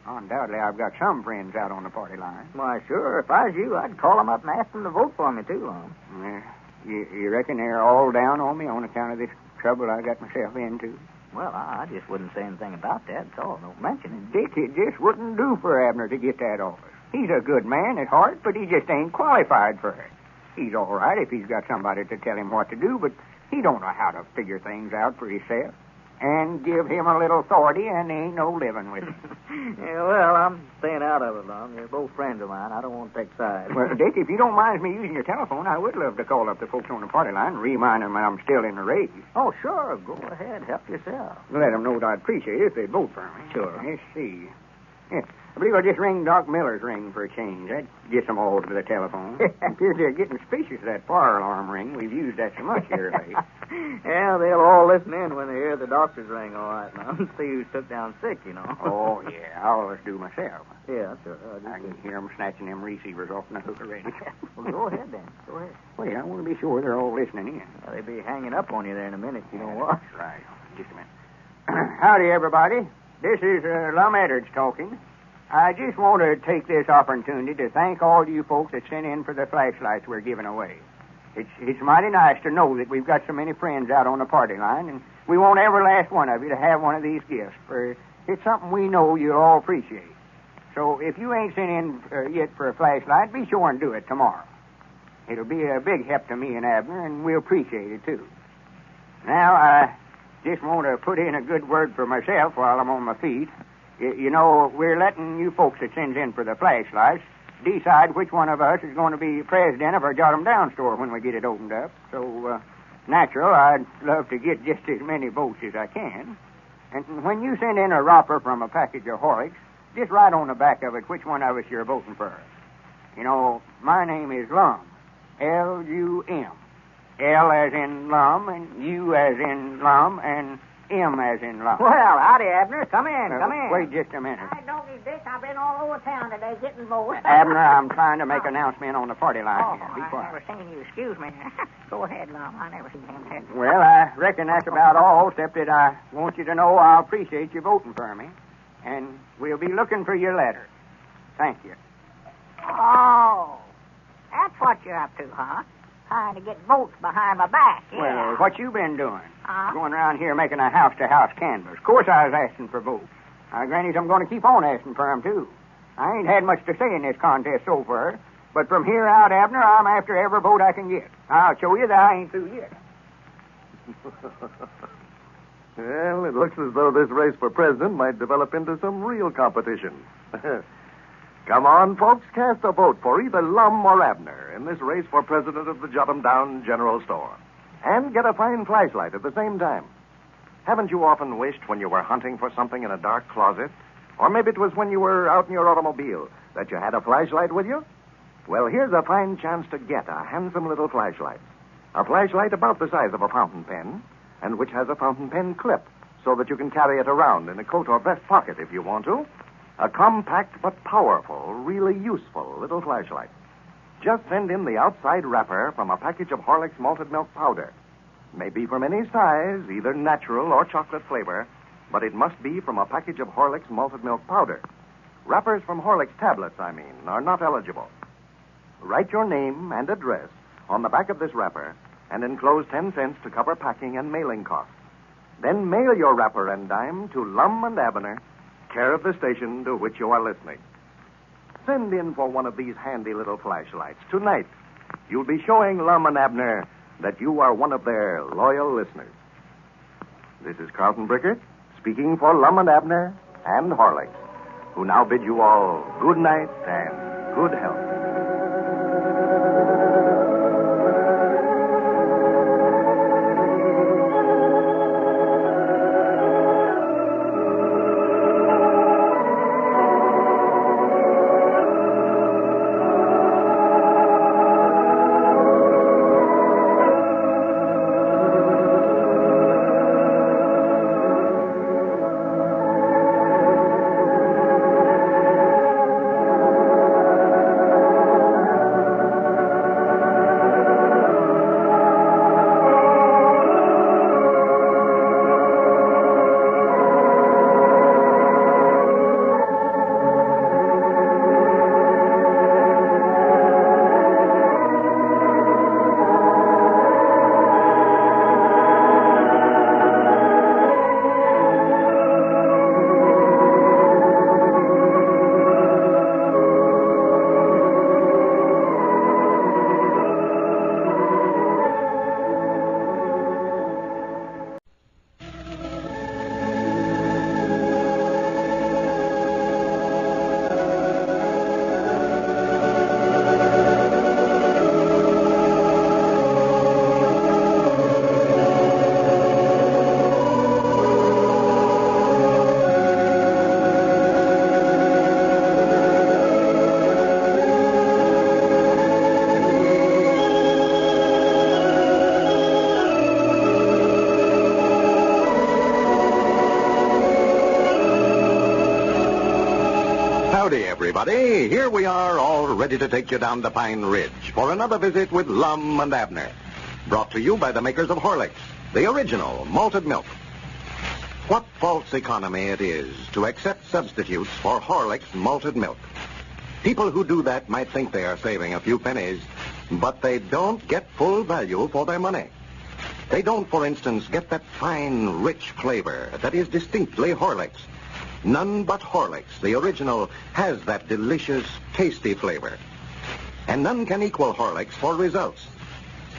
Speaker 2: Undoubtedly, I've got some friends out on the party line.
Speaker 19: Why, sure. If I was you, I'd call them up and ask them to vote for me, too, Lum.
Speaker 2: Yeah. You reckon they're all down on me on account of this trouble I got myself into?
Speaker 19: Well, I just wouldn't say anything about that. That's all. Don't mention it.
Speaker 2: Dick, it just wouldn't do for Abner to get that office. He's a good man at heart, but he just ain't qualified for it. He's all right if he's got somebody to tell him what to do, but he don't know how to figure things out for himself. And give him a little authority, and there ain't no living with him.
Speaker 19: Yeah, well, I'm staying out of it, Lum. You're both friends of mine. I don't want to take sides.
Speaker 2: Well, Dick, if you don't mind me using your telephone, I would love to call up the folks on the party line and remind them I'm still in the race.
Speaker 19: Oh, sure. Go ahead. Help yourself.
Speaker 2: Let them know that I'd appreciate it if they'd vote for me.
Speaker 19: Sure.
Speaker 2: Let's see. Yeah, I believe I'll just ring Doc Miller's ring for a change. That gets them all to the telephone. It appears they're getting suspicious of that fire alarm ring. We've used that so much here lately.
Speaker 19: Yeah, they'll all listen in when they hear the doctor's ring, all right, now. See who's took down sick, you know.
Speaker 2: Oh, yeah. I'll always do myself.
Speaker 19: Yeah, sure.
Speaker 2: I can hear them snatching them receivers off the hook already.
Speaker 19: Well, go ahead, then. Go ahead.
Speaker 2: Wait, I want to be sure they're all listening in.
Speaker 19: Well, they'll be hanging up on you there in a minute, you know what?
Speaker 2: That's right. Just a minute. Howdy, everybody. This is Lum Edwards talking. I just want to take this opportunity to thank all you folks that sent in for the flashlights we're giving away. It's mighty nice to know that we've got so many friends out on the party line, and we want every last one of you to have one of these gifts, for it's something we know you'll all appreciate. So if you ain't sent in yet for a flashlight, be sure and do it tomorrow. It'll be a big help to me and Abner, and we'll appreciate it, too. Now, I just want to put in a good word for myself while I'm on my feet. You know, we're letting you folks that sends in for the flashlights decide which one of us is going to be president of our Jot 'em Down store when we get it opened up. So, natural, I'd love to get just as many votes as I can. And when you send in a romper from a package of Horlicks, just write on the back of it which one of us you're voting for. You know, my name is Lum. L-U-M. L as in Lum, and U as in Lum, and M as in Lum.
Speaker 3: Well, howdy, Abner. Come in, come in.
Speaker 2: Wait just a minute.
Speaker 3: I don't need this. I've been all over town today getting votes.
Speaker 2: Abner, I'm trying to make an announcement on the party line
Speaker 3: Oh,
Speaker 2: here. Be
Speaker 3: I
Speaker 2: quiet.
Speaker 3: never seen you. Excuse me. Go ahead, Lum. I never seen him.
Speaker 2: Well, I reckon that's about all, except that I want you to know I appreciate you voting for me. And we'll be looking for your letter. Thank you.
Speaker 3: Oh, that's what you're up to, huh? Trying to get votes behind my back. Yeah.
Speaker 2: Well, what you been doing? Going around here making a house-to-house canvass. Of course I was asking for votes. Grannies, I'm going to keep on asking for them, too. I ain't had much to say in this contest so far, but from here out, Abner, I'm after every vote I can get. I'll show you that I ain't through yet.
Speaker 13: Well, it looks as though this race for president might develop into some real competition. Come on, folks, cast a vote for either Lum or Abner in this race for president of the Jot 'em Down General Store. And get a fine flashlight at the same time. Haven't you often wished when you were hunting for something in a dark closet, or maybe it was when you were out in your automobile, that you had a flashlight with you? Well, here's a fine chance to get a handsome little flashlight. A flashlight about the size of a fountain pen, and which has a fountain pen clip, so that you can carry it around in a coat or vest pocket if you want to. A compact but powerful, really useful little flashlight. Just send in the outside wrapper from a package of Horlicks malted milk powder. Maybe from any size, either natural or chocolate flavor, but it must be from a package of Horlicks malted milk powder. Wrappers from Horlicks tablets, are not eligible. Write your name and address on the back of this wrapper and enclose 10 cents to cover packing and mailing costs. Then mail your wrapper and dime to Lum and Abner, care of the station to which you are listening. Send in for one of these handy little flashlights tonight. You'll be showing Lum and Abner that you are one of their loyal listeners. This is Carlton Brickert, speaking for Lum and Abner and Horlicks, who now bid you all good night and good health.
Speaker 1: Howdy, everybody. Here we are, all ready to take you down to Pine Ridge for another visit with Lum and Abner. Brought to you by the makers of Horlicks, the original malted milk. What false economy it is to accept substitutes for Horlicks malted milk. People who do that might think they are saving a few pennies, but they don't get full value for their money. They don't, for instance, get that fine, rich flavor that is distinctly Horlicks. None but Horlicks, the original, has that delicious, tasty flavor. And none can equal Horlicks for results.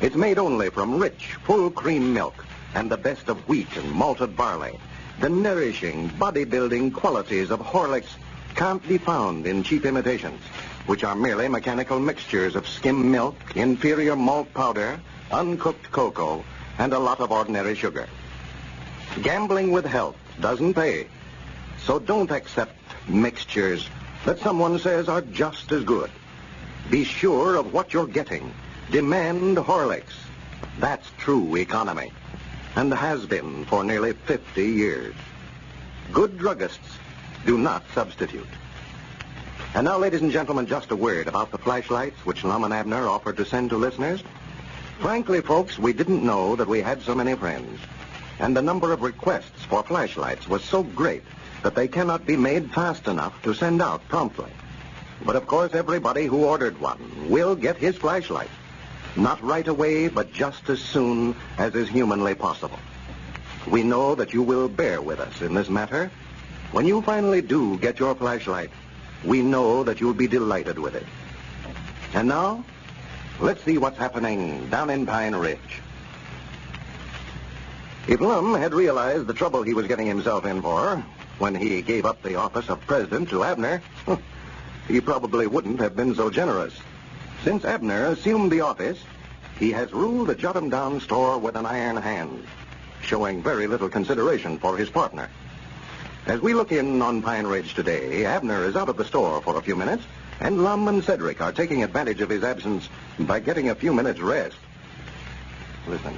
Speaker 1: It's made only from rich, full cream milk and the best of wheat and malted barley. The nourishing, body-building qualities of Horlicks can't be found in cheap imitations, which are merely mechanical mixtures of skim milk, inferior malt powder, uncooked cocoa, and a lot of ordinary sugar. Gambling with health doesn't pay. So don't accept mixtures that someone says are just as good. Be sure of what you're getting. Demand Horlicks. That's true economy, and has been for nearly 50 years. Good druggists do not substitute. And now, ladies and gentlemen, just a word about the flashlights which Lum and Abner offered to send to listeners. Frankly, folks, we didn't know that we had so many friends. And the number of requests for flashlights was so great that they cannot be made fast enough to send out promptly. But of course, everybody who ordered one will get his flashlight. Not right away, but just as soon as is humanly possible. We know that you will bear with us in this matter. When you finally do get your flashlight, we know that you'll be delighted with it. And now, let's see what's happening down in Pine Ridge. If Lum had realized the trouble he was getting himself in for when he gave up the office of president to Abner, he probably wouldn't have been so generous. Since Abner assumed the office, he has ruled the Jot-'em-Down store with an iron hand, showing very little consideration for his partner. As we look in on Pine Ridge today, Abner is out of the store for a few minutes, and Lum and Cedric are taking advantage of his absence by getting a few minutes' rest. Listen.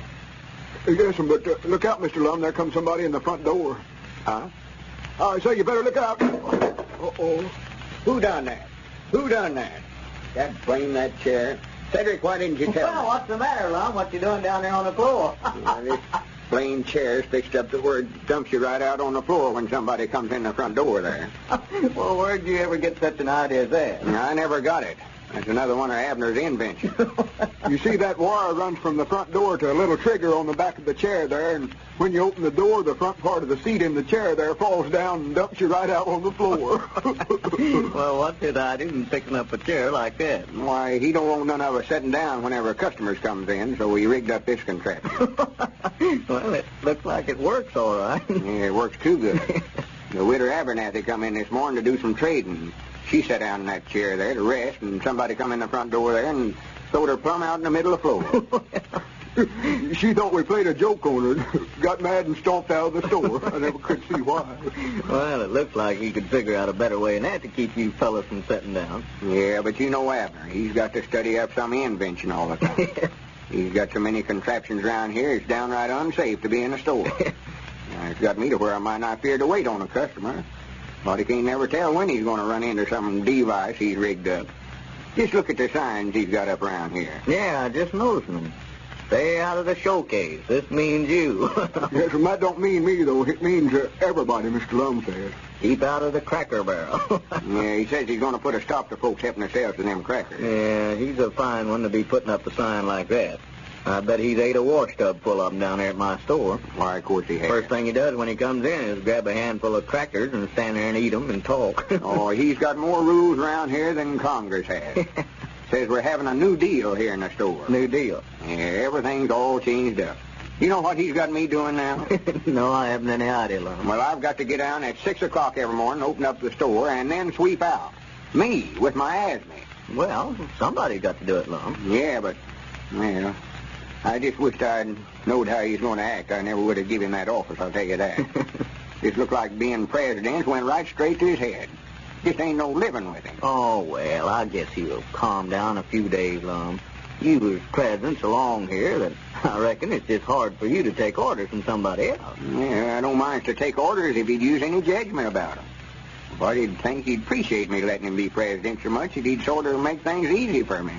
Speaker 17: Yes, but look out, Mr. Lum. There comes somebody in the front door.
Speaker 1: Huh?
Speaker 17: I say you better look out. Uh-oh.
Speaker 2: Who done that? Who done that? God blame that chair. Cedric, why didn't you tell
Speaker 3: Well,
Speaker 2: me?
Speaker 3: what's the matter, Lum? What you doing down there on the floor?
Speaker 2: Plain chairs fixed up to where it dumps you right out on the floor when somebody comes in the front door there.
Speaker 18: Well, where'd you ever get such an idea as that?
Speaker 2: I never got it. That's another one of Abner's inventions.
Speaker 17: You see, that wire runs from the front door to a little trigger on the back of the chair there, and when you open the door, the front part of the seat in the chair there falls down and dumps you right out on the floor.
Speaker 18: Well, what's his idea in picking up a chair like that?
Speaker 2: Why, he don't want none of us sitting down whenever customers comes in, so we rigged up this contraption.
Speaker 18: Well, it looks like it works all right.
Speaker 2: Yeah, it works too good. The widow Abernathy come in this morning to do some trading. She sat down in that chair there to rest, and somebody come in the front door there and throwed her plumb out in the middle of the floor.
Speaker 17: She thought we played a joke on her, got mad and stomped out of the store. I never could see why.
Speaker 18: Well, it looks like he could figure out a better way than that to keep you fellas from sitting down.
Speaker 2: Yeah, but you know Abner. He's got to study up some invention all the time. He's got so many contraptions around here, it's downright unsafe to be in the store. It's got me to where I might not fear to wait on a customer. But he can't never tell when he's going to run into some device he's rigged up. Just look at the signs he's got up around here.
Speaker 18: Yeah, I just noticed them. Stay out of the showcase. This means you.
Speaker 17: Yes, and that don't mean me, though. It means everybody, Mr. Lum says.
Speaker 18: Keep out of the Cracker Barrel.
Speaker 2: Yeah, he says he's going to put a stop to folks helping themselves to them crackers.
Speaker 18: Yeah, he's a fine one to be putting up a sign like that. I bet he's ate a wash tub full of them down there at my store.
Speaker 2: Why, of course he has.
Speaker 18: First thing he does when he comes in is grab a handful of crackers and stand there and eat them and talk.
Speaker 2: Oh, he's got more rules around here than Congress has. Says we're having a new deal here in the store.
Speaker 18: New deal?
Speaker 2: Yeah, everything's all changed up. You know what he's got me doing now?
Speaker 18: No, I haven't any idea, Lum.
Speaker 2: Well, I've got to get down at 6 o'clock every morning, open up the store, and then sweep out. Me, with my asthma.
Speaker 18: Well, somebody's got to do it, Lum.
Speaker 2: Yeah, but, well, I just wished I'd knowed how he's going to act. I never would have given him that office, I'll tell you that. Just looked like being president went right straight to his head. Just ain't no living with him.
Speaker 18: Oh, well, I guess he'll calm down a few days, Lum. You was president so long here that I reckon it's just hard for you to take orders from somebody else.
Speaker 2: Yeah, I don't mind to take orders if he'd use any judgment about them. But he'd think he'd appreciate me letting him be president so much that he'd sort of make things easy for me.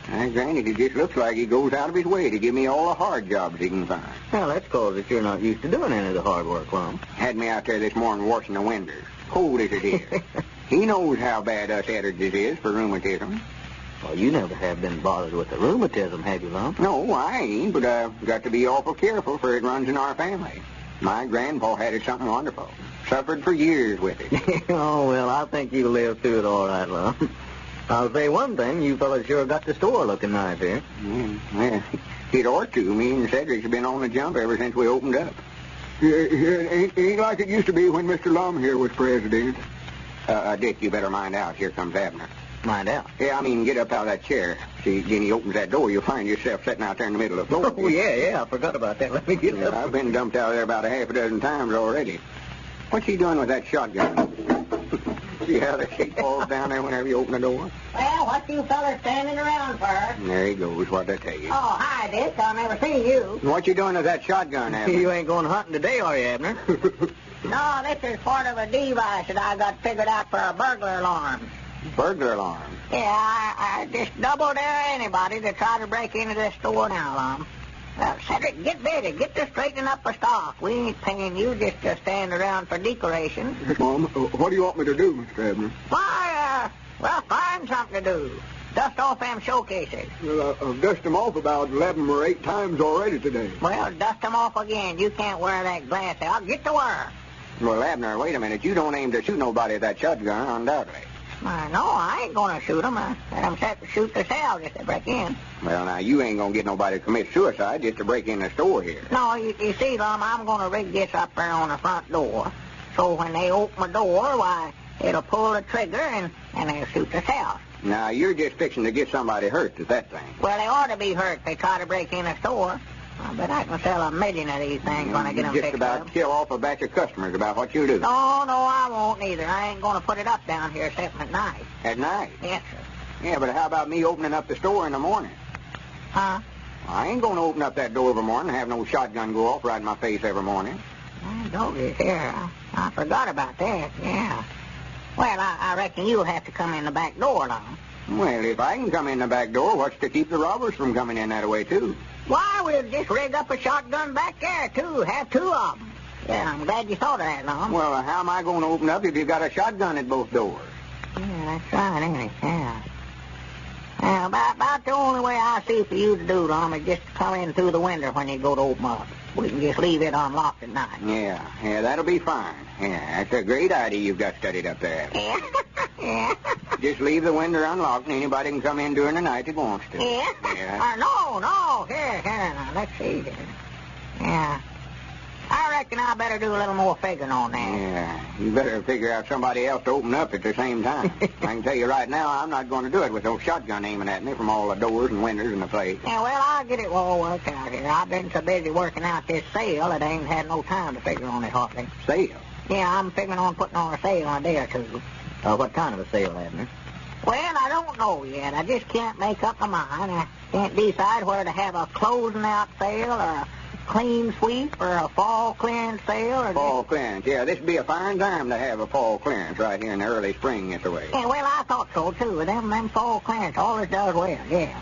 Speaker 2: Granted, it just looks like he goes out of his way to give me all the hard jobs he can find.
Speaker 18: Well, that's because that you're not used to doing any of the hard work, Lum.
Speaker 2: Had me out there this morning washing the windows. Cold as it is. He knows how bad us allergies is for rheumatism.
Speaker 18: Well, you never have been bothered with the rheumatism, have you, Lum?
Speaker 2: No, I ain't, but I've got to be awful careful, for it runs in our family. My grandpa had it something wonderful. Suffered for years with it.
Speaker 18: Oh, well, I think you'll live through it all right, Lum. I'll say one thing, you fellas sure got the store looking nice here.
Speaker 2: Yeah, it ought to. Me and Cedric's been on the jump ever since we opened up.
Speaker 17: Yeah, it ain't like it used to be when Mr. Lum here was president.
Speaker 2: Dick, you better mind out. Here comes Abner.
Speaker 18: Mind out?
Speaker 2: Yeah, I mean, get up out of that chair. See, when he opens that door, you'll find yourself sitting out there in the middle of the floor.
Speaker 18: Oh, yeah, I forgot about that. Let me get up.
Speaker 2: I've been dumped out there about a half a dozen times already. What's he doing with that shotgun? See how the shit falls down there whenever you open the door?
Speaker 3: Well, what you fellas standing around for?
Speaker 2: There he goes, what'd I tell you?
Speaker 3: Oh, hi, Dick. I never seen you.
Speaker 2: What you doing with that shotgun, Abner?
Speaker 18: You ain't going hunting today, are you, Abner?
Speaker 3: No, this is part of a device that I got figured out for a burglar alarm.
Speaker 2: Burglar alarm?
Speaker 3: Yeah, I just double dare anybody to try to break into this store now, Lum. Cedric, get busy. Get to straightening up the stock. We ain't paying you just to stand around for decoration.
Speaker 17: Mom, what do you want me to do, Mr. Abner?
Speaker 3: Why, well, find something to do. Dust off them showcases.
Speaker 17: Well, I've dusted them off about 11 or 8 times already today.
Speaker 3: Well, dust them off again. You can't wear that glass out. Get to work.
Speaker 2: Well, Abner, wait a minute. You don't aim to shoot nobody with that shotgun, undoubtedly.
Speaker 3: No, I ain't going to shoot them. I let them set to shoot themselves if they break in.
Speaker 2: Well, now, you ain't going to get nobody to commit suicide just to break in the store here.
Speaker 3: No, you see, Lum, I'm going to rig this up there on the front door. So when they open the door, why, it'll pull the trigger and they'll shoot themselves.
Speaker 2: Now, you're just fixing to get somebody hurt with that thing.
Speaker 3: Well, they ought to be hurt if they try to break in a store. I bet I can sell 1 million of these things when I get them
Speaker 2: just
Speaker 3: fixed
Speaker 2: about
Speaker 3: up.
Speaker 2: kill off a batch of customers about what you do.
Speaker 3: No, I won't neither. I ain't going to put it up down here except at night.
Speaker 2: At night?
Speaker 3: Yes, sir.
Speaker 2: Yeah, but how about me opening up the store in the morning?
Speaker 3: Huh?
Speaker 2: I ain't going to open up that door every morning and have no shotgun go off right in my face every morning.
Speaker 3: Doggy's here. I forgot about that, yeah. Well, I reckon you'll have to come in the back door, Lum.
Speaker 2: Well, if I can come in the back door, what's to keep the robbers from coming in that way, too?
Speaker 3: Why, we'll just rig up a shotgun back there, too. Have two of them. Yeah, I'm glad you thought of that, Lum.
Speaker 2: Well, how am I going to open up if you've got a shotgun at both doors?
Speaker 3: Yeah, that's right, ain't it? Yeah. Now, about the only way I see for you to do, Lum, is just to come in through the window when you go to open up. We can just leave it unlocked at night.
Speaker 2: Yeah, that'll be fine. Yeah, that's a great idea you've got studied up there.
Speaker 3: Yeah.
Speaker 2: Just leave the window unlocked and anybody can come in during the night that wants to.
Speaker 3: Yeah? No. Here, now, let's see here. Yeah. I reckon I better do a little more figuring on that.
Speaker 2: Yeah, you better figure out somebody else to open up at the same time. I can tell you right now, I'm not going to do it with no shotgun aiming at me from all the doors and windows in the place.
Speaker 3: Yeah, well, I'll get it all worked out here. I've been so busy working out this sale that I ain't had no time to figure on it hardly.
Speaker 2: Sale?
Speaker 3: Yeah, I'm figuring on putting on a sale in a day or two.
Speaker 2: What kind of a sale, Abner?
Speaker 3: Well, I don't know yet. I just can't make up my mind. I can't decide whether to have a closing out sale or a clean sweep or a fall clearance sale. Or
Speaker 2: fall clearance, yeah. This would be a fine time to have a fall clearance right here in the early spring at the way.
Speaker 3: Yeah, well, I thought so, too. Them fall clearance always does well, yeah.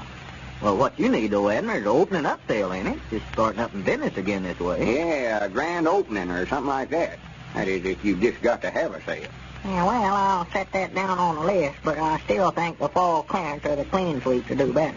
Speaker 18: Well, what you need, though, Abner, is an opening up sale, ain't it? Just starting up in business again this way.
Speaker 2: Yeah, a grand opening or something like that. That is, if you've just got to have a sale.
Speaker 3: Yeah, well, I'll set that down on the list, but I still think the fall clearance or the clean sweep to do better.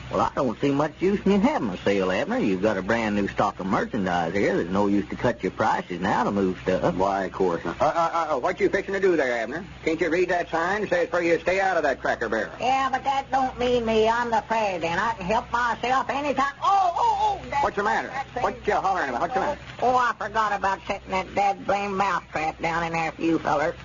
Speaker 18: Well, I don't see much use in you having a sale, Abner. You've got a brand new stock of merchandise here. There's no use to cut your prices now to move stuff.
Speaker 2: Why, of course not. What you fixing to do there, Abner? Can't you read that sign? It says for you to stay out of that cracker barrel.
Speaker 3: Yeah, but that don't mean me. I'm the president. I can help myself anytime. Oh!
Speaker 2: What's the matter? What you hollering about? What's the matter?
Speaker 3: Oh, I forgot about setting that dad-blame mousetrap down in there for you fellers.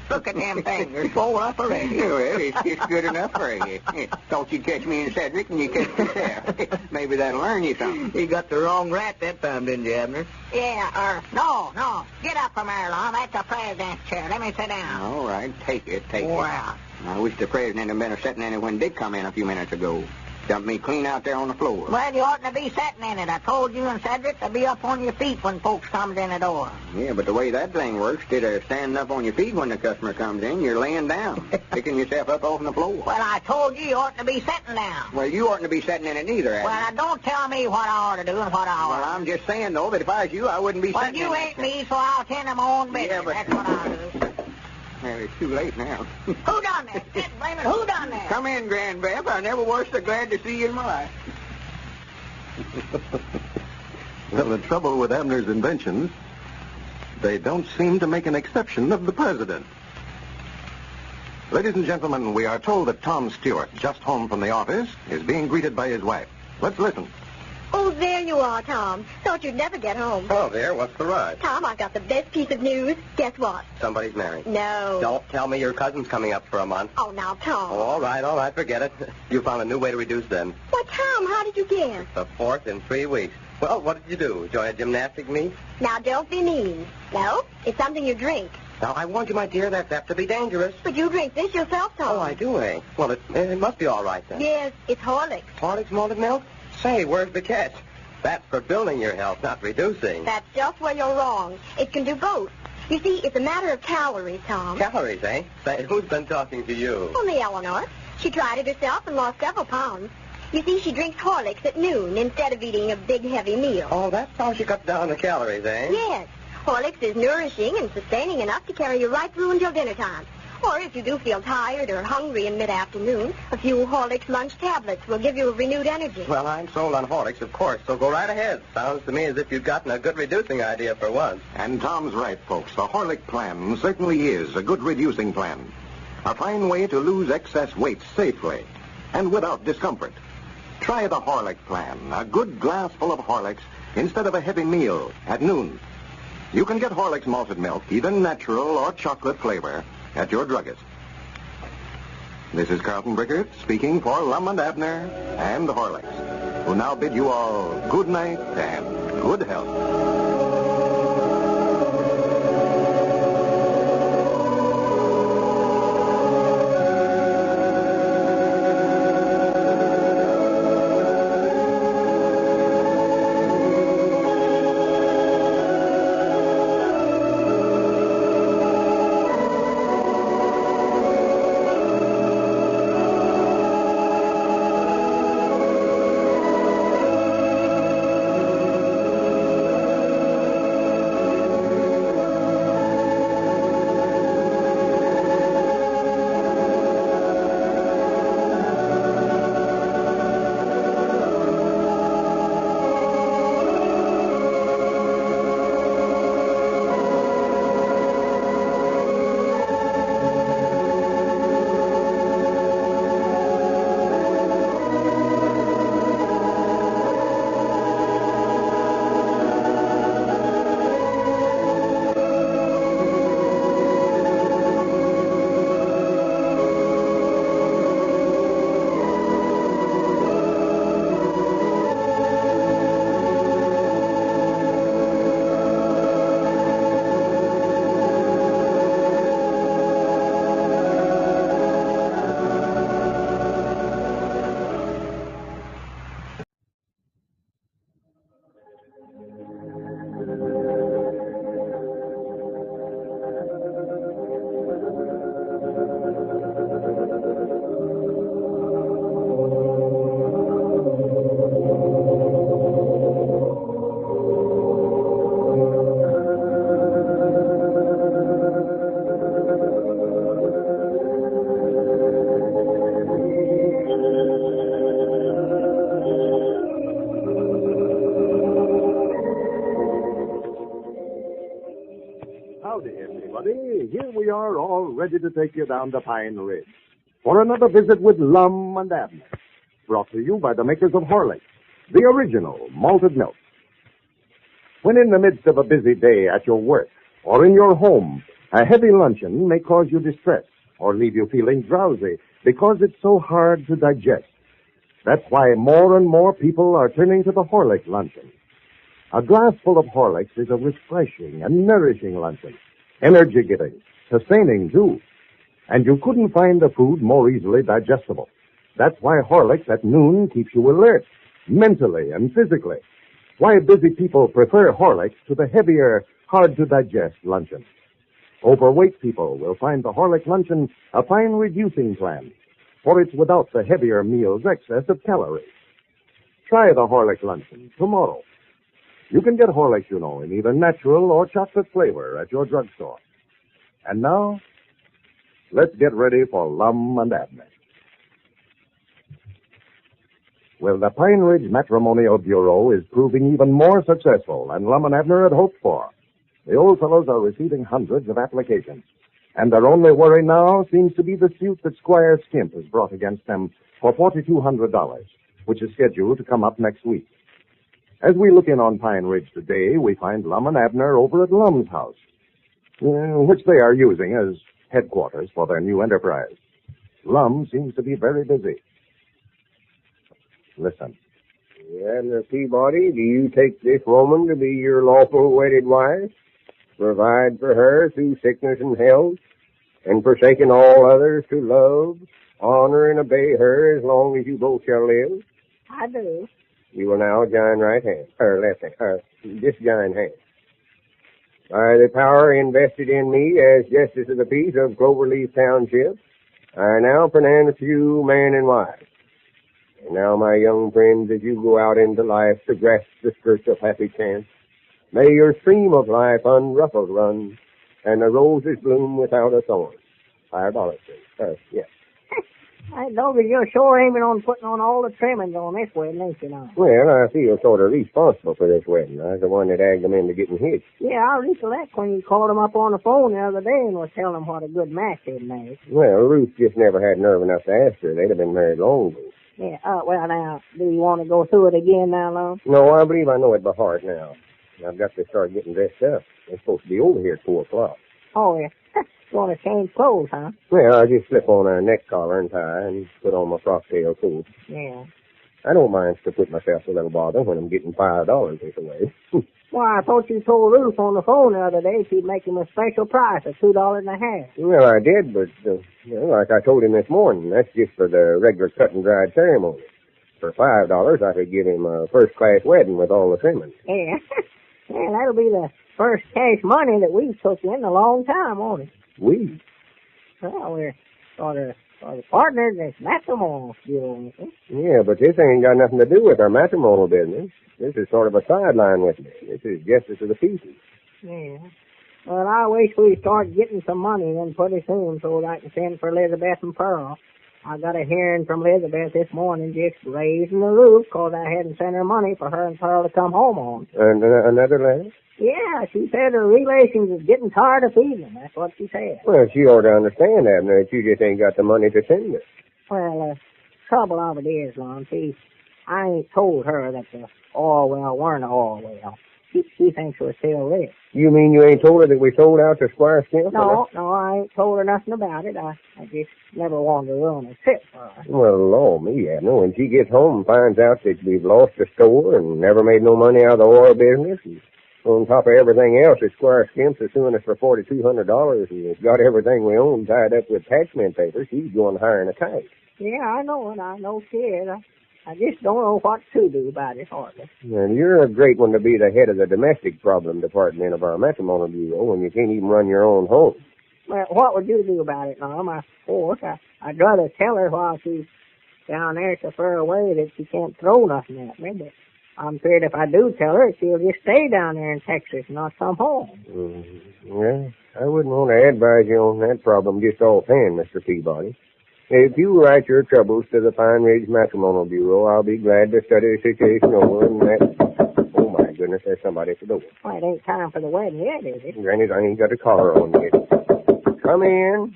Speaker 3: Look at them fingers swole up already.
Speaker 2: Well, it's good enough for you. Thought you'd catch me and Cedric, and you catch yourself. Maybe that'll learn you something.
Speaker 18: You got the wrong rat that time, didn't you, Abner?
Speaker 3: Yeah, no. Get up from there, Lum. That's the president's chair. Let me sit down.
Speaker 2: All right, take it.
Speaker 3: Wow.
Speaker 2: I wish the president had been sitting in it when Dick come in a few minutes ago. Dumped me clean out there on the floor.
Speaker 3: Well, you oughtn't to be sitting in it. I told you and Cedric to be up on your feet when folks comes in the door.
Speaker 2: Yeah, but the way that thing works, instead of standing up on your feet when the customer comes in, you're laying down, picking yourself up off the floor.
Speaker 3: Well, I told you oughtn't to be sitting down.
Speaker 2: Well, you oughtn't to be sitting in it neither, Abner.
Speaker 3: Well, now, don't tell me what I ought to do and what I ought to do.
Speaker 2: Well, I'm just saying, though, that if I was you, I wouldn't be sitting in it.
Speaker 3: Well, you ain't me, so I'll tend to my own business.
Speaker 2: Yeah, but...
Speaker 3: That's what I'll do.
Speaker 2: Well, it's too late now.
Speaker 3: Who done that? Blame it. Who done that?
Speaker 2: Come in, Grandbab. I never was so glad to see you in my life.
Speaker 1: Well, the trouble with Abner's inventions, they don't seem to make an exception of the president. Ladies and gentlemen, we are told that Tom Stewart, just home from the office, is being greeted by his wife. Let's listen.
Speaker 7: Oh, there you are, Tom. Thought you'd never get home.
Speaker 22: Oh, there. What's the rush?
Speaker 7: Tom, I've got the best piece of news. Guess what?
Speaker 22: Somebody's married.
Speaker 7: No.
Speaker 22: Don't tell me your cousin's coming up for a month.
Speaker 7: Oh, now, Tom.
Speaker 22: Oh, all right. Forget it. You found a new way to reduce them.
Speaker 7: Why, Tom, how did you guess?
Speaker 22: The fourth in 3 weeks. Well, what did you do? Join a gymnastic meet?
Speaker 7: Now, don't be mean. No, it's something you drink.
Speaker 22: Now, I warned you, my dear, that's apt to be dangerous.
Speaker 7: But you drink this yourself, Tom.
Speaker 22: Oh, I do, eh? Well, it must be all right, then.
Speaker 7: Yes, it's Horlicks.
Speaker 22: Horlicks malted milk? Say, where's the catch? That's for building your health, not reducing.
Speaker 7: That's just where you're wrong. It can do both. You see, it's a matter of calories, Tom.
Speaker 22: Calories, eh? Say, who's been talking to you?
Speaker 7: Only Eleanor. She tried it herself and lost several pounds. You see, she drinks Horlicks at noon instead of eating a big, heavy meal.
Speaker 22: Oh, that's how she cuts down the calories, eh?
Speaker 7: Yes. Horlicks is nourishing and sustaining enough to carry you right through until dinner time. Or if you do feel tired or hungry in mid-afternoon, a few Horlicks lunch tablets will give you a renewed energy.
Speaker 22: Well, I'm sold on Horlicks, of course, so go right ahead. Sounds to me as if you've gotten a good reducing idea for once.
Speaker 1: And Tom's right, folks. The Horlick plan certainly is a good reducing plan. A fine way to lose excess weight safely and without discomfort. Try the Horlick plan, a good glass full of Horlicks instead of a heavy meal at noon. You can get Horlicks malted milk, either natural or chocolate flavor, at your druggist. This is Carlton Brickert speaking for Lum and Abner and the Horlicks, who now bid you all good night and good health. Howdy, everybody. Here we are, all ready to take you down to Pine Ridge for another visit with Lum and Abner. Brought to you by the makers of Horlicks, the original malted milk. When in the midst of a busy day at your work or in your home, a heavy luncheon may cause you distress or leave you feeling drowsy because it's so hard to digest. That's why more and more people are turning to the Horlicks luncheon. A glass full of Horlicks is a refreshing and nourishing luncheon, energy-giving, sustaining, too. And you couldn't find a food more easily digestible. That's why Horlicks at noon keeps you alert, mentally and physically. Why busy people prefer Horlicks to the heavier, hard-to-digest luncheon. Overweight people will find the Horlicks luncheon a fine reducing plan, for it's without the heavier meal's excess of calories. Try the Horlicks luncheon tomorrow. You can get Horlicks, you know, in either natural or chocolate flavor at your drugstore. And now, let's get ready for Lum and Abner. Well, the Pine Ridge Matrimonial Bureau is proving even more successful than Lum and Abner had hoped for. The old fellows are receiving hundreds of applications, and their only worry now seems to be the suit that Squire Skimp has brought against them for $4,200, which is scheduled to come up next week. As we look in on Pine Ridge today, we find Lum and Abner over at Lum's house, which they are using as headquarters for their new enterprise. Lum seems to be very busy. Listen.
Speaker 20: Abner Peabody, do you take this woman to be your lawful wedded wife? Provide for her through sickness and health, and forsaking all others to love, honor, and obey her as long as you both shall live?
Speaker 14: I do.
Speaker 20: You will now join right hand, or left hand, just join hands. By the power invested in me as Justice of the Peace of Cloverleaf Township, I now pronounce you man and wife. And now, my young friends, as you go out into life to grasp the skirts of happy chance, may your stream of life unruffled run, and the roses bloom without a thorn. Idolatry. Yes.
Speaker 14: I know that you're sure aiming on putting on all the trimmings on this wedding, ain't you now?
Speaker 20: Well, I feel sort of responsible for this wedding. I was the one that egged them into getting hitched.
Speaker 14: Yeah, I recollect when you called them up on the phone the other day and was telling them what a good match they'd made.
Speaker 20: Well, Ruth just never had nerve enough to ask her. They'd have been married long ago.
Speaker 14: Yeah, well, now, do you want to go through it again now, Lum?
Speaker 20: No, I believe I know it by heart now. I've got to start getting dressed up. They're supposed to be over here at 4 o'clock.
Speaker 14: Oh, yeah. You want to change clothes, huh?
Speaker 20: Well, I just slip on a neck collar and tie and put on my frock-tail coat.
Speaker 14: Yeah.
Speaker 20: I don't mind to put myself a little bother when I'm getting $5 this away.
Speaker 14: Well, I thought you told Ruth on the phone the other day she'd make him a special price of $2.50.
Speaker 20: Well, I did, but like I told him this morning, that's just for the regular cut and dried ceremony. For $5, I could give him a first-class wedding with all the trimmings.
Speaker 14: Yeah. Yeah, that'll be the first cash money that we've took in a long time, won't it?
Speaker 20: We?
Speaker 14: Well, we're sort of partnered in this matrimonial deal.
Speaker 20: Yeah, but this ain't got nothing to do with our matrimonial business. This is sort of a sideline with me. This is Justice of the Peace.
Speaker 14: Yeah. Well, I wish we'd start getting some money then pretty soon so that I can send for Elizabeth and Pearl. I got a hearing from Elizabeth this morning just raising the roof because I hadn't sent her money for her and Pearl to come home on.
Speaker 20: Another letter?
Speaker 14: Yeah, she said her relations is getting tired of feeding them. That's what she said.
Speaker 20: Well, she ought to understand, Abner, that you just ain't got the money to send her.
Speaker 14: Well, trouble of it is, Lon, I ain't told her that the Orwell weren't Orwell. She thinks we're still rich.
Speaker 20: You mean you ain't told her that we sold out to Squire Skimp?
Speaker 14: No, I ain't told her nothing about it. I just never wanted to ruin a trip for her.
Speaker 20: Well, Lord, me, Abner, when she gets home and finds out that we've lost the store and never made no money out of the oil business, and on top of everything else, that Squire Skimp's is suing us for $4,200 and it's got everything we own tied up with taxman papers, she's going hiring a kite.
Speaker 14: Yeah, I know it. I know she is. I just don't know what to do about it, hardly.
Speaker 20: And you're a great one to be the head of the domestic problem department of our matrimonial bureau when you can't even run your own home.
Speaker 14: Well, what would you do about it, Norm? Of course, I'd rather tell her while she's down there so far away that she can't throw nothing at me, but I'm afraid if I do tell her, she'll just stay down there in Texas and not come home.
Speaker 20: Well, I wouldn't want to advise you on that problem just offhand, Mr. Peabody. If you write your troubles to the Pine Ridge Matrimonial Bureau, I'll be glad to study the situation over and that... Oh, my goodness, there's somebody at the door.
Speaker 14: Well, it ain't time for the wedding yet, is it?
Speaker 20: Granny, I ain't got a collar on yet. Come in.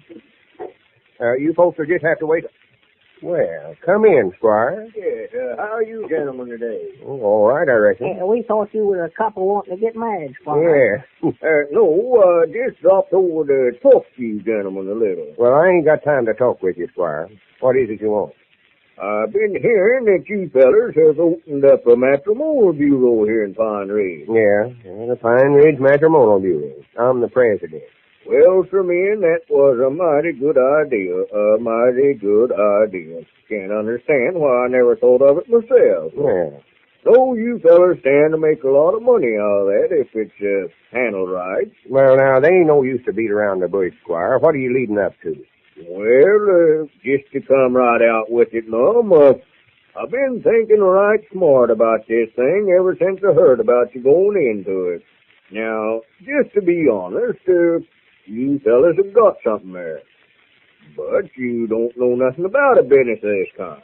Speaker 20: You folks will just have to wait. Well, come in, Squire.
Speaker 18: Yes, how are you gentlemen today?
Speaker 20: Oh, all right, I reckon.
Speaker 14: We thought you were a couple wanting to get married, Squire.
Speaker 20: Yeah.
Speaker 18: No, just dropped over to talk to you gentlemen a little.
Speaker 20: Well, I ain't got time to talk with you, Squire. What is it you want?
Speaker 18: I've been hearing that you fellers have opened up a matrimonial bureau here in Pine Ridge.
Speaker 20: Yeah, the Pine Ridge Matrimonial Bureau. I'm the president.
Speaker 18: Well, sir, man, that was a mighty good idea. A mighty good idea. Can't understand why I never thought of it myself.
Speaker 20: Yeah.
Speaker 18: So you fellers stand to make a lot of money out of that if it's handled right.
Speaker 20: Well, now, they ain't no use to beat around the bush, Squire. What are you leading up to?
Speaker 18: Well, just to come right out with it, Mum, I've been thinking right smart about this thing ever since I heard about you going into it. Now, just to be honest, you fellas have got something there. But you don't know nothing about a business of this kind.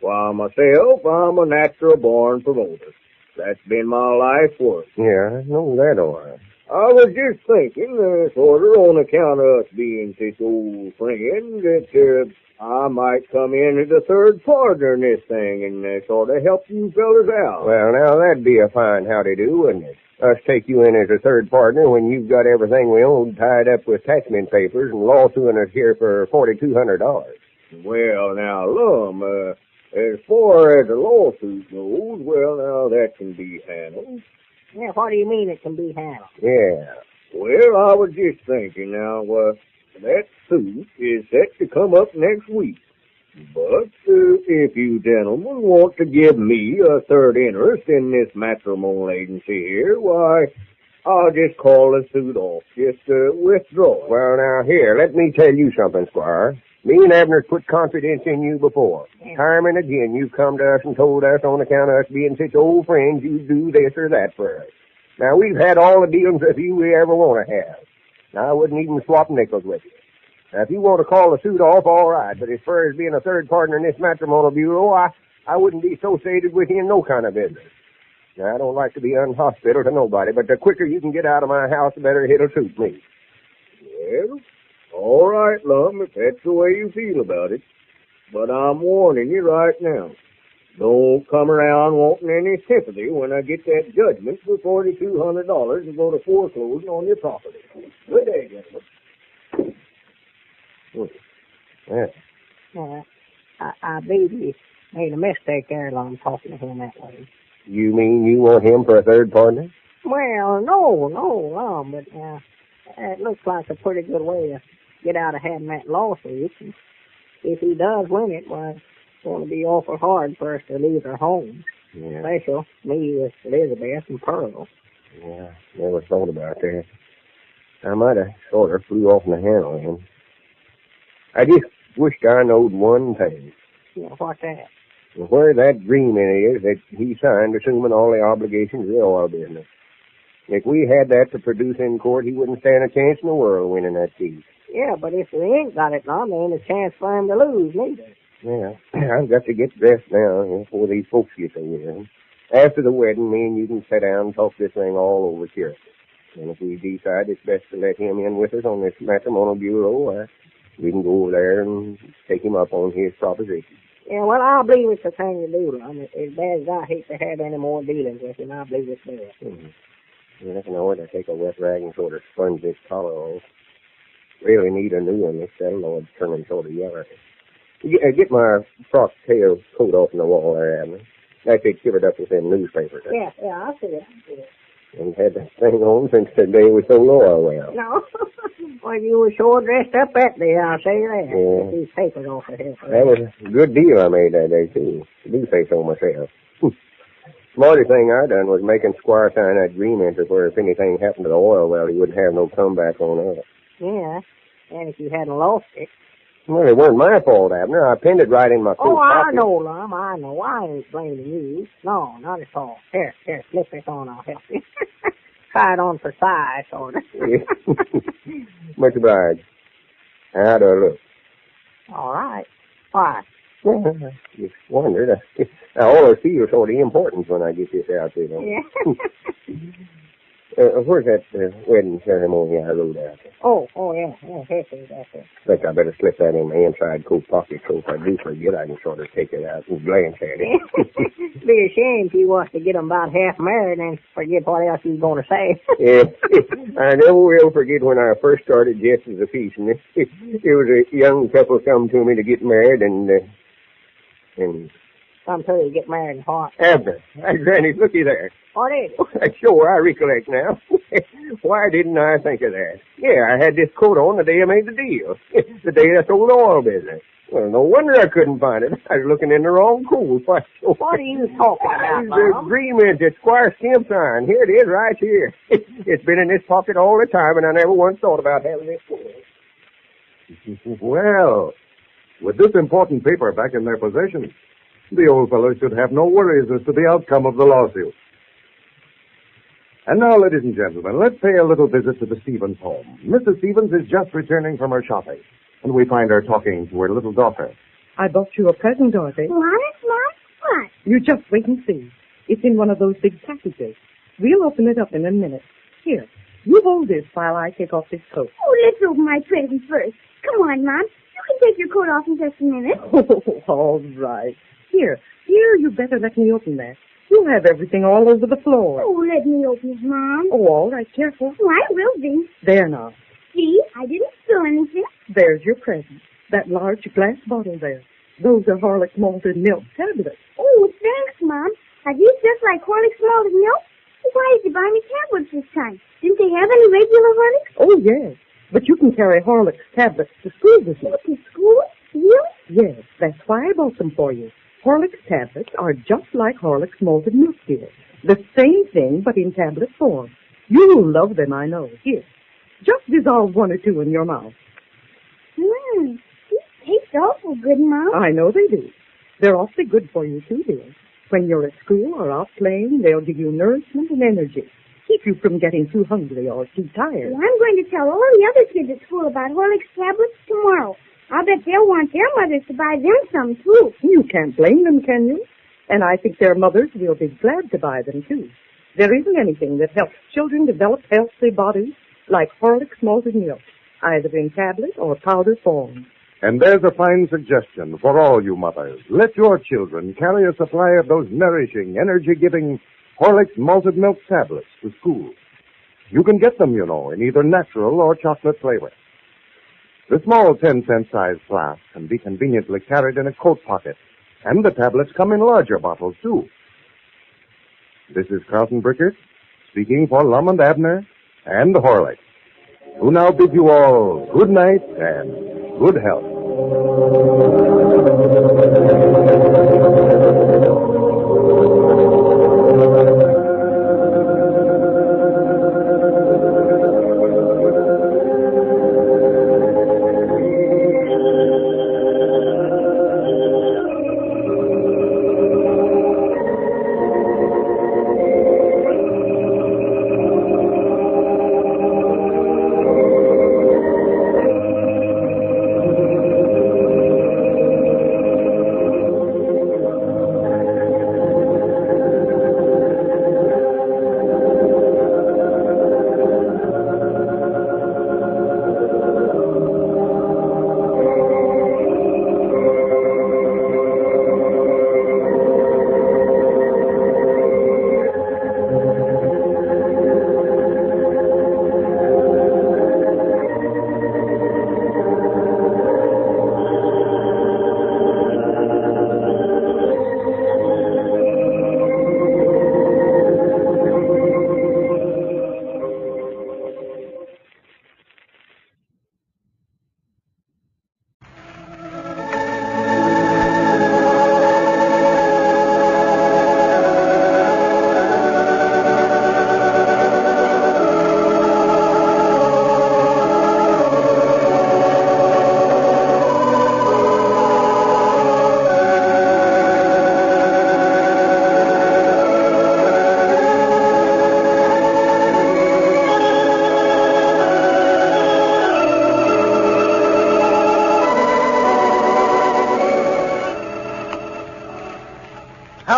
Speaker 18: Why, myself, I'm a natural-born promoter. That's been my life work.
Speaker 20: Yeah, I know that all right.
Speaker 18: I was just thinking, sort of on account of us being such old friends, that I might come in as a third partner in this thing and sort of help you fellas out.
Speaker 20: Well, now, that'd be a fine howdy-do, wouldn't it? Us take you in as a third partner when you've got everything we own tied up with taxman papers and lawsuing us here for $4,200.
Speaker 18: Well, now, Lum, as far as the lawsuit goes, well, now, that can be handled.
Speaker 14: Yeah, what do you mean it can be handled?
Speaker 20: Yeah.
Speaker 18: Well, I was just thinking now, that suit is set to come up next week. But if you gentlemen want to give me a third interest in this matrimonial agency here, why, I'll just call the suit off. Just withdraw.
Speaker 20: Well, now, here, let me tell you something, Squire. Me and Abner's put confidence in you before.
Speaker 14: Yeah.
Speaker 20: Time and again, you've come to us and told us on account of us being such old friends, you'd do this or that for us. Now, we've had all the dealings with you we ever want to have. Now, I wouldn't even swap nickels with you. Now, if you want to call the suit off, all right. But as far as being a third partner in this matrimonial bureau, I wouldn't be associated with you in no kind of business. Now, I don't like to be unhospitable to nobody, but the quicker you can get out of my house, the better it'll suit me.
Speaker 18: Well, all right, Lum, if that's the way you feel about it. But I'm warning you right now. Don't come around wanting any sympathy when I get that judgment for $4,200 to go to foreclosing on your property. Good day, gentlemen.
Speaker 20: Yeah.
Speaker 14: I believe you made a mistake there, Lum, talking to him that way.
Speaker 20: You mean you want him for a third partner?
Speaker 14: Well, no, Lum, but it looks like a pretty good way to get out of having that lawsuit. And if he does win it, why, it's going to be awful hard for us to leave our homes.
Speaker 20: Yeah.
Speaker 14: Especially me with Elizabeth and Pearl.
Speaker 20: Yeah, never thought about that. I might have sort of flew off the handle of him. I just wished I knowed one thing.
Speaker 14: Yeah, what's that?
Speaker 20: Where that agreement is that he signed assuming all the obligations of the oil business. If we had that to produce in court, he wouldn't stand a chance in the world winning that case.
Speaker 14: Yeah, but if we ain't got it, Lum, there ain't a chance for him to lose, neither.
Speaker 20: Yeah, I've got to get dressed now before these folks get there. After the wedding, me and you can sit down and talk this thing all over here. And if we decide it's best to let him in with us on this matrimonial bureau, we can go over there and take him up on his proposition.
Speaker 14: Yeah, well, I believe it's the thing to do, Lum. As bad as I hate to have any more dealings with him, I believe it's best.
Speaker 20: Mm-hmm. I reckon I ought to take a wet rag and sort of sponge this collar off. Really need a new one. This saddle turning sort of yellow. Get my frock tail coat off in the wall there, Abner. Like they covered up with them newspapers.
Speaker 14: Yeah, I'll see it.
Speaker 20: And had that thing on since the day we sold oil well.
Speaker 14: No. Well, you were sure dressed up that day, I'll say that.
Speaker 20: Yeah.
Speaker 14: Get these papers off of here.
Speaker 20: That was a good deal I made that day, too. I do say so myself. Smartest thing I done was making Squire sign that agreement where if anything happened to the oil well, he wouldn't have no comeback on us.
Speaker 14: Yeah, and if you hadn't lost it.
Speaker 20: Well, it weren't my fault, Abner. I pinned it right in my coat
Speaker 14: I
Speaker 20: pocket.
Speaker 14: know, Lum. I know. I ain't blaming you. No, not at all. Here, slip this on. I'll help you. Try it on for size, sort of.
Speaker 20: Much obliged. How do I look?
Speaker 14: All right. Why?
Speaker 20: Well, I just wondered. I always feel sort of important when I get this out there.
Speaker 8: Yeah.
Speaker 20: Where's that wedding ceremony I wrote out there?
Speaker 8: Oh, yeah. Here's that there.
Speaker 20: I think I better slip that in my inside coat pocket so if I do forget, I can sort of take it out and glance at it.
Speaker 8: It'd be a shame if he wants to get 'em about half married and forget what else he's going to say.
Speaker 20: Yeah. I never will forget when I first started just as a piece. And there was a young couple come to me to get married, and
Speaker 8: Some tell you get married and what?
Speaker 20: Abner. Hey, Granny, looky there.
Speaker 8: What is it?
Speaker 20: Sure, I recollect now. Why didn't I think of that? Yeah, I had this coat on the day I made the deal. The day I sold the oil business. Well, no wonder I couldn't find it. I was looking in the wrong coat.
Speaker 8: What are you talking about,
Speaker 20: The
Speaker 8: Mom?
Speaker 20: agreement that Squire Skimp's signed. Here it is, right here. It's been in this pocket all the time, and I never once thought about having it.
Speaker 5: Well, with this important paper back in their possession, the old fellow should have no worries as to the outcome of the lawsuit. And now, ladies and gentlemen, let's pay a little visit to the Stevens home. Mrs. Stevens is just returning from her shopping, and we find her talking to her little daughter.
Speaker 21: I bought you a present, Dorothy.
Speaker 7: What? What?
Speaker 21: You just wait and see. It's in one of those big packages. We'll open it up in a minute. Here, you hold this while I take off this coat.
Speaker 7: Oh, let's open my present first. Come on, Mom. You can take your coat off in just a minute.
Speaker 21: Oh, all right. Here, you better let me open that. You'll have everything all over the floor.
Speaker 7: Oh, let me open it, Mom.
Speaker 21: Oh, all right, careful.
Speaker 7: Oh, I will be.
Speaker 21: There now.
Speaker 7: See, I didn't spill anything.
Speaker 21: There's your present. That large glass bottle there. Those are Horlicks malted milk tablets.
Speaker 7: Oh, thanks, Mom. Are these just like Horlicks malted milk? Why did you buy me tablets this time? Didn't they have any regular Horlicks?
Speaker 21: Oh, yes. But you can carry Horlicks tablets to school with you.
Speaker 7: To school? Really?
Speaker 21: Yes, that's why I bought them for you. Horlicks tablets are just like Horlicks malted milk, dear. The same thing, but in tablet form. You'll love them, I know. Here, just dissolve one or two in your mouth.
Speaker 7: These taste awful good, Mom.
Speaker 21: I know they do. They're awfully good for you, too, dear. When you're at school or out playing, they'll give you nourishment and energy. Keep you from getting too hungry or too tired.
Speaker 7: Well, I'm going to tell all the other kids at school about Horlicks tablets tomorrow. I'll bet they'll want their mothers to buy them some, too.
Speaker 21: You can't blame them, can you? And I think their mothers will be glad to buy them, too. There isn't anything that helps children develop healthy bodies like Horlicks malted milk, either in tablet or powder form.
Speaker 5: And there's a fine suggestion for all you mothers. Let your children carry a supply of those nourishing, energy-giving Horlicks malted milk tablets to school. You can get them, you know, in either natural or chocolate flavor. The small 10-cent size flask can be conveniently carried in a coat pocket, and the tablets come in larger bottles, too. This is Carlton Brickert, speaking for Lum and Abner and Horlicks, who now bid you all good night and good health.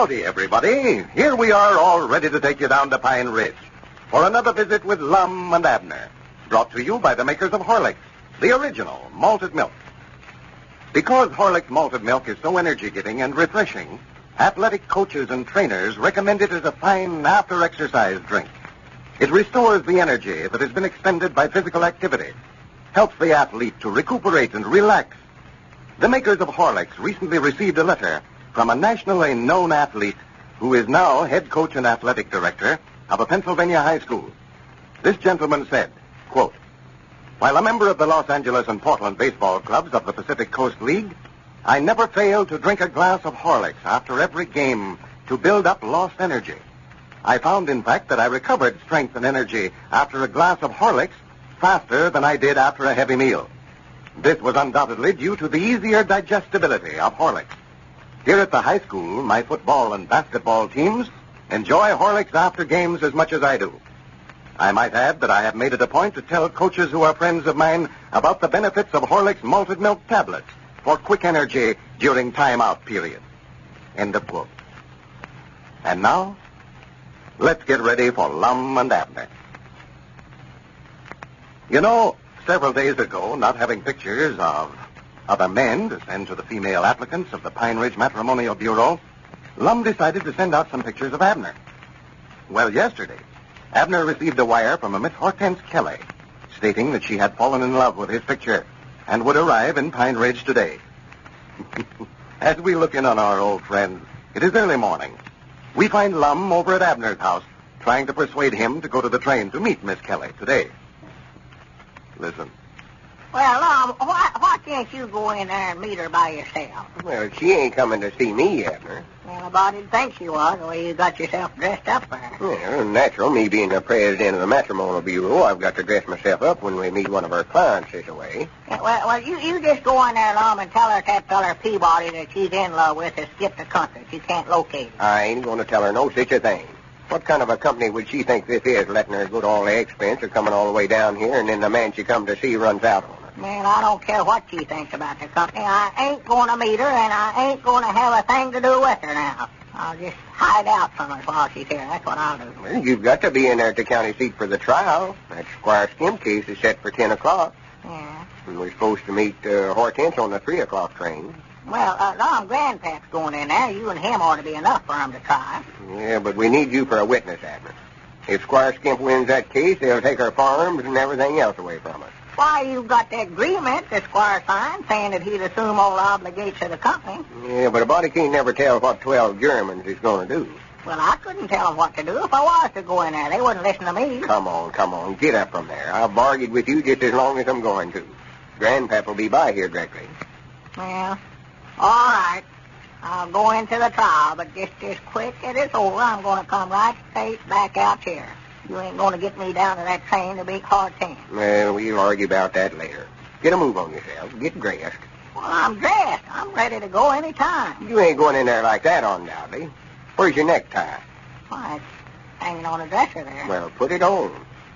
Speaker 1: Howdy, everybody. Here we are, all ready to take you down to Pine Ridge for another visit with Lum and Abner, brought to you by the makers of Horlicks, the original malted milk. Because Horlicks malted milk is so energy-giving and refreshing, athletic coaches and trainers recommend it as a fine after-exercise drink. It restores the energy that has been expended by physical activity, helps the athlete to recuperate and relax. The makers of Horlicks recently received a letter from a nationally known athlete who is now head coach and athletic director of a Pennsylvania high school. This gentleman said, quote, "While a member of the Los Angeles and Portland baseball clubs of the Pacific Coast League, I never failed to drink a glass of Horlicks after every game to build up lost energy. I found, in fact, that I recovered strength and energy after a glass of Horlicks faster than I did after a heavy meal. This was undoubtedly due to the easier digestibility of Horlicks. Here at the high school, my football and basketball teams enjoy Horlicks after games as much as I do. I might add that I have made it a point to tell coaches who are friends of mine about the benefits of Horlicks malted milk tablets for quick energy during timeout periods." End of quote. And now, let's get ready for Lum and Abner. You know, several days ago, not having pictures of other men to send to the female applicants of the Pine Ridge Matrimonial Bureau, Lum decided to send out some pictures of Abner. Well, yesterday, Abner received a wire from a Miss Hortense Kelly stating that she had fallen in love with his picture and would arrive in Pine Ridge today. As we look in on our old friend, it is early morning. We find Lum over at Abner's house trying to persuade him to go to the train to meet Miss Kelly today. Listen.
Speaker 3: Well, why can't you go in there and meet her by yourself?
Speaker 2: Well, she ain't coming to see me, Abner.
Speaker 3: Well, I didn't think she was, the way you got yourself dressed up there.
Speaker 2: Well, natural. Me being the president of the Matrimonial Bureau, I've got to dress myself up when we meet one of our clients this way.
Speaker 3: Yeah, well, you just go in there, Lum, and tell her that feller Peabody that she's in love with has skipped the country. She can't locate him.
Speaker 2: I ain't going to tell her no such a thing. What kind of a company would she think this is, letting her go to all the expense of coming all the way down here, and then the man she come to see runs out on her?
Speaker 3: Man, I don't care what she thinks about the company. I ain't going to meet her, and I ain't going to have a thing to do with her now. I'll just hide out from her while she's here. That's what I'll do.
Speaker 2: Well, you've got to be in there at the county seat for the trial. That Squire Skimp case is set for 10 o'clock.
Speaker 3: Yeah.
Speaker 2: And we're supposed to meet Hortense on the 3 o'clock train.
Speaker 3: Well, Lum, Grandpap's going in there. You and him ought to be enough for him to try.
Speaker 2: Yeah, but we need you for a witness, Abner. If Squire Skimp wins that case, they'll take our farms and everything else away from us.
Speaker 3: Why, you've got that agreement that Squire signed saying that he'd assume all obligations of the company.
Speaker 2: Yeah, but a body can't never tell what 12 Germans is going to do.
Speaker 3: Well, I couldn't tell them what to do if I was to go in there. They wouldn't listen to me.
Speaker 2: Come on. Get up from there. I've bargained with you just as long as I'm going to. Grandpap will be by here directly.
Speaker 3: Well, all right. I'll go into the trial, but just as quick as it's over, I'm going to come right straight back out here. You ain't going to get me down to that train to beat Hortense.
Speaker 2: Well, we'll argue about that later. Get a move on yourself. Get dressed.
Speaker 3: Well, I'm dressed. I'm ready to go any time.
Speaker 2: You ain't going in there like that, undoubtedly. Where's your necktie?
Speaker 3: Why, it's hanging on a dresser there.
Speaker 2: Well, put it on.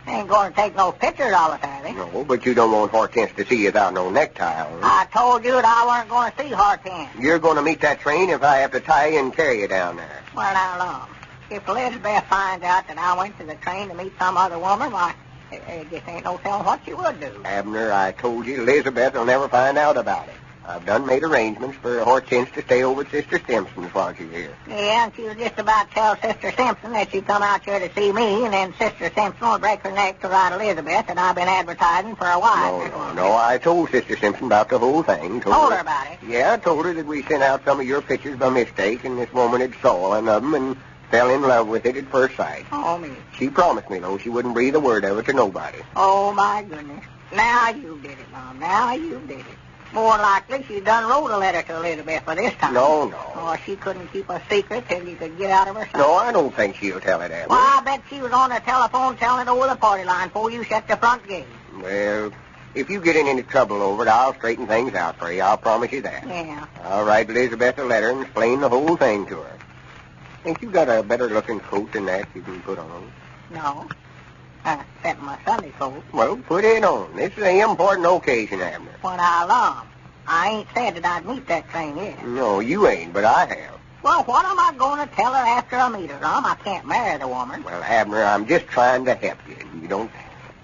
Speaker 3: Ain't going to take no pictures of it, are they?
Speaker 2: No, but you don't want Hortense to see you without no necktie on.
Speaker 3: I told you that I weren't going to see Hortense.
Speaker 2: You're going to meet that train if I have to tie you and carry you down there.
Speaker 3: Well, now, Lum, if Elizabeth finds out that I went to the train to meet some other woman, why, there just ain't no telling what she would do.
Speaker 2: Abner, I told you Elizabeth will never find out about it. I've done made arrangements for Hortense to stay over at Sister Simpson's while she's here.
Speaker 3: Yeah, and she was just about to tell Sister Simpson that she'd come out here to see me, and then Sister Simpson will break her neck to write Elizabeth, and I've been advertising for a while.
Speaker 2: No, I told Sister Simpson about the whole thing.
Speaker 3: Told her about it?
Speaker 2: Yeah, I told her that we sent out some of your pictures by mistake, and this woman had saw one of them and fell in love with it at first sight.
Speaker 3: Oh, me.
Speaker 2: She promised me, though, she wouldn't breathe a word of it to nobody.
Speaker 3: Oh, my goodness. Now you did it, Mom. Now you did it. More likely she done wrote a letter to Elizabeth by this time.
Speaker 2: No.
Speaker 3: Or she couldn't keep a secret till you could get out of her sight.
Speaker 2: No, I don't think she'll tell it, Abner.
Speaker 3: Well, I bet she was on the telephone telling it over the party line before you shut the front gate.
Speaker 2: Well, if you get in any trouble over it, I'll straighten things out for you. I'll promise you that.
Speaker 3: Yeah.
Speaker 2: I'll write Elizabeth a letter and explain the whole thing to her. Think you got a better-looking coat than that you can put on?
Speaker 3: No. Except my Sunday coat.
Speaker 2: Well, put it on. This is an important occasion, Abner.
Speaker 3: Well, now, Lum, I ain't said that I'd meet that train yet.
Speaker 2: No, you ain't, but I have.
Speaker 3: Well, what am I going to tell her after I meet her, Lum? I can't marry the woman.
Speaker 2: Well, Abner, I'm just trying to help you. You don't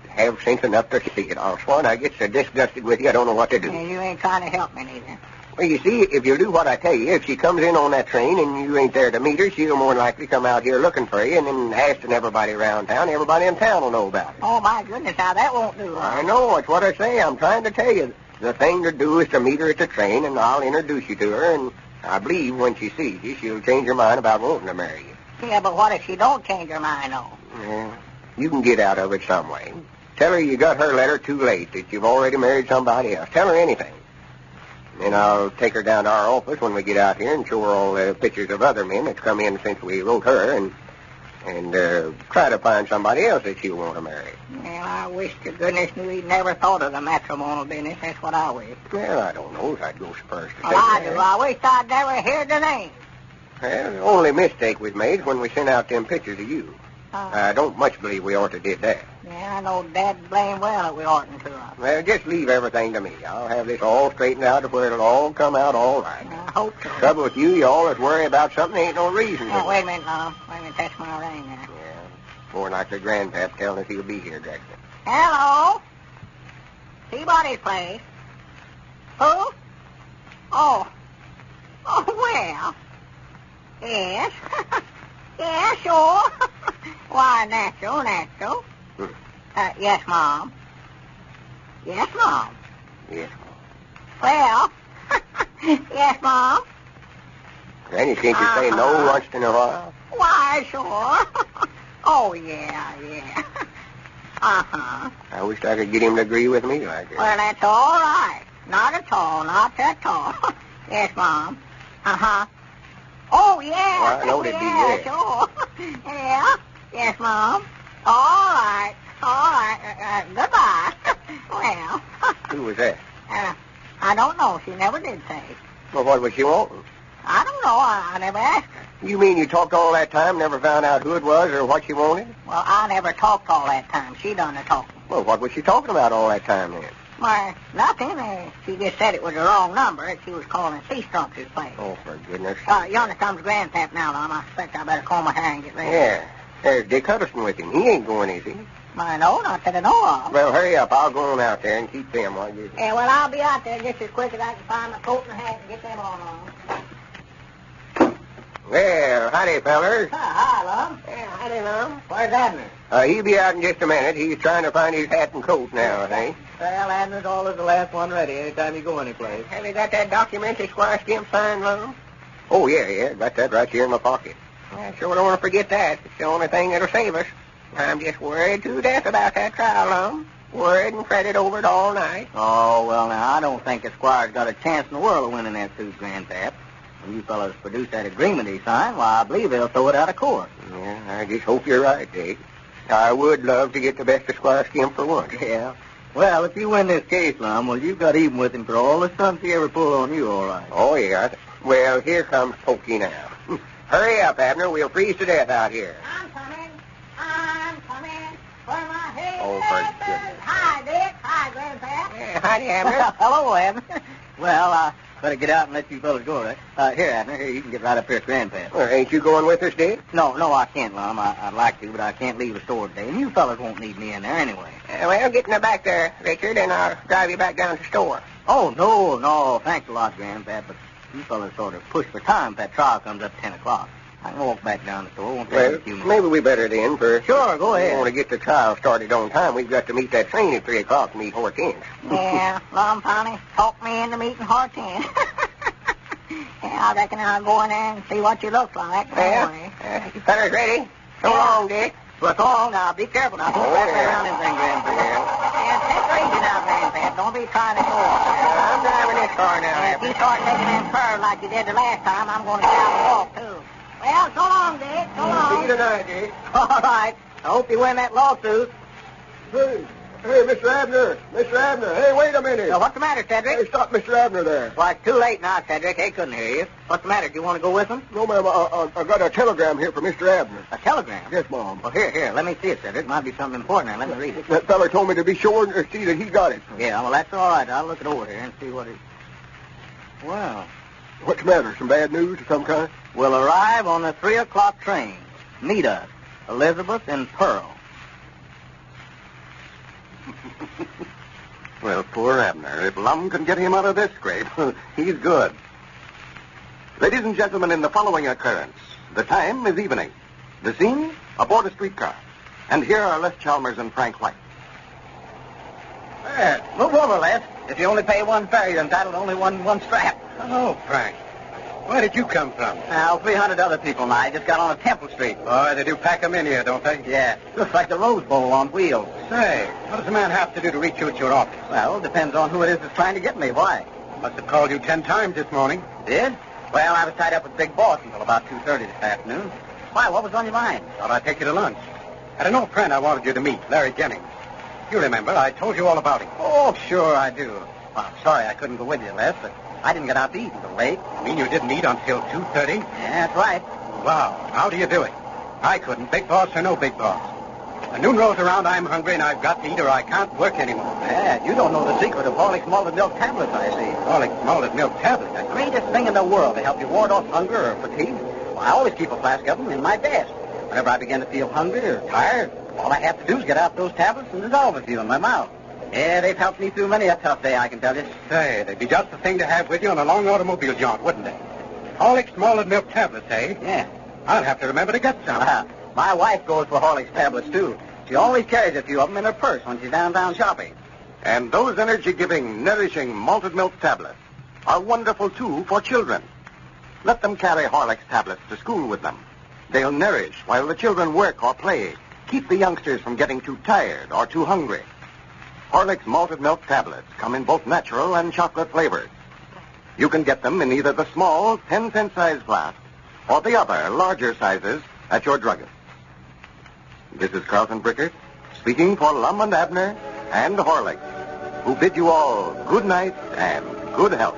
Speaker 2: have sense enough to see it. I'll sworn I get so disgusted with you, I don't know what to do.
Speaker 3: Yeah, you ain't trying to help me neither.
Speaker 2: Well, you see, if you do what I tell you, if she comes in on that train and you ain't there to meet her, she'll more than likely come out here looking for you and then asking everybody around town. Everybody in town will know about it.
Speaker 3: Oh, my goodness, now that won't do.
Speaker 2: I know, it's what I say. I'm trying to tell you. The thing to do is to meet her at the train, and I'll introduce you to her, and I believe when she sees you, she'll change her mind about wanting to marry you.
Speaker 3: Yeah, but what if she don't change her mind, though?
Speaker 2: Yeah, you can get out of it some way. Tell her you got her letter too late, that you've already married somebody else. Tell her anything. Then I'll take her down to our office when we get out here and show her all the pictures of other men that's come in since we wrote her, and try to find somebody else that she'll want to marry.
Speaker 3: Well, I wish to goodness knew he'd never thought of the matrimonial business. That's what I wish.
Speaker 2: Well, I don't know if I'd go first.
Speaker 3: Well, I do. I wish I'd never heard the name.
Speaker 2: Well, the only mistake we made when we sent out them pictures of you. I don't much believe we ought to did that.
Speaker 3: Yeah, I know Dad blame well that we oughtn't to.
Speaker 2: Well, just leave everything to me. I'll have this all straightened out to where it'll all come out all right.
Speaker 3: I hope so.
Speaker 2: Trouble with you always worry about something ain't no reason to.
Speaker 3: Oh, wait a minute, Lum. Wait a minute, that's my ring there.
Speaker 2: Yeah, more like the grandpap telling us he'll be here directly.
Speaker 3: Hello? Peabody's place. Who? Oh, well. Yes. Yeah, sure. Why, natural. Yes, Mom. Yes, Mom.
Speaker 2: Yes.
Speaker 3: Well, yes, Mom.
Speaker 2: Granny, can't you say no once in a while?
Speaker 3: Why, sure. Oh, yeah. Uh-huh.
Speaker 2: I wish I could get him to agree with me like that.
Speaker 3: Well, that's all right. Not at all. Yes, Mom. Uh-huh. Oh, yeah.
Speaker 2: Well, I know they'd be
Speaker 3: yeah, sure. Yeah. Yes, Mom. All right. Goodbye. Well.
Speaker 2: Who was that?
Speaker 3: I don't know. She never did say.
Speaker 2: Well, what was she wanting?
Speaker 3: I don't know. I never asked her.
Speaker 2: You mean you talked all that time, never found out who it was or what she wanted?
Speaker 3: Well, I never talked all that time. She done the talking.
Speaker 2: Well, what was she talking about all that time then?
Speaker 3: Why, nothing. She just said it was the wrong number and she was calling Seastrump's place.
Speaker 2: Oh, for goodness.
Speaker 3: Yonder comes Grandpap now, Lum. I expect I better comb my hair and get ready.
Speaker 2: Yeah. There's Dick Huddleston with him. He ain't going, is he?
Speaker 3: I know, not that I know of.
Speaker 2: Well, hurry up. I'll go on out there and keep them while you're...
Speaker 3: Yeah, well, I'll be out there just as quick as I can find my coat and hat and get them on.
Speaker 2: Well, howdy, fellers.
Speaker 3: Hi, Lum.
Speaker 2: Yeah, howdy, Lum.
Speaker 3: Where's Abner?
Speaker 2: He'll be out in just a minute. He's trying to find his hat and coat now, I think.
Speaker 22: Well, Abner's always the last one ready anytime you go anyplace.
Speaker 2: Have you got that documentary Squire Skimp signed, Lum? Oh, yeah. Got that right here in my pocket. I sure don't want to forget that. It's the only thing that'll save us. I'm just worried to death about that trial, Lum. Worried and fretted over it all night.
Speaker 22: Oh, well, now, I don't think the Squire's got a chance in the world of winning that suit, Grandpap. When you fellows produce that agreement he signed, why, I believe they'll throw it out of court.
Speaker 2: Yeah, I just hope you're right, Dick. I would love to get the best of Squire Skimp for once.
Speaker 22: Yeah. Well, if you win this case, Lum, well, you've got even with him for all the stunts he ever pulled on you, all right.
Speaker 2: Oh, yeah. Well, here comes Pokey now. Hurry up, Abner. We'll freeze to death out here.
Speaker 3: I'm coming. For my head.
Speaker 2: Oh, for goodness.
Speaker 3: Hi, Dick. Hi, Grandpap.
Speaker 2: Howdy, Abner.
Speaker 22: Hello, Abner. Well, better get out and let you fellas go, right? Here, Abner, here, you can get right up here at Grandpap.
Speaker 2: Well, ain't you going with us, Dick?
Speaker 22: No, I can't, Lum. I'd like to, but I can't leave the store today, and you fellas won't need me in there anyway.
Speaker 2: Well, get in the back there, Richard, and I'll drive you back down to the store.
Speaker 22: Oh, no, thanks a lot, Grandpap, but you fellas sort of push for time if that trial comes up at 10 o'clock. I can walk back down the store. Won't take a few minutes.
Speaker 2: Maybe we better then, for...
Speaker 22: Sure, go ahead.
Speaker 2: We want to get the trial started on time. We've got to meet that train at 3 o'clock to meet Hortense.
Speaker 3: Yeah, Lum, Connie, talk me into meeting Hortense. Yeah, I reckon I'll go in there and see what you look like.
Speaker 2: Yeah, you fellas ready? So long, Dick.
Speaker 22: Well, so long now. Be careful now. Don't wrap around them things, Grandpap.
Speaker 3: Yeah, take her easy now, Grandpap. Don't be trying to go off.
Speaker 2: I'm driving this car now.
Speaker 3: If you start taking them curves like you did the last time, I'm going to get out and walk, too. Well, so long, Dick. So long.
Speaker 2: See you tonight, Dick.
Speaker 22: All right. I hope you win that lawsuit.
Speaker 17: Hey, Mr. Abner. Hey, wait a minute.
Speaker 22: What's the matter, Cedric?
Speaker 17: Hey, stop Mr. Abner there.
Speaker 22: Well, it's too late now, Cedric. He couldn't hear you. What's the matter? Do you want to go with him?
Speaker 17: No, ma'am. I got a telegram here from Mr. Abner.
Speaker 22: A telegram?
Speaker 17: Yes, Mom.
Speaker 22: Well, here. Let me see it, Cedric. Might be something important there. Let me read it.
Speaker 17: That feller told me to be sure and see that he got it.
Speaker 22: Yeah, well, that's all right. I'll look it over here and see what it... Well,
Speaker 6: What's the matter? Some bad news of some kind?
Speaker 3: We'll arrive on the 3 o'clock train. Meet us, Elizabeth and Pearl.
Speaker 1: Well, poor Abner. If Lum can get him out of this scrape, he's good. Ladies and gentlemen, in the following occurrence, the time is evening. The scene, aboard a streetcar. And here are Les Chalmers and Frank White.
Speaker 2: Move over, Les. If you only pay one fare, you're entitled to only one strap.
Speaker 22: Oh, Frank. Where did you come from?
Speaker 2: Now, 300 other people and I just got on a Temple Street.
Speaker 22: Boy, they do pack 'em in here, don't they?
Speaker 2: Yeah, looks like the Rose Bowl on wheels.
Speaker 22: Say, what does a man have to do to reach you at your office?
Speaker 2: Well, depends on who it is that's trying to get me. Why?
Speaker 22: Must have called you 10 times this morning.
Speaker 2: Did? Well, I was tied up with Big Boss until about 2:30 this afternoon. Why, what was on your mind?
Speaker 22: Thought I'd take you to lunch. Had an old friend I wanted you to meet, Larry Jennings. You remember, I told you all about him.
Speaker 2: Oh, sure I do. Well, I'm sorry I couldn't go with you, Les, but I didn't get out to eat until late.
Speaker 22: You mean you didn't eat until 2:30?
Speaker 2: Yeah, that's right.
Speaker 22: Wow. How do you do it? I couldn't, big boss or no big boss. When noon rolls around, I'm hungry and I've got to eat or I can't work anymore.
Speaker 2: Yeah, you don't know the secret of Horlick's malted milk tablets, I see.
Speaker 22: Horlick's malted milk tablets?
Speaker 2: The greatest thing in the world to help you ward off hunger or fatigue. Well, I always keep a flask of them in my desk. Whenever I begin to feel hungry or tired, all I have to do is get out those tablets and dissolve a few in my mouth. Yeah, they've helped me through many a tough day, I can tell you.
Speaker 22: Say, they'd be just the thing to have with you on a long automobile jaunt, wouldn't they? Horlick's malted milk tablets, eh?
Speaker 2: Yeah.
Speaker 22: I'll have to remember to get some.
Speaker 2: My wife goes for Horlick's tablets, too. She always carries a few of them in her purse when she's downtown shopping.
Speaker 1: And those energy-giving, nourishing malted milk tablets are wonderful, too, for children. Let them carry Horlick's tablets to school with them. They'll nourish while the children work or play. Keep the youngsters from getting too tired or too hungry. Horlick's malted milk tablets come in both natural and chocolate flavors. You can get them in either the small 10-cent size glass or the other larger sizes at your druggist. This is Carlton Brickert speaking for Lum and Abner and Horlicks, who bid you all good night and good health.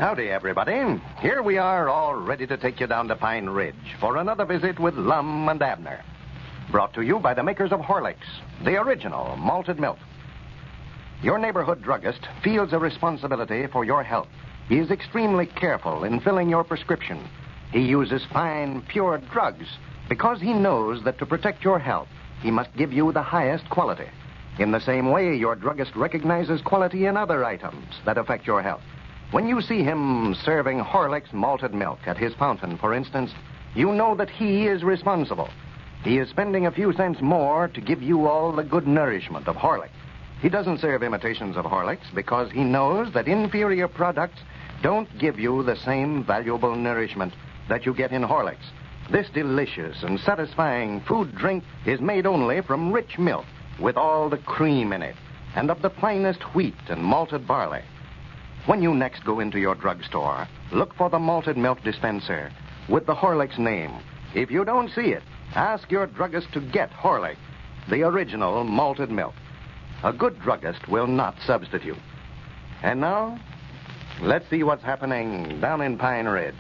Speaker 4: Howdy, everybody. Here we are, all ready to take you down to Pine Ridge for another visit with Lum and Abner. Brought to you by the makers of Horlicks, the original malted milk. Your neighborhood druggist feels a responsibility for your health. He is extremely careful in filling your prescription. He uses fine, pure drugs because he knows that to protect your health, he must give you the highest quality. In the same way, your druggist recognizes quality in other items that affect your health. When you see him serving Horlicks malted milk at his fountain, for instance, you know that he is responsible. He is spending a few cents more to give you all the good nourishment of Horlicks. He doesn't serve imitations of Horlicks because he knows that inferior products don't give you the same valuable nourishment that you get in Horlicks. This delicious and satisfying food drink is made only from rich milk with all the cream in it.
Speaker 13: and of the finest wheat and malted barley. When you next go into your drugstore, look for the malted milk dispenser with the Horlicks name. If you don't see it, ask your druggist to get Horlicks, the original malted milk. A good druggist will not substitute. And now, let's see what's happening down in Pine Ridge.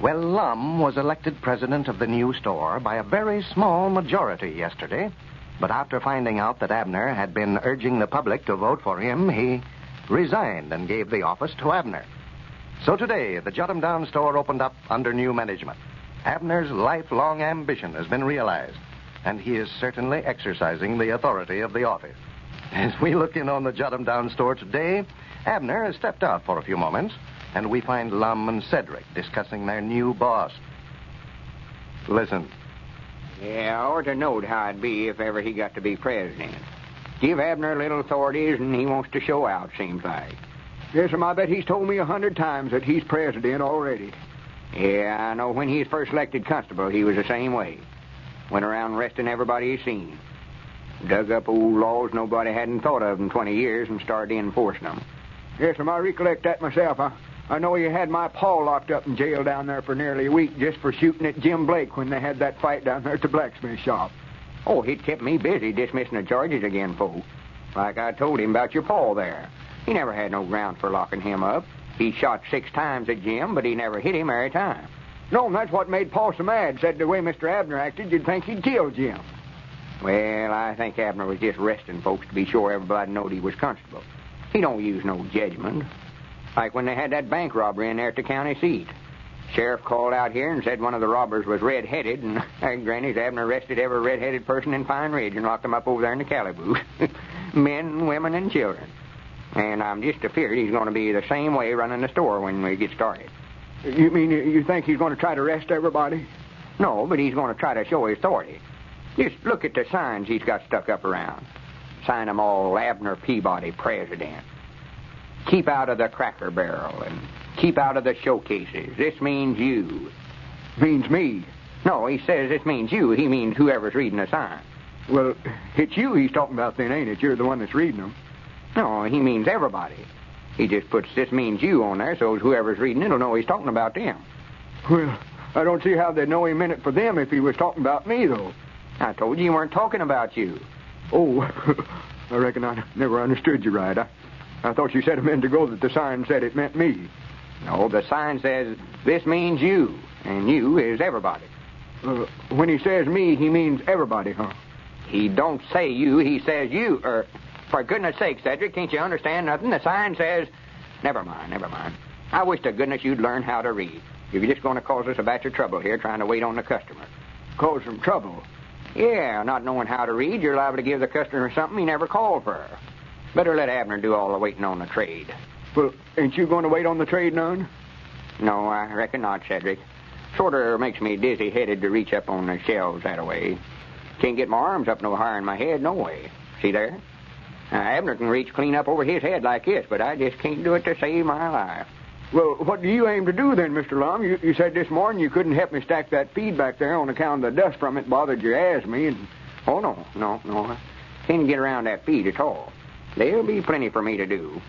Speaker 13: Well, Lum was elected president of the new store by a very small majority yesterday. But after finding out that Abner had been urging the public to vote for him, he resigned and gave the office to Abner. So today, the Jot 'em Down store opened up under new management. Abner's lifelong ambition has been realized, and he is certainly exercising the authority of the office. As we look in on the Jot 'em Down store today, Abner has stepped out for a few moments, and we find Lum and Cedric discussing their new boss. Listen.
Speaker 12: Yeah, I ought to knowed how it'd be if ever he got to be president. Give Abner little authorities, and he wants to show out, seems like.
Speaker 9: Yes, I bet he's told me 100 times that he's president already.
Speaker 12: Yeah, I know when he was first elected constable, he was the same way. Went around arresting everybody he seen. Dug up old laws nobody hadn't thought of in 20 years and started enforcing them.
Speaker 9: Yes, I recollect that myself. I know you had my pa locked up in jail down there for nearly a week just for shooting at Jim Blake when they had that fight down there at the blacksmith shop.
Speaker 12: Oh, he'd kept me busy dismissing the charges again, folks. Like I told him about your pa there. He never had no ground for locking him up. He shot 6 times at Jim, but he never hit him every time.
Speaker 9: No, and that's what made Pa so mad. Said the way Mr. Abner acted, you'd think he'd killed Jim.
Speaker 12: Well, I think Abner was just resting folks to be sure everybody knowed he was constable. He don't use no judgment. Like when they had that bank robbery in there at the county seat. Sheriff called out here and said one of the robbers was red-headed, and Granny's Abner arrested every red-headed person in Pine Ridge and locked them up over there in the calaboose. Men, women, and children. And I'm just afeard he's going to be the same way running the store when we get started.
Speaker 9: You mean you think he's going to try to arrest everybody?
Speaker 12: No, but he's going to try to show his authority. Just look at the signs he's got stuck up around. Sign them all Abner Peabody, President. Keep out of the Cracker Barrel and keep out of the showcases. This means you.
Speaker 9: Means me?
Speaker 12: No, he says this means you. He means whoever's reading the sign.
Speaker 9: Well, it's you he's talking about then, ain't it? You're the one that's reading them.
Speaker 12: No, he means everybody. He just puts this means you on there so whoever's reading it'll know he's talking about them.
Speaker 9: Well, I don't see how they'd know he meant it for them if he was talking about me, though.
Speaker 12: I told you he weren't talking about you.
Speaker 9: Oh, I reckon I never understood you right. I thought you said a minute ago that the sign said it meant me.
Speaker 12: No, the sign says this means you, and you is everybody.
Speaker 9: When he says me, he means everybody, huh?
Speaker 12: He don't say you, he says you. For goodness sake, Cedric, can't you understand nothing? The sign says... Never mind. I wish to goodness you'd learn how to read. You're just going to cause us a batch of trouble here trying to wait on the customer.
Speaker 9: Cause some trouble?
Speaker 12: Yeah, not knowing how to read, you're liable to give the customer something he never called for. Better let Abner do all the waiting on the trade.
Speaker 9: Well, ain't you going to wait on the trade none?
Speaker 12: No, I reckon not, Cedric. Sorter makes me dizzy-headed to reach up on the shelves that way. Can't get my arms up no higher in my head, no way. See there? Now, Abner can reach clean up over his head like this, but I just can't do it to save my life.
Speaker 9: Well, what do you aim to do then, Mr. Lum? You said this morning you couldn't help me stack that feed back there on account of the dust from it bothered your asthma. And...
Speaker 12: Oh, no. I can't get around that feed at all. There'll be plenty for me to do.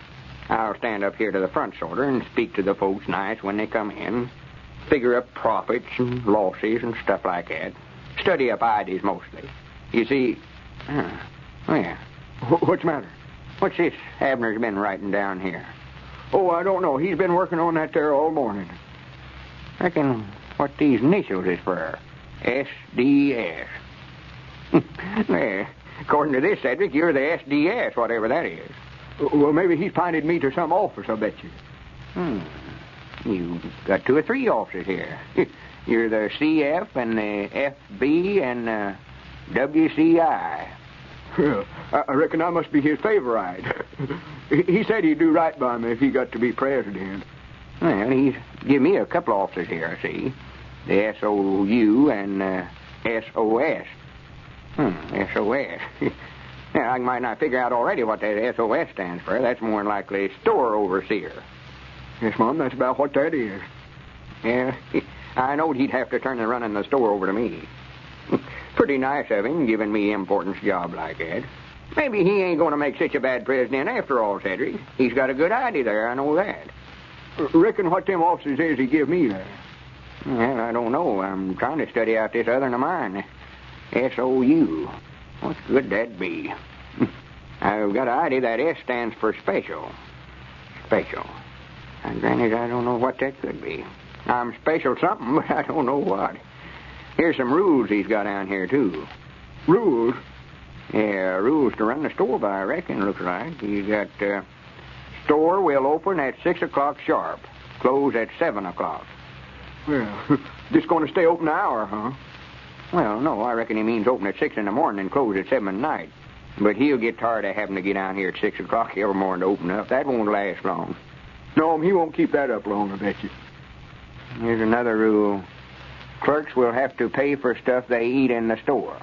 Speaker 12: I'll stand up here to the front sorter and speak to the folks nice when they come in. Figure up profits and losses and stuff like that. Study up ideas mostly. You see... yeah.
Speaker 9: What's the matter?
Speaker 12: What's this Abner's been writing down here?
Speaker 9: Oh, I don't know. He's been working on that there all morning.
Speaker 12: Reckon what these initials is for. SDS. Well, according to this, Cedric, you're the SDS, whatever that is.
Speaker 9: Well, maybe he's pointed me to some office, I bet you.
Speaker 12: You've got 2 or 3 offices here. You're the CF and the FB and the WCI.
Speaker 9: Well, I reckon I must be his favorite. He said he'd do right by me if he got to be president.
Speaker 12: Well, he's give me a couple officers here, I see. The SOU and SOS. SOS. Yeah, I might not figure out already what that SOS stands for. That's more than likely store overseer.
Speaker 9: Yes, Mom, that's about what that is.
Speaker 12: Yeah, I knowed he'd have to turn the running the store over to me. Pretty nice of him, giving me importance job like that. Maybe he ain't going to make such a bad president after all, Cedric. He's got a good idea there, I know that.
Speaker 11: Reckon what them officers is he give me there?
Speaker 12: Well, I don't know. I'm trying to study out this other one of mine. S-O-U. What could that be? I've got an idea that S stands for special. Special. And granted, I don't know what that could be. I'm special something, but I don't know what. Here's some rules he's got down here, too.
Speaker 11: Rules?
Speaker 12: Yeah, rules to run the store by, I reckon, looks like. He's got, store will open at 6 o'clock sharp. Close at 7 o'clock.
Speaker 11: Well, just going to stay open an hour, huh?
Speaker 12: Well, no, I reckon he means open at 6 in the morning and close at 7 at night. But he'll get tired of having to get down here at 6 o'clock every morning to open up. That won't last long.
Speaker 11: No, he won't keep that up long, I bet you.
Speaker 12: Here's another rule. Clerks will have to pay for stuff they eat in the store.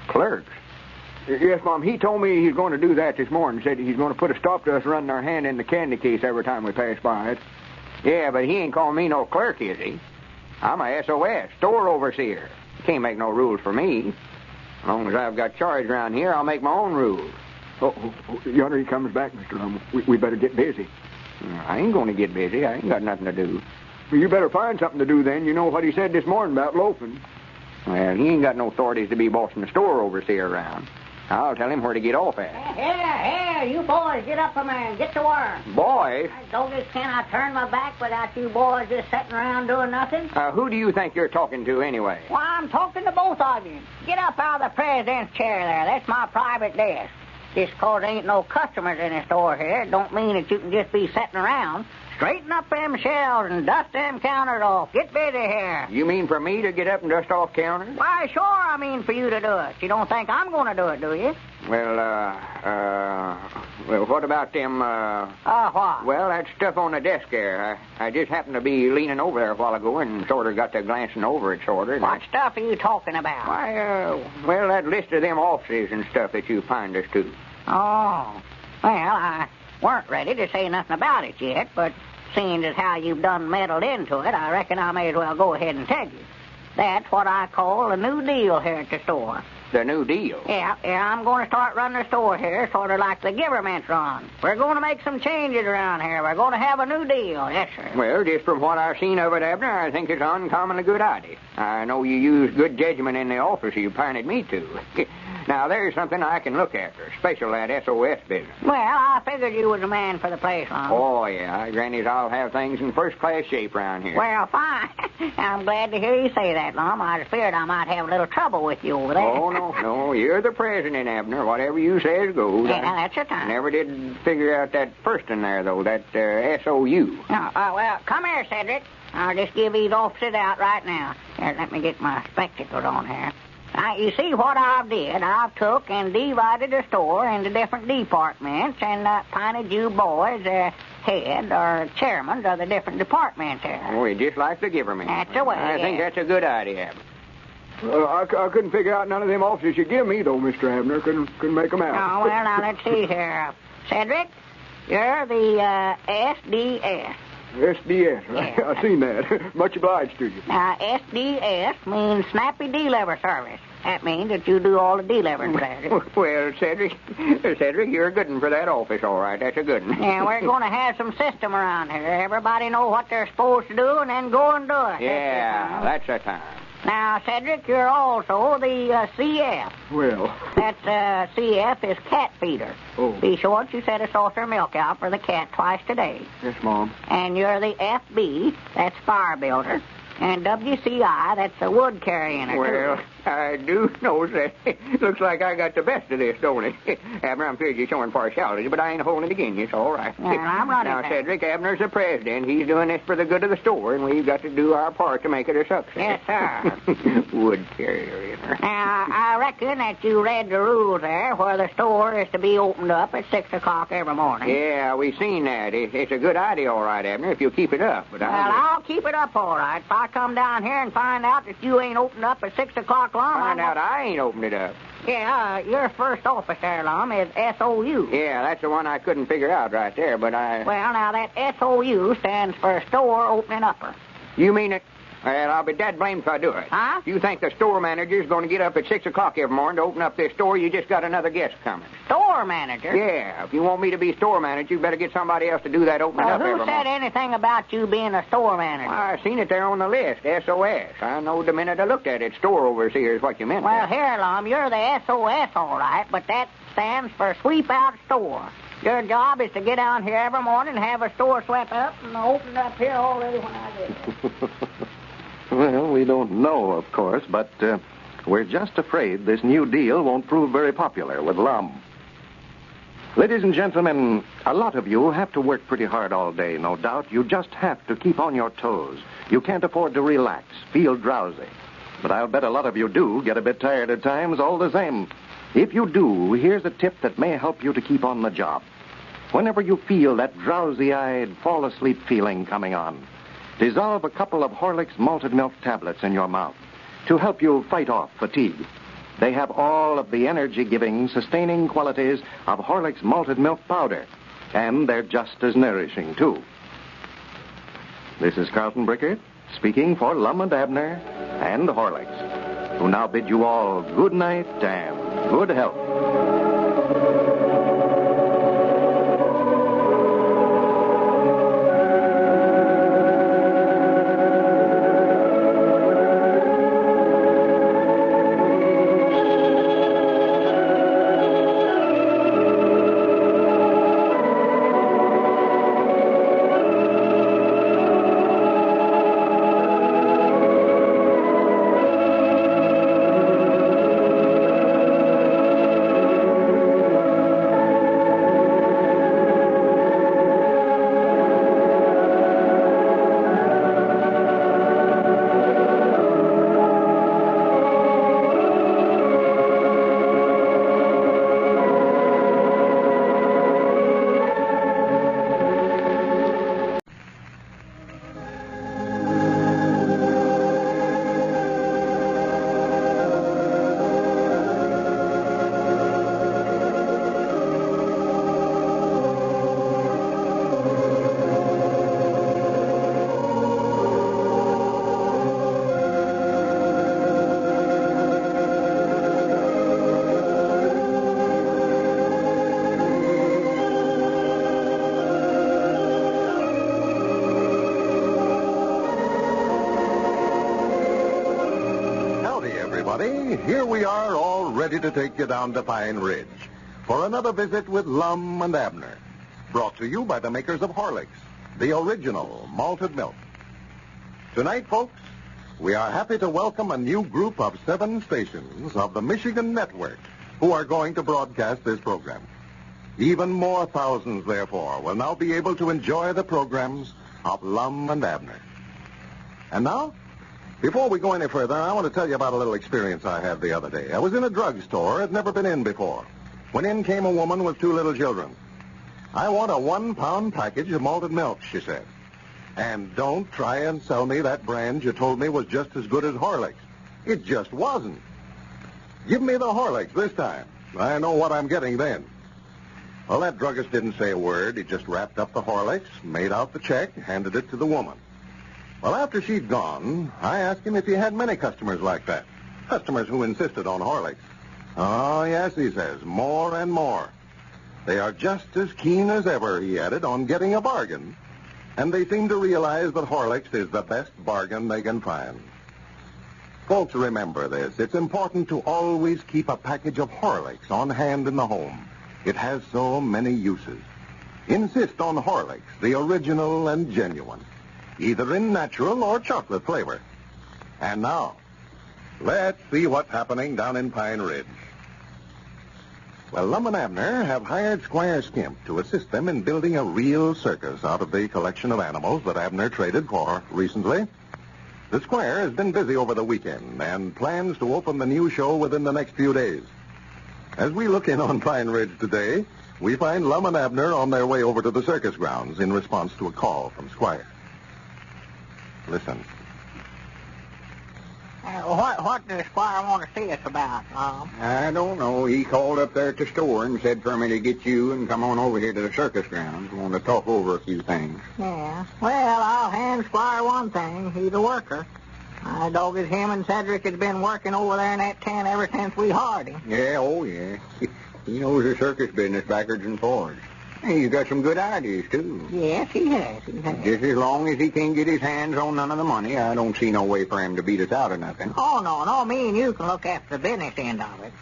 Speaker 12: Clerks?
Speaker 11: Yes, Mom, he told me he's going to do that this morning. Said he's going to put a stop to us running our hand in the candy case every time we pass by it.
Speaker 12: Yeah, but he ain't calling me no clerk, is he? I'm a SOS, store overseer. He can't make no rules for me. As long as I've got charge around here, I'll make my own rules.
Speaker 11: Yonder he comes back, Mr. Lum. We better get busy.
Speaker 12: I ain't going to get busy. I ain't got nothing to do.
Speaker 11: Well, you better find something to do then. You know what he said this morning about loafing.
Speaker 12: Well, he ain't got no authorities to be bossing the store overseer around. I'll tell him where to get off at.
Speaker 3: Here, you boys, get up from there and get to work.
Speaker 12: Boys?
Speaker 3: Doggone, can I turn my back without you boys just sitting around doing nothing?
Speaker 12: Who do you think you're talking to anyway?
Speaker 3: Well, I'm talking to both of you. Get up out of the president's chair there. That's my private desk. Just 'cause there ain't no customers in the store here, don't mean that you can just be sitting around. Straighten up them shelves and dust them counters off. Get busy here.
Speaker 12: You mean for me to get up and dust off counters?
Speaker 3: Why, sure I mean for you to do it. You don't think I'm going to do it, do you?
Speaker 12: Well, what about them,
Speaker 3: what?
Speaker 12: Well, that stuff on the desk there. I just happened to be leaning over there a while ago and sort of got to glancing over it, sort of.
Speaker 3: What stuff are you talking about?
Speaker 12: Why, well, that list of them offices and stuff that you find us to.
Speaker 3: Oh. Well, I weren't ready to say nothing about it yet, but seeing as how you've done meddled into it, I reckon I may as well go ahead and tell you. That's what I call a new deal here at the store.
Speaker 12: The new deal?
Speaker 3: Yeah, I'm going to start running the store here sort of like the government's run. We're going to make some changes around here. We're going to have a new deal, yes, sir.
Speaker 12: Well, just from what I've seen of it, Abner, I think it's an uncommonly good idea. I know you use good judgment in the office you appointed me to. Now, there's something I can look after, especially that SOS business.
Speaker 3: Well, I figured you was the man for the place, Lum.
Speaker 12: Oh, yeah. Granny's I'll have things in first-class shape around here.
Speaker 3: Well, fine. I'm glad to hear you say that, Lum. I was feared I might have a little trouble with you over there.
Speaker 12: Oh, no. You're the president, Abner. Whatever you say goes.
Speaker 3: Yeah, that's your time.
Speaker 12: Never did figure out that first in there, though, that S-O-U.
Speaker 3: Well, come here, Cedric. I'll just give these offices out right now. Here, let me get my spectacles on here. Now, you see what I've did? I've took and divided the store into different departments and appointed you boys head or chairman of the different departments here.
Speaker 12: Oh, just like the government.
Speaker 3: That's the way.
Speaker 12: I think that's a good idea.
Speaker 11: I couldn't figure out none of them offices you give me, though, Mr. Abner. Couldn't make them out.
Speaker 3: Oh, well, now, let's see here. Cedric, you're the SDS.
Speaker 11: SDS.
Speaker 3: Yeah.
Speaker 11: I seen that. Much obliged to you.
Speaker 3: Now, SDS means Snappy Deliver Service. That means that you do all the delivering there.
Speaker 12: Well, Cedric, you're a good one for that office, all right. That's a good one.
Speaker 3: Yeah, we're going to have some system around here. Everybody know what they're supposed to do and then go and do it.
Speaker 12: Yeah, that's the time.
Speaker 3: Now, Cedric, you're also the CF.
Speaker 11: Well.
Speaker 3: That's CF is cat feeder.
Speaker 11: Oh.
Speaker 3: Be sure you set a saucer of milk out for the cat twice a day.
Speaker 11: Yes, Mom.
Speaker 3: And you're the FB, that's fire builder. And WCI, that's a wood carrying.
Speaker 12: Well, I do know that. Looks like I got the best of this, don't it? Abner, I'm afraid you're showing partiality, but I ain't holding it against you. It's all right.
Speaker 3: Yeah, I'm running
Speaker 12: Now,
Speaker 3: that.
Speaker 12: Cedric, Abner's the president. He's doing this for the good of the store, and we've got to do our part to make it a success.
Speaker 3: Yes, sir.
Speaker 12: Wood carrier.
Speaker 3: Now, I reckon that you read the rules there where the store is to be opened up at 6 o'clock every morning.
Speaker 12: Yeah, we've seen that. It's a good idea, all right, Abner, if you'll keep it up. But
Speaker 3: I'll keep it up all right. If I come down here and find out that you ain't opened up at 6 o'clock, Lum,
Speaker 12: Find out I ain't opened it up.
Speaker 3: Yeah, your first office there, Lum, is SOU.
Speaker 12: Yeah, that's the one I couldn't figure out right there, but I...
Speaker 3: Well, now, that SOU stands for Store Opening Upper.
Speaker 12: You mean it...
Speaker 11: Well, I'll be dead blamed if I do it.
Speaker 3: Huh?
Speaker 11: If you think the store manager's going to get up at 6 o'clock every morning to open up this store, you just got another guest coming.
Speaker 3: Store manager?
Speaker 11: Yeah, if you want me to be store manager, you better get somebody else to do that opening up every
Speaker 3: Who said
Speaker 11: morning.
Speaker 3: anything about you being a store manager?
Speaker 11: I seen it there on the list, SOS. I know the minute I looked at it, store overseer is what you meant.
Speaker 3: Well, here, Lum, you're the SOS, all right, but that stands for Sweep Out Store. Your job is to get down here every morning and have a store swept up and opened up here already when I get here.
Speaker 4: Well, we don't know, of course, but we're just afraid this new deal won't prove very popular with Lum. Ladies and gentlemen, a lot of you have to work pretty hard all day, no doubt. You just have to keep on your toes. You can't afford to relax, feel drowsy. But I'll bet a lot of you do get a bit tired at times all the same. If you do, here's a tip that may help you to keep on the job. Whenever you feel that drowsy-eyed, fall-asleep feeling coming on, dissolve a couple of Horlicks malted milk tablets in your mouth to help you fight off fatigue. They have all of the energy-giving, sustaining qualities of Horlicks malted milk powder, and they're just as nourishing, too. This is Carlton Brickert, speaking for Lum and Abner and Horlicks, who now bid you all good night and good health.
Speaker 10: Here we are, all ready to take you down to Pine Ridge for another visit with Lum and Abner, brought to you by the makers of Horlicks, the original malted milk. Tonight, folks, we are happy to welcome a new group of 7 stations of the Michigan Network who are going to broadcast this program. Even more thousands, therefore, will now be able to enjoy the programs of Lum and Abner. And now, before we go any further, I want to tell you about a little experience I had the other day. I was in a drugstore I'd never been in before, when in came a woman with 2 little children. "I want a 1-pound package of malted milk," she said. "And don't try and sell me that brand you told me was just as good as Horlicks. It just wasn't. Give me the Horlicks this time. I know what I'm getting then." Well, that druggist didn't say a word. He just wrapped up the Horlicks, made out the check, handed it to the woman. Well, after she'd gone, I asked him if he had many customers like that. Customers who insisted on Horlicks. "Oh, yes," he says, "more and more. They are just as keen as ever," he added, "on getting a bargain. And they seem to realize that Horlicks is the best bargain they can find." Folks, remember this. It's important to always keep a package of Horlicks on hand in the home. It has so many uses. Insist on Horlicks, the original and genuine, either in natural or chocolate flavor. And now, let's see what's happening down in Pine Ridge. Well, Lum and Abner have hired Squire Skimp to assist them in building a real circus out of the collection of animals that Abner traded for recently. The Squire has been busy over the weekend and plans to open the new show within the next few days. As we look in on Pine Ridge today, we find Lum and Abner on their way over to the circus grounds in response to a call from Squire. Listen.
Speaker 3: What does Squire want to see us about, Lum?
Speaker 11: I don't know. He called up there at the store and said for me to get you and come on over here to the circus grounds. Want to talk over a few things.
Speaker 3: Yeah. Well, I'll hand Squire one thing. He's a worker. I dog it, him and Cedric has been working over there in that tent ever since we hired him.
Speaker 12: Yeah, oh, yeah. He knows the circus business backwards and forwards. He's got some good ideas, too.
Speaker 3: Yes, he has. He has.
Speaker 12: Just as long as he can't get his hands on none of the money, I don't see no way for him to beat us out of nothing.
Speaker 3: Oh, no, me and you can look after the business end of it.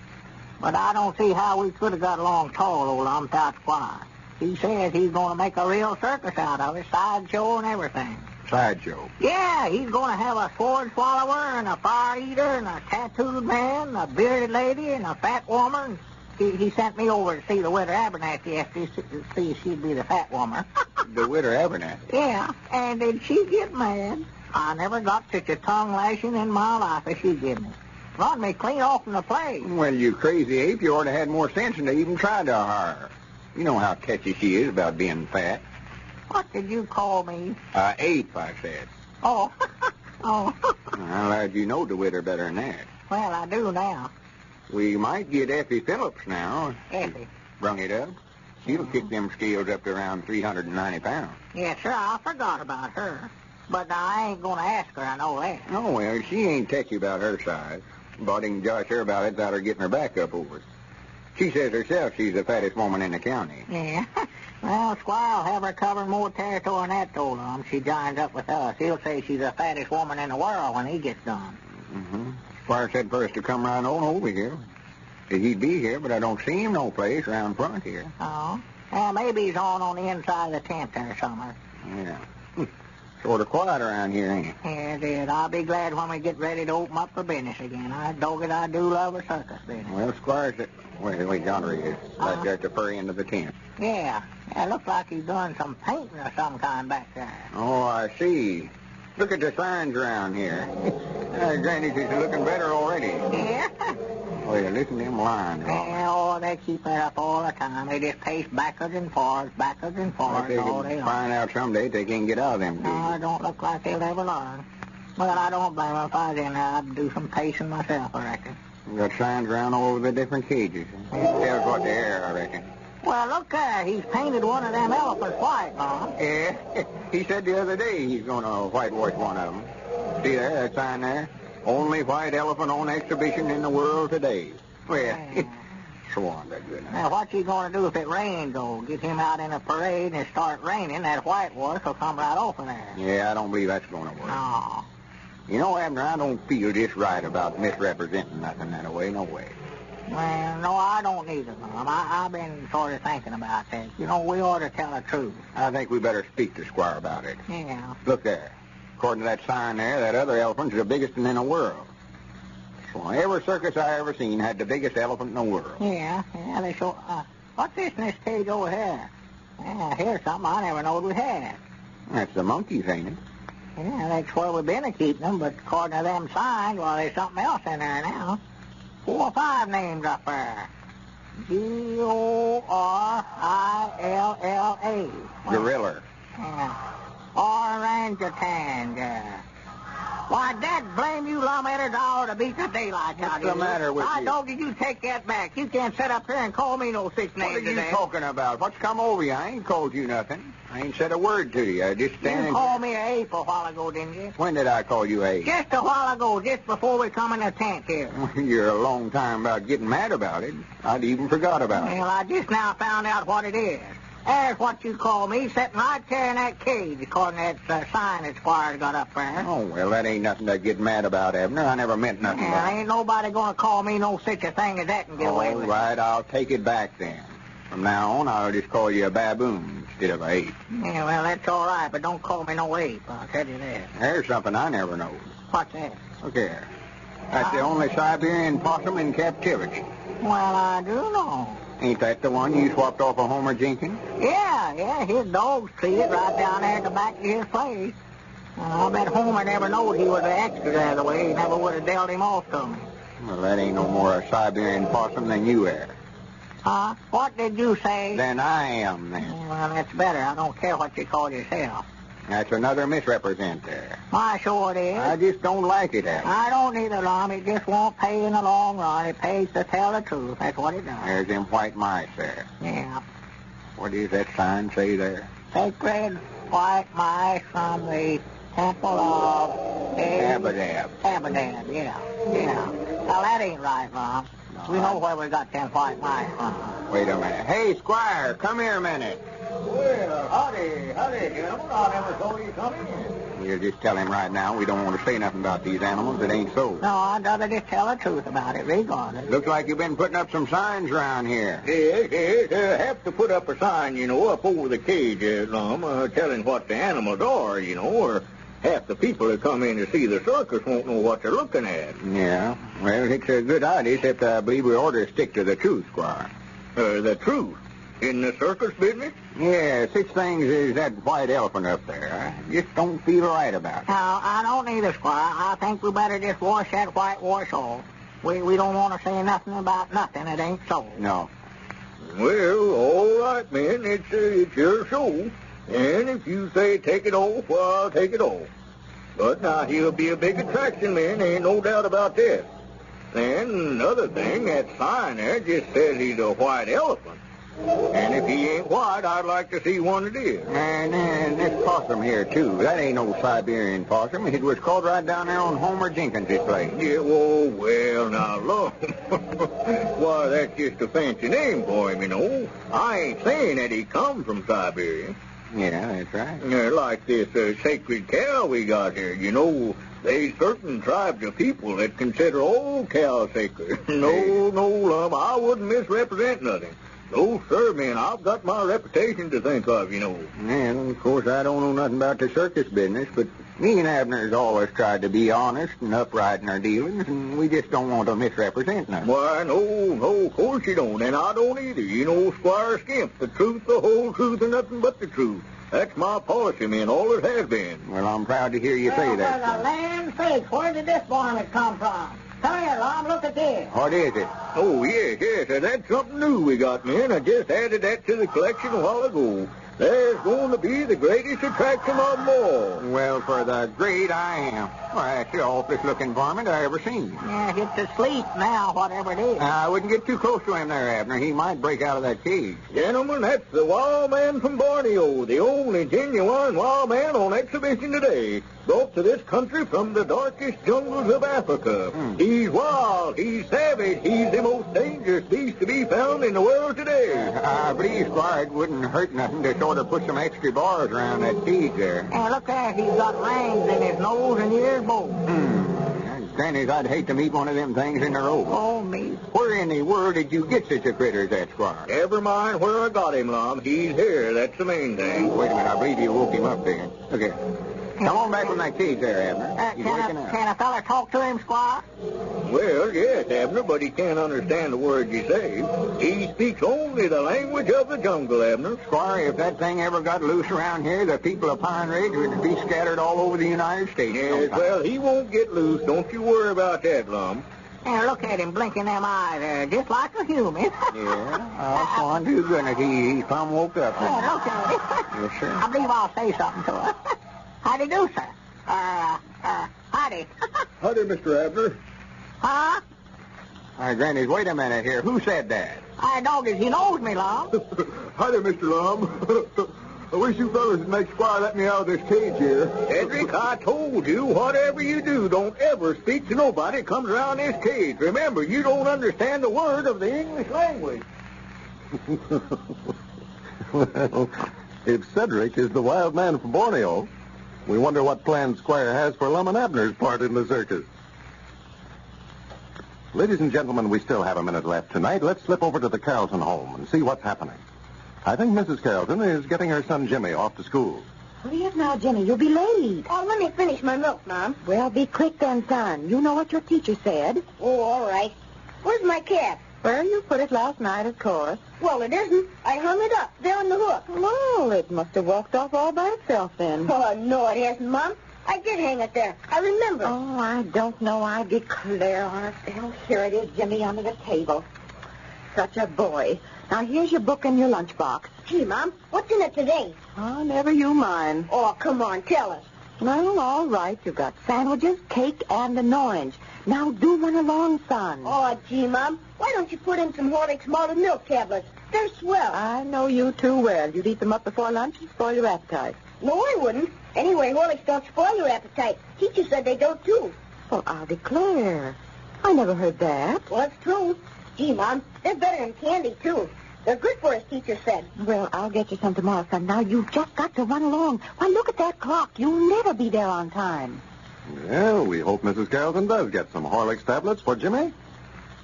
Speaker 3: But I don't see how we could have got along tall, old Lum, without Squire. He says he's going to make a real circus out of it, sideshow and everything.
Speaker 12: Sideshow?
Speaker 3: Yeah, he's going to have a sword swallower and a fire eater and a tattooed man, a bearded lady and a fat woman. He sent me over to see the widow Abernathy yesterday to see if she'd be the fat woman.
Speaker 12: The widow Abernathy?
Speaker 3: Yeah, and did she get mad? I never got such a tongue lashing in my life as she did me. Run me clean off from the place.
Speaker 12: Well, you crazy ape, you ought to have more sense than to even try to hire her. You know how catchy she is about being fat.
Speaker 3: What did you call me?
Speaker 12: Ape, I said.
Speaker 3: Oh, oh.
Speaker 12: I'm glad you know the widow better than that.
Speaker 3: Well, I do now.
Speaker 12: We might get Effie Phillips now.
Speaker 3: Effie?
Speaker 12: Brung it up. She'll kick them scales up to around 390 pounds.
Speaker 3: Yes, sir, I forgot about her. But I ain't going to ask her, I know that.
Speaker 12: Oh, well, she ain't techy about her size. But he can josh her about it without her getting her back up over it. She says herself she's the fattest woman in the county.
Speaker 3: Yeah. Well, Squire'll have her covering more territory than that, told him. She joins up with us. He'll say she's the fattest woman in the world when he gets done.
Speaker 12: Mm-hmm. Squire said for us to come right on over here. Said he'd be here, but I don't see him no place around front here.
Speaker 3: Oh? Well, maybe he's on the inside of the tent there somewhere.
Speaker 12: Yeah. Sort of quiet around here, ain't it?
Speaker 3: Yeah, it is. I'll be glad when we get ready to open up for business again. I dog it, I do love a circus business.
Speaker 12: Well, Squire said... Wait, yonder he is. Right there at the far end of the tent.
Speaker 3: Yeah. It looks like he's doing some painting of some kind back there.
Speaker 12: Oh, I see. Look at the signs around here. Granny, she's looking better already.
Speaker 3: Yeah?
Speaker 12: Well, listen to them lines.
Speaker 3: Yeah, oh, they keep that up all the time. They just pace backwards and forwards
Speaker 12: They
Speaker 3: all
Speaker 12: can
Speaker 3: day long.
Speaker 12: find out someday they can't get out of them.
Speaker 3: No, it don't look like they'll ever learn. Well, I don't blame them. If I was in there, I'd do some pacing myself, I reckon.
Speaker 12: We got signs around all over the different cages. Tells what they are, I reckon.
Speaker 3: Well, look there. He's painted one of them elephants white, Mom.
Speaker 12: Yeah. He said the other day he's going to whitewash one of them. See there, that sign there? Only white elephant on exhibition in the world today. Well, swan to goodness.
Speaker 3: Now, what's he going to do if it rains, though? Get him out in a parade and it start raining, that whitewash will come right off of there.
Speaker 12: Yeah, I don't believe that's going to work.
Speaker 3: No.
Speaker 12: You know, Abner, I don't feel just right about misrepresenting nothing that way, no way.
Speaker 3: Well, no, I don't either, Mom. I've been sort of thinking about that. You know, we ought to tell the truth.
Speaker 12: I think we better speak to Squire about it.
Speaker 3: Yeah.
Speaker 12: Look there. According to that sign there, that other elephant's the biggest one in the world. So every circus I ever seen had the biggest elephant in the world.
Speaker 3: Yeah, they show... what's this in this cage over here? Yeah, here's something I never knowed we had.
Speaker 12: That's the monkeys, ain't it?
Speaker 3: Yeah, that's where we've been keeping them, but according to them signs, well, there's something else in there now. 4 or 5 names up there. Gorilla.
Speaker 12: Gorilla.
Speaker 3: Yeah. Orangutan. Why, Dad, blame you, Lum Abner, to beat the daylight out of you.
Speaker 12: What's the matter with you?
Speaker 3: Dog, did you take that back? You can't sit up here and call me no 6 names
Speaker 12: What are you
Speaker 3: today.
Speaker 12: talking about? What's come over you? I ain't called you nothing. I ain't said a word to you. I just standing...
Speaker 3: You called me an ape a while ago, didn't you?
Speaker 12: When did I call you ape?
Speaker 3: Just a while ago, just before we come in the tent here.
Speaker 12: You're a long time about getting mad about it. I'd even forgot about it.
Speaker 3: Well, I just now found out what it is. There's what you call me, sitting right there in that cage, according to that sign that Squire's got up there.
Speaker 12: Oh, well, that ain't nothing to get mad about, Abner. I never meant nothing
Speaker 3: Well,
Speaker 12: about it.
Speaker 3: ain't nobody going to call me no such a thing as that and get away
Speaker 12: All
Speaker 3: with
Speaker 12: right, I'll take it back then. From now on, I'll just call you a baboon instead of an ape.
Speaker 3: Yeah, well, that's all right, but don't call me no ape, I'll tell you that.
Speaker 12: There's something I never knowed.
Speaker 3: What's that?
Speaker 12: Look here. That's the only Siberian possum in captivity.
Speaker 3: Well, I do know.
Speaker 12: Ain't that the one you swapped off of Homer Jenkins?
Speaker 3: Yeah, his dog's treated right down there at the back of his place. I bet Homer never knowed he was an extra the other way. He never would have dealt him off to me.
Speaker 12: Well, that ain't no more a Siberian possum than you are.
Speaker 3: Huh? What did you say?
Speaker 12: Than I am, then.
Speaker 3: Well, that's better. I don't care what you call yourself.
Speaker 12: That's another misrepresent there.
Speaker 3: Why, sure it is.
Speaker 12: I just don't like it, Abner.
Speaker 3: I don't either, Lum. It just won't pay in the long run. It pays to tell the truth. That's what it does.
Speaker 12: There's them white mice there.
Speaker 3: Yeah.
Speaker 12: What does that sign say there?
Speaker 3: Sacred white mice from the Apple of...
Speaker 12: Abadab.
Speaker 3: Abadab, yeah. Now, that ain't right, Lum. We know where we got them white mice from.
Speaker 12: Wait a minute. Hey, Squire, come here a minute.
Speaker 9: Well, howdy, gentlemen. I never saw you come in.
Speaker 12: We'll just tell him right now we don't want to say nothing about these animals that ain't so.
Speaker 3: No, I'd rather just tell the truth about it, regardless.
Speaker 12: Looks like you've been putting up some signs around here.
Speaker 9: Yes. Have to put up a sign, up over the cage, Lum, telling what the animals are, or half the people that come in to see the circus won't know what they're looking at.
Speaker 12: Yeah. Well, it's a good idea, except I believe we ought to stick to the truth, Squire.
Speaker 9: The truth? In the circus business?
Speaker 12: Yeah, such things as that white elephant up there. I just don't feel right about it.
Speaker 3: No, I don't either, Squire. I think we better just wash that whitewash off. We don't want to say nothing about nothing that ain't so.
Speaker 12: No.
Speaker 9: Well, all right, man. It's your show. And if you say take it off, well, I'll take it off. But now he'll be a big attraction, man. Ain't no doubt about that. And another thing, that sign there just says he's a white elephant. And if he ain't white, I'd like to see one that is.
Speaker 12: And this possum here, too. That ain't no Siberian possum. It was caught right down there on Homer Jenkins' place.
Speaker 9: Yeah, well, now, look. Why, that's just a fancy name for him, I ain't saying that he come from Siberia.
Speaker 12: Yeah, that's right.
Speaker 9: Like this sacred cow we got here, there's certain tribes of people that consider all cows sacred. No, Lum, I wouldn't misrepresent nothing. No, sir, man, I've got my reputation to think of,
Speaker 12: And, of course, I don't know nothing about the circus business, but me and Abner's always tried to be honest and upright in our dealings, and we just don't want to misrepresent nothing.
Speaker 9: Why, no, of course you don't, and I don't either. Squire Skimp, the truth, the whole truth, and nothing but the truth. That's my policy, man, all it has been.
Speaker 12: Well, I'm proud to hear you say that.
Speaker 3: For the land's sake, where did this varmint come from? Come here, Lum, look at this.
Speaker 12: What is it?
Speaker 9: Oh, yes, that's something new we got, man. I just added that to the collection a while ago. There's going to be the greatest attraction of them all.
Speaker 12: Well, for the great I am. Well, that's the awfulest looking varmint I ever seen.
Speaker 3: Yeah, it's asleep now, whatever it is.
Speaker 12: I wouldn't get too close to him there, Abner. He might break out of that cage.
Speaker 9: Gentlemen, that's the wild man from Borneo, the only genuine wild man on exhibition today, brought to this country from the darkest jungles of Africa. He's wild, he's savage, he's the most dangerous beast to be found in the world today.
Speaker 12: I believe, Squire, it wouldn't hurt nothing to sort of put some extra bars around that cage there.
Speaker 3: And look there, he's got rings in his nose and ears both.
Speaker 12: Granny's, I'd hate to meet one of them things in a row.
Speaker 3: Oh, me.
Speaker 12: Where in the world did you get such a critter as that, Squire?
Speaker 9: Never mind where I got him, Lum. He's here, that's the main thing.
Speaker 12: Wait a minute, I believe you woke him up there. Okay. Come on back from that cage there, Abner.
Speaker 3: Can a fella talk to him, Squire?
Speaker 9: Well, yes, Abner, but he can't understand the words you say. He speaks only the language of the jungle, Abner.
Speaker 12: Squire, if that thing ever got loose around here, the people of Pine Ridge would be scattered all over the United States.
Speaker 9: Yes, well, he won't get loose. Don't you worry about that, Lum.
Speaker 3: And look at him blinking them eyes there, just like a human.
Speaker 12: Yeah, I'll do goodness. He's plumb woke up.
Speaker 3: Yeah, look at him.
Speaker 12: Yes, sir.
Speaker 3: I believe I'll say something to her. Howdy do, sir. Howdy.
Speaker 17: Howdy, Mr. Abner.
Speaker 3: Huh?
Speaker 12: All right, Granny, wait a minute here. Who said that?
Speaker 3: Doggies, he knows me, Lum.
Speaker 17: Howdy, Mr. Lum. I wish you fellas would make Squire let me out of this cage here.
Speaker 9: Cedric, I told you, whatever you do, don't ever speak to nobody that comes around this cage. Remember, you don't understand a word of the English language.
Speaker 1: Well, if Cedric is the wild man from Borneo, we wonder what plans Squire has for Lum and Abner's part in the circus. Ladies and gentlemen, we still have a minute left tonight. Let's slip over to the Carrollton home and see what's happening. I think Mrs. Carrollton is getting her son Jimmy off to school.
Speaker 7: Hurry up now, Jimmy. You'll be late.
Speaker 15: Oh, let me finish my milk, Mom.
Speaker 7: Well, be quick then, son. You know what your teacher said.
Speaker 15: Oh, all right. Where's my cap?
Speaker 7: Where you put it last night, of course.
Speaker 15: Well, it isn't. I hung it up there on the hook.
Speaker 7: Well, it must have walked off all by itself then.
Speaker 15: Oh, no, it hasn't, Mom. I did hang it there. I remember.
Speaker 7: Oh, I don't know. I declare on it. Oh, here it is, Jimmy, under the table. Such a boy. Now, here's your book and your lunchbox.
Speaker 15: Gee, Mom, what's in it today?
Speaker 7: Oh, never you mind.
Speaker 15: Oh, come on, tell us.
Speaker 7: Well, all right. You've got sandwiches, cake, and an orange. Now, do run along, son.
Speaker 15: Oh, gee, Mom, why don't you put in some Horlicks malted milk tablets? They're swell.
Speaker 7: I know you too well. You'd eat them up before lunch and spoil your appetite.
Speaker 15: No, I wouldn't. Anyway, Horlicks don't spoil your appetite. Teacher said they don't, too.
Speaker 7: Well, I'll declare. I never heard that.
Speaker 15: Well, it's true. Gee, Mom, they're better than candy, too. They're good for us, teacher said.
Speaker 7: Well, I'll get you some tomorrow, son. Now, you've just got to run along. Why, look at that clock. You'll never be there on time.
Speaker 1: Well, we hope Mrs. Carrollton does get some Horlicks tablets for Jimmy.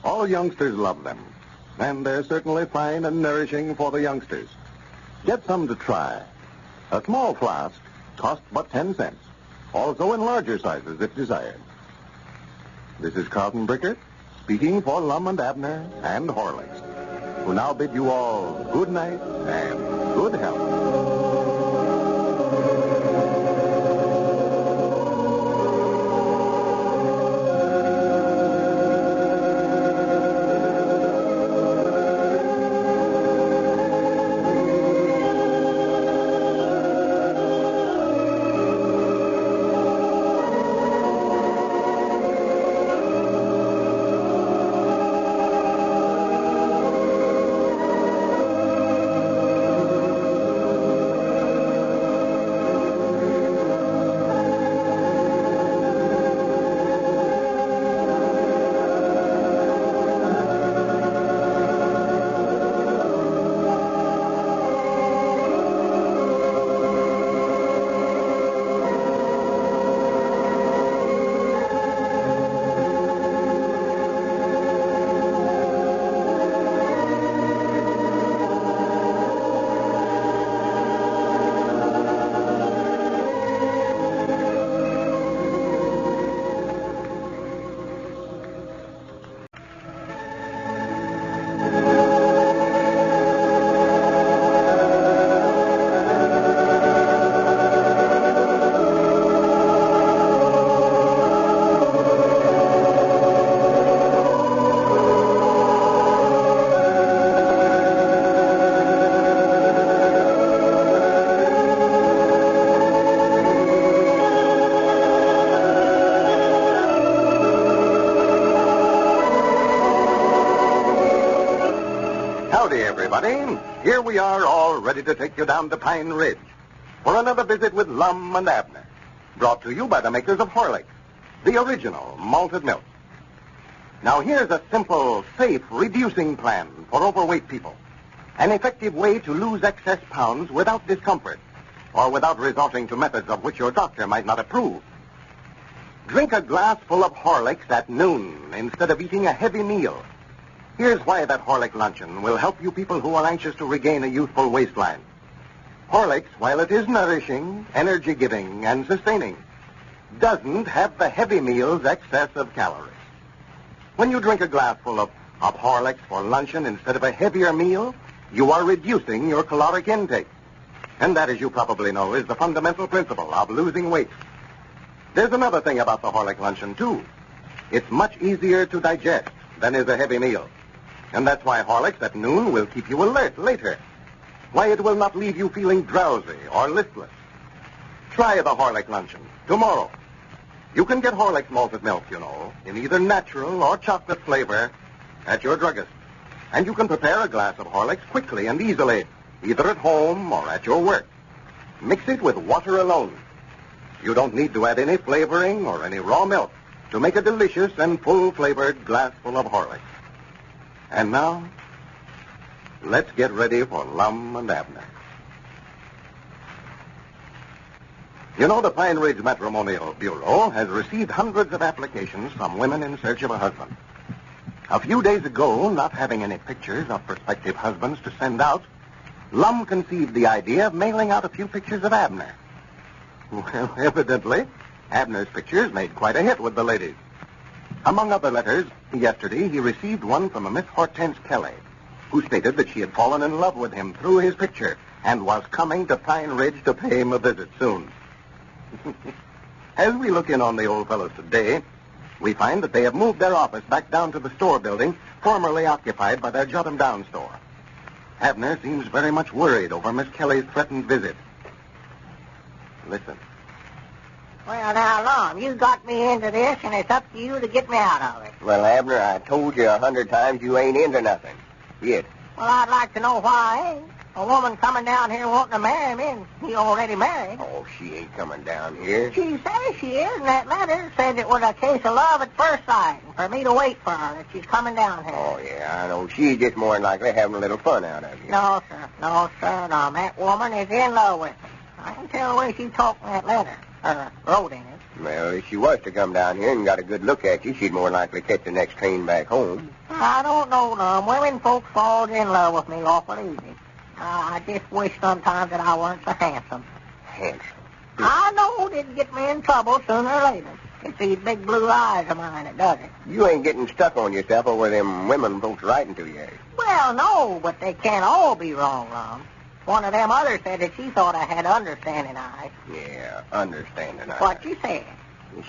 Speaker 1: All youngsters love them, and they're certainly fine and nourishing for the youngsters. Get some to try. A small flask costs but 10 cents. Also in larger sizes if desired. This is Carlton Bricker speaking for Lum and Abner and Horlicks, who now bid you all good night and good health. Everybody, here we are all ready to take you down to Pine Ridge for another visit with Lum and Abner, brought to you by the makers of Horlicks, the original malted milk. Now here's a simple, safe reducing plan for overweight people. An effective way to lose excess pounds without discomfort or without resorting to methods of which your doctor might not approve. Drink a glass full of Horlicks at noon instead of eating a heavy meal. Here's why that Horlick luncheon will help you people who are anxious to regain a youthful waistline. Horlicks, while it is nourishing, energy-giving, and sustaining, doesn't have the heavy meal's excess of calories. When you drink a glass full of Horlicks for luncheon instead of a heavier meal, you are reducing your caloric intake. And that, as you probably know, is the fundamental principle of losing weight. There's another thing about the Horlick luncheon, too. It's much easier to digest than is a heavy meal. And that's why Horlicks at noon will keep you alert later. Why it will not leave you feeling drowsy or listless. Try the Horlick luncheon tomorrow. You can get Horlicks malted milk, you know, in either natural or chocolate flavor at your druggist. And you can prepare a glass of Horlicks quickly and easily, either at home or at your work. Mix it with water alone. You don't need to add any flavoring or any raw milk to make a delicious and full-flavored glass full of Horlicks. And now, let's get ready for Lum and Abner. You know, the Pine Ridge Matrimonial Bureau has received hundreds of applications from women in search of a husband. A few days ago, not having any pictures of prospective husbands to send out, Lum conceived the idea of mailing out a few pictures of Abner. Well, evidently, Abner's pictures made quite a hit with the ladies. Among other letters, yesterday he received one from a Miss Hortense Kelly, who stated that she had fallen in love with him through his picture and was coming to Pine Ridge to pay him a visit soon. As we look in on the old fellows today, we find that they have moved their office back down to the store building formerly occupied by their Jot 'em Down store. Abner seems very much worried over Miss Kelly's threatened visit. Listen.
Speaker 3: Well, now, Lum, you got me into this, and it's up to you to get me out of it.
Speaker 2: Well, Abner, I told you 100 times you ain't into nothing. Yet.
Speaker 3: Well, I'd like to know why I ain't. A woman coming down here wanting to marry me, and he already married.
Speaker 2: Oh, she ain't coming down here.
Speaker 3: She says she is, and that letter says it was a case of love at first sight, and for me to wait for her, that she's coming down here.
Speaker 2: Oh, yeah, I know. She's just more than likely having a little fun out of you.
Speaker 3: No, sir. No, sir. No, that woman is in love with me. I can tell the way she talked in that letter, or wrote in it.
Speaker 2: Well, if she was to come down here and got a good look at you, she'd more likely catch the next train back home.
Speaker 3: I don't know, Lum. Women folks fall in love with me awful easy. I just wish sometimes that I weren't so handsome.
Speaker 2: Handsome?
Speaker 3: I know it'd get me in trouble sooner or later. It's these big blue eyes of mine that does it.
Speaker 2: You ain't getting stuck on yourself over them women folks writing to you.
Speaker 3: Well, no, but they can't all be wrong, Lum. One of them others said that she thought I had understanding eyes.
Speaker 2: Yeah, understanding eyes.
Speaker 3: What she said.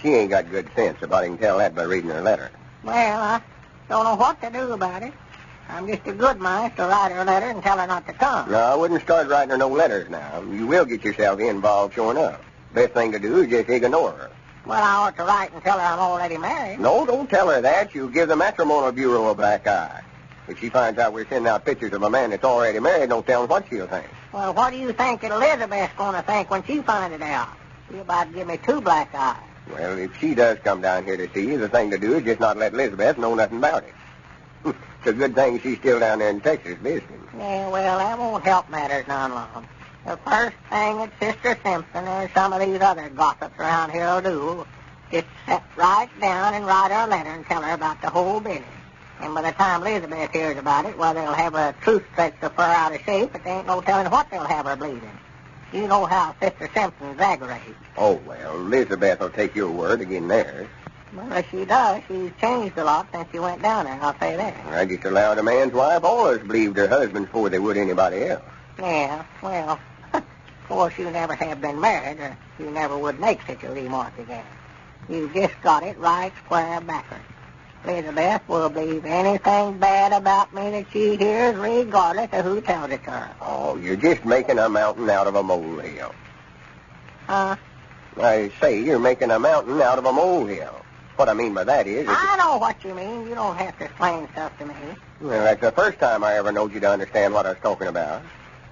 Speaker 2: She ain't got good sense. About can tell that by reading her letter.
Speaker 3: Well, I don't know what to do about it. I'm just a good mind to write her a letter and tell her not to come.
Speaker 2: No, I wouldn't start writing her no letters now. You will get yourself involved showing up. Best thing to do is just ignore her.
Speaker 3: Well, I ought to write and tell her I'm already married.
Speaker 2: No, don't tell her that. You give the matrimonial bureau a black eye. If she finds out we're sending out pictures of a man that's already married, don't tell her what she'll think.
Speaker 3: Well, what do you think that Elizabeth's going to think when she finds it out? She'll about give me 2 black eyes.
Speaker 2: Well, if she does come down here to see you, the thing to do is just not let Elizabeth know nothing about it. It's a good thing she's still down there in Texas visiting.
Speaker 3: Yeah, well, that won't help matters none, Lum. The first thing that Sister Simpson or some of these other gossips around here will do is sit right down and write her a letter and tell her about the whole business. And by the time Elizabeth hears about it, well, they'll have a truth stretch the fur out of shape, but there ain't no telling what they'll have her bleeding. You know how Sister Simpson exaggerates.
Speaker 2: Oh, well, Elizabeth will take your word again theirs.
Speaker 3: Well, if she does, she's changed a lot since she went down there, I'll say that.
Speaker 2: I just allowed a man's wife always believed her husband before they would anybody else.
Speaker 3: Yeah, well, of course you never have been married, or you never would make such a remark again. You just got it right square backwards. Elizabeth will believe anything bad about me that she hears, regardless of who tells it to her.
Speaker 2: Oh, you're just making a mountain out of a molehill.
Speaker 3: Huh?
Speaker 2: I say you're making a mountain out of a molehill. What I mean by that is...
Speaker 3: I know what you mean. You don't have to explain stuff to me.
Speaker 2: Well, that's the first time I ever knowed you to understand what I was talking about.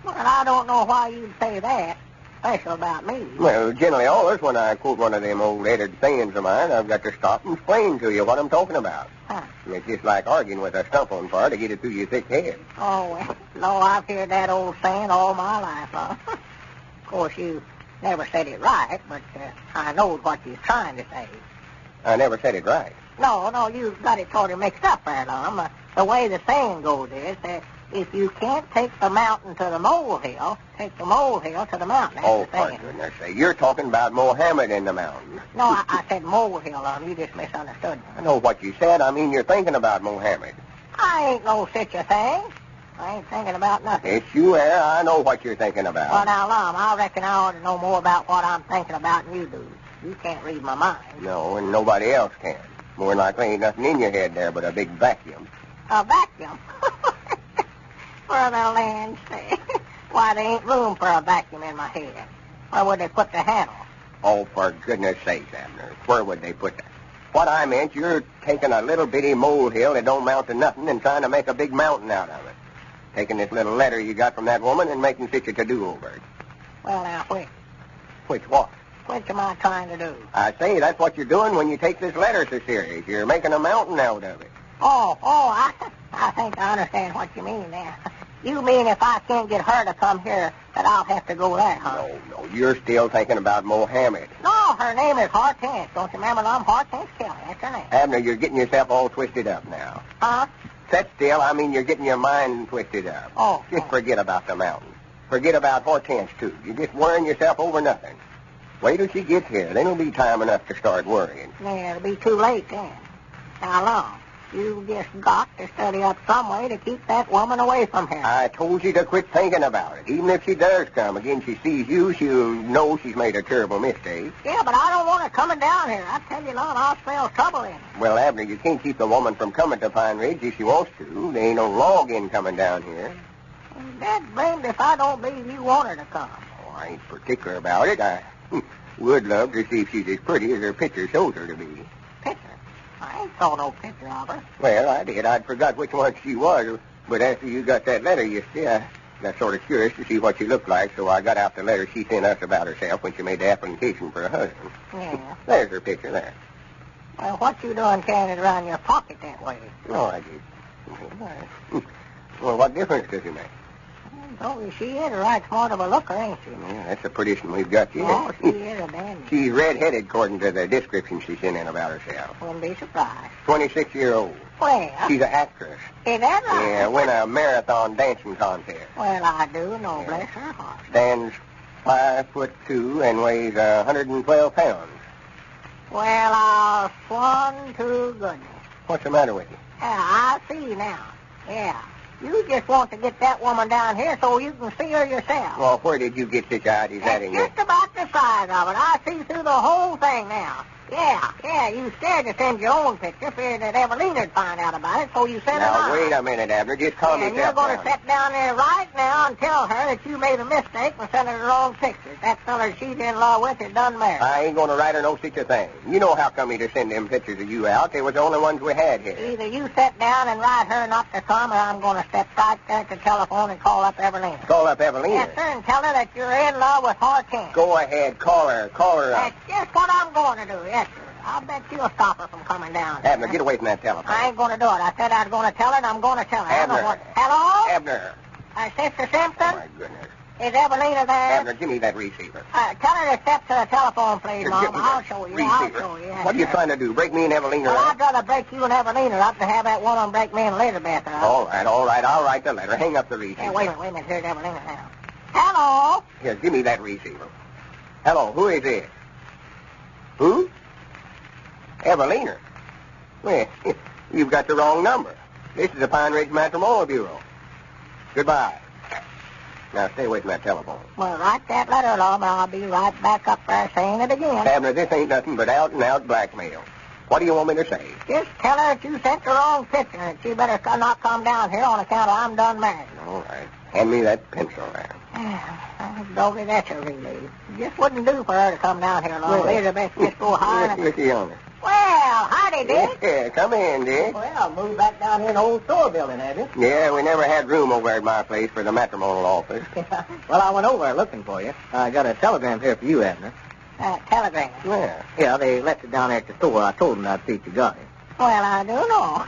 Speaker 3: Well, I don't know why you'd say that, special about me.
Speaker 2: Well, generally always when I quote one of them old edited sayings of mine, I've got to stop and explain to you what I'm talking about.
Speaker 3: Huh.
Speaker 2: It's just like arguing with a stump on fire to get it through your thick head.
Speaker 3: Oh, well, no, I've heard that old saying all my life, huh? Of course, you never said it right, but I know what you're trying to say.
Speaker 2: I never said it right.
Speaker 3: No, you got it sort of mixed up there, Lum. The way the saying goes is that if you can't take the mountain to the molehill, take the molehill to the mountain. That's
Speaker 2: Oh,
Speaker 3: the saying.
Speaker 2: for goodness sake. You're talking about Mohammed in the mountain.
Speaker 3: No, I said molehill, Lum. You just misunderstood me.
Speaker 2: I know what you said. I mean, you're thinking about Mohammed.
Speaker 3: I ain't no such a thing. I ain't thinking about nothing.
Speaker 2: Yes, you are. I know what you're thinking about.
Speaker 3: Well, now, Lum, I reckon I ought to know more about what I'm thinking about than you do. You can't read my mind.
Speaker 2: No, and nobody else can. More than likely ain't nothing in your head there but a big vacuum.
Speaker 3: A vacuum? For the land's sake. Why, there ain't room for a vacuum in my head. Where would they put the handle?
Speaker 2: Oh, for goodness sake, Abner. Where would they put that? What I meant, you're taking a little bitty molehill that don't amount to nothing and trying to make a big mountain out of it. Taking this little letter you got from that woman and making such a to-do over it.
Speaker 3: Well, now, which?
Speaker 2: Which what?
Speaker 3: Which am I trying to do?
Speaker 2: I say, that's what you're doing when you take this letter so serious. You're making a mountain out of it.
Speaker 3: I think I understand what you mean there. You mean if I can't get her to come here, that I'll have to go there, huh?
Speaker 2: No, you're still thinking about Mohammed.
Speaker 3: No, her name is Hortense. Don't you remember, Lum? Hortense Kelly. That's her name.
Speaker 2: Abner, you're getting yourself all twisted up now.
Speaker 3: Huh?
Speaker 2: Sit still. I mean, you're getting your mind twisted up.
Speaker 3: Oh.
Speaker 2: Just forget about the mountain. Forget about Hortense, too. You're just worrying yourself over nothing. Wait till she gets here. Then it'll be time enough to start worrying.
Speaker 3: Yeah, it'll be too late then. Now, Lum, you just got to study up some way to keep that woman away from here.
Speaker 2: I told you to quit thinking about it. Even if she does come again, she sees you, she'll know she's made a terrible mistake.
Speaker 3: Yeah, but I don't want her coming down here. I tell you, Lum, I'll spell trouble in it.
Speaker 2: Well, Abner, you can't keep the woman from coming to Pine Ridge if she wants to. There ain't no law again coming down here.
Speaker 3: Dad blamed if I don't believe you want her to come.
Speaker 2: Oh, I ain't particular about it. I would love to see if she's as pretty as her picture shows her to be.
Speaker 3: Picture? I ain't saw no picture of her.
Speaker 2: Well, I did. I'd forgot which one she was. But after you got that letter, you see, I Got sort of curious to see what she looked like, so I got out the letter she sent us about herself when she made the application for a husband.
Speaker 3: Yeah.
Speaker 2: There's her picture there.
Speaker 3: Well, what you doing carrying it around your pocket that way?
Speaker 2: Oh, I did. Well, what difference does it make?
Speaker 3: Oh, she is a right smart of a looker, ain't she?
Speaker 2: Yeah, that's the prettiest one we've got yet.
Speaker 3: Oh, she is a dandy.
Speaker 2: She's red-headed, according to the description she sent in about herself.
Speaker 3: Wouldn't be surprised.
Speaker 2: 26-year-old.
Speaker 3: Well,
Speaker 2: She's an actress.
Speaker 3: is that right?
Speaker 2: Yeah, win a marathon dancing contest.
Speaker 3: Well, I do know, bless her heart.
Speaker 2: Stands 5'2" and weighs 112 pounds.
Speaker 3: Well, I'll swan to goodness.
Speaker 2: What's the matter with you?
Speaker 3: Yeah, I see now. Yeah. You just want to get that woman down here so you can see her yourself.
Speaker 2: Well, where did you get such ideas out of you?
Speaker 3: Just about the size of it. I see through the whole thing now. Yeah, you scared to send your own picture, feared that Evelyna'd find out about it, so you sent it
Speaker 2: Now,
Speaker 3: on.
Speaker 2: wait a minute, Abner. Just calm
Speaker 3: And
Speaker 2: yourself
Speaker 3: you're going
Speaker 2: down.
Speaker 3: to sit down there right now and tell her that you made a mistake and sent her the wrong pictures. That feller she's in law with is done married.
Speaker 2: I ain't going to write her no such a thing. You know how come he to send them pictures of you out. They was the only ones we had here.
Speaker 3: Either you sit down and write her not to come, or I'm going to step right there at the telephone and call up Evelina.
Speaker 2: Call up Evelina?
Speaker 3: Yes, sir, and tell her that you're in love with Harkin.
Speaker 2: Go ahead, call her up.
Speaker 3: That's just what I'm going to do, yes, sir. I'll bet you'll stop her from coming down.
Speaker 2: Abner, get away from that telephone.
Speaker 3: I ain't going to do it. I said I was going to tell her, and I'm going to tell her.
Speaker 2: Abner.
Speaker 3: Hello?
Speaker 2: Abner.
Speaker 3: Sister Simpson?
Speaker 2: Oh, my goodness.
Speaker 3: Is Evelina there?
Speaker 2: Abner, give me that receiver.
Speaker 3: Tell her to step to the telephone, please,
Speaker 2: Here,
Speaker 3: Mom.
Speaker 2: give me
Speaker 3: I'll
Speaker 2: that
Speaker 3: show you.
Speaker 2: receiver.
Speaker 3: I'll show you.
Speaker 2: What are you trying to do? Break me and Evelina
Speaker 3: Well,
Speaker 2: up?
Speaker 3: I'd rather break you and Evelina up than have that woman break me and Elizabeth up.
Speaker 2: All right. I'll write the letter. Hang up the receiver.
Speaker 3: Hey, wait a minute. Here's Evelina now. Hello?
Speaker 2: Here, give me that receiver. Hello, who is this? Who? Evelina. Well, you've got the wrong number. This is the Pine Ridge Matrimonial Bureau. Goodbye. Now, stay away from that telephone.
Speaker 3: Well, write that letter, Lum, and I'll be right back up there saying it again.
Speaker 2: Abner, this ain't nothing but out-and-out blackmail. What do you want me to say?
Speaker 3: Just tell her that you sent the wrong picture, and she better not come down here on account of I'm done married.
Speaker 2: All right. Hand me that pencil there.
Speaker 3: Doggy, that's a relief. It just wouldn't do for her to come down here, Lum.
Speaker 2: Well,
Speaker 3: Elizabeth just go high.
Speaker 2: Look younger.
Speaker 3: Well, howdy, Dick.
Speaker 2: Yeah, come in, Dick.
Speaker 3: Well, moved back down here in the old store building, have you?
Speaker 2: Yeah, we never had room over at my place for the matrimonial office.
Speaker 16: Well, I went over there looking for you. I got a telegram here for you, Abner.
Speaker 3: Telegram?
Speaker 2: Yeah.
Speaker 16: Yeah, they left it down there at the store. I told them I'd see if you got it.
Speaker 3: Well, I do know.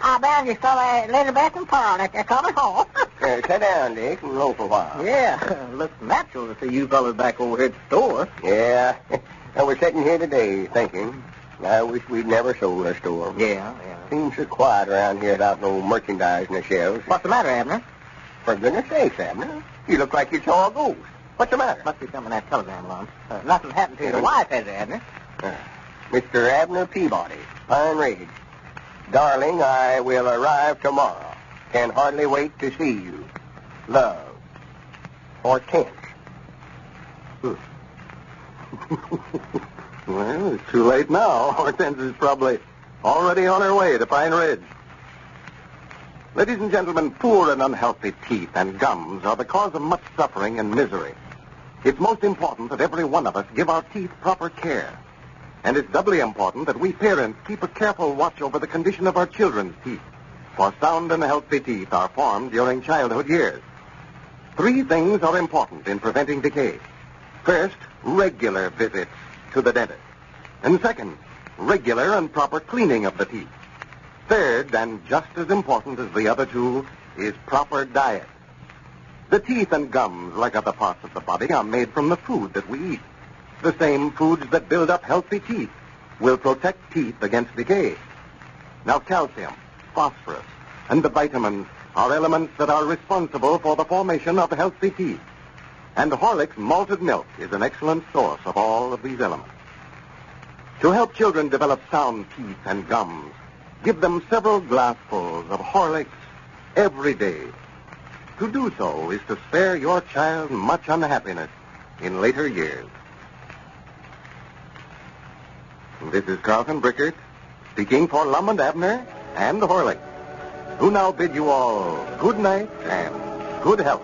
Speaker 3: I bound you saw Elizabeth and Pearl that they're coming home.
Speaker 2: Sit down, Dick, and loaf a while.
Speaker 16: Yeah, looks natural to see you fellas back over here at the store.
Speaker 2: Yeah. And we're sitting here today thinking, I wish we'd never sold our store.
Speaker 16: Yeah.
Speaker 2: Seems so quiet around here without no merchandise in the shelves.
Speaker 16: What's the matter, Abner?
Speaker 2: For goodness sakes, Abner. You look like you saw a ghost. What's the matter?
Speaker 16: Must be something in that telegram, Lum. Nothing happened to your wife, has it, Abner?
Speaker 2: Mr. Abner Peabody, Pine Ridge. Darling, I will arrive tomorrow. Can hardly wait to see you. Love. Hortense.
Speaker 1: Well, it's too late now. Hortense is probably already on her way to Pine Ridge. Ladies and gentlemen, poor and unhealthy teeth and gums are the cause of much suffering and misery. It's most important that every one of us give our teeth proper care. And it's doubly important that we parents keep a careful watch over the condition of our children's teeth. For sound and healthy teeth are formed during childhood years. 3 things are important in preventing decay. First, regular visits to the dentist. And second, regular and proper cleaning of the teeth. Third, and just as important as the other 2, is proper diet. The teeth and gums, like other parts of the body, are made from the food that we eat. The same foods that build up healthy teeth will protect teeth against decay. Now, calcium, phosphorus, and the vitamins are elements that are responsible for the formation of healthy teeth. And Horlicks malted milk is an excellent source of all of these elements. To help children develop sound teeth and gums, give them several glassfuls of Horlicks every day. To do so is to spare your child much unhappiness in later years. This is Carlton Brickert, speaking for Lum and Abner and Horlicks, who now bid you all good night and good health.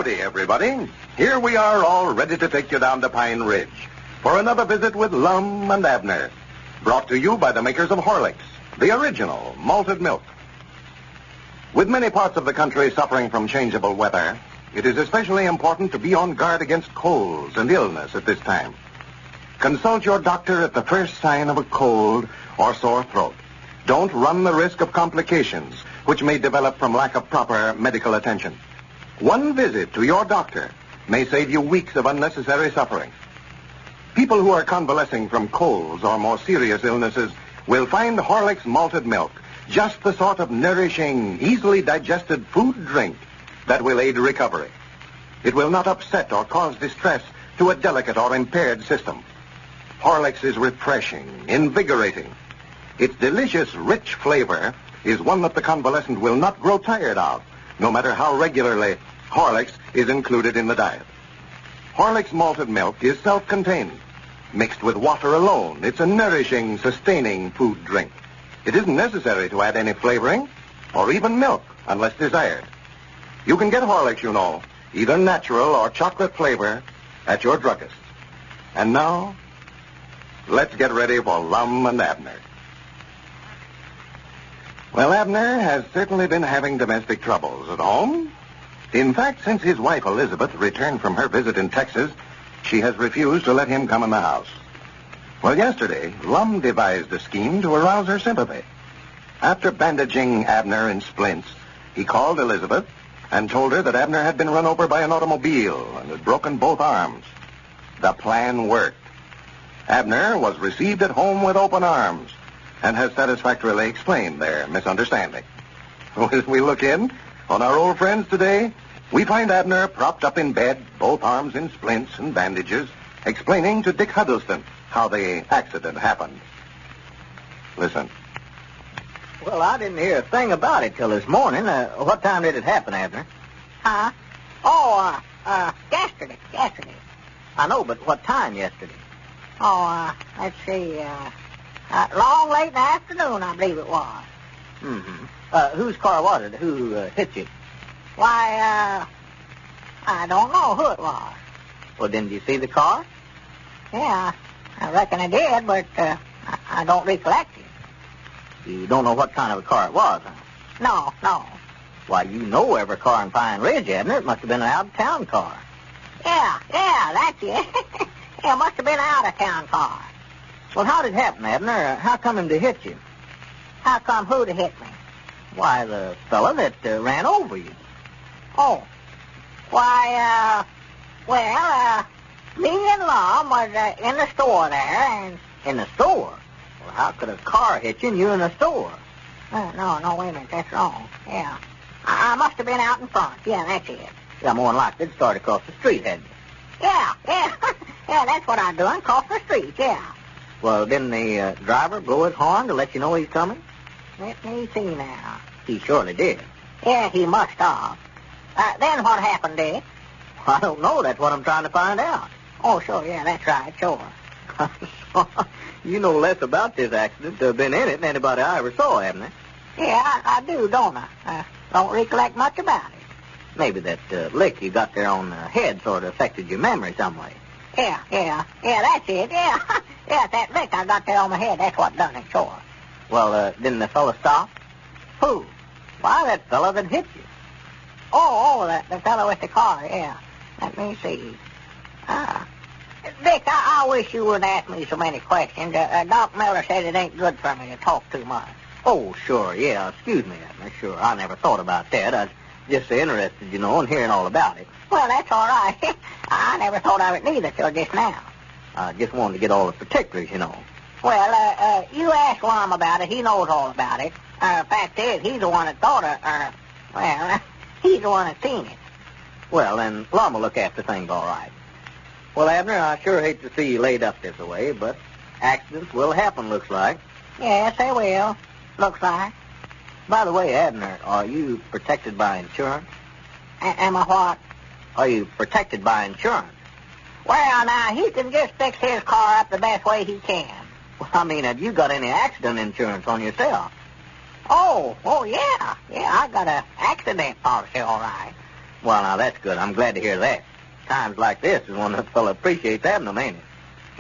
Speaker 10: Howdy, everybody. Here we are all ready to take you down to Pine Ridge for another visit with Lum and Abner, brought to you by the makers of Horlicks, the original malted milk. With many parts of the country suffering from changeable weather, it is especially important to be on guard against colds and illness at this time. Consult your doctor at the first sign of a cold or sore throat. Don't run the risk of complications, which may develop from lack of proper medical attention. One visit to your doctor may save you weeks of unnecessary suffering. People who are convalescing from colds or more serious illnesses will find Horlicks malted milk just the sort of nourishing, easily digested food drink that will aid recovery. It will not upset or cause distress to a delicate or impaired system. Horlicks is refreshing, invigorating. Its delicious, rich flavor is one that the convalescent will not grow tired of, no matter how regularly Horlicks is included in the diet. Horlicks malted milk is self-contained. Mixed with water alone, it's a nourishing, sustaining food drink. It isn't necessary to add any flavoring or even milk unless desired. You can get Horlicks, you know, either natural or chocolate flavor at your druggist. And now, let's get ready for Lum and Abner. Well, Abner has certainly been having domestic troubles at home. In fact, since his wife Elizabeth returned from her visit in Texas, she has refused to let him come in the house. Well, yesterday, Lum devised a scheme to arouse her sympathy. After bandaging Abner in splints, he called Elizabeth and told her that Abner had been run over by an automobile and had broken both arms. The plan worked. Abner was received at home with open arms and has satisfactorily explained their misunderstanding. As we look in on our old friends today, we find Abner propped up in bed, both arms in splints and bandages, explaining to Dick Huddleston how the accident happened. Listen.
Speaker 16: Well, I didn't hear a thing about it till this morning. What time did it happen, Abner?
Speaker 3: Huh? Yesterday.
Speaker 16: I know, but what time yesterday?
Speaker 3: Let's see, long late in the afternoon, I believe it was.
Speaker 16: Mm-hmm. Whose car was it? Who hit you?
Speaker 3: Why, I don't know who it was.
Speaker 16: Well, didn't you see the car?
Speaker 3: Yeah, I reckon I did, but I don't recollect it.
Speaker 16: You don't know what kind of a car it was, huh?
Speaker 3: No.
Speaker 16: Why, you know every car in Pine Ridge, Abner. It must have been an out-of-town car.
Speaker 3: Yeah, that's it. It must have been an out-of-town car.
Speaker 16: Well, how did it happen, Abner? How come him to hit you?
Speaker 3: How come who to hit me?
Speaker 16: Why, the fella that ran over you.
Speaker 3: Oh. Why, me and Lum was in the store there, and...
Speaker 16: In the store? Well, how could a car hit you and you're in a store?
Speaker 3: No, wait a minute, that's wrong. Yeah. I must have been out in front. Yeah, that's it.
Speaker 16: Yeah, more than likely it'd start across the street, hadn't you?
Speaker 3: Yeah. Yeah, that's what I'm doing, cross the street, yeah.
Speaker 16: Well, didn't the driver blow his horn to let you know he's coming?
Speaker 3: Let me see now.
Speaker 16: He surely did.
Speaker 3: Yeah, he must have. Then what happened, Dick?
Speaker 16: I don't know. That's what I'm trying to find out.
Speaker 3: Oh, sure, yeah, that's right, sure.
Speaker 16: You know less about this accident been in it than anybody I ever saw, haven't you?
Speaker 3: Yeah, I do, don't I? Don't recollect much about it.
Speaker 16: Maybe that lick you got there on the head sort of affected your memory some way.
Speaker 3: Yeah, that's it, yeah. Yeah, that lick I got there on my head, that's what done it, sure.
Speaker 16: Well, didn't the fella stop?
Speaker 3: Who?
Speaker 16: Why, that fella that hit you.
Speaker 3: The fellow with the car, yeah. Let me see. Dick, I wish you wouldn't ask me so many questions. Doc Miller said it ain't good for me to talk too much.
Speaker 16: Oh, sure, yeah. Excuse me, Abner. Sure, I never thought about that. I was just so interested, you know, in hearing all about it.
Speaker 3: Well, that's all right. I never thought of it neither till just now.
Speaker 16: I just wanted to get all the particulars, you know.
Speaker 3: Well, you ask Lum about it. He knows all about it. Fact is, he's the one that thought of, he's the one that seen it.
Speaker 16: Well, then Lum will look after things all right. Well, Abner, I sure hate to see you laid up this way, but accidents will happen, looks like.
Speaker 3: Yes, they will. Looks like.
Speaker 16: By the way, Abner, are you protected by insurance?
Speaker 3: Am I what?
Speaker 16: Are you protected by insurance?
Speaker 3: Well, now, he can just fix his car up the best way he can.
Speaker 16: Well, I mean, have you got any accident insurance on yourself?
Speaker 3: Oh, yeah. Yeah, I got an accident policy, all right.
Speaker 16: Well, now, that's good. I'm glad to hear that. Times like this is when a fellow appreciates having them, ain't it?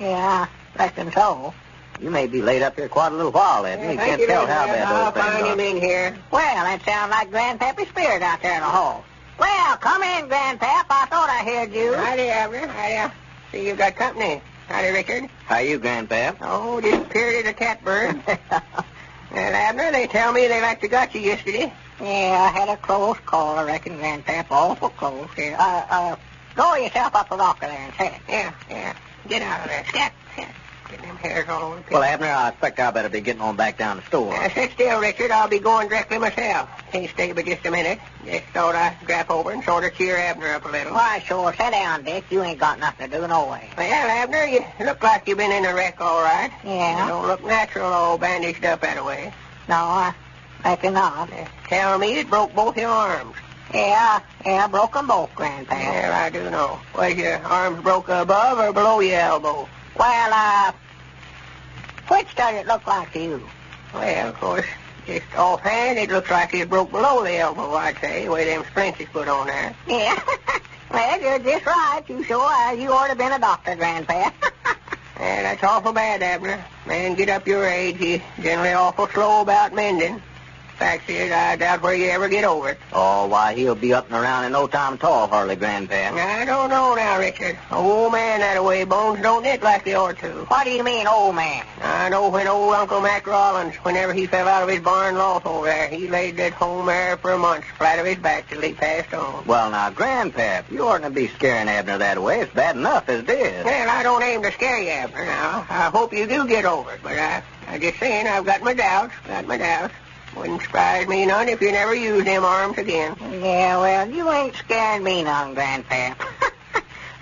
Speaker 3: Yeah, reckon so.
Speaker 16: You may be laid up here quite a little while, Abner. You can't tell how bad
Speaker 14: I'll
Speaker 16: those things
Speaker 14: find
Speaker 16: are.
Speaker 14: him in here.
Speaker 3: Well, that sounds like Grandpappy's spirit out there in the hall. Well, come in, Grandpap. I thought I heard you.
Speaker 14: Howdy, Abner. Howdy. See, you've got company. Howdy, Richard.
Speaker 16: How you, Grandpap?
Speaker 14: Oh, disappeared as a catbird. Well, Abner, they tell me they like to got you yesterday.
Speaker 3: Yeah, I had a close call, I reckon, Grandpap. Awful close. Yeah. Go yourself up the locker there and sit.
Speaker 14: Yeah. Get out of there. Scat. Getting them hairs all over the place.
Speaker 16: Well, Abner, I expect I better be getting on back down the store.
Speaker 14: Sit still, Richard. I'll be going directly myself. Can't stay but just a minute. Just thought I'd drop over and sort of cheer Abner up a little.
Speaker 3: Why, sure. Sit down, Dick. You ain't got nothing to do, no way.
Speaker 14: Well, Abner, you look like you've been in a wreck, all right.
Speaker 3: Yeah?
Speaker 14: You don't look natural all bandaged up that way.
Speaker 3: No, I reckon not.
Speaker 14: Tell me it broke both your arms.
Speaker 3: Yeah, broke them both, Grandpa.
Speaker 14: Yeah, I do know. Was your arms broke above or below your elbow?
Speaker 3: Well, which does it look like to you?
Speaker 14: Well, of course, just offhand, it looks like it broke below the elbow, I'd say, the way them splints is put on there.
Speaker 3: Yeah. Well, you're just right. You sure you ought to have been a doctor, Grandpa.
Speaker 14: Yeah, that's awful bad, Abner. Man, get up your age, he's generally awful slow about mending. Fact is, I doubt where you ever get over it.
Speaker 16: Oh, why, he'll be up and around in no time at all, hardly, Grandpa.
Speaker 14: I don't know now, Richard. Old man that way, bones don't knit like they ought to.
Speaker 3: What do you mean, old man?
Speaker 14: I know when old Uncle Mac Rollins, whenever he fell out of his barn loft over there, he laid at home there for months, flat of his back till he passed on.
Speaker 16: Well, now, Grandpa, you oughtn't to be scaring Abner that way. It's bad enough as it is.
Speaker 14: Well, I don't aim to scare you, Abner, now. I hope you do get over it, but I just saying I've got my doubts. Wouldn't surprise me none if you never used them arms again.
Speaker 3: Yeah, well, you ain't scaring me none, Grandpa.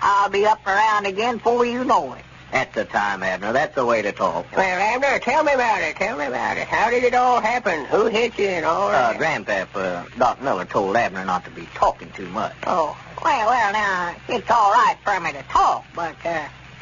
Speaker 3: I'll be up and around again before you know it.
Speaker 16: That's the time, Abner. That's the way to talk.
Speaker 14: Well, Abner, tell me about it. How did it all happen? Who hit you and all that?
Speaker 16: Grandpa, Doc Miller told Abner not to be talking too much.
Speaker 3: Oh, well, now, it's all right for me to talk, but,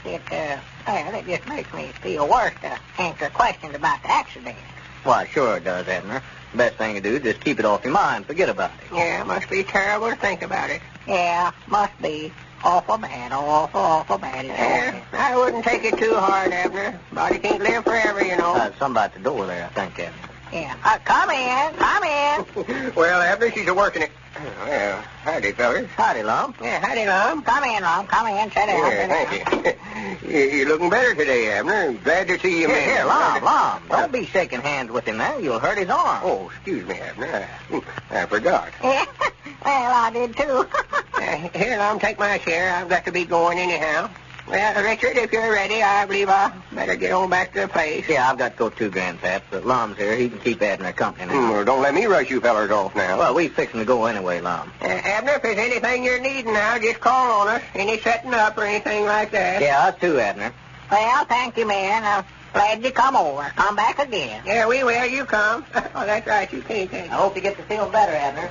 Speaker 3: it just makes me feel worse to answer questions about the accident.
Speaker 16: Why, sure it does, Abner. Best thing to do is just keep it off your mind. Forget about it.
Speaker 14: Yeah, must be terrible to think about it.
Speaker 3: Yeah, must be. Awful bad. Awful bad.
Speaker 14: Yeah, I wouldn't take it too hard, Abner. Body can't live forever, you know.
Speaker 16: Somebody at the door there, I think, Abner.
Speaker 3: Yeah. Come in.
Speaker 14: Well, Abner, she's a-working it. Well, howdy, fellas.
Speaker 16: Howdy, Lum.
Speaker 14: Yeah, howdy, Lum.
Speaker 3: Come in, Lum. Sit down.
Speaker 14: Yeah, thank you. You're looking better today, Abner. Glad to see you, man.
Speaker 16: Here, Lum. Don't be shaking hands with him now. You'll hurt his arm.
Speaker 14: Oh, excuse me, Abner. I forgot.
Speaker 3: Yeah. Well, I did, too.
Speaker 14: Here, Lum, take my share. I've got to be going anyhow. Well, Richard, if you're ready, I believe I better get on back to the place.
Speaker 16: Yeah, I've got to go too, Grandpap. But Lum's here. He can keep Abner company now.
Speaker 14: Well, don't let me rush you fellers off now.
Speaker 16: Well, we fixing to go anyway, Lum.
Speaker 14: Abner, if there's anything you're needing now, just call on us. Any setting up or anything like that.
Speaker 16: Yeah, us too, Abner.
Speaker 3: Well, thank you, man. Glad you come over. Come back again.
Speaker 14: Yeah, we will. You come. Oh, that's right. You can't.
Speaker 16: I hope you get to feel better, Abner.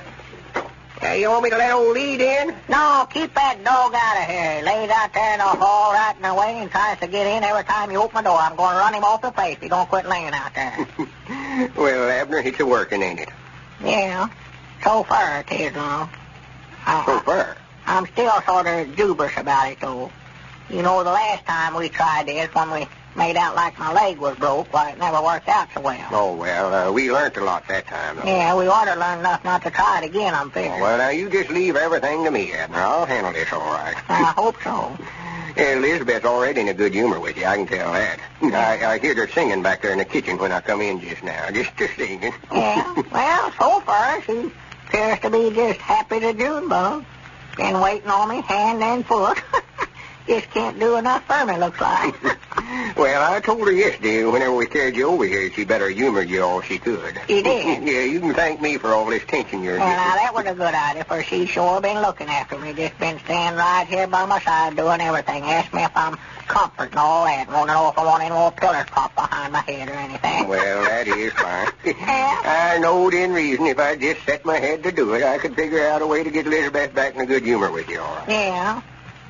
Speaker 14: You want me to let old Lead in?
Speaker 3: No, keep that dog out of here. He lays out there in the hall right in the way and tries to get in every time you open the door. I'm going to run him off the face. He don't quit laying out there.
Speaker 14: Well, Abner, it's a-working, ain't it?
Speaker 3: Yeah. So far, it is, Lum.
Speaker 14: So far?
Speaker 3: I'm still sort of dubious about it, though. You know, the last time we tried this, when we made out like my leg was broke, why, it never worked out so well.
Speaker 14: Oh, well, we learned a lot that time, though.
Speaker 3: Yeah, we ought to learn enough not to try it again, I'm figuring.
Speaker 14: Well, now, you just leave everything to me, Abner. I'll handle this all right.
Speaker 3: I hope so.
Speaker 14: Elizabeth's already in a good humor with you, I can tell that. I heard her singing back there in the kitchen when I come in just now, just singing.
Speaker 3: Yeah, well, so far, she appears to be just happy to June bug. Been waiting on me hand and foot. Just can't do enough for me, looks like.
Speaker 14: Well, I told her yesterday, whenever we carried you over here, she better humor you all she could.
Speaker 3: She did?
Speaker 14: Yeah, you can thank me for all this attention you're
Speaker 3: Well,
Speaker 14: getting.
Speaker 3: now, that was a good idea, for she's sure been looking after me. Just been standing right here by my side doing everything. Asked me if I'm comforting all that. Want to know if I want any more pillars popped behind my head or anything.
Speaker 14: Well, that is fine. I knowed in reason if I just set my head to do it, I could figure out a way to get Elizabeth back in a good humor with you all right.
Speaker 3: Yeah.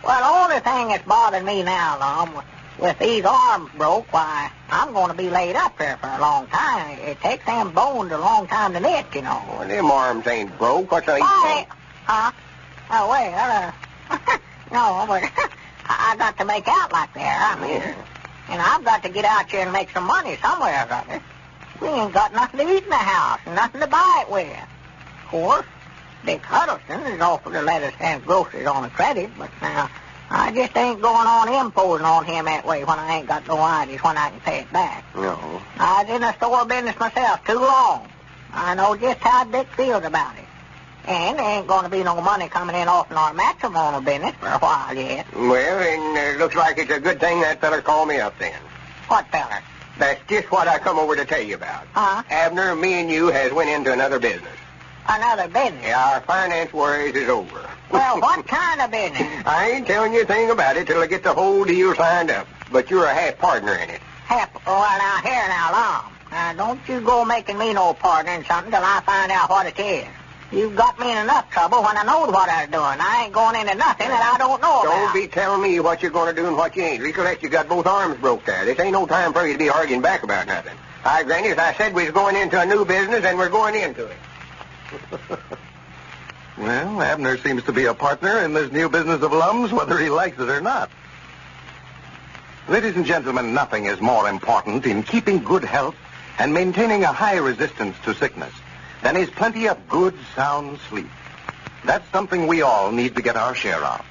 Speaker 3: Well, the only thing that's bothering me now, Lum, with these arms broke, why, I'm going to be laid up here for a long time. It takes them bones a long time to knit, you know.
Speaker 14: Well, them arms ain't broke. What's I
Speaker 3: Why? Huh? Oh, well, no, but I got to make out like that, I mean. And I've got to get out here and make some money somewhere or other. We ain't got nothing to eat in the house and nothing to buy it with. Of course, Dick Huddleston is offered to let us have groceries on a credit, but now I just ain't going on imposing on him that way when I ain't got no ideas when I can pay it back.
Speaker 2: No.
Speaker 3: I was in the store business myself too long. I know just how Dick feels about it. And there ain't going to be no money coming in off in our matrimonial business for a while yet.
Speaker 2: Well, then it looks like it's a good thing that feller called me up then.
Speaker 3: What feller?
Speaker 2: That's just what I come over to tell you about.
Speaker 3: Huh?
Speaker 2: Abner, me and you has went into another business.
Speaker 3: Another business?
Speaker 2: Yeah, our finance worries is over.
Speaker 3: Well, what kind of business?
Speaker 2: I ain't telling you a thing about it till I get the whole deal signed up. But you're a half partner in it.
Speaker 3: Well, now, here now, Lum. Now, don't you go making me no partner in something till I find out what it is. You've got me in enough trouble when I knowed what I was doing. I ain't going into nothing that I don't know about.
Speaker 2: Don't be telling me what you're going to do and what you ain't. Recollect, you got both arms broke there. This ain't no time for you to be arguing back about nothing. Hi, Granny, as I said, we was going into a new business, and we're going into it.
Speaker 1: Well, Abner seems to be a partner in this new business of Lum's, whether he likes it or not. Ladies and gentlemen, nothing is more important in keeping good health and maintaining a high resistance to sickness than is plenty of good, sound sleep. That's something we all need to get our share of.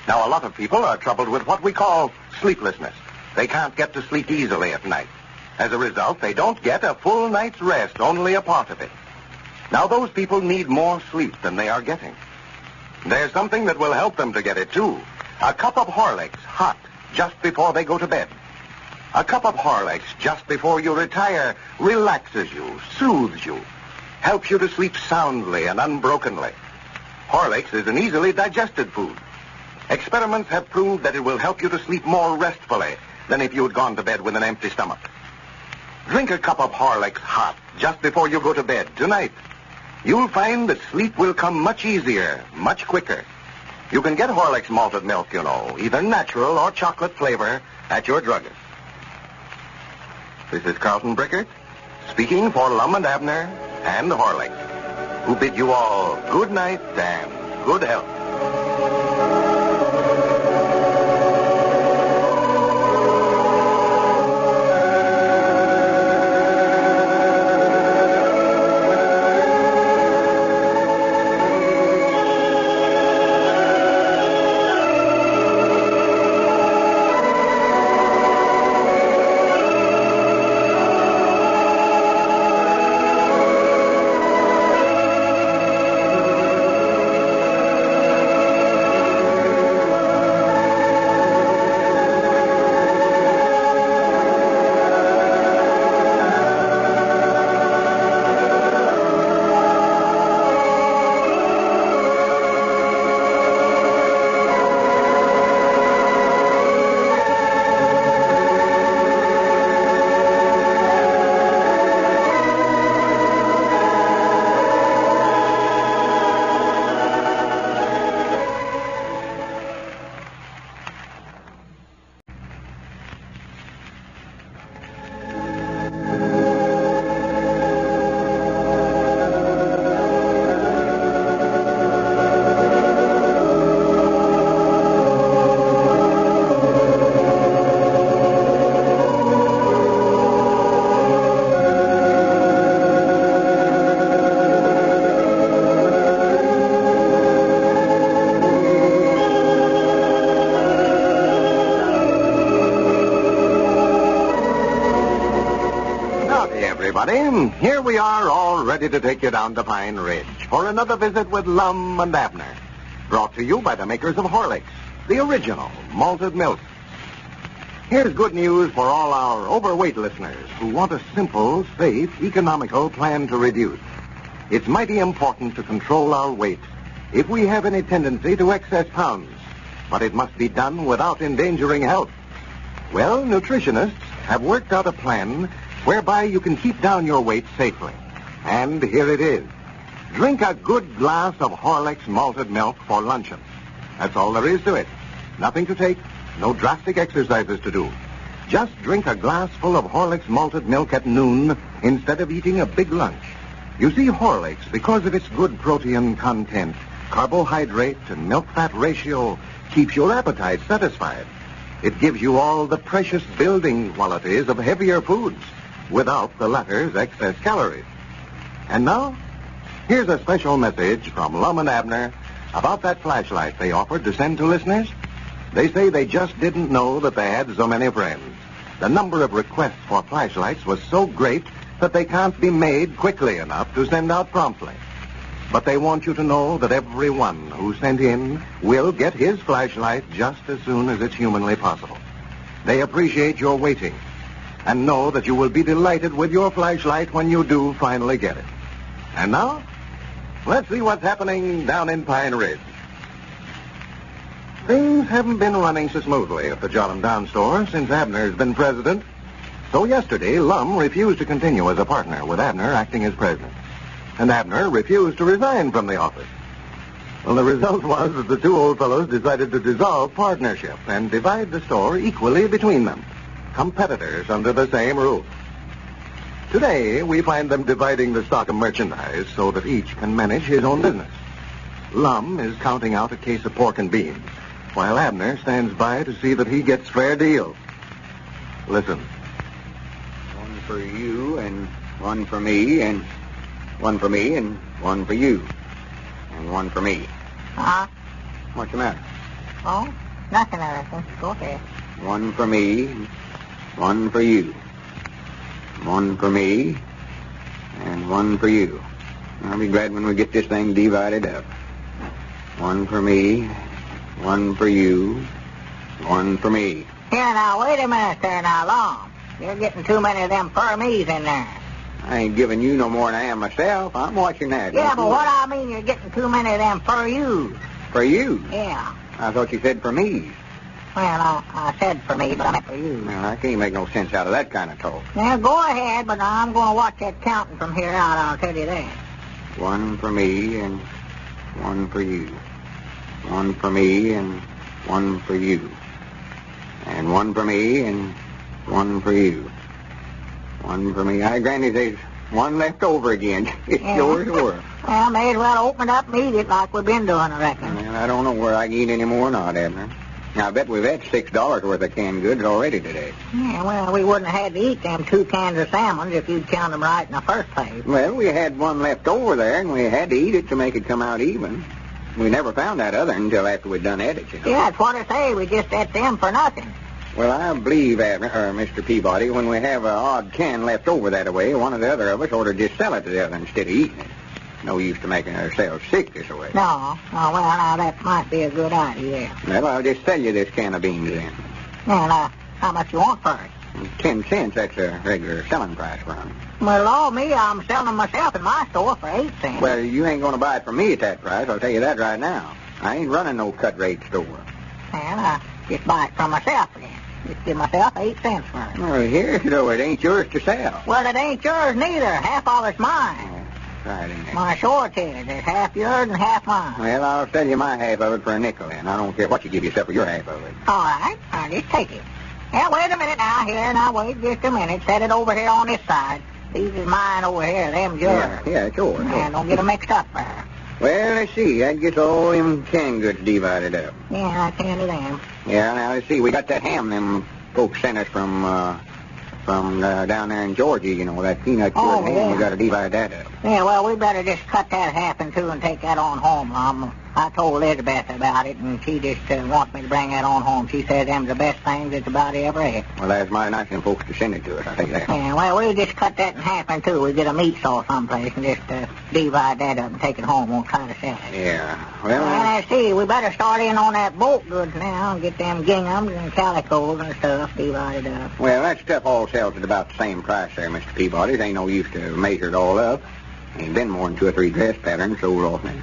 Speaker 1: Now, a lot of people are troubled with what we call sleeplessness. They can't get to sleep easily at night. As a result, they don't get a full night's rest, only a part of it. Now, those people need more sleep than they are getting. There's something that will help them to get it, too. A cup of Horlicks, hot, just before they go to bed. A cup of Horlicks just before you retire relaxes you, soothes you, helps you to sleep soundly and unbrokenly. Horlicks is an easily digested food. Experiments have proved that it will help you to sleep more restfully than if you had gone to bed with an empty stomach. Drink a cup of Horlicks hot just before you go to bed tonight. You'll find that sleep will come much easier, much quicker. You can get Horlicks malted milk, you know, either natural or chocolate flavor at your druggist. This is Carlton Brickert, speaking for Lum and Abner and Horlicks, who bid you all good night and good health. Here we are, all ready to take you down to Pine Ridge for another visit with Lum and Abner. Brought to you by the makers of Horlicks, the original malted milk. Here's good news for all our overweight listeners who want a simple, safe, economical plan to reduce. It's mighty important to control our weight if we have any tendency to excess pounds, but it must be done without endangering health. Well, nutritionists have worked out a plan whereby you can keep down your weight safely. And here it is. Drink a good glass of Horlicks malted milk for luncheon. That's all there is to it. Nothing to take, no drastic exercises to do. Just drink a glass full of Horlicks malted milk at noon instead of eating a big lunch. You see, Horlicks, because of its good protein content, carbohydrate to milk-fat ratio keeps your appetite satisfied. It gives you all the precious building qualities of heavier foods without the latter's excess calories. And now, here's a special message from Lum and Abner about that flashlight they offered to send to listeners. They say they just didn't know that they had so many friends. The number of requests for flashlights was so great that they can't be made quickly enough to send out promptly. But they want you to know that everyone who sent in will get his flashlight just as soon as it's humanly possible. They appreciate your waiting and know that you will be delighted with your flashlight when you do finally get it. And now, let's see what's happening down in Pine Ridge. Things haven't been running so smoothly at the Jot 'em Down store since Abner's been president. So yesterday, Lum refused to continue as a partner, with Abner acting as president. And Abner refused to resign from the office. Well, the result was that the two old fellows decided to dissolve partnership and divide the store equally between them, competitors under the same roof. Today, we find them dividing the stock of merchandise so that each can manage his own business. Lum is counting out a case of pork and beans, while Abner stands by to see that he gets fair deals. Listen.
Speaker 12: One for you, and one for me, and one for me, and one for you, and one for me.
Speaker 3: Huh?
Speaker 12: What's the matter?
Speaker 3: Oh, nothing, Erickson. Go ahead.
Speaker 12: One for me, one for you. One for me, and one for you. I'll be glad when we get this thing divided up. One for me, one for you, one for me.
Speaker 3: Here, now, wait a minute there now, Lum. You're getting too many of them fur me's in there.
Speaker 12: I ain't giving you no more than I am myself. I'm watching that.
Speaker 3: Yeah, but what I mean, you're getting too many of them for you.
Speaker 12: For you?
Speaker 3: Yeah.
Speaker 12: I thought you said for me.
Speaker 3: Well, I said for me, but I meant for you.
Speaker 12: Well, I can't make no sense out of that kind of talk.
Speaker 3: Now, go ahead, but I'm going to watch that counting from here out, I'll tell you that.
Speaker 12: One for me and one for you. One for me and one for you. And one for me and one for you. One for me. Granny, there's one left over again. It's yours or
Speaker 3: Well, may as well open it up and eat it like we've been doing, I reckon.
Speaker 12: Well, I don't know where I can eat any more or not, Abner. Now, I bet we've had $6 worth of canned goods already today.
Speaker 3: Yeah, well, we wouldn't have had to eat them 2 cans of salmon if you'd count them right in the first place.
Speaker 12: Well, we had one left over there, and we had to eat it to make it come out even. We never found that other until after we'd done ate it, you know.
Speaker 3: Yeah, that's what I say. We just ate them for nothing.
Speaker 12: Well, I believe, Abner, or Mr. Peabody, when we have an odd can left over that way, one or the other of us ought to just sell it to the other instead of eating it. No use to making ourselves sick this way.
Speaker 3: No. Oh, well, now, that might be a good idea.
Speaker 12: Well, I'll just sell you this can of beans then.
Speaker 3: Well, how much you want for it?
Speaker 12: 10 cents, that's a regular selling price for them.
Speaker 3: Well, all me, I'm selling them myself in my store for 8 cents.
Speaker 12: Well, you ain't going to buy it from me at that price, I'll tell you that right now. I ain't running no cut-rate store.
Speaker 3: Well, I just buy it from myself then. Just give myself 8 cents for it.
Speaker 12: Well, here, though, it ain't yours to sell.
Speaker 3: Well, it ain't yours neither. Half of it's mine.
Speaker 12: Right in there.
Speaker 3: My short is. There's half yours and half mine.
Speaker 12: Well, I'll sell you my half of it for a nickel, then. I don't care what you give yourself for your half of it.
Speaker 3: All right. I'll just take it. Yeah, wait a minute now. Here, now, wait just a minute. Set it over here on this side. These is mine over here. Them's yours.
Speaker 12: Yeah, it's yours.
Speaker 3: Yeah, don't get them mixed up there.
Speaker 12: Well, let's see. That gets all them canned goods divided up.
Speaker 3: Yeah, I can do them.
Speaker 12: Yeah, now, let's see. We got that ham them folks sent us from down there in Georgia, you know, that peanut cured ham.
Speaker 3: Yeah.
Speaker 12: We got to divide that up.
Speaker 3: Yeah, well, we better just cut that half in two and take that on home, Lum. I told Elizabeth about it, and she just wants me to bring that on home. She says them's the best things that's about ever ate.
Speaker 12: Well, that's mighty nice of them folks to send it to us, I'll tell you that.
Speaker 3: Yeah, well, we'll just cut that in half in two. We'll get a meat saw someplace and just divide that up and take it home. We'll try to sell it.
Speaker 12: Yeah. Well,
Speaker 3: let's see. We better start in on that bolt goods now and get them ginghams and calicos and stuff divided up.
Speaker 12: Well, that stuff all sells at about the same price there, Mr. Peabody. There ain't no use to measure it all up. Ain't been more than 2 or 3 dress patterns sold off there.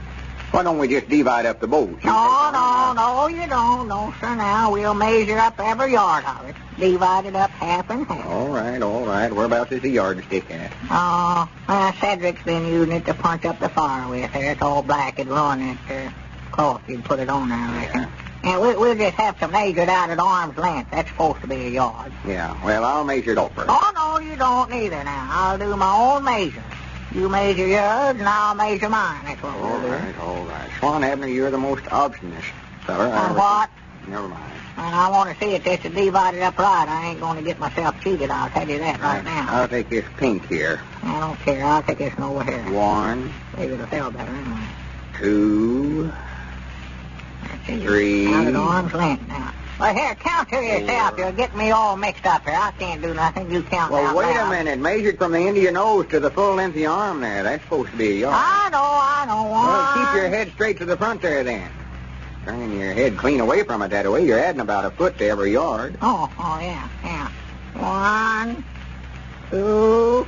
Speaker 12: Why don't we just divide up the bolts?
Speaker 3: No, you don't. No, sir, now. We'll measure up every yard of it. Divide it up half and half.
Speaker 12: All right. Whereabouts is the yardstick at?
Speaker 3: Well, Cedric's been using it to punch up the fire with. There, it's all black. It'd run that cloth. You'd put it on there, I reckon. And we'll just have to measure it out at arm's length. That's supposed to be a yard.
Speaker 12: Yeah, well, I'll measure it off first.
Speaker 3: Oh, no, you don't either now. I'll do my own measure. You measure yours, and I'll measure mine. That's what we'll do.
Speaker 12: All right. Swan Abner, you're the most obstinate feller I
Speaker 3: And
Speaker 12: ever...
Speaker 3: what?
Speaker 12: Never mind.
Speaker 3: And I want to see it just divided up right. I ain't going to get myself cheated. I'll tell you that right now.
Speaker 12: I'll take this pink here.
Speaker 3: I don't care. I'll take this one over here.
Speaker 12: 1,
Speaker 3: Maybe it'll feel better anyway.
Speaker 12: 2, 3.
Speaker 3: Out at arm's length now. Well, here, count to yourself. You're getting me all mixed up here. I can't do nothing. You count
Speaker 12: Well,
Speaker 3: out
Speaker 12: wait
Speaker 3: loud.
Speaker 12: a minute. Measured from the end of your nose to the full length of your arm there. That's supposed to be a yard.
Speaker 3: I know.
Speaker 12: Well, keep your head straight to the front there, then. Turning your head clean away from it that way, you're adding about a foot to every yard.
Speaker 3: Oh, yeah. 1, 2,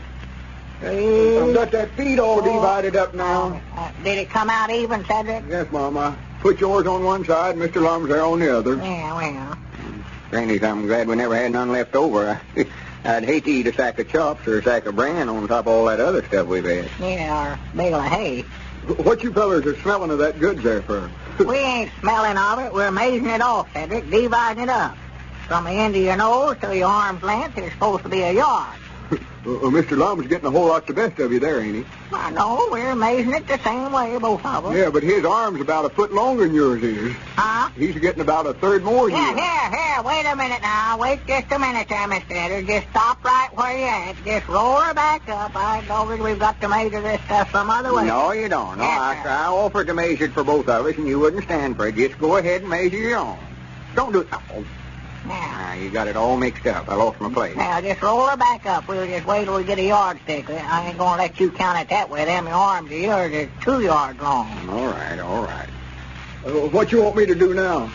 Speaker 3: 3.
Speaker 17: I've got that feet all divided up now.
Speaker 3: Did it come out even, Cedric?
Speaker 17: Yes, Mama. Put yours on one side, Mr. Lum's there on the other.
Speaker 3: Yeah, well.
Speaker 12: Granny, I'm glad we never had none left over. I'd hate to eat a sack of chops or a sack of bran on top of all that other stuff we've had.
Speaker 3: Yeah, or a bale of hay.
Speaker 17: What you fellers are smelling of that goods there for?
Speaker 3: We ain't smelling of it. We're measuring it off, Cedric, dividing it up. From the end of your nose to your arm's length, it's supposed to be a yard.
Speaker 17: Mr. Lum's getting a whole lot the best of you there, ain't he?
Speaker 3: I know. We're measuring it the same way, both of us.
Speaker 17: Yeah, but his arm's about a foot longer than yours is.
Speaker 3: Huh?
Speaker 17: He's getting about a third more than you.
Speaker 3: Here. Wait a minute now. Wait just a minute there, Mr. Edder. Just stop right where you're at. Just roll her back up. I told her we've got to measure this stuff some other way.
Speaker 12: No, you don't. No,
Speaker 3: Yes,
Speaker 12: I offered to measure it for both of us, and you wouldn't stand for it. Just go ahead and measure your own. Don't do it. Oh.
Speaker 3: Now,
Speaker 12: You got it all mixed up. I lost my place.
Speaker 3: now, just roll her back up. We'll just wait till we get a yardstick. I ain't going to let you count it that way. Them arms of yours are 2 yards long.
Speaker 12: All right.
Speaker 17: What you want me to do now?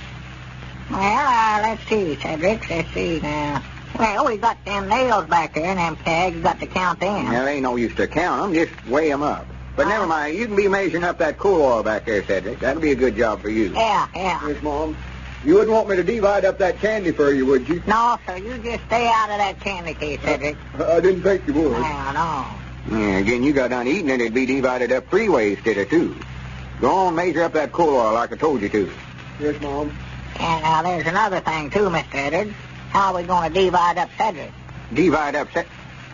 Speaker 3: Well, let's see, Cedric. Let's see now. Well, we got them nails back there and them tags. You got to count them.
Speaker 12: There ain't no use to count them. Just weigh them up. But never mind. You can be measuring up that cool oil back there, Cedric. That'll be a good job for you.
Speaker 3: Yeah.
Speaker 17: Yes, Mom. You wouldn't want me to divide up that candy for you, would you?
Speaker 3: No, sir. You just stay out of that candy case, Cedric.
Speaker 17: I didn't think you would.
Speaker 3: No.
Speaker 12: Yeah, again, you got done eating it, it'd be divided up 3 ways instead of 2. Go on, measure up that cool oil like I told you to.
Speaker 17: Yes, Mom.
Speaker 3: And now there's another thing, too, Mr. Eddard. How are we going to divide up Cedric?
Speaker 12: Divide up Cedric?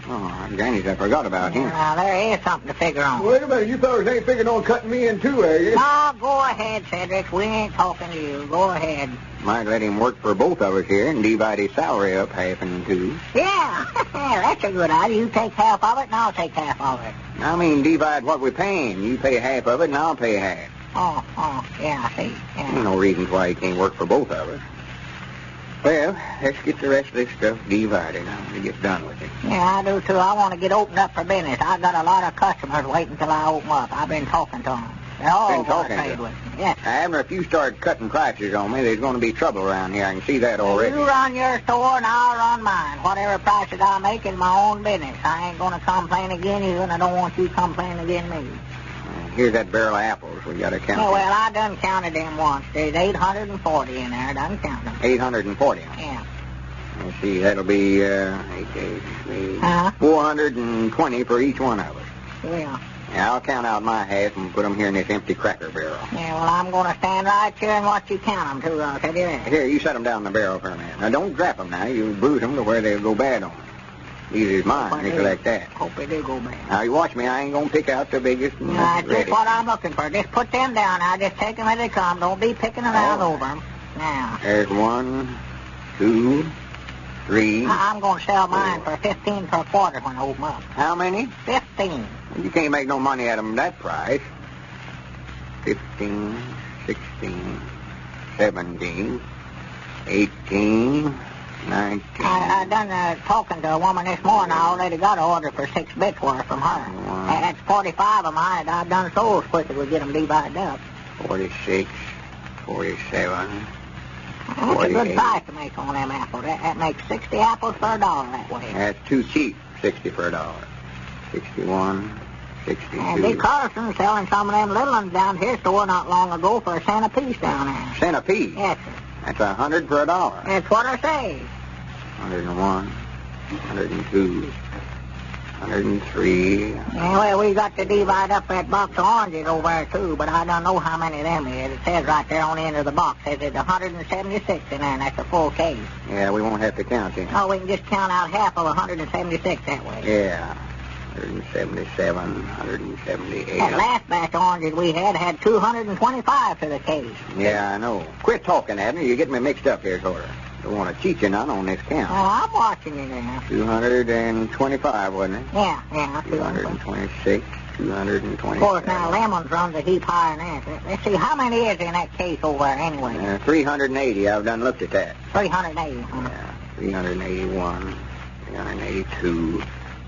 Speaker 12: Oh, Granny's, I forgot about him.
Speaker 3: Now, there is something to figure on.
Speaker 17: Wait a minute. You fellas ain't figuring on cutting me in two, are you?
Speaker 3: No, go ahead, Cedric. We ain't talking to you. Go ahead.
Speaker 12: Might let him work for both of us here and divide his salary up half and 2.
Speaker 3: Yeah, that's a good idea. You take half of it, and I'll take half of it.
Speaker 12: I mean, divide what we're paying. You pay half of it, and I'll pay half.
Speaker 3: Oh, yeah, I see. Yeah.
Speaker 12: No reason why he can't work for both of us. Well, let's get the rest of this stuff divided now to get done with it.
Speaker 3: Yeah, I do, too. I want to get opened up for business. I've got a lot of customers waiting till I open up. I've been talking to them. They're all
Speaker 12: Been talking
Speaker 3: trade
Speaker 12: to
Speaker 3: with me. Yes.
Speaker 12: Abner, if you start cutting prices on me, there's going to be trouble around here. I can see that already.
Speaker 3: You run your store, and I'll run mine. Whatever prices I make is my own business. I ain't going to complain again you, and I don't want you complaining again me.
Speaker 12: Here's that barrel of apples we got to count.
Speaker 3: Oh, well, I done counted them once. There's 840 in there. I done counted them.
Speaker 12: 840.
Speaker 3: Yeah.
Speaker 12: Let's see, that'll be 420 for each one of us.
Speaker 3: Yeah.
Speaker 12: Yeah, I'll count out my half and put them here in this empty cracker barrel.
Speaker 3: Yeah, well, I'm going to stand right here and watch you count them, too. I'll tell you that.
Speaker 12: Here, you set them down in the barrel for a minute. Now, don't drop them now. You bruise them to where they'll go bad on. These is mine, recollect that.
Speaker 3: Hope they do go bad.
Speaker 12: Now, you watch me. I ain't going to pick out the biggest and
Speaker 3: That's
Speaker 12: ready.
Speaker 3: just what I'm looking for. Just put them down now. Just take them as they come. Don't be picking around over them. Now.
Speaker 12: There's 1, 2, 3.
Speaker 3: I'm going to sell mine for 15 per quarter when I open up.
Speaker 12: How many?
Speaker 3: 15.
Speaker 12: You can't make no money at them at that price. 15, 16, 17, 18, 19.
Speaker 3: I done talking to a woman this morning. I already got an order for 6 bits worth from her. That's 45 of mine. I've done so as quick as we get them divided up.
Speaker 12: 46, 47,
Speaker 3: That's a good price to make on them apples. That makes 60 apples for $1 that way.
Speaker 12: That's too cheap, 60 for $1. 61, 62.
Speaker 3: And Dick Carlson selling some of them little ones down to his store not long ago for a cent apiece down there.
Speaker 12: Cent apiece?
Speaker 3: Yes, sir.
Speaker 12: That's 100 for $1.
Speaker 3: That's what I say.
Speaker 12: 101, 102, 103.
Speaker 3: Yeah, well, we got to divide up that box of oranges over there, too, but I don't know how many of them is. It says right there on the end of the box. It says there's 176 in there, and that's a full case.
Speaker 12: Yeah, we won't have to count them.
Speaker 3: Oh, we can just count out half of 176 that way.
Speaker 12: Yeah.
Speaker 2: 177, 178.
Speaker 3: That last batch of oranges we had 225 to the case.
Speaker 2: Yeah, I know. Quit talking, Abner. You get me mixed up here, sort of. Don't want to cheat you none on this count.
Speaker 3: Oh, I'm watching you now.
Speaker 2: 225, wasn't it?
Speaker 3: Yeah.
Speaker 2: 226, 220.
Speaker 3: Of course, now lemons runs a heap higher than that. Let's see, how many is in that case over there anyway?
Speaker 2: 380. I've done looked at that.
Speaker 3: 380.
Speaker 2: Yeah, 381, 382.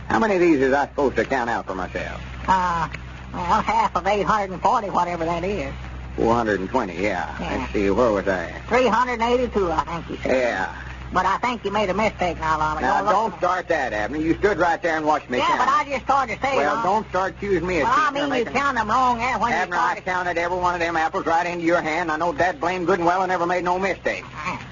Speaker 2: How many of these is I supposed to count out for myself?
Speaker 3: Well, half of 840, whatever that is.
Speaker 2: 420, yeah. Let's see, where was I?
Speaker 3: 382, I think you said.
Speaker 2: Yeah.
Speaker 3: But I think you made a mistake now, Lama.
Speaker 2: Now, don't start that, Abner. You stood right there and watched me count.
Speaker 3: Yeah, but I just started to say,
Speaker 2: well, don't start accusing me of
Speaker 3: cheating.
Speaker 2: Well,
Speaker 3: I mean, you counted them wrong there when
Speaker 2: Abner,
Speaker 3: you started.
Speaker 2: I counted every one of them apples right into your hand. I know that blame good and well I never made no mistake.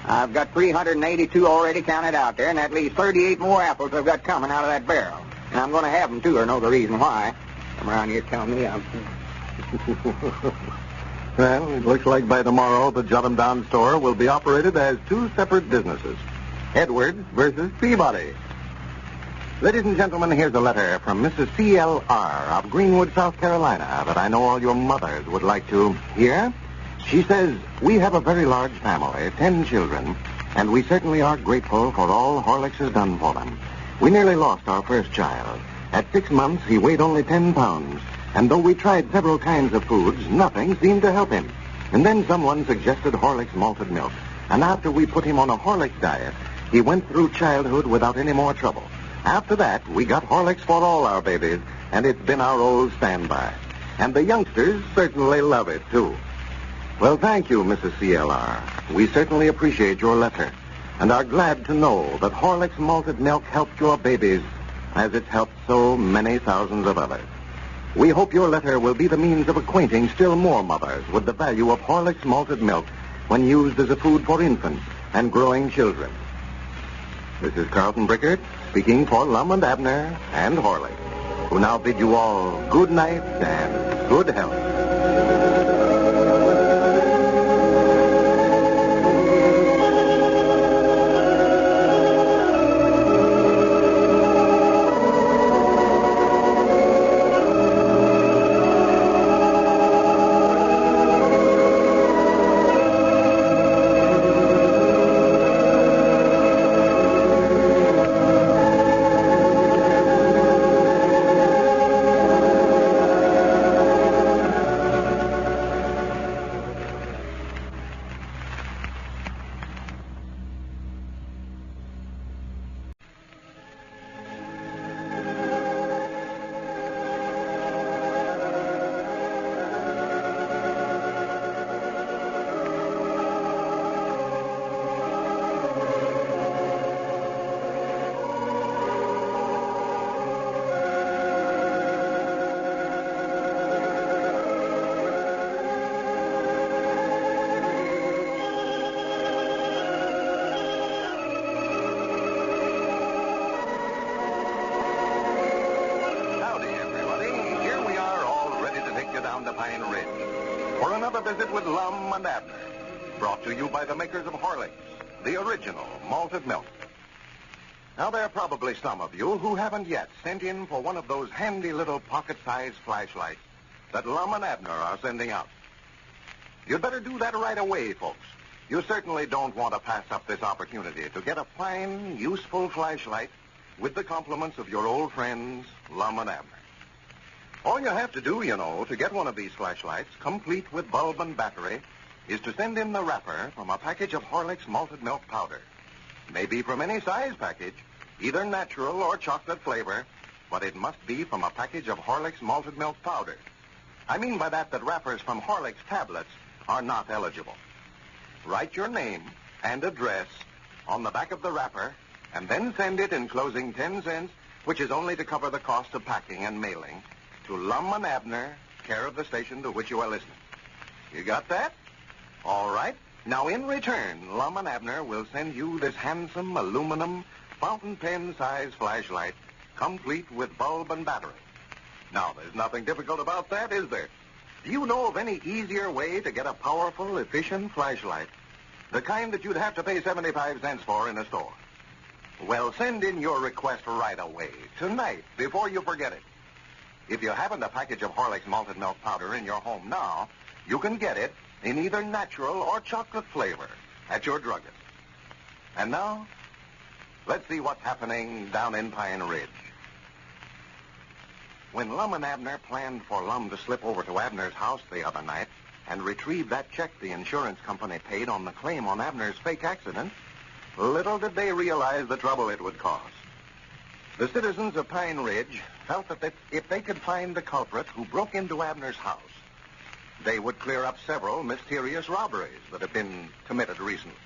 Speaker 2: I've got 382 already counted out there, and that leaves 38 more apples I've got coming out of that barrel. And I'm going to have them, too, or know the reason why. Come around here telling me I'm...
Speaker 1: Well, it looks like by tomorrow the Jot 'em Down store will be operated as two separate businesses. Edwards versus Peabody. Ladies and gentlemen, here's a letter from Mrs. C.L.R. of Greenwood, South Carolina, that I know all your mothers would like to hear. She says, we have a very large family, 10 children, and we certainly are grateful for all Horlicks has done for them. We nearly lost our first child. At 6 months, he weighed only 10 pounds. And though we tried several kinds of foods, nothing seemed to help him. And then someone suggested Horlicks malted milk. And after we put him on a Horlicks diet, he went through childhood without any more trouble. After that, we got Horlicks for all our babies, and it's been our old standby. And the youngsters certainly love it, too. Well, thank you, Mrs. C.L.R. We certainly appreciate your letter and are glad to know that Horlicks malted milk helped your babies as it's helped so many thousands of others. We hope your letter will be the means of acquainting still more mothers with the value of Horlicks malted milk when used as a food for infants and growing children. This is Carlton Brickert speaking for Lum and Abner and Horlicks, who now bid you all good night and good health. Visit with Lum and Abner, brought to you by the makers of Horlicks, the original malted milk. Now, there are probably some of you who haven't yet sent in for one of those handy little pocket-sized flashlights that Lum and Abner are sending out. You'd better do that right away, folks. You certainly don't want to pass up this opportunity to get a fine, useful flashlight with the compliments of your old friends, Lum and Abner. All you have to do, you know, to get one of these flashlights, complete with bulb and battery, is to send in the wrapper from a package of Horlicks malted milk powder. Maybe from any size package, either natural or chocolate flavor, but it must be from a package of Horlicks malted milk powder. I mean by that wrappers from Horlicks tablets are not eligible. Write your name and address on the back of the wrapper, and then send it enclosing 10 cents, which is only to cover the cost of packing and mailing, to Lum and Abner, care of the station to which you are listening. You got that? All right. Now, in return, Lum and Abner will send you this handsome aluminum fountain pen-size flashlight, complete with bulb and battery. Now, there's nothing difficult about that, is there? Do you know of any easier way to get a powerful, efficient flashlight, the kind that you'd have to pay 75 cents for in a store?
Speaker 10: Well, send in your request right away, tonight, before you forget it. If you haven't a package of Horlicks malted milk powder in your home now, you can get it in either natural or chocolate flavor at your druggist. And now, let's see what's happening down in Pine Ridge. When Lum and Abner planned for Lum to slip over to Abner's house the other night and retrieve that check the insurance company paid on the claim on Abner's fake accident, little did they realize the trouble it would cause. The citizens of Pine Ridge felt that if they could find the culprit who broke into Abner's house, they would clear up several mysterious robberies that have been committed recently.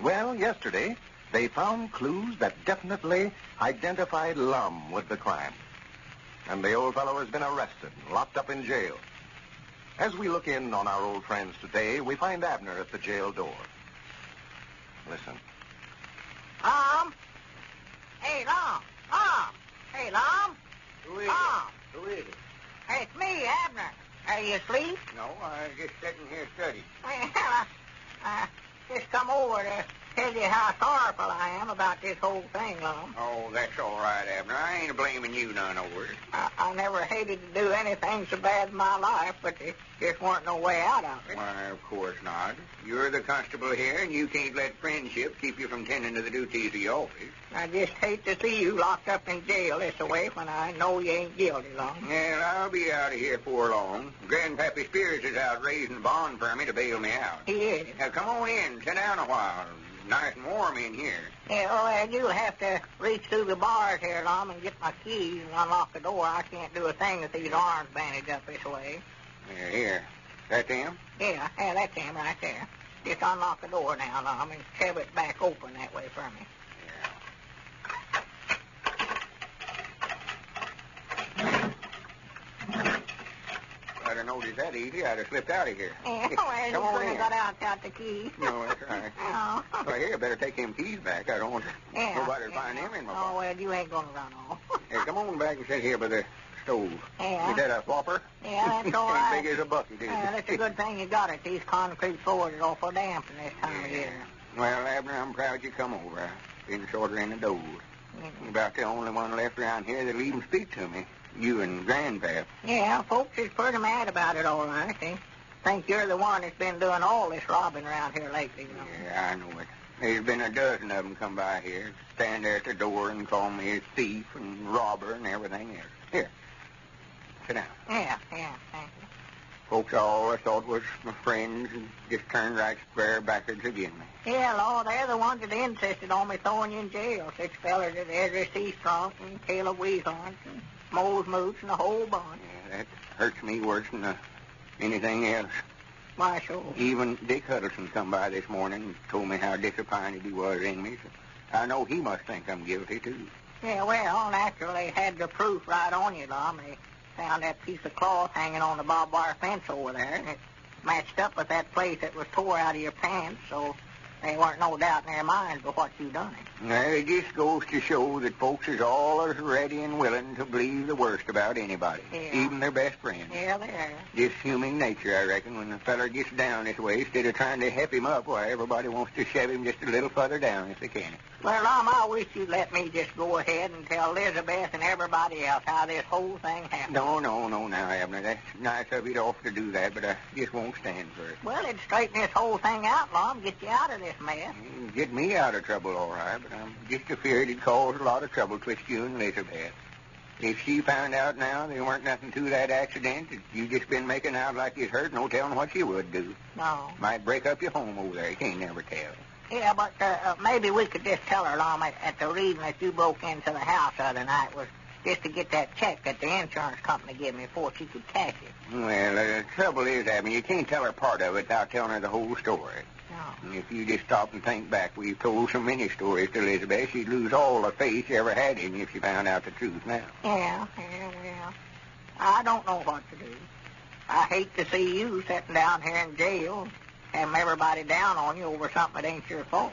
Speaker 10: Well, yesterday, they found clues that definitely identified Lum with the crime. And the old fellow has been arrested and locked up in jail. As we look in on our old friends today, we find Abner at the jail door. Listen.
Speaker 3: Lum? Hey, Lum. Lum. Hey, Lum.
Speaker 12: Who is
Speaker 3: Lum.
Speaker 12: it? Who is it?
Speaker 3: Hey, it's me, Abner. Are you asleep?
Speaker 12: No, I was just sitting here studying.
Speaker 3: Well, I just come over to tell you how sorrowful I am about this whole thing, Lum.
Speaker 12: Oh, that's all right, Abner. I ain't blaming you none over it.
Speaker 3: I never hated to do anything so bad in my life, but there just weren't no way out of it.
Speaker 12: Why, of course not. You're the constable here, and you can't let friendship keep you from tending to the duties of your office.
Speaker 3: I just hate to see you locked up in jail this way when I know you ain't guilty, Lum.
Speaker 12: Well, I'll be out of here before long. Grandpappy Spears is out raising bond for me to bail me out.
Speaker 3: He is.
Speaker 12: Now, come on in. Sit down a while. Nice and warm in here.
Speaker 3: Yeah, well, you'll have to reach through the bars here, Lum, and get my keys and unlock the door. I can't do a thing with these arms bandaged up this way.
Speaker 12: Here. That them?
Speaker 3: Yeah, that's him right there. Just unlock the door now, Lum, and shove it back open that way for me.
Speaker 12: I'd have noticed that easy. I'd have slipped out of here.
Speaker 3: Yeah, well,
Speaker 12: Come on in.
Speaker 3: got out the keys.
Speaker 12: No, that's right.
Speaker 3: Oh.
Speaker 12: Well, here, better take them keys back. I don't want nobody to find them in my
Speaker 3: Oh, well, you ain't going to run off.
Speaker 12: Hey, come on back and sit here by the stove.
Speaker 3: Yeah.
Speaker 12: Is that a flopper?
Speaker 3: Yeah, that's all right.
Speaker 12: As big as a bucket, is
Speaker 3: Yeah,
Speaker 12: it?
Speaker 3: that's a good thing you got it. These concrete floors are awful damp in this time of year.
Speaker 12: Well, Abner, I'm proud you come over. I've been shorter in the door. You're about the only one left around here that'll even speak to me. You and Grandpap.
Speaker 3: Yeah, folks is pretty mad about it, all right. They think you're the one that's been doing all this robbing around here lately. You know?
Speaker 12: Yeah, I know it. There's been a dozen of them come by here, stand there at the door and call me a thief and robber and everything else. Here, sit down.
Speaker 3: Yeah, thank you.
Speaker 12: Folks all I thought was my friends and just turned right square backwards again me.
Speaker 3: Yeah, Lord, they're the ones that insisted on me throwing you in jail. 6 fellers at Ezra C. Strunk and Caleb Weishorn and Mose Moots and the whole bunch.
Speaker 12: Yeah, that hurts me worse than anything else.
Speaker 3: Why, sure.
Speaker 12: Even Dick Huddleston come by this morning and told me how disappointed he was in me. So I know he must think I'm guilty, too.
Speaker 3: Yeah, well, naturally, they had the proof right on you, Lum. They found that piece of cloth hanging on the barbed wire fence over there, and it matched up with that place that was tore out of your pants, so there weren't no doubt in their minds but what you done it.
Speaker 12: Well, it just goes to show that folks is all as ready and willing to believe the worst about anybody, even their best friends.
Speaker 3: Yeah, they are.
Speaker 12: Just human nature, I reckon. When a feller gets down this way, instead of trying to hep him up, why, everybody wants to shove him just a little further down if they can.
Speaker 3: Well, Lum, I wish you'd let me just go ahead and tell Elizabeth and everybody else how this whole thing happened.
Speaker 12: No, now, Abner. That's nice of you to offer to do that, but I just won't stand for it.
Speaker 3: Well, it'd straighten this whole thing out, Lum, get you out of this mess.
Speaker 12: Get me out of trouble, all right, but I'm just afraid it'd cause a lot of trouble betwixt you and Elizabeth. If she found out now there weren't nothing to that accident, that you just been making out like you's hurt, no telling what she would do.
Speaker 3: No.
Speaker 12: Might break up your home over there. You can't never tell.
Speaker 3: Yeah, but maybe we could just tell her, Lum, at the reason that you broke into the house the other night was just to get that check that the insurance company gave me before she could cash it.
Speaker 12: Well, the trouble is, Abner, you can't tell her part of it without telling her the whole story.
Speaker 3: No.
Speaker 12: And if you just stop and think back, we've told so many stories to Elizabeth, she'd lose all the faith she ever had in you if she found out the truth now.
Speaker 3: Yeah, well, I don't know what to do. I hate to see you sitting down here in jail, having everybody down on you over something that ain't your fault.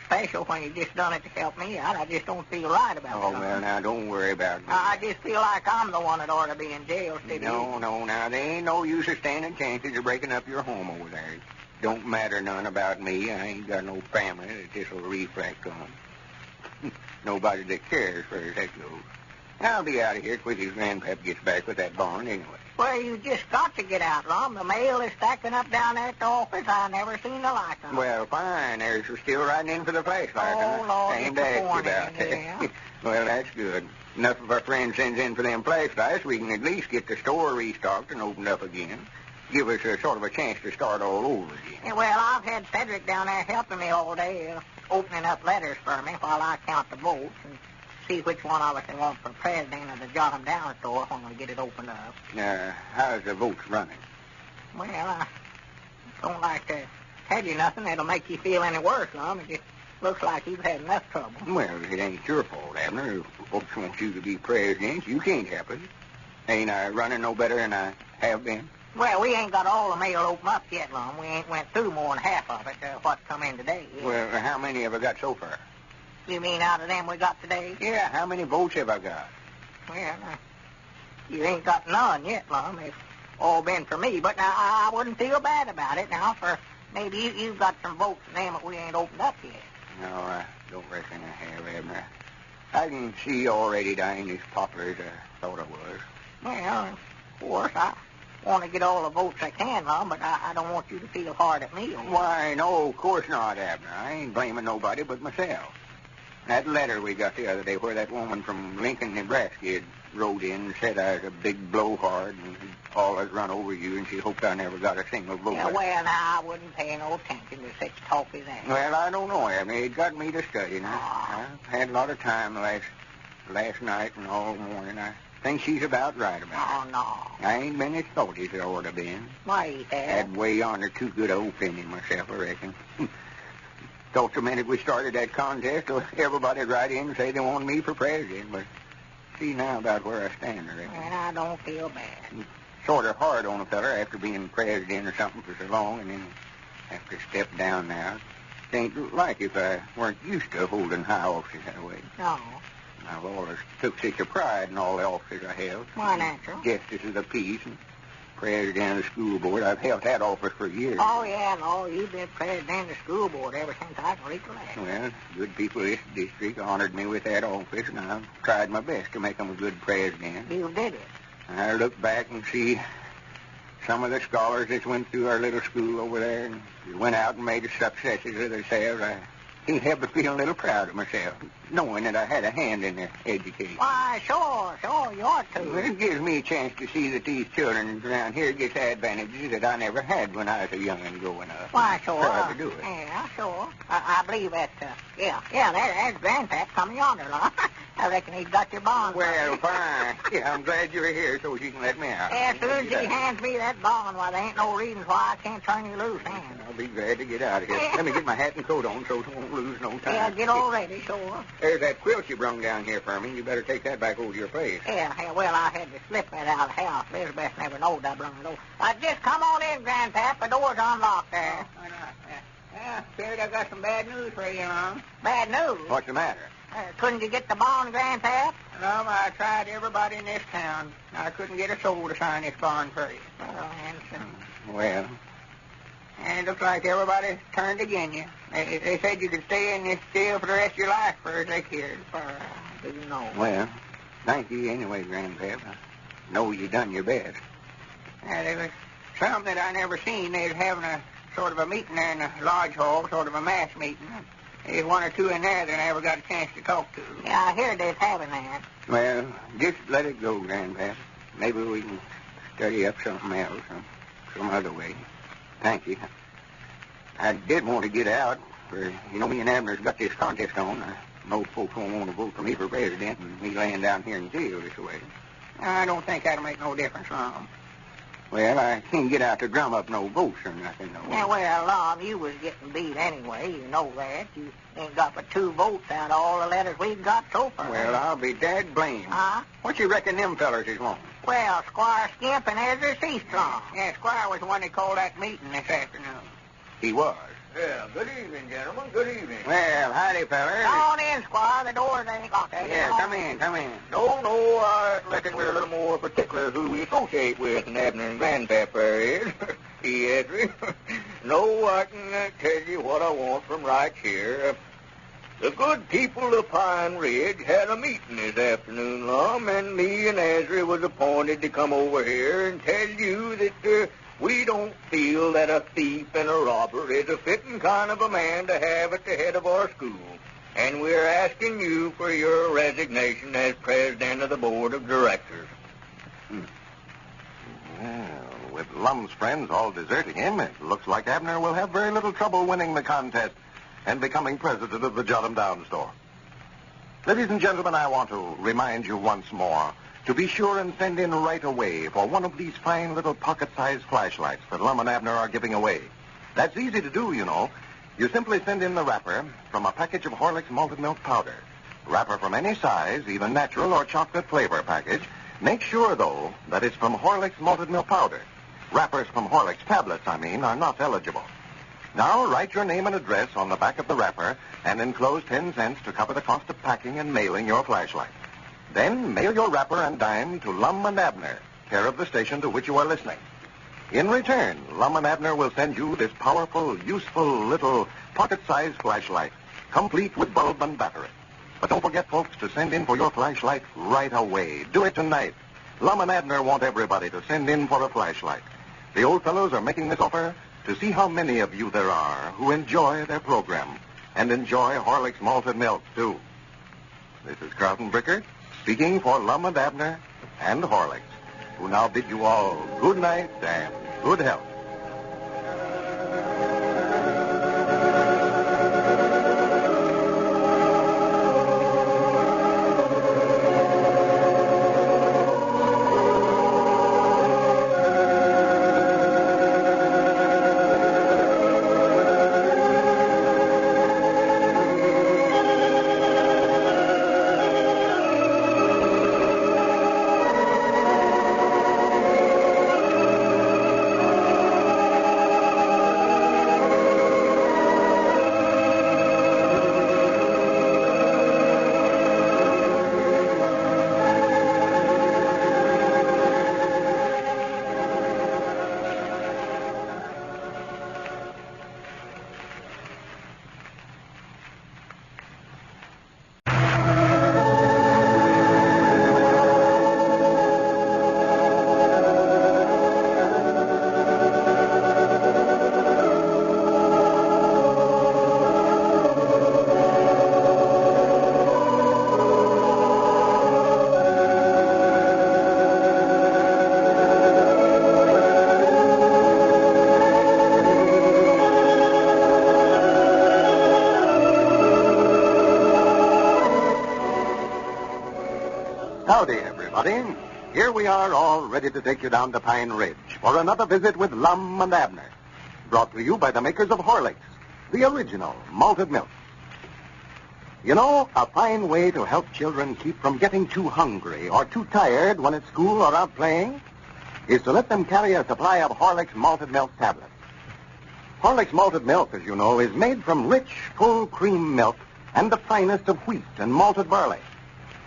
Speaker 3: Special when you just done it to help me out. I just don't feel right about it.
Speaker 12: Oh, well, now, don't worry about me.
Speaker 3: I just feel like I'm the one that ought to be in jail instead of you.
Speaker 12: No, now, there ain't no use of standing chances of breaking up your home over there. It don't matter none about me. I ain't got no family that this'll reflect on.
Speaker 2: nobody that cares for as that goes. I'll be out of here quick as Grandpap gets back with that barn anyway.
Speaker 3: Well, you just got to get out, Lum. The mail is stacking up down there at the office. I never seen the like of it.
Speaker 2: Well, fine. There's still riding in for the flashlight.
Speaker 3: Oh, Lord,
Speaker 2: Aimed to ask you about.
Speaker 3: yeah.
Speaker 2: Well, that's good. Enough of our friends sends in for them flashlights, we can at least get the store restocked and opened up again. Give us a sort of a chance to start all over again.
Speaker 3: Yeah, well, I've had Cedric down there helping me all day, opening up letters for me while I count the votes and see which one of us they want for president of the Jot 'em Down store when we get it opened up.
Speaker 2: How's the votes running?
Speaker 3: Well, I don't like to tell you nothing that'll make you feel any worse, Lum. It just looks like you've had enough trouble.
Speaker 2: Well, it ain't your fault, Abner. If folks want you to be president, you can't help it. Ain't I running no better than I have been?
Speaker 3: Well, we ain't got all the mail open up yet, Lum. We ain't went through more than half of it, what's come in today.
Speaker 2: Well, how many have I got so far?
Speaker 3: You mean out of them we got today?
Speaker 2: Yeah, how many votes have I got?
Speaker 3: Well, you ain't got none yet, Lum. It's all been for me. But now, I wouldn't feel bad about it now, for maybe you've got some votes in them that we ain't opened up yet.
Speaker 2: No, I don't reckon I have, Abner. I can see already I ain't as popular as I thought I was.
Speaker 3: Well, of course, I want to get all the votes I can, Lum, but I don't want you to feel hard at me.
Speaker 2: Why, no, of course not, Abner. I ain't blaming nobody but myself. That letter we got the other day where that woman from Lincoln, Nebraska had wrote in and said I was a big blowhard and all has run over you and she hoped I never got a single vote.
Speaker 3: Yeah, well, now, I wouldn't pay no attention to such talk as that.
Speaker 2: Well, I don't know, Abner. It got me to studying. I've had a lot of time last night and all morning. I think she's about right about it.
Speaker 3: Oh, no.
Speaker 2: I ain't been as thought as I ought to been.
Speaker 3: Why, ain't that?
Speaker 2: Had way yonder too good a opinion myself, I reckon. Thought the minute we started that contest, everybody'd write in and say they wanted me for president, but see now about where I stand, I reckon.
Speaker 3: And I don't feel bad.
Speaker 2: It's sort of hard on a feller after being president or something for so long and then have to step down now. It ain't like if I weren't used to holding high offices that way.
Speaker 3: No.
Speaker 2: I've always took such a pride in all the offices I held.
Speaker 3: Why, natural?
Speaker 2: Justice of the peace and president of the school board. I've held that office for years.
Speaker 3: Oh, yeah, no, you've been president of the school board ever since I can recollect.
Speaker 2: Well, good people of this district honored me with that office, and I've tried my best to make them a good president.
Speaker 3: You did it.
Speaker 2: I look back and see some of the scholars that went through our little school over there and went out and made successes of themselves. I can't help but feel a little proud of myself, knowing that I had a hand in their education.
Speaker 3: Why, sure, you ought to.
Speaker 2: Well, it gives me a chance to see that these children around here get advantages that I never had when I was a young'un growing up.
Speaker 3: Why, sure.
Speaker 2: Proud to do it.
Speaker 3: Yeah, sure. I believe that, there's Grandpap coming yonder, Lum. I reckon he's got your bond.
Speaker 2: Well, fine. Yeah, I'm glad you're here so you can let me out.
Speaker 3: Yeah, as soon as he hands me that bond, why, there ain't no reason why I can't turn you loose, man.
Speaker 2: I'll be glad to get out of here. Let me get my hat and coat on so it won't lose no time.
Speaker 3: Yeah, get all ready, sure.
Speaker 2: There's that quilt you brung down here for me. You better take that back over to your place.
Speaker 3: Yeah, well, I had to slip that out of the house. Elizabeth never knowed I brung it over. Just come on in, Grandpap. The door's unlocked there.
Speaker 14: Why not? Yeah, Spirit, I got some bad news for you, Lum.
Speaker 3: Bad news?
Speaker 2: What's the matter?
Speaker 3: Couldn't you get the bond, Grandpap?
Speaker 14: Lum, I tried everybody in this town. I couldn't get a soul to sign this bond for you.
Speaker 2: Well?
Speaker 14: And it looks like everybody turned against you. They said you could stay in this jail for the rest of your life for as they cared.
Speaker 3: I didn't know.
Speaker 2: Well, thank you anyway, Grandpap. I know you done your best.
Speaker 14: Yeah, there was something that I never seen. They was having a sort of a meeting there in the lodge hall, sort of a mass meeting. There's one or two in there that I never got a chance to talk to.
Speaker 3: Yeah, I heard they're having that.
Speaker 2: Well, just let it go, Grandpap. Maybe we can study up something else some other way. Thank you. I did want to get out, for, me and Abner's got this contest on. I know folks won't want to vote for me for president and me laying down here in jail this way.
Speaker 14: I don't think that'll make no difference, Lum.
Speaker 2: Well, I can't get out to drum up no votes or nothing, though.
Speaker 3: Yeah, well, Lum, you was getting beat anyway. You know that. You ain't got but 2 votes out of all the letters we've got so far.
Speaker 2: Well, I'll be dad blamed.
Speaker 3: Huh?
Speaker 2: What you reckon them fellers is wanting?
Speaker 3: Well, Squire Skimp and Ezra Seastrong.
Speaker 14: Yeah, Squire was the one that called that meeting this afternoon.
Speaker 2: He was.
Speaker 9: Yeah, good evening, gentlemen. Good evening.
Speaker 2: Well, howdy, fellers.
Speaker 3: Come on in, Squire. The doors ain't locked.
Speaker 2: Yeah, come in.
Speaker 9: No, I reckon we're a little more particular who we associate with, and Abner and Grandpap there is. Ezra. No, I can tell you what I want from right here. The good people of Pine Ridge had a meeting this afternoon, Lum, and me and Ezra was appointed to come over here and tell you that we don't feel that a thief and a robber is a fitting kind of a man to have at the head of our school. And we're asking you for your resignation as president of the board of directors.
Speaker 10: Well, with Lum's friends all deserting him, it looks like Abner will have very little trouble winning the contest and becoming president of the Jot 'em Down store. Ladies and gentlemen, I want to remind you once more to be sure and send in right away for one of these fine little pocket-sized flashlights that Lum and Abner are giving away. That's easy to do, you know. You simply send in the wrapper from a package of Horlicks malted milk powder. Wrapper from any size, even natural or chocolate flavor package. Make sure, though, that it's from Horlicks malted milk powder. Wrappers from Horlicks tablets, are not eligible. Now, write your name and address on the back of the wrapper and enclose 10 cents to cover the cost of packing and mailing your flashlight. Then mail your wrapper and dime to Lum and Abner, care of the station to which you are listening. In return, Lum and Abner will send you this powerful, useful little pocket-sized flashlight, complete with bulb and battery. But don't forget, folks, to send in for your flashlight right away. Do it tonight. Lum and Abner want everybody to send in for a flashlight. The old fellows are making this offer to see how many of you there are who enjoy their program and enjoy Horlicks malted milk, too. This is Carlton Brickert speaking for Lum and Abner and Horlicks, who now bid you all good night and good health. Howdy, everybody. Here we are, all ready to take you down to Pine Ridge for another visit with Lum and Abner. Brought to you by the makers of Horlicks, the original malted milk. You know, a fine way to help children keep from getting too hungry or too tired when at school or out playing is to let them carry a supply of Horlicks malted milk tablets. Horlicks malted milk, as you know, is made from rich, full cream milk and the finest of wheat and malted barley.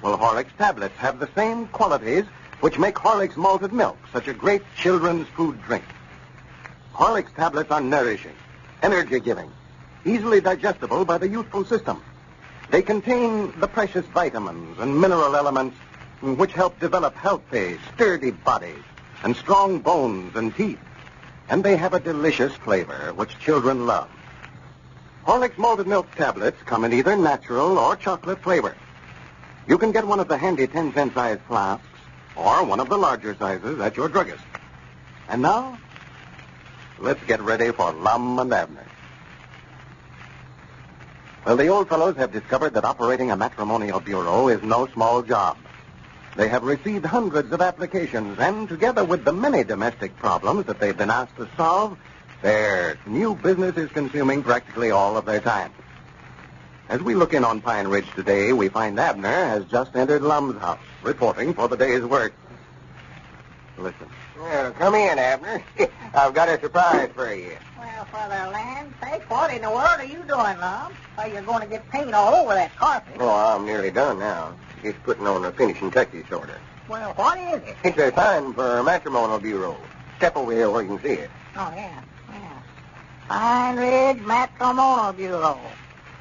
Speaker 10: Well, Horlicks tablets have the same qualities which make Horlicks malted milk such a great children's food drink. Horlicks tablets are nourishing, energy-giving, easily digestible by the youthful system. They contain the precious vitamins and mineral elements which help develop healthy, sturdy bodies and strong bones and teeth. And they have a delicious flavor which children love. Horlicks malted milk tablets come in either natural or chocolate flavor. You can get one of the handy 10-cent size flasks or one of the larger sizes at your druggist. And now, let's get ready for Lum and Abner. Well, the old fellows have discovered that operating a matrimonial bureau is no small job. They have received hundreds of applications, and together with the many domestic problems that they've been asked to solve, their new business is consuming practically all of their time. As we look in on Pine Ridge today, we find Abner has just entered Lum's house, reporting for the day's work. Listen.
Speaker 2: Well, come in, Abner. I've got a surprise for you.
Speaker 3: Well, for the land's sake, what in the world are you doing, Lum? Why, you're going to get paint all over that carpet.
Speaker 2: Oh, I'm nearly done now. Just putting on the finishing touches, sort of.
Speaker 3: Well, what is it?
Speaker 2: It's a sign for a matrimonial bureau. Step over here where you can see it.
Speaker 3: Oh, yeah. Pine Ridge Matrimonial Bureau.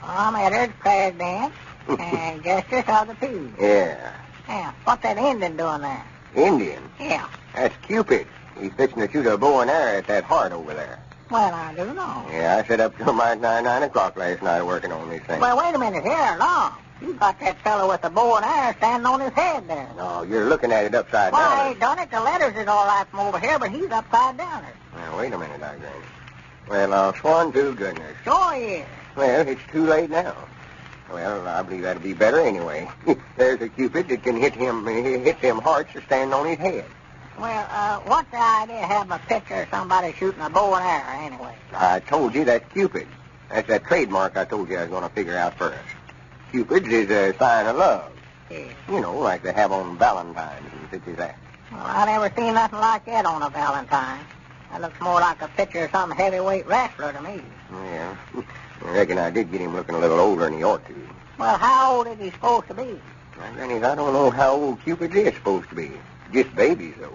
Speaker 3: I'm Edward, president, and justice of the peace.
Speaker 2: Yeah.
Speaker 3: Yeah. What's that Indian doing there?
Speaker 2: Indian?
Speaker 3: Yeah.
Speaker 2: That's Cupid. He's fixing to shoot a bow and arrow at that heart over there.
Speaker 3: Well, I do know.
Speaker 2: Yeah, I sat up till about 9 o'clock last night working on these things.
Speaker 3: Well, wait a minute here, Long. You got that fellow with the bow and arrow standing on his head there.
Speaker 2: No, you're looking at it upside
Speaker 3: Well,
Speaker 2: down.
Speaker 3: I ain't done it. The letters is all right from over here, but he's upside down there.
Speaker 2: Now, wait a minute, I Granny. Well, sworn to goodness.
Speaker 3: Sure he is.
Speaker 2: Well, it's too late now. Well, I believe that'll be better anyway. There's a Cupid that can hit them hearts that stand on his head.
Speaker 3: Well, what's the idea of having a picture of somebody shooting a bow and arrow anyway?
Speaker 2: I told you that's Cupid. That's that trademark I told you I was going to figure out first. Cupid's is a sign of love.
Speaker 3: Yeah.
Speaker 2: You know, like they have on Valentine's and such as that.
Speaker 3: Well, I never seen nothing like that on a Valentine. That looks more like a picture of some heavyweight wrestler to me.
Speaker 2: Yeah. I reckon I did get him looking a little older than he ought to.
Speaker 3: Well, how old is he supposed to be?
Speaker 2: Now, Granny, I don't know how old Cupid is supposed to be. Just babies, though.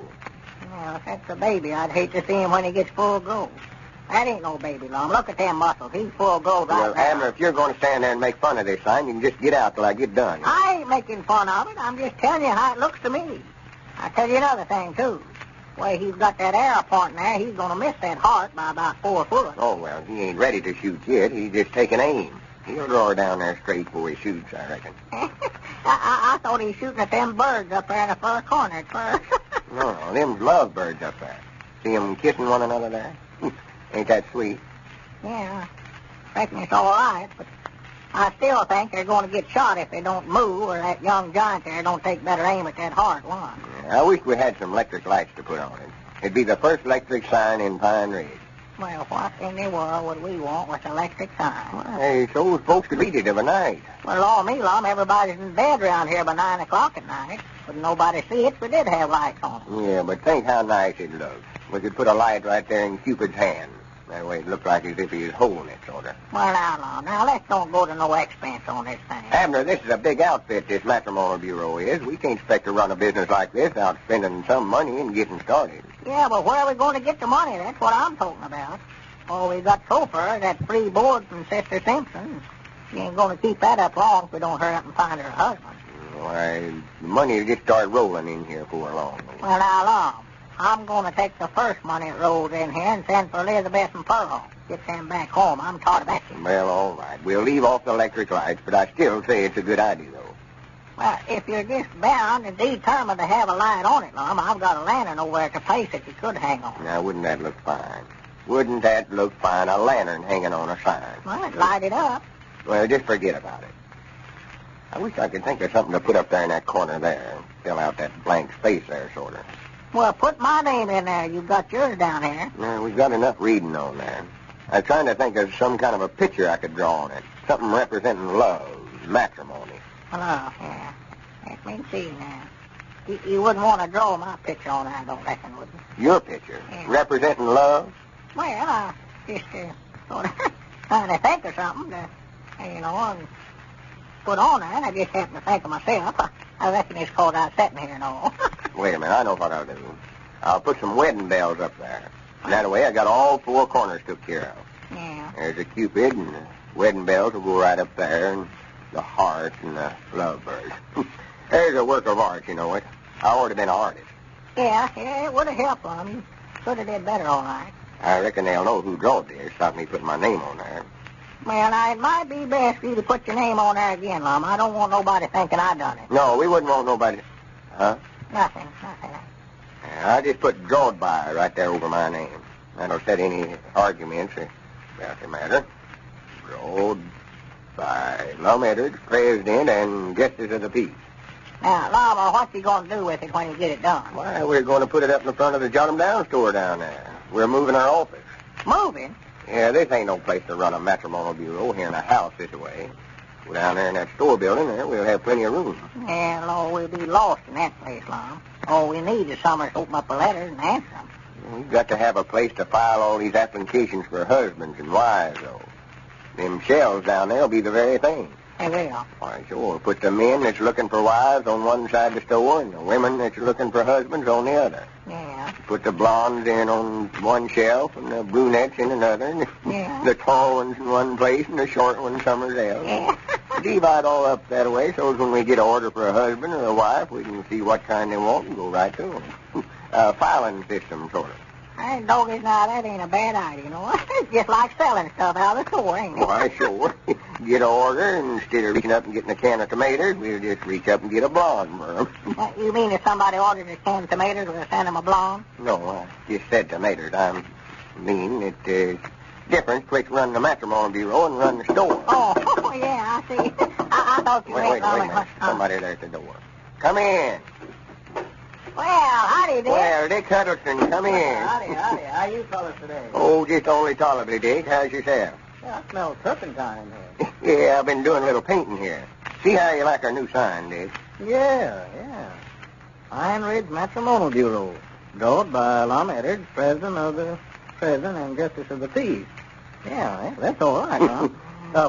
Speaker 3: Well, if that's a baby, I'd hate to see him when he gets full grown. That ain't no baby, Lum. Look at them muscles. He's full grown right
Speaker 2: Well,
Speaker 3: now.
Speaker 2: Abner, if you're going to stand there and make fun of this sign, you can just get out till I get done.
Speaker 3: I ain't making fun of it. I'm just telling you how it looks to me. I'll tell you another thing, too. The way he's got that arrow pointing there, he's going to miss that heart by about 4 foot.
Speaker 2: Oh, well, he ain't ready to shoot yet. He's just taking aim. He'll draw her down there straight before he shoots, I reckon.
Speaker 3: I thought he was shooting at them birds up there in the far corner at first.
Speaker 2: No, them's lovebirds up there. See them kissing one another there? Ain't that sweet?
Speaker 3: Yeah, I reckon it's all right, but I still think they're going to get shot if they don't move, or that young giant there don't take better aim at that heart one.
Speaker 2: Yeah, I wish we had some electric lights to put on it. It'd be the first electric sign in Pine Ridge.
Speaker 3: Well, what in the world would we want with electric signs?
Speaker 2: Hey, so folks to read it of a night.
Speaker 3: Well, all me, Lum, everybody's in bed around here by 9 o'clock at night. Would nobody see it if we did have lights on.
Speaker 2: Yeah, but think how nice it'd look. We could put a light right there in Cupid's hand. That way it looked like as if he was holding it, sort of.
Speaker 3: Well, now, Lum, now let's don't go to no expense on this thing.
Speaker 2: Abner, this is a big outfit, this matrimonial bureau is. We can't expect to run a business like this without spending some money and getting started.
Speaker 3: Yeah, but where are we going to get the money? That's what I'm talking about. All we got so far is that free board from Sister Simpson. She ain't going to keep that up long if we don't hurry up and find her husband.
Speaker 2: Why, the money will just start rolling in here before long.
Speaker 3: Well, now, Lum, I'm going to take the first money that rolls in here and send for Elizabeth and Pearl. Get them back home. I'm tired of that.
Speaker 2: Well, all right. We'll leave off the electric lights, but I still say it's a good idea, though.
Speaker 3: Well, if you're just bound and determined to have a light on it, Lum, I've got a lantern over at the place that you could hang on.
Speaker 2: Now, wouldn't that look fine? Wouldn't that look fine, a lantern hanging on a sign?
Speaker 3: Well, it'd light it up.
Speaker 2: Well, just forget about it. I wish I could think of something to put up there in that corner there. Fill out that blank space there, sort of.
Speaker 3: Well, put my name in there. You've got yours down here.
Speaker 2: Well, we've got enough reading on there. I was trying to think of some kind of a picture I could draw on it. Something representing love, matrimony.
Speaker 3: Oh, yeah. Let me see now. You wouldn't want to draw my picture on that, I don't reckon, would you?
Speaker 2: Your picture?
Speaker 3: Yeah.
Speaker 2: Representing love?
Speaker 3: Well, I just sort of trying to think of something to, and put on there, and I just happened to think of myself. I reckon it's called out sitting here and all.
Speaker 2: Wait a minute, I know what I'll do. I'll put some wedding bells up there. And that way I got all 4 corners took care of.
Speaker 3: Yeah.
Speaker 2: There's a Cupid, and the wedding bells will go right up there, and the heart and the lovebird. There's a work of art, you know it. I ought to been an artist.
Speaker 3: Yeah, it would have helped them. You could have did better, all right.
Speaker 2: I reckon they'll know who drawed this. Stop me putting my name on there.
Speaker 3: Well, now, it might be best for you to put your name on there again, Lum. I don't want nobody thinking I done it.
Speaker 2: No, we wouldn't want nobody... Huh?
Speaker 3: Nothing.
Speaker 2: I just put drawed by right there over my name. That'll set any arguments about the matter. Drawed by Lum Edwards, President and Justice of the Peace.
Speaker 3: Now, Lum, what's he going to do with it when you get it done?
Speaker 2: Why, we're going to put it up in front of the Jot 'em Down store down there. We're moving our office.
Speaker 3: Moving?
Speaker 2: Yeah, this ain't no place to run a matrimonial bureau here in a house this way. Go down there in that store building, there we'll have plenty of room.
Speaker 3: Yeah, Lord, we'll be lost in that place, Lum. All we need is somewhere to open up the letters and answer them.
Speaker 2: We've got to have a place to file all these applications for husbands and wives, though. Them shelves down there will be the very thing.
Speaker 3: They will.
Speaker 2: Why, sure. Put the men that's looking for wives on one side of the store and the women that's looking for husbands on the other.
Speaker 3: Yeah.
Speaker 2: Put the blondes in on one shelf and the brunettes in another, and the tall ones in one place and the short ones somewhere else.
Speaker 3: Yeah.
Speaker 2: Divide all up that way, so when we get an order for a husband or a wife, we can see what kind they want and go right to them. Filing system, sort of.
Speaker 3: Hey, doggies, now, that ain't a bad idea, you know. It's just like selling stuff out of the store, ain't it?
Speaker 2: Why, sure. Get an order, and instead of reaching up and getting a can of tomatoes, we'll just reach up and get a blonde for 'em.
Speaker 3: You mean if somebody ordered a can of tomatoes, we'll send them a blonde?
Speaker 2: No, I just said tomatoes. I mean, it's difference between running the matrimony bureau and running the store.
Speaker 3: Oh, yeah, I see. I thought you
Speaker 2: Wait a minute. Somebody there at the door. Come in.
Speaker 3: Well, howdy, Dick.
Speaker 2: Well, Dick Huddleston, come in.
Speaker 3: Howdy. How you fellas today?
Speaker 2: Oh, just only tolerably, Dick. How's yourself?
Speaker 3: Yeah, I smell turpentine here.
Speaker 2: Yeah, I've been doing a little painting here. See how you like our new sign, Dick?
Speaker 3: Yeah. Pine Ridge Matrimonial Bureau. Drawn by Lum and Abner, President of the President and Justice of the Peace. Yeah, that's all right, huh?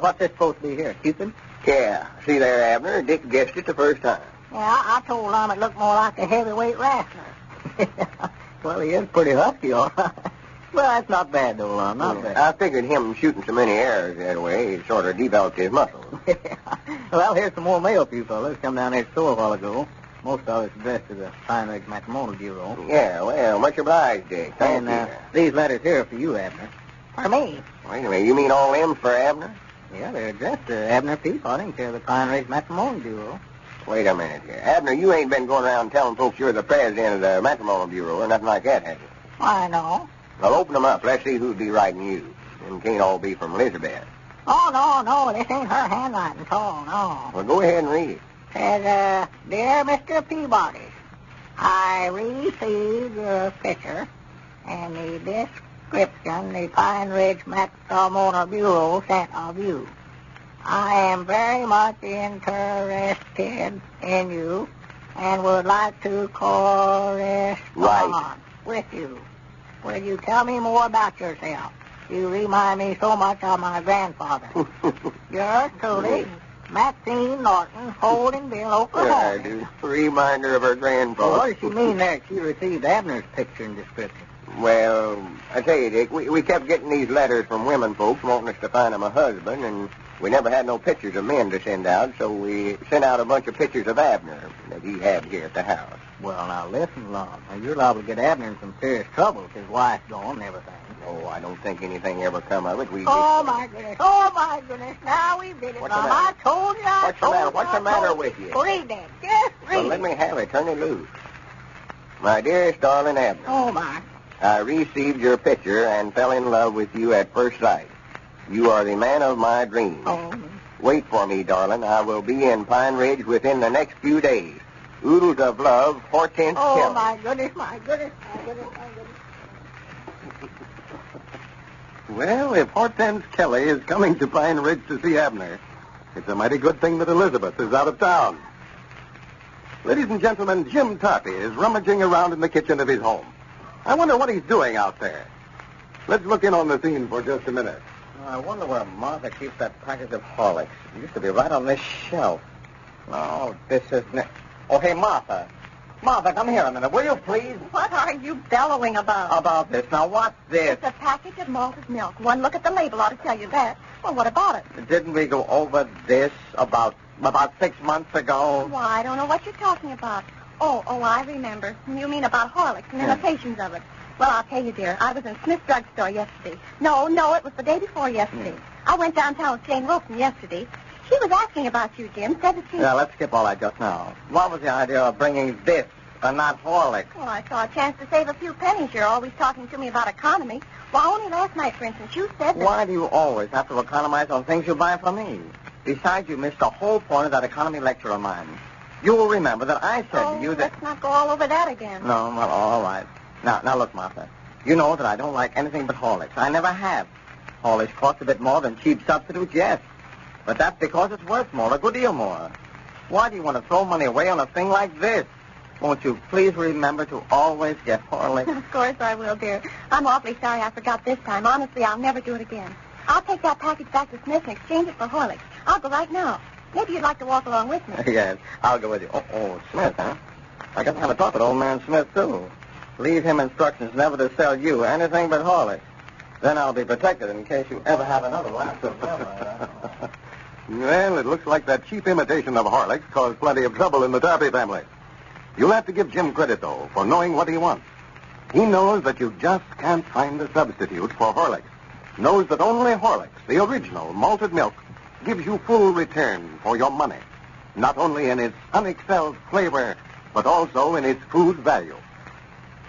Speaker 3: What's this supposed to be here, Cupid?
Speaker 2: Yeah. See there, Abner? Dick guessed it the first time.
Speaker 3: Yeah, I told Lum it looked more like a heavyweight wrestler. Well, he is pretty husky, all right. Well, that's not bad, though, Lum, not bad.
Speaker 2: I figured him shooting so many arrows that way, it sort of developed his muscles.
Speaker 3: Well, here's some more mail for you fellas. Come down here store a while ago. Most of it's addressed to the Pine Ridge Matrimonial Bureau.
Speaker 2: Yeah, well, much obliged, Dick. Thank you.
Speaker 3: These letters here are for you, Abner. For me?
Speaker 2: Wait a minute, you mean all them for Abner?
Speaker 3: Yeah, they're addressed to Abner Peabody, care of the Pine Ridge Matrimonial Bureau.
Speaker 2: Wait a minute here. Abner, you ain't been going around telling folks you're the president of the Matrimonial Bureau or nothing like that, have you?
Speaker 3: Why, no.
Speaker 2: Well, open them up. Let's see who'd be writing you. Them can't all be from Elizabeth.
Speaker 3: Oh, no, this ain't her handwriting at all, no.
Speaker 2: Well, go ahead and read it.
Speaker 3: Says, Dear Mr. Peabody, I received your picture and the description the Pine Ridge Matrimonial Bureau sent of you. I am very much interested in you and would like to correspond with you. Will you tell me more about yourself? You remind me so much of my grandfather. Yours truly, Maxine Norton, Holdingville, Oklahoma.
Speaker 2: Yeah, I do. Reminder of her grandfather.
Speaker 3: Well, what does she mean there? She received Abner's picture and description.
Speaker 2: Well, I tell you, Dick, we kept getting these letters from women folks wanting us to find them a husband, and we never had no pictures of men to send out, so we sent out a bunch of pictures of Abner that he had here at the house.
Speaker 3: Well, now, listen, Lum. Now, you're liable to get Abner in some serious trouble if his wife's gone and everything.
Speaker 2: Oh, I don't think anything ever come of it.
Speaker 3: My goodness. Now we did it, Lum. I told you.
Speaker 2: What's the matter with you?
Speaker 3: Read that. Just read
Speaker 2: Well, let me have it. Turn it loose. My dearest darling Abner.
Speaker 3: Oh, my.
Speaker 2: I received your picture and fell in love with you at first sight. You are the man of my dreams.
Speaker 3: Oh.
Speaker 2: Wait for me, darling. I will be in Pine Ridge within the next few days. Oodles of love, Hortense Kelly.
Speaker 3: Oh, my goodness.
Speaker 1: Well, if Hortense Kelly is coming to Pine Ridge to see Abner, it's a mighty good thing that Elizabeth is out of town. Ladies and gentlemen, Jim Tarpey is rummaging around in the kitchen of his home. I wonder what he's doing out there. Let's look in on the scene for just a minute.
Speaker 16: I wonder where Martha keeps that package of Horlicks. It used to be right on this shelf. Oh, this isn't it. Oh, hey, Martha. Martha, come here a minute, will you please?
Speaker 18: What are you bellowing about?
Speaker 16: About this. Now, what's this?
Speaker 18: It's a package of malted milk. One look at the label ought to tell you that. Well, what about it?
Speaker 16: Didn't we go over this about 6 months ago?
Speaker 18: Why, I don't know what you're talking about. Oh, I remember. You mean about Horlicks and imitations of it. Well, I'll tell you, dear, I was in Smith's drugstore yesterday. No, it was the day before yesterday. I went downtown with Jane Wilson yesterday. She was asking about you, Jim. Said that she...
Speaker 16: Yeah, let's skip all that just now. What was the idea of bringing this and not Horlicks?
Speaker 18: Well, I saw a chance to save a few pennies. You're always talking to me about economy. Well, only last night, for instance, you said that...
Speaker 16: Why do you always have to economize on things you buy from me? Besides, you missed the whole point of that economy lecture of mine. You will remember that I said to you that...
Speaker 18: let's not go all over that again.
Speaker 16: No, well, all right. Now, look, Martha. You know that I don't like anything but Horlicks. I never have. Horlicks cost a bit more than cheap substitutes, yes. But that's because it's worth more, a good deal more. Why do you want to throw money away on a thing like this? Won't you please remember to always get Horlicks?
Speaker 18: Of course I will, dear. I'm awfully sorry I forgot this time. Honestly, I'll never do it again. I'll take that package back to Smith and exchange it for Horlicks. I'll go right now. Maybe you'd like to walk along with me.
Speaker 16: Yes, I'll go with you. Oh, Smith, huh? I got to have a talk with old man Smith, too. Leave him instructions never to sell you anything but Horlicks. Then I'll be protected in case you ever have another lapse of memory.
Speaker 1: Well, it looks like that cheap imitation of Horlicks caused plenty of trouble in the Darby family. You'll have to give Jim credit, though, for knowing what he wants. He knows that you just can't find a substitute for Horlicks. Knows that only Horlicks, the original malted milk, gives you full return for your money. Not only in its unexcelled flavor, but also in its food value.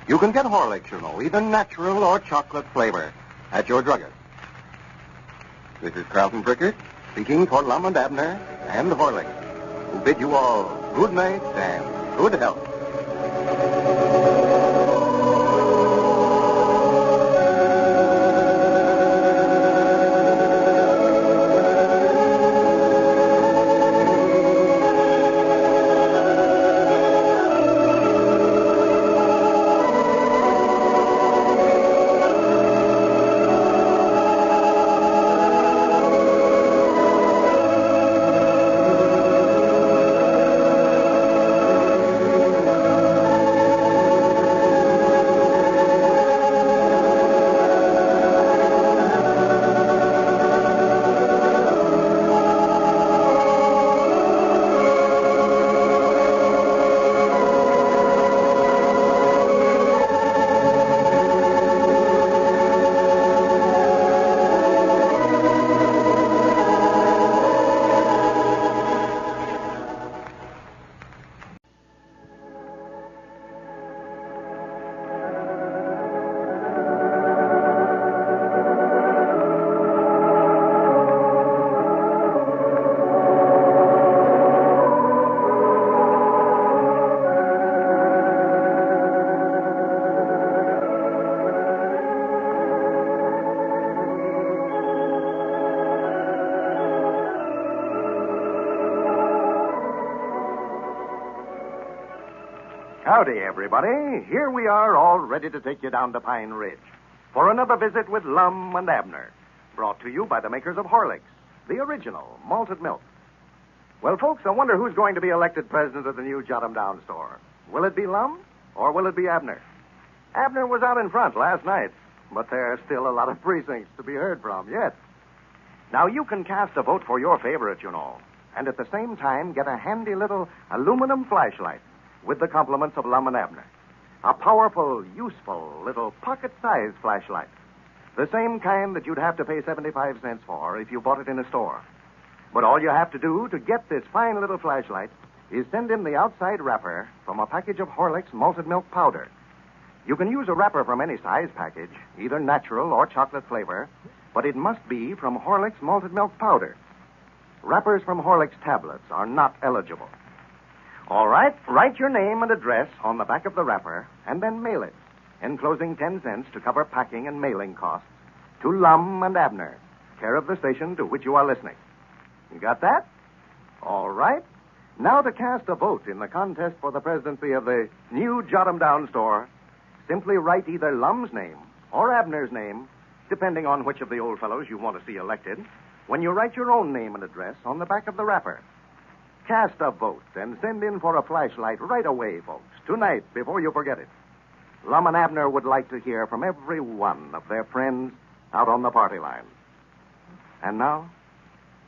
Speaker 1: You can get Horlicks, you know, either natural or chocolate flavor, at your druggist. This is Carlton Prickert, speaking for Lum and Abner and Horlicks, who bid you all good night and good health.
Speaker 4: Howdy, everybody. Here we are, all ready to take you down to Pine Ridge for another visit with Lum and Abner, brought to you by the makers of Horlicks, the original malted milk. Well, folks, I wonder who's going to be elected president of the new Jot 'em Down store. Will it be Lum, or will it be Abner? Abner was out in front last night, but there's still a lot of precincts to be heard from yet. Now, you can cast a vote for your favorite, you know, and at the same time get a handy little aluminum flashlight with the compliments of Lum and Abner. A powerful, useful, little pocket-sized flashlight. The same kind that you'd have to pay 75 cents for if you bought it in a store. But all you have to do to get this fine little flashlight is send in the outside wrapper from a package of Horlicks malted milk powder. You can use a wrapper from any size package, either natural or chocolate flavor, but it must be from Horlicks malted milk powder. Wrappers from Horlicks tablets are not eligible. All right, write your name and address on the back of the wrapper and then mail it, enclosing 10 cents to cover packing and mailing costs, to Lum and Abner, care of the station to which you are listening. You got that? All right. Now to cast a vote in the contest for the presidency of the new Jot 'em Down store, simply write either Lum's name or Abner's name, depending on which of the old fellows you want to see elected, when you write your own name and address on the back of the wrapper. Cast a vote and send in for a flashlight right away, folks, tonight, before you forget it. Lum and Abner would like to hear from every one of their friends out on the party line. And now,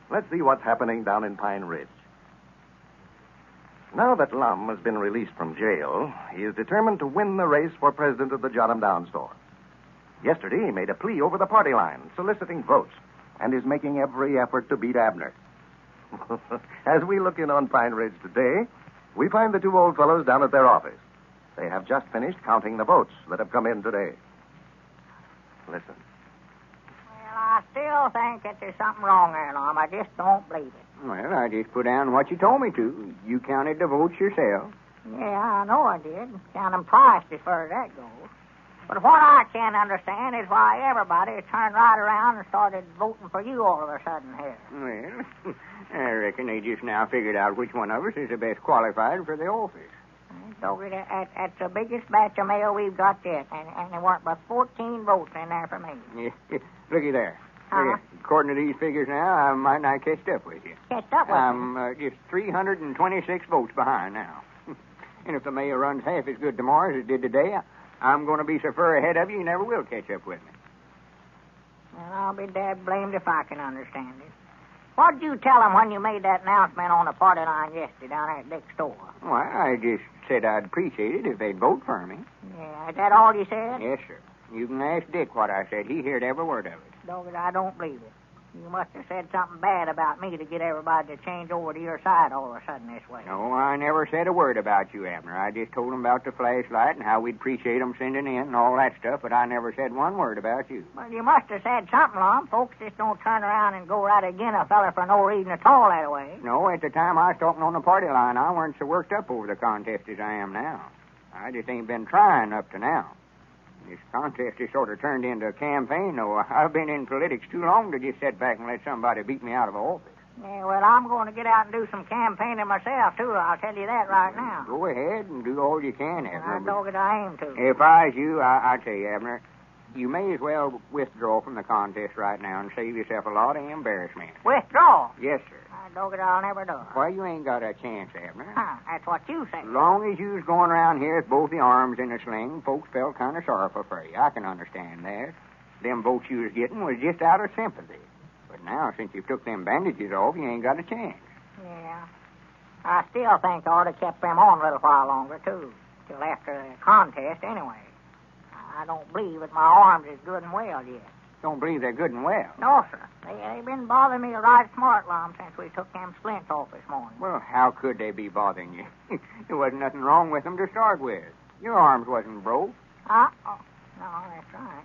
Speaker 4: let's see what's happening down in Pine Ridge. Now that Lum has been released from jail, he is determined to win the race for president of the Jot 'em Down store. Yesterday, he made a plea over the party line, soliciting votes, and is making every effort to beat Abner. As we look in on Pine Ridge today, we find the two old fellows down at their office. They have just finished counting the votes that have come in today. Listen.
Speaker 3: Well, I still think that there's something wrong there, Lum. I just don't believe it.
Speaker 11: Well, I just put down what you told me to. You counted the votes yourself.
Speaker 3: Yeah, I know I did. Count them twice as far as that goes. But what I can't understand is why everybody turned right around and started voting for you all of a sudden here.
Speaker 11: Well, I reckon they just now figured out which one of us is the best qualified for the office.
Speaker 3: So that's the biggest batch of mail we've got yet, and there weren't but 14 votes in there for me.
Speaker 11: Yeah. Looky there.
Speaker 3: Huh?
Speaker 11: According to these figures now, I might not catch up with you.
Speaker 3: Catch up with
Speaker 11: I'm just 326 votes behind now. And if the mail runs half as good tomorrow as it did today,
Speaker 12: I'm going to be so far ahead of you, you never will catch up with me.
Speaker 14: Well, I'll be dad blamed if I can understand it. What'd you tell him when you made that announcement on the party line yesterday down there at Dick's store?
Speaker 12: Well, I just said I'd appreciate it if they'd vote for me.
Speaker 14: Yeah, is that all you said?
Speaker 12: Yes, sir. You can ask Dick what I said. He heard every word of it.
Speaker 14: Dogged, I don't believe it. You must have said something bad about me to get everybody to change over to your side all of a sudden this way.
Speaker 12: No, I never said a word about you, Abner. I just told them about the flashlight and how we'd appreciate them sending in and all that stuff, but I never said one word about you.
Speaker 14: Well, you must have said something, Lum. Folks just don't turn around and go right again a fella for no reason at all that way.
Speaker 12: No, at the time I was talking on the party line, I weren't so worked up over the contest as I am now. I just ain't been trying up to now. This contest has sort of turned into a campaign, though. I've been in politics too long to just sit back and let somebody beat me out of office.
Speaker 14: Yeah, well, I'm going to get out and do some campaigning myself, too. I'll tell you that right now.
Speaker 12: Go ahead and do all you can, Abner.
Speaker 14: Dogged, I aim to.
Speaker 12: If I was you, I tell you, Abner, you may as well withdraw from the contest right now and save yourself a lot of embarrassment.
Speaker 14: Withdraw?
Speaker 12: Yes, sir.
Speaker 14: Dogged, I'll never do it.
Speaker 12: Why, you ain't got a chance, Abner.
Speaker 14: Huh, that's what you say.
Speaker 12: As long as you was going around here with both the arms in a sling, folks felt kind of sorrowful for you. I can understand that. Them votes you was getting was just out of sympathy. But now, since you took them bandages off, you ain't got a chance.
Speaker 14: Yeah. I still think I ought to kept them on a little while longer, too. Till after the contest, anyway. I don't believe that my arms is good and well yet.
Speaker 12: Don't believe they're good and well?
Speaker 14: No, sir. They've been bothering me right smart, Lum, since we took them splints off this morning.
Speaker 12: Well, how could they be bothering you? There wasn't nothing wrong with them to start with. Your arms wasn't broke.
Speaker 14: Oh, no, that's right.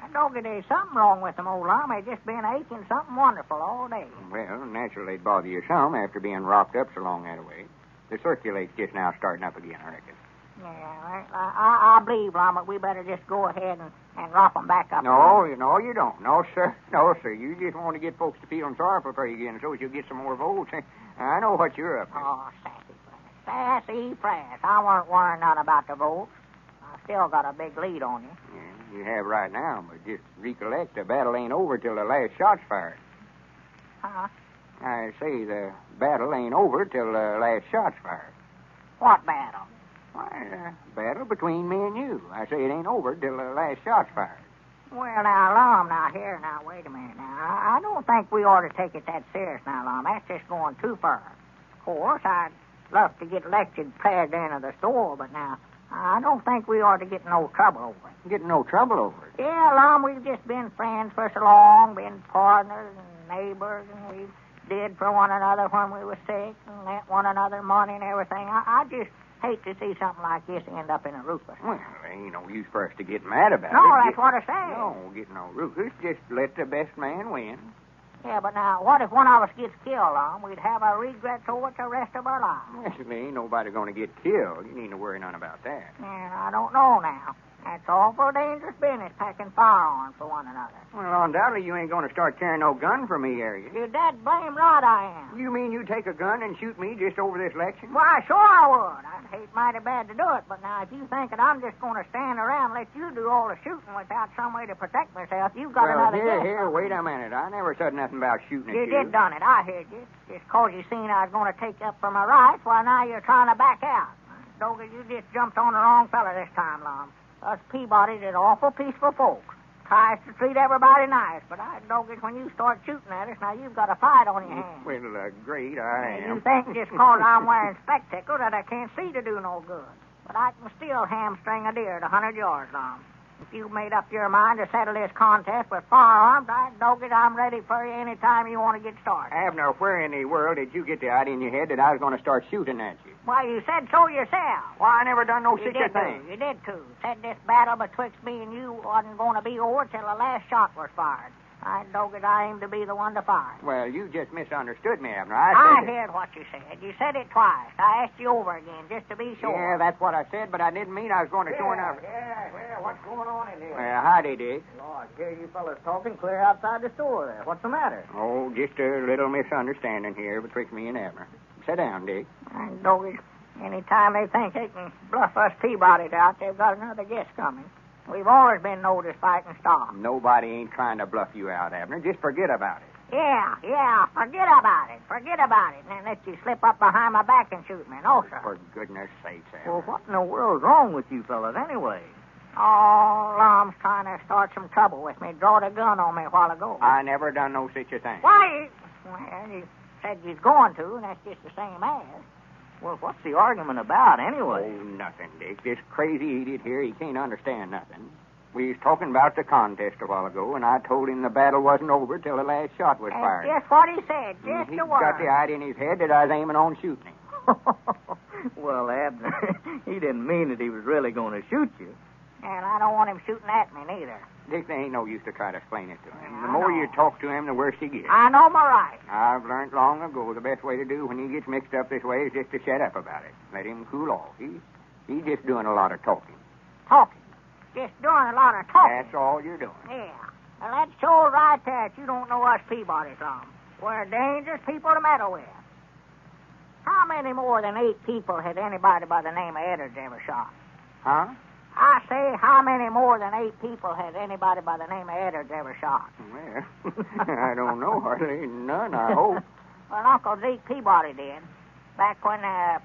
Speaker 14: I don't get there's something wrong with them, old Lum. They've just been aching something wonderful all day.
Speaker 12: Well, naturally they'd bother you some after being rocked up so long that way. The circulate's just now starting up again, I reckon.
Speaker 14: Yeah, I believe, Lum, that we better just go ahead and rock them back up.
Speaker 12: No, you don't. No, sir. No, sir. You just want to get folks to feeling sorrowful for you again so as you'll get some more votes. I know what you're up to.
Speaker 14: Oh, sassy press. I weren't worrying none about the votes. I still got a big lead on you.
Speaker 12: Yeah, you have right now, but just recollect the battle ain't over till the last shot's fired.
Speaker 14: Huh?
Speaker 12: I say the battle ain't over till the last shot's fired.
Speaker 14: What battle?
Speaker 12: Why, battle between me and you. I say it ain't over till the last shot's fired.
Speaker 14: Well, now, Lum, now, wait a minute now. I don't think we ought to take it that serious now, Lum. That's just going too far. Of course, I'd love to get elected president of the store, but now, I don't think we ought to get in no trouble over it.
Speaker 12: Get in no trouble over it?
Speaker 14: Yeah, Lum, we've just been friends for so long, been partners and neighbors, and we did for one another when we were sick and lent one another money and everything. I just hate to see something like this end up in a rufus.
Speaker 12: Well, there ain't no use for us to get mad about it.
Speaker 14: No, that's what I say.
Speaker 12: No, get no rufus. Just let the best man win.
Speaker 14: Yeah, but now, what if one of us gets killed, Lum? We'd have our regrets over it the rest of our lives.
Speaker 12: Well, there ain't nobody going to get killed. You need to worry none about that.
Speaker 14: Yeah, I don't know now. That's awful dangerous business, packing firearms for one another.
Speaker 12: Well, undoubtedly you ain't going to start carrying no gun for me, are you?
Speaker 14: You're dead blame right I am.
Speaker 12: You mean you take a gun and shoot me just over this election?
Speaker 14: Why, sure I would. I'd hate mighty bad to do it, but now if you think that I'm just going to stand around and let you do all the shooting without some way to protect myself, you've got another guess.
Speaker 12: Here, wait a minute. I never said nothing about shooting at you.
Speaker 14: You did done it. I heard you. Just 'cause you seen I was going to take up for my rights, well, now you're trying to back out. Doggett, you just jumped on the wrong fella this time, Lum. Us Peabodys is awful peaceful folks. Tries to treat everybody nice, but I doggett when you start shooting at us, now you've got a fight on your hands.
Speaker 12: Well, great, I am.
Speaker 14: You think just 'cause I'm wearing spectacles that I can't see to do no good. But I can still hamstring a deer at 100 yards, Lum. If you've made up your mind to settle this contest with firearms, doggett, I'm ready for you any time you want to get started.
Speaker 12: Abner, where in the world did you get the idea in your head that I was going to start shooting at you?
Speaker 14: Why, you said so yourself.
Speaker 12: Why, I never done no such a thing.
Speaker 14: You did, too. Said this battle betwixt me and you wasn't going to be over till the last shot was fired. Doggett, I aim to be the one to fire.
Speaker 12: Well, you just misunderstood me, Abner.
Speaker 14: I heard what you said. You said it twice. I asked you over again, just to be sure.
Speaker 12: Yeah, that's what I said, but I didn't mean I was going to join up.
Speaker 14: Yeah, what's going on in here?
Speaker 12: Well, howdy, Dick.
Speaker 14: Oh, I hear you fellas talking clear outside the store there. What's the matter?
Speaker 12: Oh, just a little misunderstanding here betwixt me and Abner. Sit down, Dick.
Speaker 14: Doggett, any time they think they can bluff us Peabodys out, they've got another guest coming. We've always been noticed fighting stock.
Speaker 12: Nobody ain't trying to bluff you out, Abner. Just forget about it.
Speaker 3: Yeah, forget about it. And let you slip up behind my back and shoot me. No, sir.
Speaker 12: For goodness sakes, Abner.
Speaker 14: Well, what in the world's wrong with you fellas anyway?
Speaker 3: Oh, Lum's trying to start some trouble with me. Drawed a gun on me a while ago.
Speaker 12: I never done no such a thing.
Speaker 3: Why? Well, he said he's going to, and that's just the same as.
Speaker 14: Well, what's the argument about anyway?
Speaker 12: Oh, nothing, Dick. This crazy idiot here, he can't understand nothing. We was talking about the contest a while ago, and I told him the battle wasn't over till the last shot was fired.
Speaker 3: Just what he said. Just
Speaker 12: He's
Speaker 3: the word.
Speaker 12: got the idea in his head that I was aiming on shooting him.
Speaker 14: Well, Abner, he didn't mean that he was really going to shoot you.
Speaker 3: And I don't want him shooting at me, neither.
Speaker 12: Dick, there ain't no use to try to explain it to him.
Speaker 3: Yeah,
Speaker 12: The
Speaker 3: I
Speaker 12: more
Speaker 3: know.
Speaker 12: you talk to him, the worse he gets.
Speaker 3: I know my rights.
Speaker 12: I've learned long ago the best way to do when he gets mixed up this way is just to shut up about it. Let him cool off. He's just doing a lot of talking.
Speaker 3: Talking. Just doing a lot of talking.
Speaker 12: That's all you're doing.
Speaker 3: Yeah. Well, that shows right there that you don't know us Peabodys, Lum. We're dangerous people to meddle with. How many more than 8 people had anybody by the name of Edwards ever shot?
Speaker 12: Huh?
Speaker 3: I say, how many more than 8 people had anybody by the name of Edwards ever shot?
Speaker 12: Well, I don't know. Hardly none, I hope.
Speaker 3: Well, Uncle Zeke Peabody did. Back when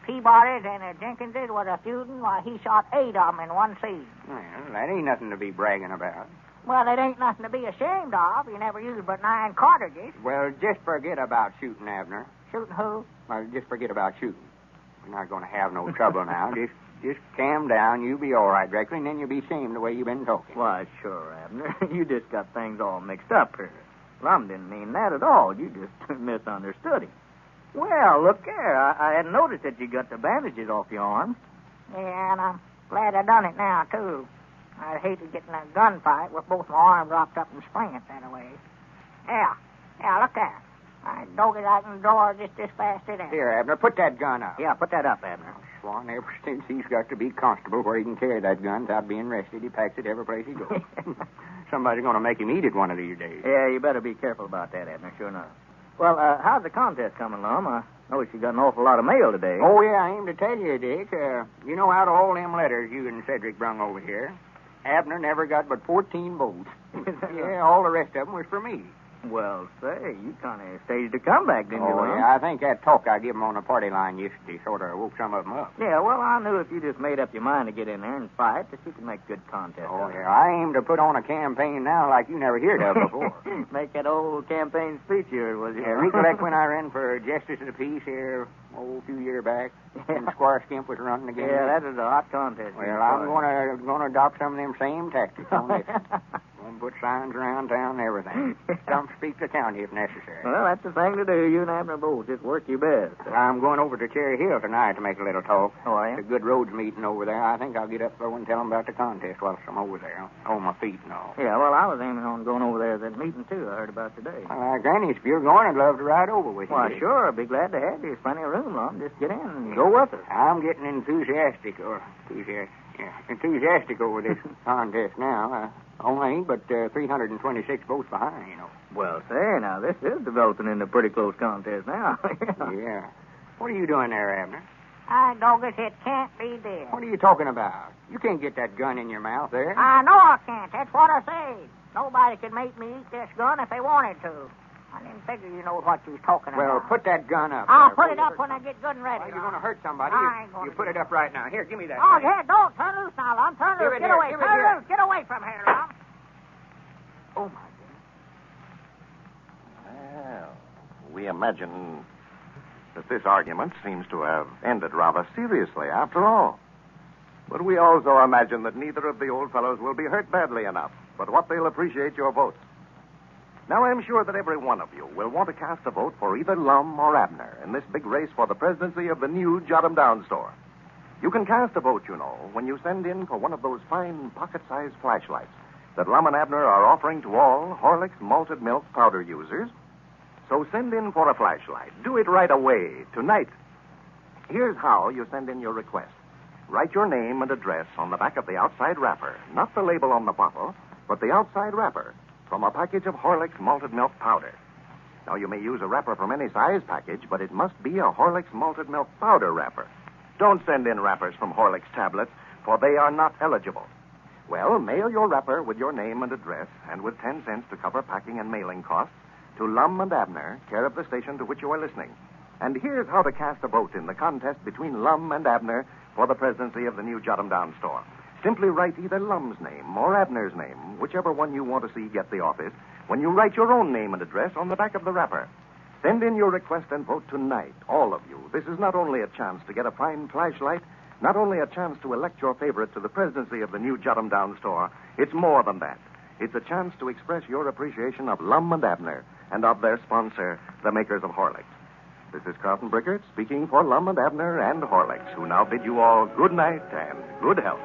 Speaker 3: Peabody's and Jenkinses was a feuding, why, he shot 8 of them in one season.
Speaker 12: Well, that ain't nothing to be bragging about.
Speaker 3: Well, it ain't nothing to be ashamed of. You never used but 9 cartridges.
Speaker 12: Well, just forget about shooting, Abner.
Speaker 3: Shooting who?
Speaker 12: Well, just forget about shooting. We're not going to have no trouble now. Just calm down. You'll be all right directly, and then you'll be ashamed the way you've been talking.
Speaker 14: Why, sure, Abner. You just got things all mixed up here. Lum didn't mean that at all. You just misunderstood him. Well, look there. I hadn't noticed that you got the bandages off your arms.
Speaker 3: Yeah, and I'm glad I done it now, too. I'd hate to get in a gunfight with both my arms wrapped up in splints that way. Yeah, look there. I dog it, I can draw just this fast it is.
Speaker 12: Here, Abner, put that gun up.
Speaker 14: Yeah, put that up, Abner.
Speaker 12: Swan, ever since he's got to be constable where he can carry that gun without being arrested, he packs it every place he goes. Somebody's going to make him eat it one of these days.
Speaker 14: Yeah, you better be careful about that, Abner, sure enough. Well, how's the contest coming, Lum? I noticed you got an awful lot of mail today.
Speaker 12: Oh, yeah, I aim to tell you, Dick. You know, out of all them letters you and Cedric brung over here, Abner never got but 14 votes. Yeah, all the rest of them was for me.
Speaker 14: Well, say, you kind of staged a comeback, didn't you,
Speaker 12: Oh,
Speaker 14: Lum?
Speaker 12: yeah, I think that talk I give them on the party line yesterday sort of woke some of them up.
Speaker 14: Yeah, well, I knew if you just made up your mind to get in there and fight, that you could make good contest.
Speaker 12: Oh, yeah, I aim to put on a campaign now like you never heard of before.
Speaker 14: Make that old campaign speech here, was you?
Speaker 12: Yeah, recollect when I ran for Justice of the Peace here, a few years back, and Squire Skimp was running again?
Speaker 14: Yeah, that was a hot contest.
Speaker 12: Well, I'm going to adopt some of them same tactics on this. Going to put signs around town and everything. Some speak the county if necessary.
Speaker 14: Well, that's the thing to do. You and Abner both. Just work your best.
Speaker 12: I'm going over to Cherry Hill tonight to make a little talk.
Speaker 14: Oh, are you?
Speaker 12: It's a good roads meeting over there. I think I'll get up there and tell them about the contest while I'm over there. On my feet and all.
Speaker 14: Yeah, well, I was aiming on going over there to that meeting, too. I heard about today.
Speaker 12: Granny, if you're going, I'd love to ride over with you.
Speaker 14: Why, sure. I'd be glad to have you. There's plenty of room, Lum. Just get in and go with us.
Speaker 12: I'm getting enthusiastic over this contest now. Only ain't but 326 votes behind, you know.
Speaker 14: Well, say, now, this is developing into a pretty close contest now.
Speaker 12: Yeah. What are you doing there, Abner?
Speaker 3: I doggone it can't be did.
Speaker 12: What are you talking about? You can't get that gun in your mouth there.
Speaker 3: I know I can't. That's what I say. Nobody could make me eat this gun if they wanted to. I didn't figure you know what you was talking
Speaker 12: Well,
Speaker 3: about.
Speaker 12: put that gun up.
Speaker 3: I'll put it up when I get good and ready.
Speaker 12: Well, you're going to hurt somebody.
Speaker 3: I ain't gonna
Speaker 12: You put it up right now. Here, give me that.
Speaker 3: Oh,
Speaker 12: thing.
Speaker 3: yeah, don't. Turn loose now, Lum. Turn
Speaker 12: Give
Speaker 3: loose.
Speaker 12: it
Speaker 3: Get
Speaker 12: here.
Speaker 3: away.
Speaker 12: Give it
Speaker 3: Turn
Speaker 12: here.
Speaker 3: loose. Get away from here, Lum.
Speaker 14: Oh, my
Speaker 4: Well, we imagine that this argument seems to have ended rather seriously after all. But we also imagine that neither of the old fellows will be hurt badly enough, but what they'll appreciate your votes. Now, I'm sure that every one of you will want to cast a vote for either Lum or Abner in this big race for the presidency of the new Jot 'em Down store. You can cast a vote, you know, when you send in for one of those fine pocket-sized flashlights that Lum and Abner are offering to all Horlicks malted milk powder users. So send in for a flashlight. Do it right away, tonight. Here's how you send in your request. Write your name and address on the back of the outside wrapper, not the label on the bottle, but the outside wrapper, from a package of Horlicks malted milk powder. Now, you may use a wrapper from any size package, but it must be a Horlicks malted milk powder wrapper. Don't send in wrappers from Horlicks tablets, for they are not eligible. Well, mail your wrapper with your name and address, and with 10 cents to cover packing and mailing costs, to Lum and Abner, care of the station to which you are listening. And here's how to cast a vote in the contest between Lum and Abner for the presidency of the new Jot 'em Down store. Simply write either Lum's name or Abner's name, whichever one you want to see get the office, when you write your own name and address on the back of the wrapper. Send in your request and vote tonight, all of you. This is not only a chance to get a fine flashlight, not only a chance to elect your favorite to the presidency of the new Jot 'em Down store. It's more than that. It's a chance to express your appreciation of Lum and Abner and of their sponsor, the makers of Horlicks. This is Carlton Brickert speaking for Lum and Abner and Horlicks, who now bid you all good night and good health.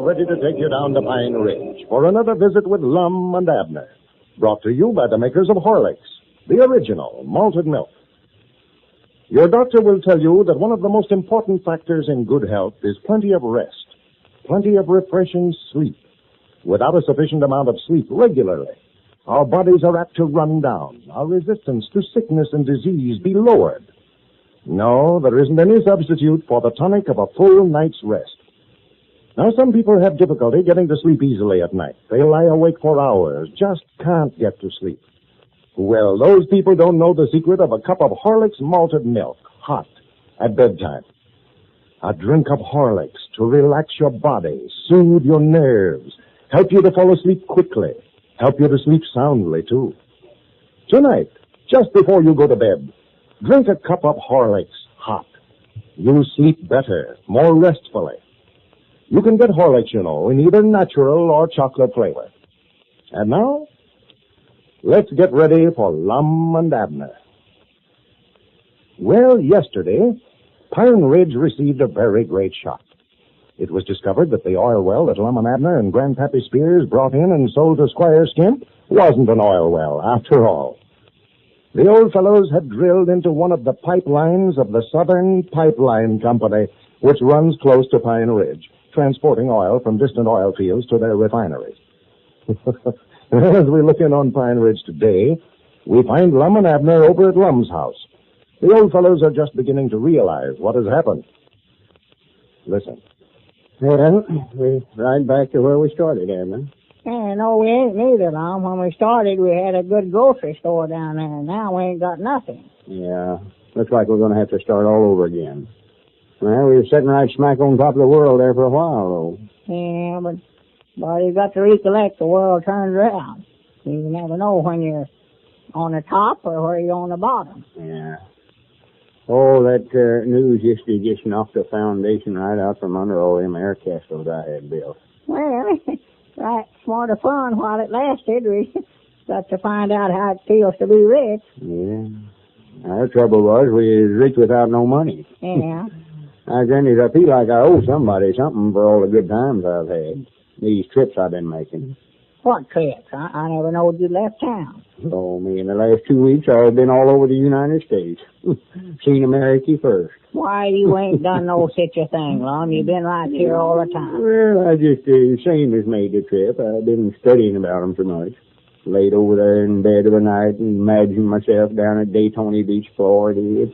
Speaker 1: Ready to take you down to Pine Ridge for another visit with Lum and Abner. Brought to you by the makers of Horlicks, the original malted milk. Your doctor will tell you that one of the most important factors in good health is plenty of rest, plenty of refreshing sleep. Without a sufficient amount of sleep regularly, our bodies are apt to run down, our resistance to sickness and disease be lowered. No, there isn't any substitute for the tonic of a full night's rest. Now, some people have difficulty getting to sleep easily at night. They lie awake for hours, just can't get to sleep. Well, those people don't know the secret of a cup of Horlicks malted milk, hot, at bedtime. A drink of Horlicks to relax your body, soothe your nerves, help you to fall asleep quickly, help you to sleep soundly, too. Tonight, just before you go to bed, drink a cup of Horlicks, hot. You'll sleep better, more restfully. You can get Horlicks, you know, in either natural or chocolate flavor. And now, let's get ready for Lum and Abner. Well, yesterday, Pine Ridge received a very great shock. It was discovered that the oil well that Lum and Abner and Grandpappy Spears brought in and sold to Squire Skimp wasn't an oil well, after all. The old fellows had drilled into one of the pipelines of the Southern Pipeline Company, which runs close to Pine Ridge, transporting oil from distant oil fields to their refineries. As we look in on Pine Ridge today, we find Lum and Abner over at Lum's house. The old fellows are just beginning to realize what has happened. Listen.
Speaker 8: Well, we're right back to where we started, Abner.
Speaker 14: Yeah, no, we ain't neither, Lum. When we started, we had a good grocery store down there, and now we ain't got nothing.
Speaker 8: Yeah, looks like we're going to have to start all over again. Well, we were sitting right smack on top of the world there for a while, though.
Speaker 14: Yeah, but you got to recollect the world turns around. You never know when you're on the top or where you're on the bottom.
Speaker 8: Yeah. Oh, that news yesterday just knocked the foundation right out from under all them air castles I had built.
Speaker 14: Well, right, smart of fun while it lasted. We got to find out how it feels to be rich.
Speaker 8: Yeah. Our trouble was we was rich without no money.
Speaker 14: Yeah.
Speaker 8: Now, Granny, I feel like I owe somebody something for all the good times I've had. These trips I've been making.
Speaker 14: What trips? I never knowed you left town.
Speaker 8: Oh, me, in the last 2 weeks, I've been all over the United States. Seen America first.
Speaker 14: Why, you ain't done no such a thing, Lum. You've been right here all the time.
Speaker 8: Well, I just, same as made the trip. I've been studying about 'em so much. Laid over there in bed of a night and imagined myself down at Daytona Beach, Florida.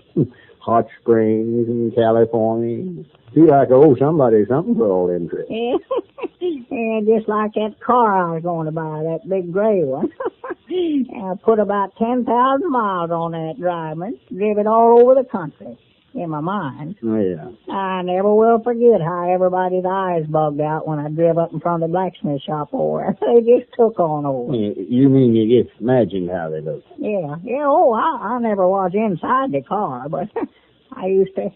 Speaker 8: Hot Springs and California. Feel like I owe somebody something for all them trips.
Speaker 14: Yeah, just like that car I was going to buy, that big gray one. I put about 10,000 miles on that driving, drive it all over the country in my mind.
Speaker 8: Yeah.
Speaker 14: I never will forget how everybody's eyes bugged out when I drove up in front of the blacksmith shop over there. They just took on over.
Speaker 8: You mean you just imagined how they looked?
Speaker 14: Yeah. Oh, I never was inside the car, but I used to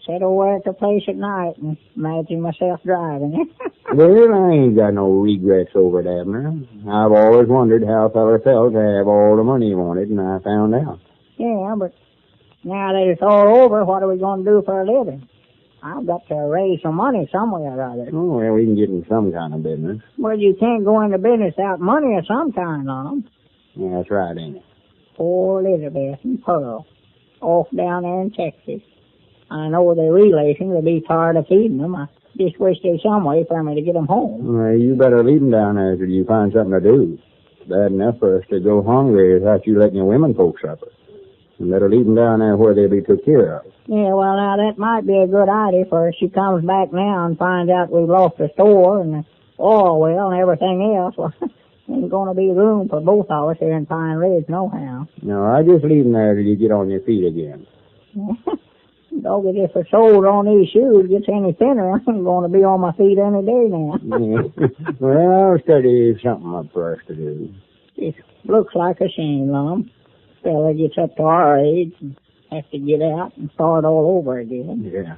Speaker 14: sit over at the place at night and imagine myself driving it.
Speaker 8: Well, I ain't got no regrets over it, Abner. I've always wondered how a feller felt to have all the money he wanted, and I found out.
Speaker 14: Yeah, but now that it's all over, what are we going to do for a living? I've got to raise some money somewhere or other.
Speaker 8: Oh, well, we can get in some kind of business.
Speaker 14: Well, you can't go into business without money of some kind, Lum.
Speaker 8: Yeah, that's right, ain't it?
Speaker 14: Poor Elizabeth and Pearl, off down there in Texas. I know they're relations. They'll be tired of feeding them. I just wish there's some way for me to get them home.
Speaker 8: Well, you better leave them down there till you find something to do. Bad enough for us to go hungry without you letting your women folks suffer. You better leave them down there where they'll be took care of.
Speaker 14: Yeah, well, now, that might be a good idea, for if she comes back now and finds out we've lost the store and the oil well and everything else, well, ain't going to be room for both of us here in Pine Ridge, nohow.
Speaker 8: No, I just leave them there till you get on your feet again.
Speaker 14: Doggy, if the soles on these shoes gets any thinner, I'm going to be on my feet any day now.
Speaker 8: Yeah. Well, I'll study something up for us to do.
Speaker 14: It looks like a shame, Lum. Fella gets up to our age and has to get out and start all over again.
Speaker 8: Yeah.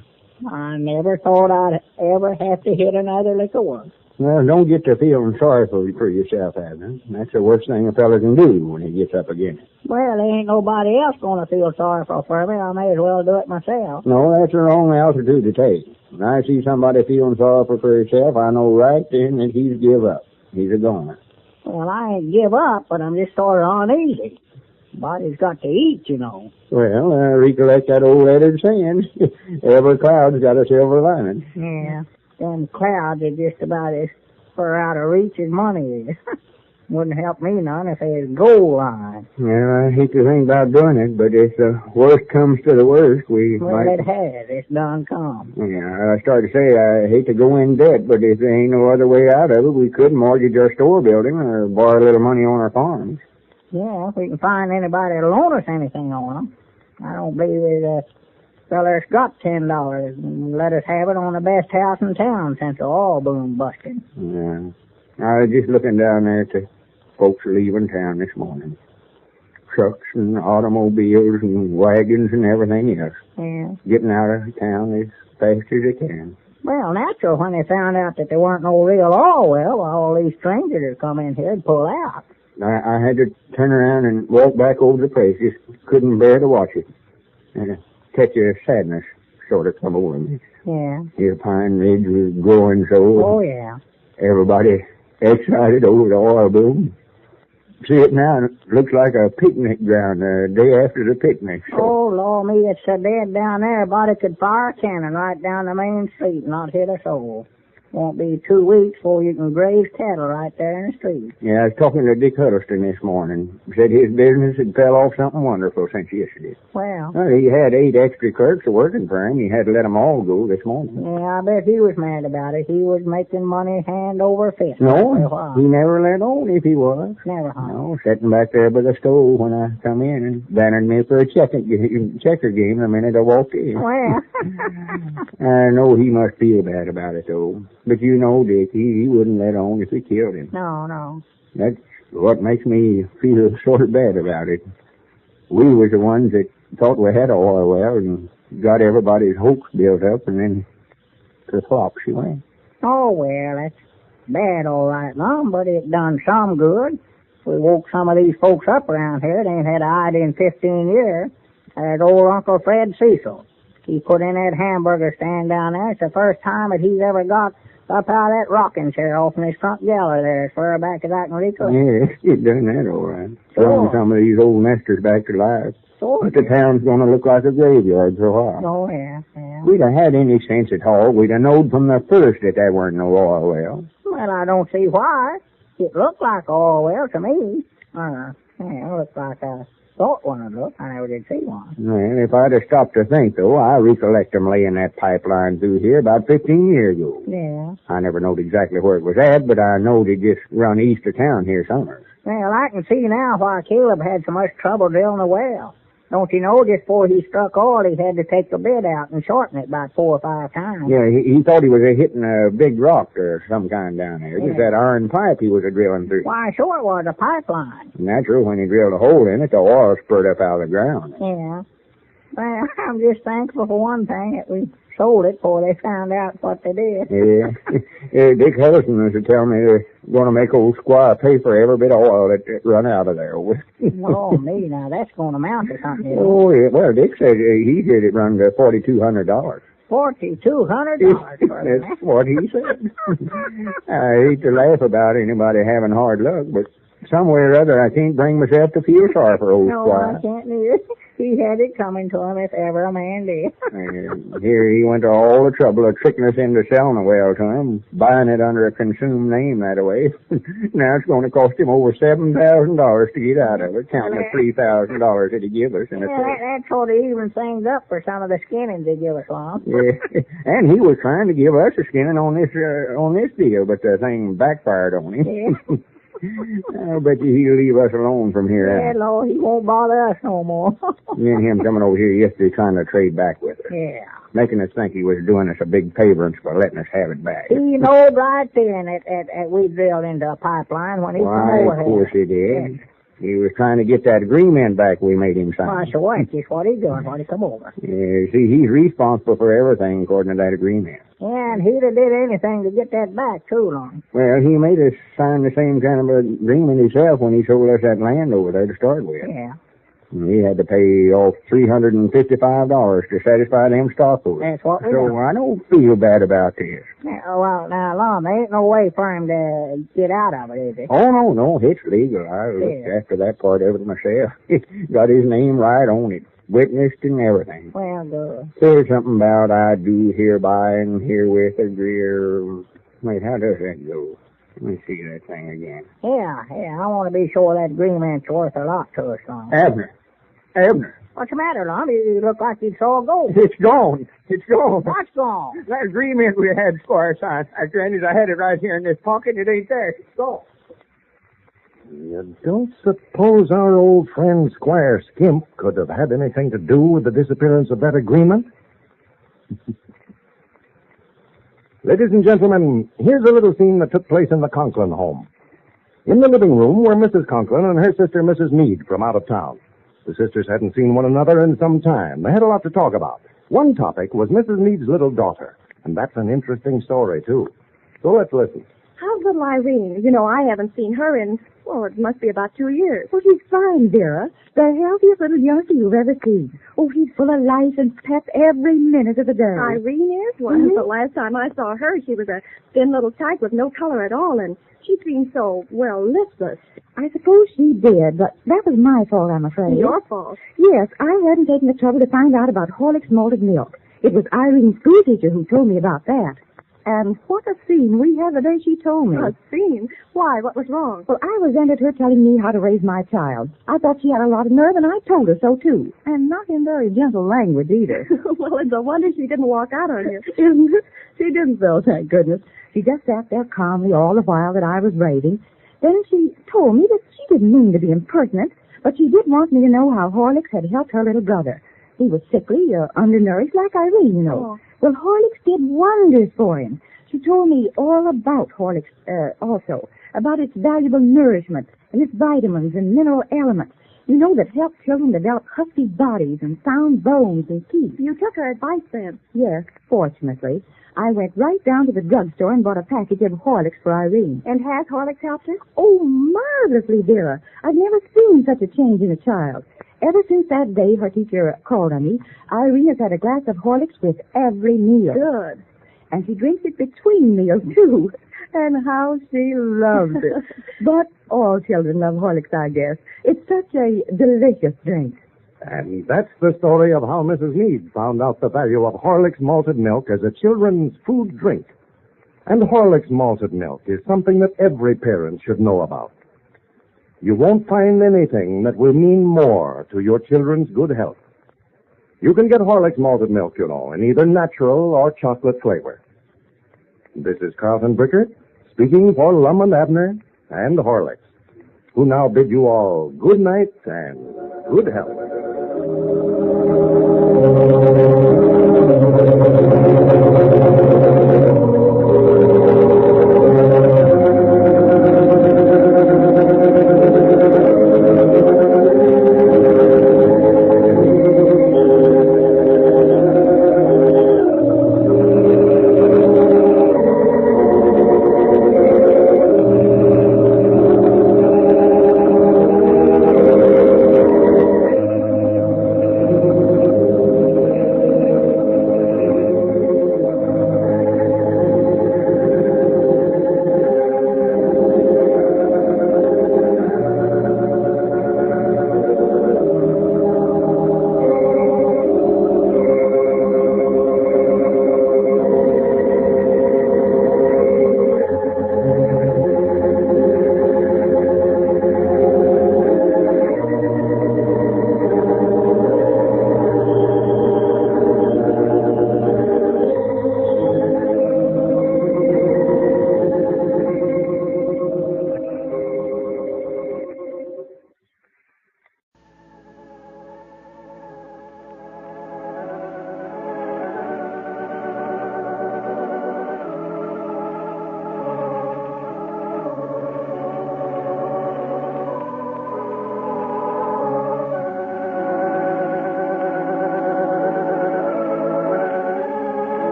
Speaker 14: I never thought I'd ever have to hit another lick of work.
Speaker 8: Well, don't get to feeling sorry for yourself, Abner. That's the worst thing a fella can do when he gets up again.
Speaker 14: Well, there ain't nobody else going to feel sorry for me. I may as well do it myself.
Speaker 8: No, that's the wrong altitude to take. When I see somebody feeling sorry for himself, I know right then that he's give up. He's a goner.
Speaker 14: Well, I ain't give up, but I'm just sort of uneasy. Body's got to eat, you know.
Speaker 8: Well, I recollect that old lettered saying, every cloud's got a silver lining.
Speaker 14: Yeah, them clouds are just about as far out of reach as money is. Wouldn't help me none if they had a gold line.
Speaker 8: Well, I hate to think about doing it, but if the worst comes to the worst,
Speaker 14: Well, it has. It's done come.
Speaker 8: Yeah, I started to say I hate to go in debt, but if there ain't no other way out of it, we could mortgage our store building or borrow a little money on our farms.
Speaker 14: Yeah, if we can find anybody to loan us anything on them. I don't believe that feller's got $10 and let us have it on the best house in town since the oil boom busted.
Speaker 8: Yeah. I was just looking down there to folks leaving town this morning. Trucks and automobiles and wagons and everything else.
Speaker 14: Yeah.
Speaker 8: Getting out of town as fast as they can.
Speaker 14: Well, natural when they found out that there weren't no real oil well, all these strangers that come in here to pull out.
Speaker 8: I had to turn around and walk back over the place. Just couldn't bear to watch it. And a touch of sadness sort of come over me.
Speaker 14: Yeah.
Speaker 8: Here Pine Ridge was growing so.
Speaker 14: Oh, yeah.
Speaker 8: Everybody excited over the oil boom. See it now, it looks like a picnic ground the day after the picnic. So.
Speaker 14: Oh, Lord, me, it's so dead down there. Everybody could fire a cannon right down the main street and not hit a soul. Won't be 2 weeks before you can graze cattle right there in the street.
Speaker 8: Yeah, I was talking to Dick Huddleston this morning. Said his business had fell off something wonderful since yesterday.
Speaker 14: Well,
Speaker 8: he had 8 extra clerks working for him. He had to let them all go this morning.
Speaker 14: Yeah, I bet he was mad about it. He was making money hand over fist.
Speaker 8: No, he never let on if he was.
Speaker 14: Never, huh?
Speaker 8: No, sitting back there by the stove when I come in and bannered me for a checker game the minute I walked in.
Speaker 14: Well.
Speaker 8: I know he must feel bad about it, though. But you know, Dick, he wouldn't let on if we killed him.
Speaker 14: No.
Speaker 8: That's what makes me feel sort of bad about it. We was the ones that thought we had a oil well and got everybody's hopes built up, and then to flop she went.
Speaker 14: Oh, well, that's bad all right, Lum, but it done some good. We woke some of these folks up around here. They ain't had an idea in 15 years. That old Uncle Fred Cecil. He put in that hamburger stand down there. It's the first time that he's ever got up out of that rocking chair off in his front gallery there as far back as I can recollect.
Speaker 8: Yes, he's done that all right.
Speaker 14: Sure.
Speaker 8: Throwing some of these old nesters back to life.
Speaker 14: Sure.
Speaker 8: But the town's going to look like a graveyard for a while.
Speaker 14: Oh, yeah.
Speaker 8: We'd have had any sense at all. We'd have known from the first that there weren't no oil well.
Speaker 14: Well, I don't see why. It looked like oil well to me. It looked like a thought one would look. I never did see one.
Speaker 8: Well, if I'd have stopped to think, though, I recollect them laying that pipeline through here about 15 years ago.
Speaker 14: Yeah.
Speaker 8: I never knowed exactly where it was at, but I knowed it just run east of town here summers.
Speaker 14: Well, I can see now why Caleb had so much trouble drilling the well. Don't you know, just before he struck oil, he had to take the bit out and shorten it about 4 or 5 times.
Speaker 8: Yeah, he thought he was hitting a big rock or some kind down there. Just that iron pipe he was drilling through.
Speaker 14: Why, sure it was a pipeline.
Speaker 8: Natural, when he drilled a hole in it, the oil spurted up out of the ground.
Speaker 14: Yeah. Well, I'm just thankful for one thing that we sold it before they found out what they did.
Speaker 8: Yeah. Dick Harrison used to tell me they're going to make old Squire pay for every bit of oil that run out of there.
Speaker 14: Oh, me, now that's going to amount to something. You know?
Speaker 8: Oh, yeah. Well, Dick said he did it run to $4,200.
Speaker 14: $4,200.
Speaker 8: That's what he said. I hate to laugh about anybody having hard luck, but some way or other I can't bring myself to feel sorry for old Squire.
Speaker 14: No, I can't neither. He had it coming to him if ever a man did.
Speaker 8: And here he went to all the trouble of tricking us into selling the well to him, buying it under a consumed name that way. Now it's going to cost him over $7,000 to get out of it, counting the $3,000 that he gave us.
Speaker 14: That sort of evens things up for some of the skinnings they give us, Lon.
Speaker 8: Yeah, and he was trying to give us a skinning on this deal, but the thing backfired on him.
Speaker 14: Yeah.
Speaker 8: I bet you he'll leave us alone from here out.
Speaker 14: Yeah, Lord, he won't bother us no more.
Speaker 8: Me and him coming over here yesterday trying to trade back with us.
Speaker 14: Yeah.
Speaker 8: Making us think he was doing us a big favor for letting us have it back.
Speaker 14: He knowed right then that we drilled into a pipeline when he come over here.
Speaker 8: Of course he did.
Speaker 14: Yes.
Speaker 8: He was trying to get that agreement back we made him sign.
Speaker 14: Why, sure, that's just what he's doing when he come over.
Speaker 8: Yeah, see, he's responsible for everything according to that agreement.
Speaker 14: Yeah, and he'd have did anything to get that back, too, Lon.
Speaker 8: Well, he made us sign the same kind of agreement himself when he sold us that land over there to start with.
Speaker 14: Yeah.
Speaker 8: He had to pay off $355 to satisfy them stockholders.
Speaker 14: That's what we
Speaker 8: So
Speaker 14: done.
Speaker 8: I don't feel bad about this.
Speaker 14: Now, Lon, there ain't no way for him to get out of it, is there?
Speaker 8: Oh, no, it's legal. I looked after that part of it myself. Got his name right on it. Witnessed and everything.
Speaker 14: Well, good.
Speaker 8: There's something about I do hereby and herewith agree. Wait, how does that go? Let me see that thing again.
Speaker 14: Yeah, I want to be sure that agreement's worth a lot to us, Lon.
Speaker 8: Abner.
Speaker 14: What's the matter, Lon? You look like you saw gold.
Speaker 8: It's gone. It's gone.
Speaker 14: What's gone?
Speaker 8: That agreement we had, Squire signed. Granny, I had it right here in this pocket. It ain't there. It's gone.
Speaker 5: You don't suppose our old friend Squire Skimp could have had anything to do with the disappearance of that agreement? Ladies and gentlemen, here's a little scene that took place in the Conklin home. In the living room were Mrs. Conklin and her sister, Mrs. Meade, from out of town. The sisters hadn't seen one another in some time. They had a lot to talk about. One topic was Mrs. Meade's little daughter, and that's an interesting story, too. So let's listen.
Speaker 7: How's little Irene? You know, I haven't seen her in, it must be about 2 years.
Speaker 21: Oh, she's fine, Vera. The healthiest little youngster you've ever seen. Oh, she's full of life and pep every minute of the day.
Speaker 7: Irene is? Well, the last time I saw her, she was a thin little tyke with no color at all, and she seemed so, listless.
Speaker 21: I suppose she did, but that was my fault, I'm afraid.
Speaker 7: Your fault?
Speaker 21: Yes, I hadn't taken the trouble to find out about Horlick's malted milk. It was Irene's school teacher who told me about that. And what a scene we had the day she told me.
Speaker 7: A scene? Why? What was wrong?
Speaker 21: Well, I resented her telling me how to raise my child. I thought she had a lot of nerve, and I told her so, too. And not in very gentle language, either.
Speaker 7: Well, it's a wonder she didn't walk out on you.
Speaker 21: Isn't it? She didn't, though, thank goodness. She just sat there calmly all the while that I was raving. Then she told me that she didn't mean to be impertinent, but she did want me to know how Horlicks had helped her little brother. He was sickly, undernourished, like Irene, you know.
Speaker 7: Oh.
Speaker 21: Well, Horlicks did wonders for him. She told me all about Horlicks, also, about its valuable nourishment and its vitamins and mineral elements, you know, that help children develop healthy bodies and sound bones and teeth.
Speaker 7: You took her advice then?
Speaker 21: Yes, fortunately. I went right down to the drugstore and bought a package of Horlicks for Irene.
Speaker 7: And has Horlicks helped her?
Speaker 21: Oh, marvelously, Vera. I've never seen such a change in a child. Ever since that day her teacher called on me, Irene has had a glass of Horlicks with every meal.
Speaker 7: Good.
Speaker 21: And she drinks it between meals, too. And how she loves it. But all children love Horlicks, I guess. It's such a delicious drink.
Speaker 5: And that's the story of how Mrs. Meade found out the value of Horlicks malted milk as a children's food drink. And Horlicks malted milk is something that every parent should know about. You won't find anything that will mean more to your children's good health. You can get Horlicks malted milk, you know, in either natural or chocolate flavor. This is Carlton Brickert, speaking for Lum and Abner and Horlicks, who now bid you all good night and good health.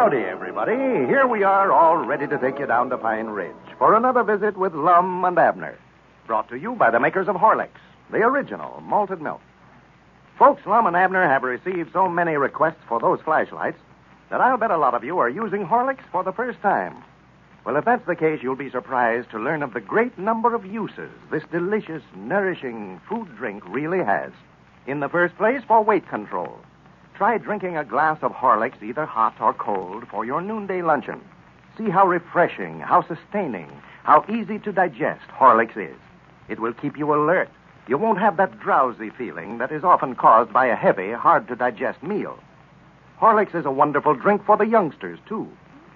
Speaker 4: Howdy, everybody. Here we are, all ready to take you down to Pine Ridge for another visit with Lum and Abner. Brought to you by the makers of Horlicks, the original malted milk. Folks, Lum and Abner have received so many requests for those flashlights that I'll bet a lot of you are using Horlicks for the first time. Well, if that's the case, you'll be surprised to learn of the great number of uses this delicious, nourishing food drink really has. In the first place, for weight control. Try drinking a glass of Horlicks, either hot or cold, for your noonday luncheon. See how refreshing, how sustaining, how easy to digest Horlicks is. It will keep you alert. You won't have that drowsy feeling that is often caused by a heavy, hard-to-digest meal. Horlicks is a wonderful drink for the youngsters, too.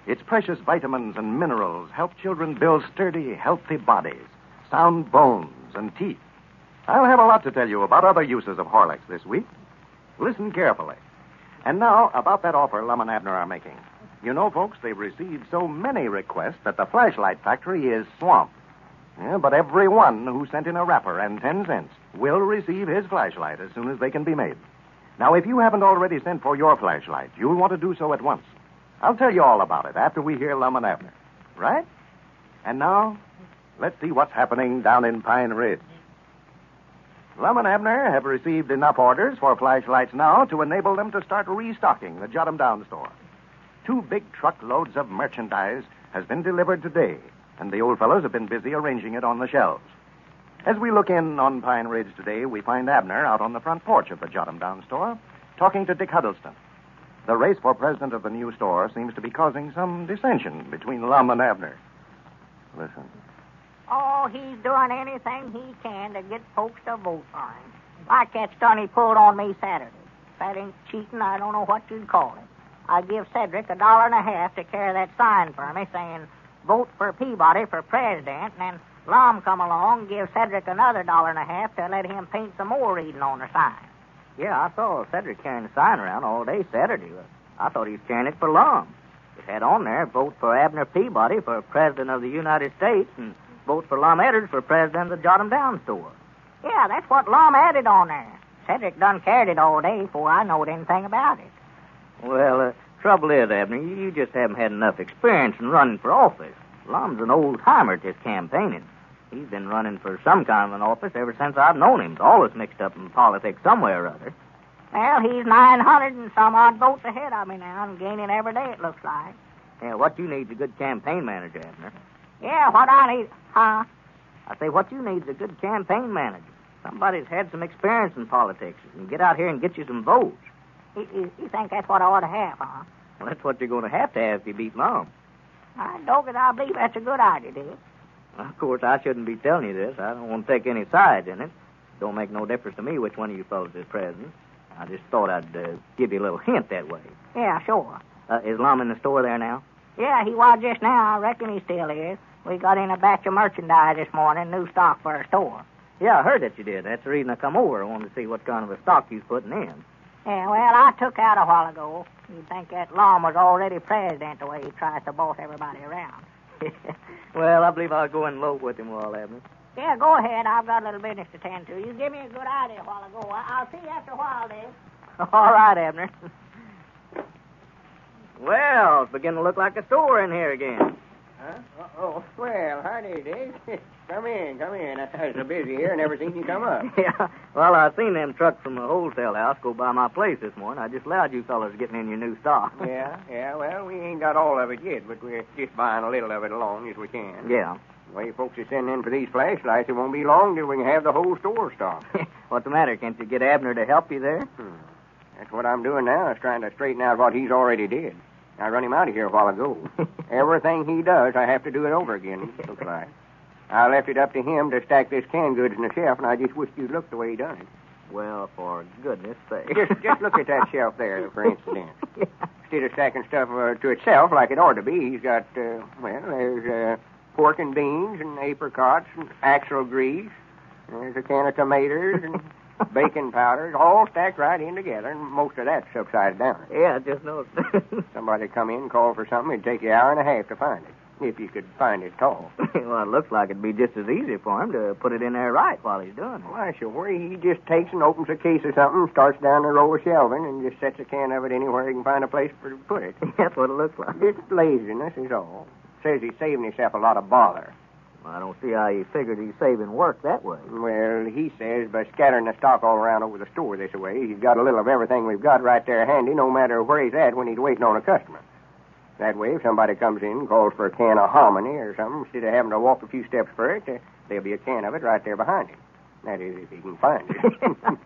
Speaker 4: Its precious vitamins and minerals help children build sturdy, healthy bodies, sound bones, and teeth. I'll have a lot to tell you about other uses of Horlicks this week. Listen carefully. And now, about that offer Lum and Abner are making. You know, folks, they've received so many requests that the flashlight factory is swamped. Yeah, but everyone who sent in a wrapper and 10 cents will receive his flashlight as soon as they can be made. Now, if you haven't already sent for your flashlight, you'll want to do so at once. I'll tell you all about it after we hear Lum and Abner. Right? And now, let's see what's happening down in Pine Ridge. Lum and Abner have received enough orders for flashlights now to enable them to start restocking the Jot 'em Down store. 2 big truckloads of merchandise has been delivered today, and the old fellows have been busy arranging it on the shelves. As we look in on Pine Ridge today, we find Abner out on the front porch of the Jot 'em Down store, talking to Dick Huddleston. The race for president of the new store seems to be causing some dissension between Lum and Abner. Listen.
Speaker 3: Oh, he's doing anything he can to get folks to vote for him. Like that stunt he pulled on me Saturday. If that ain't cheating, I don't know what you'd call it. I give Cedric $1.50 to carry that sign for me saying, vote for Peabody for president, and then Lum come along and give Cedric another $1.50 to let him paint some more reading on the sign. Yeah, I saw Cedric carrying the sign around all day Saturday. I thought he was carrying it for Lum. It had on there, vote for Abner Peabody for president of the United States, and vote for Lum Eddard for president of the Jot 'em Down store. Yeah, that's what Lum added on there. Cedric done carried it all day before I knowed anything about it. Well, trouble is, Abner, you just haven't had enough experience in running for office. Lum's an old-timer at this campaigning. He's been running for some kind of an office ever since I've known him. He's always mixed up in politics somewhere or other. Well, he's 900 and some odd votes ahead of me now and gaining every day, it looks like. Yeah, what you need is a good campaign manager, Abner. Yeah, what I need... Huh? I say what you need is a good campaign manager. Somebody that's had some experience in politics and get out here and get you some votes. You think that's what I ought to have, huh? Well, that's what you're going to have if you beat Lum. I believe that's a good idea, Dick. Well, of course, I shouldn't be telling you this. I don't want to take any sides in it. Don't make no difference to me which one of you fellows is president. I just thought I'd give you a little hint that way. Yeah, sure. Is Lum in the store there now? Yeah, he was just now. I reckon he still is. We got in a batch of merchandise this morning, new stock for our store. Yeah, I heard that you did. That's the reason I come over. I wanted to see what kind of a stock you was putting in. Yeah, well, I took out a while ago. You'd think that Lum was already president the way he tries to boss everybody around. Well, I believe I'll go and load with him a while, Abner. Yeah, go ahead. I've got a little business to tend to. You give me a good idea a while ago. I'll see you after a while, Dave. All right, Abner. Well, it's beginning to look like a store in here again.
Speaker 12: Huh? Oh, well, howdy, Dave. Come in. I was so busy here, never seen you come up.
Speaker 3: Yeah, well, I seen them trucks from the wholesale house go by my place this morning. I just allowed you fellas getting in your new stock.
Speaker 12: Yeah, well, we ain't got all of it yet, but we're just buying a little of it along as we can.
Speaker 3: Yeah.
Speaker 12: The way folks are sending in for these flashlights, it won't be long till we can have the whole store stocked.
Speaker 3: What's the matter? Can't you get Abner to help you there?
Speaker 12: That's what I'm doing now, is trying to straighten out what he's already did. I run him out of here a while ago. Everything he does, I have to do it over again, it looks like. I left it up to him to stack this canned goods in the shelf, and I just wished you'd look the way he done it.
Speaker 3: Well, for goodness sake.
Speaker 12: Just look at that shelf there, for instance. Yeah. Instead of stacking stuff to itself like it ought to be, he's got, there's pork and beans and apricots and axle grease. There's a can of tomatoes and baking powders, all stacked right in together, and most of that's upside down.
Speaker 3: Yeah, I just noticed.
Speaker 12: Somebody come in and call for something, it'd take you an hour and a half to find it. if you could find it tall.
Speaker 19: Well, it looks like it'd be just as easy for him to put it in there right while he's doing it.
Speaker 12: Why, sure. He just takes and opens a case of something, starts down the row of shelving, and just sets a can of it anywhere he can find a place to put it.
Speaker 19: That's what it looks like.
Speaker 12: It's laziness is all. Says he's saving himself a lot of bother.
Speaker 19: Well, I don't see how he figured he's saving work that way.
Speaker 12: Well, he says by scattering the stock all around over the store this way, he's got a little of everything we've got right there handy, no matter where he's at when he's waiting on a customer. That way, if somebody comes in and calls for a can of hominy or something, instead of having to walk a few steps for it, there'll be a can of it right there behind him. That is, if he can find it.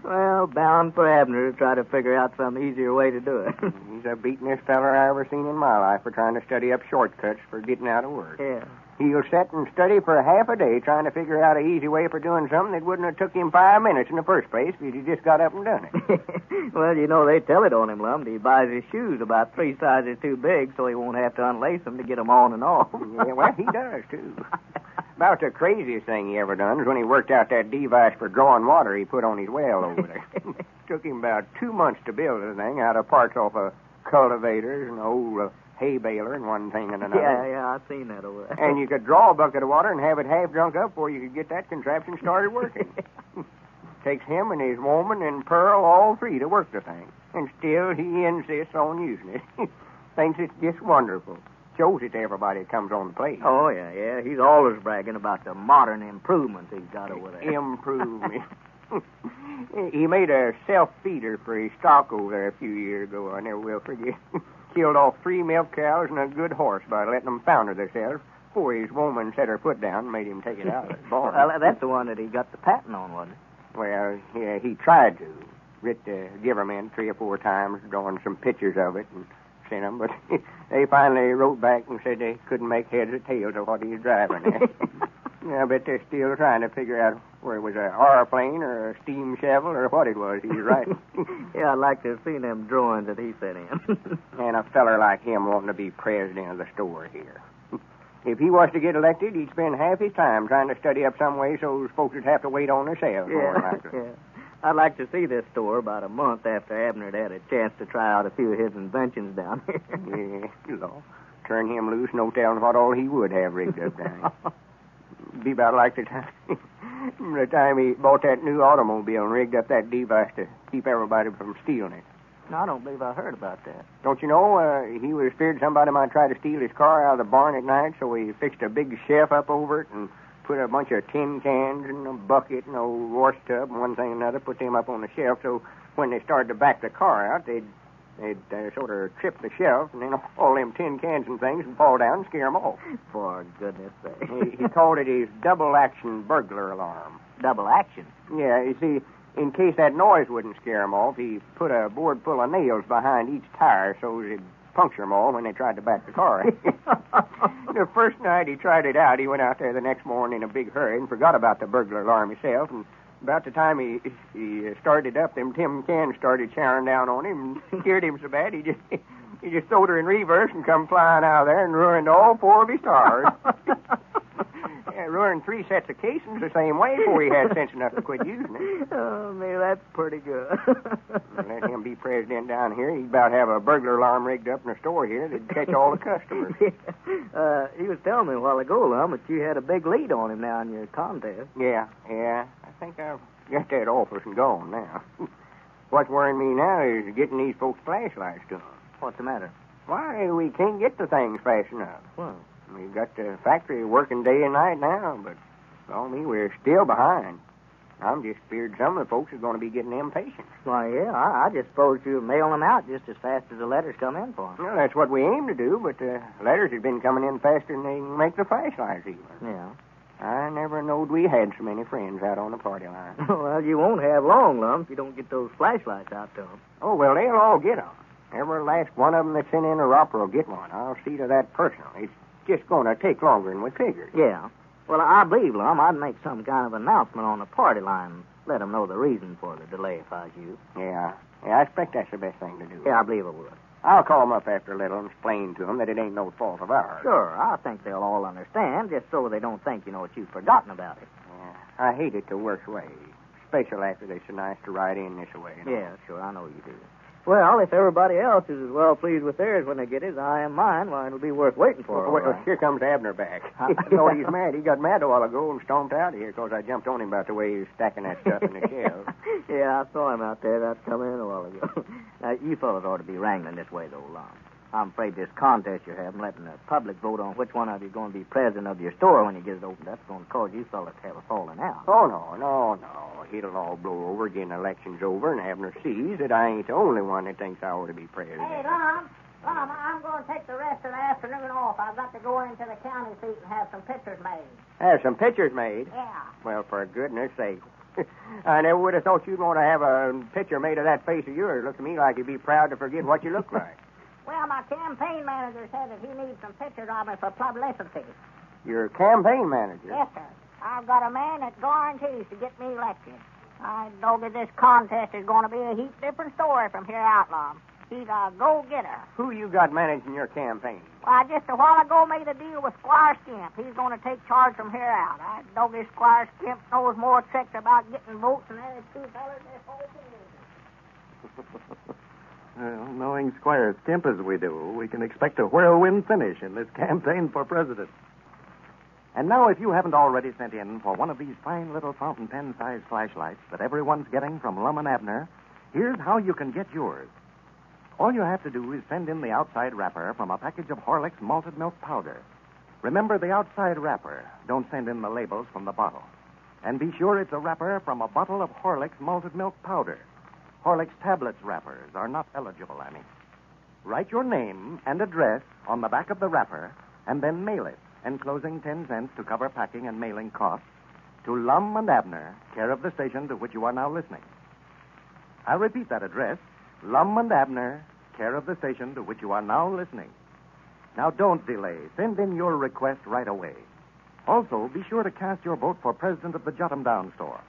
Speaker 19: Well, bound for Abner to try to figure out some easier way to do it.
Speaker 12: He's the beatenest feller I ever seen in my life for trying to study up shortcuts for getting out of work.
Speaker 19: Yeah.
Speaker 12: He'll sit and study for half a day trying to figure out an easy way for doing something that wouldn't have took him 5 minutes in the first place if he just got up and done it.
Speaker 19: Well, you know, they tell it on him, Lum. He buys his shoes about 3 sizes too big so he won't have to unlace them to get them on and off.
Speaker 12: Yeah, well, he does, too. About the craziest thing he ever done is when he worked out that device for drawing water he put on his well over there. Took him about 2 months to build the thing out of parts off of cultivators and old hay baler and one thing and another.
Speaker 19: Yeah, I've seen that over there.
Speaker 12: And you could draw a bucket of water and have it half drunk up before you could get that contraption started working. Takes him and his woman and Pearl, all three, to work the thing. And still he insists on using it. Thinks it's just wonderful. Shows it to everybody that comes on the place.
Speaker 19: Oh, yeah. He's always bragging about the modern improvements he's got over there.
Speaker 12: Improvement. He made a self-feeder for his stock over there a few years ago. I never will forget. Killed off 3 milk cows and a good horse by letting them founder themselves before his woman set her foot down and made him take it out of the barn.
Speaker 19: Well, that's the one that he got the patent on, wasn't it?
Speaker 12: Well, yeah, he tried to. Writ the giverment 3 or 4 times, drawing some pictures of it and sent them, but they finally wrote back and said they couldn't make heads or tails of what he was driving there. I bet they're still trying to figure out where it was a airplane or a steam shovel or what it was he was writing.
Speaker 19: Yeah, I'd like to have seen them drawings that he sent in.
Speaker 12: And a feller like him wanting to be president of the store here. If he was to get elected, he'd spend half his time trying to study up some way so folks would have to wait on themselves.
Speaker 19: Yeah. I'd like to see this store about a month after Abner had a chance to try out a few of his inventions down here.
Speaker 12: Yeah, Lord. Turn him loose, no telling what all he would have rigged up down here. Be about like the time he bought that new automobile and rigged up that device to keep everybody from stealing it.
Speaker 19: No, I don't believe I heard about that.
Speaker 12: Don't you know, he was feared somebody might try to steal his car out of the barn at night, so he fixed a big shelf up over it and put a bunch of tin cans and a bucket and a old wash tub and one thing and another, put them up on the shelf so when they started to back the car out, they'd sort of trip the shelf and then all them tin cans and things would fall down and scare them off.
Speaker 19: For goodness sake.
Speaker 12: He called it his double-action burglar alarm.
Speaker 19: Double action?
Speaker 12: Yeah, you see, in case that noise wouldn't scare them off, he put a board full of nails behind each tire so it'd puncture them all when they tried to back the car. The first night he tried it out, he went out there the next morning in a big hurry and forgot about the burglar alarm himself. And about the time he started up, them tin cans started showering down on him and scared him so bad he just throwed her in reverse and come flying out of there and ruined all 4 of his tires. Ruined 3 sets of casings the same way before he had sense enough to quit using it.
Speaker 19: Oh, man, that's pretty good.
Speaker 12: Let him be president down here. He'd about have a burglar alarm rigged up in the store here that'd catch all the customers.
Speaker 19: He was telling me a while ago, Lum, that you had a big lead on him now in your contest.
Speaker 12: Yeah. I think I've got that office and gone now. What's worrying me now is getting these folks flashlights to them.
Speaker 19: What's the matter?
Speaker 12: Why, we can't get the things fast enough.
Speaker 19: Well,
Speaker 12: we've got the factory working day and night now, but, we're still behind. I'm just feared some of the folks are going to be getting impatient.
Speaker 19: Why, yeah, I just suppose you mail them out just as fast as the letters come in for them.
Speaker 12: Well, that's what we aim to do, but the letters have been coming in faster than they can make the flashlights even.
Speaker 19: Yeah.
Speaker 12: I never knowed we had so many friends out on the party line.
Speaker 19: Well, you won't have long, Lum, if you don't get those flashlights out to them.
Speaker 12: Oh, well, they'll all get them. Every last one of them that's sent in a romper will get one. I'll see to that personally. It's just going to take longer than we figured.
Speaker 19: Yeah. Well, I believe, Lum, I'd make some kind of announcement on the party line and let them know the reason for the delay if I was you.
Speaker 12: Yeah, I expect that's the best thing to do.
Speaker 19: Yeah, I believe it would.
Speaker 12: I'll call them up after a little and explain to them that it ain't no fault of ours.
Speaker 19: Sure, I think they'll all understand, just so they don't think, that you've forgotten about it.
Speaker 12: Yeah, I hate it the worst way, especially after they're so nice to ride in this way.
Speaker 19: Yeah, sure, I know you do. Well, if everybody else is as well pleased with theirs when they get it as I am mine, why, it'll be worth waiting for.
Speaker 12: Well, here comes Abner back. No, he's mad. He got mad a while ago and stomped out of here because I jumped on him about the way he was stacking that stuff in the shelves.
Speaker 19: Yeah, I saw him out there. That come in a while ago. Now, you fellas ought to be wrangling this way, though, Lum. I'm afraid this contest you're having, letting the public vote on which one of you is going to be president of your store when you get it opened up, is going to cause you fellas to have a falling out.
Speaker 12: Oh, no. It'll all blow over again the election's over, and Abner sees that I ain't the only one that thinks I ought to be president.
Speaker 3: Hey, Lum, I'm going to take the rest of the afternoon off. I've got to go into the county seat and have some pictures made.
Speaker 12: Have some pictures made?
Speaker 3: Yeah.
Speaker 12: Well, for goodness sake. I never would have thought you'd want to have a picture made of that face of yours. Looks to me like you'd be proud to forget what you look like.
Speaker 3: Well, my campaign manager said that he needs some pictures of me for publicity.
Speaker 12: Your campaign manager?
Speaker 3: Yes, sir. I've got a man that guarantees to get me elected. I know that this contest is going to be a heap different story from here out, Lum. He's a go-getter.
Speaker 12: Who you got managing your campaign?
Speaker 3: Well, I just a while ago made a deal with Squire Skimp. He's going to take charge from here out. I know this Squire Skimp knows more tricks about getting votes than any two fellas in this whole community.
Speaker 4: Well, knowing Squire Skimp as we do, we can expect a whirlwind finish in this campaign for president. And now, if you haven't already sent in for one of these fine little fountain pen-sized flashlights that everyone's getting from Lum and Abner, here's how you can get yours. All you have to do is send in the outside wrapper from a package of Horlick's malted milk powder. Remember the outside wrapper. Don't send in the labels from the bottle. And be sure it's a wrapper from a bottle of Horlick's malted milk powder. Horlick's tablets wrappers are not eligible, Annie. Write your name and address on the back of the wrapper and then mail it, enclosing 10 cents to cover packing and mailing costs, to Lum and Abner, care of the station to which you are now listening. I'll repeat that address, Lum and Abner, care of the station to which you are now listening. Now, don't delay. Send in your request right away. Also, be sure to cast your vote for president of the Jot 'em Down store.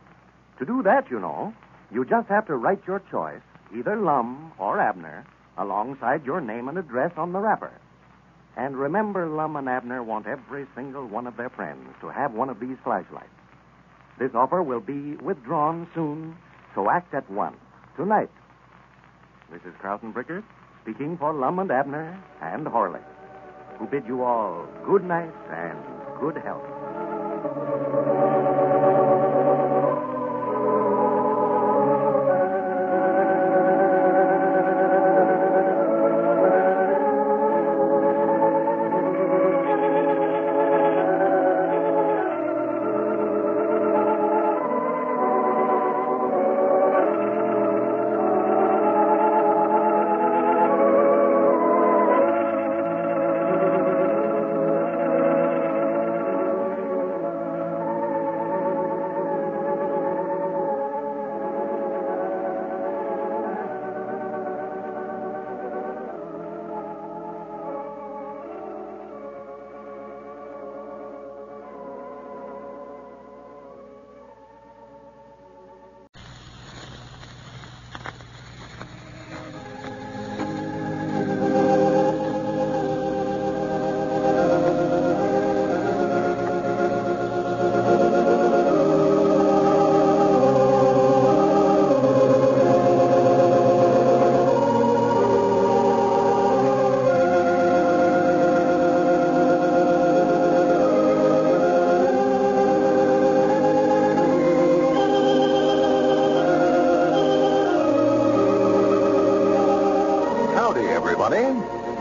Speaker 4: To do that, you know, you just have to write your choice, either Lum or Abner, alongside your name and address on the wrapper. And remember, Lum and Abner want every single one of their friends to have one of these flashlights. This offer will be withdrawn soon, so act at once, tonight. This is Carlton Bricker, speaking for Lum and Abner and Horlick, who bid you all good night and good health.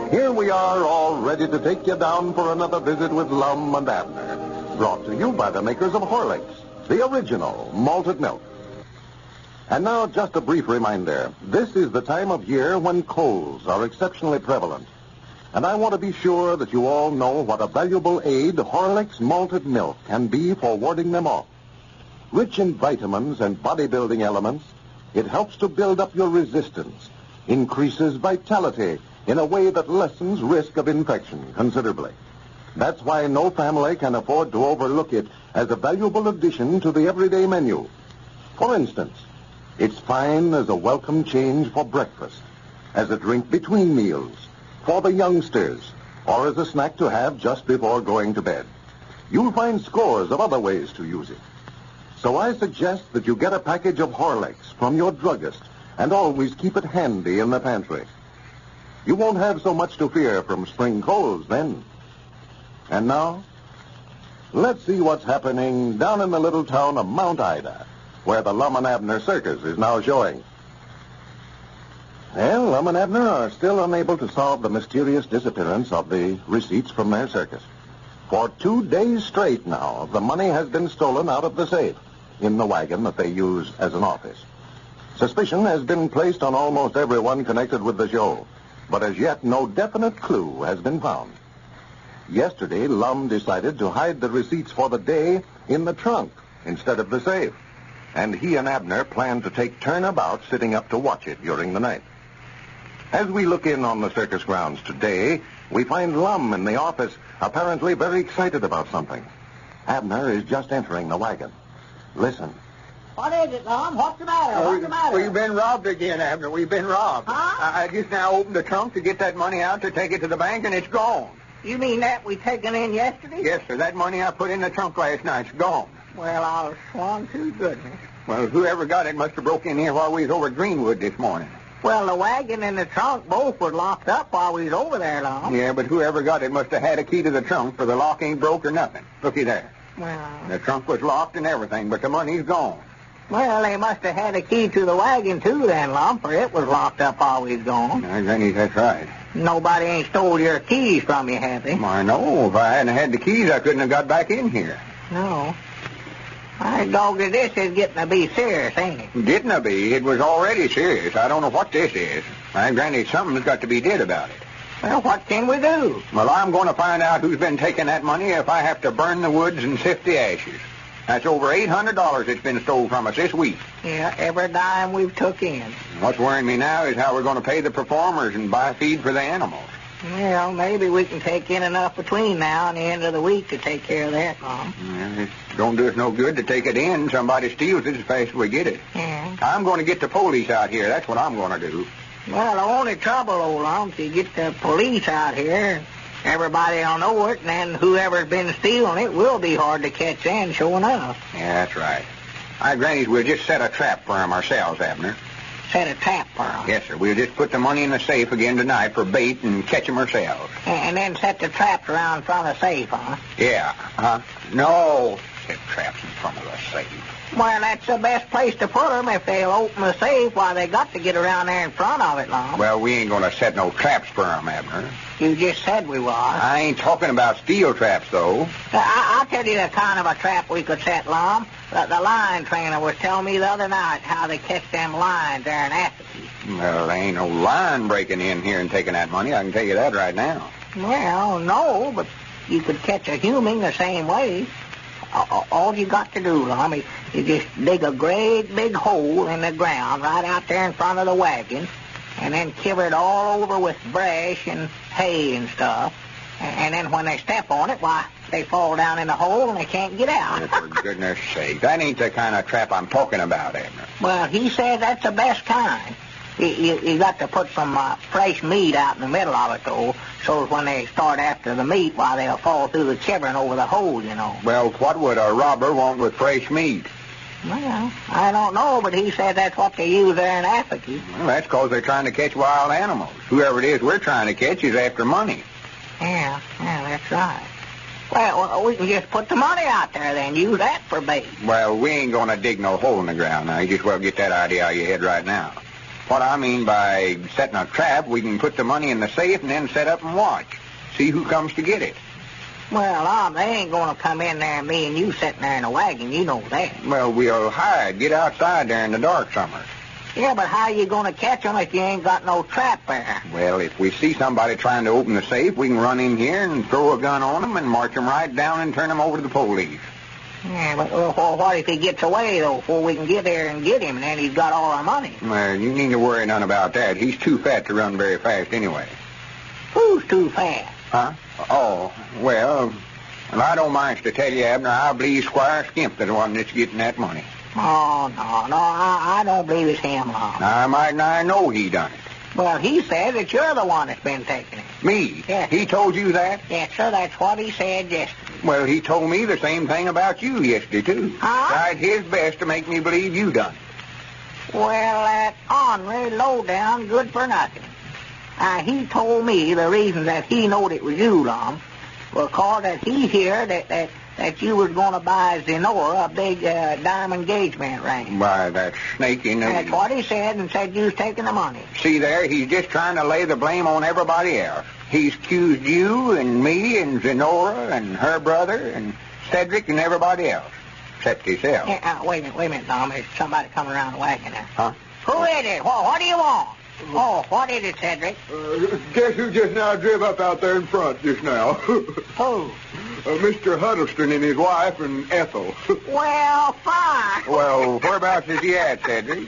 Speaker 10: Here we are, all ready to take you down for another visit with Lum and Abner. Brought to you by the makers of Horlicks, the original malted milk. And now, just a brief reminder. This is the time of year when colds are exceptionally prevalent. And I want to be sure that you all know what a valuable aid Horlicks malted milk can be for warding them off. Rich in vitamins and bodybuilding elements, it helps to build up your resistance, increases vitality in a way that lessens risk of infection considerably. That's why no family can afford to overlook it as a valuable addition to the everyday menu. For instance, it's fine as a welcome change for breakfast, as a drink between meals, for the youngsters, or as a snack to have just before going to bed. You'll find scores of other ways to use it. So I suggest that you get a package of Horlicks from your druggist And always keep it handy in the pantry. You won't have so much to fear from spring colds then. And now, let's see what's happening down in the little town of Mount Ida, where the Lum and Abner circus is now showing. Well, Lum and Abner are still unable to solve the mysterious disappearance of the receipts from their circus. For 2 days straight now, the money has been stolen out of the safe in the wagon that they use as an office. Suspicion has been placed on almost everyone connected with the show, but as yet no definite clue has been found. Yesterday, Lum decided to hide the receipts for the day in the trunk instead of the safe, and he and Abner planned to take turnabout sitting up to watch it during the night. As we look in on the circus grounds today, we find Lum in the office, apparently very excited about something. Abner is just entering the wagon. Listen.
Speaker 3: What is it, Lum? What's the matter? What's the matter?
Speaker 11: We've been robbed again, Abner. We've been robbed.
Speaker 3: Huh?
Speaker 11: I just now opened the trunk to get that money out to take it to the bank, and it's gone.
Speaker 3: You mean that we taken in yesterday?
Speaker 11: Yes, sir. That money I put in the trunk last night's gone.
Speaker 3: Well, I'll swan to goodness.
Speaker 11: Well, whoever got it must have broke in here while we was over at Greenwood this morning.
Speaker 3: Well, the wagon and the trunk both were locked up while we was over there, Lum.
Speaker 11: Yeah, but whoever got it must have had a key to the trunk, for the lock ain't broke or nothing. Looky there.
Speaker 3: Well,
Speaker 11: The trunk was locked and everything, but the money's gone.
Speaker 3: well, they must have had a key to the wagon, too, then, Lum, for it was locked up while we was gone.
Speaker 11: Granny, that's right.
Speaker 3: Nobody ain't stole your keys from you, have they?
Speaker 11: I know. If I hadn't had the keys, I couldn't have got back in here.
Speaker 3: No. I dog that this is getting to be serious, ain't it?
Speaker 11: Getting to be. It was already serious. I don't know what this is. Granny, something's got to be did about it.
Speaker 3: Well, what can we do?
Speaker 11: Well, I'm going to find out who's been taking that money if I have to burn the woods and sift the ashes. That's over $800 that's been stole from us this week.
Speaker 3: Yeah, every dime we've took in.
Speaker 11: What's worrying me now is how we're going to pay the performers and buy feed for the animals.
Speaker 3: Well, maybe we can take in enough between now and the end of the week to take care of that, Lum.
Speaker 11: Well, it don't do us no good to take it in. Somebody steals it as fast as we get it.
Speaker 3: Yeah.
Speaker 11: I'm going to get the police out here. That's what I'm going to do.
Speaker 3: Well, the only trouble, old Lum, if you get the police out here, everybody will know it, and then whoever's been stealing it will be hard to catch in, sure enough.
Speaker 11: Yeah, that's right. Grannies, we'll just set a trap for 'em ourselves, Abner.
Speaker 3: Set a trap for 'em.
Speaker 11: Yes, sir. We'll just put the money in the safe again tonight for bait and catch 'em ourselves.
Speaker 3: And then set the traps around in front of the safe, huh?
Speaker 11: Yeah. Huh? No. Set traps in front of the safe.
Speaker 3: Well, that's the best place to put 'em. If they'll open the safe, why, they got to get around there in front of it, Lum.
Speaker 11: Well, we ain't going to set no traps for 'em, Abner.
Speaker 3: You just said we was.
Speaker 11: I ain't talking about steel traps, though.
Speaker 3: I'll tell you the kind of a trap we could set, Lum. The line trainer was telling me the other night how they catch them lines there in Africa.
Speaker 11: Well, there ain't no line breaking in here and taking that money. I can tell you that right now.
Speaker 3: Well, no, but you could catch a human the same way. All you got to do, Lum, is you just dig a great big hole in the ground right out there in front of the wagon, and then cover it all over with brush and hay and stuff. And then when they step on it, why, they fall down in the hole and they can't get out.
Speaker 11: Oh, for goodness sake. That ain't the kind of trap I'm talking about, Abner.
Speaker 3: Well, he said that's the best kind. You got to put some fresh meat out in the middle of it, though, so when they start after the meat, why, they'll fall through the chivering over the hole, you know.
Speaker 11: Well, what would a robber want with fresh meat?
Speaker 3: Well, I don't know, but he said that's what they use there in Africa.
Speaker 11: Well, that's because they're trying to catch wild animals. Whoever it is we're trying to catch is after money.
Speaker 3: Yeah, that's right. Well, we can just put the money out there then, use that for bait.
Speaker 11: Well, we ain't going to dig no hole in the ground now. You just well get that idea out of your head right now. What I mean by setting a trap, we can put the money in the safe and then set up and watch. See who comes to get it.
Speaker 3: Well, they ain't going to come in there, me and you sitting there in a wagon, you know that.
Speaker 11: Well, we'll hide, get outside there in the dark somewhere.
Speaker 3: Yeah, but how you going to catch them if you ain't got no trap there?
Speaker 11: Well, if we see somebody trying to open the safe, we can run in here and throw a gun on them and march them right down and turn them over to the police.
Speaker 3: Yeah, but what if he gets away, though, before we can get there and get him, and then he's got all our money?
Speaker 11: Well, you need to worry none about that. He's too fat to run very fast anyway.
Speaker 3: Who's too fast?
Speaker 11: Huh? Oh, well, I don't mind to tell you, Abner, I believe Squire Skimp is the one that's getting that money.
Speaker 3: Oh, no, I don't believe it's him, Lum.
Speaker 11: I might not know he done it.
Speaker 3: Well, he said that you're the one that's been taking it.
Speaker 11: Me?
Speaker 3: Yes.
Speaker 11: He told you that?
Speaker 3: Yes, sir, that's what he said yesterday.
Speaker 11: Well, he told me the same thing about you yesterday, too.
Speaker 3: Huh?
Speaker 11: Tried his best to make me believe you done it.
Speaker 3: Well, that ornery, low-down, good-for-nothing. He told me the reason that he knowed it was you, Lum, was cause that he heard that you was going to buy Zenora a big diamond engagement ring.
Speaker 11: Why, that snake in the...
Speaker 3: That's what he said, and said you was taking the money.
Speaker 11: See there, he's just trying to lay the blame on everybody else. He's accused you and me and Zenora and her brother and Cedric and everybody else, except himself.
Speaker 3: Wait a minute, Lum. There's somebody coming around the wagon there.
Speaker 11: Huh?
Speaker 3: Who is it? What do you want? Oh, what is it, Cedric?
Speaker 17: Guess who just now drove up out there in front just now?
Speaker 3: Who?
Speaker 17: Mr. Huddleston and his wife and Ethel.
Speaker 3: Well, fine.
Speaker 11: Well, whereabouts is he at, Cedric?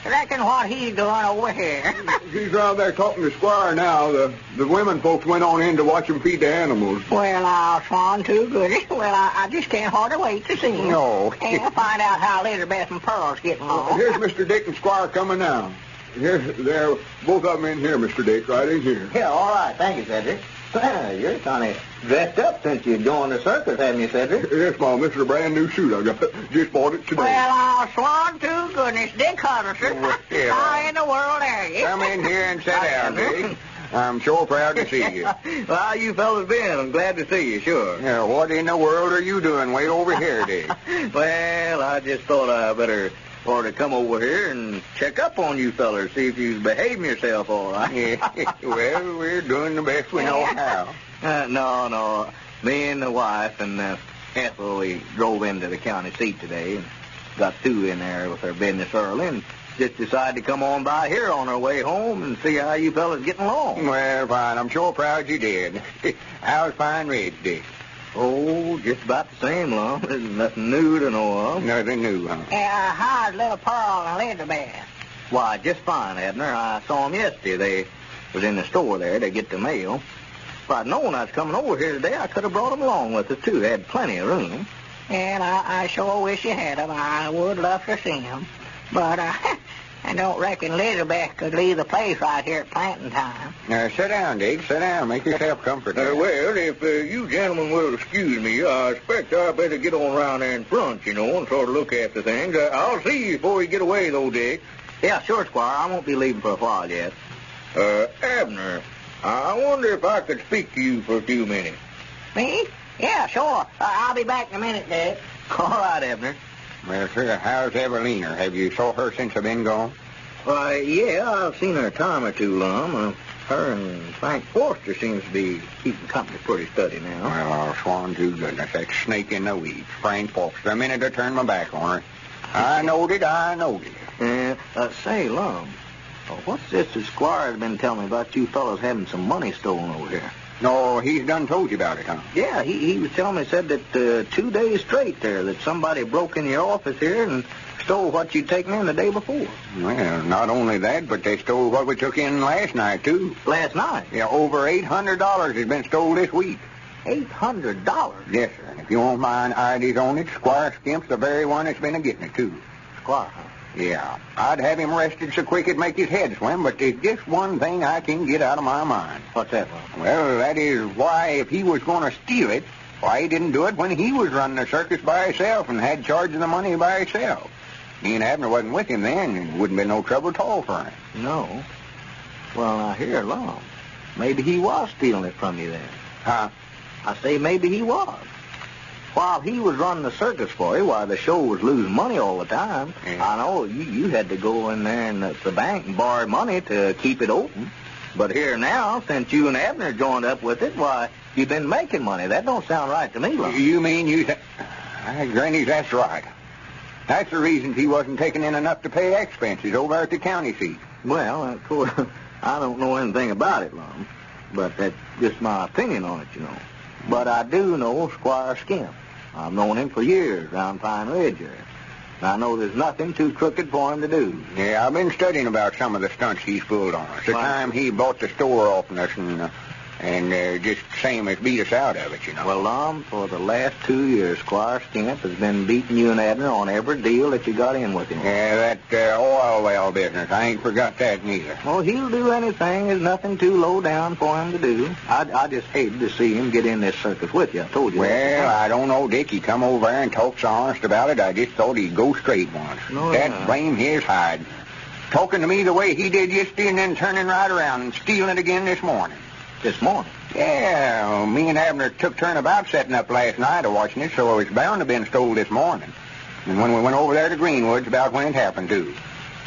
Speaker 3: Reckon what he's doing over here.
Speaker 17: He's around there talking to Squire now. The women folks went on in to watch him feed the animals.
Speaker 3: Well, I'll swan too, goody. Well, I just can't hardly wait to see him.
Speaker 11: No.
Speaker 3: And find out how Elizabeth and Pearl's getting along.
Speaker 17: Here's Mr. Dick and Squire coming now. They're both of them in here, Mr. Dick, right in here.
Speaker 22: Yeah, all right. Thank you, Cedric. You're kind of dressed up since you joined the circus, haven't you, Cedric?
Speaker 17: Yes, Mom. This is a brand new suit I got. Just bought it today.
Speaker 3: Well, I'll swan to goodness. Dick Huddleston. How in the world are you?
Speaker 11: Come in here and sit down, Dick. I'm sure proud to see you.
Speaker 22: Well, how you fellas been? I'm glad to see you, sure.
Speaker 11: Yeah, what in the world are you doing way over here, Dick?
Speaker 22: Well, I just thought I better ought to come over here and check up on you fellers, see if you're behaving yourself all right.
Speaker 11: Yeah, well, we're doing the best we know how.
Speaker 22: No. Me and the wife and Ethel, we drove into the county seat today and got Sue in there with her business early and just decided to come on by here on our way home and see how you fellas getting along.
Speaker 11: Well, fine. I'm sure proud you did. How's Pine Ridge, Dick?
Speaker 22: Oh, just about the same, Lum. There's nothing new to know of.
Speaker 11: Nothing new, huh?
Speaker 3: How's little Pearl and Elizabeth?
Speaker 22: Why, just fine, Abner. I saw them yesterday. They was in the store there to get the mail. If I'd known I was coming over here today, I could have brought them along with us, too. They had plenty of room.
Speaker 3: And I sure wish you had them. I would love to see them. But I don't reckon Elizabeth could leave the place right here at planting time.
Speaker 11: Sit down, Dick. Sit down. Make yourself comfortable.
Speaker 9: Well, if you gentlemen will excuse me, I expect I better get on around there in front, and sort of look after things. I'll see you before you get away, though, Dick.
Speaker 22: Yeah, sure, Squire. I won't be leaving for a while yet.
Speaker 9: Abner, I wonder if I could speak to you for a few minutes.
Speaker 3: Me? Yeah, sure. I'll be back in a minute, Dick.
Speaker 22: All right, Abner.
Speaker 11: Well, sir, how's Evelina? Have you saw her since I've been gone?
Speaker 22: Why, yeah, I've seen her a time or two, Lum. Her and Frank Forster seems to be keeping company pretty steady now.
Speaker 11: Well, I'll swan to goodness. That snake in the weeds. Frank Forster. The minute I turned my back on her. I knowed it.
Speaker 22: Say, Lum, what's this the Squire's been telling me about you fellas having some money stolen over here?
Speaker 11: No, he's done told you about it, huh?
Speaker 22: Yeah, he was telling me, said that 2 days straight there, that somebody broke in your office here and stole what you'd taken in the day before.
Speaker 11: Well, not only that, but they stole what we took in last night, too.
Speaker 22: Last night?
Speaker 11: Yeah, over $800 has been stole this week.
Speaker 22: $800?
Speaker 11: Yes, sir. And if you won't mind IDs on it, Squire Skimp's the very one that's been a-getting it, too.
Speaker 22: Squire, huh?
Speaker 11: Yeah. I'd have him arrested so quick it'd make his head swim, but there's just one thing I can get out of my mind.
Speaker 22: What's that, Lum?
Speaker 11: Well, that is why if he was going to steal it, why he didn't do it when he was running the circus by himself and had charge of the money by himself. Me and Abner wasn't with him then, and it wouldn't be no trouble at all for him.
Speaker 22: No. Well, now, here, Lum, maybe he was stealing it from you then.
Speaker 11: Huh?
Speaker 22: I say maybe he was. While he was running the circus for you, while the show was losing money all the time,
Speaker 11: yeah.
Speaker 22: I know you had to go in there in the bank and borrow money to keep it open. But here now, since you and Abner joined up with it, why, you've been making money. That don't sound right to me, Lum.
Speaker 11: You mean you... Granny, that's right. That's the reason he wasn't taking in enough to pay expenses over at the county seat.
Speaker 22: Well, of course, I don't know anything about it, Lum. But that's just my opinion on it, But I do know Squire Skimp. I've known him for years around Pine Ridge here. And I know there's nothing too crooked for him to do.
Speaker 11: Yeah, I've been studying about some of the stunts he's pulled on us. The time he bought the store off us and and just same as beat us out of it, you know.
Speaker 22: Well, Lum, for the last 2 years, Squire Skimp has been beating you and Abner on every deal that you got in with him.
Speaker 11: Yeah, that oil well business. I ain't forgot that neither.
Speaker 22: Well, he'll do anything. There's nothing too low down for him to do. I just hated to see him get in this circus with you. I told you
Speaker 11: Well,
Speaker 22: that.
Speaker 11: I don't know, Dick. He come over there and talked so honest about it, I just thought he'd go straight once.
Speaker 22: No,
Speaker 11: That
Speaker 22: yeah.
Speaker 11: blame his hide. Talking to me the way he did yesterday and then turning right around and stealing it again this morning.
Speaker 22: This morning?
Speaker 11: Yeah, me and Abner took turn about setting up last night of watching it, so it's bound to have been stole this morning. And when we went over there to Greenwood's, about when it happened, too.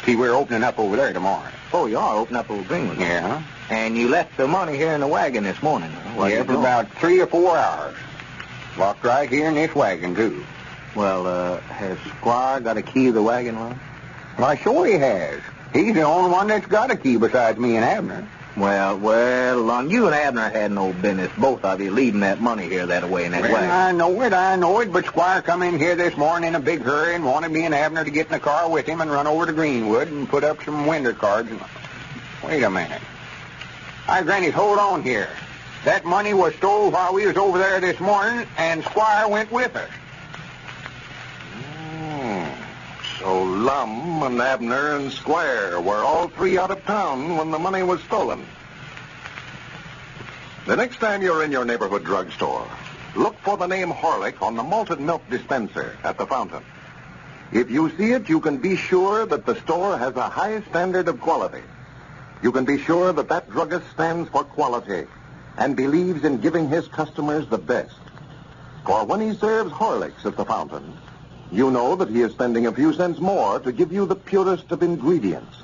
Speaker 11: See, we're opening up over there tomorrow.
Speaker 22: Oh, you are opening up over Greenwood?
Speaker 11: Yeah.
Speaker 22: And you left the money here in the wagon this morning, huh?
Speaker 11: Yeah, for about 3 or 4 hours. Locked right here in this wagon, too.
Speaker 22: Well, has Squire got a key to the wagon, Lum?
Speaker 11: Why, sure he has. He's the only one that's got a key besides me and Abner.
Speaker 22: Well, Lum, you and Abner had no business, both of you, leaving that money here that way in that wagon.
Speaker 11: I know it, but Squire come in here this morning in a big hurry and wanted me and Abner to get in the car with him and run over to Greenwood and put up some winter cards. Wait a minute. Hi, Granny, hold on here. That money was stole while we was over there this morning, and Squire went with us.
Speaker 10: So Lum and Abner and Squire were all three out of town when the money was stolen. The next time you're in your neighborhood drugstore, look for the name Horlick on the malted milk dispenser at the fountain. If you see it, you can be sure that the store has a high standard of quality. You can be sure that that druggist stands for quality and believes in giving his customers the best. For when he serves Horlicks at the fountain, you know that he is spending a few cents more to give you the purest of ingredients,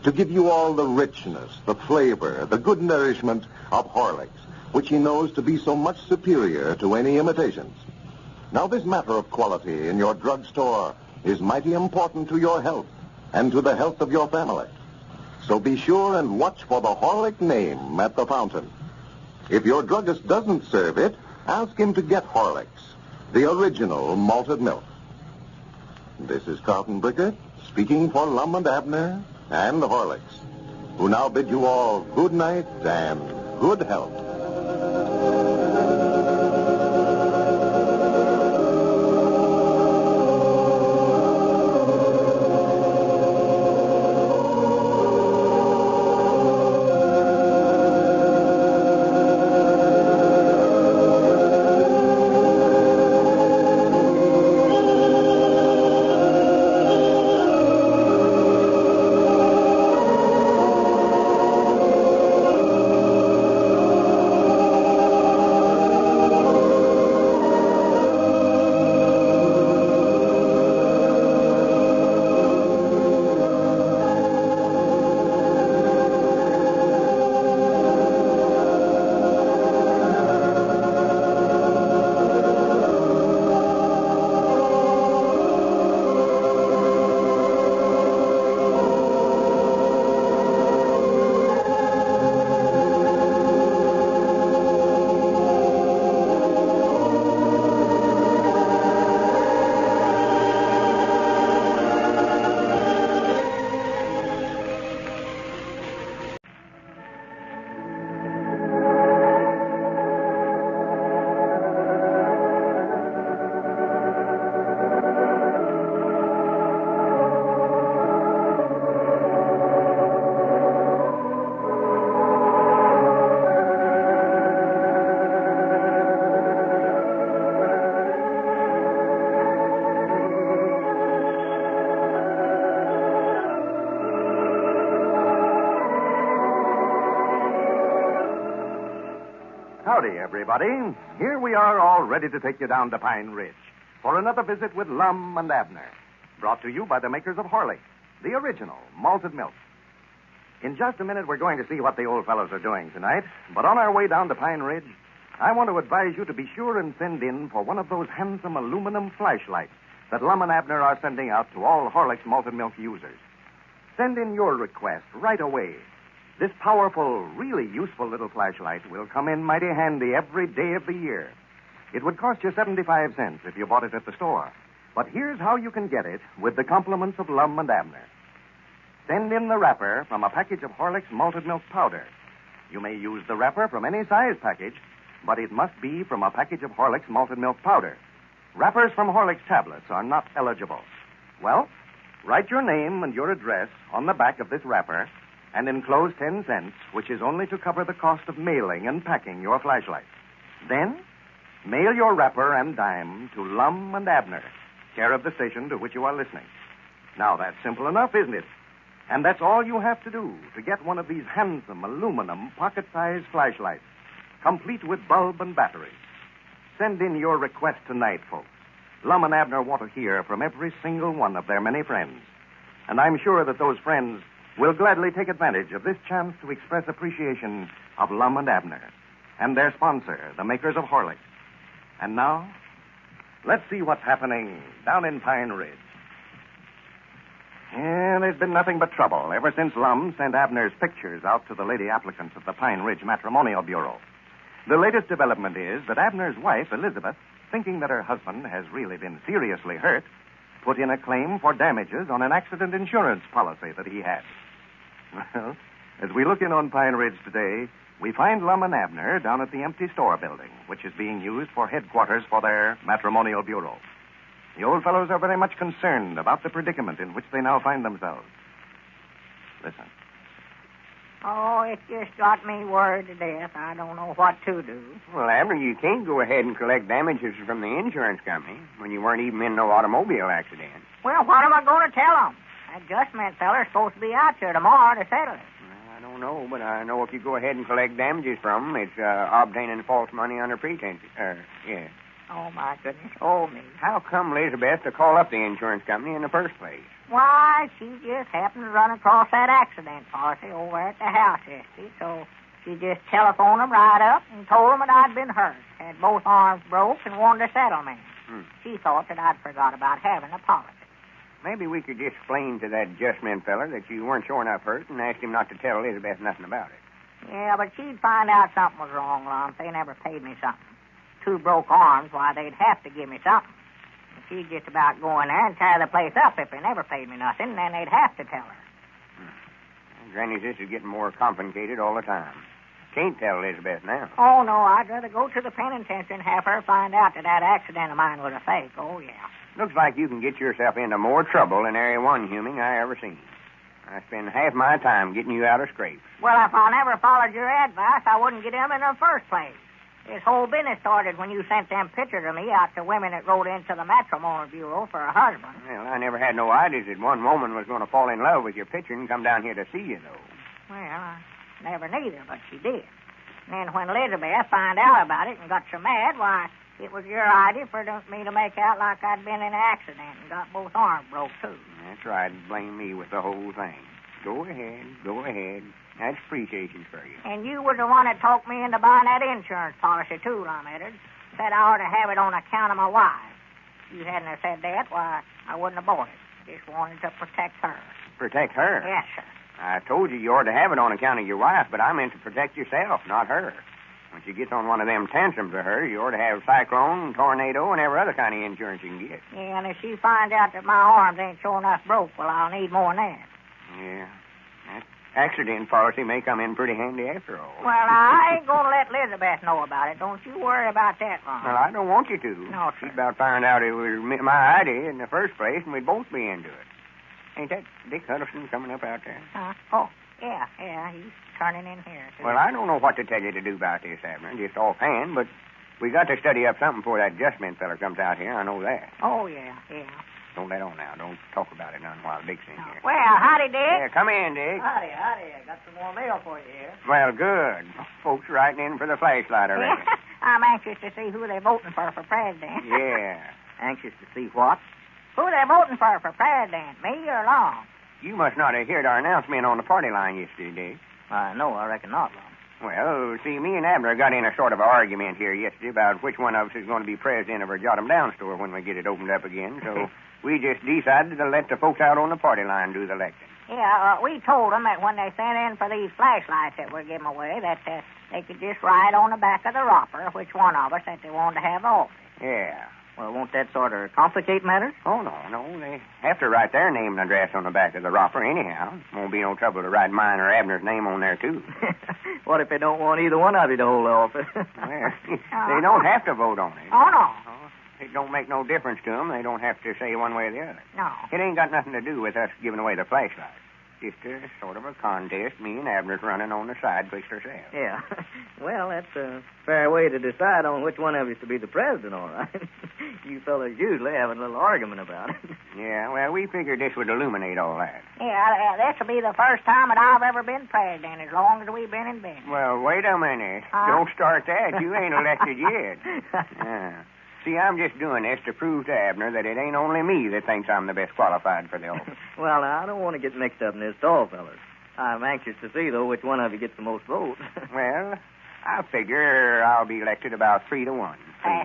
Speaker 10: to give you all the richness, the flavor, the good nourishment of Horlicks, which he knows to be so much superior to any imitations. Now, this matter of quality in your drugstore is mighty important to your health and to the health of your family. So be sure and watch for the Horlick name at the fountain. If your druggist doesn't serve it, ask him to get Horlicks, the original malted milk. This is Carlton Brickert, speaking for Lum and Abner and the Horlicks, who now bid you all good night and good health.
Speaker 4: Howdy, everybody. Here we are all ready to take you down to Pine Ridge for another visit with Lum and Abner, brought to you by the makers of Horlicks, the original malted milk. In just a minute, we're going to see what the old fellows are doing tonight, but on our way down to Pine Ridge, I want to advise you to be sure and send in for one of those handsome aluminum flashlights that Lum and Abner are sending out to all Horlicks malted milk users. Send in your request right away. This powerful, really useful little flashlight will come in mighty handy every day of the year. It would cost you 75 cents if you bought it at the store. But here's how you can get it with the compliments of Lum and Abner. Send in the wrapper from a package of Horlicks malted milk powder.
Speaker 13: You may use the wrapper from any size package, but it must be from a package of Horlicks malted milk powder. Wrappers from Horlicks tablets are not eligible. Well, write your name and your address on the back of this wrapper and enclose 10 cents, which is only to cover the cost of mailing and packing your flashlight. Then, mail your wrapper and dime to Lum and Abner, care of the station to which you are listening. Now, that's simple enough, isn't it? And that's all you have to do to get one of these handsome aluminum pocket-sized flashlights, complete with bulb and battery. Send in your request tonight, folks. Lum and Abner want to hear from every single one of their many friends. And I'm sure that those friends will gladly take advantage of this chance to express appreciation of Lum and Abner and their sponsor, the makers of Horlicks. And now, let's see what's happening down in Pine Ridge. Yeah, there's been nothing but trouble ever since Lum sent Abner's pictures out to the lady applicants of the Pine Ridge Matrimonial Bureau. The latest development is that Abner's wife, Elizabeth, thinking that her husband has really been seriously hurt, put in a claim for damages on an accident insurance policy that he had. Well, as we look in on Pine Ridge today, we find Lum and Abner down at the empty store building, which is being used for headquarters for their matrimonial bureau. The old fellows are very much concerned about the predicament in which they now find themselves. Listen.
Speaker 14: Oh, it just got me worried to death. I don't know what to do.
Speaker 12: Well, Abner, you can't go ahead and collect damages from the insurance company when you weren't even in no automobile accident.
Speaker 14: Well, what am I going to tell them? That adjustment feller's supposed to be out here tomorrow to settle it.
Speaker 12: I don't know, but I know if you go ahead and collect damages from them, it's obtaining false money under pretense. Yeah.
Speaker 14: Oh, my goodness. Oh, me.
Speaker 12: How come Elizabeth to call up the insurance company in the first place?
Speaker 14: Why, she just happened to run across that accident policy over at the house yesterday, so she just telephoned them right up and told them that I'd been hurt, had both arms broke, and wanted a settlement. She thought that I'd forgot about having a policy.
Speaker 12: Maybe we could just explain to that adjustment feller that you weren't sure enough hurt and ask him not to tell Elizabeth nothing about it.
Speaker 14: Yeah, but she'd find out something was wrong, Lum, if they never paid me something. 2 broke arms, why, they'd have to give me something. She'd just about go in there and tear the place up if they never paid me nothing, and then they'd have to tell her.
Speaker 12: Granny, this is getting more complicated all the time. Can't tell Elizabeth now.
Speaker 14: Oh, no, I'd rather go to the penitentiary and have her find out that accident of mine was a fake. Oh, yeah.
Speaker 12: Looks like you can get yourself into more trouble than any one human I ever seen. I spend half my time getting you out of scrapes.
Speaker 14: Well, if I never followed your advice, I wouldn't get him in the first place. This whole business started when you sent them pictures of me out to women that wrote into the matrimonial bureau for a husband.
Speaker 12: Well, I never had no ideas that one woman was going to fall in love with your picture and come down here to see you, though.
Speaker 14: Well, I never neither, but she did. And then when Elizabeth found out about it and got so mad, why, it was your idea for me to make out like I'd been in an accident and got both arms broke, too.
Speaker 12: That's right. Blame me with the whole thing. Go ahead. That's appreciation for you.
Speaker 14: And you was the one that talked me into buying that insurance policy, too, Lum Edwards. Said I ought to have it on account of my wife. If you hadn't have said that, why, I wouldn't have bought it. Just wanted to protect her.
Speaker 12: Protect her?
Speaker 14: Yes, sir.
Speaker 12: I told you ought to have it on account of your wife, but I meant to protect yourself, not her. When she gets on one of them tantrums of hers, you ought to have cyclone, tornado, and every other kind of insurance you can get.
Speaker 14: Yeah, and if she finds out that my arms ain't sure enough broke, well, I'll need more than that.
Speaker 12: Yeah. That accident policy may come in pretty handy after all.
Speaker 14: Well, I ain't going to let Elizabeth know about it. Don't you worry about that, Ron.
Speaker 12: Well, I don't want you to.
Speaker 14: No, sir.
Speaker 12: She'd about find out it was my idea in the first place, and we'd both be into it. Ain't that Dick Huddleston coming up out there?
Speaker 14: Oh, yeah, he's turning in here, too.
Speaker 12: Well, I don't know what to tell you to do about this, Abner, just offhand, but we got to study up something before that adjustment feller comes out here. I know that.
Speaker 14: Oh, yeah.
Speaker 12: Don't let on now. Don't talk about it none while Dick's in here.
Speaker 14: Well, howdy, Dick.
Speaker 12: Yeah, come in, Dick.
Speaker 14: Howdy. I got some more mail for you here.
Speaker 12: Well, good. Folks writing in for the flashlight already.
Speaker 14: I'm anxious to see who they're voting for president.
Speaker 12: Yeah.
Speaker 19: Anxious to see what?
Speaker 14: Who they're voting for president, me or Long?
Speaker 12: You must not have heard our announcement on the party line yesterday, Dick.
Speaker 19: No, I reckon not, Long.
Speaker 12: Well, see, me and Abner got in a sort of argument here yesterday about which one of us is going to be president of our Jot 'em Down store when we get it opened up again, so we just decided to let the folks out on the party line do the electing.
Speaker 14: Yeah, we told them that when they sent in for these flashlights that we're giving away, that they could just write on the back of the wrapper which one of us that they wanted to have office.
Speaker 12: Yeah.
Speaker 19: Well, won't that sort of complicate matters?
Speaker 12: Oh, no. They have to write their name and address on the back of the roper anyhow. Won't be no trouble to write mine or Abner's name on there, too.
Speaker 19: What if they don't want either one of you to hold the office?
Speaker 12: Well, they don't have to vote on it.
Speaker 19: Oh, no.
Speaker 12: It don't make no difference to them. They don't have to say one way or the other.
Speaker 19: No.
Speaker 12: It ain't got nothing to do with us giving away the flashlight. Just a sort of a contest me and Abner's running on the side pushed ourselves.
Speaker 19: Yeah. Well, that's a fair way to decide on which one of you is to be the president, all right. You fellas usually have a little argument about it.
Speaker 12: Yeah, well, we figured this would illuminate all that.
Speaker 3: Yeah, this will be the first time that I've ever been president as long as we've been in business.
Speaker 12: Well, wait a minute. Don't start that. You ain't elected yet. Yeah. See, I'm just doing this to prove to Abner that it ain't only me that thinks I'm the best qualified for the office.
Speaker 19: Well, now, I don't want to get mixed up in this at all, fellas. I'm anxious to see, though, which one of you gets the most votes.
Speaker 12: Well, I figure I'll be elected about 3-1.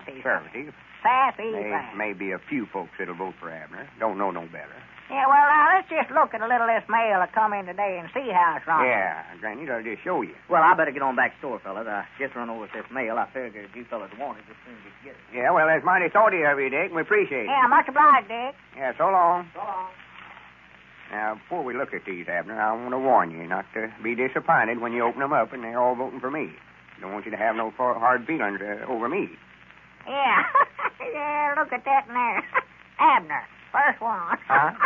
Speaker 12: Conservative.
Speaker 3: Sassy.
Speaker 12: There may be a few folks that'll vote for Abner. Don't know no better.
Speaker 3: Yeah, well, now, let's just look at a little of this mail that come in today and see how it's run.
Speaker 12: Yeah, Granny, I'll just show you.
Speaker 19: Well, I better get on back store, fellas. I just run over with this mail. I figured if you fellas want it, as soon as you get it.
Speaker 12: Yeah, well, that's mighty thoughtful of you, Dick. We appreciate it.
Speaker 3: Yeah, much obliged, Dick.
Speaker 12: Yeah, so long.
Speaker 3: So long.
Speaker 12: Now, before we look at these, Abner, I want to warn you not to be disappointed when you open them up and they're all voting for me. Don't want you to have no hard feelings over me.
Speaker 3: Yeah. Yeah, look at that in there. Abner, first one.
Speaker 12: Huh?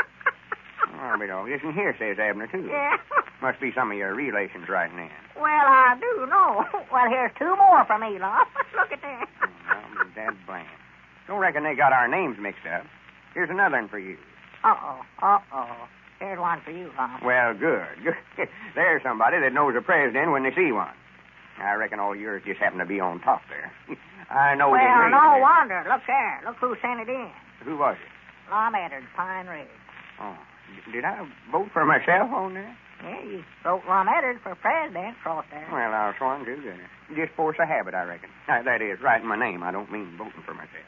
Speaker 12: Oh, but listen here, says Abner, too.
Speaker 3: Yeah.
Speaker 12: Must be some of your relations writing in.
Speaker 3: Well, I do know. Well, here's 2 more from Elon. Look at that.
Speaker 12: Oh, that's bland. Don't reckon they got our names mixed up. Here's another one for you.
Speaker 3: Uh-oh. Here's one for you, Lum.
Speaker 12: Well, good. There's somebody that knows a president when they see one. I reckon all yours just happen to be on top there. I know
Speaker 3: Well,
Speaker 12: that.
Speaker 3: no wonder. Look there. Look who sent it in.
Speaker 12: Who was it?
Speaker 3: Lum Abner, Pine Ridge.
Speaker 12: Oh, did I vote for myself on that?
Speaker 3: Yeah, you wrote Lum Abner for president across there.
Speaker 12: Well, I was sworn to. Just force a habit, I reckon. That is, writing my name. I don't mean voting for myself.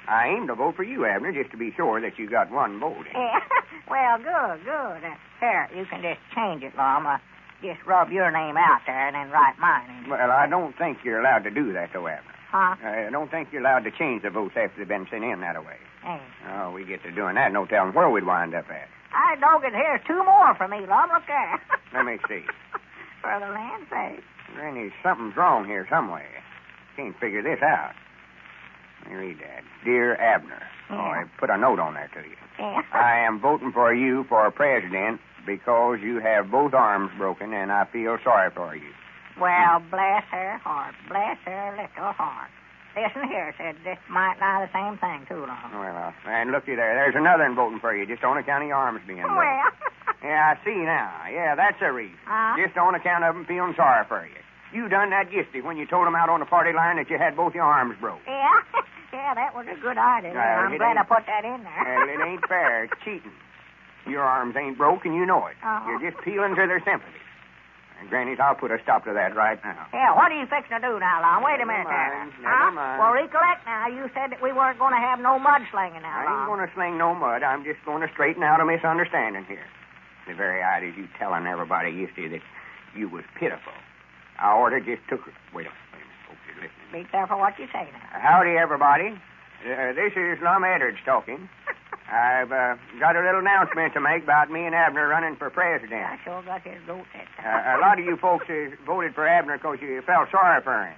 Speaker 12: I aim to vote for you, Abner, just to be sure that you got one vote.
Speaker 3: Yeah. Well, good. Here, you can just change it, Lum. Just rub your name out there and then write mine in.
Speaker 12: Well, I don't think you're allowed to do that, though, Abner.
Speaker 3: Huh?
Speaker 12: I don't think you're allowed to change the votes after they've been sent in that way.
Speaker 3: Hey.
Speaker 12: Oh, we get to doing that, no telling where we'd wind up at.
Speaker 3: I dog it. Here's 2 more from me, Lum. Look there.
Speaker 12: Let me see.
Speaker 3: For the land's sake.
Speaker 12: Granny, something's wrong here somewhere. Can't figure this out. Let me read that. Dear Abner.
Speaker 3: Yeah.
Speaker 12: Oh, I put a note on there to you.
Speaker 3: Yeah.
Speaker 12: I am voting for you for president because you have both arms broken, and I feel sorry for you.
Speaker 3: Well, bless her heart. Bless her little heart. Listen here, said this might lie the same thing, too, Lum.
Speaker 12: Well, and looky there. There's another one voting for you, just on account of your arms being broken.
Speaker 3: Well.
Speaker 12: Yeah, I see now. Yeah, that's the reason. Just on account of them feeling sorry for you. You done that yesterday when you told them out on the party line that you had both your arms broke.
Speaker 3: Yeah. Yeah, that was a good idea. I'm glad I put that in there.
Speaker 12: Well, it ain't fair. It's cheating. Your arms ain't broke, and you know it. You're just peeling to their sympathy. And, Grannies, I'll put a stop to that right now.
Speaker 3: Yeah, what are you fixing to do now, Lum? Wait a minute there.
Speaker 12: Never mind.
Speaker 3: Well, recollect now, you said that we weren't going to have no mudslinging now,
Speaker 12: I ain't
Speaker 3: Lum.
Speaker 12: going to sling no mud. I'm just going to straighten out a misunderstanding here. The very idea you telling everybody yesterday that you was pitiful. I order just took her. Wait a minute. Hope you're listening.
Speaker 3: Be careful what you say now.
Speaker 12: Howdy, everybody. This is Lum Edwards talking. I've got a little announcement to make about me and Abner running for president.
Speaker 3: I sure got his goat that
Speaker 12: A lot of you folks voted for Abner because you felt sorry for him.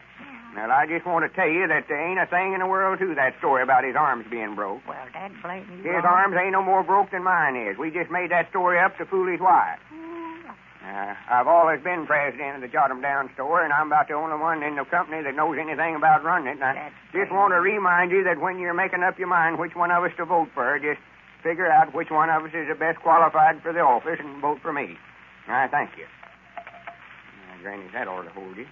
Speaker 12: Well, I just want to tell you that there ain't a thing in the world to that story about his arms being broke.
Speaker 3: Well, Dad, blame you.
Speaker 12: His arms ain't no more broke than mine is. We just made that story up to fool his wife. I've always been president of the Jot 'em Down store, and I'm about the only one in the company that knows anything about running it. And I just want to remind you that when you're making up your mind which one of us to vote for, just figure out which one of us is the best qualified for the office and vote for me. I thank you. Granny, that ought to hold you.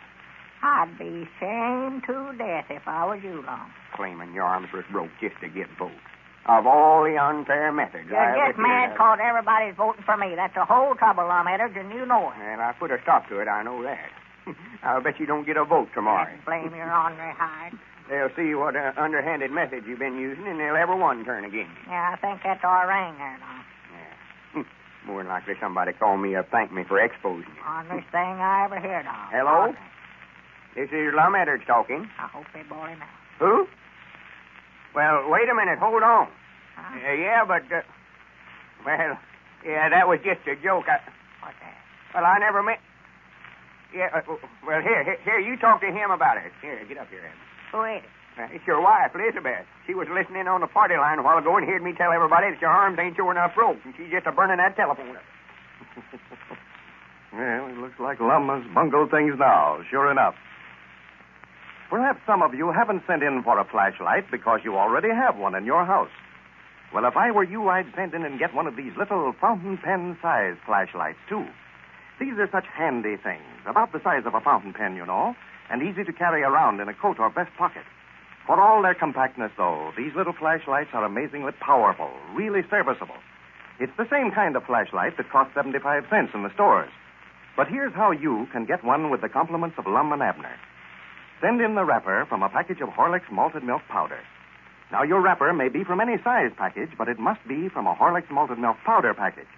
Speaker 3: I'd be shamed to death if I was you, Lum.
Speaker 12: Claiming your arms was broke just to get votes. Of all the unfair methods
Speaker 3: You're just mad because everybody's voting for me. That's the whole trouble, Lum Edwards, and you know it.
Speaker 12: Well, I put a stop to it, I know that. I'll bet you don't get a vote tomorrow.
Speaker 3: Blame your ornery hide.
Speaker 12: They'll see what underhanded methods you've been using, and they'll ever one turn against you.
Speaker 3: Yeah, I think that's our ring there, Lum.
Speaker 12: Yeah. More than likely somebody called me up, thank me for exposing you.
Speaker 3: Honest thing I ever heard of.
Speaker 12: Hello? This is Lum Edwards talking.
Speaker 3: I hope they bought him out.
Speaker 12: Who? Well, wait a minute. Hold on. Yeah, but, well, yeah, that was just a joke. What's that? Well, I never meant... Yeah, well, here, you talk to him about it. Here, get up here, Abner.
Speaker 14: Who is it?
Speaker 12: It's your wife, Elizabeth. She was listening on the party line a while ago and heard me tell everybody that your arms ain't sure enough broke, and she's just a-burning that telephone up.
Speaker 13: Well, it looks like Lum has bungled things now, sure enough. Perhaps some of you haven't sent in for a flashlight because you already have one in your house. Well, if I were you, I'd send in and get one of these little fountain pen-sized flashlights, too. These are such handy things, about the size of a fountain pen, you know, and easy to carry around in a coat or vest pocket. For all their compactness, though, these little flashlights are amazingly powerful, really serviceable. It's the same kind of flashlight that costs 75 cents in the stores. But here's how you can get one with the compliments of Lum and Abner. Send in the wrapper from a package of Horlicks malted milk powder. Now, your wrapper may be from any size package, but it must be from a Horlicks malted milk powder package.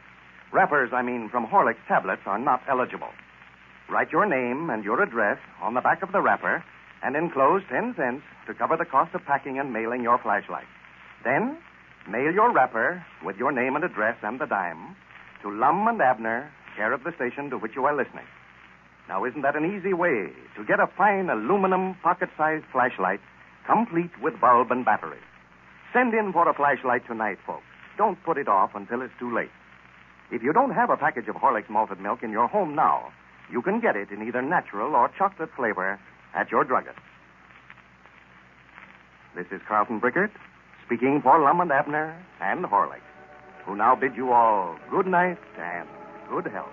Speaker 13: Wrappers, from Horlicks tablets are not eligible. Write your name and your address on the back of the wrapper and enclose 10 cents to cover the cost of packing and mailing your flashlight. Then, mail your wrapper with your name and address and the dime to Lum and Abner, care of the station to which you are listening. Now, isn't that an easy way to get a fine aluminum pocket-sized flashlight complete with bulb and battery? Send in for a flashlight tonight, folks. Don't put it off until it's too late. If you don't have a package of Horlicks malted milk in your home now, you can get it in either natural or chocolate flavor at your druggist. This is Carlton Brickert, speaking for Lum and Abner and Horlicks, who now bid you all good night and good health.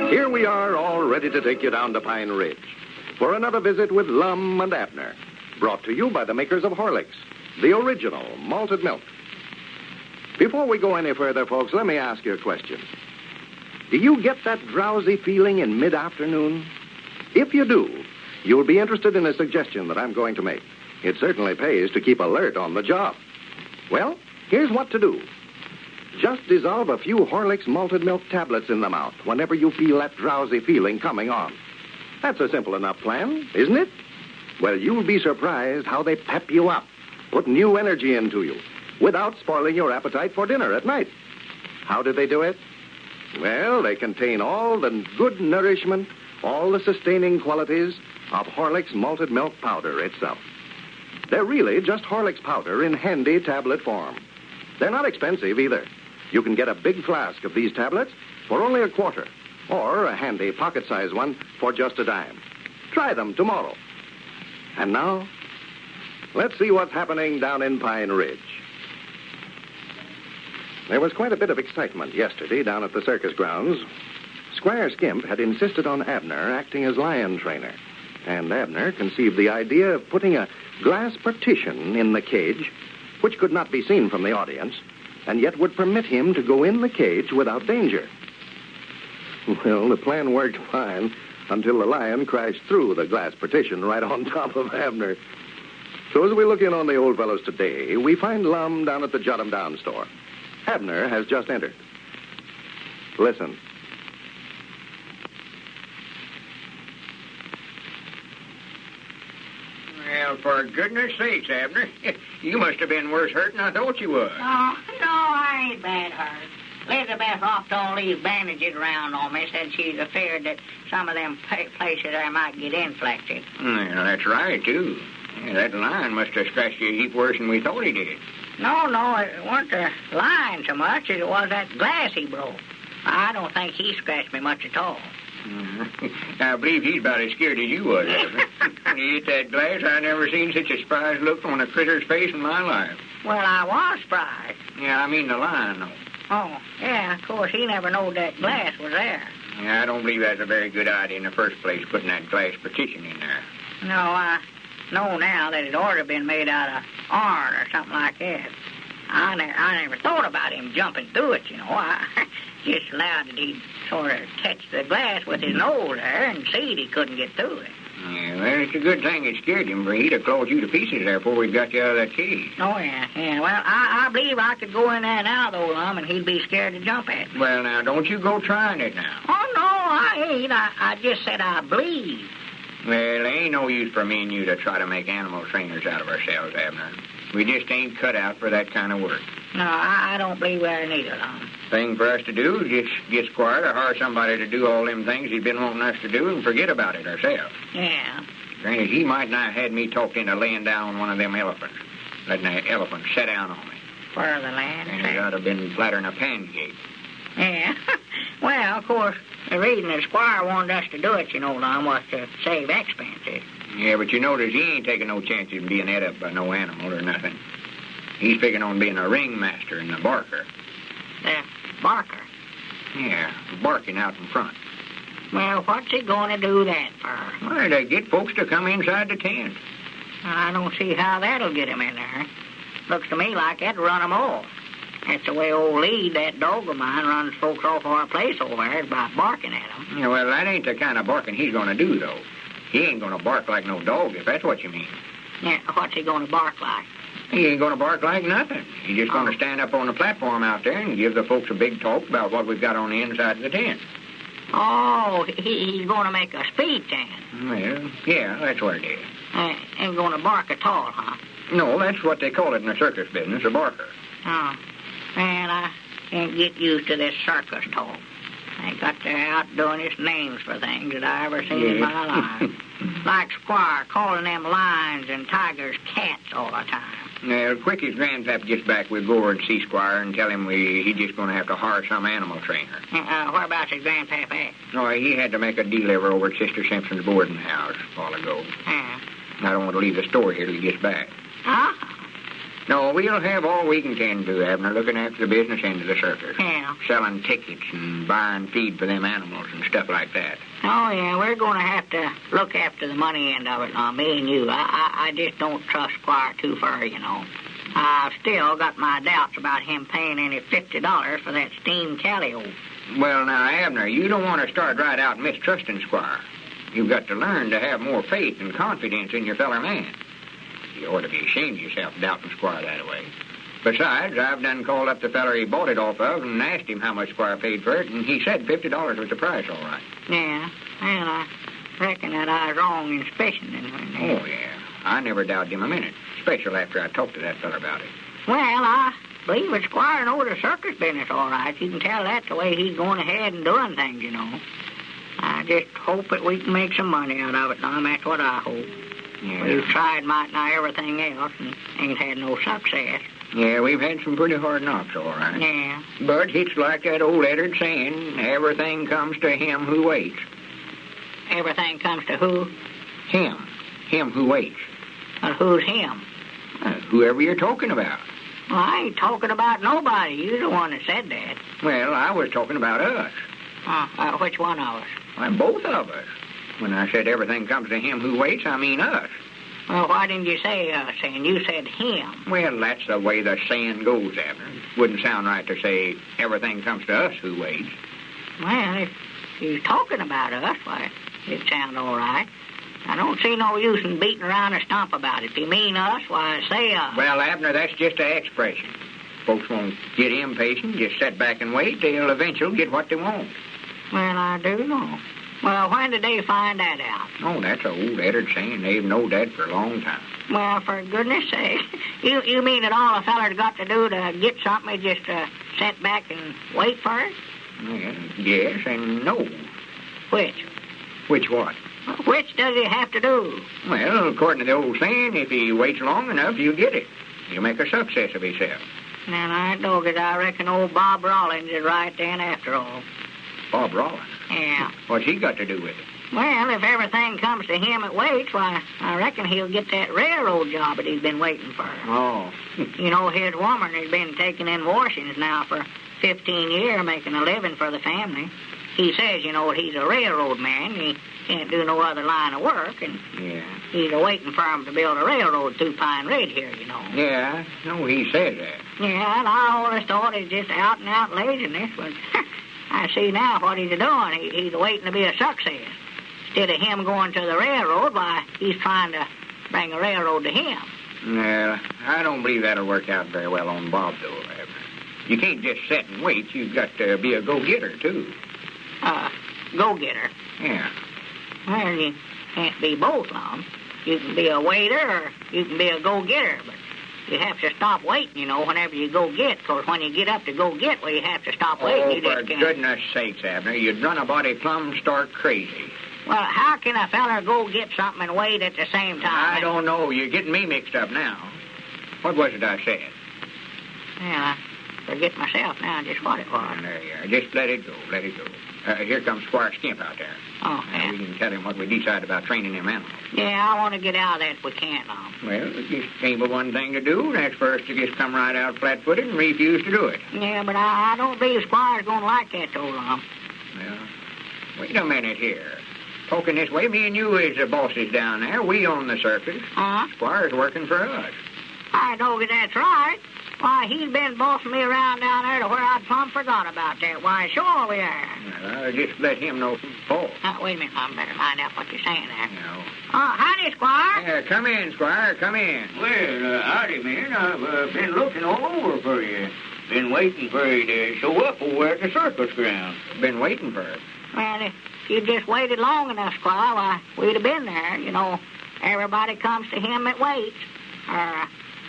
Speaker 13: Here we are, all ready to take you down to Pine Ridge for another visit with Lum and Abner, brought to you by the makers of Horlicks, the original malted milk. Before we go any further, folks, let me ask you a question. Do you get that drowsy feeling in mid-afternoon? If you do, you'll be interested in a suggestion that I'm going to make. It certainly pays to keep alert on the job. Well, here's what to do. Just dissolve a few Horlicks malted milk tablets in the mouth whenever you feel that drowsy feeling coming on. That's a simple enough plan, isn't it? Well, you'll be surprised how they pep you up, put new energy into you, without spoiling your appetite for dinner at night. How do they do it? Well, they contain all the good nourishment, all the sustaining qualities of Horlicks malted milk powder itself. They're really just Horlicks powder in handy tablet form. They're not expensive either. You can get a big flask of these tablets for only $0.25, or a handy pocket-sized one for just $0.10. Try them tomorrow. And now, let's see what's happening down in Pine Ridge. There was quite a bit of excitement yesterday down at the circus grounds. Squire Skimp had insisted on Abner acting as lion trainer, and Abner conceived the idea of putting a glass partition in the cage, which could not be seen from the audience, and yet would permit him to go in the cage without danger. Well, the plan worked fine until the lion crashed through the glass partition right on top of Abner. So as we look in on the old fellows today, we find Lum down at the Jot 'em Down store. Abner has just entered. Listen.
Speaker 9: Well, for goodness sakes, Abner, you must have been worse hurt than I thought you was.
Speaker 14: No, I ain't bad hurt. Elizabeth wrapped all these bandages around on me, said she's afraid that some of them places I might get infected.
Speaker 9: Well, that's right, too. Yeah, that lion must have scratched you a heap worse than we thought he did.
Speaker 14: No, it wasn't the lion so much as it was that glass he broke. I don't think he scratched me much at all.
Speaker 9: I believe he's about as scared as you was, Abner. When he hit that glass, I never seen such a surprised look on a critter's face in my life.
Speaker 14: Well, I was surprised.
Speaker 9: Yeah, I mean the lion, though.
Speaker 14: Oh, yeah, of course, he never knowed that glass was there.
Speaker 9: Yeah, I don't believe that's a very good idea in the first place, putting that glass partition in there.
Speaker 14: No, I know now that it ought to have been made out of iron or something like that. I never thought about him jumping through it, you know. I just allowed that he'd sort of catch the glass with his nose there and see he couldn't get through it.
Speaker 9: Yeah, well, it's a good thing it scared him, for he'd have clawed you to pieces there before we got you out of that cage.
Speaker 14: Oh, yeah. Well, I believe I could go in there now, though, Lum, and he'd be scared to jump at me.
Speaker 9: Well, now, don't you go trying it now.
Speaker 14: Oh, no, I ain't. I just said I believe.
Speaker 9: Well, there ain't no use for me and you to try to make animal trainers out of ourselves, Abner. We just ain't cut out for that kind of work.
Speaker 14: No, I don't believe we're neither, Lum.
Speaker 9: Thing for us to do is just get Squire to hire somebody to do all them things he's been wanting us to do and forget about it ourselves.
Speaker 14: Yeah.
Speaker 9: Granted, he might not have had me talked into laying down on one of them elephants, letting that elephant sit down on me.
Speaker 14: For the land.
Speaker 9: And it ought to have been flatter than a pancake.
Speaker 14: Yeah. Well, of course, the reason the Squire wanted us to do it, you know, Lum, was to save expenses.
Speaker 9: Yeah, but you notice he ain't taking no chances of being ate up by no animal or nothing. He's figuring on being a ringmaster and a barker.
Speaker 14: The barker?
Speaker 9: Yeah, barking out in front.
Speaker 14: Well, what's he going to do that for?
Speaker 9: Well, to get folks to come inside the tent.
Speaker 14: I don't see how that'll get him in there. Looks to me like that'd run him off. That's the way old Lead, that dog of mine, runs folks off our place over there by barking at them.
Speaker 9: Yeah, well, that ain't the kind of barking he's going to do, though. He ain't going to bark like no dog, if that's what you mean.
Speaker 14: Yeah, what's he going to bark like?
Speaker 9: He ain't going to bark like nothing. He's just going to stand up on the platform out there and give the folks a big talk about what we've got on the inside of the tent.
Speaker 14: Oh, he's going to make a speech, then?
Speaker 9: Well, yeah, that's what it is.
Speaker 14: Ain't going to bark at all, huh?
Speaker 9: No, that's what they call it in the circus business, a barker.
Speaker 14: Oh, man, I can't get used to this circus talk. They got their outdoingest names for things that I ever seen in my life. Like Squire calling them lions and tigers cats all the time.
Speaker 9: Now, quick as Grandpap gets back, we'll go over and see Squire and tell him he's just going to have to hire some animal trainer.
Speaker 14: Whereabouts is Grandpap at?
Speaker 9: Oh, he had to make a deliver over at Sister Simpson's boarding house a while ago. I don't want to leave the store here till he gets back.
Speaker 14: Huh?
Speaker 9: No, we'll have all we can tend to, Abner, looking after the business end of the circus.
Speaker 14: Yeah.
Speaker 9: Selling tickets and buying feed for them animals and stuff like that.
Speaker 14: Oh, yeah, we're going to have to look after the money end of it now, me and you. I just don't trust Squire too far, you know. I've still got my doubts about him paying any $50 for that steam calliope.
Speaker 9: Well, now, Abner, you don't want to start right out mistrusting Squire. You've got to learn to have more faith and confidence in your feller man. You ought to be ashamed of yourself doubting Squire that way. Besides, I've done called up the feller he bought it off of and asked him how much Squire paid for it, and he said $50 was the price, all right.
Speaker 14: Yeah, well, I reckon that I was wrong in suspicion.
Speaker 9: Oh, yeah. I never doubted him a minute, especially after I talked to that feller about it.
Speaker 14: Well, I believe that Squire knows the circus business all right. You can tell that the way he's going ahead and doing things, you know. I just hope that we can make some money out of it, Tom. That's what I hope.
Speaker 9: Yeah.
Speaker 14: We've tried might nigh everything else and ain't had no success.
Speaker 9: Yeah, we've had some pretty hard knocks, all right.
Speaker 14: Yeah.
Speaker 9: But it's like that old lettered saying, everything comes to him who waits.
Speaker 14: Everything comes to who?
Speaker 9: Him. Him who waits.
Speaker 14: Who's him?
Speaker 9: Whoever you're talking about.
Speaker 14: Well, I ain't talking about nobody. You're the one that said that.
Speaker 9: Well, I was talking about us.
Speaker 14: Which one of us?
Speaker 9: Well, both of us. When I said everything comes to him who waits, I mean us.
Speaker 14: Well, why didn't you say us, and you said him?
Speaker 9: Well, that's the way the saying goes, Abner. Wouldn't sound right to say everything comes to us who waits.
Speaker 14: Well, if you're talking about us, why, it sounds all right. I don't see no use in beating around a stump about it. If you mean us, why, say us.
Speaker 12: Well, Abner, that's just an expression. Folks won't get impatient, just sit back and wait. They'll eventually get what they want.
Speaker 14: Well, I do know. Well, when did they find that out?
Speaker 12: Oh, that's an old Eddard saying. They've known that for a long time.
Speaker 14: Well, for goodness sake. You mean that all a feller's got to do to get something is just sit back and wait for it?
Speaker 12: Well, yes and no.
Speaker 14: Which?
Speaker 12: Which what?
Speaker 14: Which does he have to do?
Speaker 12: Well, according to the old saying, if he waits long enough, he'll get it. He'll make a success of himself.
Speaker 14: And I dog it. I reckon old Bob Rollins is right then after all.
Speaker 12: Bob Rollins?
Speaker 14: Yeah.
Speaker 12: What's he got to do with it?
Speaker 14: Well, if everything comes to him at waits, why, I reckon he'll get that railroad job that he's been waiting for.
Speaker 12: Oh.
Speaker 14: You know, his woman has been taking in washings now for 15 years, making a living for the family. He says, you know, he's a railroad man. He can't do no other line of work, and he's waiting for him to build a railroad through Pine Ridge here, you know.
Speaker 12: Yeah, no, he says that.
Speaker 14: Yeah, and I always thought it's just out-and-out laziness, but I see now what he's doing. He's waiting to be a success. Instead of him going to the railroad, why, he's trying to bring a railroad to him.
Speaker 12: Well, I don't believe that'll work out very well on Bob, though, Abner. You can't just sit and wait. You've got to be a go-getter, too.
Speaker 14: Go-getter?
Speaker 12: Yeah.
Speaker 14: Well, you can't be both, Lum. You can be a waiter or you can be a go-getter, but you have to stop waiting, you know, whenever you go get, because when you get up to go get, well, you have to stop waiting.
Speaker 12: Oh,
Speaker 14: you
Speaker 12: for
Speaker 14: just can't.
Speaker 12: goodness sakes, Abner, you'd run a body plumb stark crazy.
Speaker 14: Well, how can a feller go get something and wait at the same time?
Speaker 12: I don't know. You're getting me mixed up now. What was it I said?
Speaker 14: Yeah, I forget myself now just what it was.
Speaker 12: There you are. Just let it go. Let it go. Here comes Squire Skimp out there.
Speaker 14: Oh, yeah.
Speaker 12: We can tell him what we decide about training them animals.
Speaker 14: Yeah, I want to get out of that if we can, Lum.
Speaker 12: Well, it just ain't but one thing to do, and that's for us to just come right out flat-footed and refuse to do it.
Speaker 14: Yeah, but I don't believe Squire's going to like that, though, Lum.
Speaker 12: Well, wait a minute here. Talking this way, me and you is the bosses down there. We own the circus. Squire's working for us.
Speaker 14: I know that's right. Why, he's been bossing me around down there to where I'd plumb forgot about that. Why, sure we are.
Speaker 12: Well, just let him know from before.
Speaker 14: Wait a minute, Lum. Better find out what you're saying there.
Speaker 12: No.
Speaker 14: Howdy, Squire.
Speaker 12: Come in, Squire. Come in.
Speaker 9: Well, howdy, man. I've been looking all over for you. Been waiting for you to show up over at the circus ground.
Speaker 12: Been waiting for it.
Speaker 14: Well, if you'd just waited long enough, Squire, why, we'd have been there. You know, everybody comes to him that waits.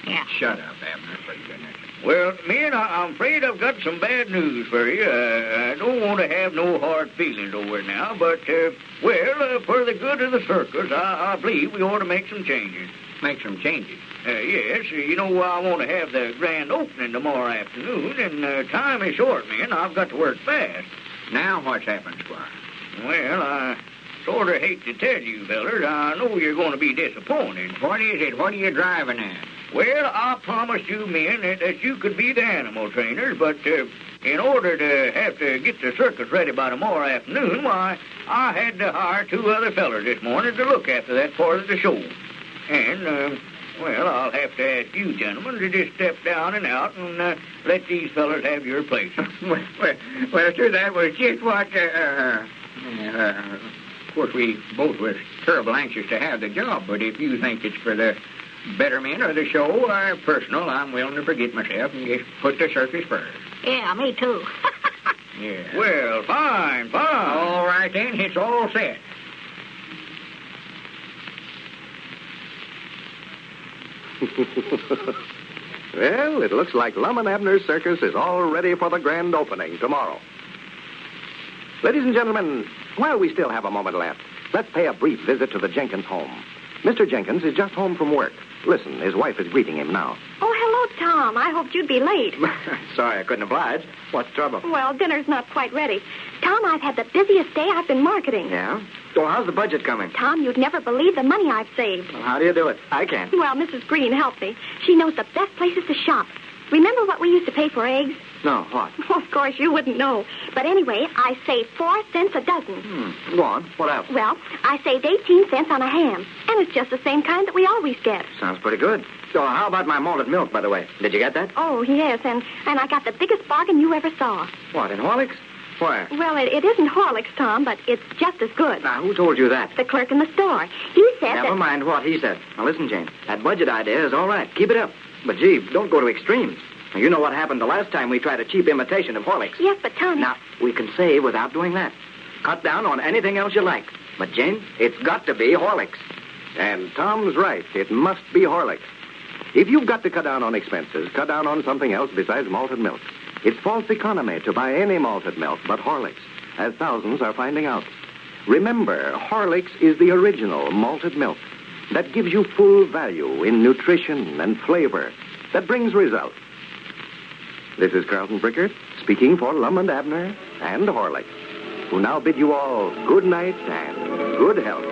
Speaker 14: Yeah.
Speaker 12: Shut up, Abner, for goodness.
Speaker 9: Well, man, I'm afraid I've got some bad news for you. I don't want to have no hard feelings over it now, but, for the good of the circus, I believe we ought to make some changes.
Speaker 12: Make some changes?
Speaker 9: Yes, you know, I want to have the grand opening tomorrow afternoon, and time is short, man. I've got to work fast.
Speaker 12: Now what's happened, Squire?
Speaker 9: Well, I sort of hate to tell you, fellers. I know you're going to be disappointed.
Speaker 12: What is it? What are you driving at?
Speaker 9: Well, I promised you men that you could be the animal trainers, but in order to have to get the circus ready by tomorrow afternoon, why, I had to hire 2 other fellers this morning to look after that part of the show. And, I'll have to ask you gentlemen to just step down and out and let these fellers have your place.
Speaker 12: well, sir, that was just what, of course, we both was terrible anxious to have the job, but if you think it's for the betterment of the show, personal, I'm willing to forget myself and just put the circus first.
Speaker 14: Yeah, me too.
Speaker 9: Yeah. Well, fine.
Speaker 12: All right, then, it's all set.
Speaker 4: Well, it looks like Lum and Abner's circus is all ready for the grand opening tomorrow. Ladies and gentlemen, while we still have a moment left, let's pay a brief visit to the Jenkins home. Mr. Jenkins is just home from work. Listen, his wife is greeting him now.
Speaker 7: Oh, hello, Tom. I hoped you'd be late.
Speaker 4: Sorry, I couldn't oblige. What's the trouble?
Speaker 7: Well, dinner's not quite ready. Tom, I've had the busiest day. I've been marketing.
Speaker 4: Yeah? So how's the budget coming?
Speaker 7: Tom, you'd never believe the money I've saved.
Speaker 4: Well, how do you do it? I can't.
Speaker 7: Well, Mrs. Green helped me. She knows the best places to shop. Remember what we used to pay for eggs?
Speaker 4: No, what?
Speaker 7: Well, of course, you wouldn't know. But anyway, I saved 4 cents a dozen.
Speaker 4: Go on. What else?
Speaker 7: Well, I saved 18 cents on a ham. And it's just the same kind that we always get.
Speaker 4: Sounds pretty good. So how about my malted milk, by the way? Did you get that?
Speaker 7: Oh, yes, and I got the biggest bargain you ever saw.
Speaker 4: What, in Horlicks?
Speaker 13: Where?
Speaker 18: Well, it isn't Horlicks, Tom, but it's just as good.
Speaker 13: Now, who told you that?
Speaker 18: The clerk in the store. He said
Speaker 13: Never
Speaker 18: that...
Speaker 13: mind what he said. Now, listen, Jane. That budget idea is all right. Keep it up. But, gee, don't go to extremes. Now, you know what happened the last time we tried a cheap imitation of Horlicks.
Speaker 18: Yes, but Tom...
Speaker 13: Now, we can save without doing that. Cut down on anything else you like. But, Jane, it's got to be Horlicks.
Speaker 4: And Tom's right. It must be Horlicks. If you've got to cut down on expenses, cut down on something else besides malted milk. It's false economy to buy any malted milk but Horlicks, as thousands are finding out. Remember, Horlicks is the original malted milk that gives you full value in nutrition and flavor, that brings results. This is Carlton Brickert speaking for Lum and Abner and Horlicks, who now bid you all good night and good health.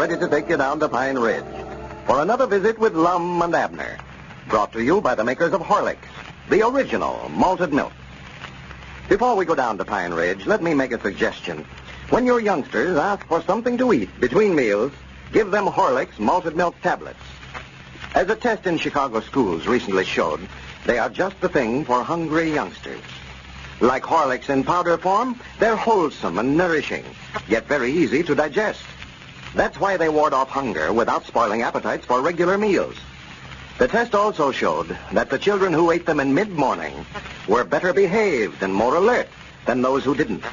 Speaker 4: To take you down to Pine Ridge for another visit with Lum and Abner, brought to you by the makers of Horlicks, the original malted milk. Before we go down to Pine Ridge, let me make a suggestion. When your youngsters ask for something to eat between meals, give them Horlicks malted milk tablets. As a test in Chicago schools recently showed, they are just the thing for hungry youngsters. Like Horlicks in powder form, they're wholesome and nourishing, yet very easy to digest. That's why they ward off hunger without spoiling appetites for regular meals. The test also showed that the children who ate them in mid-morning were better behaved and more alert than those who didn't.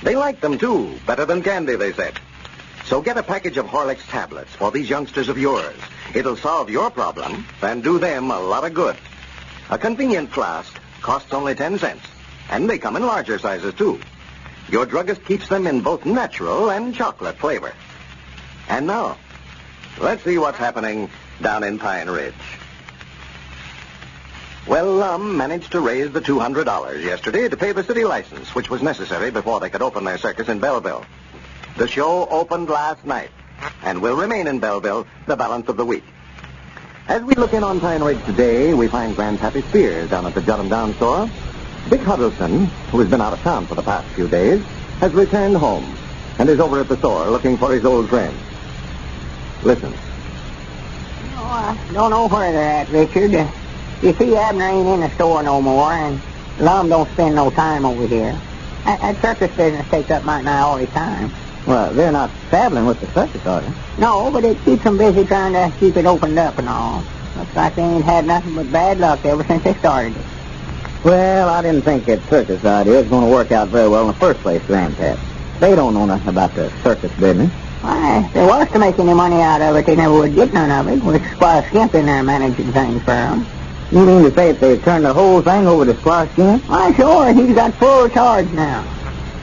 Speaker 4: They liked them, too, better than candy, they said. So get a package of Horlicks tablets for these youngsters of yours. It'll solve your problem and do them a lot of good. A convenient flask costs only 10 cents, and they come in larger sizes, too. Your druggist keeps them in both natural and chocolate flavor. And now, let's see what's happening down in Pine Ridge. Well, Lum managed to raise the $200 yesterday to pay the city license, which was necessary before they could open their circus in Belleville. The show opened last night and will remain in Belleville the balance of the week. As we look in on Pine Ridge today, we find Grandpappy Spears down at the Jot 'em Down store. Dick Huddleston, who has been out of town for the past few days, has returned home and is over at the store looking for his old friend. Listen.
Speaker 3: Oh, I don't know where they're at, Richard. You see, Abner ain't in the store no more, and Lum don't spend no time over here. That circus business takes up mighty nigh all his time.
Speaker 16: Well, they're not traveling with the circus, are they?
Speaker 3: No, but it keeps them busy trying to keep it opened up and all. Looks like they ain't had nothing but bad luck ever since they started it.
Speaker 16: Well, I didn't think that circus idea was going to work out very well in the first place, Grandpap. They don't know nothing about the circus business.
Speaker 3: Why, if there was to make any money out of it, they never would get none of it, with Squire Skimp in there managing things for them.
Speaker 16: You mean to say if they turned the whole thing over to Squire Skimp?
Speaker 3: Why, sure, he's got full charge now.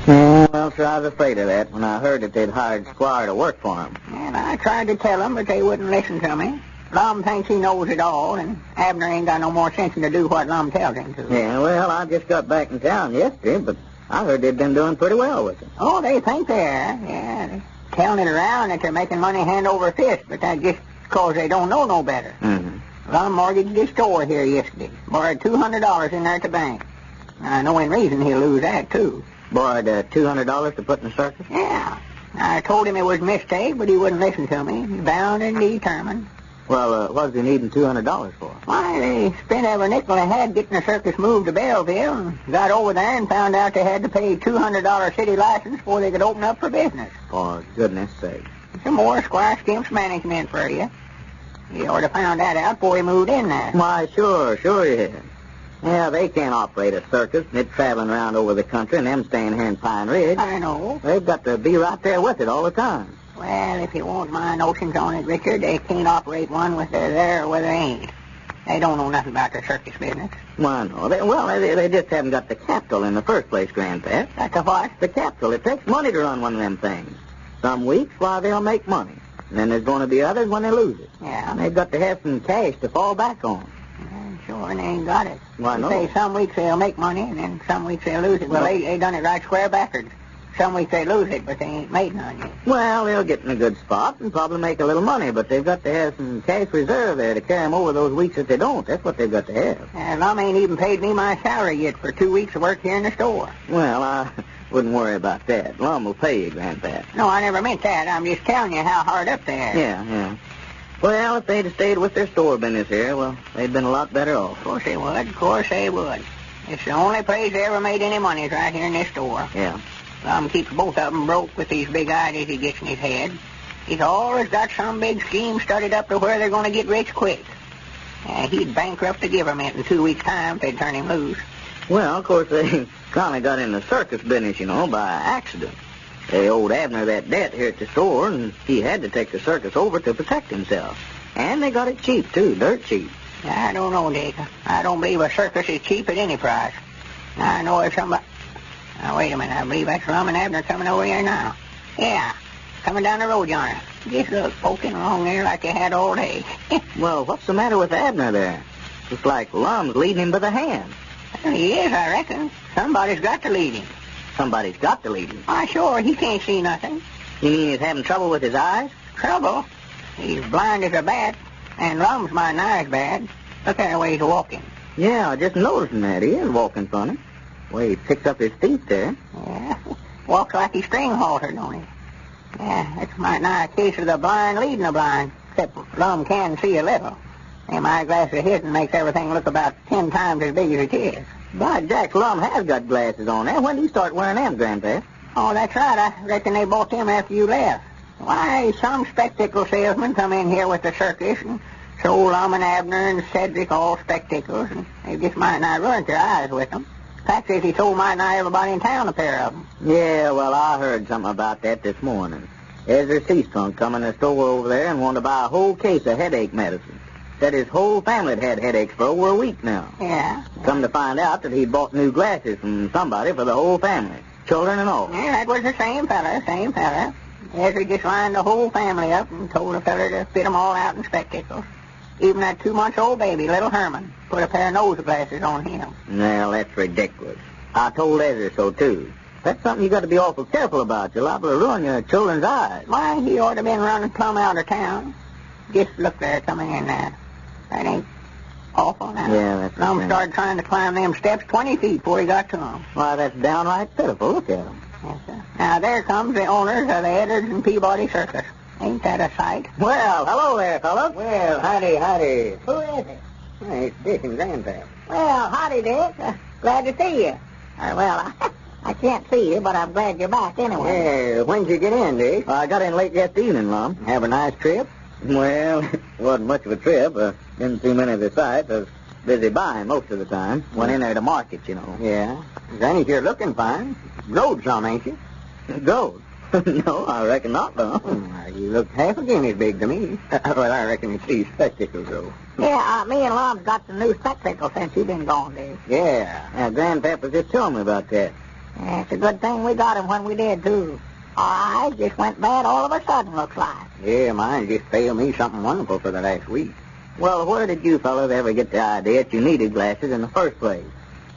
Speaker 16: Yeah, well, sir, I was afraid of that when I heard that they'd hired Squire to work for him.
Speaker 3: And I tried to tell them, but they wouldn't listen to me. Lum thinks he knows it all, and Abner ain't got no more sense than to do what Lum tells him to.
Speaker 16: Yeah, well, I just got back in town yesterday, but I heard they'd been doing pretty well with it.
Speaker 3: Oh, they think they are, yeah. They're telling it around that they're making money hand over fist, but that just
Speaker 14: 'cause they don't know no better.
Speaker 2: Mm-hmm.
Speaker 14: Lum mortgaged his store here yesterday. Borrowed $200 in there at the bank. I know in reason he'll lose that, too.
Speaker 2: Borrowed $200 to put in the circus?
Speaker 14: Yeah. I told him it was a mistake, but he wouldn't listen to me. Bound and determined.
Speaker 2: Well, what was he needing $200 for?
Speaker 14: Why, they spent every nickel they had getting the circus moved to Belleville and got over there and found out they had to pay $200 city license before they could open up for business.
Speaker 2: For goodness sake.
Speaker 14: Some more Squire Skimp's management for you. You ought to found that out before he moved in there.
Speaker 2: Why, sure he had. Yeah, they can't operate a circus and it traveling around over the country and them staying here in Pine Ridge.
Speaker 14: I know.
Speaker 2: They've got to be right there with it all the time.
Speaker 14: Well, if you want my notions on it, Richard, they can't operate one with they're there or where they ain't. They don't know nothing about the circus business.
Speaker 2: Why, no. They just haven't got the capital in the first place, Grandpap.
Speaker 14: That's the what?
Speaker 2: The capital. It takes money to run one of them things. Some weeks, why, they'll make money. And then there's going to be others when they lose it.
Speaker 14: Yeah.
Speaker 2: And they've got to have some cash to fall back on.
Speaker 14: Sure, and they ain't got it.
Speaker 2: Why, no.
Speaker 14: They say some weeks they'll make money, and then some weeks they'll lose it. Well, they done it right square backwards. Some weeks they lose it, but they ain't made none yet.
Speaker 2: Well, they'll get in a good spot and probably make a little money, but they've got to have some cash reserve there to carry them over those weeks that they don't. That's what they've got to have.
Speaker 14: Lum ain't even paid me my salary yet for 2 weeks of work here in the store.
Speaker 2: Well, I wouldn't worry about that. Lum will pay you, Grandpap.
Speaker 14: No, I never meant that. I'm just telling you how hard up they are.
Speaker 2: Yeah. Well, if they'd have stayed with their store business here, well, they'd been a lot better off.
Speaker 14: Of course they would. Of course they would. It's the only place they ever made any money is right here in this store.
Speaker 2: Yeah.
Speaker 14: Lum keeps both of them broke with these big ideas he gets in his head. He's always got some big scheme started up to where they're going to get rich quick. He'd bankrupt the government in 2 weeks' time if they'd turn him loose.
Speaker 2: Well, of course, they kind of got in the circus business, by accident. They owed Abner that debt here at the store, and he had to take the circus over to protect himself. And they got it cheap, too, dirt cheap.
Speaker 14: I don't know, Dick. I don't believe a circus is cheap at any price. I know if somebody... Now, wait a minute. I believe that's Lum and Abner coming over here now. Yeah, coming down the road yonder. Just look, poking along there like they had all day.
Speaker 2: Well, what's the matter with Abner there? It's like Lum's leading him by the hand.
Speaker 14: Well, he is, I reckon. Somebody's got to lead him.
Speaker 2: Somebody's got to lead him?
Speaker 14: Why, sure. He can't see nothing.
Speaker 2: You mean he's having trouble with his eyes?
Speaker 14: Trouble? He's blind as a bat, and Lum's my eyes bad. Look at the way he's walking.
Speaker 2: Yeah, I just noticing that. He is walking funny. The way he picks up his feet there.
Speaker 14: Yeah, walks like he's string haltered, don't he? Yeah, it's my nigh case of the blind leading the blind, except Lum can see a little. Them eyeglasses of his makes everything look about 10 times as big as it is.
Speaker 2: By Jack, Lum has got glasses on there. When did he start wearing them, Grandpa?
Speaker 14: Oh, that's right. I reckon they bought them after you left. Why, some spectacle salesmen come in here with the circus and sold Lum and Abner and Cedric all spectacles, and they just might not ruined their eyes with them. Fact is, he told might not everybody in town a pair of them.
Speaker 2: Yeah, well, I heard something about that this morning. Ezra Seastrunk come in the store over there and wanted to buy a whole case of headache medicine. Said his whole family had headaches for over a week now.
Speaker 14: Yeah.
Speaker 2: Come to find out that he'd bought new glasses from somebody for the whole family, children and all.
Speaker 14: Yeah, that was the same fella. Ezra just lined the whole family up and told the fella to fit them all out in spectacles. Even that 2-month-old baby, little Herman, put a pair of nose glasses on him.
Speaker 2: Well, that's ridiculous. I told Ezra so, too. That's something you got to be awful careful about. You're liable to ruin your children's eyes.
Speaker 14: Why, he ought to have been running plumb out of town. Just look there coming in there. That ain't awful now.
Speaker 2: Yeah, that's
Speaker 14: Lum
Speaker 2: right.
Speaker 14: started trying to climb them steps 20 feet before he got to them.
Speaker 2: Why, that's downright pitiful. Look at him.
Speaker 14: Yes, sir. Now, there comes the owners of the Edwards and Peabody Circus. Ain't that a sight?
Speaker 2: Well, hello there, fellas.
Speaker 14: Well,
Speaker 2: howdy.
Speaker 14: Who is it?
Speaker 2: Hey, it's Dick and Grandpa.
Speaker 14: Well, howdy, Dick. Glad to see you. I can't see you, but I'm glad you're back anyway.
Speaker 2: Yeah, when'd you get in, Dick? I got in late yesterday evening, Lum. Have a nice trip? Well, it wasn't much of a trip. Didn't see many of the sights. I was busy buying most of the time. Went in there to market,
Speaker 14: Yeah. Granny, you're looking fine. Growed some, ain't you?
Speaker 2: Gold? No, I reckon not, though.
Speaker 14: You look half again as big to me. Well, I reckon it's these spectacles, though. Yeah, me and Lum's got some new spectacles since you've been gone, Dave.
Speaker 2: Yeah, Grandpap was just telling me about that.
Speaker 14: Yeah, it's a good thing we got him when we did, too. Our eyes just went bad all of a sudden, looks like.
Speaker 2: Yeah, mine just failed me something wonderful for the last week. Well, where did you fellas ever get the idea that you needed glasses in the first place?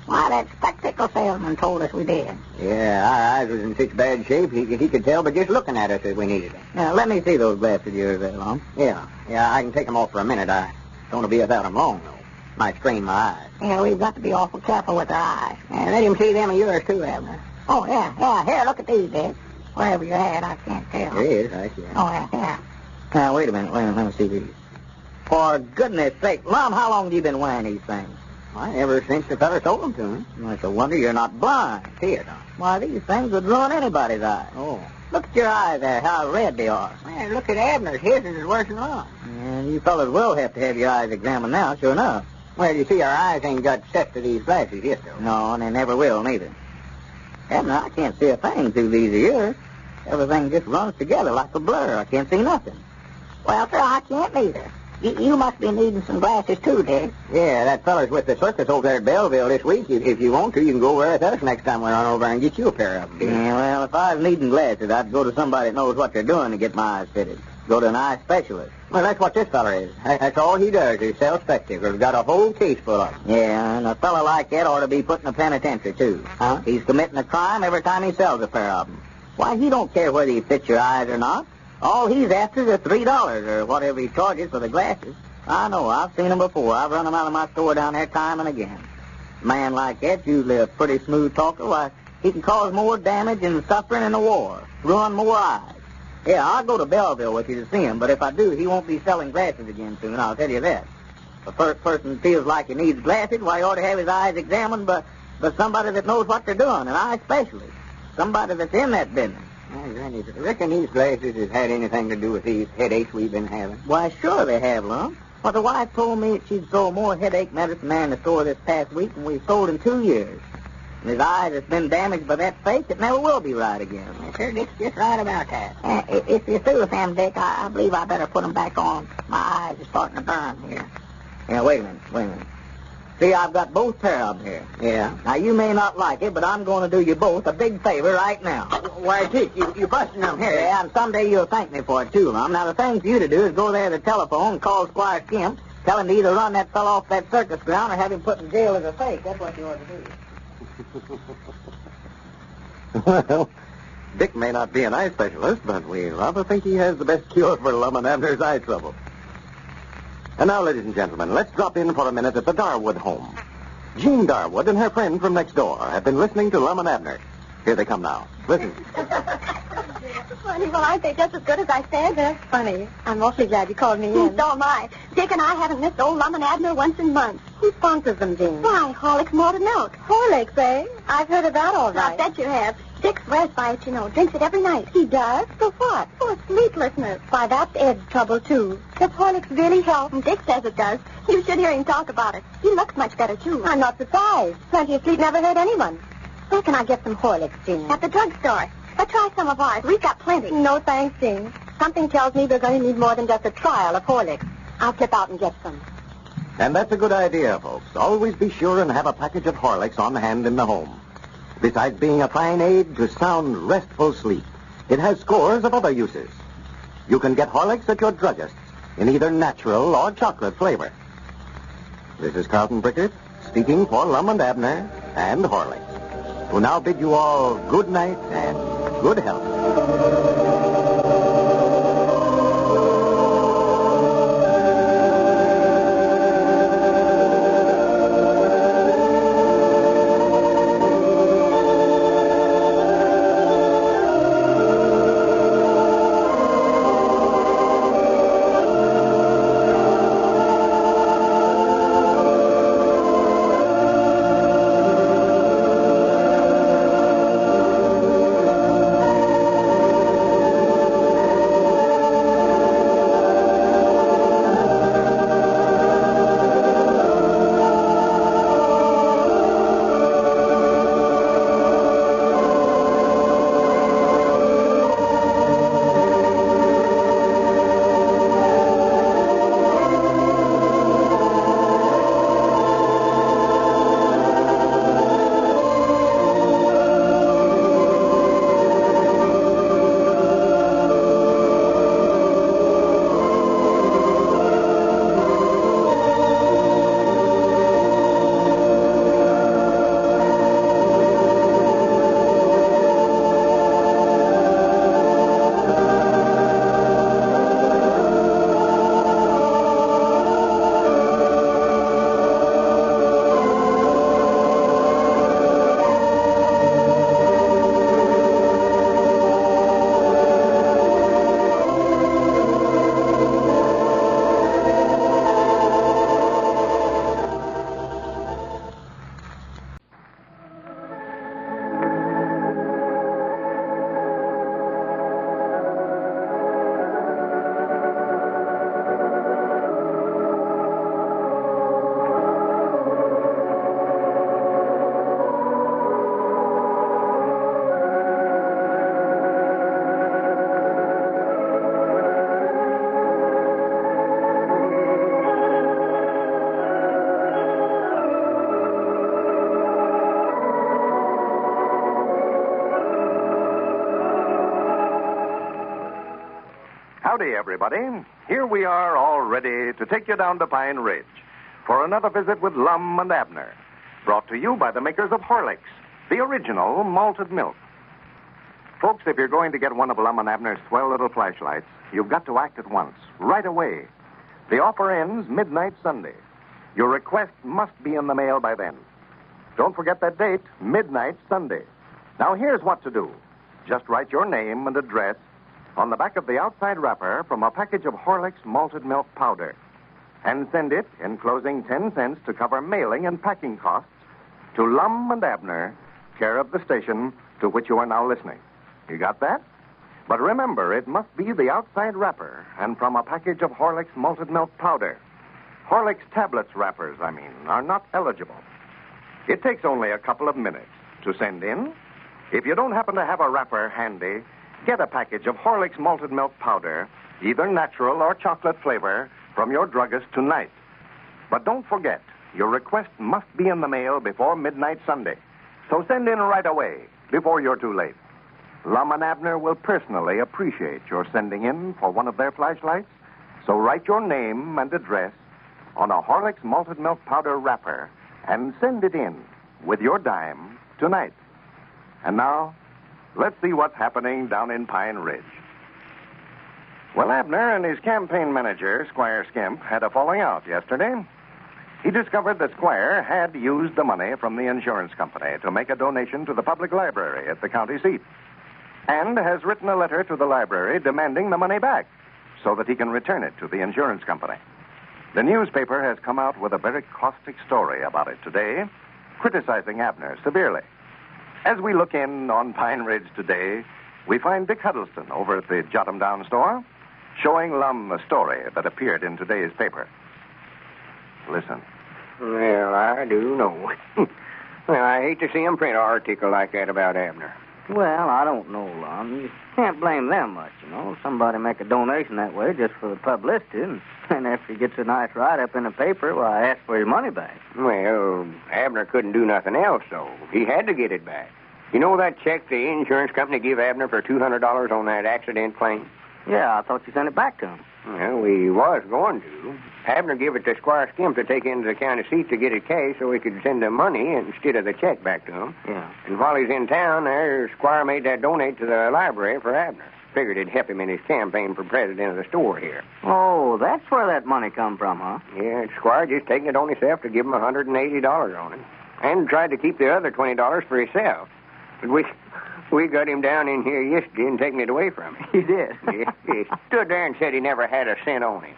Speaker 14: Why, that spectacle salesman told us we did.
Speaker 2: Yeah, our eyes was in such bad shape, he could tell by just looking at us that we needed them. Now, let me see those glasses of yours there, Lum.
Speaker 14: Yeah.
Speaker 2: Yeah, I can take 'em off for a minute. I don't want to be without 'em long, though. Might strain my eyes.
Speaker 3: Yeah, we've got to be awful careful with our eyes. And let him see them of yours, too, Abner. Oh, yeah. Here, look at these, Dick. Wherever you're at, I can't tell.
Speaker 2: There is, I see.
Speaker 3: Oh, yeah.
Speaker 2: Now, wait a minute. Let me see these. For goodness sake, Lum, how long have you been wearing these things? Why, ever since the fella sold them to me. Well, it's a wonder you're not blind. See it, huh? Why, these things would ruin anybody's eyes. Oh. Look at your eyes there, how red they are.
Speaker 3: Man, look at Abner's. His is worse than Lum.
Speaker 2: And you fellas will have to have your eyes examined now, sure enough. Well, you see, our eyes ain't got set to these glasses yet, though. No, and they never will, neither. Abner, I can't see a thing through these of yours. Everything just runs together like a blur. I can't see nothing.
Speaker 3: Well, sir, I can't neither. You must be needing some glasses, too, Dick.
Speaker 2: Yeah, that feller's with the circus over there at Belleville this week. If you want to, you can go over with us next time we run over and get you a pair of them. Yeah, well, if I was needing glasses, I'd go to somebody that knows what they're doing to get my eyes fitted. Go to an eye specialist. Well, that's what this feller is. That's all he does is sell spectacles. Got a whole case full of them. Yeah, and a fella like that ought to be put in a penitentiary, too. Huh? He's committing a crime every time he sells a pair of them. Why, he don't care whether you fit your eyes or not. All he's after is $3 or whatever he charges for the glasses. I know. I've seen them before. I've run them out of my store down there time and again. A man like that's usually a pretty smooth talker. Why, he can cause more damage and suffering in a war. Ruin more eyes. Yeah, I'll go to Belleville with you to see him, but if I do, he won't be selling glasses again soon, I'll tell you that. If a first person feels like he needs glasses, why, he ought to have his eyes examined by somebody that knows what they're doing, an eye specialist. Somebody that's in that business. Granny, do you reckon these glasses has had anything to do with these headaches we've been having? Why, sure they have, Lum. Well, the wife told me that she'd sold more headache medicine there in the store this past week than we've sold in 2 years. And his eyes has been damaged by that fake that never will be right again.
Speaker 3: Sure, Dick's just right about that. If you're through with them, Dick, I believe I better put them back on. My eyes are starting to burn here.
Speaker 2: Yeah, wait a minute. See, I've got both pair of them here. Yeah. Now, you may not like it, but I'm going to do you both a big favor right now. Why, Dick, you busting them here. Yeah, and someday you'll thank me for it, too, Lum. Now, the thing for you to do is go there to the telephone and call Squire Skimp, tell him to either run that fellow off that circus ground or have him put in jail as a fake. That's what you ought to do.
Speaker 1: Well, Dick may not be an eye specialist, but we rather think he has the best cure for Lum and Abner's eye trouble. And now, ladies and gentlemen, let's drop in for a minute at the Darwood home. Jean Darwood and her friend from next door have been listening to Lum and Abner. Here they come now. Listen.
Speaker 18: Funny, well, aren't they just as good as I said? They're funny. I'm awfully glad you called me in. So am I. Dick and I haven't missed old Lum and Abner once in months. Who sponsors them, Jean? Why, Horlicks Malted Milk. Horlicks, eh? I've heard of that all right. I bet you have. Dick swears by it, you know. Drinks it every night. He does? For what? For sleeplessness. Why, that's Ed's trouble, too. Does Horlicks really help? Dick says it does. You should hear him talk about it. He looks much better, too. I'm not surprised. Plenty of sleep never hurt anyone. Where can I get some Horlicks, Jean? At the drugstore. But try some of ours. We've got plenty. No, thanks, Jean. Something tells me we're going to need more than just a trial of Horlicks. I'll slip out and get some.
Speaker 1: And that's a good idea, folks. Always be sure and have a package of Horlicks on hand in the home. Besides being a fine aid to sound, restful sleep, it has scores of other uses. You can get Horlicks at your druggist's in either natural or chocolate flavor. This is Carlton Brickert speaking for Lum and Abner and Horlicks, who now bid you all good night and good health.
Speaker 4: Howdy, everybody. Here we are all ready to take you down to Pine Ridge for another visit with Lum and Abner, brought to you by the makers of Horlicks, the original malted milk. Folks, if you're going to get one of Lum and Abner's swell little flashlights, you've got to act at once, right away. The offer ends midnight Sunday. Your request must be in the mail by then. Don't forget that date, midnight Sunday. Now, here's what to do. Just write your name and address on the back of the outside wrapper from a package of Horlicks malted milk powder, and send it, enclosing 10 cents to cover mailing and packing costs, to Lum and Abner, care of the station to which you are now listening. You got that? But remember, it must be the outside wrapper and from a package of Horlicks malted milk powder. Horlicks tablets wrappers, are not eligible. It takes only a couple of minutes to send in. If you don't happen to have a wrapper handy, get a package of Horlicks malted milk powder, either natural or chocolate flavor, from your druggist tonight. But don't forget, your request must be in the mail before midnight Sunday. So send in right away, before you're too late. Lum and Abner will personally appreciate your sending in for one of their flashlights. So write your name and address on a Horlicks malted milk powder wrapper and send it in with your dime tonight. And now, let's see what's happening down in Pine Ridge. Well, Abner and his campaign manager, Squire Skimp, had a falling out yesterday. He discovered that Squire had used the money from the insurance company to make a donation to the public library at the county seat, and has written a letter to the library demanding the money back so that he can return it to the insurance company. The newspaper has come out with a very caustic story about it today, criticizing Abner severely. As we look in on Pine Ridge today, we find Dick Huddleston over at the Jot 'em Down store, showing Lum the story that appeared in today's paper. Listen.
Speaker 12: Well, I do know. Well, I hate to see him print an article like that about Abner.
Speaker 19: Well, I don't know, Lum. You can't blame them much, Somebody make a donation that way just for the publicity, and after he gets a nice write-up in the paper, I ask for his money back.
Speaker 12: Well, Abner couldn't do nothing else, so he had to get it back. You know that check the insurance company gave Abner for $200 on that accident claim?
Speaker 19: Yeah, I thought you sent it back to him.
Speaker 12: Well, we was going to. Abner gave it to Squire Skimp to take into the county seat to get it cashed so he could send the money instead of the check back to him.
Speaker 19: Yeah.
Speaker 12: And while he's in town, there, Squire made that donate to the library for Abner. Figured it'd help him in his campaign for president of the store here.
Speaker 19: Oh, that's where that money come from, huh?
Speaker 12: Yeah, Squire just taking it on himself to give him $180 on it. And tried to keep the other $20 for himself. But we got him down in here yesterday and taken it away from him.
Speaker 19: He did?
Speaker 12: Yeah, he stood there and said he never had a cent on him.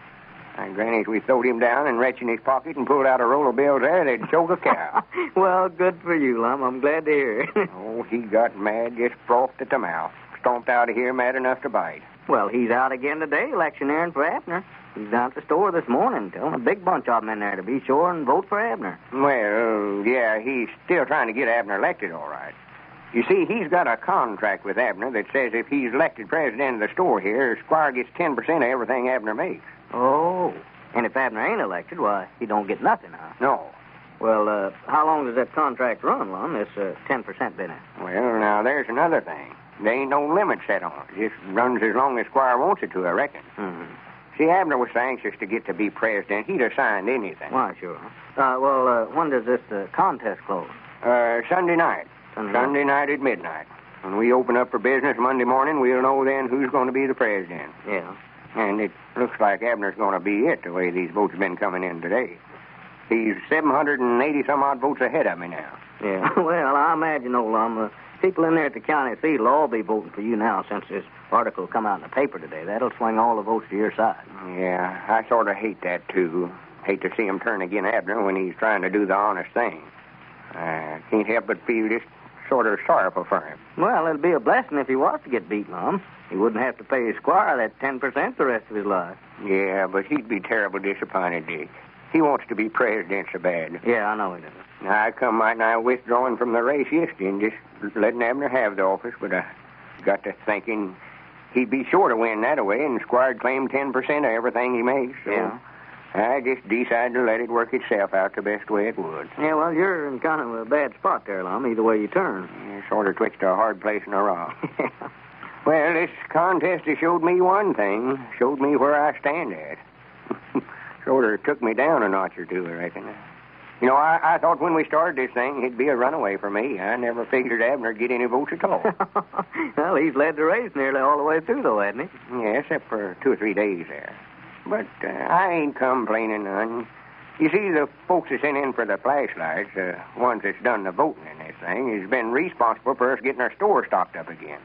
Speaker 12: And Granny, we throwed him down and reached in his pocket and pulled out a roll of bills there, they'd choke a cow.
Speaker 19: Well, good for you, Lum. I'm glad to hear it.
Speaker 12: Oh, he got mad, just frothed at the mouth. Stomped out of here mad enough to bite.
Speaker 19: Well, he's out again today, electioneering for Abner. He's down at the store this morning, telling a big bunch of them in there to be sure and vote for Abner.
Speaker 12: Well, yeah, he's still trying to get Abner elected, all right. You see, he's got a contract with Abner that says if he's elected president of the store here, Squire gets 10% of everything Abner makes.
Speaker 19: Oh, and if Abner ain't elected, why, he don't get nothing, huh?
Speaker 12: No.
Speaker 19: Well, how long does that contract run, Lum, this 10% business?
Speaker 12: Well, now, there's another thing. There ain't no limit set on it. It just runs as long as Squire wants it to, I reckon.
Speaker 19: Mm-hmm.
Speaker 12: See, Abner was so anxious to get to be president, he'd have signed anything.
Speaker 19: Why, sure. When does this contest close?
Speaker 12: Sunday night. Sunday night at midnight. When we open up for business Monday morning, we'll know then who's going to be the president.
Speaker 19: Yeah.
Speaker 12: And it looks like Abner's going to be it, the way these votes have been coming in today. He's 780-some-odd votes ahead of me now.
Speaker 19: Yeah, well, I imagine, Lum, people in there at the county seat will all be voting for you now since this article come out in the paper today. That'll swing all the votes to your side.
Speaker 12: Yeah, I sort of hate that, too. Hate to see him turn again Abner when he's trying to do the honest thing. I can't help but feel just sort of sorrowful for him.
Speaker 19: Well, it'd be a blessing if he was to get beat, Lum. He wouldn't have to pay his Squire that 10% the rest of his life.
Speaker 12: Yeah, but he'd be terrible disappointed, Dick. He wants to be president so bad.
Speaker 19: Yeah, I know he does.
Speaker 12: Now, I come right now withdrawing from the race yesterday and just letting Abner have the office, but I got to thinking he'd be sure to win that way, and Squire'd claim 10% of everything he makes. So
Speaker 19: yeah.
Speaker 12: I just decided to let it work itself out the best way it would.
Speaker 19: Yeah, well, you're in kind of a bad spot there, Lum, either way you turn.
Speaker 12: Yeah, sort of twixt a hard place and a rock. Well, this contest has showed me one thing. Showed me where I stand at. Sort of took me down a notch or two, I reckon. You know, I thought when we started this thing, he'd be a runaway for me. I never figured Abner'd get any votes at all.
Speaker 19: Well, he's led the race nearly all the way through, though, hasn't he?
Speaker 12: Yeah, except for 2 or 3 days there. But I ain't complaining none. You see, the folks that sent in for the flashlights, the ones that's done the voting in this thing, has been responsible for us getting our store stocked up again.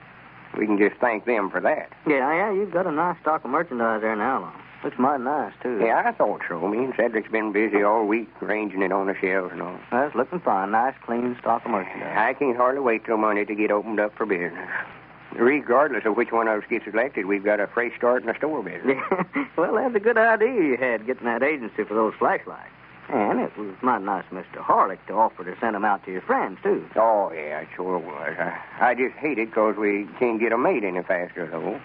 Speaker 12: We can just thank them for that.
Speaker 19: Yeah, you've got a nice stock of merchandise there now, Lum. Looks mighty nice, too.
Speaker 12: Yeah, I thought so. Me and Cedric's been busy all week arranging it on the shelves and all.
Speaker 19: That's looking fine. Nice, clean stock of merchandise.
Speaker 12: I can't hardly wait till Monday to get opened up for business. Regardless of which one of us gets elected, we've got a fresh start in the store business.
Speaker 19: Well, that's a good idea you had, getting that agency for those flashlights. And it was mighty nice of Mr. Harlick to offer to send them out to your friends, too.
Speaker 12: Oh, yeah, it sure was. I just hate it because we can't get them made any faster, though.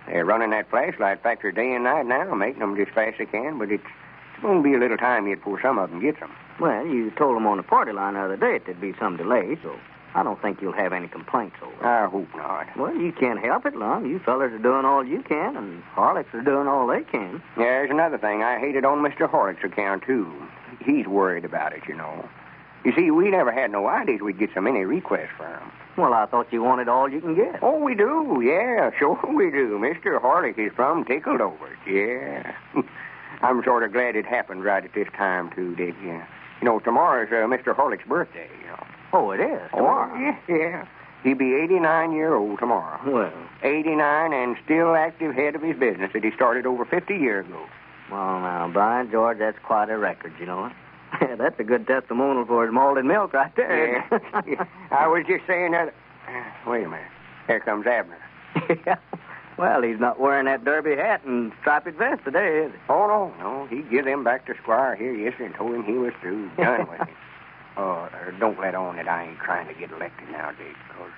Speaker 12: They're running that flashlight factory day and night now, making them just fast as they can, but it's going to be a little time yet before some of them gets them.
Speaker 19: Well, you told them on the party line the other day there'd be some delay, so I don't think you'll have any complaints over it.
Speaker 12: I hope not.
Speaker 19: Well, you can't help it, Lum. You fellers are doing all you can, and Harlick's are doing all they can.
Speaker 12: Yeah, there's another thing. I hate it on Mr. Harlick's account, too. He's worried about it, you know. You see, we never had no ideas we'd get so many requests from him.
Speaker 19: Well, I thought you wanted all you can get.
Speaker 12: Oh, we do. Yeah, sure we do. Mr. Harlick is from tickled over it. Yeah. I'm sort of glad it happened right at this time, too, Dick. Yeah. You know, tomorrow's Mr. Harlick's birthday, you know.
Speaker 19: Oh, it is? Tomorrow?
Speaker 12: Oh, yeah. He'll be 89-year-old tomorrow.
Speaker 19: Well.
Speaker 12: 89 and still active head of his business that he started over 50 years ago.
Speaker 19: Well, now, Brian George, that's quite a record, you know. That's a good testimonial for his malted milk right there.
Speaker 12: Yeah. I was just saying that. Wait a minute. Here comes Abner.
Speaker 19: Yeah. Well, he's not wearing that derby hat and striped vest today, is he?
Speaker 12: Oh, no. He give them back to Squire here yesterday and told him he was through, done with it. Oh, don't let on that I ain't trying to get elected now, Dick, because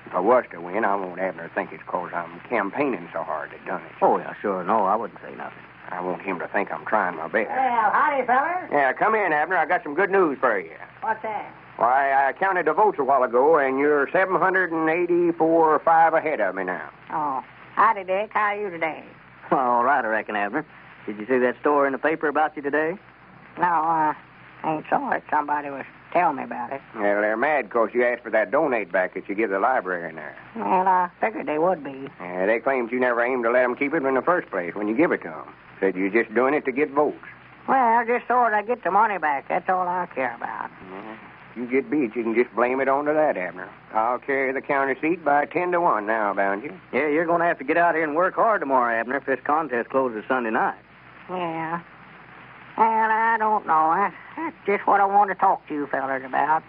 Speaker 12: if I was to win, I won't Abner think it's because I'm campaigning so hard that done it.
Speaker 19: Oh, yeah, sure. No, I wouldn't say nothing.
Speaker 12: I want him to think I'm trying my best.
Speaker 3: Well, howdy, fellers.
Speaker 12: Yeah, come in, Abner. I got some good news for you.
Speaker 3: What's that?
Speaker 12: Why, I counted the votes a while ago, and you're 784-5 ahead of me now.
Speaker 3: Oh, howdy, Dick. How are you today?
Speaker 19: Well, all right, I reckon, Abner. Did you see that story in the paper about you today?
Speaker 3: No, I ain't saw it. Somebody was telling me about it.
Speaker 12: Well, they're mad because you asked for that donate back that you give the library in there.
Speaker 3: Well, I figured they would be.
Speaker 12: Yeah, they claimed you never aimed to let them keep it in the first place when you give it to them. Said you're just doing it to get votes.
Speaker 3: Well, just so that I get the money back. That's all I care about.
Speaker 12: Yeah. You get beat, you can just blame it on to that, Abner. I'll carry the county seat by 10-1 now, bound you.
Speaker 19: Yeah, you're going to have to get out here and work hard tomorrow, Abner, if this contest closes Sunday night.
Speaker 3: Yeah. Well, I don't know. That's just what I wanted to talk to you fellers about.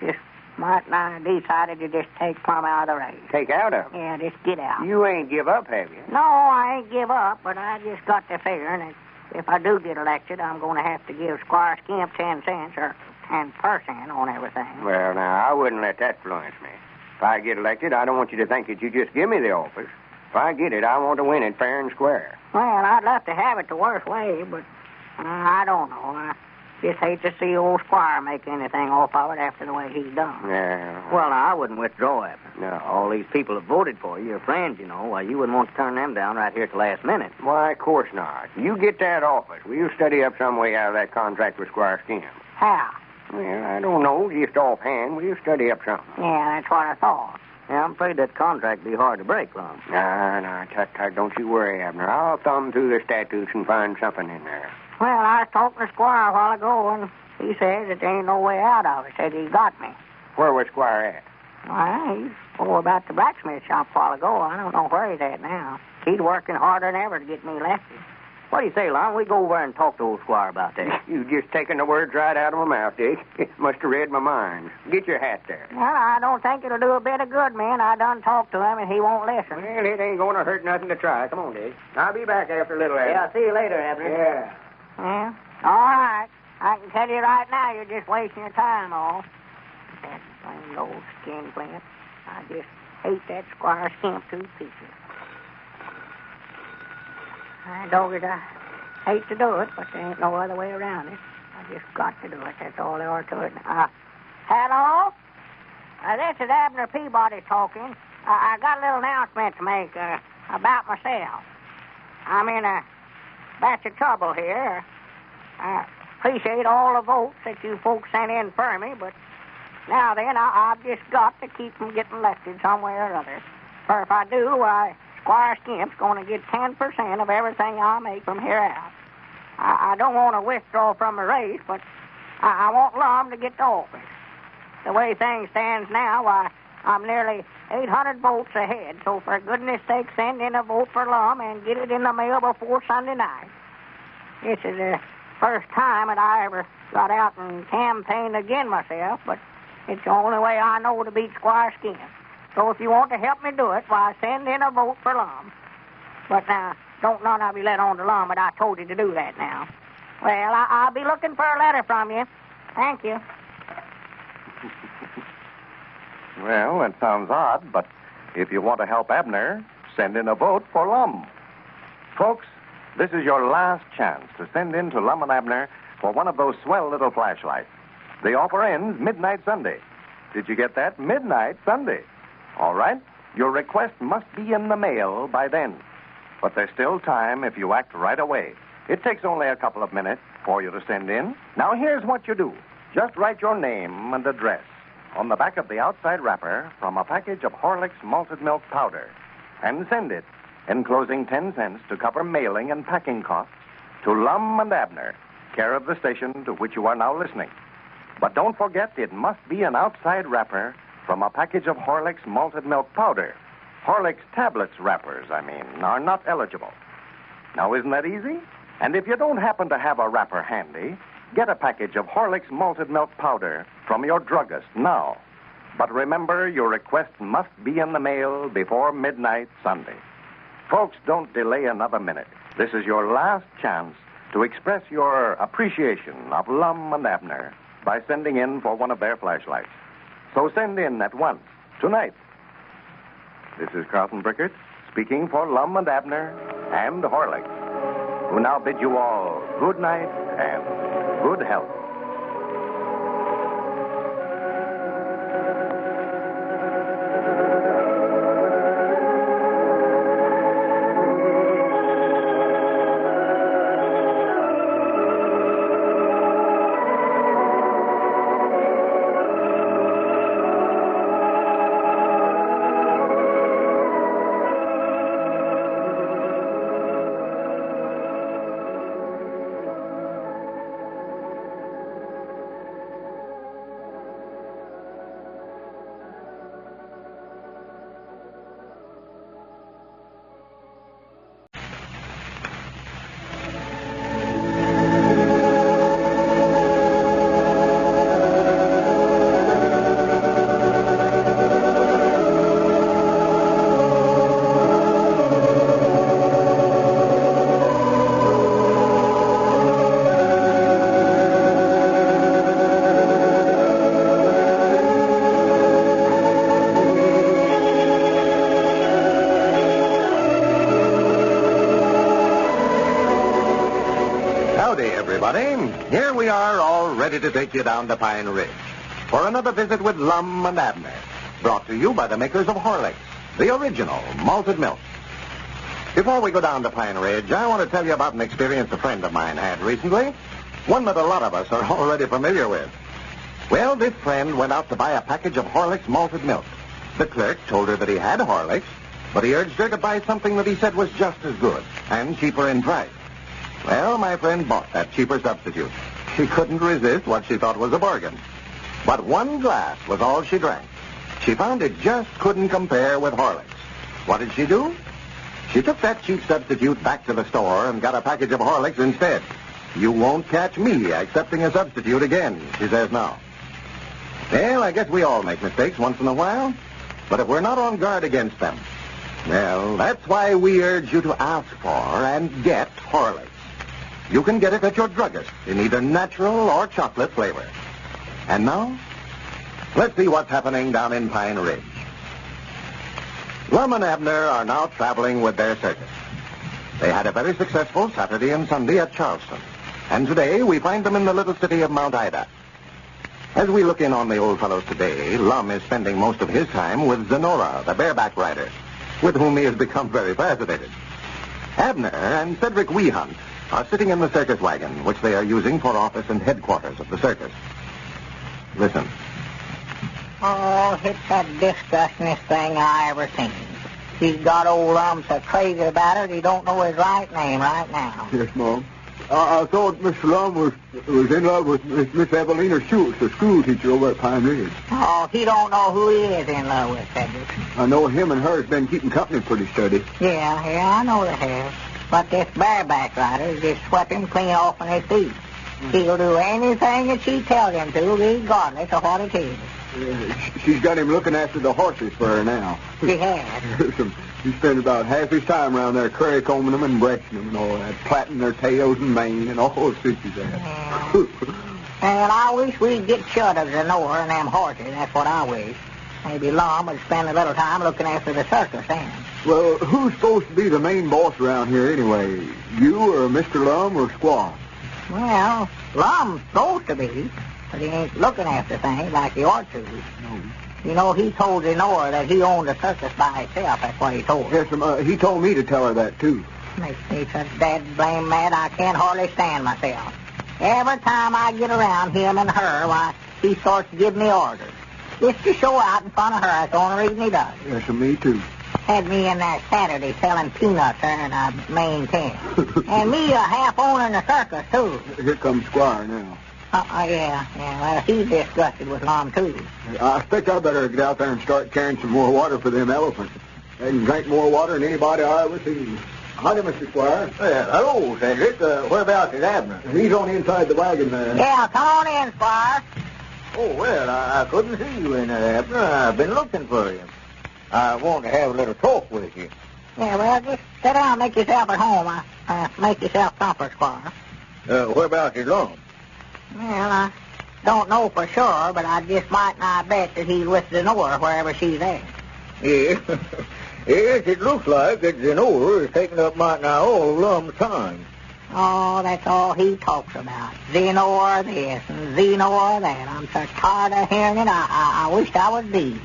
Speaker 3: Just might I decided to just take plumb out of the race.
Speaker 12: Take out of it?
Speaker 3: Yeah, just get out.
Speaker 12: You ain't give up, have you?
Speaker 3: No, I ain't give up, but I just got to figuring that if I do get elected, I'm going to have to give Squire Skimp 10 cents or 10% on everything.
Speaker 12: Well, now, I wouldn't let that influence me. If I get elected, I don't want you to think that you just give me the office. If I get it, I want to win it fair and square.
Speaker 3: Well, I'd love to have it the worst way, but I don't know. I just hate to see old Squire make anything off of it after the way he's done.
Speaker 12: Yeah.
Speaker 19: Well, now, I wouldn't withdraw, Abner.
Speaker 12: No.
Speaker 19: All these people have voted for you, your friends, you know. Why, you wouldn't want to turn them down right here at the last minute.
Speaker 12: Why, of course not. You get that office. We'll study up some way out of that contract with Squire Skimp.
Speaker 3: How?
Speaker 12: Well, I don't know. Just offhand, we'll study up something.
Speaker 3: Yeah, that's what I thought.
Speaker 19: Yeah, I'm afraid that contract would be hard to break, Lum.
Speaker 12: Nah, tut, don't you worry, Abner. I'll thumb through the statutes and find something in there.
Speaker 3: Well, I was talking to Squire a while ago, and he says that there ain't no way out of it. Said he's got me.
Speaker 12: Where was Squire at?
Speaker 3: Well, he's over about the blacksmith shop a while ago. I don't know where he's at now. He's working harder than ever to get me elected.
Speaker 19: What do you say, Lum? We go over and talk to old Squire about that.
Speaker 12: You just taking the words right out of my mouth, Dick. Must have read my mind. Get your hat there.
Speaker 3: Well, I don't think it'll do a bit of good, man. I done talked to him, and he won't listen.
Speaker 12: Well, it ain't going to hurt nothing to try. Come on, Dick. I'll be back after a little, Abner.
Speaker 19: Yeah, I'll see you later, Abner.
Speaker 12: Yeah.
Speaker 3: Yeah? All right. I can tell you right now, you're just wasting your time, all. That blamed old skin flint. I just hate that Squire Skimp to pieces. Dogged, I hate to do it, but there ain't no other way around it. I just got to do it. That's all there are to it. Hello? This is Abner Peabody talking.
Speaker 14: I got a little announcement to make about myself. I'm in a batch of trouble here. I appreciate all the votes that you folks sent in for me, but now then, I've just got to keep from getting elected somewhere or other. For if I do, why, Squire Skimp's going to get 10% of everything I make from here out. I don't want to withdraw from the race, but I want Lum to get to office. The way things stands now, why, I'm nearly 800 votes ahead, so for goodness sake, send in a vote for Lum and get it in the mail before Sunday night. This is the first time that I ever got out and campaigned again myself, but it's the only way I know to beat Squire Skimp. So if you want to help me do it, why, send in a vote for Lum. But now, don't none of you let on to Lum that I told you to do that now. Well, I'll be looking for a letter from you. Thank you.
Speaker 13: Well, that sounds odd, but if you want to help Abner, send in a vote for Lum. Folks, this is your last chance to send in to Lum and Abner for one of those swell little flashlights. The offer ends midnight Sunday. Did you get that? Midnight Sunday. All right. Your request must be in the mail by then. But there's still time if you act right away. It takes only a couple of minutes for you to send in. Now, here's what you do. Just write your name and address on the back of the outside wrapper from a package of Horlicks malted milk powder and send it, enclosing 10 cents to cover mailing and packing costs, to Lum and Abner, care of the station to which you are now listening. But don't forget, it must be an outside wrapper from a package of Horlicks malted milk powder. Horlicks tablets wrappers, are not eligible. Now, isn't that easy? And if you don't happen to have a wrapper handy, get a package of Horlicks malted milk powder from your druggist now. But remember, your request must be in the mail before midnight Sunday. Folks, don't delay another minute. This is your last chance to express your appreciation of Lum and Abner by sending in for one of their flashlights. So send in at once, tonight. This is Carlton Brickert, speaking for Lum and Abner and Horlicks, who now bid you all good night and good health.
Speaker 1: Here we are, all ready to take you down to Pine Ridge for another visit with Lum and Abner, brought to you by the makers of Horlicks, the original malted milk. Before we go down to Pine Ridge, I want to tell you about an experience a friend of mine had recently, one that a lot of us are already familiar with. Well, this friend went out to buy a package of Horlicks malted milk. The clerk told her that he had Horlicks, but he urged her to buy something that he said was just as good and cheaper in price. Well, my friend bought that cheaper substitute. She couldn't resist what she thought was a bargain. But one glass was all she drank. She found it just couldn't compare with Horlicks. What did she do? She took that cheap substitute back to the store and got a package of Horlicks instead. You won't catch me accepting a substitute again, she says now. Well, I guess we all make mistakes once in a while. But if we're not on guard against them, well, that's why we urge you to ask for and get Horlicks. You can get it at your druggist in either natural or chocolate flavor. And now, let's see what's happening down in Pine Ridge. Lum and Abner are now traveling with their circus. They had a very successful Saturday and Sunday at Charleston. And today we find them in the little city of Mount Ida.
Speaker 4: As we look in on the old fellows today, Lum is spending most of his time with Zenora, the bareback rider, with whom he has become very fascinated. Abner and Cedric Weehunt are sitting in the circus wagon, which they are using for office and headquarters of the circus. Listen.
Speaker 3: Oh, it's the disgustingest thing I ever seen. He's got old Lum so crazy about it, he don't know his right name right now.
Speaker 17: Yes, Mom. I thought Mr. Lum was in love with Miss Evelina Schultz, the school teacher over at Pine Ridge.
Speaker 3: Oh, he don't know who he is in love with, Cedric.
Speaker 17: I know him and her has been keeping company pretty steady.
Speaker 3: Yeah, I know they have. But this bareback rider just swept him clean off on his feet. He'll do anything that she tells him to, regardless of what it is.
Speaker 17: She's got him looking after the horses for her now.
Speaker 3: She has.
Speaker 17: He spends about half his time around there curry combing them and brushing them and all that, plaiting their tails and mane and all those fishes there.
Speaker 3: And I wish we'd get shut of Zenora and them horses. That's what I wish. Maybe Lum would spend a little time looking after the circus then.
Speaker 17: Well, who's supposed to be the main boss around here anyway? You or Mr. Lum or Squaw?
Speaker 3: Well, Lum's supposed to be, but he ain't looking after things like he ought to.
Speaker 17: No.
Speaker 3: You know, he told Zenora that he owned the circus by himself. That's what he told her.
Speaker 17: Yes, he told me to tell her that, too.
Speaker 3: Makes me so dead blame mad I can't hardly stand myself. Every time I get around him and her, why, he starts to give me orders. Just to show out in front of her. That's the only reason he does.
Speaker 17: Yes, and me, too.
Speaker 3: Had me in there Saturday selling peanuts there in a main tent. And me a half owner the circus, too.
Speaker 17: Here comes Squire now.
Speaker 3: Yeah. Well, he's disgusted with Lum, too.
Speaker 17: I expect I better get out there and start carrying some more water for them elephants. They can drink more water than anybody I ever seen. Howdy, Mr. Squire.
Speaker 22: Hello, Cedric. Whereabouts is Abner?
Speaker 17: He's on inside the wagon there.
Speaker 3: Yeah, come on in, Squire.
Speaker 22: Oh, well, I couldn't see you in there, Abner. I've been looking for you. I want to have a little talk with you.
Speaker 3: Yeah, well, just sit down and make yourself at home. Make yourself comfort, Squire.
Speaker 22: Whereabouts is Lum?
Speaker 3: Well, I don't know for sure, but I just might not bet that he's with Zenora wherever she's at.
Speaker 22: Yeah. Yes, it looks like that Zenora is taking up might not all of Lum's time.
Speaker 3: Oh, that's all he talks about. Zenora this and Zenora that. I'm so tired of hearing it, I wish I was thee.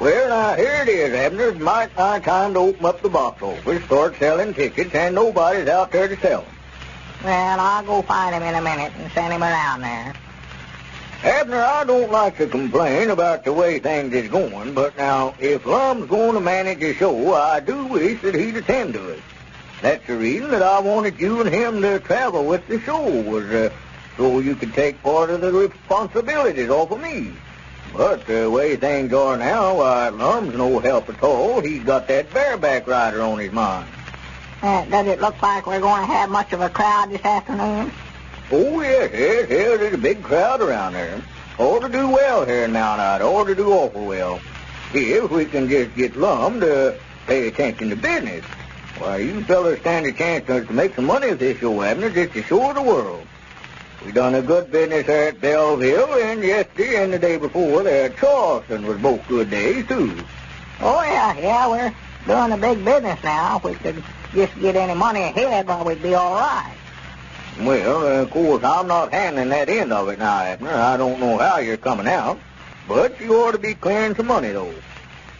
Speaker 22: Well, now, here it is, Abner. It's might not time to open up the box office, start selling tickets, and nobody's out there to sell them.
Speaker 3: Well, I'll go find him in a minute and send him around there.
Speaker 22: Abner, I don't like to complain about the way things is going, but now, if Lum's going to manage a show, I do wish that he'd attend to it. That's the reason that I wanted you and him to travel with the show, was so you could take part of the responsibilities off of me. But the way things are now, why, Lum's no help at all. He's got that bareback rider on his mind.
Speaker 3: Does it look like we're going to have much of a crowd this afternoon?
Speaker 22: Oh, yes, there's a big crowd around there. Ought to do well here now, and ought to do awful well. If we can just get Lum to pay attention to business. Why, you fellas stand a chance to make some money with this show, Abner, just to show the world. We done a good business there at Belleville, and yesterday and the day before there at Charleston was both good days, too.
Speaker 3: Oh, yeah, we're doing a big business now. If we could just get any money ahead, well, we'd be all right.
Speaker 22: Well, of course, I'm not handling that end of it now, Abner. I don't know how you're coming out, but you ought to be clearing some money, though.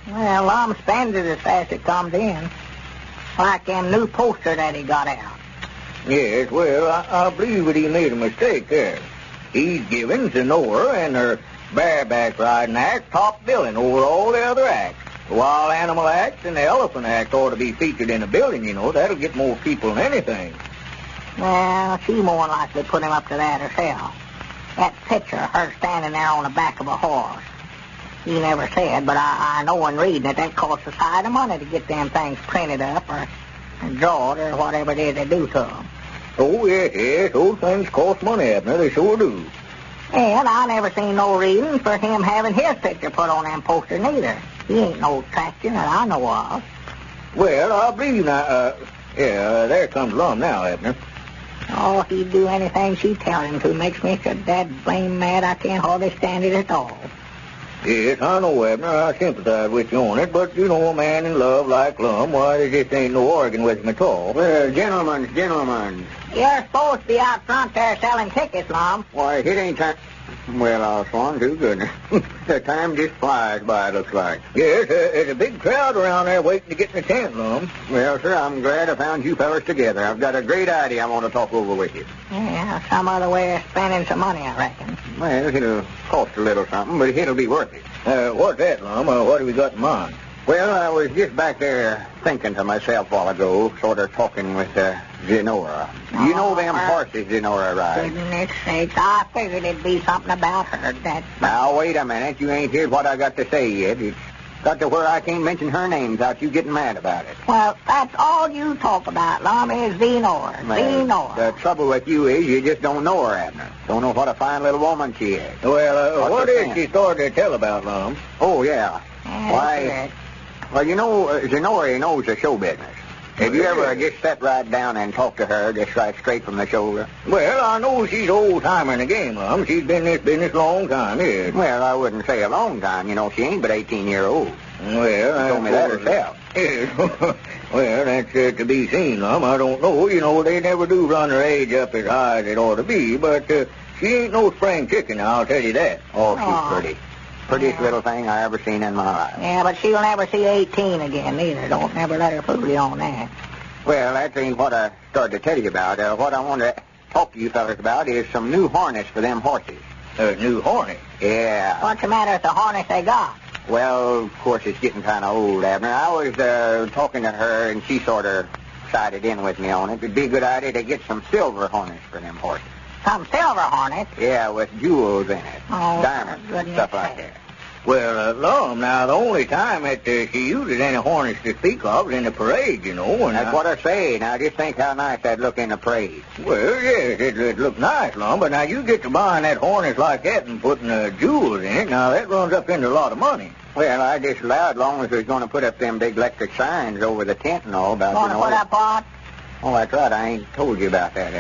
Speaker 3: Well, Lum spends it as fast as it comes in. Like them new poster that he got out.
Speaker 22: Yes, well, I believe that he made a mistake there. He's giving Zenora and her bareback riding act top billing over all the other acts. The wild animal act and the elephant act ought to be featured in a building, you know. That'll get more people than anything.
Speaker 3: Well, she more likely put him up to that herself. That picture of her standing there on the back of a horse. He never said, but I know in reading it, that costs a sight of money to get them things printed up or drawn or whatever it is they do to them.
Speaker 22: Oh, yes, those things cost money, Abner. They sure do.
Speaker 3: And I never seen no reason for him having his picture put on them posters neither. He ain't no attraction that I know of.
Speaker 22: Well, I believe now, there comes Lum now, Abner.
Speaker 3: Oh, he'd do anything she tell him to. Makes me so dad blame mad I can't hardly stand it at all.
Speaker 22: Yes, I know, Abner. I sympathize with you on it, but, you know, a man in love like Lum, why, there just ain't no arguing with him at all.
Speaker 8: Well, gentlemen.
Speaker 3: You're supposed to be out front there selling tickets, Lum.
Speaker 8: Why, it ain't time.
Speaker 2: Well, I'll swan to goodness. The time just flies by, looks like.
Speaker 22: Yes, there's a big crowd around there waiting to get in the tent, Lum.
Speaker 2: Well, sir, I'm glad I found you fellas together. I've got a great idea I want to talk over with you.
Speaker 3: Yeah, some other way of spending some money, I reckon.
Speaker 2: Well, it'll cost a little something, but it'll be worth it.
Speaker 22: What's that, Lum? What have we got in mind?
Speaker 2: Well, I was just back there thinking to myself a while ago, sort of talking with Zenora. You know them horses Zenora rides.
Speaker 3: Goodness sakes, I figured it'd be something about her.
Speaker 2: Now, wait a minute. You ain't heard what I got to say yet. It's got to where I can't mention her name without you getting mad about it.
Speaker 3: Well, that's all you talk about, Lum, is Zenora. Zenora.
Speaker 2: The trouble with you is you just don't know her, Abner. Don't know what a fine little woman she is.
Speaker 22: Well, what is she starting to tell about, Lum?
Speaker 2: Oh, yeah. Why... Well, you know, Zenora knows the show business. Have you ever just sat right down and talked to her just right straight from the shoulder?
Speaker 22: Well, I know she's an old-timer in the game, Lum. She's been in this business a long time, yes.
Speaker 2: Well, I wouldn't say a long time. You know, she ain't but 18-year-old.
Speaker 22: Well,
Speaker 2: she told me that herself.
Speaker 22: Yes. Well, that's to be seen, Lum. I don't know. You know, they never do run her age up as high as it ought to be, but she ain't no spring chicken, I'll tell you that.
Speaker 2: Oh, she's pretty. Prettiest little thing I ever seen in my life.
Speaker 3: Yeah, but she'll never see 18 again, neither. Don't never let her fool you on that.
Speaker 2: Well, that ain't what I started to tell you about. What I want to talk to you fellas about is some new harness for them horses.
Speaker 22: New harness?
Speaker 2: Yeah.
Speaker 3: What's the matter with the harness they got?
Speaker 2: Well, of course, it's getting kind of old, Abner. I was talking to her, and she sort of sided in with me on it. It'd be a good idea to get some silver harness for them horses.
Speaker 3: Some silver harness?
Speaker 2: Yeah, with jewels in it.
Speaker 3: Oh,
Speaker 2: diamonds, stuff like that.
Speaker 22: Well, Lum, now, the only time that she uses any harness to speak of is in the parade, you know. And
Speaker 2: that's what I say. Now, just think how nice that'd look in the parade.
Speaker 22: Well, yes, it'd look nice, Lum, but now you get to buying that harness like that and putting jewels in it, now that runs up into a lot of money.
Speaker 2: Well, I just allowed, as long as we're going to put up them big electric signs over the tent and all about,
Speaker 3: Going to put up what?
Speaker 2: Oh, that's right. I ain't told you about that.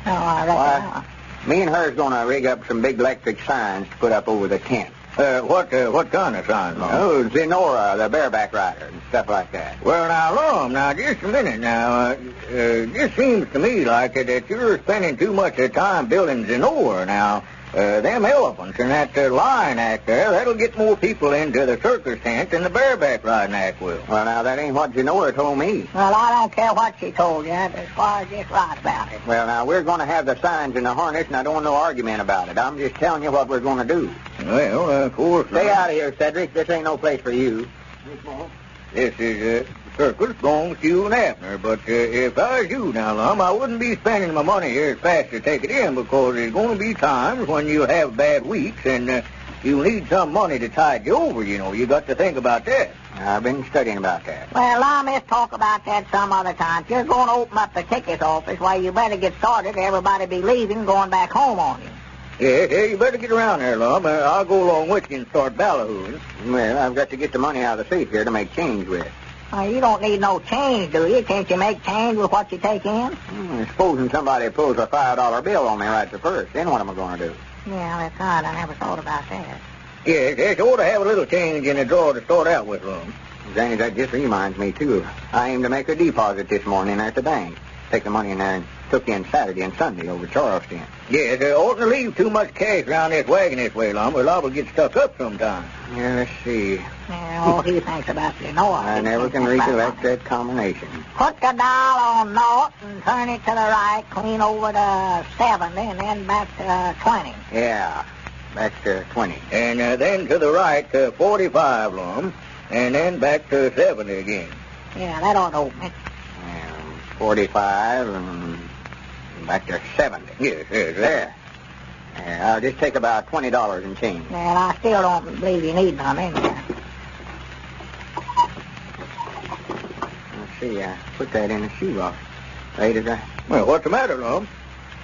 Speaker 3: No, I reckon not.
Speaker 2: Me and her's going to rig up some big electric signs to put up over the tent.
Speaker 22: What kind of signs, Lum?
Speaker 2: Oh, Zenora, the bareback rider, and stuff like that.
Speaker 22: Well, now, Lum, now, just a minute now. Just seems to me like that you're spending too much time building Zenora now. Them elephants and that lion act there, that'll get more people into the circus tent than the bareback riding act will.
Speaker 2: Well, now, that ain't what Zenora told me.
Speaker 3: Well, I don't care what she told you, as far as just right about it.
Speaker 2: Well, now, we're going to have the signs in the harness, and I don't want no argument about it. I'm just telling you what we're going to do.
Speaker 22: Well, of course.
Speaker 2: Stay out of here, Cedric. This ain't no place for you.
Speaker 22: This is circus belongs to you and Abner, but if I was you now, Lum, I wouldn't be spending my money here as fast to take it in, because there's going to be times when you have bad weeks and you need some money to tide you over, you know. You got to think about that.
Speaker 2: I've been studying about that.
Speaker 3: Well, let's talk about that some other time. If you're going to open up the ticket office, why, you better get started. Everybody be leaving, going back home on you.
Speaker 22: Yeah, you better get around there, Lum. I'll go along with you and start ballyhooing.
Speaker 2: Well, I've got to get the money out of the safe here to make change with.
Speaker 3: You don't need no change, do you? Can't you make change with what you take in?
Speaker 2: Supposing somebody pulls a $5 bill on me right to first, then what am I going to do?
Speaker 3: Yeah, that's right. I never thought about that.
Speaker 22: Yes, you ought to have a little change in the drawer to start out with, Lum.
Speaker 2: Danny, that just reminds me, too. I aim to make a deposit this morning at the bank. Take the money in there and took in Saturday and Sunday over Charleston.
Speaker 22: Yes, oughtn't to leave too much cash around this wagon this way, Lum, or liable to get stuck up sometime.
Speaker 2: Yeah, let's see.
Speaker 3: Yeah, all he thinks about the Noah.
Speaker 2: I never can recollect that combination.
Speaker 3: Put the dial on naught and turn it to the right, clean over to 70, and then back to 20.
Speaker 2: Yeah, back to 20.
Speaker 22: And then to the right to 45, Lum, and then back to 70 again.
Speaker 3: Yeah, that ought to open it.
Speaker 2: 45 and back to 70.
Speaker 22: Yes,
Speaker 2: there. I'll just take about $20 in change.
Speaker 3: And I still don't believe you need none in there.
Speaker 2: Let's see, I put that in the shoebox. Right, did I?
Speaker 22: Well, what's the matter, Lum?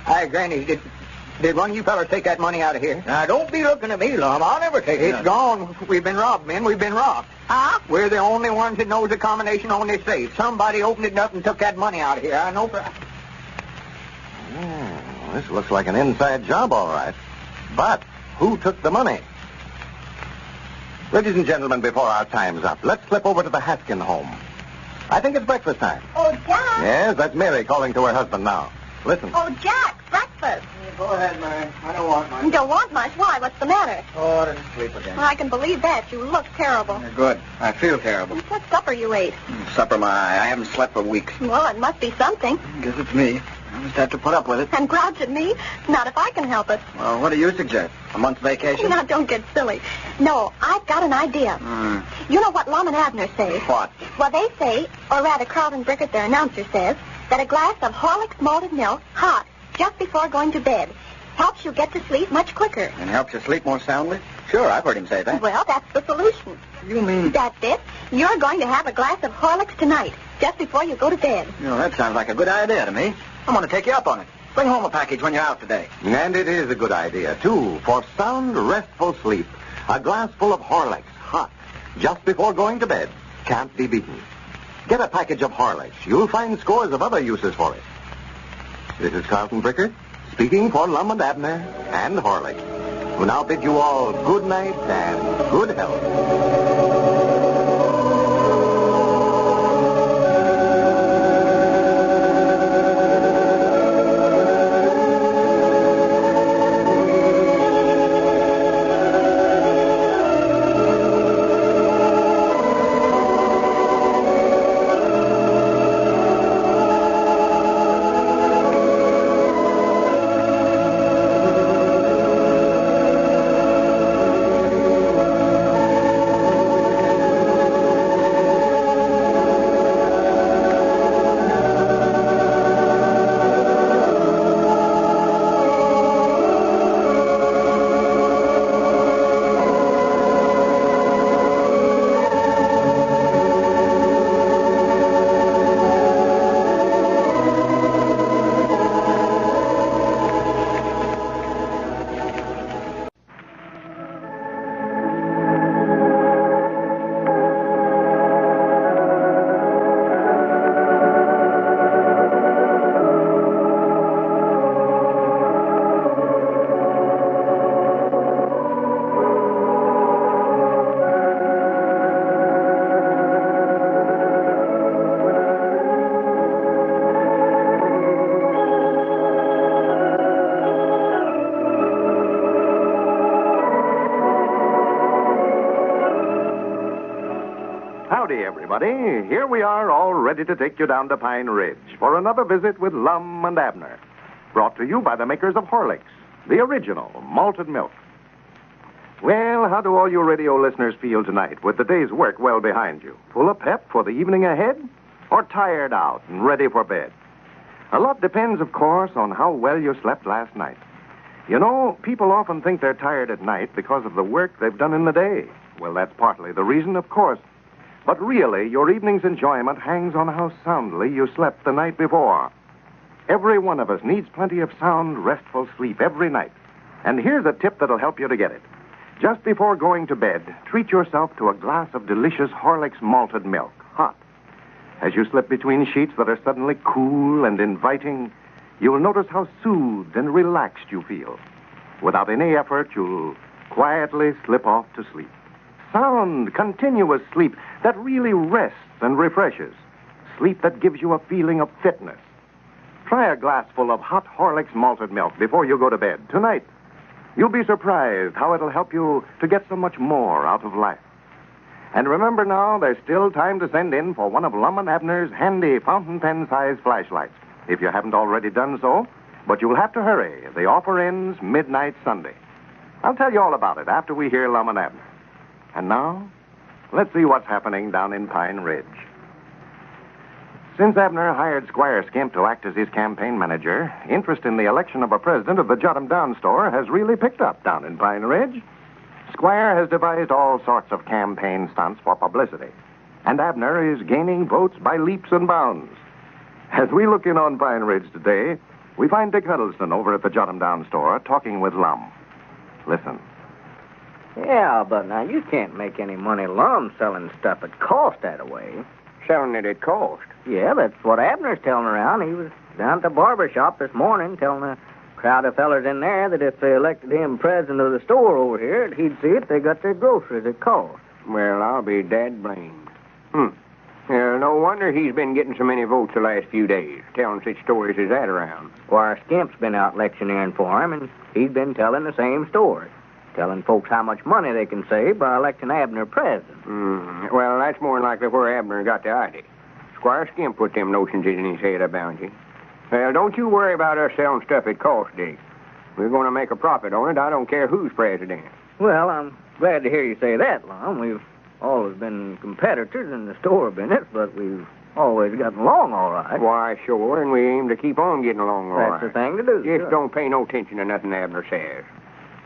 Speaker 2: Hi, Granny, did one of you fellas take that money out of here?
Speaker 22: Now, don't be looking at me, Lum. I'll never take it.
Speaker 2: It's gone. We've been robbed, men. We've been robbed.
Speaker 3: Huh?
Speaker 2: We're the only ones that knows the combination on this safe. Somebody opened it up and took that money out of here. I know for...
Speaker 1: This looks like an inside job, all right. But who took the money? Ladies and gentlemen, before our time's up, let's slip over to the Haskin home. I think it's breakfast time.
Speaker 15: Oh, John.
Speaker 1: Yes, that's Mary calling to her husband now. Listen.
Speaker 18: Oh, Jack, breakfast.
Speaker 22: Go ahead, Mary. I don't want much.
Speaker 18: You don't want much. Why? What's the matter?
Speaker 22: Oh, I didn't sleep again.
Speaker 18: Well, I can believe that. You look terrible.
Speaker 22: Good. I feel terrible.
Speaker 18: What supper you ate?
Speaker 22: Supper, I haven't slept for weeks.
Speaker 18: Well, it must be something.
Speaker 22: Guess it's me. I just have to put up with it.
Speaker 18: And grouch at me? Not if I can help it.
Speaker 22: Well, what do you suggest? A month's vacation?
Speaker 18: Now, don't get silly. No, I've got an idea. You know what Lum and Abner say?
Speaker 22: What?
Speaker 18: Well, they say, or rather Carlton Brickett, their announcer, says, that a glass of Horlicks malted milk, hot, just before going to bed, helps you get to sleep much quicker.
Speaker 22: And helps you sleep more soundly? Sure, I've heard him say that.
Speaker 18: Well, that's the solution.
Speaker 22: You mean...
Speaker 18: That's it. You're going to have a glass of Horlicks tonight, just before you go to bed.
Speaker 22: You know, that sounds like a good idea to me. I'm going to take you up on it. Bring home a package when you're out today.
Speaker 1: And it is a good idea, too, for sound, restful sleep. A glass full of Horlicks, hot, just before going to bed, can't be beaten. Get a package of Horlicks. You'll find scores of other uses for it. This is Carlton Brickert, speaking for Lum and Abner and Horlicks, who now bid you all good night and good health.
Speaker 4: Howdy, everybody. Here we are, all ready to take you down to Pine Ridge for another visit with Lum and Abner. Brought to you by the makers of Horlicks, the original malted milk. Well, how do all you radio listeners feel tonight with the day's work well behind you? Full of pep for the evening ahead? Or tired out and ready for bed? A lot depends, of course, on how well you slept last night. You know, people often think they're tired at night because of the work they've done in the day. Well, that's partly the reason, of course. But really, your evening's enjoyment hangs on how soundly you slept the night before. Every one of us needs plenty of sound, restful sleep every night. And here's a tip that'll help you to get it. Just before going to bed, treat yourself to a glass of delicious Horlicks malted milk, hot. As you slip between sheets that are suddenly cool and inviting, you'll notice how soothed and relaxed you feel. Without any effort, you'll quietly slip off to sleep. Sound, continuous sleep that really rests and refreshes. Sleep that gives you a feeling of fitness. Try a glassful of hot Horlicks malted milk before you go to bed tonight. You'll be surprised how it'll help you to get so much more out of life. And remember now, there's still time to send in for one of Lum and Abner's handy fountain pen-sized flashlights, if you haven't already done so. But you'll have to hurry. The offer ends midnight Sunday. I'll tell you all about it after we hear Lum and Abner. And now, let's see what's happening down in Pine Ridge. Since Abner hired Squire Skimp to act as his campaign manager, interest in the election of a president of the Jot 'em Down store has really picked up down in Pine Ridge. Squire has devised all sorts of campaign stunts for publicity, and Abner is gaining votes by leaps and bounds. As we look in on Pine Ridge today, we find Dick Huddleston over at the Jot 'em Down store talking with Lum. Listen.
Speaker 19: Yeah, but now you can't make any money, Lum, selling stuff at cost that way.
Speaker 12: Selling it at cost?
Speaker 19: Yeah, that's what Abner's telling around. He was down at the barber shop this morning telling a crowd of fellers in there that if they elected him president of the store over here, he'd see it they got their groceries at cost.
Speaker 12: Well, I'll be dad blamed. No wonder he's been getting so many votes the last few days, telling such stories as that around.
Speaker 19: Squire Skimp's been out electioneering for him, and he's been telling the same story. Telling folks how much money they can save by electing Abner president.
Speaker 12: Well, that's more than likely where Abner got the idea. Squire Skimp put them notions in his head about you. Well, don't you worry about us selling stuff at cost, Dick. We're going to make a profit on it. I don't care who's president.
Speaker 19: Well, I'm glad to hear you say that, Lum. We've always been competitors in the store business, but we've always gotten along all right.
Speaker 12: Why, sure, and we aim to keep on getting along all right.
Speaker 19: That's the thing to do.
Speaker 12: Just don't pay no attention to nothing Abner says.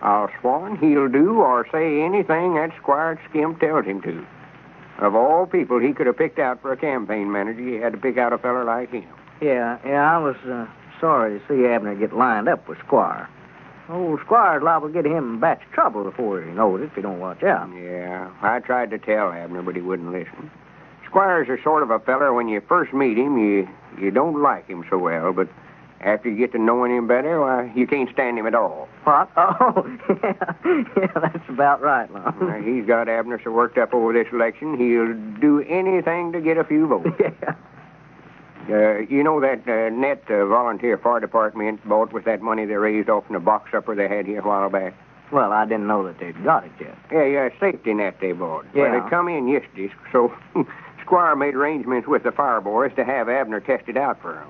Speaker 12: I'll swan he'll do or say anything that Squire Skimp tells him to. Of all people he could have picked out for a campaign manager, he had to pick out a feller like him.
Speaker 19: Yeah, I was sorry to see Abner get lined up with Squire. Old Squire's liable to get him in a batch of trouble before he knows it if he don't watch out.
Speaker 12: Yeah, I tried to tell Abner, but he wouldn't listen. Squire's a sort of a feller, when you first meet him, you don't like him so well, but after you get to knowing him better, why, you can't stand him at all.
Speaker 19: What? Oh, yeah, that's about right, Lum.
Speaker 12: He's got Abner so worked up over this election, he'll do anything to get a few votes.
Speaker 19: Yeah.
Speaker 12: You know that net volunteer fire department bought with that money they raised off in the box supper they had here a while back?
Speaker 19: Well, I didn't know that they'd got it yet.
Speaker 12: Yeah, safety net they bought.
Speaker 19: Yeah.
Speaker 12: Well, it come in yesterday, so Squire made arrangements with the fire boys to have Abner tested out for him.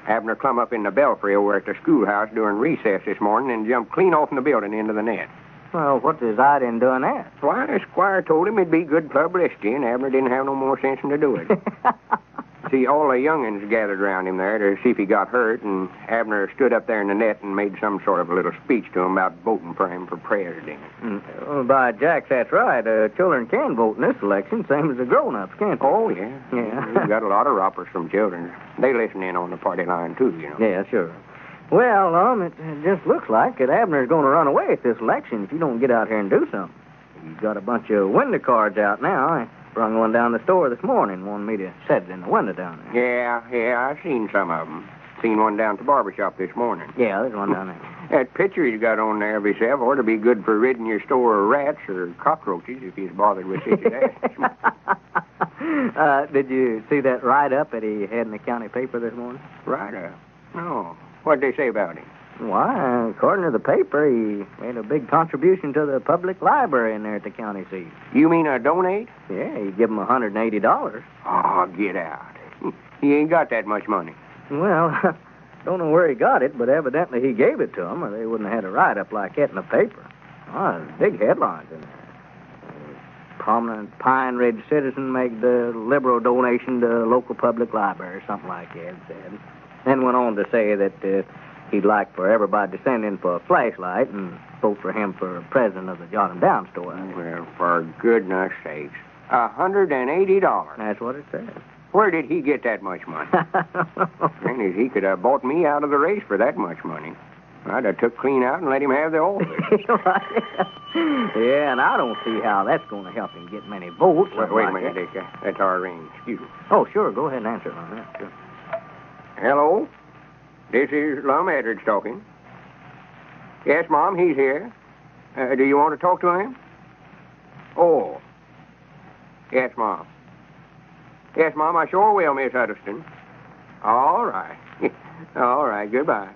Speaker 12: Abner clumb up in the belfry over at the schoolhouse during recess this morning and jumped clean off in the building into the net.
Speaker 19: Well, what's his idea in doing that?
Speaker 12: Why, the Squire told him it'd be good publicity, and Abner didn't have no more sense than to do it. See, all the young'uns gathered around him there to see if he got hurt, and Abner stood up there in the net and made some sort of a little speech to him about voting for him for president.
Speaker 19: By Jack, that's right. Children can vote in this election, same as the grown-ups, can't they?
Speaker 12: Oh, yeah. We've got a lot of roppers from children. They listen in on the party line, too, you know.
Speaker 19: Yeah, sure. Well, it just looks like that Abner's going to run away at this election if you don't get out here and do something. He's got a bunch of window cards out now. I brung one down the store this morning, wanted me to set it in the window down there.
Speaker 12: Yeah, I've seen some of them. Seen one down at the barber shop this morning.
Speaker 19: Yeah, there's one down there.
Speaker 12: That picture you got on there of yourself ought to be good for ridding your store of rats or cockroaches if he's bothered with such as that.
Speaker 19: Did you see that write-up that he had in the county paper this morning?
Speaker 12: Write-up? No. What'd they say about him?
Speaker 19: Why, according to the paper, he made a big contribution to the public library in there at the county seat.
Speaker 12: You mean a donate?
Speaker 19: Yeah, he give him $180.
Speaker 12: Oh, get out. He ain't got that much money.
Speaker 19: Well, don't know where he got it, but evidently he gave it to him, or they wouldn't have had a write-up like that in the paper. Oh, big headlines in there. Prominent Pine Ridge citizen made the liberal donation to local public library, or something like that, said. Then went on to say that he'd like for everybody to send in for a flashlight and vote for him for president of the Jot 'em Down store.
Speaker 12: Well, for goodness sakes. $180.
Speaker 19: That's what it says.
Speaker 12: Where did he get that much money? And he could have bought me out of the race for that much money. I'd have took clean out and let him have the office.
Speaker 19: Yeah, and I don't see how that's going to help him get many votes.
Speaker 12: Wait a minute, Dick. That's our ring. Excuse me.
Speaker 19: Oh, sure. Go ahead and answer it on that. Sure.
Speaker 12: Hello? This is Lum Edwards talking. Yes, Mom, he's here. Do you want to talk to him? Oh. Yes, Mom. Yes, Mom, I sure will, Miss Huddleston. All right. All right, goodbye.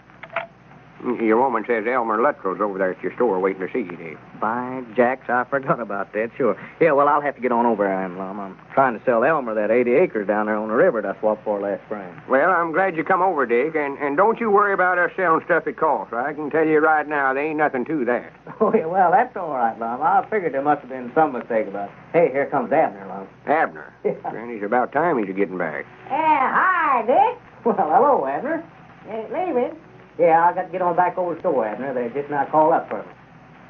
Speaker 12: Your woman says Elmer Luttrell's over there at your store waiting to see you, Dave.
Speaker 19: By Jacks, I forgot about that, sure. Yeah, well, I'll have to get on over there, Lum. I'm trying to sell Elmer that 80 acres down there on the river that I swapped for last spring.
Speaker 12: Well, I'm glad you come over, Dick, and don't you worry about us selling stuff at cost. I can tell you right now, there ain't nothing to that.
Speaker 19: Oh, yeah, well, that's all right, Lum. I figured there must have been some mistake about it. Hey, here comes Abner, Lum.
Speaker 12: Abner? Granny's about time he's getting back.
Speaker 3: Hi, Dick.
Speaker 19: Well, hello, Abner.
Speaker 3: Ain't leaving.
Speaker 19: Yeah, I got to get on back over to the store, Abner. They just not called up for me.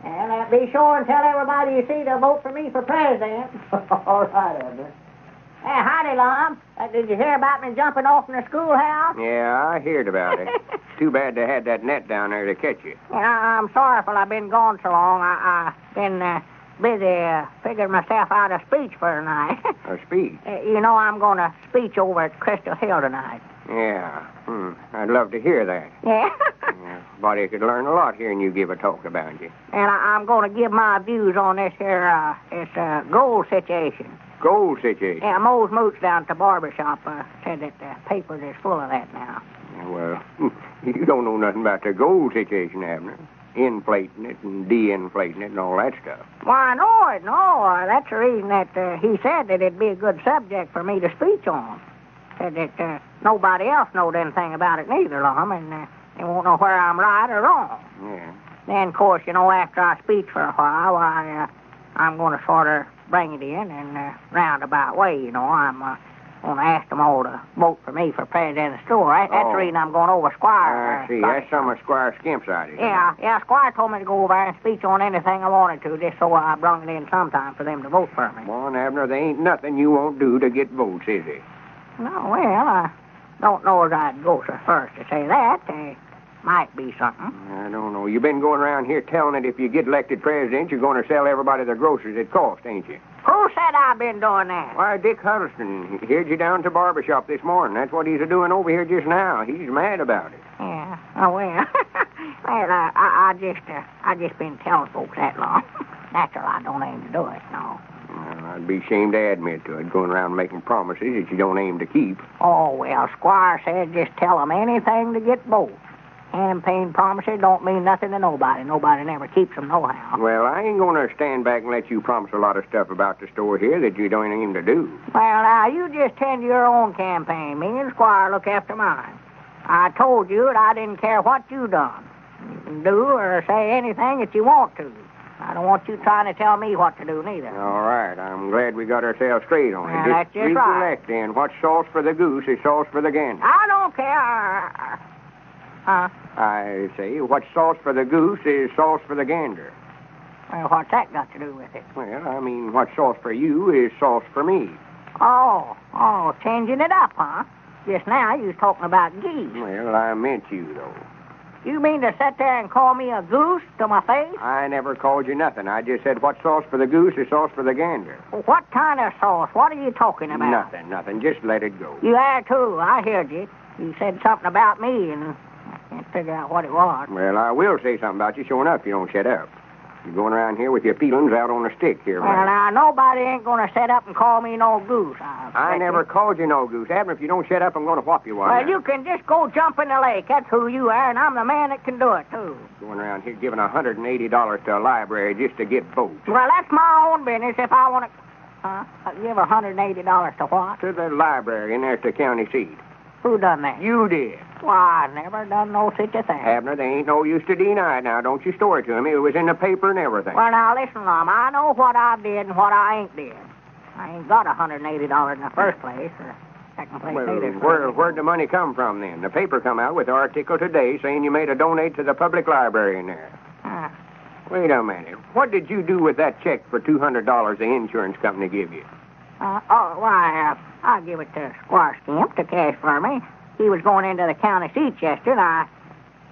Speaker 3: And be sure and tell everybody you see to vote for me for president.
Speaker 19: All right, Abner.
Speaker 3: Howdy, Lum. Did you hear about me jumping off in the schoolhouse?
Speaker 12: Yeah, I heard about it. Too bad they had that net down there to catch you.
Speaker 3: I'm sorry for I've been gone so long. I've been busy figuring myself out a speech for tonight.
Speaker 12: A speech?
Speaker 3: You know I'm going to speech over at Crystal Hill tonight.
Speaker 12: Yeah. I'd love to hear that.
Speaker 3: Yeah?
Speaker 12: Body could learn a lot hearing you give a talk about you.
Speaker 3: And I'm going to give my views on this here gold situation.
Speaker 12: gold situation.
Speaker 14: Yeah, Moe's Mooch down at the barber shop said that the papers is full of that now.
Speaker 12: Yeah, well, you don't know nothing about the gold situation, Abner. Inflating it and de-inflating it and all that stuff.
Speaker 14: Why, no. That's the reason that he said that it'd be a good subject for me to speak on. Said that nobody else knowed anything about it neither, Lum, and they won't know where I'm right or wrong.
Speaker 12: Yeah.
Speaker 14: Then, of course, after I speak for a while, I'm going to sort of bring it in a roundabout way, I'm going to ask them all to vote for me for president of the store. That's the reason I'm going over Squire.
Speaker 12: I see. That's some of Squire Skimp's idea.
Speaker 14: Yeah, Squire told me to go over there and speak on anything I wanted to, just so I brung it in sometime for them to vote for me.
Speaker 12: Well, Abner, there ain't nothing you won't do to get votes, is there?
Speaker 14: No, well, I don't know as I'd go so first to say that. Might be something.
Speaker 12: I don't know. You've been going around here telling that if you get elected president, you're going to sell everybody their groceries at cost, ain't you?
Speaker 14: Who said I've been doing that?
Speaker 12: Why, Dick Huddleston. He heard you down to the barber shop this morning. That's what he's doing over here just now. He's mad about it.
Speaker 14: Yeah. Oh, well. I just been telling folks that long. Natural, I don't aim to do it, no.
Speaker 12: Well, I'd be ashamed to admit to it, going around making promises that you don't aim to keep.
Speaker 14: Oh, well, Squire said just tell them anything to get votes. Campaign promises don't mean nothing to nobody. Nobody never keeps them nohow.
Speaker 12: Well, I ain't going to stand back and let you promise a lot of stuff about the store here that you don't aim to do.
Speaker 14: Well, now, you just tend to your own campaign. Me and Squire look after mine. I told you that I didn't care what you done. You can do or say anything that you want to. I don't want you trying to tell me what to do, neither.
Speaker 12: All right. I'm glad we got ourselves straight on it.
Speaker 14: Well, that's just right.
Speaker 12: Recollect, then, what's sauce for the goose is sauce for the gander.
Speaker 14: I don't care. Huh?
Speaker 12: I say, what's sauce for the goose is sauce for the gander.
Speaker 14: Well, what's that got to do with it?
Speaker 12: Well, I mean, what's sauce for you is sauce for me.
Speaker 14: Oh, changing it up, huh? Just now you was talking about geese.
Speaker 12: Well, I meant you, though.
Speaker 14: You mean to sit there and call me a goose to my face?
Speaker 12: I never called you nothing. I just said what's sauce for the goose is sauce for the gander.
Speaker 14: Well, what kind of sauce? What are you talking about?
Speaker 12: Nothing. Just let it go.
Speaker 14: You are, too. I heard you. You said something about me, and I can't figure out what it was.
Speaker 12: Well, I will say something about you, sure enough, if you don't shut up. You're going around here with your feelings out on a stick here,
Speaker 14: Well, now, nobody ain't going to set up and call me no goose.
Speaker 12: I never called you no goose. Abner, if you don't shut up, I'm going to whop you one.
Speaker 14: Well, you can just go jump in the lake. That's who you are, and I'm the man that can do it, too.
Speaker 12: Going around here giving $180 to a library just to get votes.
Speaker 14: Well, that's my own business if I want to... Huh? I'll give $180 to what?
Speaker 12: To the library, and there's the county seat.
Speaker 14: Who done that?
Speaker 12: You did.
Speaker 14: Why, I never done no such a thing.
Speaker 12: Abner, there ain't no use to deny it now. Don't you store it to me. It was in the paper and everything.
Speaker 14: Well, now, listen, Lum. I know what I did and what I ain't did. I ain't got $180 in the first place, or second place either.
Speaker 12: Where'd the money come from, then? The paper come out with an article today saying you made a donate to the public library in there. Wait a minute. What did you do with that check for $200 the insurance company give you?
Speaker 14: I'll give it to Squire Skimp to cash for me. He was going into the county seat yesterday,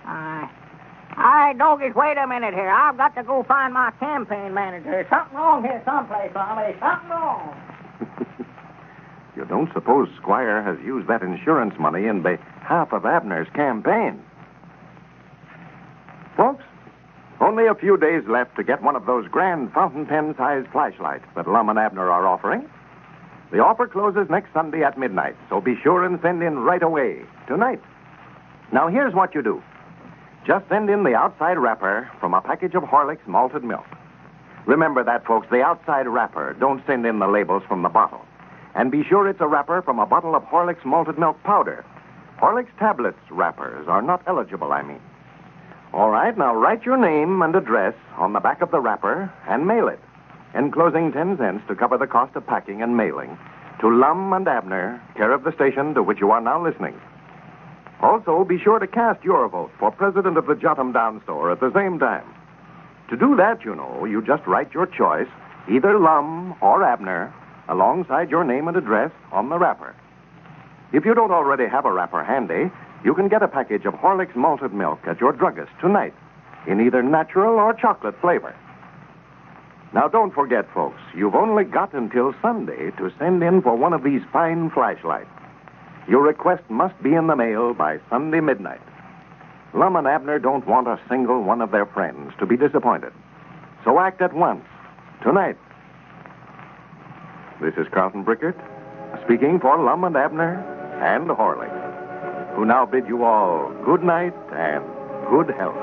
Speaker 14: and Doggies, wait a minute here. I've got to go find my campaign manager. There's something wrong here someplace, Lum. There's something wrong.
Speaker 13: You don't suppose Squire has used that insurance money in behalf of Abner's campaign? Folks, only a few days left to get one of those grand fountain pen-sized flashlights that Lum and Abner are offering. The offer closes next Sunday at midnight, so be sure and send in right away, tonight. Now, here's what you do. Just send in the outside wrapper from a package of Horlick's malted milk. Remember that, folks, the outside wrapper. Don't send in the labels from the bottle. And be sure it's a wrapper from a bottle of Horlick's malted milk powder. Horlick's tablets wrappers are not eligible, I mean. All right, now write your name and address on the back of the wrapper and mail it, enclosing 10 cents to cover the cost of packing and mailing, to Lum and Abner, care of the station to which you are now listening. Also, be sure to cast your vote for president of the Jotham Down store at the same time. To do that, you just write your choice, either Lum or Abner, alongside your name and address on the wrapper. If you don't already have a wrapper handy, you can get a package of Horlick's malted milk at your druggist tonight in either natural or chocolate flavor. Now, don't forget, folks, you've only got until Sunday to send in for one of these fine flashlights. Your request must be in the mail by Sunday midnight. Lum and Abner don't want a single one of their friends to be disappointed. So act at once, tonight. This is Carlton Brickert, speaking for Lum and Abner and Horlick, who now bid you all good night and good health.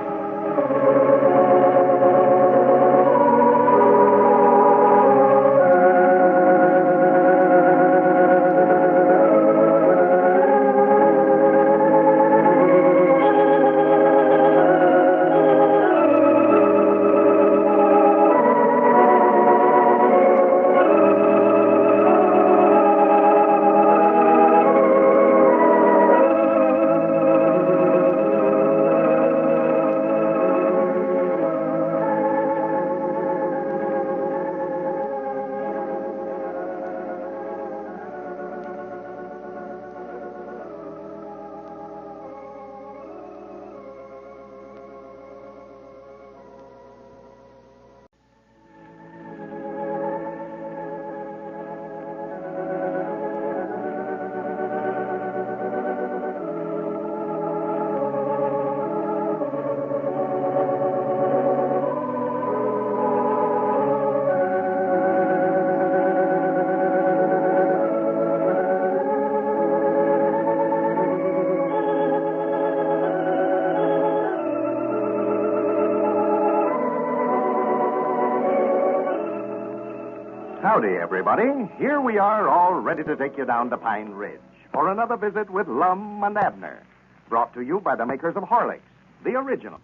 Speaker 13: Howdy, everybody. Here we are, all ready to take you down to Pine Ridge for another visit with Lum and Abner, brought to you by the makers of Horlicks, the original.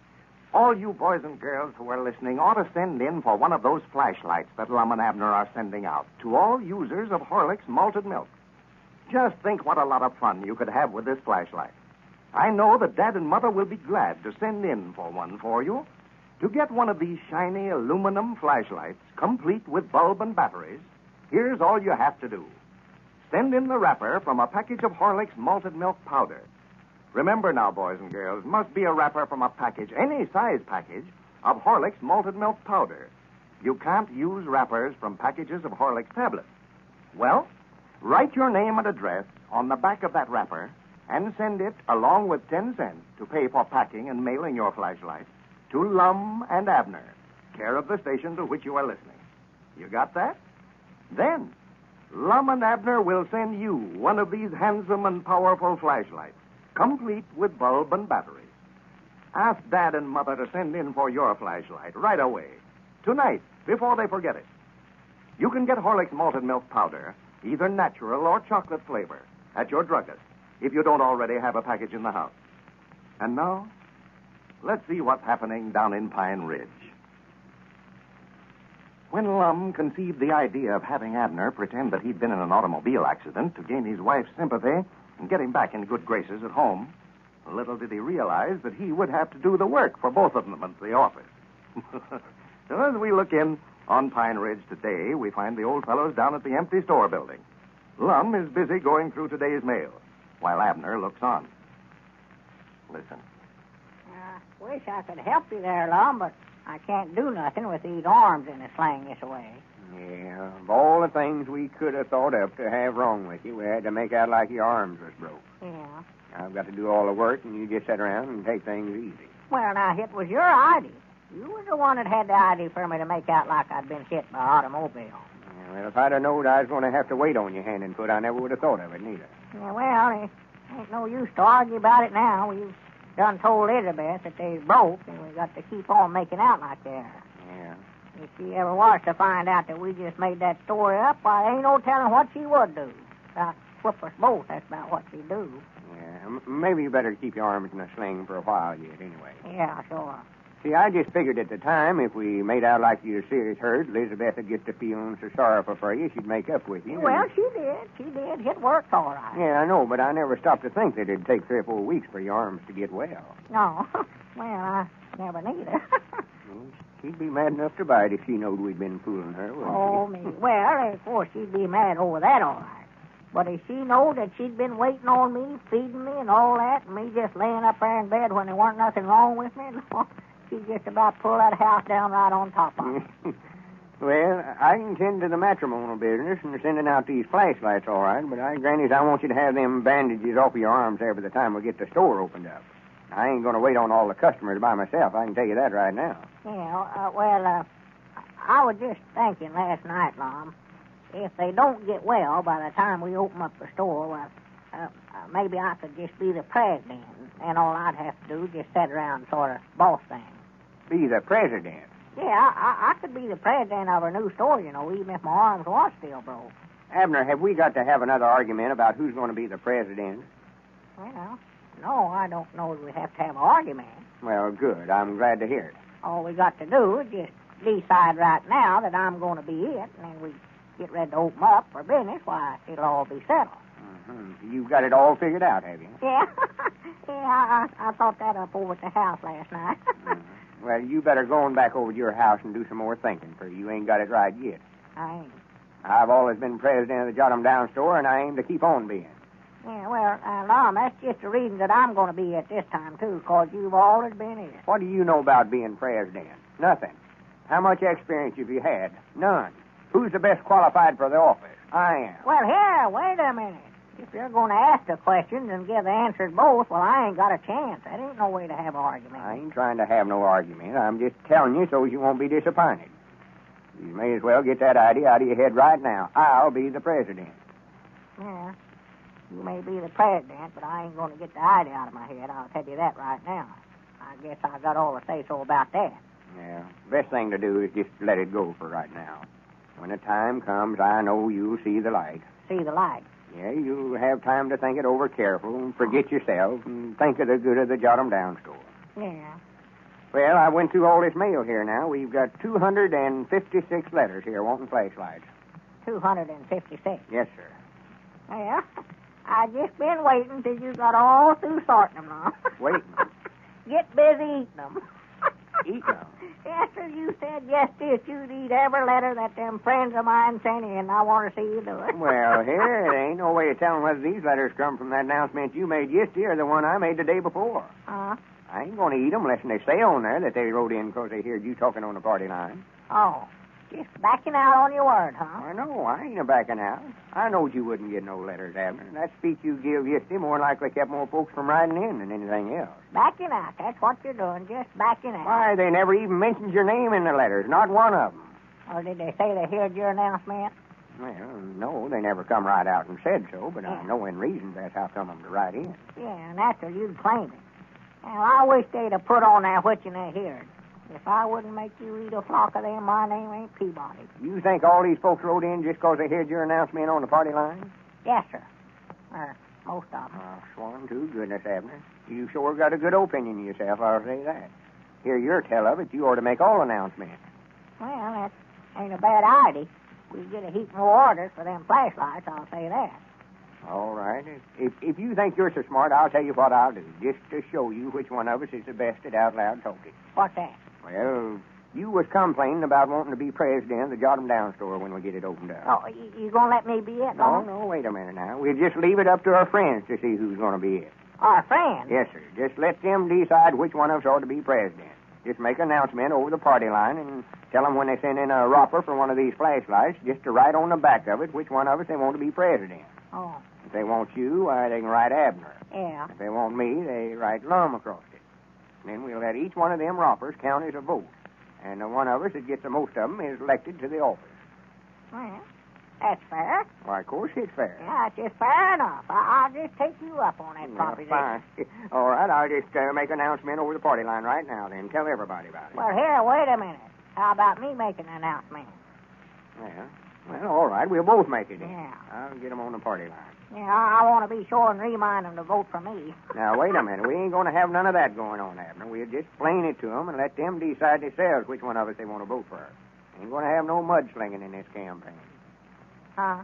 Speaker 13: All you boys and girls who are listening ought to send in for one of those flashlights that Lum and Abner are sending out to all users of Horlicks malted milk. Just think what a lot of fun you could have with this flashlight. I know that Dad and Mother will be glad to send in for one for you. To get one of these shiny aluminum flashlights, complete with bulb and batteries, here's all you have to do. Send in the wrapper from a package of Horlicks malted milk powder. Remember now, boys and girls, must be a wrapper from a package, any size package, of Horlicks malted milk powder. You can't use wrappers from packages of Horlicks tablets. Well, write your name and address on the back of that wrapper and send it, along with 10 cents to pay for packing and mailing your flashlight, to Lum and Abner, care of the station to which you are listening. You got that? Then, Lum and Abner will send you one of these handsome and powerful flashlights, complete with bulb and batteries. Ask Dad and Mother to send in for your flashlight right away, tonight, before they forget it. You can get Horlicks malted milk powder, either natural or chocolate flavor, at your druggist, if you don't already have a package in the house. And now, let's see what's happening down in Pine Ridge. When Lum conceived the idea of having Abner pretend that he'd been in an automobile accident to gain his wife's sympathy and get him back in good graces at home, little did he realize that he would have to do the work for both of them at the office. So as we look in on Pine Ridge today, we find the old fellows down at the empty store building. Lum is busy going through today's mail, while Abner looks on. Listen.
Speaker 3: Wish I could help you there, Lum, but I can't do nothing with these arms in the sling this way.
Speaker 12: Yeah, of all the things we could have thought up to have wrong with you, we had to make out like your arms was broke.
Speaker 3: Yeah.
Speaker 12: I've got to do all the work, and you just sit around and take things easy.
Speaker 3: Well, now, it was your idea. You was the one that had the idea for me to make out like I'd been hit by an automobile.
Speaker 12: Yeah, well, if I'd have known I was going to have to wait on your hand and foot, I never would have thought of it, neither.
Speaker 3: Yeah, well, it ain't no use to argue about it now. We've done told Elizabeth that they broke, and we got to keep on making out like they are.
Speaker 12: Yeah.
Speaker 3: If she ever was to find out that we just made that story up, why, ain't no telling what she would do. About whip us both, that's about what she'd do.
Speaker 12: Yeah, maybe you better keep your arms in a sling for a while yet, anyway.
Speaker 3: Yeah, sure.
Speaker 12: See, I just figured at the time, if we made out like you were serious hurt, Elizabeth would get to feeling so sorrowful for you, she'd make up with you.
Speaker 3: Well, she did. She did. It worked all right.
Speaker 12: Yeah, I know, but I never stopped to think that it'd take 3 or 4 weeks for your arms to get well.
Speaker 3: No. Well, I never neither.
Speaker 12: She'd be mad enough to bite if she knowed we'd been fooling her, wouldn't
Speaker 3: she? Me. Well, of course, she'd be mad over that, all right. But if she knowed that she'd been waiting on me, feeding me and all that, and me just laying up there in bed when there weren't nothing wrong with me, she'd just about pull that house down right on top of it.
Speaker 12: Well, I can tend to the matrimonial business and sending out these flashlights, all right, but Granny's, I want you to have them bandages off of your arms every time we get the store opened up. I ain't going to wait on all the customers by myself. I can tell you that right now.
Speaker 3: Yeah, I was just thinking last night, Lum. if they don't get well by the time we open up the store, well, maybe I could just be the president, and all I'd have to do is just sit around and sort of boss things.
Speaker 12: Be the president?
Speaker 3: Yeah, I could be the president of a new store, you know, even if my arms was still broke.
Speaker 12: Abner, have we got to have another argument about who's going to be the president?
Speaker 3: Well, no, I don't know that we have to have an argument.
Speaker 12: Well, good. I'm glad to hear it.
Speaker 3: All we got to do is just decide right now that I'm going to be it, and then we get ready to open up for business, why, it'll all be settled.
Speaker 12: Mm-hmm. You've got it all figured out, have you?
Speaker 3: Yeah. Yeah, I thought that up over at the house last night.
Speaker 12: Well, you better go on back over to your house and do some more thinking, for you ain't got it right yet.
Speaker 3: I ain't.
Speaker 12: I've always been president of the Jot 'em Down store, and I aim to keep on being.
Speaker 3: Yeah, well, Lum, that's just the reason that I'm going to be it this time, too, because you've always been it.
Speaker 12: What do you know about being president? Nothing. How much experience have you had? None. Who's the best qualified for the office? I am.
Speaker 3: Well, here, wait a minute. If you're going to ask the questions and give the answers both, well, I ain't got a chance. That ain't no way to have an argument.
Speaker 12: I ain't trying to have no argument. I'm just telling you so you won't be disappointed. You may as well get that idea out of your head right now. I'll be the president.
Speaker 3: Yeah, you may be the president, but I ain't going to get the idea out of my head. I'll tell you that right now. I guess I got all to say so about that.
Speaker 12: Yeah, best thing to do is just let it go for right now. When the time comes, I know you'll see the light.
Speaker 3: See the light?
Speaker 12: Yeah, you'll have time to think it over careful and forget yourself and think of the good of the Jot 'em Down store.
Speaker 3: Yeah.
Speaker 12: Well, I went through all this mail here now. We've got 256 letters here wanting flashlights.
Speaker 3: 256?
Speaker 12: Yes, sir.
Speaker 3: Yeah. I just been waiting till you got all through sorting them now.
Speaker 12: Waiting?
Speaker 3: Get busy eating them.
Speaker 12: Eating them?
Speaker 3: Yes, sir. You said yesterday that you'd eat every letter that them friends of mine sent in. I want to see you do it.
Speaker 12: Well, here, there ain't no way of telling whether these letters come from that announcement you made yesterday or the one I made the day before.
Speaker 3: Uh-huh.
Speaker 12: I ain't going to eat them unless they say on there that they wrote in because they heard you talking on the party line.
Speaker 3: Oh, just backing out on your word, huh?
Speaker 12: I know. I ain't a backing out. I knowed you wouldn't get no letters, Abner. That speech you give yesterday more likely kept more folks from writing in than anything else.
Speaker 3: Backing out. That's what you're doing, just backing out.
Speaker 12: Why, they never even mentioned your name in the letters, not one of them.
Speaker 3: Or did they say they heard your announcement?
Speaker 12: Well, no, they never come right out and said so, but I know in reasons that's how come them to write in.
Speaker 3: Yeah, and after you'd claimed it. Well, I wish they'd have put on there what you heard. If I wouldn't make you eat a flock of them, my name ain't Peabody.
Speaker 12: You think all these folks wrote in just because they heard your announcement on the party line?
Speaker 3: Yes, sir. Most of them.
Speaker 12: Oh, sworn to goodness, Abner. You sure got a good opinion of yourself, I'll say that. Hear your tell of it, you ought to make all announcements.
Speaker 3: Well, that ain't a bad idea. We get a heap more orders for them flashlights, I'll say that.
Speaker 12: All right. If you think you're so smart, I'll tell you what I'll do, just to show you which one of us is the best at out loud talking.
Speaker 3: What's that?
Speaker 12: Well, you was complaining about wanting to be president of the Jot 'em Down store when we get it opened up.
Speaker 3: Oh, you gonna let me be it?
Speaker 12: No, wait a minute now. We'll just leave it up to our friends to see who's going to be it.
Speaker 3: Our friends?
Speaker 12: Yes, sir. Just let them decide which one of us ought to be president. Just make an announcement over the party line and tell them when they send in a romper for one of these flashlights just to write on the back of it which one of us they want to be president.
Speaker 3: Oh.
Speaker 12: If they want you, why, they can write Abner.
Speaker 3: Yeah.
Speaker 12: If they want me, they write Lum across it. Then we'll let each one of them rompers count as a vote. And the one of us that gets the most of them is elected to the office.
Speaker 3: Well, that's fair.
Speaker 12: Why, of course it's fair.
Speaker 3: Yeah, it's just fair enough. I'll just take you up on that proposition.
Speaker 12: Fine. All right, I'll just make an announcement over the party line right now, then. Tell everybody about it.
Speaker 3: Well, here, wait a minute. How about me making an announcement?
Speaker 12: Yeah. Well, all right, we'll both make it then.
Speaker 3: Yeah.
Speaker 12: I'll get them on the party line.
Speaker 3: Yeah, I want to be sure and remind them to vote for me.
Speaker 12: Now, wait a minute. We ain't going to have none of that going on, Abner. We'll just explain it to them and let them decide themselves which one of us they want to vote for. Ain't going to have no mudslinging in this campaign.
Speaker 3: Huh?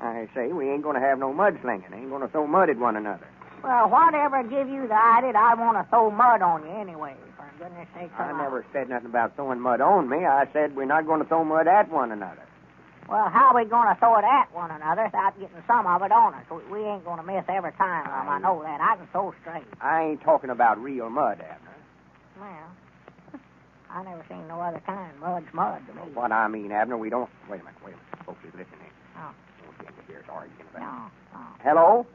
Speaker 12: I say we ain't going to have no mudslinging. Ain't going to throw mud at one another.
Speaker 3: Well, whatever give you the idea that I want to throw mud on you anyway, for goodness sake.
Speaker 12: I never said nothing about throwing mud on me. I said we're not going to throw mud at one another.
Speaker 3: Well, how are we going to throw it at one another without getting some of it on us? We ain't going to miss every time, Lum. I know that. I can throw straight.
Speaker 12: I ain't talking about real mud, Abner.
Speaker 3: Well, I never seen no other kind. Mud's mud to me.
Speaker 12: What I mean, Abner, we don't... Wait a minute. Folks is listening.
Speaker 3: Oh.
Speaker 12: Don't get to hear us arguing about
Speaker 3: No.
Speaker 12: Hello?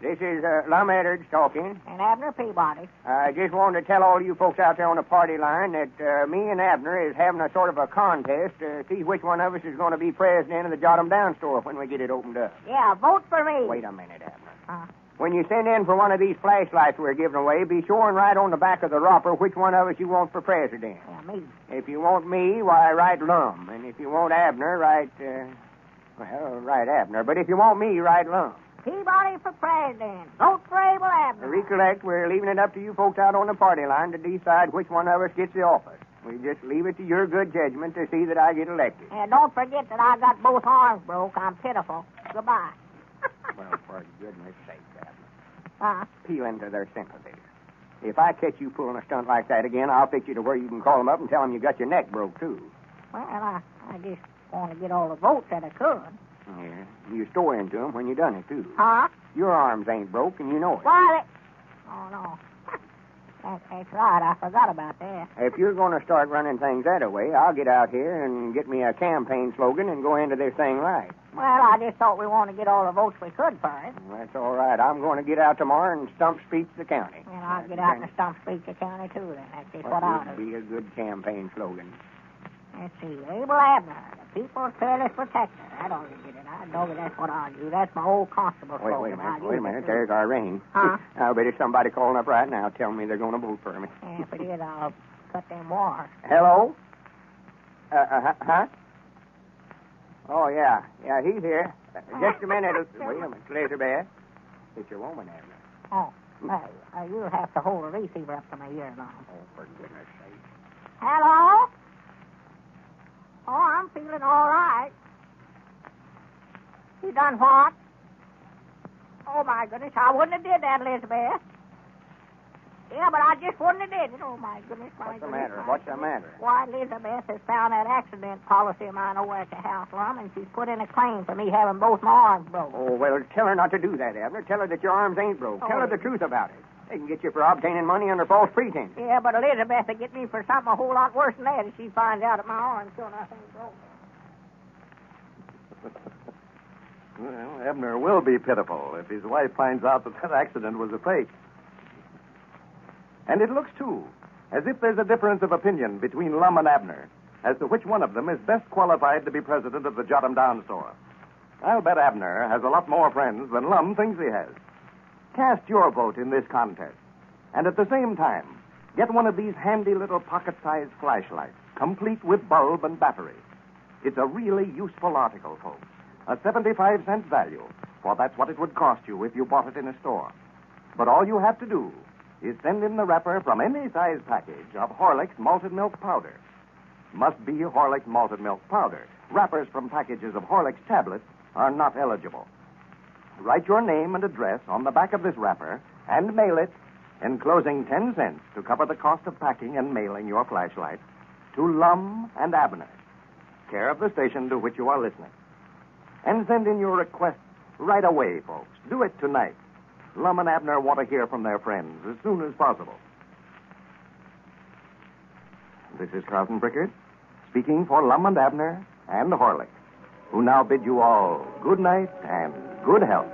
Speaker 12: This is Lum Eddard talking.
Speaker 3: And Abner Peabody.
Speaker 12: I just wanted to tell all you folks out there on the party line that me and Abner is having a sort of a contest to see which one of us is going to be president of the Jot 'em Down store when we get it opened up.
Speaker 3: Yeah, vote for me.
Speaker 12: Wait a minute, Abner. When you send in for one of these flashlights we're giving away, be sure and write on the back of the wrapper which one of us you want for president.
Speaker 3: Yeah, me.
Speaker 12: If you want me, why, write Lum. And if you want Abner, write Abner. But if you want me, write Lum.
Speaker 3: Peabody for president. Vote for Abel Abner.
Speaker 12: Recollect, we're leaving it up to you folks out on the party line to decide which one of us gets the office. We just leave it to your good judgment to see that I get elected.
Speaker 3: And don't forget that I got both arms broke. I'm pitiful. Goodbye.
Speaker 12: Well, for goodness sake, Abner. Peel into their sympathies. If I catch you pulling a stunt like that again, I'll fix you to where you can call them up and tell them you got your neck broke, too.
Speaker 3: Well, I just want to get all the votes that I could.
Speaker 12: Yeah, you store into them when you done it, too.
Speaker 3: Huh?
Speaker 12: Your arms ain't broke, and you know it.
Speaker 3: Why, Oh, no. That's right. I forgot about that.
Speaker 12: If you're going to start running things that way, I'll get out here and get me a campaign slogan and go into this thing right.
Speaker 3: Well, I just thought we wanted to get all the votes we could first.
Speaker 12: Well, that's all right. I'm going to get out tomorrow and stump speech the county.
Speaker 3: And I'll get out and stump speak the county, too, then. That's just what I'll
Speaker 12: would
Speaker 3: do.
Speaker 12: be a good campaign slogan?
Speaker 3: Let's see. Abel Abner, the people's fearless protector. That ought to get it. I know that's what I'll do. That's my old constable slogan.
Speaker 12: Wait a minute. There's our ring.
Speaker 3: Huh?
Speaker 12: I bet it's somebody calling up right now telling me they're going to vote for me.
Speaker 3: And if it is, I'll cut them wires.
Speaker 12: Hello? Huh? Oh, yeah. Yeah, he's here. Just a minute. Wait a minute, Elizabeth. It's your woman, Abner.
Speaker 3: Oh, you'll have to hold the receiver up to my ear now.
Speaker 12: Oh, for goodness sake.
Speaker 3: Hello? Oh, I'm feeling all right. You done what? Oh, my goodness, I wouldn't have did that, Elizabeth. Yeah, but I just wouldn't have did it. Oh, my goodness,
Speaker 12: What's the matter? What's the matter?
Speaker 3: Why, Elizabeth has found that accident policy of mine over at the house, Lum, and she's put in a claim for me having both my arms broke.
Speaker 12: Oh, well, tell her not to do that, Abner. Tell her that your arms ain't broke. Tell her the truth about it. They can get you for obtaining money under false pretense.
Speaker 3: Yeah, but Elizabeth will get me for something a whole lot worse than that if she finds out that my arms sure enough ain't broke.
Speaker 6: Well, Abner will be pitiful if his wife finds out that accident was a fake. And it looks, too, as if there's a difference of opinion between Lum and Abner as to which one of them is best qualified to be president of the Jot 'em Down store. I'll bet Abner has a lot more friends than Lum thinks he has. Cast your vote in this contest. And at the same time, get one of these handy little pocket-sized flashlights, complete with bulb and battery. It's a really useful article, folks. A 75-cent value, for that's what it would cost you if you bought it in a store. But all you have to do is send in the wrapper from any size package of Horlick's malted milk powder. Must be Horlick's malted milk powder. Wrappers from packages of Horlick's tablets are not eligible. Write your name and address on the back of this wrapper and mail it, enclosing 10 cents to cover the cost of packing and mailing your flashlight, to Lum and Abner, care of the station to which you are listening. And send in your request right away, folks. Do it tonight. Lum and Abner want to hear from their friends as soon as possible. This is Carlton Brickard, speaking for Lum and Abner and Horlick, who now bid you all good night and good health.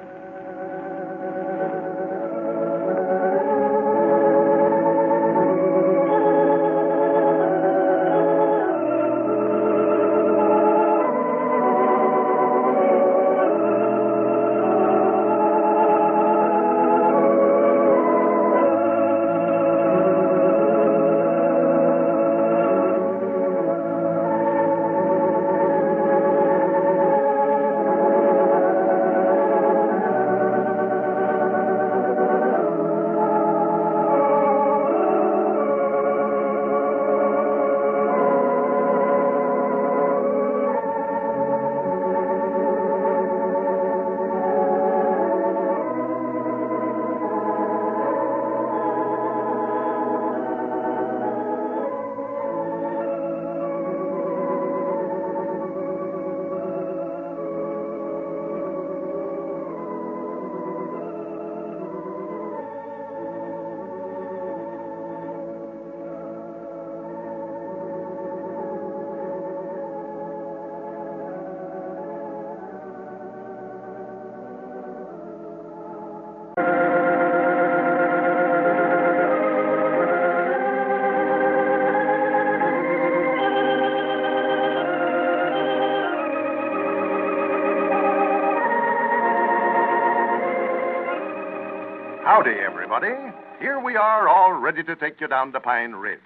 Speaker 4: Howdy, everybody. Here we are, all ready to take you down to Pine Ridge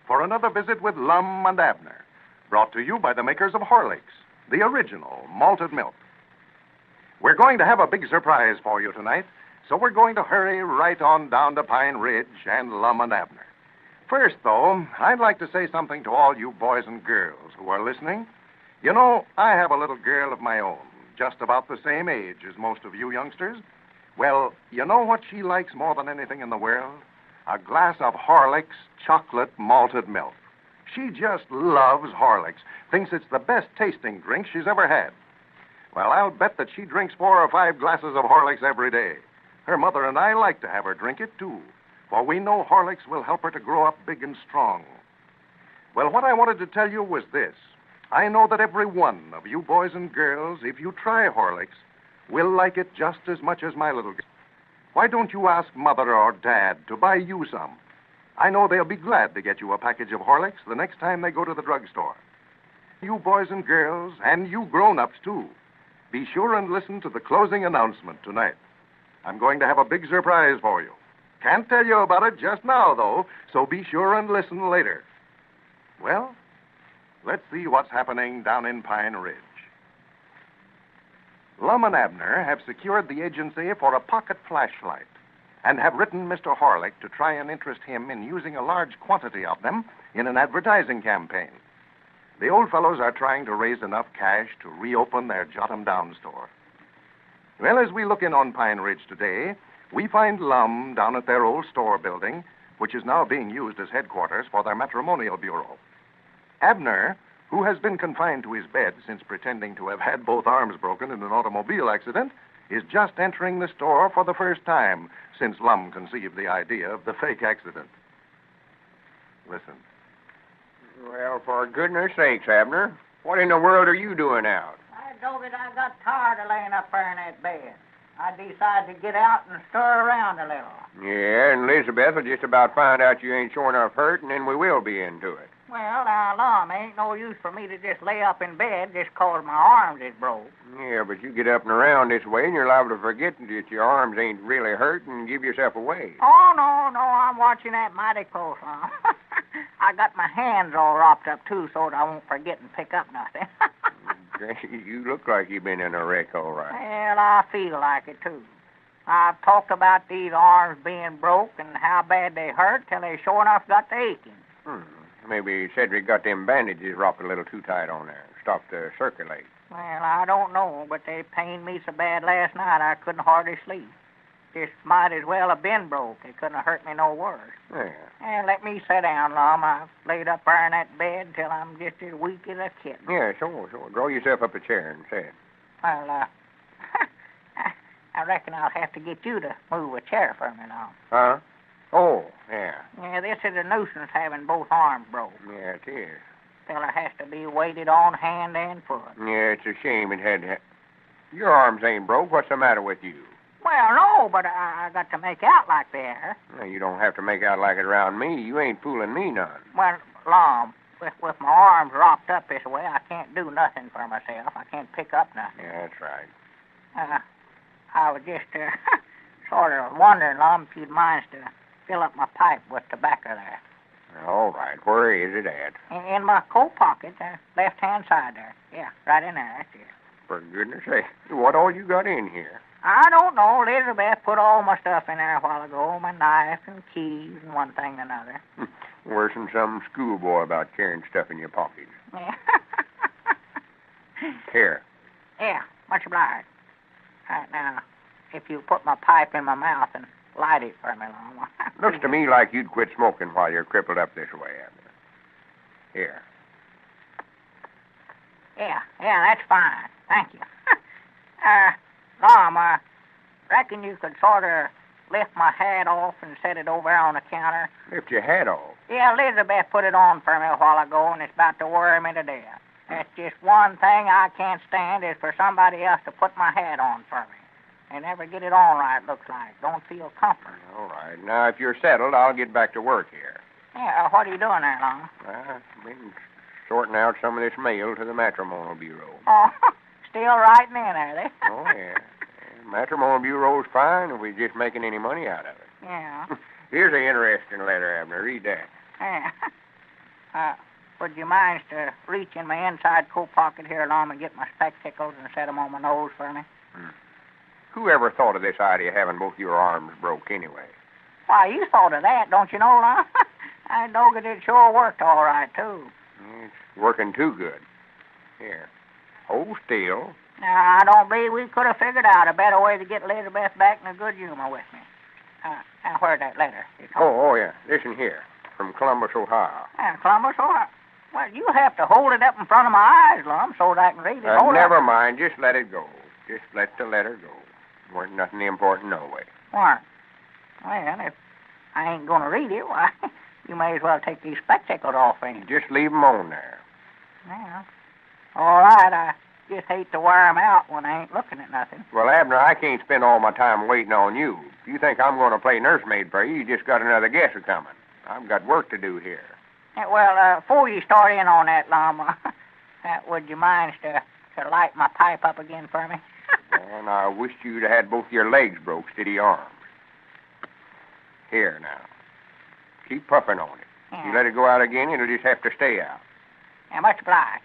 Speaker 4: for another visit with Lum and Abner, brought to you by the makers of Horlicks, the original malted milk. We're going to have a big surprise for you tonight, so we're going to hurry right on down to Pine Ridge and Lum and Abner. First, though, I'd like to say something to all you boys and girls who are listening. You know, I have a little girl of my own, just about the same age as most of you youngsters. Well, you know what she likes more than anything in the world? A glass of Horlicks chocolate malted milk. She just loves Horlicks, thinks it's the best tasting drink she's ever had. Well, I'll bet that she drinks 4 or 5 glasses of Horlicks every day. Her mother and I like to have her drink it, too, for we know Horlicks will help her to grow up big and strong. Well, what I wanted to tell you was this. I know that every one of you boys and girls, if you try Horlicks, will like it just as much as my little girl. Why don't you ask Mother or Dad to buy you some? I know they'll be glad to get you a package of Horlicks the next time they go to the drugstore. You boys and girls, and you grown-ups, too, be sure and listen to the closing announcement tonight. I'm going to have a big surprise for you. Can't tell you about it just now, though, so be sure and listen later. Well, let's see what's happening down in Pine Ridge. Lum and Abner have secured the agency for a pocket flashlight and have written Mr. Horlick to try and interest him in using a large quantity of them in an advertising campaign. The old fellows are trying to raise enough cash to reopen their Jot 'em Down store. Well, as we look in on Pine Ridge today, we find Lum down at their old store building, which is now being used as headquarters for their matrimonial bureau. Abner, who has been confined to his bed since pretending to have had both arms broken in an automobile accident, is just entering the store for the first time since Lum conceived the idea of the fake accident. Listen.
Speaker 12: Well, for goodness sakes, Abner, what in the world are you doing out?
Speaker 3: I told it I got tired of laying up there in that bed. I decided to get out and stir around a little.
Speaker 12: Yeah, and Elizabeth will just about find out you ain't sure enough hurt, and then we will be into it.
Speaker 3: Well, now, Lum, ain't no use for me to just lay up in bed just 'cause my arms is broke.
Speaker 12: Yeah, but you get up and around this way, and you're liable to forget that your arms ain't really hurt and give yourself away.
Speaker 3: Oh, no, I'm watching that mighty close, Lum. I got my hands all wrapped up, too, so that I won't forget and pick up nothing.
Speaker 12: You look like you've been in a wreck, all right.
Speaker 3: Well, I feel like it, too. I've talked about these arms being broke and how bad they hurt till they sure enough got to aching.
Speaker 12: Maybe Cedric got them bandages wrapped a little too tight on there. Stopped the circulate.
Speaker 3: Well, I don't know, but they pained me so bad last night I couldn't hardly sleep. Just might as well have been broke. It couldn't have hurt me no worse.
Speaker 12: Yeah.
Speaker 3: Well, let me sit down, Lum. I've laid up there in that bed till I'm just as weak as a kitten.
Speaker 12: Yeah, sure. Draw yourself up a chair and sit.
Speaker 3: Well, I reckon I'll have to get you to move a chair for me, Lum.
Speaker 12: Huh? Oh, yeah.
Speaker 3: Yeah, this is a nuisance having both arms broke.
Speaker 12: Yeah, it is.
Speaker 3: Fella has to be weighted on hand and foot.
Speaker 12: Yeah, it's a shame it had to... Your arms ain't broke. What's the matter with you?
Speaker 3: Well, no, but I got to make out like they are.
Speaker 12: Well, you don't have to make out like it around me. You ain't fooling me none.
Speaker 3: Well, Lum, with my arms wrapped up this way, I can't do nothing for myself. I can't pick up nothing.
Speaker 12: Yeah, that's right.
Speaker 3: I was just sort of wondering, Lum, if you'd mind to fill up my pipe with tobacco there.
Speaker 12: All right. Where is it at?
Speaker 3: In my coat pocket, left-hand side there. Yeah, right in there. That's it.
Speaker 12: For goodness sake, what all you got in here?
Speaker 3: I don't know. Elizabeth put all my stuff in there a while ago, my knife and keys and one thing and another.
Speaker 12: Worse than some schoolboy about carrying stuff in your pockets.
Speaker 3: Yeah.
Speaker 12: Here.
Speaker 3: Yeah, much obliged. Right now, if you put my pipe in my mouth and light it for me, Lum.
Speaker 12: Looks to me like you'd quit smoking while you're crippled up this way, Abner. Here.
Speaker 3: Yeah, that's fine. Thank you. Lum, reckon you could sort of lift my hat off and set it over on the counter?
Speaker 12: Lift your hat off?
Speaker 3: Yeah, Elizabeth put it on for me a while ago, and it's about to worry me to death. That's just one thing I can't stand is for somebody else to put my hat on for me. They never get it on right, looks like. Don't feel comfort.
Speaker 12: All right. Now, if you're settled, I'll get back to work here.
Speaker 3: Yeah, what are you doing there, Lum?
Speaker 12: I've been sorting out some of this mail to the matrimonial bureau.
Speaker 3: Oh, still writing in, are they?
Speaker 12: Oh, yeah. Matrimony bureau's fine if we're just making any money out of it.
Speaker 14: Yeah.
Speaker 12: Here's an interesting letter, Abner. Read that.
Speaker 14: Yeah. Would you mind to reach in my inside coat pocket here, Lum, and get my spectacles and set 'em on my nose for me?
Speaker 12: Who ever thought of this idea of having both your arms broke anyway?
Speaker 14: Why, you thought of that, don't you know, Lum? I know that it sure worked all right, too.
Speaker 12: It's working too good. Here. Hold still.
Speaker 14: Now, I don't believe we could have figured out a better way to get Elizabeth back in a good humor with me. Now, where's that letter?
Speaker 12: Oh, yeah. Listen here. From Columbus, Ohio.
Speaker 14: Columbus, Ohio. Well, you have to hold it up in front of my eyes, Lum, so that I can read it.
Speaker 12: Never mind. Just let it go. Just let the letter go. Weren't nothing important no way.
Speaker 14: Why? Well, if I ain't going to read it, why, you may as well take these spectacles off, ain't you?
Speaker 12: Just leave 'em on there.
Speaker 14: Yeah. All right, I just hate to wear 'em out when I ain't looking at nothing.
Speaker 12: Well, Abner, I can't spend all my time waiting on you. If you think I'm going to play nursemaid for you, you just got another guess coming. I've got work to do here.
Speaker 14: Well, before you start in on that, Lum, would you mind to light my pipe up again for me?
Speaker 12: And I wished you'd had both your legs broke instead of your arms. Here, now. Keep puffing on it.
Speaker 14: Yeah.
Speaker 12: You let it go out again, it'll just have to stay out.
Speaker 14: Much obliged.